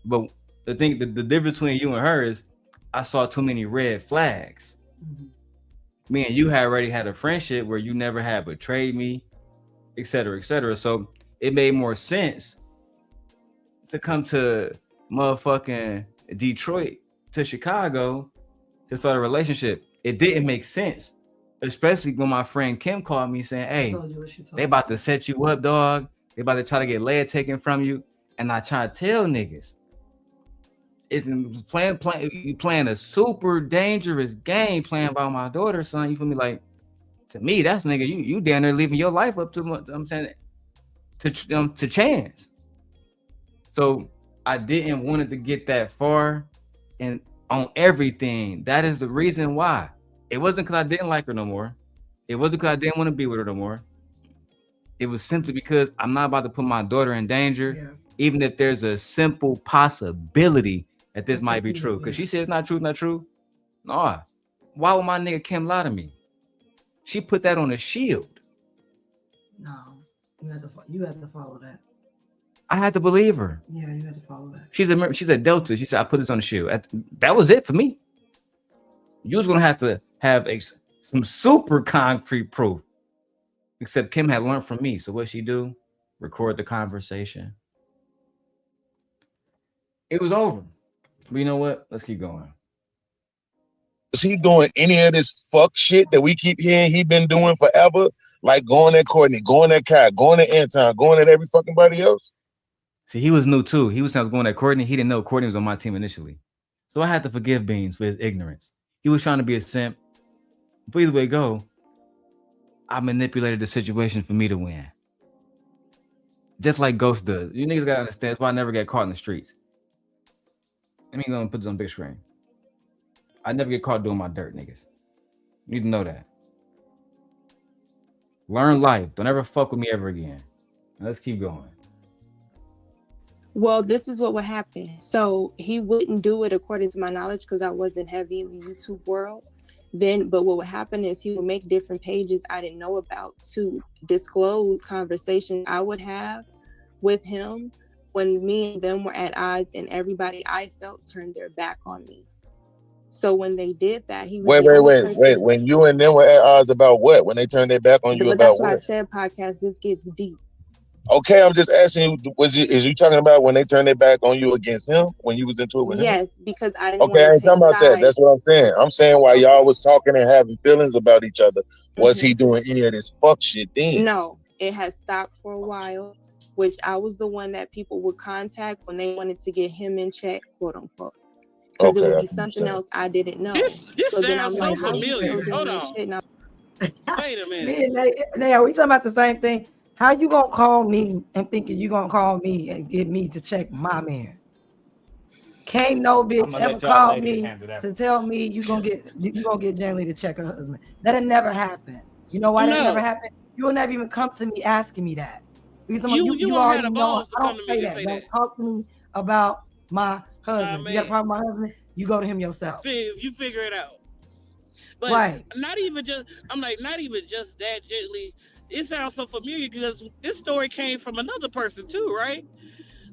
But the difference between you and her is I saw too many red flags. Mm-hmm. Me and you had already had a friendship where you never had betrayed me, et cetera, et cetera. So it made more sense to come to motherfucking Detroit to Chicago to start a relationship. It didn't make sense Especially when my friend Kim called me saying, "Hey, they about to set you up, dog. They about to try to get lead taken from you." And I try to tell niggas, it's you playing a super dangerous game, playing about my daughter, son. You feel me? Like, to me, that's nigga, you down there leaving your life up to I'm saying to chance. So I didn't want it to get that far, and on everything. That is the reason why. It wasn't because I didn't like her no more. It wasn't because I didn't want to be with her no more. It was simply because I'm not about to put my daughter in danger, even if there's a simple possibility that this might be true. Because she said it's not true, not true. Nah. Why would my nigga Kim lie to me? She put that on a shield. No, you had to follow that. I had to believe her. Yeah, you had to follow that. She's a Delta. She said, I put this on the shield. That was it for me. You was gonna have to have some super concrete proof. Except Kim had learned from me. So what she do? Record the conversation. It was over. But you know what? Let's keep going. Is he doing any of this fuck shit that we keep hearing he been doing forever? Like going at Courtney, going at Kai, going at Anton, going at every fucking body else? See, he was new too. He was going at Courtney. He didn't know Courtney was on my team initially. So I had to forgive Beans for his ignorance. He was trying to be a simp. But either way go, I manipulated the situation for me to win. Just like Ghost does. You niggas gotta understand. That's why I never get caught in the streets. Let me go and put this on big screen. I never get caught doing my dirt, niggas. You need to know that. Learn life. Don't ever fuck with me ever again. Now let's keep going. Well, this is what would happen. So he wouldn't do it according to my knowledge because I wasn't heavy in the YouTube world. But what would happen is he would make different pages I didn't know about to disclose conversations I would have with him when me and them were at odds, and everybody I felt turned their back on me. So when they did that, he was Wait. When you and them were at odds about what? When they turned their back on you but about that's why what? I said podcast, this gets deep. Okay, I'm just asking you, is you talking about when they turned their back on you against him when you was into it with him? Yes, because I didn't Okay, I want ain't to take talking about that. sides. That's what I'm saying. I'm saying while y'all was talking and having feelings about each other, was he doing any of this fuck shit then? No, it has stopped for a while, which I was the one that people would contact when they wanted to get him in check, quote unquote. Because it would be something else I didn't know. This so then I'm sounds like, so how you familiar. still doing Hold this on. shit? And Wait a minute. Me and they are we talking about the same thing? How you gonna call me and thinking you gonna call me and get me to check my man? Can't no bitch ever call me to tell me you gonna get Jenny to check her husband. That'll never happen. You know why that never happened? You'll never even come to me asking me that. Because you already know I don't say that. Don't talk to me about my husband. You got a problem with my husband? You go to him yourself. You figure it out. But right. not even just that gently. It sounds so familiar because this story came from another person too, right?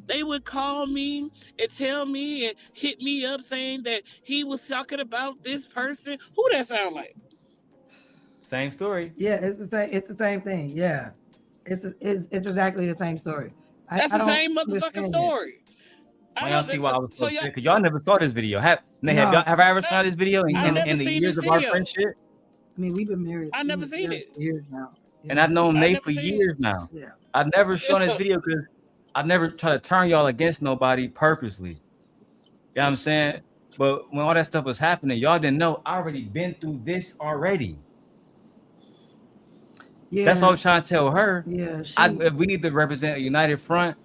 They would call me and tell me and hit me up saying that he was talking about this person. Who that sound like? Same story. Yeah, it's the same thing. Yeah, it's exactly the same story. That's the same motherfucking story. I don't see why I was so upset because y'all never saw this video. Have I ever saw this video in the years of our friendship? I mean, we've been married. I never seen it years now. Yeah. And I've known Nate for years now. Yeah. I've never shown this video because I've never tried to turn y'all against nobody purposely. You know what I'm saying? But when all that stuff was happening, y'all didn't know I already been through this already. Yeah. That's all I was trying to tell her. Yeah. If we need to represent a united front,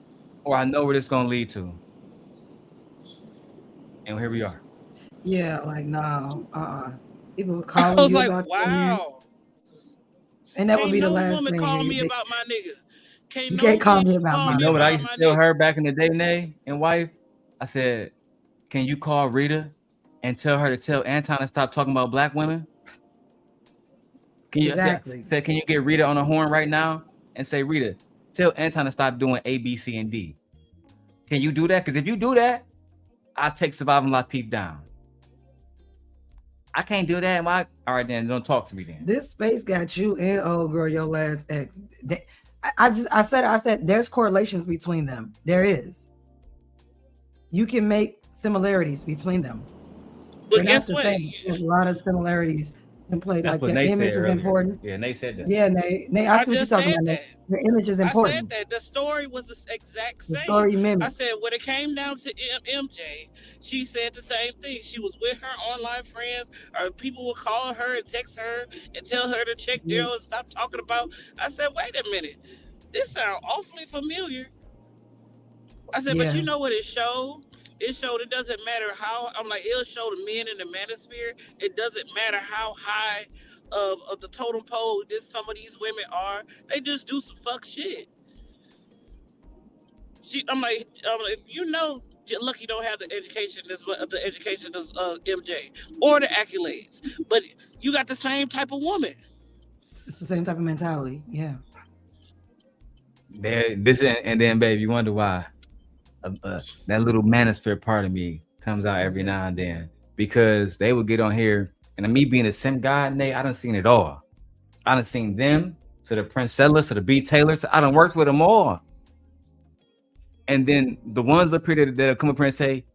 or I know where this is gonna lead to. And here we are. Yeah, like no, people were calling I was you like, about wow. And that would be the last woman thing. Call me about my nigga. You can't call me about my nigga. You know what I used to tell her back in the day, Nay and wife? I said, can you call Rita and tell her to tell Anton to stop talking about black women? Can you can you get Rita on the horn right now and say, Rita, tell Anton to stop doing A, B, C, and D. Can you do that? Because if you do that, I'll take Surviving Life Peep down. I can't do that. All right, then don't talk to me then. This space got you and old girl, your last ex. I said there's correlations between them. There is. You can make similarities between them. But guess what? There's a lot of similarities and play That's like what their Nate image said is earlier. important. Yeah, Nate said that. Yeah, Nate, I see I what you're just talking said about, that. Nate. Their image is I said important. that the story was the exact The same. story I mimics. said when it came down to MJ, she said the same thing. She was with her online friends, or people would call her and text her and tell her to check Darrel and stop talking about. I said, wait a minute, this sounds awfully familiar. I said, but Yeah. you know what it showed? It showed it doesn't matter how. I'm like, it'll show the men in the manosphere. It doesn't matter how high of the totem pole some of these women are. They just do some fuck shit. I'm like, you know, Lucki don't have the education as MJ or the accolades, but you got the same type of woman. It's the same type of mentality. Yeah. And then, babe, you wonder why that little manosphere part of me comes out every now and then, because they would get on here, and me being a sim guy, Nate, I done seen it all. I done seen them to the Prince Settlers to the B Taylors. I done worked with them all. And then the ones up here that'll come up here and say,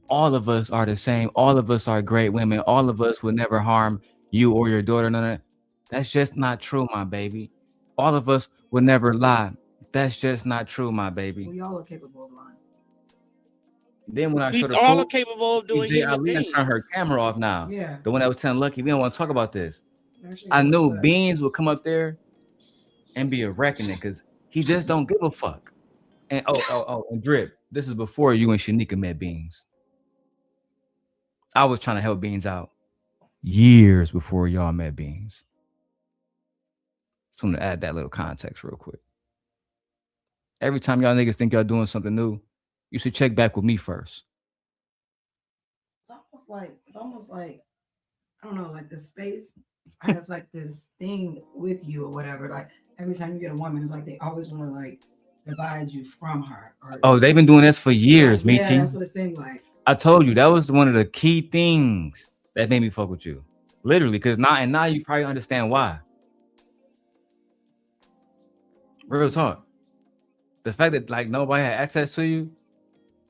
all of us are the same. All of us are great women. All of us would never harm you or your daughter. None of that. That's just not true, my baby. All of us would never lie. That's just not true, my baby. We all are capable of lying. Then when I We showed her all proof, are capable of doing DJ human Ali done things. turned her camera off now. Yeah. The one that was telling Lucki, we don't want to talk about this. Actually, I knew upset. Beans would come up there and be a reckoning because he just don't give a fuck. And and Drip, this is before you and Shanika met Beans. I was trying to help Beans out years before y'all met Beans. So I'm gonna add that little context real quick. Every time y'all niggas think y'all doing something new, you should check back with me first. It's almost like I don't know, like the space has like this thing with you or whatever. Like every time you get a woman, it's like they always want to like divide you from her. Oh, they've been doing this for years, Michi. Yeah, that's what it seemed like. I told you that was one of the key things that made me fuck with you. Literally, because now you probably understand why. Real talk. The fact that like nobody had access to you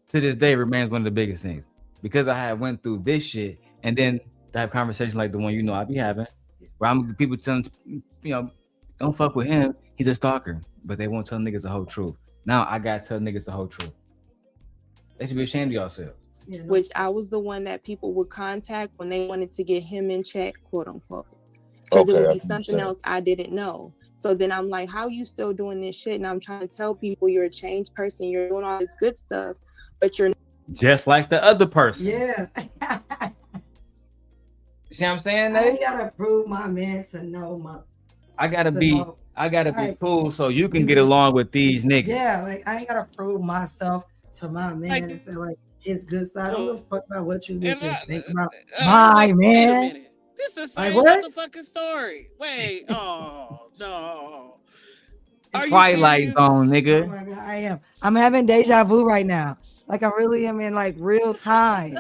to this day remains one of the biggest things. Because I had went through this shit and then to have conversations like the one I be having, where I'm people telling don't fuck with him, he's a stalker. But they won't tell niggas the whole truth. Now I gotta tell niggas the whole truth. They should be ashamed of yourselves. Which I was the one that people would contact when they wanted to get him in check, quote unquote. Because it would be something else I didn't know. So then I'm like, how you still doing this shit? And I'm trying to tell people you're a changed person, you're doing all this good stuff, but you're just like the other person. Yeah. See what I'm saying, I Nate? ain't gotta prove my man to know my. I gotta be Right. cool so you can get along with these niggas. Yeah, like I ain't gotta prove myself to my man and to like his good side. I don't give a fuck about what you bitches think about my man. This is the Like, same what? motherfucking story. Wait, oh no. Twilight Zone, nigga. Oh my God, I am. I'm having deja vu right now. Like I really am in like real time.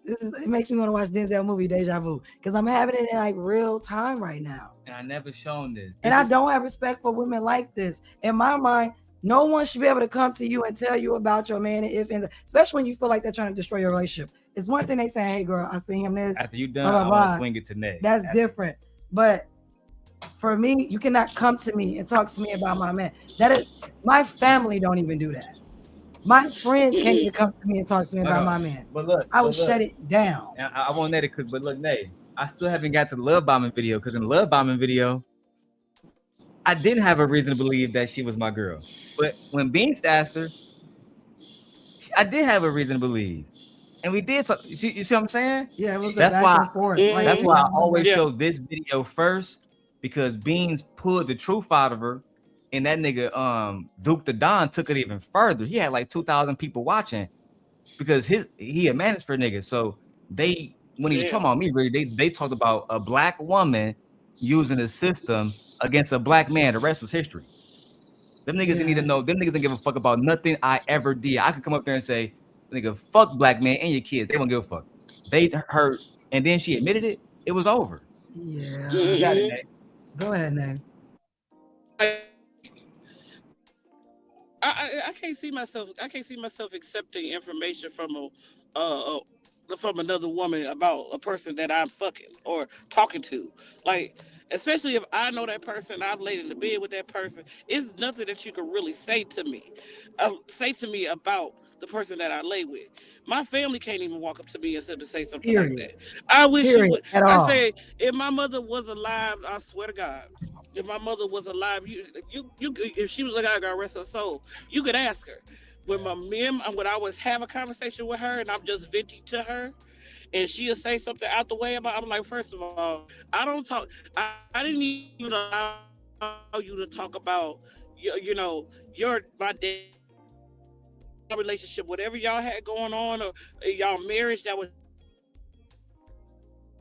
It makes me want to watch Denzel movie Deja Vu because I'm having it in like real time right now. And I never shown this. And I don't have respect for women like this. In my mind, no one should be able to come to you and tell you about your man, especially when you feel like they're trying to destroy your relationship. It's one thing they say, "Hey, girl, I seen him this." After you done, I want to swing it to Nate. That's different. But for me, you cannot come to me and talk to me about my man. That is, my family don't even do that. My friends can't even come to me and talk to me about my man. But look, I would shut it down. And I want Nate to but look, Nate, I still haven't got to the love bombing video because in the love bombing video, I didn't have a reason to believe that she was my girl. But when Beans asked her, I did have a reason to believe. And we did talk. You see what I'm saying? Yeah, it was that's back why and forth. that's why I always show this video first, because Beans pulled the truth out of her. And that nigga Duke the Don took it even further. He had like 2,000 people watching because he a manosphere nigga. So they when he was talking about me, really, they talked about a black woman using the system against a black man. The rest was history. Them niggas didn't need to know. Them niggas didn't give a fuck about nothing I ever did. I could come up there and say, nigga, fuck black man and your kids. They won't give a fuck. They heard, and then she admitted it. It was over. Yeah. You got it, Nate. Go ahead, Nate. I can't see myself. I can't see myself accepting information from a from another woman about a person that I'm fucking or talking to. Like, especially if I know that person, I've laid in the bed with that person, it's nothing that you can really say to me. About the person that I lay with. My family can't even walk up to me and say something like Period. that. I wish you Period. would. At I all. say, if my mother was alive, I swear to God, if my mother was alive, if she was alive, God rest her soul, you could ask her. When when I was have a conversation with her and I'm just venting to her, and she'll say something out the way about, I'm like, first of all, I don't talk. I didn't even allow you to talk about my relationship, whatever y'all had going on, or y'all marriage. That was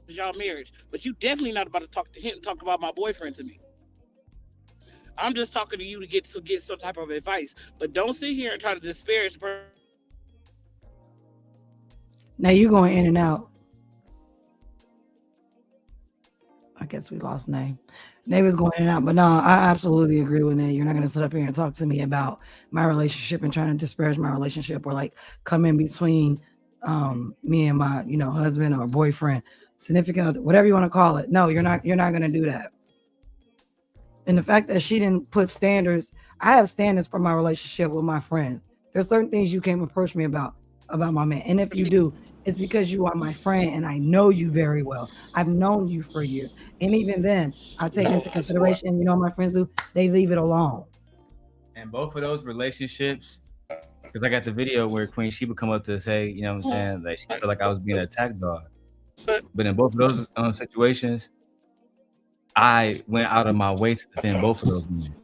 y'all marriage, but you definitely not about to talk to him, talk about my boyfriend to me. I'm just talking to you to get some type of advice, but don't sit here and try to disparage the person. Now you going in and out. I guess we lost Nay. Nay was going in and out, but no, I absolutely agree with Nay. You're not gonna sit up here and talk to me about my relationship and trying to disparage my relationship or like come in between me and my husband or boyfriend, significant other, whatever you want to call it. No, you're not gonna do that. And the fact that she didn't put standards, I have standards for my relationship with my friends. There's certain things you can't approach me about my man. And if you do, it's because you are my friend and I know you very well. I've known you for years. And even then, I take into consideration, my friends do, they leave it alone. And both of those relationships, because I got the video where Queen Sheba come up to say, you know what I'm saying, like she felt like I was being an attack dog. But in both of those situations, I went out of my way to defend both of those men.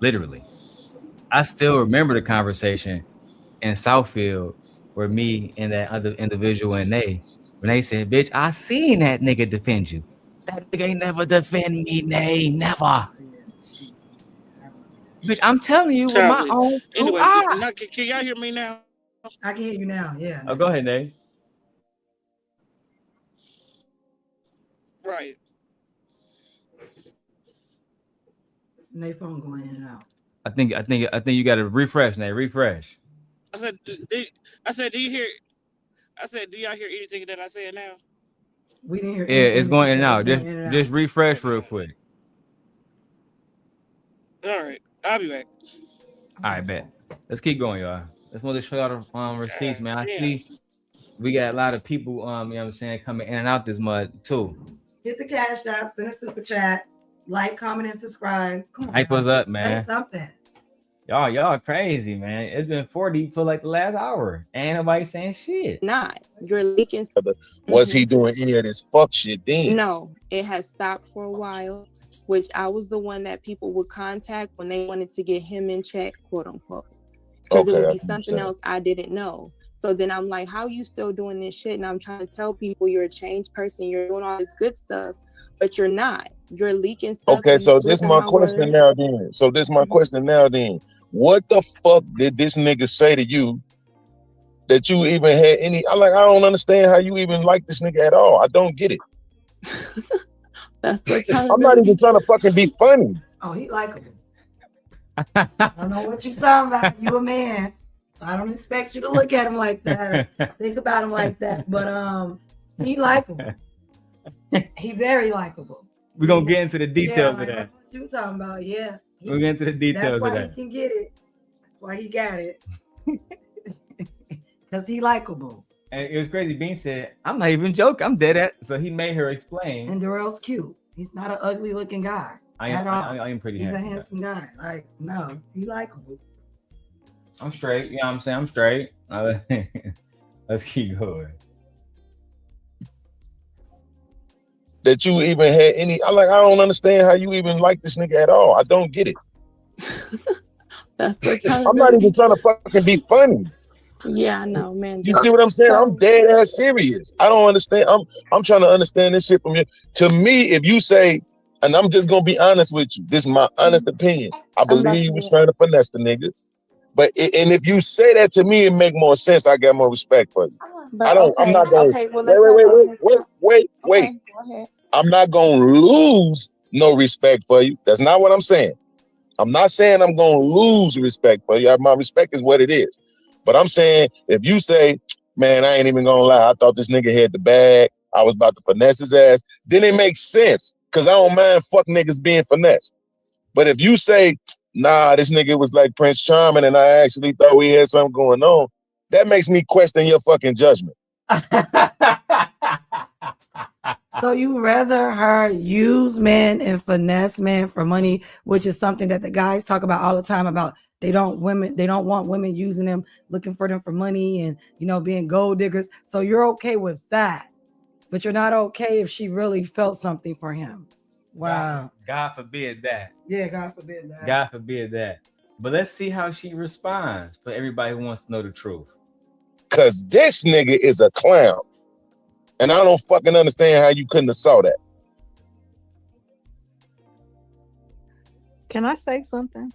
Literally. I still remember the conversation in Southfield where me and that other individual and when they said, bitch, I seen that nigga defend you. That nigga ain't never defend me, never. Bitch, I'm telling you with my own two eyes. Can y'all hear me now? I can hear you now, yeah. Oh, go ahead, Nay. Right. Nay phone going in and out. I think you got to refresh, Nay. Refresh. I said, do you hear? I said, do y'all hear anything that I said now? We didn't hear. Yeah, it's going in and out. Just refresh real quick. All right, I'll be back. All right, bet. Let's keep going, y'all. Let's move to show y'all the receipts, man. I see we got a lot of people, you know what I'm saying, coming in and out this mud too. Hit the cash app, send a super chat, like, comment, and subscribe. Come on, hype us up, man. Say something. Y'all are crazy, man. It's been 40 for like the last hour. Ain't nobody saying shit. Not. You're leaking. Was he doing any of this fuck shit then? No, it has stopped for a while, which I was the one that people would contact when they wanted to get him in check, quote unquote. Because it would be something else I didn't know. So then I'm like, how you still doing this shit? And I'm trying to tell people you're a changed person. You're doing all this good stuff, but you're not. You're leaking stuff. Okay, so this is my question now then. What the fuck did this nigga say to you that you even had any? I don't understand how you even like this nigga at all. I don't get it. That's the I'm not even trying to fucking be funny. Oh, he likable. I don't know what you talking about. You a man, so I don't expect you to look at him like that or think about him like that. But he likable. He very likable. We're gonna get into the details of that. What you talking about? Yeah. We'll get into the details of that. That's why he can get it. That's why he got it. Because he likable. And it was crazy. Bean said, I'm not even joking. I'm dead at. So he made her explain. And Darrel's cute. He's not an ugly looking guy. I am pretty He's handsome. He's a handsome guy. Like, no, he likable. I'm straight. You know what I'm saying? I'm straight. Let's keep going. That you even had any? I don't understand how you even like this nigga at all. I don't get it. That's the I'm not even trying to fucking be funny. Yeah, I know, man. You see what I'm saying? I'm dead ass serious. I don't understand. I'm trying to understand this shit from you. To me, if you say, and I'm just gonna be honest with you, this is my honest opinion. I believe you was trying to finesse the nigga. But and if you say that to me, it make more sense. I got more respect for you. But I'm not going. Okay, well, wait. Okay, go ahead. I'm not gonna lose no respect for you. That's not what I'm saying. I'm not saying I'm gonna lose respect for you. My respect is what it is. But I'm saying if you say, man, I ain't even gonna lie. I thought this nigga had the bag. I was about to finesse his ass. Then it makes sense because I don't mind fuck niggas being finessed. But if you say, nah, this nigga was like Prince Charming and I actually thought we had something going on, that makes me question your fucking judgment. So you rather her use men and finesse men for money, which is something that the guys talk about all the time about they don't want women using them, looking for them for money and, you know, being gold diggers. So you're okay with that, but you're not okay if she really felt something for him. Wow. God forbid that. Yeah, God forbid that. God forbid that. But let's see how she responds for everybody who wants to know the truth. Cause this nigga is a clown. And I don't fucking understand how you couldn't have saw that. Can I say something?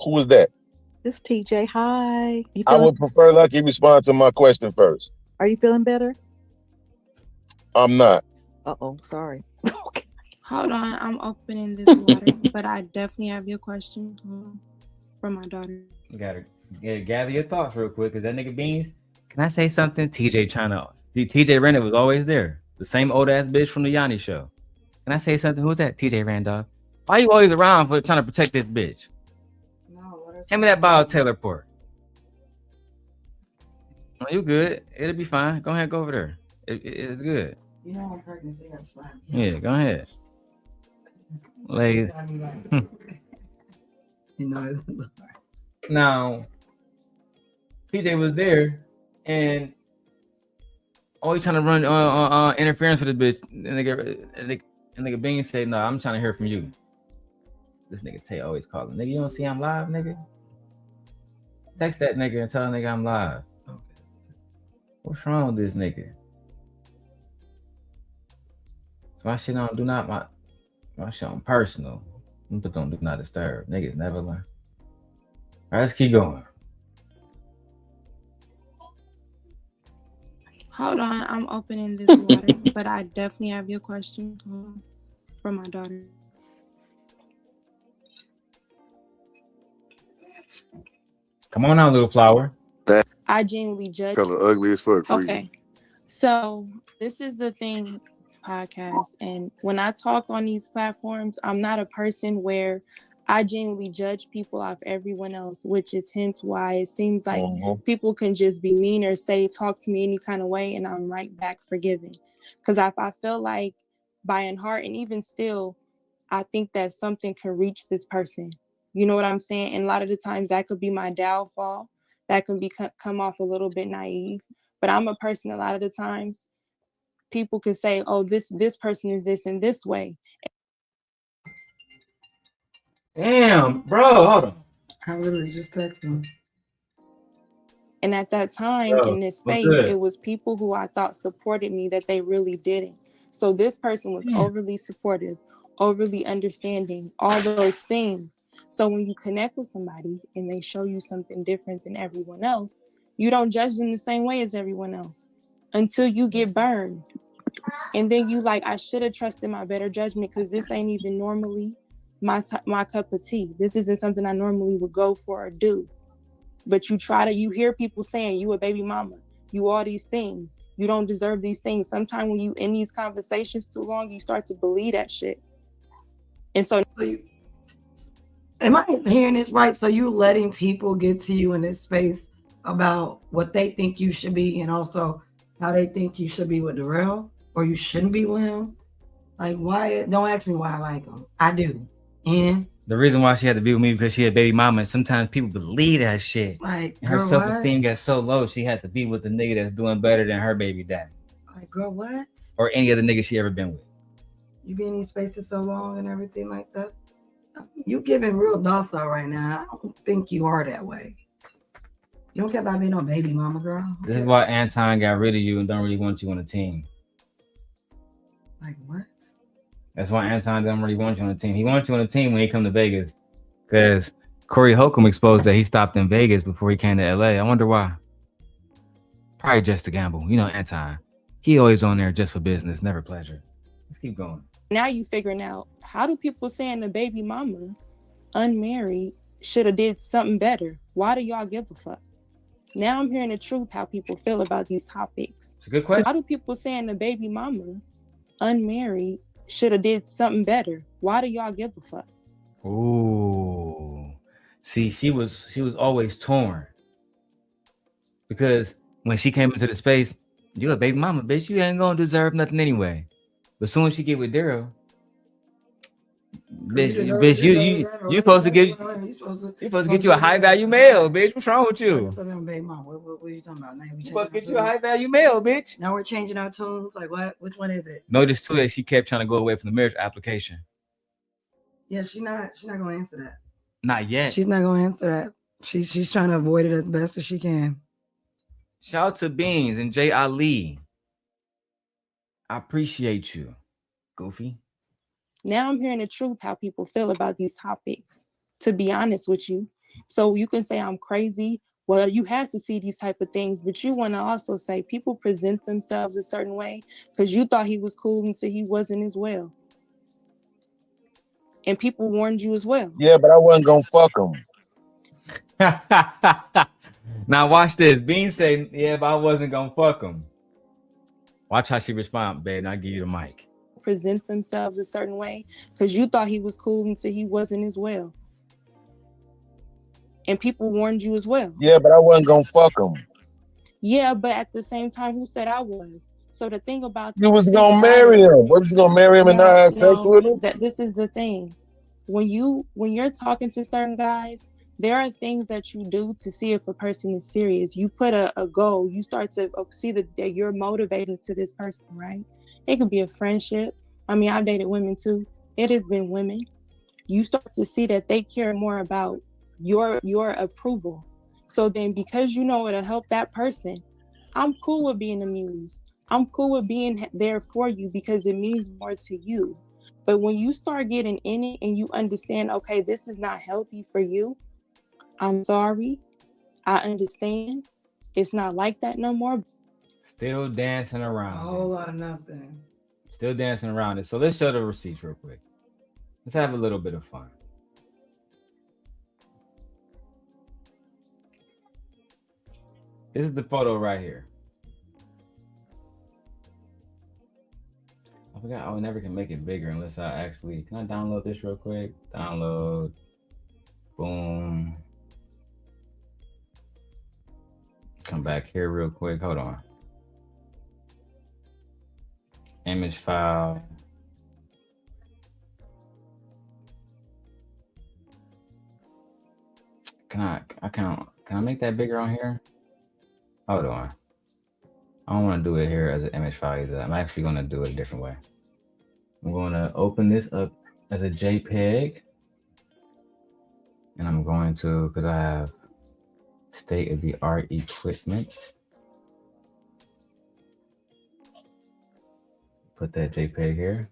Who was that? This TJ. Hi. You I would prefer Lucki respond to my question first. Are you feeling better? I'm not. Uh-oh, sorry. Hold on, I'm opening this water, but I definitely have your question from my daughter. You gotta gather your thoughts real quick, because that nigga Beans, can I say something? TJ Randolph was always there. The same old ass bitch from the Yanni show. Can I say something? Who's that? TJ Randolph. Why you always around for trying to protect this bitch? Hand me that bottle of Taylor Port. Oh, you good. It'll be fine. Go ahead, go over there. It's good. You know I'm pregnant, so you gotta slap me. Yeah, go ahead. Like, you know. Now, TJ was there and always trying to run interference with the bitch. And nigga Bean said, "No, I'm trying to hear from you." This nigga Tay always calling. Nigga, you don't see I'm live, nigga? Text that nigga and tell the nigga I'm live. Okay. What's wrong with this nigga? So my shit on my shit on personal. But don't do not disturb. Niggas never learn. All right, let's keep going. Hold on, I'm opening this water, but I definitely have your question from my daughter. Come on now, little flower. I genuinely judge. Color ugly as fuck. Okay, so this is the thing, podcast, and when I talk on these platforms, I'm not a person where I genuinely judge people off everyone else, which is hence why it seems like people can just be mean or talk to me any kind of way, and I'm right back forgiving. Because I feel like by in heart, and even still, I think that something can reach this person. You know what I'm saying? And a lot of the times that could be my downfall. That can be come off a little bit naive. But I'm a person a lot of the times, people could say, oh, this person is this in this way. Damn, bro, hold on. I literally just texted him. And at that time in this space, it was people who I thought supported me that they really didn't. So this person was overly supportive, overly understanding, all those things. So when you connect with somebody and they show you something different than everyone else, you don't judge them the same way as everyone else until you get burned. And then you like, I should have trusted my better judgment because this ain't even normally my cup of tea. This isn't something I normally would go for or do. But you hear people saying you a baby mama, you all these things, you don't deserve these things. Sometimes when you in these conversations too long, you start to believe that shit. And so am I hearing this right? So you letting people get to you in this space about what they think you should be and also how they think you should be with Darrel or you shouldn't be with him? Like, why? Don't ask me why I like him. I do. And the reason why she had to be with me because she had baby mama, and sometimes people believe that shit. Like, and her self-esteem got so low, she had to be with the nigga that's doing better than her baby daddy. Like, girl, what? Or any other nigga she ever been with. You be in these spaces so long and everything like that. You giving real docile right now. I don't think you are that way. You don't care about being no baby mama, girl. This is why Anton got rid of you and don't really want you on the team. Like what? That's why Anton doesn't really want you on the team. He wants you on the team when he come to Vegas. Because Corey Holcomb exposed that he stopped in Vegas before he came to LA. I wonder why. Probably just to gamble. You know Anton. He always on there just for business, never pleasure. Let's keep going. Now you figuring out, how do people saying the baby mama, unmarried, should have did something better? Why do y'all give a fuck? Now I'm hearing the truth how people feel about these topics. It's a good question. Why do people saying the baby mama, unmarried, should have did something better? Why do y'all give a fuck? Ooh. See, she was always torn. Because when she came into the space, you a baby mama, bitch. You ain't gonna deserve nothing anyway. But soon as she get with Darrel, bitch, you supposed to get you a high value male, bitch. What's wrong with you? What are you talking about? You supposed to get you a high value male, bitch. Now we're changing our tunes. Like what? Which one is it? Notice too that she kept trying to go away from the marriage application. Yeah, she's not gonna answer that. Not yet. She's not gonna answer that. She's trying to avoid it as best as she can. Shout out to Beans and Jay Ali. I appreciate you, Goofy. Now I'm hearing the truth how people feel about these topics, to be honest with you. So you can say I'm crazy. Well, you had to see these type of things, but you want to also say people present themselves a certain way because you thought he was cool until he wasn't as well. And people warned you as well. Yeah, but I wasn't gonna fuck him. Now watch this. Bean say, yeah, but I wasn't gonna fuck him. Watch how she respond, babe. I'll give you the mic. Present themselves a certain way because you thought he was cool until he wasn't as well. And people warned you as well. Yeah, but I wasn't gonna fuck him. Yeah, but at the same time, who said I was? So the thing about You was gonna marry him. What, you gonna marry him and not have sex with him? That this is the thing. When you're talking to certain guys, there are things that you do to see if a person is serious. You put a goal. You start to see that you're motivated to this person, right? It could be a friendship. I mean, I've dated women too. It has been women. You start to see that they care more about your approval. So then because you know it'll help that person, I'm cool with being amused. I'm cool with being there for you because it means more to you. But when you start getting in it and you understand, okay, this is not healthy for you, I'm sorry. I understand. It's not like that no more. Still dancing around. A whole lot of nothing. Still dancing around it. So let's show the receipts real quick. Let's have a little bit of fun. This is the photo right here. I forgot I never can make it bigger unless I actually, can I download this real quick? Download. Boom. Come back here real quick. Hold on. Image file. Can I make that bigger on here? Hold on. I don't want to do it here as an image file either. I'm actually going to do it a different way. I'm going to open this up as a JPEG. And I'm going to, because I have state-of-the-art equipment. Put that JPEG here.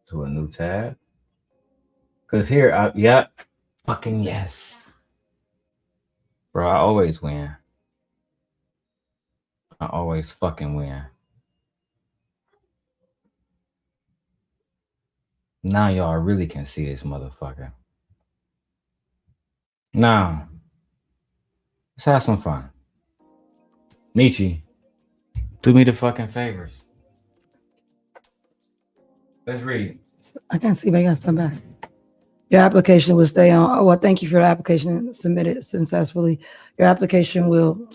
To a new tab. Because here, yep. Fucking yes. Bro, I always win. I always fucking win. Now y'all really can see this motherfucker. Now, let's have some fun. Michi, do me the fucking favors. Let's read. I can't see, but I got to step back. Your application will stay on. Oh, well, thank you for the application submitted successfully. Your application will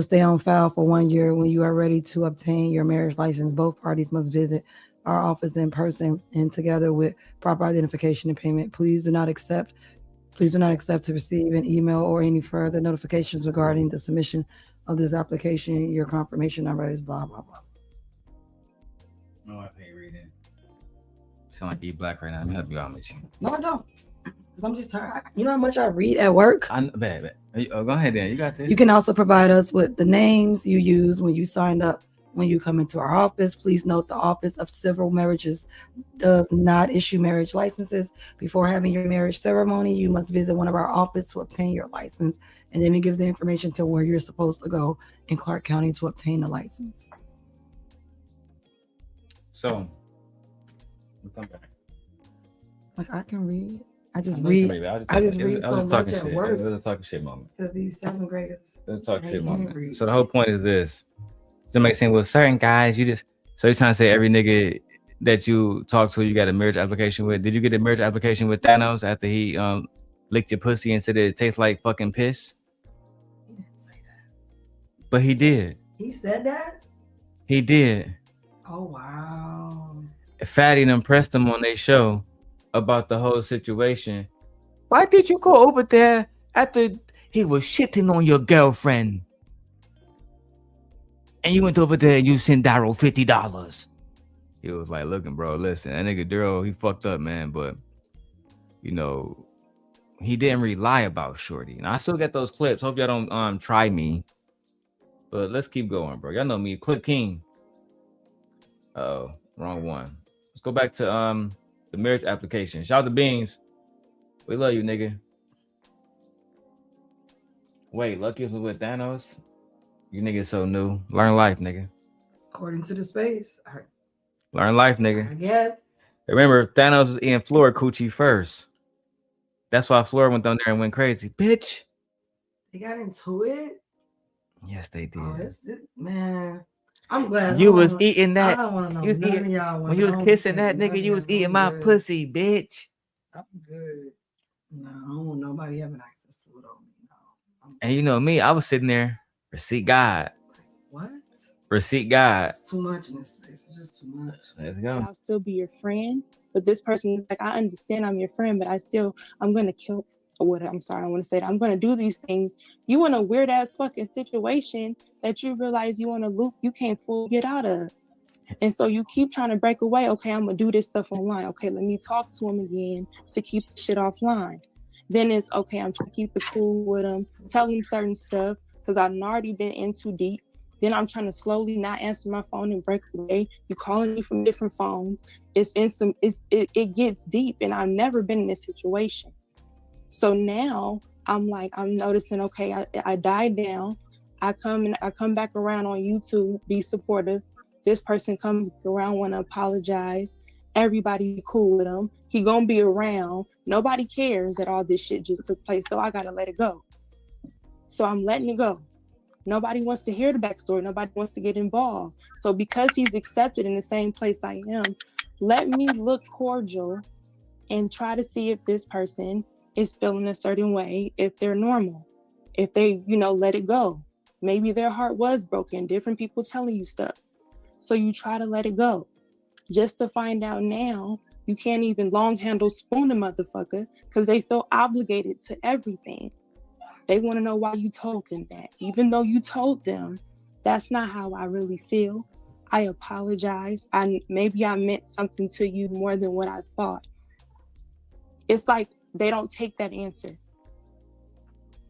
stay on file for 1 year. When you are ready to obtain your marriage license, both parties must visit our office in person and together with proper identification and payment. Please do not accept to receive an email or any further notifications regarding the submission of this application. Your confirmation number is blah, blah, blah. No, I can't read it. Sound like E-Black right now. Let me help you out, Michi. No, I don't. Because I'm just tired. You know how much I read at work? Bad. Go ahead then. You got this. You can also provide us with the names you use when you signed up. When you come into our office, please note the Office of Civil Marriages does not issue marriage licenses. Before having your marriage ceremony, you must visit one of our offices to obtain your license. And then it gives the information to where you're supposed to go in Clark County to obtain the license. So, we'll come back. Like I can read. I just I know you read. can read. I just read I was so just much talking at shit. work It was a talking shit moment. because these 7th graders. It was a talking they shit can't moment. read. So the whole point is this: to make sense with certain guys, so you're trying to say every nigga that you talk to, you got a marriage application with. Did you get a marriage application with Thanos after he licked your pussy and said it tastes like fucking piss? He didn't say that. But he did. He said that. He did. Oh wow. Fatty and impressed him on their show about the whole situation. Why did you go over there after he was shitting on your girlfriend? And you went over there and you sent Darrel $50. He was like, looking, bro, listen, that nigga Darrel, he fucked up, man. But, you know, he didn't really lie about Shorty. And I still got those clips. Hope y'all don't try me. But let's keep going, bro. Y'all know me, Clip King. Oh, wrong one. Let's go back to the marriage application. Shout out to Beans. We love you, nigga. Wait, Lucki was with Thanos? You niggas so new. Learn life, nigga. According to the space. Learn life, I nigga. guess. Remember, Thanos was eating Flora coochie first. That's why Flora went down there and went crazy. Bitch. They got into it. Yes, they did. Oh, man. I'm glad. You was eating I that. don't want to know You was none eating, of y'all. when you was kissing that nigga, you was eating my pussy, bitch. I'm good. No, I don't want nobody having access to it on me. No. And you know me, I was sitting there, receipt God. What? Receipt God. It's too much in this space. It's just too much. Let's go. I'll still be your friend, but this person is like, I understand I'm your friend, but I'm gonna kill. I'm sorry, I want to say that I'm gonna do these things. You in a weird ass fucking situation that you realize you in a loop you can't fully get out of. And so you keep trying to break away. Okay, I'm gonna do this stuff online. Okay, let me talk to him again to keep the shit offline. Then it's okay, I'm trying to keep it cool with him, tell him certain stuff because I've already been in too deep. Then I'm trying to slowly not answer my phone and break away. You calling me from different phones. It gets deep, and I've never been in this situation. So now I'm noticing, okay, I died down. I come back around on YouTube, be supportive. This person comes around, want to apologize. Everybody be cool with him. He gonna be around. Nobody cares that all this shit just took place. So I gotta let it go. So I'm letting it go. Nobody wants to hear the backstory. Nobody wants to get involved. So because he's accepted in the same place I am, let me look cordial and try to see if this person is feeling a certain way, if they're normal, if they, let it go. Maybe their heart was broken, different people telling you stuff. So you try to let it go. Just to find out now, you can't even long handle spoon a motherfucker because they feel obligated to everything. They want to know why you told them that. Even though you told them, that's not how I really feel. I apologize. Maybe I meant something to you more than what I thought. It's like they don't take that answer.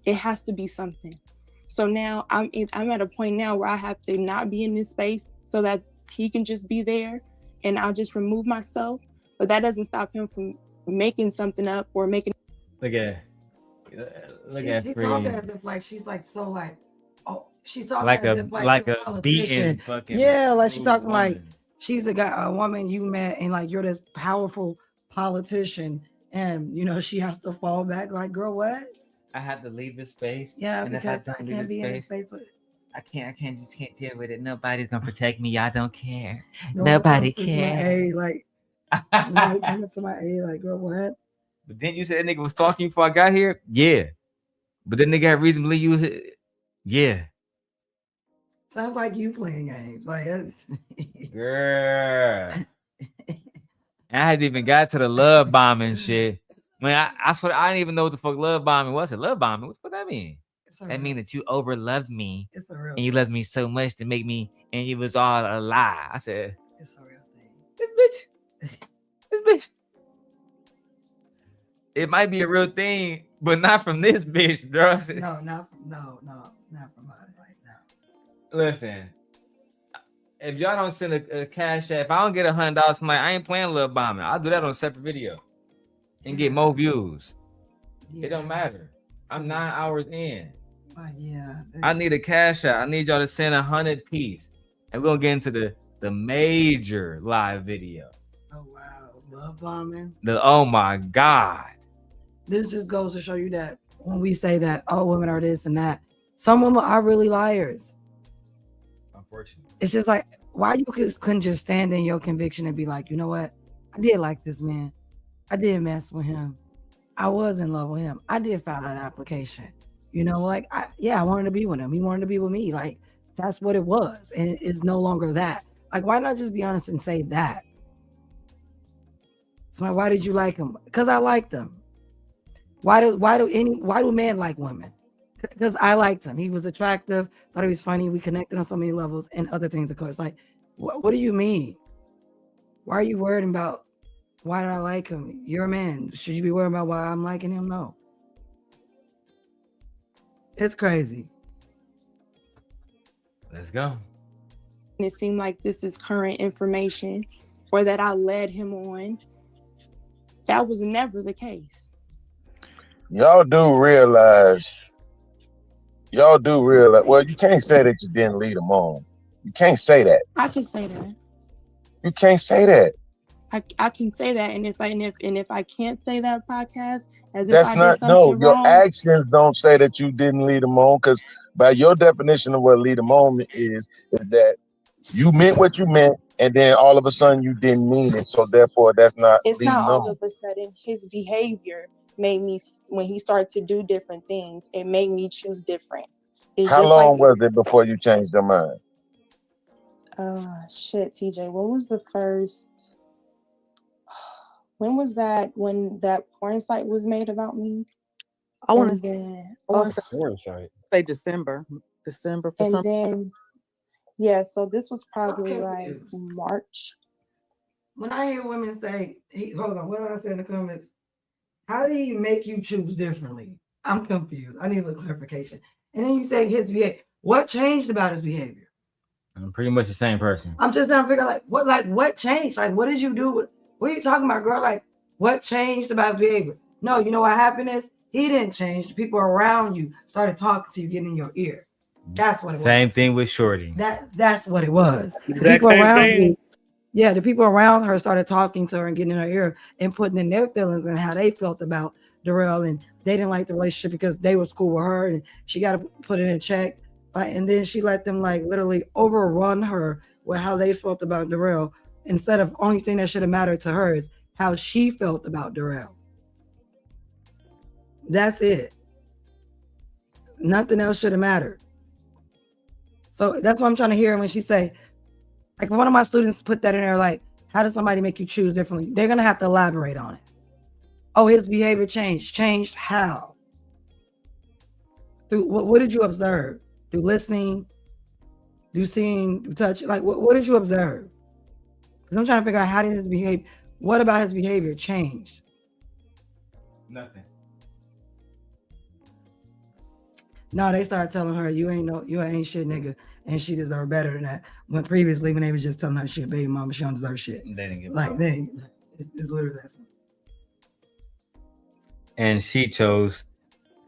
It has to be something. So now I'm at a point now where I have to not be in this space so that he can just be there and I'll just remove myself. But that doesn't stop him from making something up or making. Look at She's talking as if like she's like so like, oh, she's talking like as a if like you're a beaten fucking yeah, like she's talking woman. like she's a woman you met and like you're this powerful politician and she has to fall back like, girl, what? I had to leave this space. Yeah, and because I can't be in this space with it. I can't deal with it. Nobody's gonna protect me. Y'all don't care. No, Nobody it comes to my cares. aid, like, it coming to my aid, like, girl, what? But then you said that nigga was stalking you before I got here? Yeah. But then nigga had reason to believe you was yeah. Sounds like you playing games. Like girl. I hadn't even got to the love bombing shit. Man, I swear I didn't even know what the fuck love bombing was. Love bombing? What that mean? That mean that you overloved me and you loved me so much to make me, and it was all a lie. I said, it's a real thing. This bitch. It might be a real thing, but not from this bitch, bro. No, not from her. Like, no. Listen, if y'all don't send a cash app, if I don't get $100 from I ain't playing love bombing. I'll do that on a separate video and get more views. It don't matter. I'm 9 hours in. Yeah. I need a cash out. I need y'all to send 100 piece. And we're gonna get into the major live video. Oh wow. Love bombing. Oh my God. this just goes to show you that when we say that all women are this and that, some women are really liars. Unfortunately. It's just like, why you couldn't just stand in your conviction and be like, you know what? I did like this man. I did mess with him. I was in love with him. I did file an application. You know, like, I wanted to be with him. He wanted to be with me. Like, that's what it was. And it's no longer that. Like, why not just be honest and say that? So why did you like him? Because I liked him. Why do men like women? Because I liked him. He was attractive, thought he was funny. We connected on so many levels and other things, of course. Like, what do you mean? Why are you worried about why did I like him? You're a man. Should you be worried about why I'm liking him? No. It's crazy. Let's go. And it seemed like this is current information or that I led him on. That was never the case. Y'all do realize, well, you can't say that you didn't lead them on. You can't say that. I can say that. You can't say that. I can say that, and if I can't say that, podcast, as That's if I not, did something your wrong. actions don't say that you didn't lead them on, because by your definition of what lead them on is that you meant what you meant, and then all of a sudden you didn't mean it. So therefore, that's not It's leading not all on. of a sudden. His behavior made me, when he started to do different things, it made me choose different. It's How just long like, was it before you changed your mind? shit, TJ, when was the first? When was that? When that porn site was made about me? I want to say December for and some. then, yeah. So this was probably Okay. like March. When I hear women say, hold on, what did I say in the comments? How did he make you choose differently? I'm confused. I need a little clarification. And then you say his behavior. What changed about his behavior? I'm pretty much the same person. I'm just trying to figure out what changed? Like, what did you do? What are you talking about, girl? Like, what changed about his behavior? No, you know what happened is he didn't change. The people around you started talking to you, getting in your ear. That's what it was. Same thing with Shorty. That's what it was. The Exact people same around thing. you, yeah, the people around her started talking to her and getting in her ear and putting in their feelings and how they felt about Darrel, and they didn't like the relationship because they was cool with her and she got to put it in check. And then she let them like literally overrun her with how they felt about Darrel, instead of only thing that should have mattered to her is how she felt about Darrel. That's it. Nothing else should have mattered. So that's what I'm trying to hear when she say, like, one of my students put that in there, like, how does somebody make you choose differently? They're gonna have to elaborate on it. Oh, his behavior changed. Changed how? Through what did you observe? Through listening, through seeing, through touch. Like, what did you observe? Because I'm trying to figure out how did his behavior, what about his behavior changed? Nothing. No, they started telling her you ain't shit, nigga, and she deserved better than that. When previously, when they was just telling her shit, baby mama, she don't deserve shit. They didn't give a like fuck. it's literally that simple. And she chose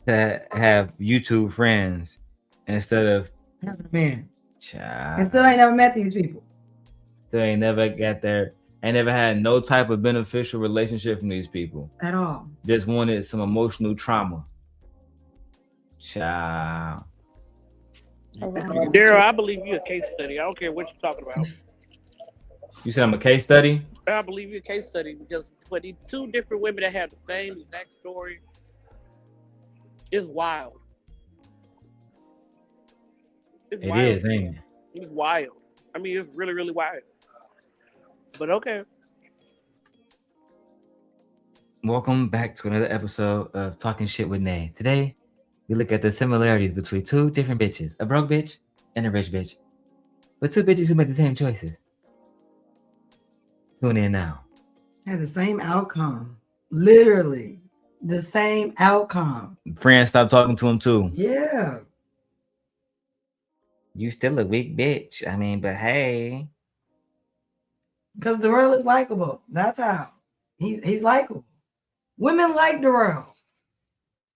to have YouTube friends instead of having a man. Child. And still ain't never met these people. Still ain't never got there. Ain't never had no type of beneficial relationship from these people At all. Just wanted some emotional trauma. Child. Darrel, I believe you're a case study. I don't care what you're talking about. You said I'm a case study? I believe you're a case study because for these two different women that have the same exact story, it's wild. It's It wild. is, ain't it? It's wild. I mean, it's really, really wild. But okay. Welcome back to another episode of Talking Shit with Nay. Today, we look at the similarities between two different bitches, a broke bitch and a rich bitch. But two bitches who make the same choices. Tune in now. Had the same outcome. Literally. The same outcome. Friends stopped talking to him too. Yeah. You still a weak bitch. I mean, but hey. Because Darrel is likable. That's how. He's likable. Women like Darrel.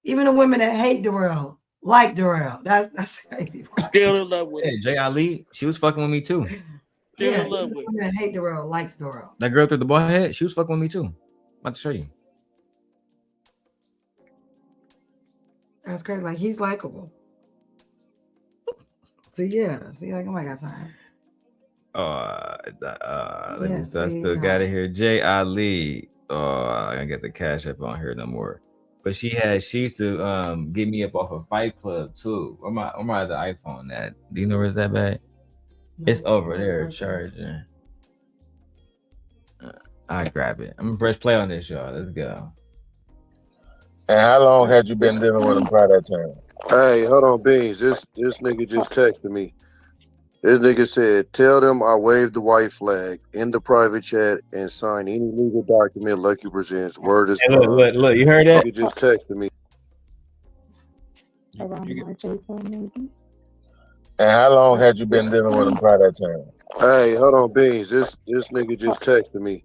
Even the women that hate Darrel like Darrel. That's crazy. Still in love with him. Jay Ali, she was fucking with me too. Still Yeah, in love with him. women that hate Darrel likes Darrel. That girl through the bald head, she was fucking with me too. I'm about to show you. That's crazy. Like he's likable. So yeah, see, like, oh my god, time. Let me. I still got it here. J. Ali. I don't get the cash up on here no more. But she used to get me up off of Fight Club too. Where my the iPhone at? Do you know where's that bag? It's over there charging. I grab it. I'm gonna press play on this, y'all. Let's go. And how long had you been dealing with him by that time? Hey, hold on, Beans. This nigga just texted me. This nigga said, "Tell them I waved the white flag in the private chat and sign any legal document Lucki presents. Word is Hey, look, you heard that? Nigga just texted me. Around March, April, maybe. And how long had you been dealing with him by that time? Hey, hold on, Beans. This nigga just texted me.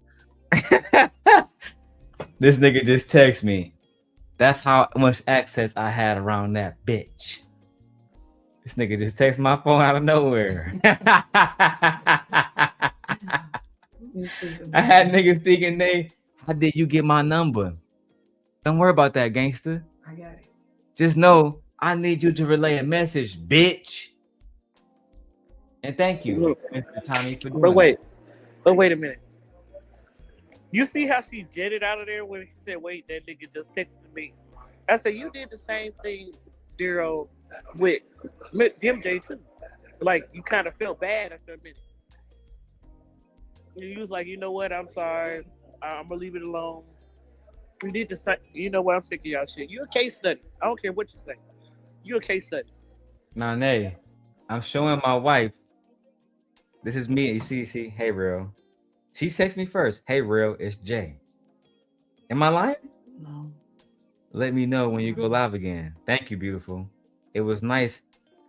This nigga just text me. That's how much access I had around that bitch. This nigga just text my phone out of nowhere. I had niggas thinking how did you get my number? Don't worry about that, gangster. I got it. Just know I need you to relay a message, bitch. And thank you, Mr. Tommy, for doing But wait a minute. You see how she jetted out of there when she said, "Wait, that nigga just texted me." I said, "You did the same thing, Darrel, with MJ too. Like you kind of felt bad after a minute. You was like, you know what? I'm sorry. I'm gonna leave it alone. You did the same. You know what? I'm sick of y'all shit. You a case study. I don't care what you say. You a case study." Nane, I'm showing my wife. This is me. You see, hey, real. She texted me first. Hey, real, it's Jay. Am I lying? No. Let me know when you go live again. Thank you, beautiful. It was nice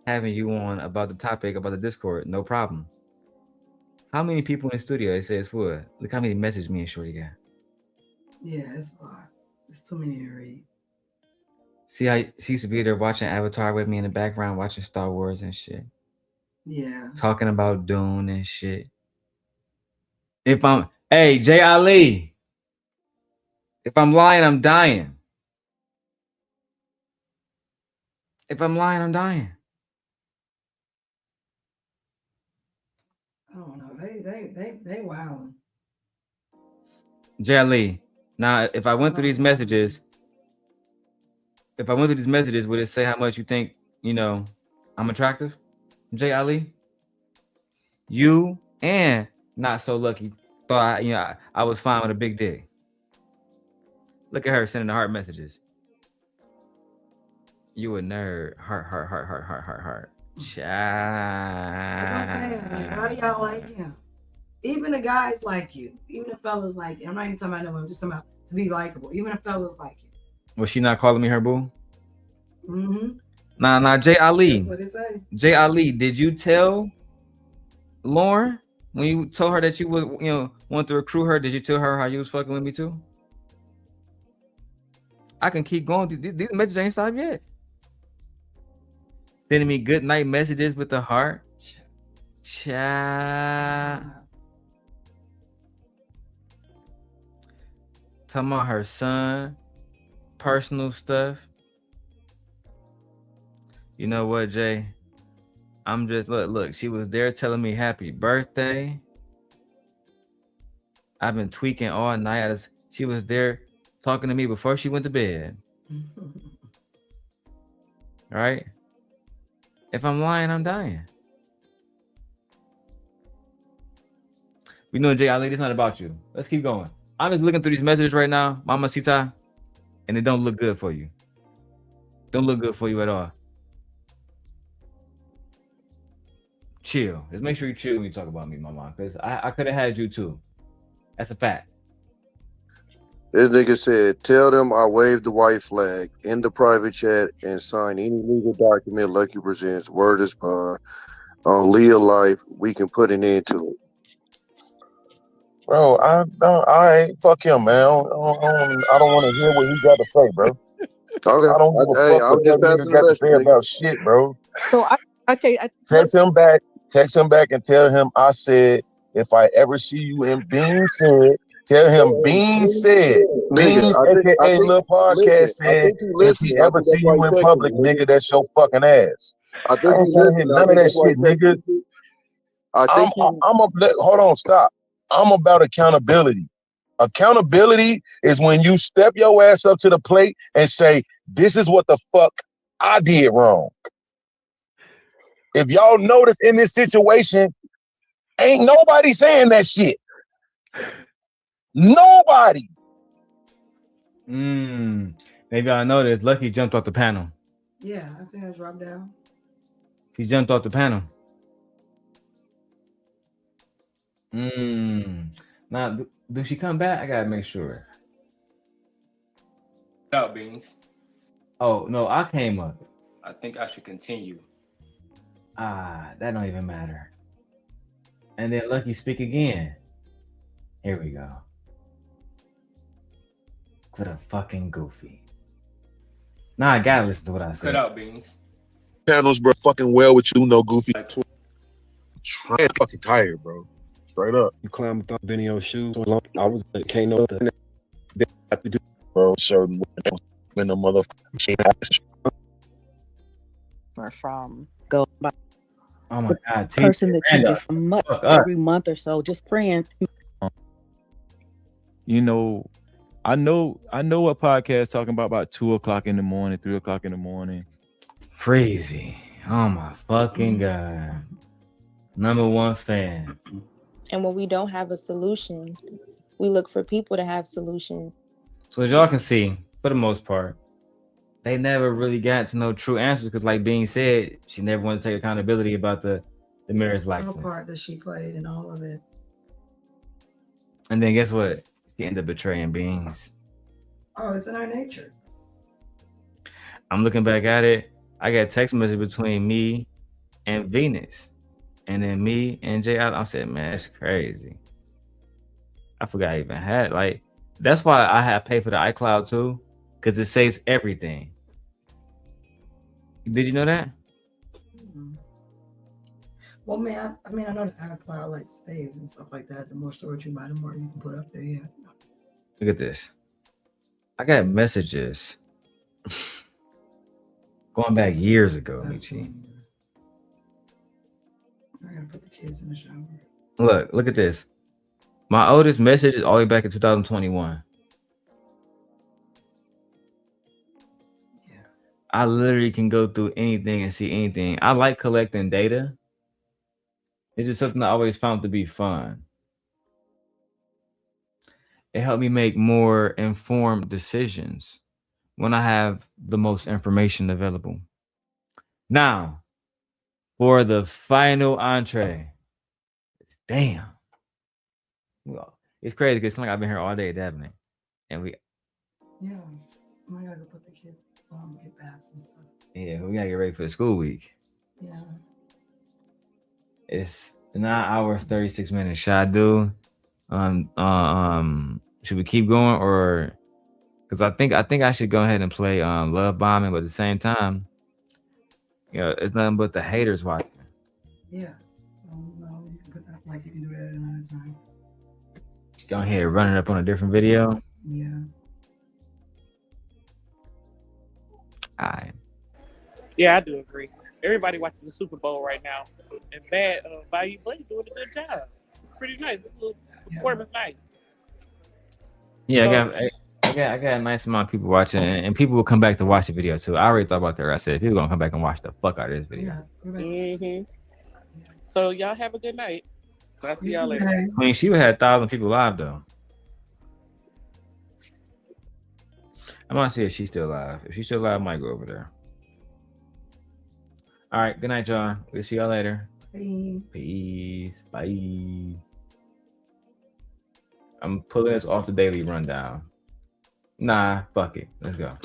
having you on about the topic about the Discord. No problem. How many people in the studio? It says for. Look how many messages me and Shorty got. Yeah, it's a lot. It's too many to read. See how she used to be there watching Avatar with me in the background, watching Star Wars and shit. Yeah. Talking about Dune and shit. Hey, J. Ali. If I'm lying, I'm dying. If I'm lying, I'm dying. I don't know. They wilding. J. Ali. Now, if I went through these messages, would it say how much you think, I'm attractive? J. Ali? You and Not So Lucky thought I was fine with a big dick. Look at her sending the heart messages. You a nerd. Heart. That's what I'm saying. Like, how do y'all like him? Even the guys like you. Even the fellas like you. I'm not even talking about no one. I'm just talking about to be likable. Even the fellas like you. Was she not calling me her boo? Mm-hmm. Nah, J. Ali. That's what it say. J. Ali, did you tell Lauren when you told her that you would, want to recruit her? Did you tell her how you was fucking with me too? I can keep going. These messages ain't stopped yet. Sending me good night messages with the heart. Child. Talking about her son, personal stuff. You know what, Jay? I'm just look. She was there telling me happy birthday. I've been tweaking all night. She was there talking to me before she went to bed. All right. If I'm lying, I'm dying. We know, Jay Ali, it's not about you. Let's keep going. I'm just looking through these messages right now, Mama Sita, and it don't look good for you. Don't look good for you at all. Chill. Just make sure you chill when you talk about me, Mama, because I could have had you too. That's a fact. This nigga said, "Tell them I waved the white flag in the private chat and sign any legal document Lucki presents. Word is bond. On Leah life, we can put an end to it." Bro, I fuck him, man. I don't want to hear what he got to say, bro. Okay. I don't give a fuck what that nigga got to say about shit, bro. So Text him back and tell him I said, if I ever see you in Bean said, Tell him Bean said, Nigga, Beans, I aka think Lil Podcast listen, I said, think you if listening. he I ever think that's see why you he in texted public, me, nigga. nigga, that's your fucking ass. I think I you ain't trying to hear listening. I none of think that that's why he shit, nigga. texted me. I think you Hold on, stop. I'm about accountability. Accountability is when you step your ass up to the plate and say, this is what the fuck I did wrong. If y'all notice in this situation, ain't nobody saying that shit. Nobody. Maybe I noticed Lucki jumped off the panel. Yeah, I seen her drop down. He jumped off the panel. Now, do she come back? I gotta make sure. Out Beans. Oh no, I came up. I think I should continue. That don't even matter. And then Lucki speak again. Here we go. What a fucking goofy. Now I gotta listen to what I said. Cut out Beans. Panels, bro, fucking well with you, no goofy. I'm fucking tired, bro. Straight up. You climbed up in your shoes. I was can't know that. Bro, certain when the motherfucking from go by Oh my God, person that you different every month or so, just friends. You know, I know a podcast talking about 2 o'clock in the morning, 3 o'clock in the morning. Freezy. Oh my fucking God. #1 fan. And when we don't have a solution, we look for people to have solutions. So as y'all can see, for the most part, they never really got to no true answers because, like Bean said, she never wanted to take accountability about the marriage No license. part that she played in all of it. And then guess what? She ended up betraying Beans. Oh, it's in our nature. I'm looking back at it. I got a text message between me and Venus. And then me and Jay. I said, man, that's crazy. I forgot I even had, like, that's why I had paid for the iCloud too, because it saves everything. Did you know that? Well, man, I mean, I know the iCloud like saves and stuff like that. The more storage you buy, the more you can put up there. Yeah. Look at this. I got messages going back years ago, Michi. I gotta put the kids in the shower. Look at this. My oldest message is all the way back in 2021. Yeah. I literally can go through anything and see anything. I like collecting data. It's just something I always found to be fun. It helped me make more informed decisions when I have the most information available. Now, for the final entree. Damn. Well, it's crazy because it's like I've been here all day dabbing. And we Yeah. I gotta go put the kids get baths and stuff. we gotta get ready for the school week. Yeah. It's 9 hours, 36 minutes. Should I do should we keep going or because I think I should go ahead and play Love Bombing, but at the same time, it's nothing but the haters watching. Yeah. No, you can put that like you can do that at another time. Go ahead, run it up on a different video. Yeah. All right. Yeah, I do agree. Everybody watching the Super Bowl right now, and Bayou Blake doing a good job. Pretty nice. The performance nice. Yeah, I got a nice amount of people watching, and people will come back to watch the video too. I already thought about that. I said people gonna come back and watch the fuck out of this video. Mm-hmm. So y'all have a good night. I'll see y'all later. I mean, she had 1,000 people live though. I'm gonna see if she's still live. If she's still live, I might go over there. All right, good night, y'all. We'll see y'all later. Bye. Peace. Bye. I'm pulling this off the daily rundown. Nah, fuck it. Let's go.